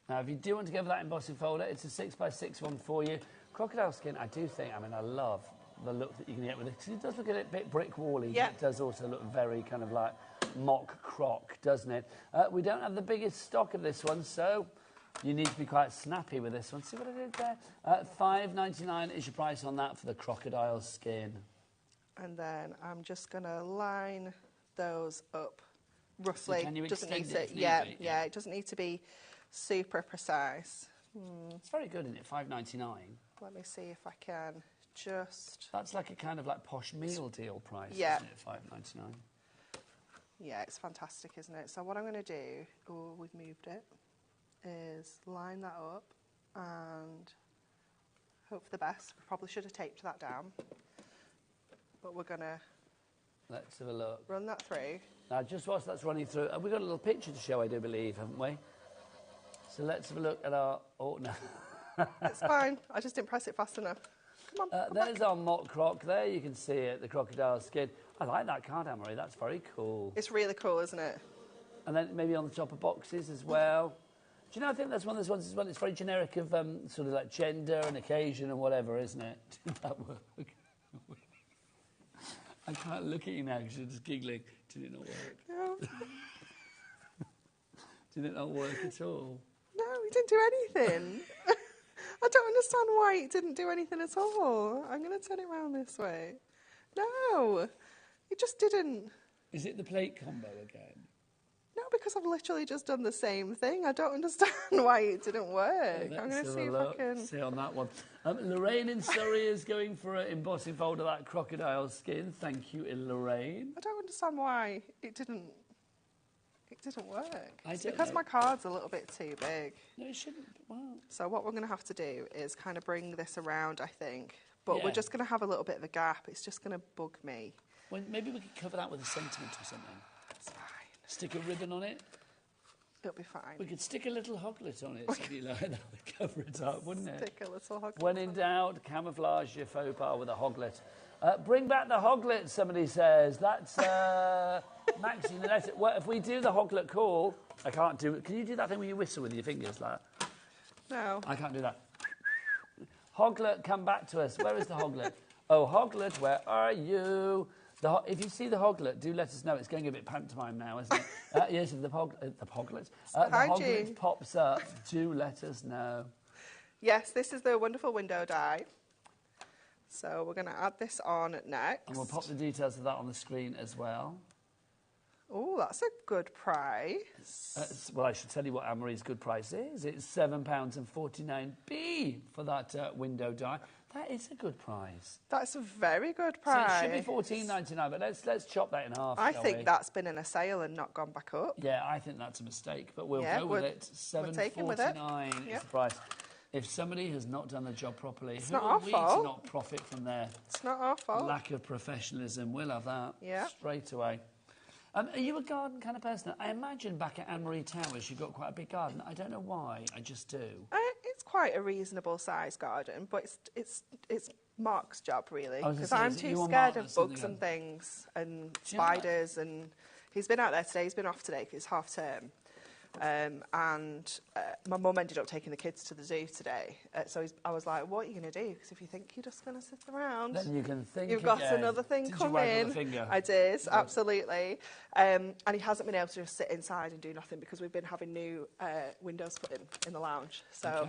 Now, if you do want to go for that embossing folder, it's a 6x6 one for you. Crocodile skin, I do think, I love the look that you can get with it, because it does look a bit brick wall-y. Yep. It does also look very kind of like mock croc, doesn't it? We don't have the biggest stock of this one, so you need to be quite snappy with this one. See what I did there? $5.99 is your price on that for the crocodile skin. And then I'm just going to line those up roughly. So can you doesn't extend need it to, if need yeah, be? yeah, it doesn't need to be super precise. It's very good, isn't it? $5.99. Let me see if I can just... That's like a kind of like posh meal deal price, Yeah. isn't it? $5.99. Yeah, it's fantastic, isn't it? So what I'm going to do, we've moved it, is line that up and hope for the best. We probably should have taped that down. But we're going to... Let's have a look. Run that through. Now, just whilst that's running through, we've got a little picture to show, I do believe, haven't we? So let's have a look at our... Oh, no. It's fine. I just didn't press it fast enough. Come on. There's our mock croc there. You can see it, the crocodile skin. I like that card, Anne-Marie. That's very cool. It's really cool, isn't it? And then maybe on the top of boxes as well. Do you know, I think that's one of those ones as well. It's very generic of sort of like gender and occasion and whatever, isn't it? Did that work? I can't look at you now because you're just giggling. Did it not work? No. Did it not work at all? No, it didn't do anything. I don't understand why it didn't do anything at all. I'm going to turn it around this way. No, it just didn't. Is it the plate combo again? No, because I've literally just done the same thing. I don't understand why it didn't work. I'm going to see if I can... See on that one. Lorraine in Surrey is going for an embossing folder of that crocodile skin. Thank you, Lorraine. I don't understand why it didn't work. It's don't because know. my card's a little bit too big. No, it shouldn't. Well, So what we're going to have to do is kind of bring this around, I think. But Yeah. we're just going to have a little bit of a gap. It's just going to bug me. well, maybe we could cover that with a sentiment or something. It's fine. Stick a ribbon on it. It'll be fine. We could stick a little hoglet on it, if you like. That would cover it up, wouldn't it? Stick a little hoglet. When in doubt, camouflage your faux pas with a hoglet. Bring back the hoglet, somebody says. That's Maxine. Well, if we do the hoglet call, I can't do it. Can you do that thing where you whistle with your fingers like that? No. I can't do that. Hoglet, come back to us. Where is the hoglet? Oh, hoglet, where are you? If you see the hoglet, do let us know. It's going a bit pantomime now, isn't it? Yes, if the hoglet pops up, do let us know. Yes, this is the wonderful window die. So we're going to add this on next. And we'll pop the details of that on the screen as well. Oh, that's a good price. Well, I should tell you what Anne-Marie's good price is. It's £7.49 for that window die. That is a good price. That's a very good price. So it should be £14.99, but let's chop that in half. I think that's been in a sale and not gone back up. Yeah, I think that's a mistake, but we'll go with it. £7.49 is the price. If somebody has not done the job properly, who are we to not profit from their lack of professionalism? We'll have that straight away. Are you a garden kind of person? I imagine back at Anne-Marie Towers you've got quite a big garden. I don't know why, I just do. It's quite a reasonable sized garden, but it's Mark's job really, because I'm too scared of bugs and things and spiders, and he's been out there today. He's been off today because it's half term. And my mum ended up taking the kids to the zoo today. So I was like, what are you going to do? Because if you think you're just going to sit around... Then you can think You've got another thing coming. I did, absolutely. And he hasn't been able to just sit inside and do nothing because we've been having new windows put in the lounge. So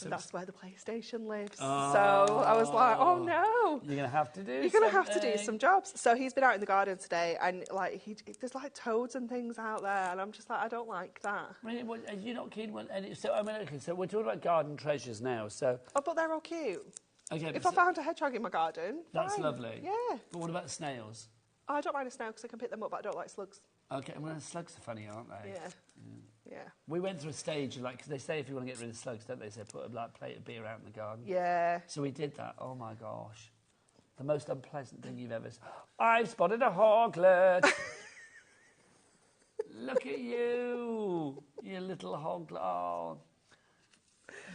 that's where the PlayStation lives. Oh. So I was like, oh no. You're going to have to do You're going to have to do some jobs. So he's been out in the garden today, and like there's like toads and things out there, and I'm just like, I don't like that. Really? Well, are you not keen? So we're talking about garden treasures now. So. Oh, but they're all cute. Okay. If I found a hedgehog in my garden, that's fine. lovely. Yeah. But what about snails? I don't mind a snail because I can pick them up, but I don't like slugs. Okay, well, slugs are funny, aren't they? Yeah. We went through a stage of because they say if you want to get rid of slugs, don't they? Say put a plate of beer out in the garden. Yeah. So we did that. Oh my gosh, the most unpleasant thing you've ever. I've spotted a hoglet. Look at you little hoglet. Oh,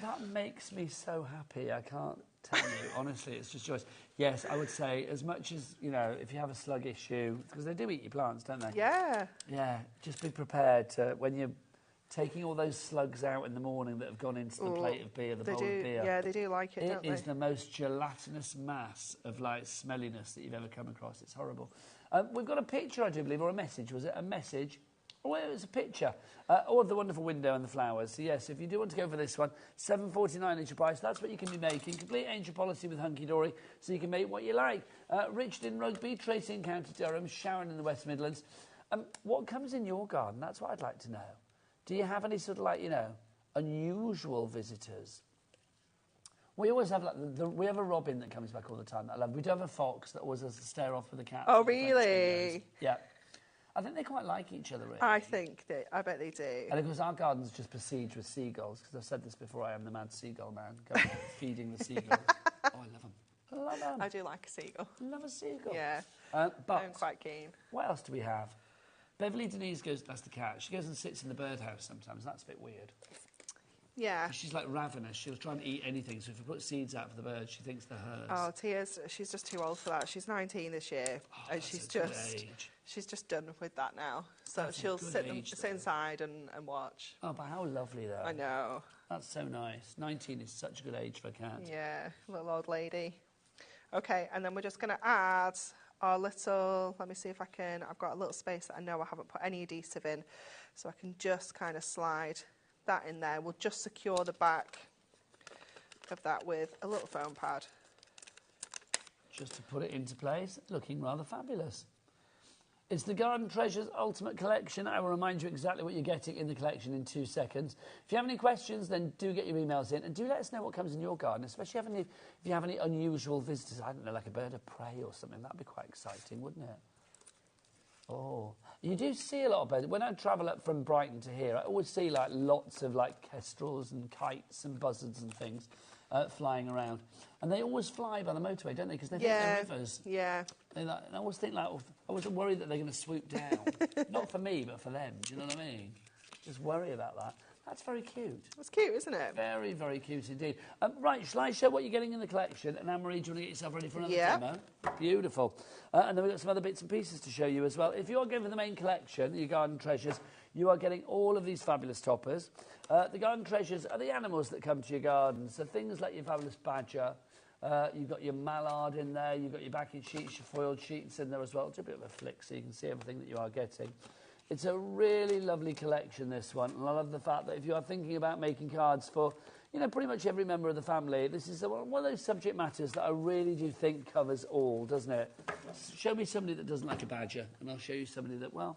that makes me so happy. I can't tell you. Honestly, it's just joyous. Yes, I would say as much as, if you have a slug issue, because they do eat your plants, don't they? Yeah. Yeah, just be prepared to, when you're taking all those slugs out in the morning that have gone into the plate of beer, the bowl of beer. Yeah, they do like it, don't they? It is the most gelatinous mass of, smelliness that you've ever come across. It's horrible. We've got a picture, I do believe, or a message. Was it a message? Oh, it was a picture of the wonderful window and the flowers. So, yes, if you do want to go for this one, $7.49 is your price. That's what you can be making. Complete angel policy with Hunky Dory, so you can make what you like. Richard in Rugby, Tracy in County Durham, Sharon in the West Midlands. What comes in your garden? That's what I'd like to know. Do you have any sort of, unusual visitors? We always have, we have a robin that comes back all the time that I love. We do have a fox that always has to stare off with the cat. Oh, really? Yeah. I think they quite like each other, really. I bet they do. And of course, our garden's just besieged with seagulls, because I've said this before, I am the mad seagull man, feeding the seagulls. Oh, I love them. I love them. I do like a seagull. Love a seagull. Yeah, but I'm quite keen. What else do we have? Beverly Denise goes, that's the cat, she goes and sits in the birdhouse sometimes. That's a bit weird. Yeah. She's like ravenous. She'll try and eat anything, so if you put seeds out for the birds, she thinks they're hers. Oh, Tia's, she's just too old for that. She's 19 this year, and she's just done with that now. So she'll sit inside and watch. Oh, but how lovely, though. I know. That's so nice. 19 is such a good age for a cat. Yeah, little old lady. Okay, and then we're just going to add our little, let me see if I can, I've got a little space that I know I haven't put any adhesive in, so I can just kind of slide that in there. We'll just secure the back of that with a little foam pad. Just to put it into place, looking rather fabulous. It's the Garden Treasures Ultimate Collection. I will remind you exactly what you're getting in the collection in 2 seconds. If you have any questions, then do get your emails in, and do let us know what comes in your garden, especially if you have any unusual visitors. I don't know, like a bird of prey or something. That'd be quite exciting, wouldn't it? Oh, you do see a lot of birds. When I travel up from Brighton to here, I always see lots of kestrels and kites and buzzards and things flying around. And they always fly by the motorway, don't they? Because they think they're rivers. Yeah. And I always think I was worried that they're going to swoop down. Not for me, but for them. Do you know what I mean? Just worry about that. That's very cute. That's cute, isn't it? Very, very cute indeed. Right, shall I show what you're getting in the collection? And Anne-Marie, do you want to get yourself ready for another demo? Beautiful. And then we've got some other bits and pieces to show you as well. If you are going for the main collection, your garden treasures, you are getting all of these fabulous toppers. The garden treasures are the animals that come to your garden. So things like your fabulous badger, you've got your mallard in there, you've got your backing sheets, your foiled sheets in there as well. It's a bit of a flick so you can see everything that you are getting. It's a really lovely collection, this one. And I love the fact that if you are thinking about making cards for, you know, pretty much every member of the family, this is one of those subject matters that I really do think covers all, doesn't it? Show me somebody that doesn't like a badger, and I'll show you somebody that, well,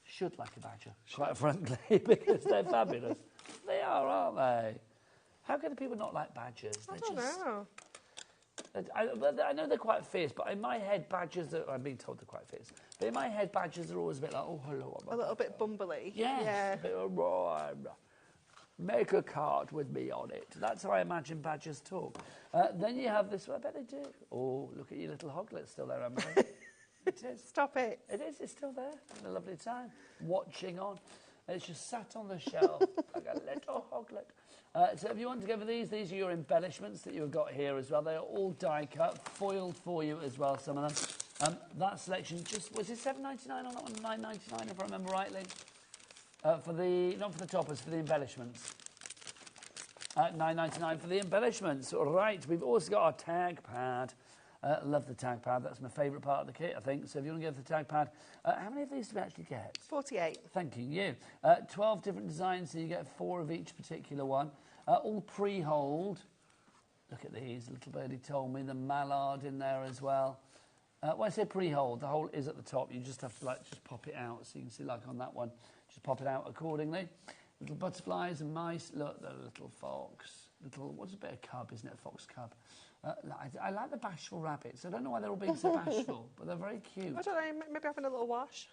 should like a badger, quite frankly, because they're fabulous. They are, aren't they? How can people not like badgers? I don't know. I know they're quite fierce, but in my head, badgers are... I'm being told they're quite fierce. But in my head, badgers are always a bit like, oh, hello. A little bit bumbly. Yes. Yeah. A bit of, make a card with me on it. That's how I imagine badgers talk. Then you have this... Well, I bet they do. Oh, look at your little hoglet still there, Emily. It is. Stop it. It is. It's still there. Having a lovely time. Watching on. And it's just sat on the shelf like a little hoglet. So if you want to go for these are your embellishments that you've got here as well. They are all die cut, foiled for you as well, some of them. That selection just, was it $7.99 on that one? $9.99 if I remember rightly? Not for the toppers, for the embellishments. $9.99 for the embellishments. Right, we've also got our tag pad. Love the tag pad. That's my favourite part of the kit, I think. So if you want to go for the tag pad, how many of these do we actually get? 48. Thank you. 12 different designs, so you get 4 of each particular one. All pre-hold. Look at these. Little birdie told me. The mallard in there as well. When I say pre-hold, the hole is at the top. You just have to just pop it out. So you can see like on that one. Just pop it out accordingly. Little butterflies and mice. Look, the little fox. What's a bit of cub, isn't it? A fox cub. I like the bashful rabbits. I don't know why they're all being so bashful, but they're very cute. I don't know, maybe having a little wash.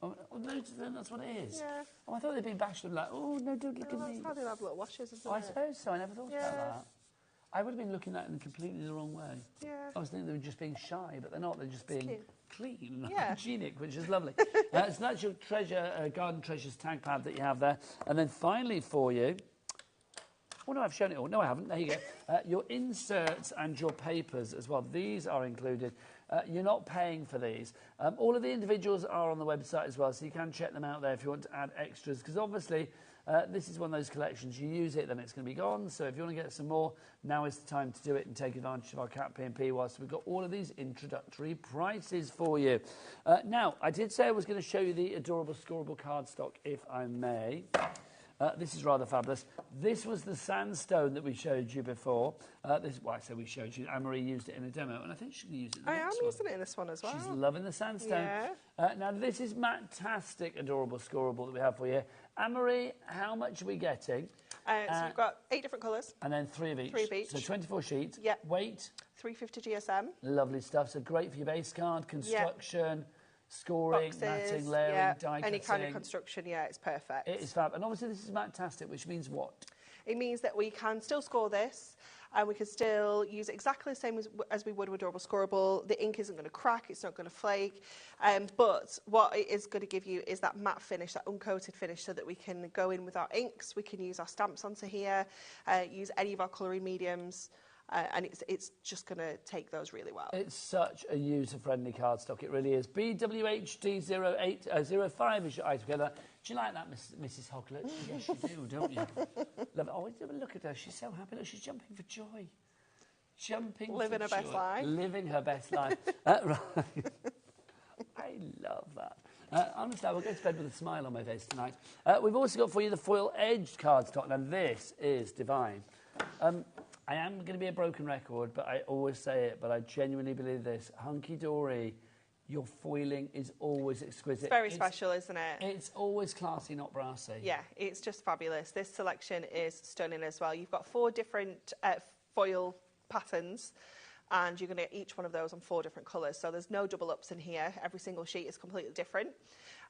Oh, no, that's what it is? Yeah. Oh, I thought they'd been bashful, like, oh, no, don't look at me. That's how they have little washes, isn't I it? suppose so. I never thought about that. I would have been looking at it in completely the wrong way. Yeah. I was thinking they were just being shy, but they're not. They're just being clean and hygienic, which is lovely. So that's your Garden Treasures tag pad that you have there. And then finally for you... Oh, no, I've shown it all. No, I haven't. There you go. Your inserts and your papers as well. These are included. You're not paying for these. All of the individuals are on the website as well, so you can check them out there if you want to add extras, because obviously this is one of those collections. You use it, then it's going to be gone. So if you want to get some more, now is the time to do it and take advantage of our Cat P&P whilst we've got all of these introductory prices for you. Now, I did say I was going to show you the adorable scoreable cardstock, if I may. This is rather fabulous. This was the sandstone that we showed you before. I say we showed you. Anne-Marie used it in a demo, and I think she's going to use it in the next one. I am using it in this one as well. She's loving the sandstone. Yeah. Now, this is fantastic, adorable scoreable that we have for you. Anne-Marie, how much are we getting? So you've got 8 different colours. And then 3 of each. 3 of each. So 24 sheets. Yeah. Weight? 350 GSM. Lovely stuff. So great for your base card, construction... Scoring, boxes, matting, layering, die cutting. Any kind of construction, it's perfect. It is fab. And obviously this is fantastic, which means what? It means that we can still score this, and we can still use it exactly the same as we would with adorable scoreable. The ink isn't going to crack, it's not going to flake, but what it is going to give you is that matte finish, that uncoated finish, so that we can go in with our inks, we can use our stamps onto here, use any of our colouring mediums. And it's just going to take those really well. It's such a user-friendly cardstock, it really is. BWHD0805 is your item together. Do you like that, Mrs. Hoglet? Yes, you do, don't you? Love it. Oh, look at her. She's so happy. Look, she's jumping for joy. Living her best life. Living her best life. Right. I love that. Honestly, I will go to bed with a smile on my face tonight. We've also got for you the foil-edged cardstock. Now, this is divine. I am going to be a broken record, but I always say it, but I genuinely believe this. Hunky-dory, your foiling is always exquisite. It's very special, isn't it? It's always classy, not brassy. Yeah, it's just fabulous. This selection is stunning as well. You've got 4 different foil patterns, and you're going to get each one of those on 4 different colours. So there's no double ups in here. Every single sheet is completely different.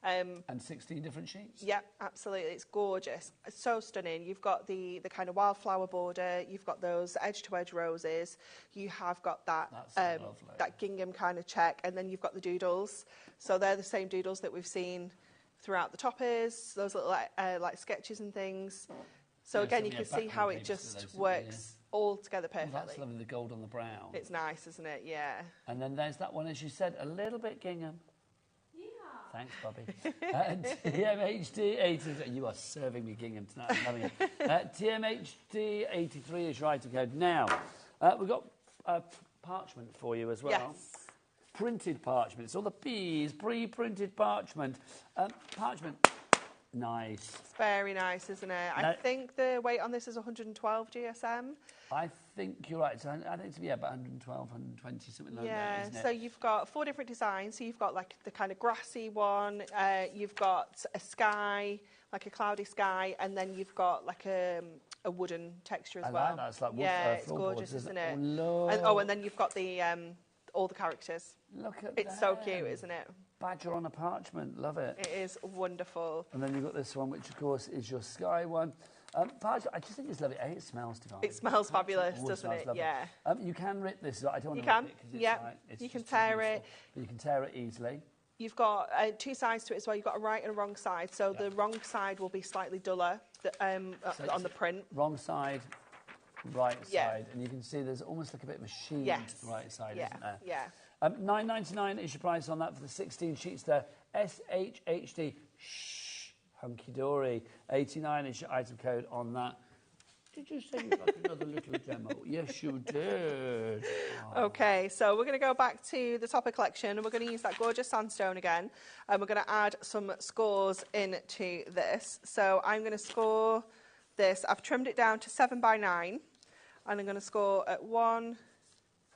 And 16 different sheets? Yeah, absolutely. It's gorgeous. It's so stunning. You've got the kind of wildflower border. You've got those edge-to-edge roses. You have got that that gingham kind of check. And then you've got the doodles. So they're the same doodles that we've seen throughout the toppers, those little like sketches and things. So Yeah, again, so you we can have see how background it papers for just those, works all together Oh, perfectly. that's lovely, the gold on the brown. It's nice, isn't it? Yeah. And then there's that one, as you said, a little bit gingham. Yeah. Thanks, Bobby. TMHD 83. You are serving me gingham tonight. I'm loving it. TMHD 83 is your item code. Now, we've got parchment for you as well. Yes. Printed parchment. It's all the P's, pre-printed parchment. Parchment. Nice. It's very nice, isn't it? I think the weight on this is 112 GSM. I think you're right. So I think it's about 112, 120, something like that, isn't it? So you've got 4 different designs. So you've got like the kind of grassy one, you've got a sky, like a cloudy sky, and then you've got like a wooden texture as well. I like that. It's like wood, it's gorgeous, isn't it? Oh, And then you've got the all the characters. Look at It's so cute, isn't it? Badger on a parchment. Love it. It is wonderful. And then you've got this one, which of course is your sky one. Parchment, I just think it's lovely. It smells divine. It smells fabulous, doesn't it? Lovely. Yeah. You can rip this. I don't want You to can. rip it because Yeah. it's You can just too tear beautiful. it. But you can tear it easily. You've got 2 sides to it as well. You've got a right and a wrong side. So the wrong side will be slightly duller on the print. Wrong side, right Yeah. side. And you can see there's almost like a bit of a sheen Yes. to the right side, Yeah. isn't there? Yeah. $9.99 is your price on that for the 16 sheets there. SHHD. Shh. Hunky dory. 89 is your item code on that. Did you say you'd like another little demo? Yes, you did. Okay, so we're going to go back to the topper collection and we're going to use that gorgeous sandstone again. And we're going to add some scores into this. So I'm going to score this. I've trimmed it down to 7 by 9. And I'm going to score at 1,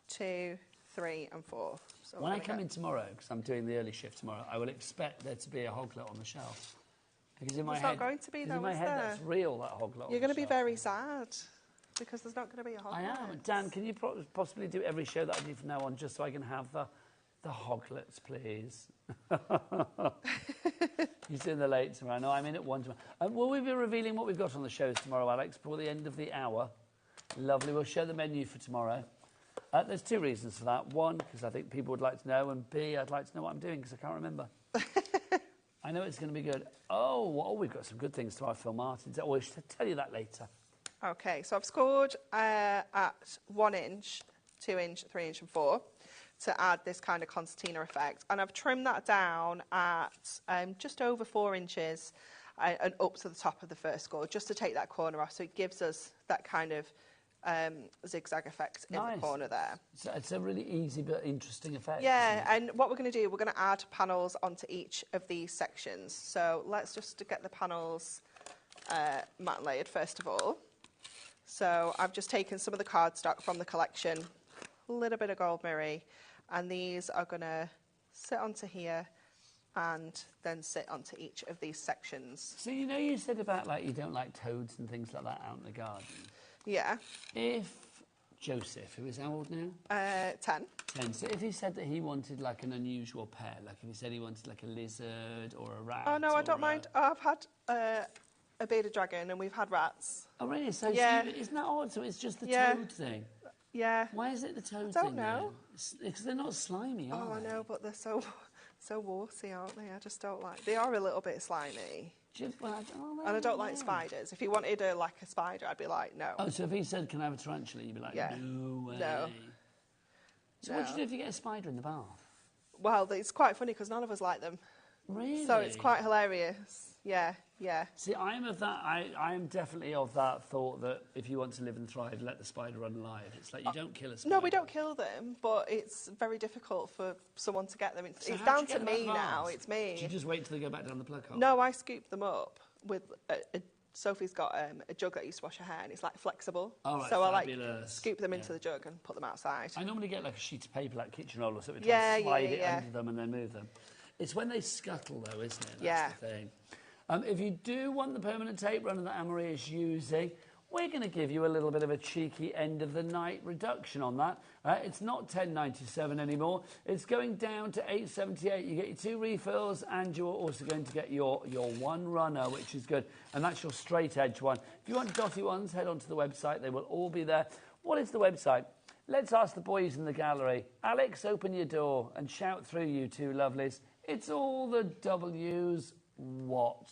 2, 3 and 4. So When I come in tomorrow, because I'm doing the early shift tomorrow, I will expect there to be a hoglet on the shelf. Because in my There's head, not going to be, because though, in my is head, there? that's real, that hoglet. You're going to be very sad because there's not going to be a hoglet. I am. Dan, can you possibly do every show that I do from now on just so I can have the hoglets, please? He's doing the late tomorrow. No, I'm in at 1 tomorrow. Will we be revealing what we've got on the shows tomorrow, Alex, before the end of the hour? Lovely. We'll show the menu for tomorrow. There's 2 reasons for that. 1, because I think people would like to know, and B, I'd like to know what I'm doing because I can't remember. I know it's going to be good. Oh, we've got some good things tomorrow, Phil Martin's. I should tell you that later. Okay, so I've scored at 1 inch, 2 inch, 3 inch and 4 to add this kind of concertina effect. And I've trimmed that down at just over 4 inches and up to the top of the first score, just to take that corner off. So it gives us that kind of zigzag effect in the corner there. So it's a really easy but interesting effect. Yeah, and what we're going to do, we're going to add panels onto each of these sections. So let's just get the panels matte layered first of all. So I've just taken some of the cardstock from the collection, a little bit of gold mirror, and these are going to sit onto here and then sit onto each of these sections. So you said about you don't like toads and things like that out in the garden. Yeah. If Joseph, who is how old now? 10. 10. So if he said that he wanted an unusual pet, if he said he wanted a lizard or a rat. Oh no, I don't mind. Oh, I've had a bearded dragon and we've had rats. Oh really? So yeah. Isn't that odd? So it's just the toad thing. Yeah. Why is it the toad thing? I don't know. Because they're not slimy, are they? they? I know, but they're so warty, aren't they? I just don't like. They are a little bit slimy. And I don't like spiders. If he wanted a spider, I'd be like, no. Oh, so if he said, can I have a tarantula, you'd be like, no way. No. So what do you do if you get a spider in the bath? Well, it's quite funny because none of us like them. Really? So it's quite hilarious. Yeah, yeah. See, I'm of that. I'm definitely of that thought that if you want to live and thrive, let the spider run live. It's like you don't kill a spider. No, we don't kill them, but it's very difficult for someone to get them. It's So down to me now. It's me. Do you just wait till they go back down the plug hole? No, I scoop them up with Sophie's got a jug that I used to wash her hair, and it's flexible. Oh, right, so fabulous. I scoop them into the jug and put them outside. I normally get a sheet of paper, like kitchen roll or something, Yeah, to slide yeah, it yeah. under them and then move them. It's when they scuttle, though, isn't it? That's Yeah. the thing. If you do want the permanent tape runner that Anne-Marie is using, we're going to give you a little bit of a cheeky end-of-the-night reduction on that. It's not $10.97 anymore. It's going down to $8.78. You get your 2 refills, and you're also going to get your 1 runner, which is good. And that's your straight-edge one. If you want dotty ones, head onto the website. They will all be there. What is the website? Let's ask the boys in the gallery. Alex, open your door and shout through, you two lovelies. It's all the W's. what?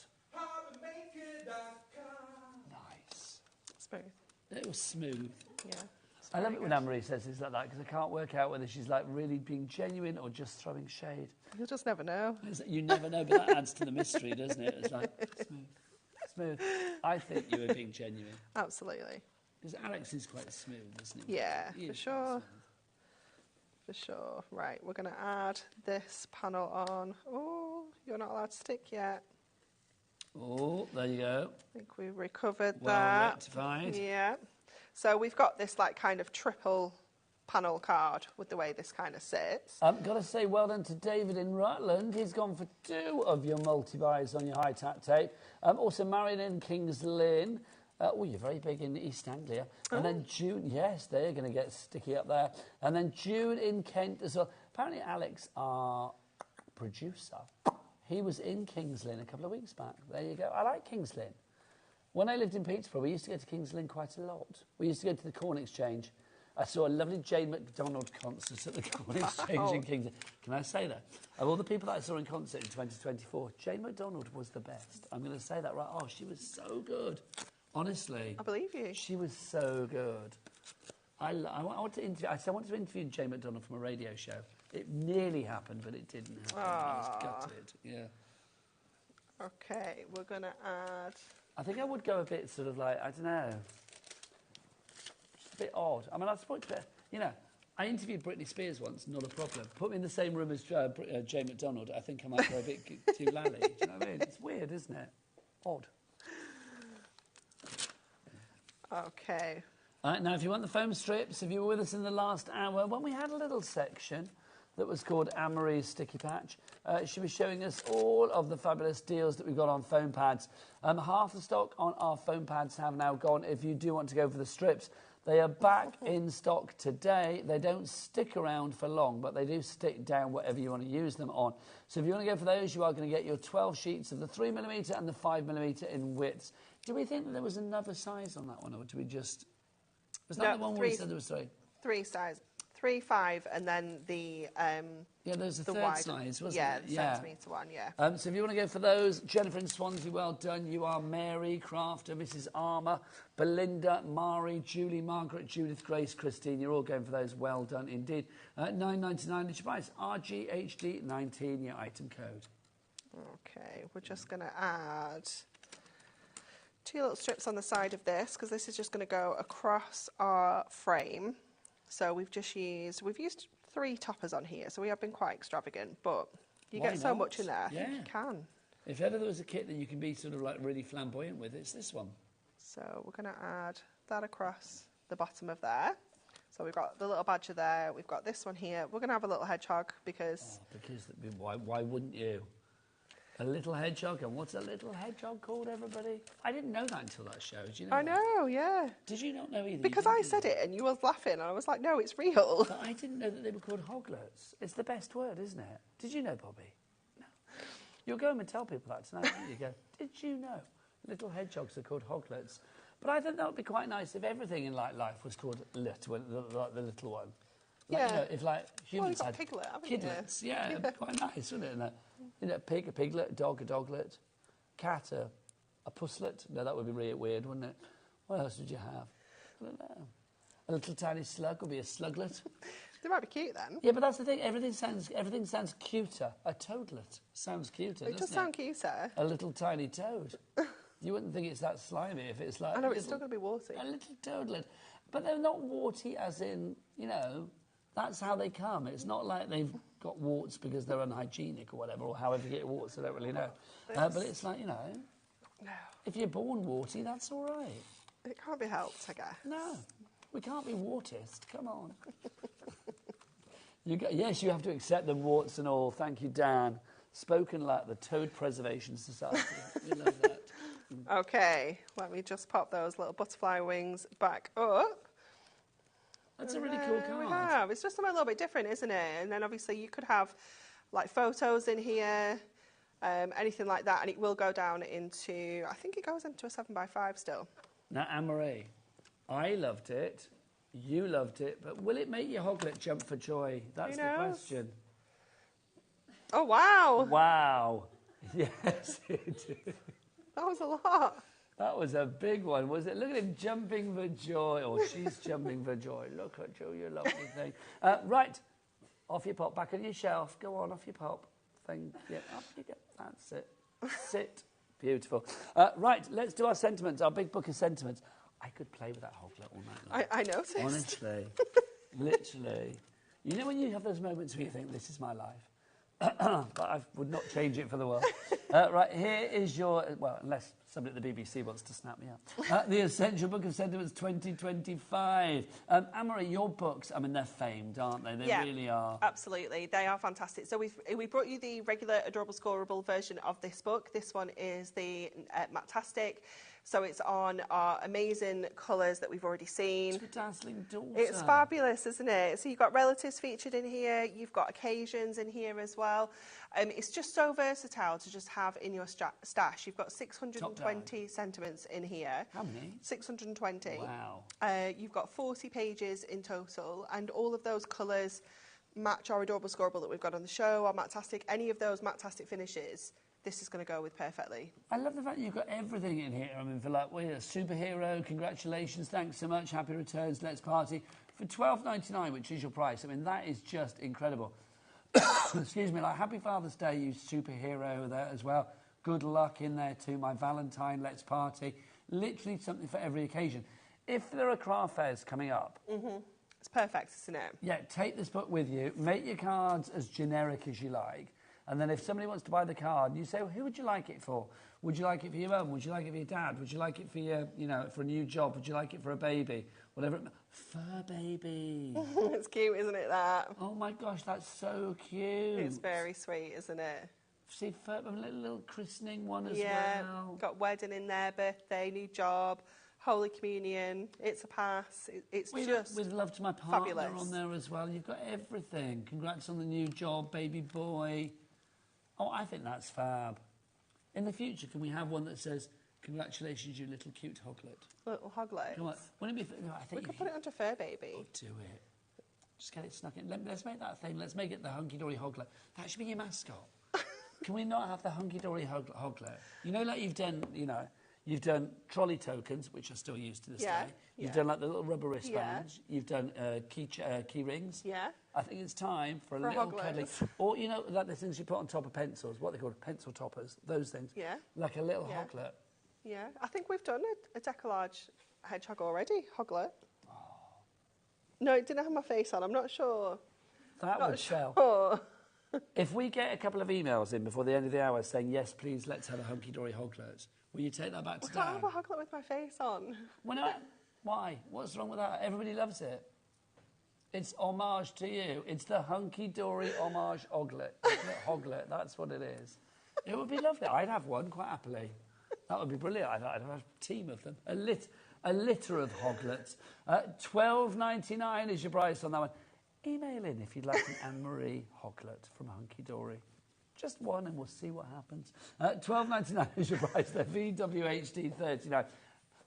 Nice. Smooth. It was smooth. Yeah. I love it when Anne-Marie says things like that because I can't work out whether she's like really being genuine or just throwing shade. You'll just never know. You never know, but that adds to the mystery, doesn't it? It's like smooth. Smooth. I think you were being genuine. Absolutely. Because Alex is quite smooth, isn't he? Yeah, He for is sure. For sure. Right, we're going to add this panel on. Oh, you're not allowed to stick yet. Oh, there you go. I think we've recovered Well that. rectified. Yeah. So we've got this like kind of triple panel card with the way this kind of sits. Got to say well done to David in Rutland. He's gone for 2 of your multi-buys on your high-tap tape. Also Marion in Kings Lynn. You're very big in East Anglia. And then June, yes, they're going to get sticky up there. And then June in Kent as well. Apparently Alex, our producer, he was in Kings Lynn a couple of weeks back. There you go. I like Kings Lynn. When I lived in Peterborough, we used to go to Kings Lynn quite a lot. We used to go to the Corn Exchange. I saw a lovely Jane McDonald concert at the Corn Exchange in Kings Lynn. Can I say that? Of all the people that I saw in concert in 2024, Jane McDonald was the best. I'm going to say that right. Oh, she was so good. Honestly. I believe you. She was so good. I want to interview. I said I wanted to interview Jane McDonald from a radio show. It nearly happened, but it didn't happen. I was gutted. Yeah. Okay, we're going to add... I think I would go a bit sort of like, I don't know, just a bit odd. I mean, I suppose, you know, I interviewed Britney Spears once, not a problem. Put me in the same room as Jane McDonald, I think I might go a bit too lally. Do you know what I mean? It's weird, isn't it? Odd. Okay. All right, now, if you want the foam strips, if you were with us in the last hour, when we had a little section that was called Anne-Marie's Sticky Patch, she was showing us all of the fabulous deals that we've got on foam pads. Half the stock on our foam pads have now gone. If you do want to go for the strips, they are back in stock today. They don't stick around for long, but they do stick down whatever you want to use them on. So if you want to go for those, you are going to get your 12 sheets of the 3mm and the 5mm in widths. Do we think that there was another size on that one, or do we just... Was that the one where we said there was 3? 3 size. 3, 5, and then the... yeah, there's a third wide, size, wasn't yeah, it? the centimetre one, yeah. So if you want to go for those, Jennifer in Swansea, well done. You are Mary, Crafter, Mrs. Armour, Belinda, Mari, Julie, Margaret, Judith, Grace, Christine. You're all going for those. Well done indeed. $9.99 is your price. RGHD19, your item code. Okay, we're just going to add 2 little strips on the side of this, because this is just going to go across our frame. So we've used 3 toppers on here, so we have been quite extravagant, but you get so much in there, I think you can. If ever there was a kit that you can be sort of like really flamboyant with, it's this one. So we're going to add that across the bottom of there. So we've got the little badger there, we've got this one here. We're going to have a little hedgehog because... Oh, because why wouldn't you? A little hedgehog, and what's a little hedgehog called, everybody? I didn't know that until that show. Did you know? I know, yeah. Did you not know either? Because I said it and you was laughing, and I was like, no, it's real. But I didn't know that they were called hoglets. It's the best word, isn't it? Did you know, Bobby? No. You'll go home and tell people that tonight, won't you? Go, did you know little hedgehogs are called hoglets? But I think that would be quite nice if everything in life was called the little one. Like, yeah. You know, if like humans well, you've got had piglet, haven't kidlets, yeah, it'd be quite nice, wouldn't it? And you know, pig, a piglet, a dog, a doglet, cat, a pusslet. No, that would be really weird, wouldn't it? What else would you have? I don't know. A little tiny slug would be a sluglet. They might be cute then. Yeah, but that's the thing. Everything sounds cuter. A toadlet sounds cuter. It does sound cuter. A little tiny toad. You wouldn't think it's that slimy if it's like. I know, it's still going to be warty. A little toadlet, but they're not warty as in, you know. That's how they come. It's not like they've got warts because they're unhygienic or whatever, or however you get warts, I don't really know. But it's like, you know, if you're born warty, that's all right. It can't be helped, I guess. No, we can't be wartist. Come on. Yes, you have to accept the warts and all. Thank you, Dan. Spoken like the Toad Preservation Society. We love that. Okay, let me just pop those little butterfly wings back up. That's a really cool card. We have. It's just something a little bit different, isn't it? And then obviously you could have like photos in here, anything like that, and it will go down into, I think it goes into a 7x5 still. Now, Anne-Marie, I loved it, you loved it, but will it make your hoglet jump for joy? That's the question. Oh, wow. Wow. Yes, it did. That was a lot. That was a big one, was it? Look at him jumping for joy, or she's jumping for joy. Look at you, you lovely thing. Right, off you pop, back on your shelf. Go on, off you pop. Thank you. Up you go. That's it. Sit. Beautiful. Right, let's do our sentiments, our big book of sentiments. I could play with that hoglet all night long. I noticed. Honestly. Literally. You know when you have those moments where you think, this is my life? But I would not change it for the world. Right, here is your... Well, unless somebody at the BBC wants to snap me up. The Essential Book of Sentiments 2025. Anne-Marie, your books, I mean, they're famed, aren't they? They really are. Absolutely. They are fantastic. So we brought you the regular Adorable Scoreable version of this book. This one is the Matastic. So it's on our amazing colours that we've already seen. It's a dazzling daughter. It's fabulous, isn't it? So you've got relatives featured in here. You've got occasions in here as well. It's just so versatile to just have in your stash. You've got 620 sentiments in here. How many? 620. Wow. You've got 40 pages in total, and all of those colours match our Adorable Scoreable that we've got on the show, our Matastic, any of those Matastic finishes. This is going to go with perfectly. I love the fact that you've got everything in here. I mean, for like, we're a superhero, congratulations, thanks so much, happy returns, let's party. For $12.99, which is your price, I mean, that is just incredible. Excuse me, like, happy Father's Day, you superhero there as well. Good luck in there too, my Valentine, let's party. Literally something for every occasion. If there are craft fairs coming up... It's perfect, isn't it? Yeah, take this book with you, make your cards as generic as you like. And then if somebody wants to buy the card, you say, well, who would you like it for? Would you like it for your mum? Would you like it for your dad? Would you like it for your, you know, for a new job? Would you like it for a baby? Whatever. Fur baby. It's cute, isn't it, that? Oh, my gosh, that's so cute. It's very sweet, isn't it? See, a little christening one as yeah, well. Got wedding in there, birthday, new job, Holy Communion. It's a pass. It's just with love to my partner fabulous. On there as well. You've got everything. Congrats on the new job, baby boy. Oh, I think that's fab. In the future, can we have one that says, congratulations, you little cute hoglet? Little hoglet? Come on. Wouldn't it be... No, I think we could put it onto Fur Baby. Oh, do it. Just get it snuck in. Let's make that a thing. Let's make it the hunky-dory hoglet. That should be your mascot. Can we not have the hunky-dory hoglet? You know, like you've done, you know, you've done trolley tokens, which are still used to this day. You've done like the little rubber wristbands. You've done key rings. Yeah. I think it's time for a little cuddly... Or, you know, like the things you put on top of pencils, what they call pencil toppers, those things. Yeah. Like a little hoglet. Yeah. I think we've done a decollage hedgehog already, hoglet. Oh. No, it didn't have my face on. I'm not sure. That would sell. Sure. If we get a couple of emails in before the end of the hour saying, yes, please, let's have a hunky-dory hoglet, will you take that back to Dan? I don't have a hoglet with my face on. Why? What's wrong with that? Everybody loves it. It's homage to you. It's the hunky-dory homage hoglet. Hoglet, that's what it is. It would be lovely. I'd have one quite happily. That would be brilliant. I'd have a team of them. A litter of hoglets. $12.99 is your price on that one. Email in if you'd like an Anne-Marie hoglet from Hunky Dory. Just one and we'll see what happens. $12.99 is your price there. VWHD39.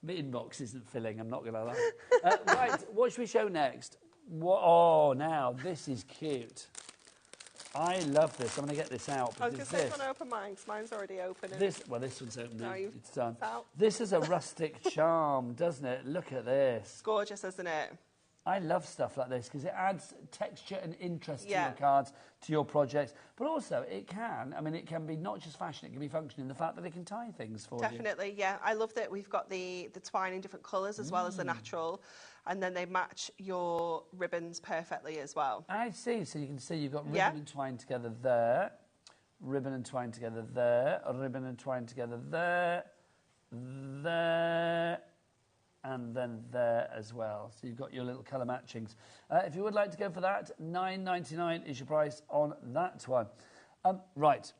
My inbox isn't filling, I'm not going to lie. Right, what should we show next? Oh, now, this is cute. I love this. I'm going to get this out. I was going to say, if I want to open mine, because mine's already open. This one's open. No, it's done. It's out. This is a rustic charm, doesn't it? Look at this. It's gorgeous, isn't it? I love stuff like this because it adds texture and interest to your cards, to your projects. But also, it can be not just fashion, it can be function in the fact that it can tie things for you. Definitely, yeah. I love that we've got the twine in different colours as well as the natural, and then they match your ribbons perfectly as well. I see. So you can see you've got ribbon and twine together there, ribbon and twine together there, ribbon and twine together there, there, and then there as well. So you've got your little colour matchings. If you would like to go for that, $9.99 is your price on that one. Right.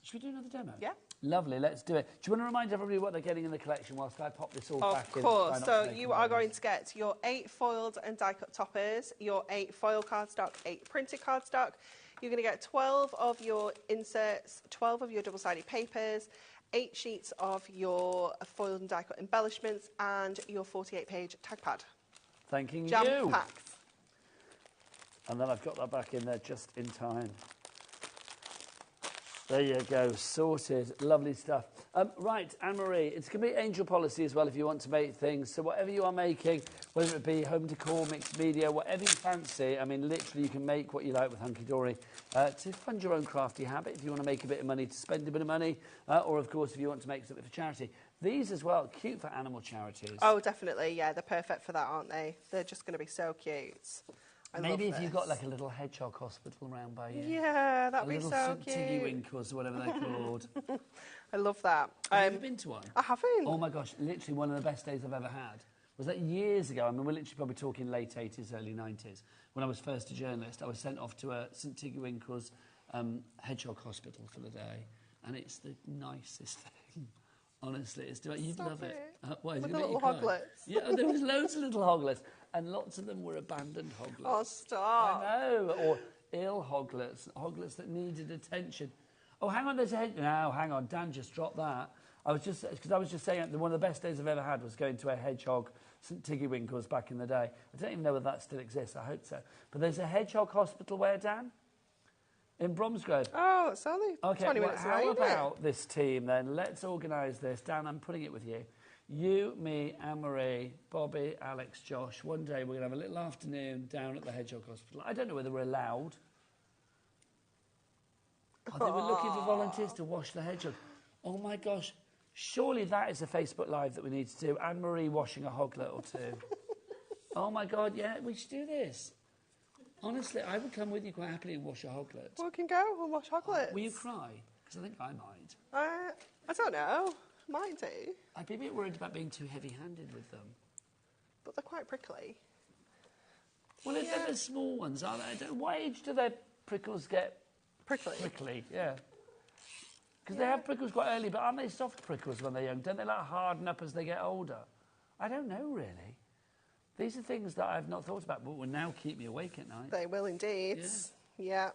Should we do another demo? Yeah. Lovely, let's do it. Do you want to remind everybody what they're getting in the collection whilst I pop this all back in? Of course. So you are going to get your 8 foiled and die-cut toppers, your 8 foil cardstock, 8 printed cardstock. You're going to get 12 of your inserts, 12 of your double-sided papers, 8 sheets of your foiled and die-cut embellishments, and your 48-page tag pad. Thanking you. Jam-packed. And then I've got that back in there just in time. There you go, sorted. Lovely stuff. Right, Anne-Marie, it's going to be Angel Policy as well if you want to make things. So whatever you are making, whether it be home decor, mixed media, whatever you fancy, I mean, literally you can make what you like with Hunky Dory to fund your own crafty habit if you want to make a bit of money to spend a bit of money, or, of course, if you want to make something for charity. These as well, cute for animal charities. Oh, definitely, yeah, they're perfect for that, aren't they? They're just going to be so cute. Maybe if you've got like a little hedgehog hospital around by you. Yeah, that'd be so cute. Tiggy Winkles or whatever they're called. I love that. Have you ever been to one? I haven't. Oh my gosh, literally one of the best days I've ever had. Was that years ago? I mean, we're literally probably talking late 80s, early 90s. When I was first a journalist, I was sent off to St Tiggy Winkles hedgehog hospital for the day. And it's the nicest thing. Honestly, it's you'd love it. Why, with the little hoglets. Yeah, there was loads of little hoglets, and lots of them were abandoned hoglets. Oh, stop! I know, or ill hoglets, hoglets that needed attention. Oh, hang on, there's a hedge. No, hang on, Dan just dropped that. I was just saying that one of the best days I've ever had was going to a hedgehog St Tiggy Winkles back in the day. I don't even know whether that still exists. I hope so. But there's a hedgehog hospital where, Dan? In Bromsgrove. Oh, it's only 20 minutes away. How about this team then? Let's organise this. Dan, I'm putting it with you. You, me, Anne-Marie, Bobby, Alex, Josh. One day we're going to have a little afternoon down at the Hedgehog Hospital. I don't know whether we're allowed. Oh, they were looking for volunteers to wash the hedgehog. Oh, my gosh. Surely that is a Facebook Live that we need to do. Anne-Marie washing a hoglet or two. Oh, my God, yeah, we should do this. Honestly, I would come with you quite happily and wash a hoglet. We can go and wash hoglets. Will you cry? Because I think I might. I don't know. Might do. I'd be a bit worried about being too heavy-handed with them. But they're quite prickly. Well, if they're the small ones, aren't they? What age do their prickles get prickly? Prickly, yeah. Because they have prickles quite early, but aren't they soft prickles when they're young? Don't they like harden up as they get older? I don't know, really. These are things that I've not thought about, but will now keep me awake at night. They will indeed. Yeah.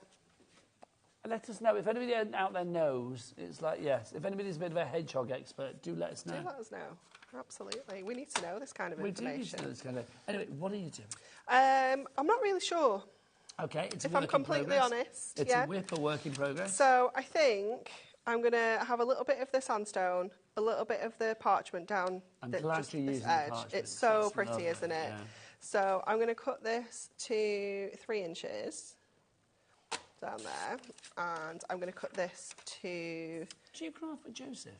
Let us know. If anybody out there knows, it's like, yes. If anybody's a bit of a hedgehog expert, do let us know. Do let us know. Absolutely. We need to know this kind of information. We do need to know this kind of... Anyway, what are you doing? I'm not really sure. OK, it's if a work I'm completely in progress. honest. It's a whip, a work in progress. So I think I'm going to have a little bit of the sandstone, a little bit of the parchment down just this this edge. Parchment. It's so pretty, lovely, isn't it? Yeah. So I'm going to cut this to 3 inches down there, and I'm going to cut this to... Do you craft with Joseph?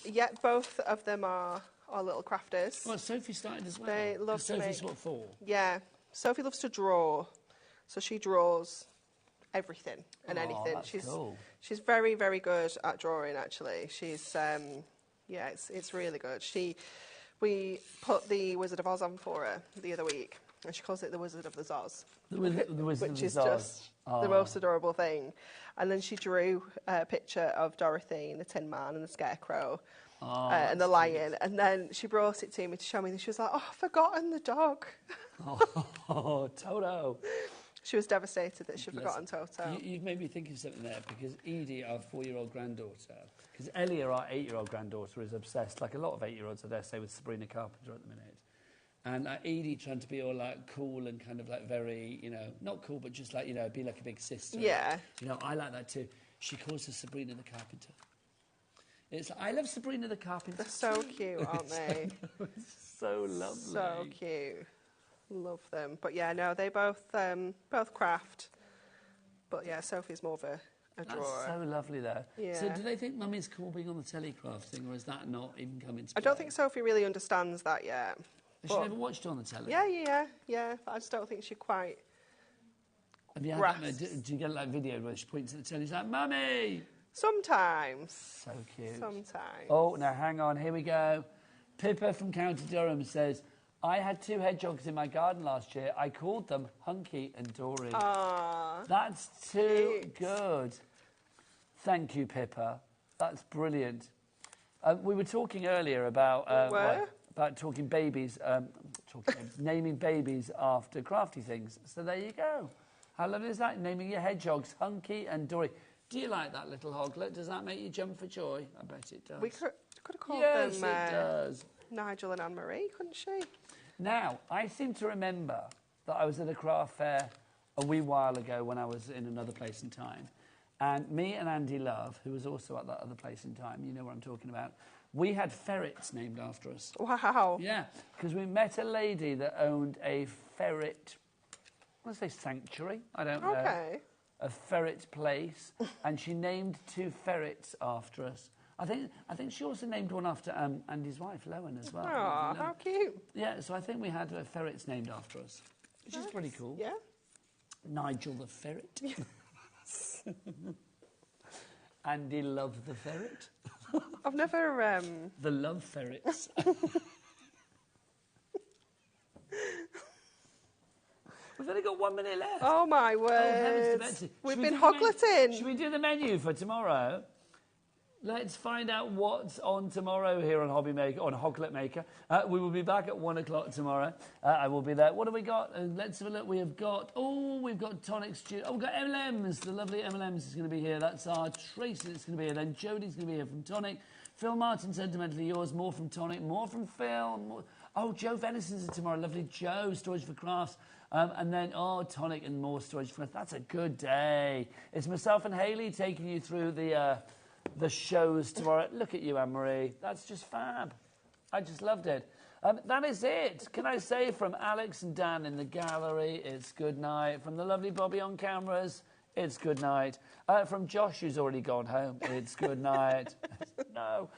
Yeah, both of them are little crafters. Well, Sophie started as well. They love to Sophie's make... what for? Yeah, Sophie loves to draw, so she draws everything and anything. That's cool. She's very, very good at drawing, actually. She's, yeah, it's really good. We put the Wizard of Oz on for her the other week, and she calls it the Wizard of the Zoz. The Wizard of the Zoz. Which is just the most adorable thing. And then she drew a picture of Dorothy and the Tin Man and the Scarecrow and the lion. Cute. And then she brought it to me to show me, and she was like, oh, I've forgotten the dog. Oh, Toto. She was devastated that she'd forgotten Toto. You've made me think of something there, because Edie, our 4-year-old granddaughter, because Ellie, our 8-year-old granddaughter, is obsessed, like a lot of 8-year-olds, I dare say, with Sabrina Carpenter at the minute. And Edie trying to be all, like, cool and kind of, like, very, you know, not cool, but just, like, you know, be like a big sister. Yeah. You know, I like that too. She calls her Sabrina the Carpenter. It's like, I love Sabrina the Carpenter. They're so cute, aren't they? It's so lovely. So cute. Love them. But yeah, no, they both craft. But yeah, Sophie's more of a drawer. That's so lovely there. Yeah. So do they think Mummy's cool being on the telecraft thing, or is that not even coming to play? I don't think Sophie really understands that yet. Has she never watched it on the telly? Yeah. I just don't think she quite grasps. Do you get like video where she points at the telly, she's like, Mummy! Sometimes. So cute. Sometimes. Oh, now hang on, here we go. Pippa from County Durham says, I had 2 hedgehogs in my garden last year. I called them Hunky and Dory. Aww. That's too good. Thank you, Pippa. That's brilliant. We were talking earlier about... about talking babies, naming babies after crafty things. So there you go. How lovely is that? Naming your hedgehogs Hunky and Dory. Do you like that little hoglet? Does that make you jump for joy? I bet it does. We could have called them... Yes, it does. Nigel and Anne-Marie, couldn't she? Now, I seem to remember that I was at a craft fair a wee while ago when I was in another place and time, And me and Andy Love, who was also at that other place in time, you know what I'm talking about, we had ferrets named after us. Wow. Yeah, because we met a lady that owned a ferret, I want to say sanctuary, I don't know. Okay. A ferret place, and she named 2 ferrets after us. I think she also named one after Andy's wife, Lowen, as well. Aw, how cute. Yeah, so I think we had ferrets named after us, which is pretty cool. Yeah. Nigel the ferret. Andy Love the ferret. I've never... The love ferrets. We've only got 1 minute left. Oh, my Oh, heavens to word. Betsy. We've Should we been do the hogletting. Should we do the menu for tomorrow? Let's find out what's on tomorrow here on HobbyMaker, on HogletMaker. We will be back at 1 o'clock tomorrow. I will be there. What have we got? Let's have a look. We've got Tonic Stew. Oh, we've got M&M's. The lovely M&M's is going to be here. That's our Tracy that's going to be here. Then Jodie's going to be here from Tonic. Phil Martin, Sentimentally Yours. More from Tonic. More from Phil. More... Oh, Joe Venison's tomorrow. Lovely Joe. Storage for Crafts. And then, Tonic and more Storage for Crafts. That's a good day. It's myself and Hayley taking you through the shows tomorrow. Look at you, Anne-Marie. That's just fab. I just loved it. That is it. Can I say from Alex and Dan in the gallery, it's good night. From the lovely Bobby on cameras, it's good night. From Josh, who's already gone home, it's good night. No.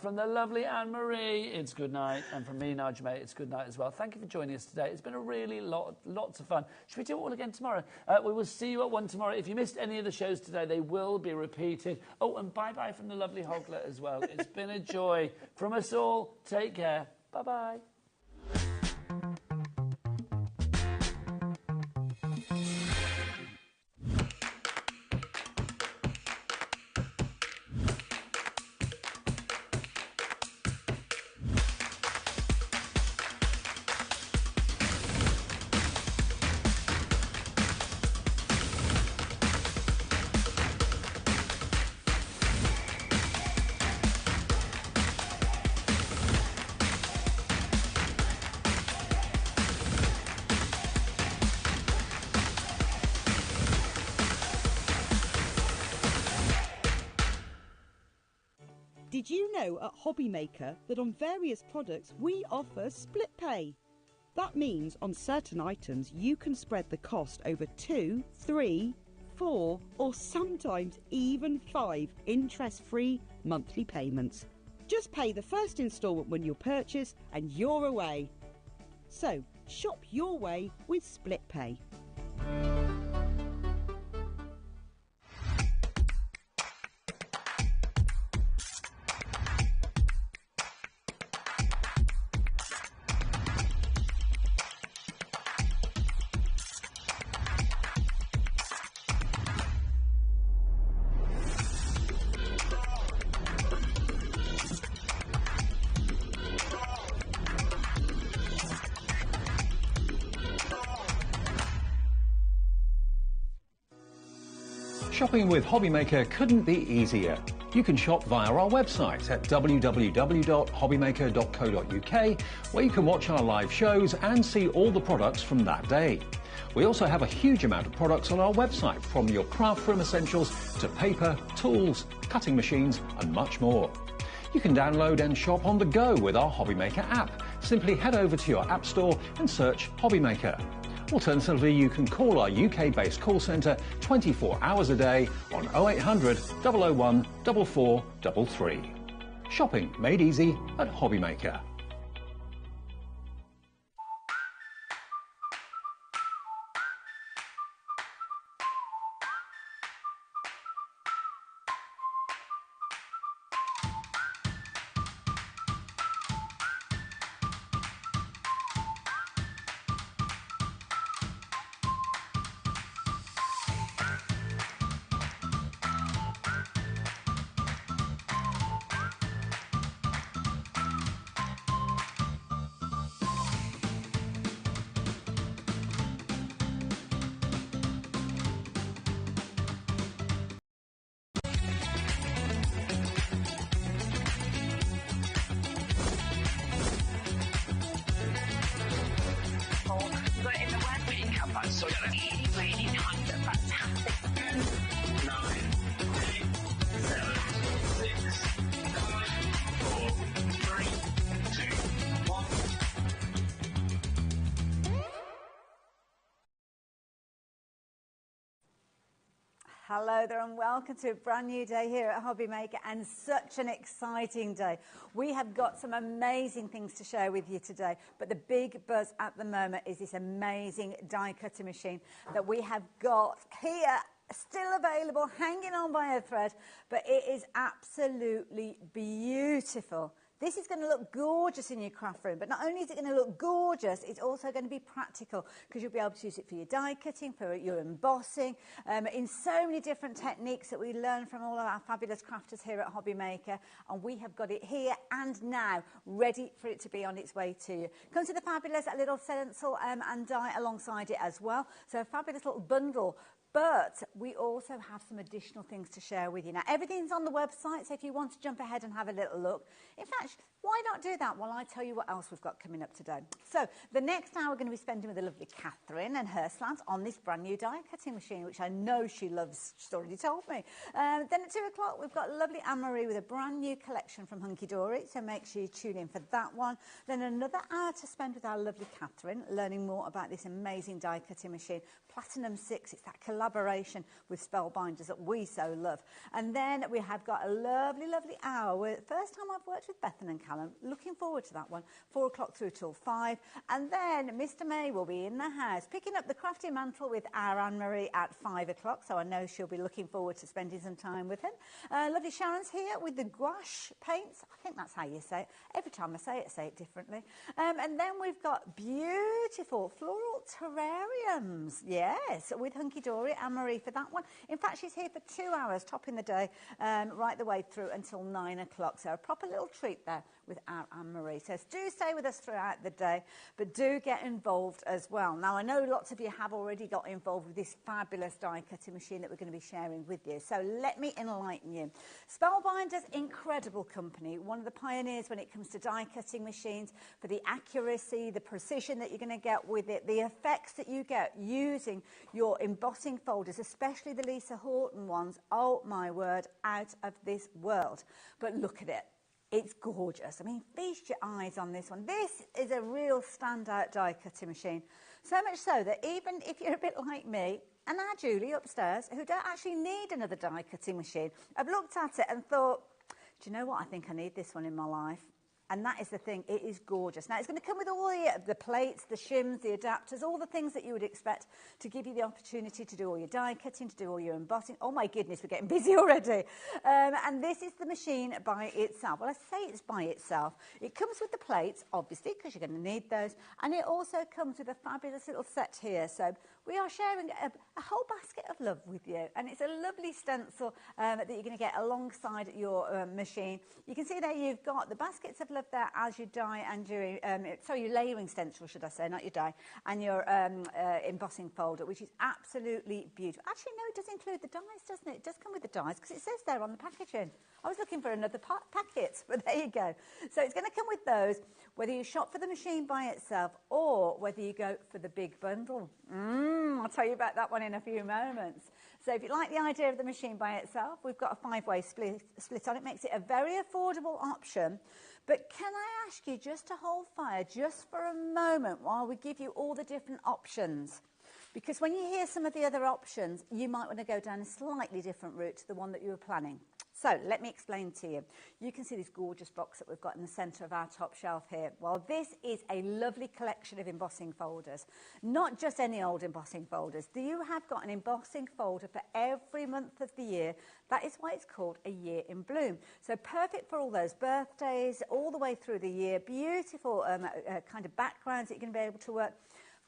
From the lovely Anne-Marie, it's good night. And from me, Najma, it's good night as well. Thank you for joining us today. It's been a really lots of fun. Should we do it all again tomorrow? We will see you at 1 tomorrow. If you missed any of the shows today, they will be repeated. Oh, and bye-bye from the lovely Hoglet as well. It's been a joy. From us all, take care. Bye-bye. Did you know at HobbyMaker that on various products we offer split pay? That means on certain items you can spread the cost over 2, 3, 4 or sometimes even 5 interest-free monthly payments. Just pay the first instalment when you purchase and you're away. So shop your way with split pay. Shopping with HobbyMaker couldn't be easier. You can shop via our website at www.hobbymaker.co.uk, where you can watch our live shows and see all the products from that day. We also have a huge amount of products on our website, from your craft room essentials to paper, tools, cutting machines and much more. You can download and shop on the go with our HobbyMaker app. Simply head over to your app store and search HobbyMaker. Alternatively, you can call our UK-based call centre 24 hours a day on 0800 001 4433. Shopping made easy at HobbyMaker. Hello there and welcome to a brand new day here at HobbyMaker, and such an exciting day. We have got some amazing things to share with you today, but the big buzz at the moment is this amazing die cutting machine that we have got here, still available, hanging on by a thread, but it is absolutely beautiful. This is going to look gorgeous in your craft room, but not only is it going to look gorgeous, it's also going to be practical because you'll be able to use it for your die cutting, for your embossing, in so many different techniques that we learn from all of our fabulous crafters here at HobbyMaker, and we have got it here and now, ready for it to be on its way to you. Comes with a fabulous little stencil and die alongside it as well, so a fabulous little bundle. But we also have some additional things to share with you. Now, everything's on the website, so if you want to jump ahead and have a little look. In fact, why not do that while I tell you what else we've got coming up today? So, the next hour we're going to be spending with the lovely Catherine and her slants on this brand new die cutting machine, which I know she loves. She's already told me. Then at 2 o'clock, we've got lovely Anne-Marie with a brand new collection from Hunky Dory, so make sure you tune in for that one. Then another hour to spend with our lovely Catherine, learning more about this amazing die cutting machine. Platinum 6, it's that collaboration with Spellbinders that we so love. And then we have got a lovely, lovely hour. First time I've worked with Bethan and Callum. Looking forward to that one. 4 o'clock through till 5. And then Mr. May will be in the house picking up the crafty mantle with our Anne-Marie at 5 o'clock. So I know she'll be looking forward to spending some time with him. Lovely Sharon's here with the gouache paints. I think that's how you say it. Every time I say it differently. And then we've got beautiful floral terrariums. Yes, with Hunky Dory, Anne-Marie for that one. In fact, she's here for 2 hours, topping the day, right the way through until 9 o'clock. So a proper little treat there with our Anne-Marie. So do stay with us throughout the day, but do get involved as well. Now, I know lots of you have already got involved with this fabulous die cutting machine that we're going to be sharing with you. So let me enlighten you. Spellbinders, incredible company, one of the pioneers when it comes to die cutting machines, for the accuracy, the precision that you're going to get with it, the effects that you get using your embossing folders, especially the Lisa Horton ones. Oh my word, out of this world. But look at it. It's gorgeous. I mean, feast your eyes on this one. This is a real standout die cutting machine. So much so that even if you're a bit like me and our Julie upstairs, who don't actually need another die cutting machine, I've looked at it and thought, do you know what? I think I need this one in my life. And that is the thing, it is gorgeous. Now, it's going to come with all the plates, the shims, the adapters, all the things that you would expect to give you the opportunity to do all your die cutting, to do all your embossing. Oh, my goodness, we're getting busy already. And this is the machine by itself. Well, I say it's by itself. It comes with the plates, obviously, because you're going to need those. And it also comes with a fabulous little set here. So we are sharing a whole basket of love with you. And it's a lovely stencil that you're going to get alongside your machine. You can see there you've got the baskets of love there as you die and your your layering stencil, should I say, not your die, and your embossing folder, which is absolutely beautiful. Actually, no, it does include the dies, doesn't it? It does come with the dies because it says there on the packaging. I was looking for another packet, but there you go. So it's going to come with those, whether you shop for the machine by itself or whether you go for the big bundle. I'll tell you about that one in a few moments. So if you like the idea of the machine by itself, we've got a 5-way split on it. Makes it a very affordable option. But can I ask you just to hold fire just for a moment while we give you all the different options? Because when you hear some of the other options, you might want to go down a slightly different route to the one that you were planning. So let me explain to you. You can see this gorgeous box that we've got in the centre of our top shelf here. Well, this is a lovely collection of embossing folders. Not just any old embossing folders. You have got an embossing folder for every month of the year. That is why it's called a year in bloom. So perfect for all those birthdays, all the way through the year. Beautiful kind of backgrounds that you're going to be able to work.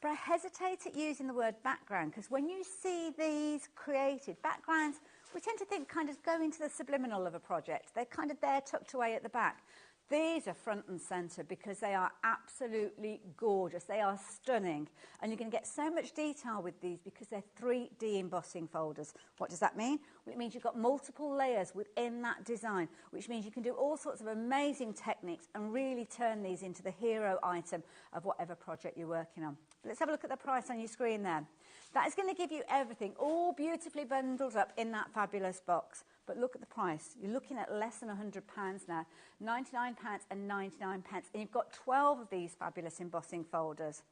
But I hesitate at using the word background because when you see these created backgrounds, we tend to think kind of go into the subliminal of a project. They're kind of there tucked away at the back. These are front and centre because they are absolutely gorgeous. They are stunning. And you're going to get so much detail with these because they're 3D embossing folders. What does that mean? Well, it means you've got multiple layers within that design, which means you can do all sorts of amazing techniques and really turn these into the hero item of whatever project you're working on. Let's have a look at the price on your screen there. That is going to give you everything, all beautifully bundled up in that fabulous box. But look at the price. You're looking at less than £100 now, £99.99. And you've got 12 of these fabulous embossing folders.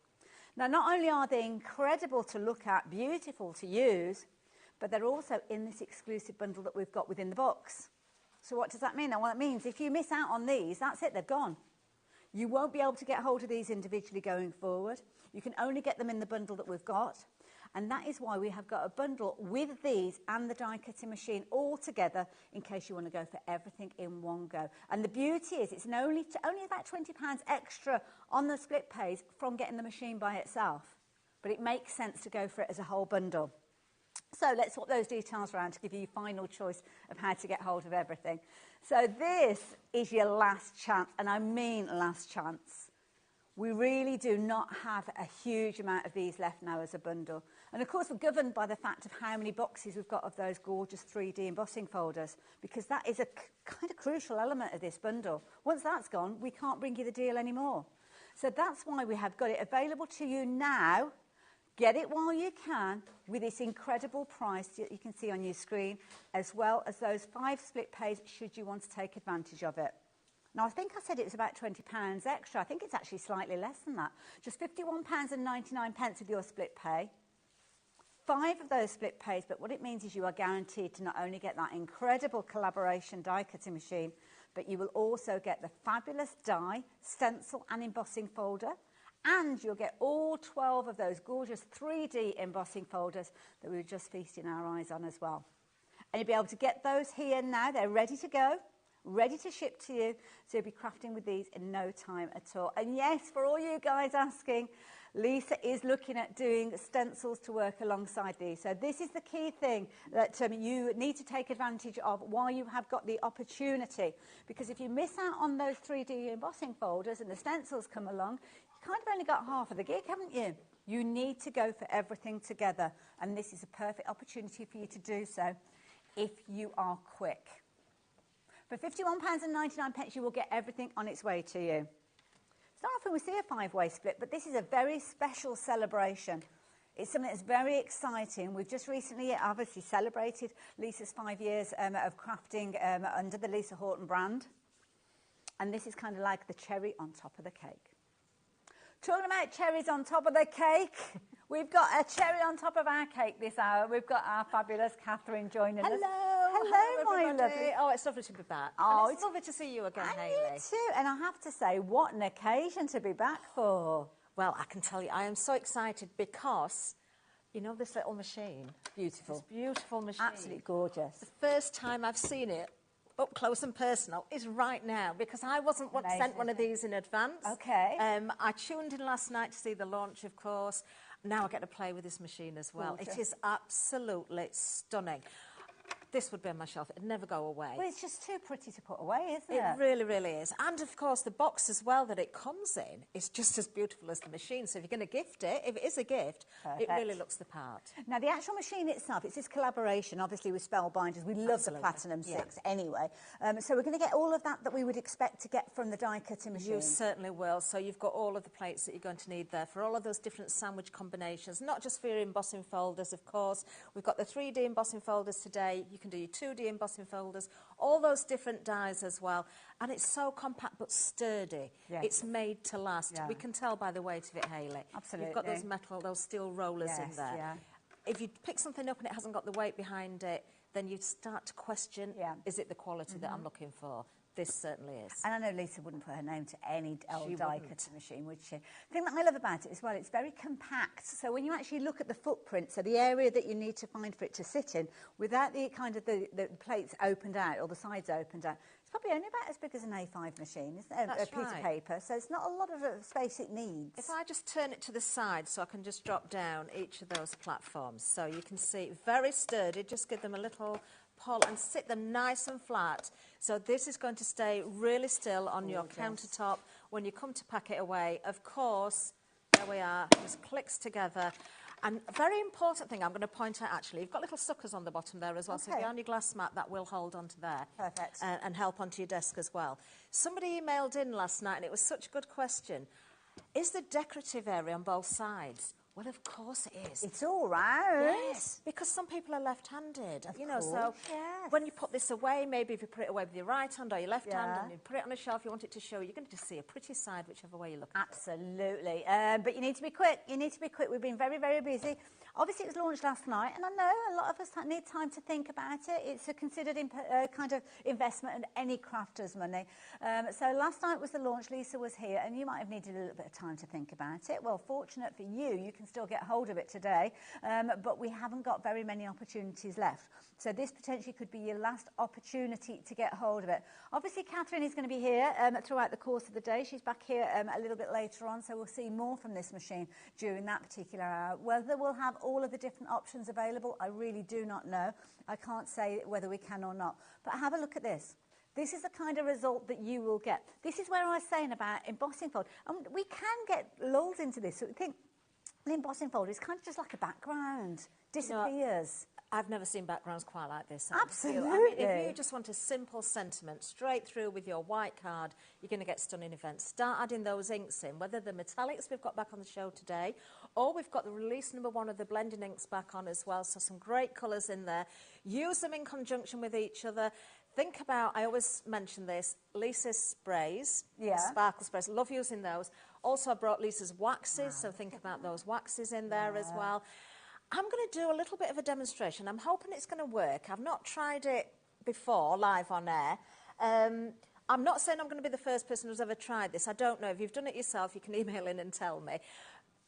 Now, not only are they incredible to look at, beautiful to use, but they're also in this exclusive bundle that we've got within the box. So what does that mean? Well, it means if you miss out on these, that's it, they're gone. You won't be able to get hold of these individually going forward. You can only get them in the bundle that we've got. And that is why we have got a bundle with these and the die cutting machine all together in case you want to go for everything in one go. And the beauty is it's only about £20 extra on the split pays from getting the machine by itself. But it makes sense to go for it as a whole bundle. So let's swap those details around to give you your final choice of how to get hold of everything. So this is your last chance, and I mean last chance. We really do not have a huge amount of these left now as a bundle. And of course we're governed by the fact of how many boxes we've got of those gorgeous 3D embossing folders, because that is a kind of crucial element of this bundle. Once that's gone, we can't bring you the deal anymore. So that's why we have got it available to you now. Get it while you can with this incredible price that you can see on your screen, as well as those 5 split pays should you want to take advantage of it. Now, I think I said it was about £20 extra. I think it's actually slightly less than that. Just £51.99 with your split pay. 5 of those split pays, but what it means is you are guaranteed to not only get that incredible collaboration die cutting machine, but you will also get the fabulous die, stencil and embossing folder. And you'll get all 12 of those gorgeous 3D embossing folders that we were just feasting our eyes on as well. And you'll be able to get those here now. They're ready to go, ready to ship to you. So you'll be crafting with these in no time at all. And yes, for all you guys asking, Lisa is looking at doing stencils to work alongside these. So this is the key thing that you need to take advantage of while you have got the opportunity. Because if you miss out on those 3D embossing folders and the stencils come along, you kind of only got half of the gig, haven't you? You need to go for everything together. And this is a perfect opportunity for you to do so if you are quick. For £51.99, you will get everything on its way to you. It's not often we see a 5-way split, but this is a very special celebration. It's something that's very exciting. We've just recently obviously celebrated Lisa's 5 years of crafting under the Lisa Horton brand. And this is kind of like the cherry on top of the cake. Talking about cherries on top of the cake, we've got a cherry on top of our cake this hour. We've got our fabulous Catherine joining us. Hello, my lovely. Oh, it's lovely to be back. Oh, it's lovely to see you again, and Hayley. You too. And I have to say, what an occasion to be back for. Well, I can tell you, I am so excited because, you know, this little machine. Beautiful. This beautiful machine. Absolutely gorgeous. The first time I've seen it up close and personal is right now, because I wasn't sent one of these in advance. Okay. I tuned in last night to see the launch, of course. Now I get to play with this machine as well. Gorgeous. It is absolutely stunning. This would be on my shelf. It'd never go away. Well, it's just too pretty to put away, isn't it? It really, really is. And, of course, the box as well that it comes in is just as beautiful as the machine. So if you're going to gift it, if it is a gift, Perfect. it really looks the part. Now, the actual machine itself, it's this collaboration, obviously, with Spellbinders. We love the Platinum 6 anyway. So we're going to get all of that we would expect to get from the die-cutting machine. You certainly will. So you've got all of the plates that you're going to need there for all of those different sandwich combinations, not just for your embossing folders, of course. We've got the 3D embossing folders today. You can do your 2D embossing folders, all those different dies as well. And it's so compact but sturdy. Yes. It's made to last. Yeah. We can tell by the weight of it, Hayley. Absolutely. You've got those metal, those steel rollers in there. Yeah. If you pick something up and it hasn't got the weight behind it, then you start to question, is it the quality that I'm looking for? This certainly is. And I know Lisa wouldn't put her name to any old die wouldn't. cutting machine, would she? The thing that I love about it as well, it's very compact. So when you actually look at the footprint, so the area that you need to find for it to sit in, without the kind of the plates opened out or the sides opened out, it's probably only about as big as an A5 machine, isn't it? That's a piece of paper. So it's not a lot of space it needs. If I just turn it to the side so I can just drop down each of those platforms, so you can see very sturdy, just give them a little pull and sit them nice and flat. So this is going to stay really still on your countertop when you come to pack it away. Of course, there we are, just clicks together. And a very important thing I'm going to point out, actually, you've got little suckers on the bottom there as well. So if you're on your glass mat, that will hold onto there. Perfect. And help onto your desk as well. Somebody emailed in last night, and it was such a good question. Is the decorative area on both sides? Well, of course it is. It's all round. Yes, because some people are left-handed, Of you know, so course, yes. when you put this away, maybe if you put it away with your right hand or your left hand Yeah. and you put it on a shelf, you want it to show, you're going to just see a pretty side whichever way you look at it. Absolutely. But you need to be quick. You need to be quick. We've been very, very busy. Obviously, it was launched last night, and I know a lot of us need time to think about it. It's a considered kind of investment in any crafter's money. So last night was the launch. Lisa was here, and you might have needed a little bit of time to think about it. Well, fortunate for you, you can still get hold of it today, but we haven't got very many opportunities left. So this potentially could be your last opportunity to get hold of it. Obviously, Catherine is going to be here throughout the course of the day. She's back here a little bit later on, so we'll see more from this machine during that particular hour. Whether we'll have all of the different options available, I really do not know. I can't say whether we can or not. But have a look at this. This is the kind of result that you will get. This is where I was saying about embossing fold. And we can get lulled into this. So we think an embossing folder is kind of just like a background. Disappears. I've never seen backgrounds quite like this. Absolutely. I mean, if you just want a simple sentiment straight through with your white card, you're going to get stunning events. Start adding those inks in, whether the metallics we've got back on the show today, or we've got the release number 1 of the blending inks back on as well, so some great colours in there. Use them in conjunction with each other. Think about, I always mention this, Lisa's sprays, sparkle sprays, love using those. Also, I brought Lisa's waxes, so think about those waxes in there as well. I'm going to do a little bit of a demonstration. I'm hoping it's going to work. I've not tried it before, live on air. I'm not saying I'm going to be the first person who's ever tried this. I don't know. If you've done it yourself, you can email in and tell me.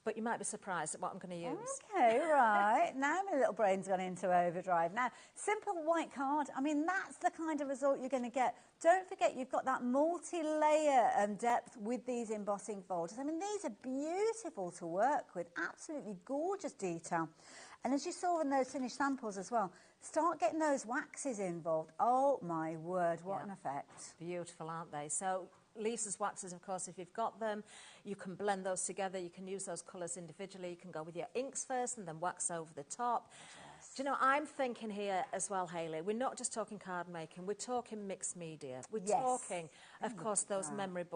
But you might be surprised at what I'm going to use. Okay, right. Now my little brain's gone into overdrive. Now, simple white card, I mean, that's the kind of result you're going to get. Don't forget, you've got that multi-layer depth with these embossing folders. I mean, these are beautiful to work with, absolutely gorgeous detail. And as you saw in those finished samples as well, start getting those waxes involved. Oh, my word, what an effect. Beautiful, aren't they? So Lisa's waxes, of course, if you've got them, you can blend those together. You can use those colours individually. You can go with your inks first and then wax over the top. Yes. Do you know, I'm thinking here as well, Hayley, we're not just talking card making, we're talking mixed media. We're talking, of course, those memory books.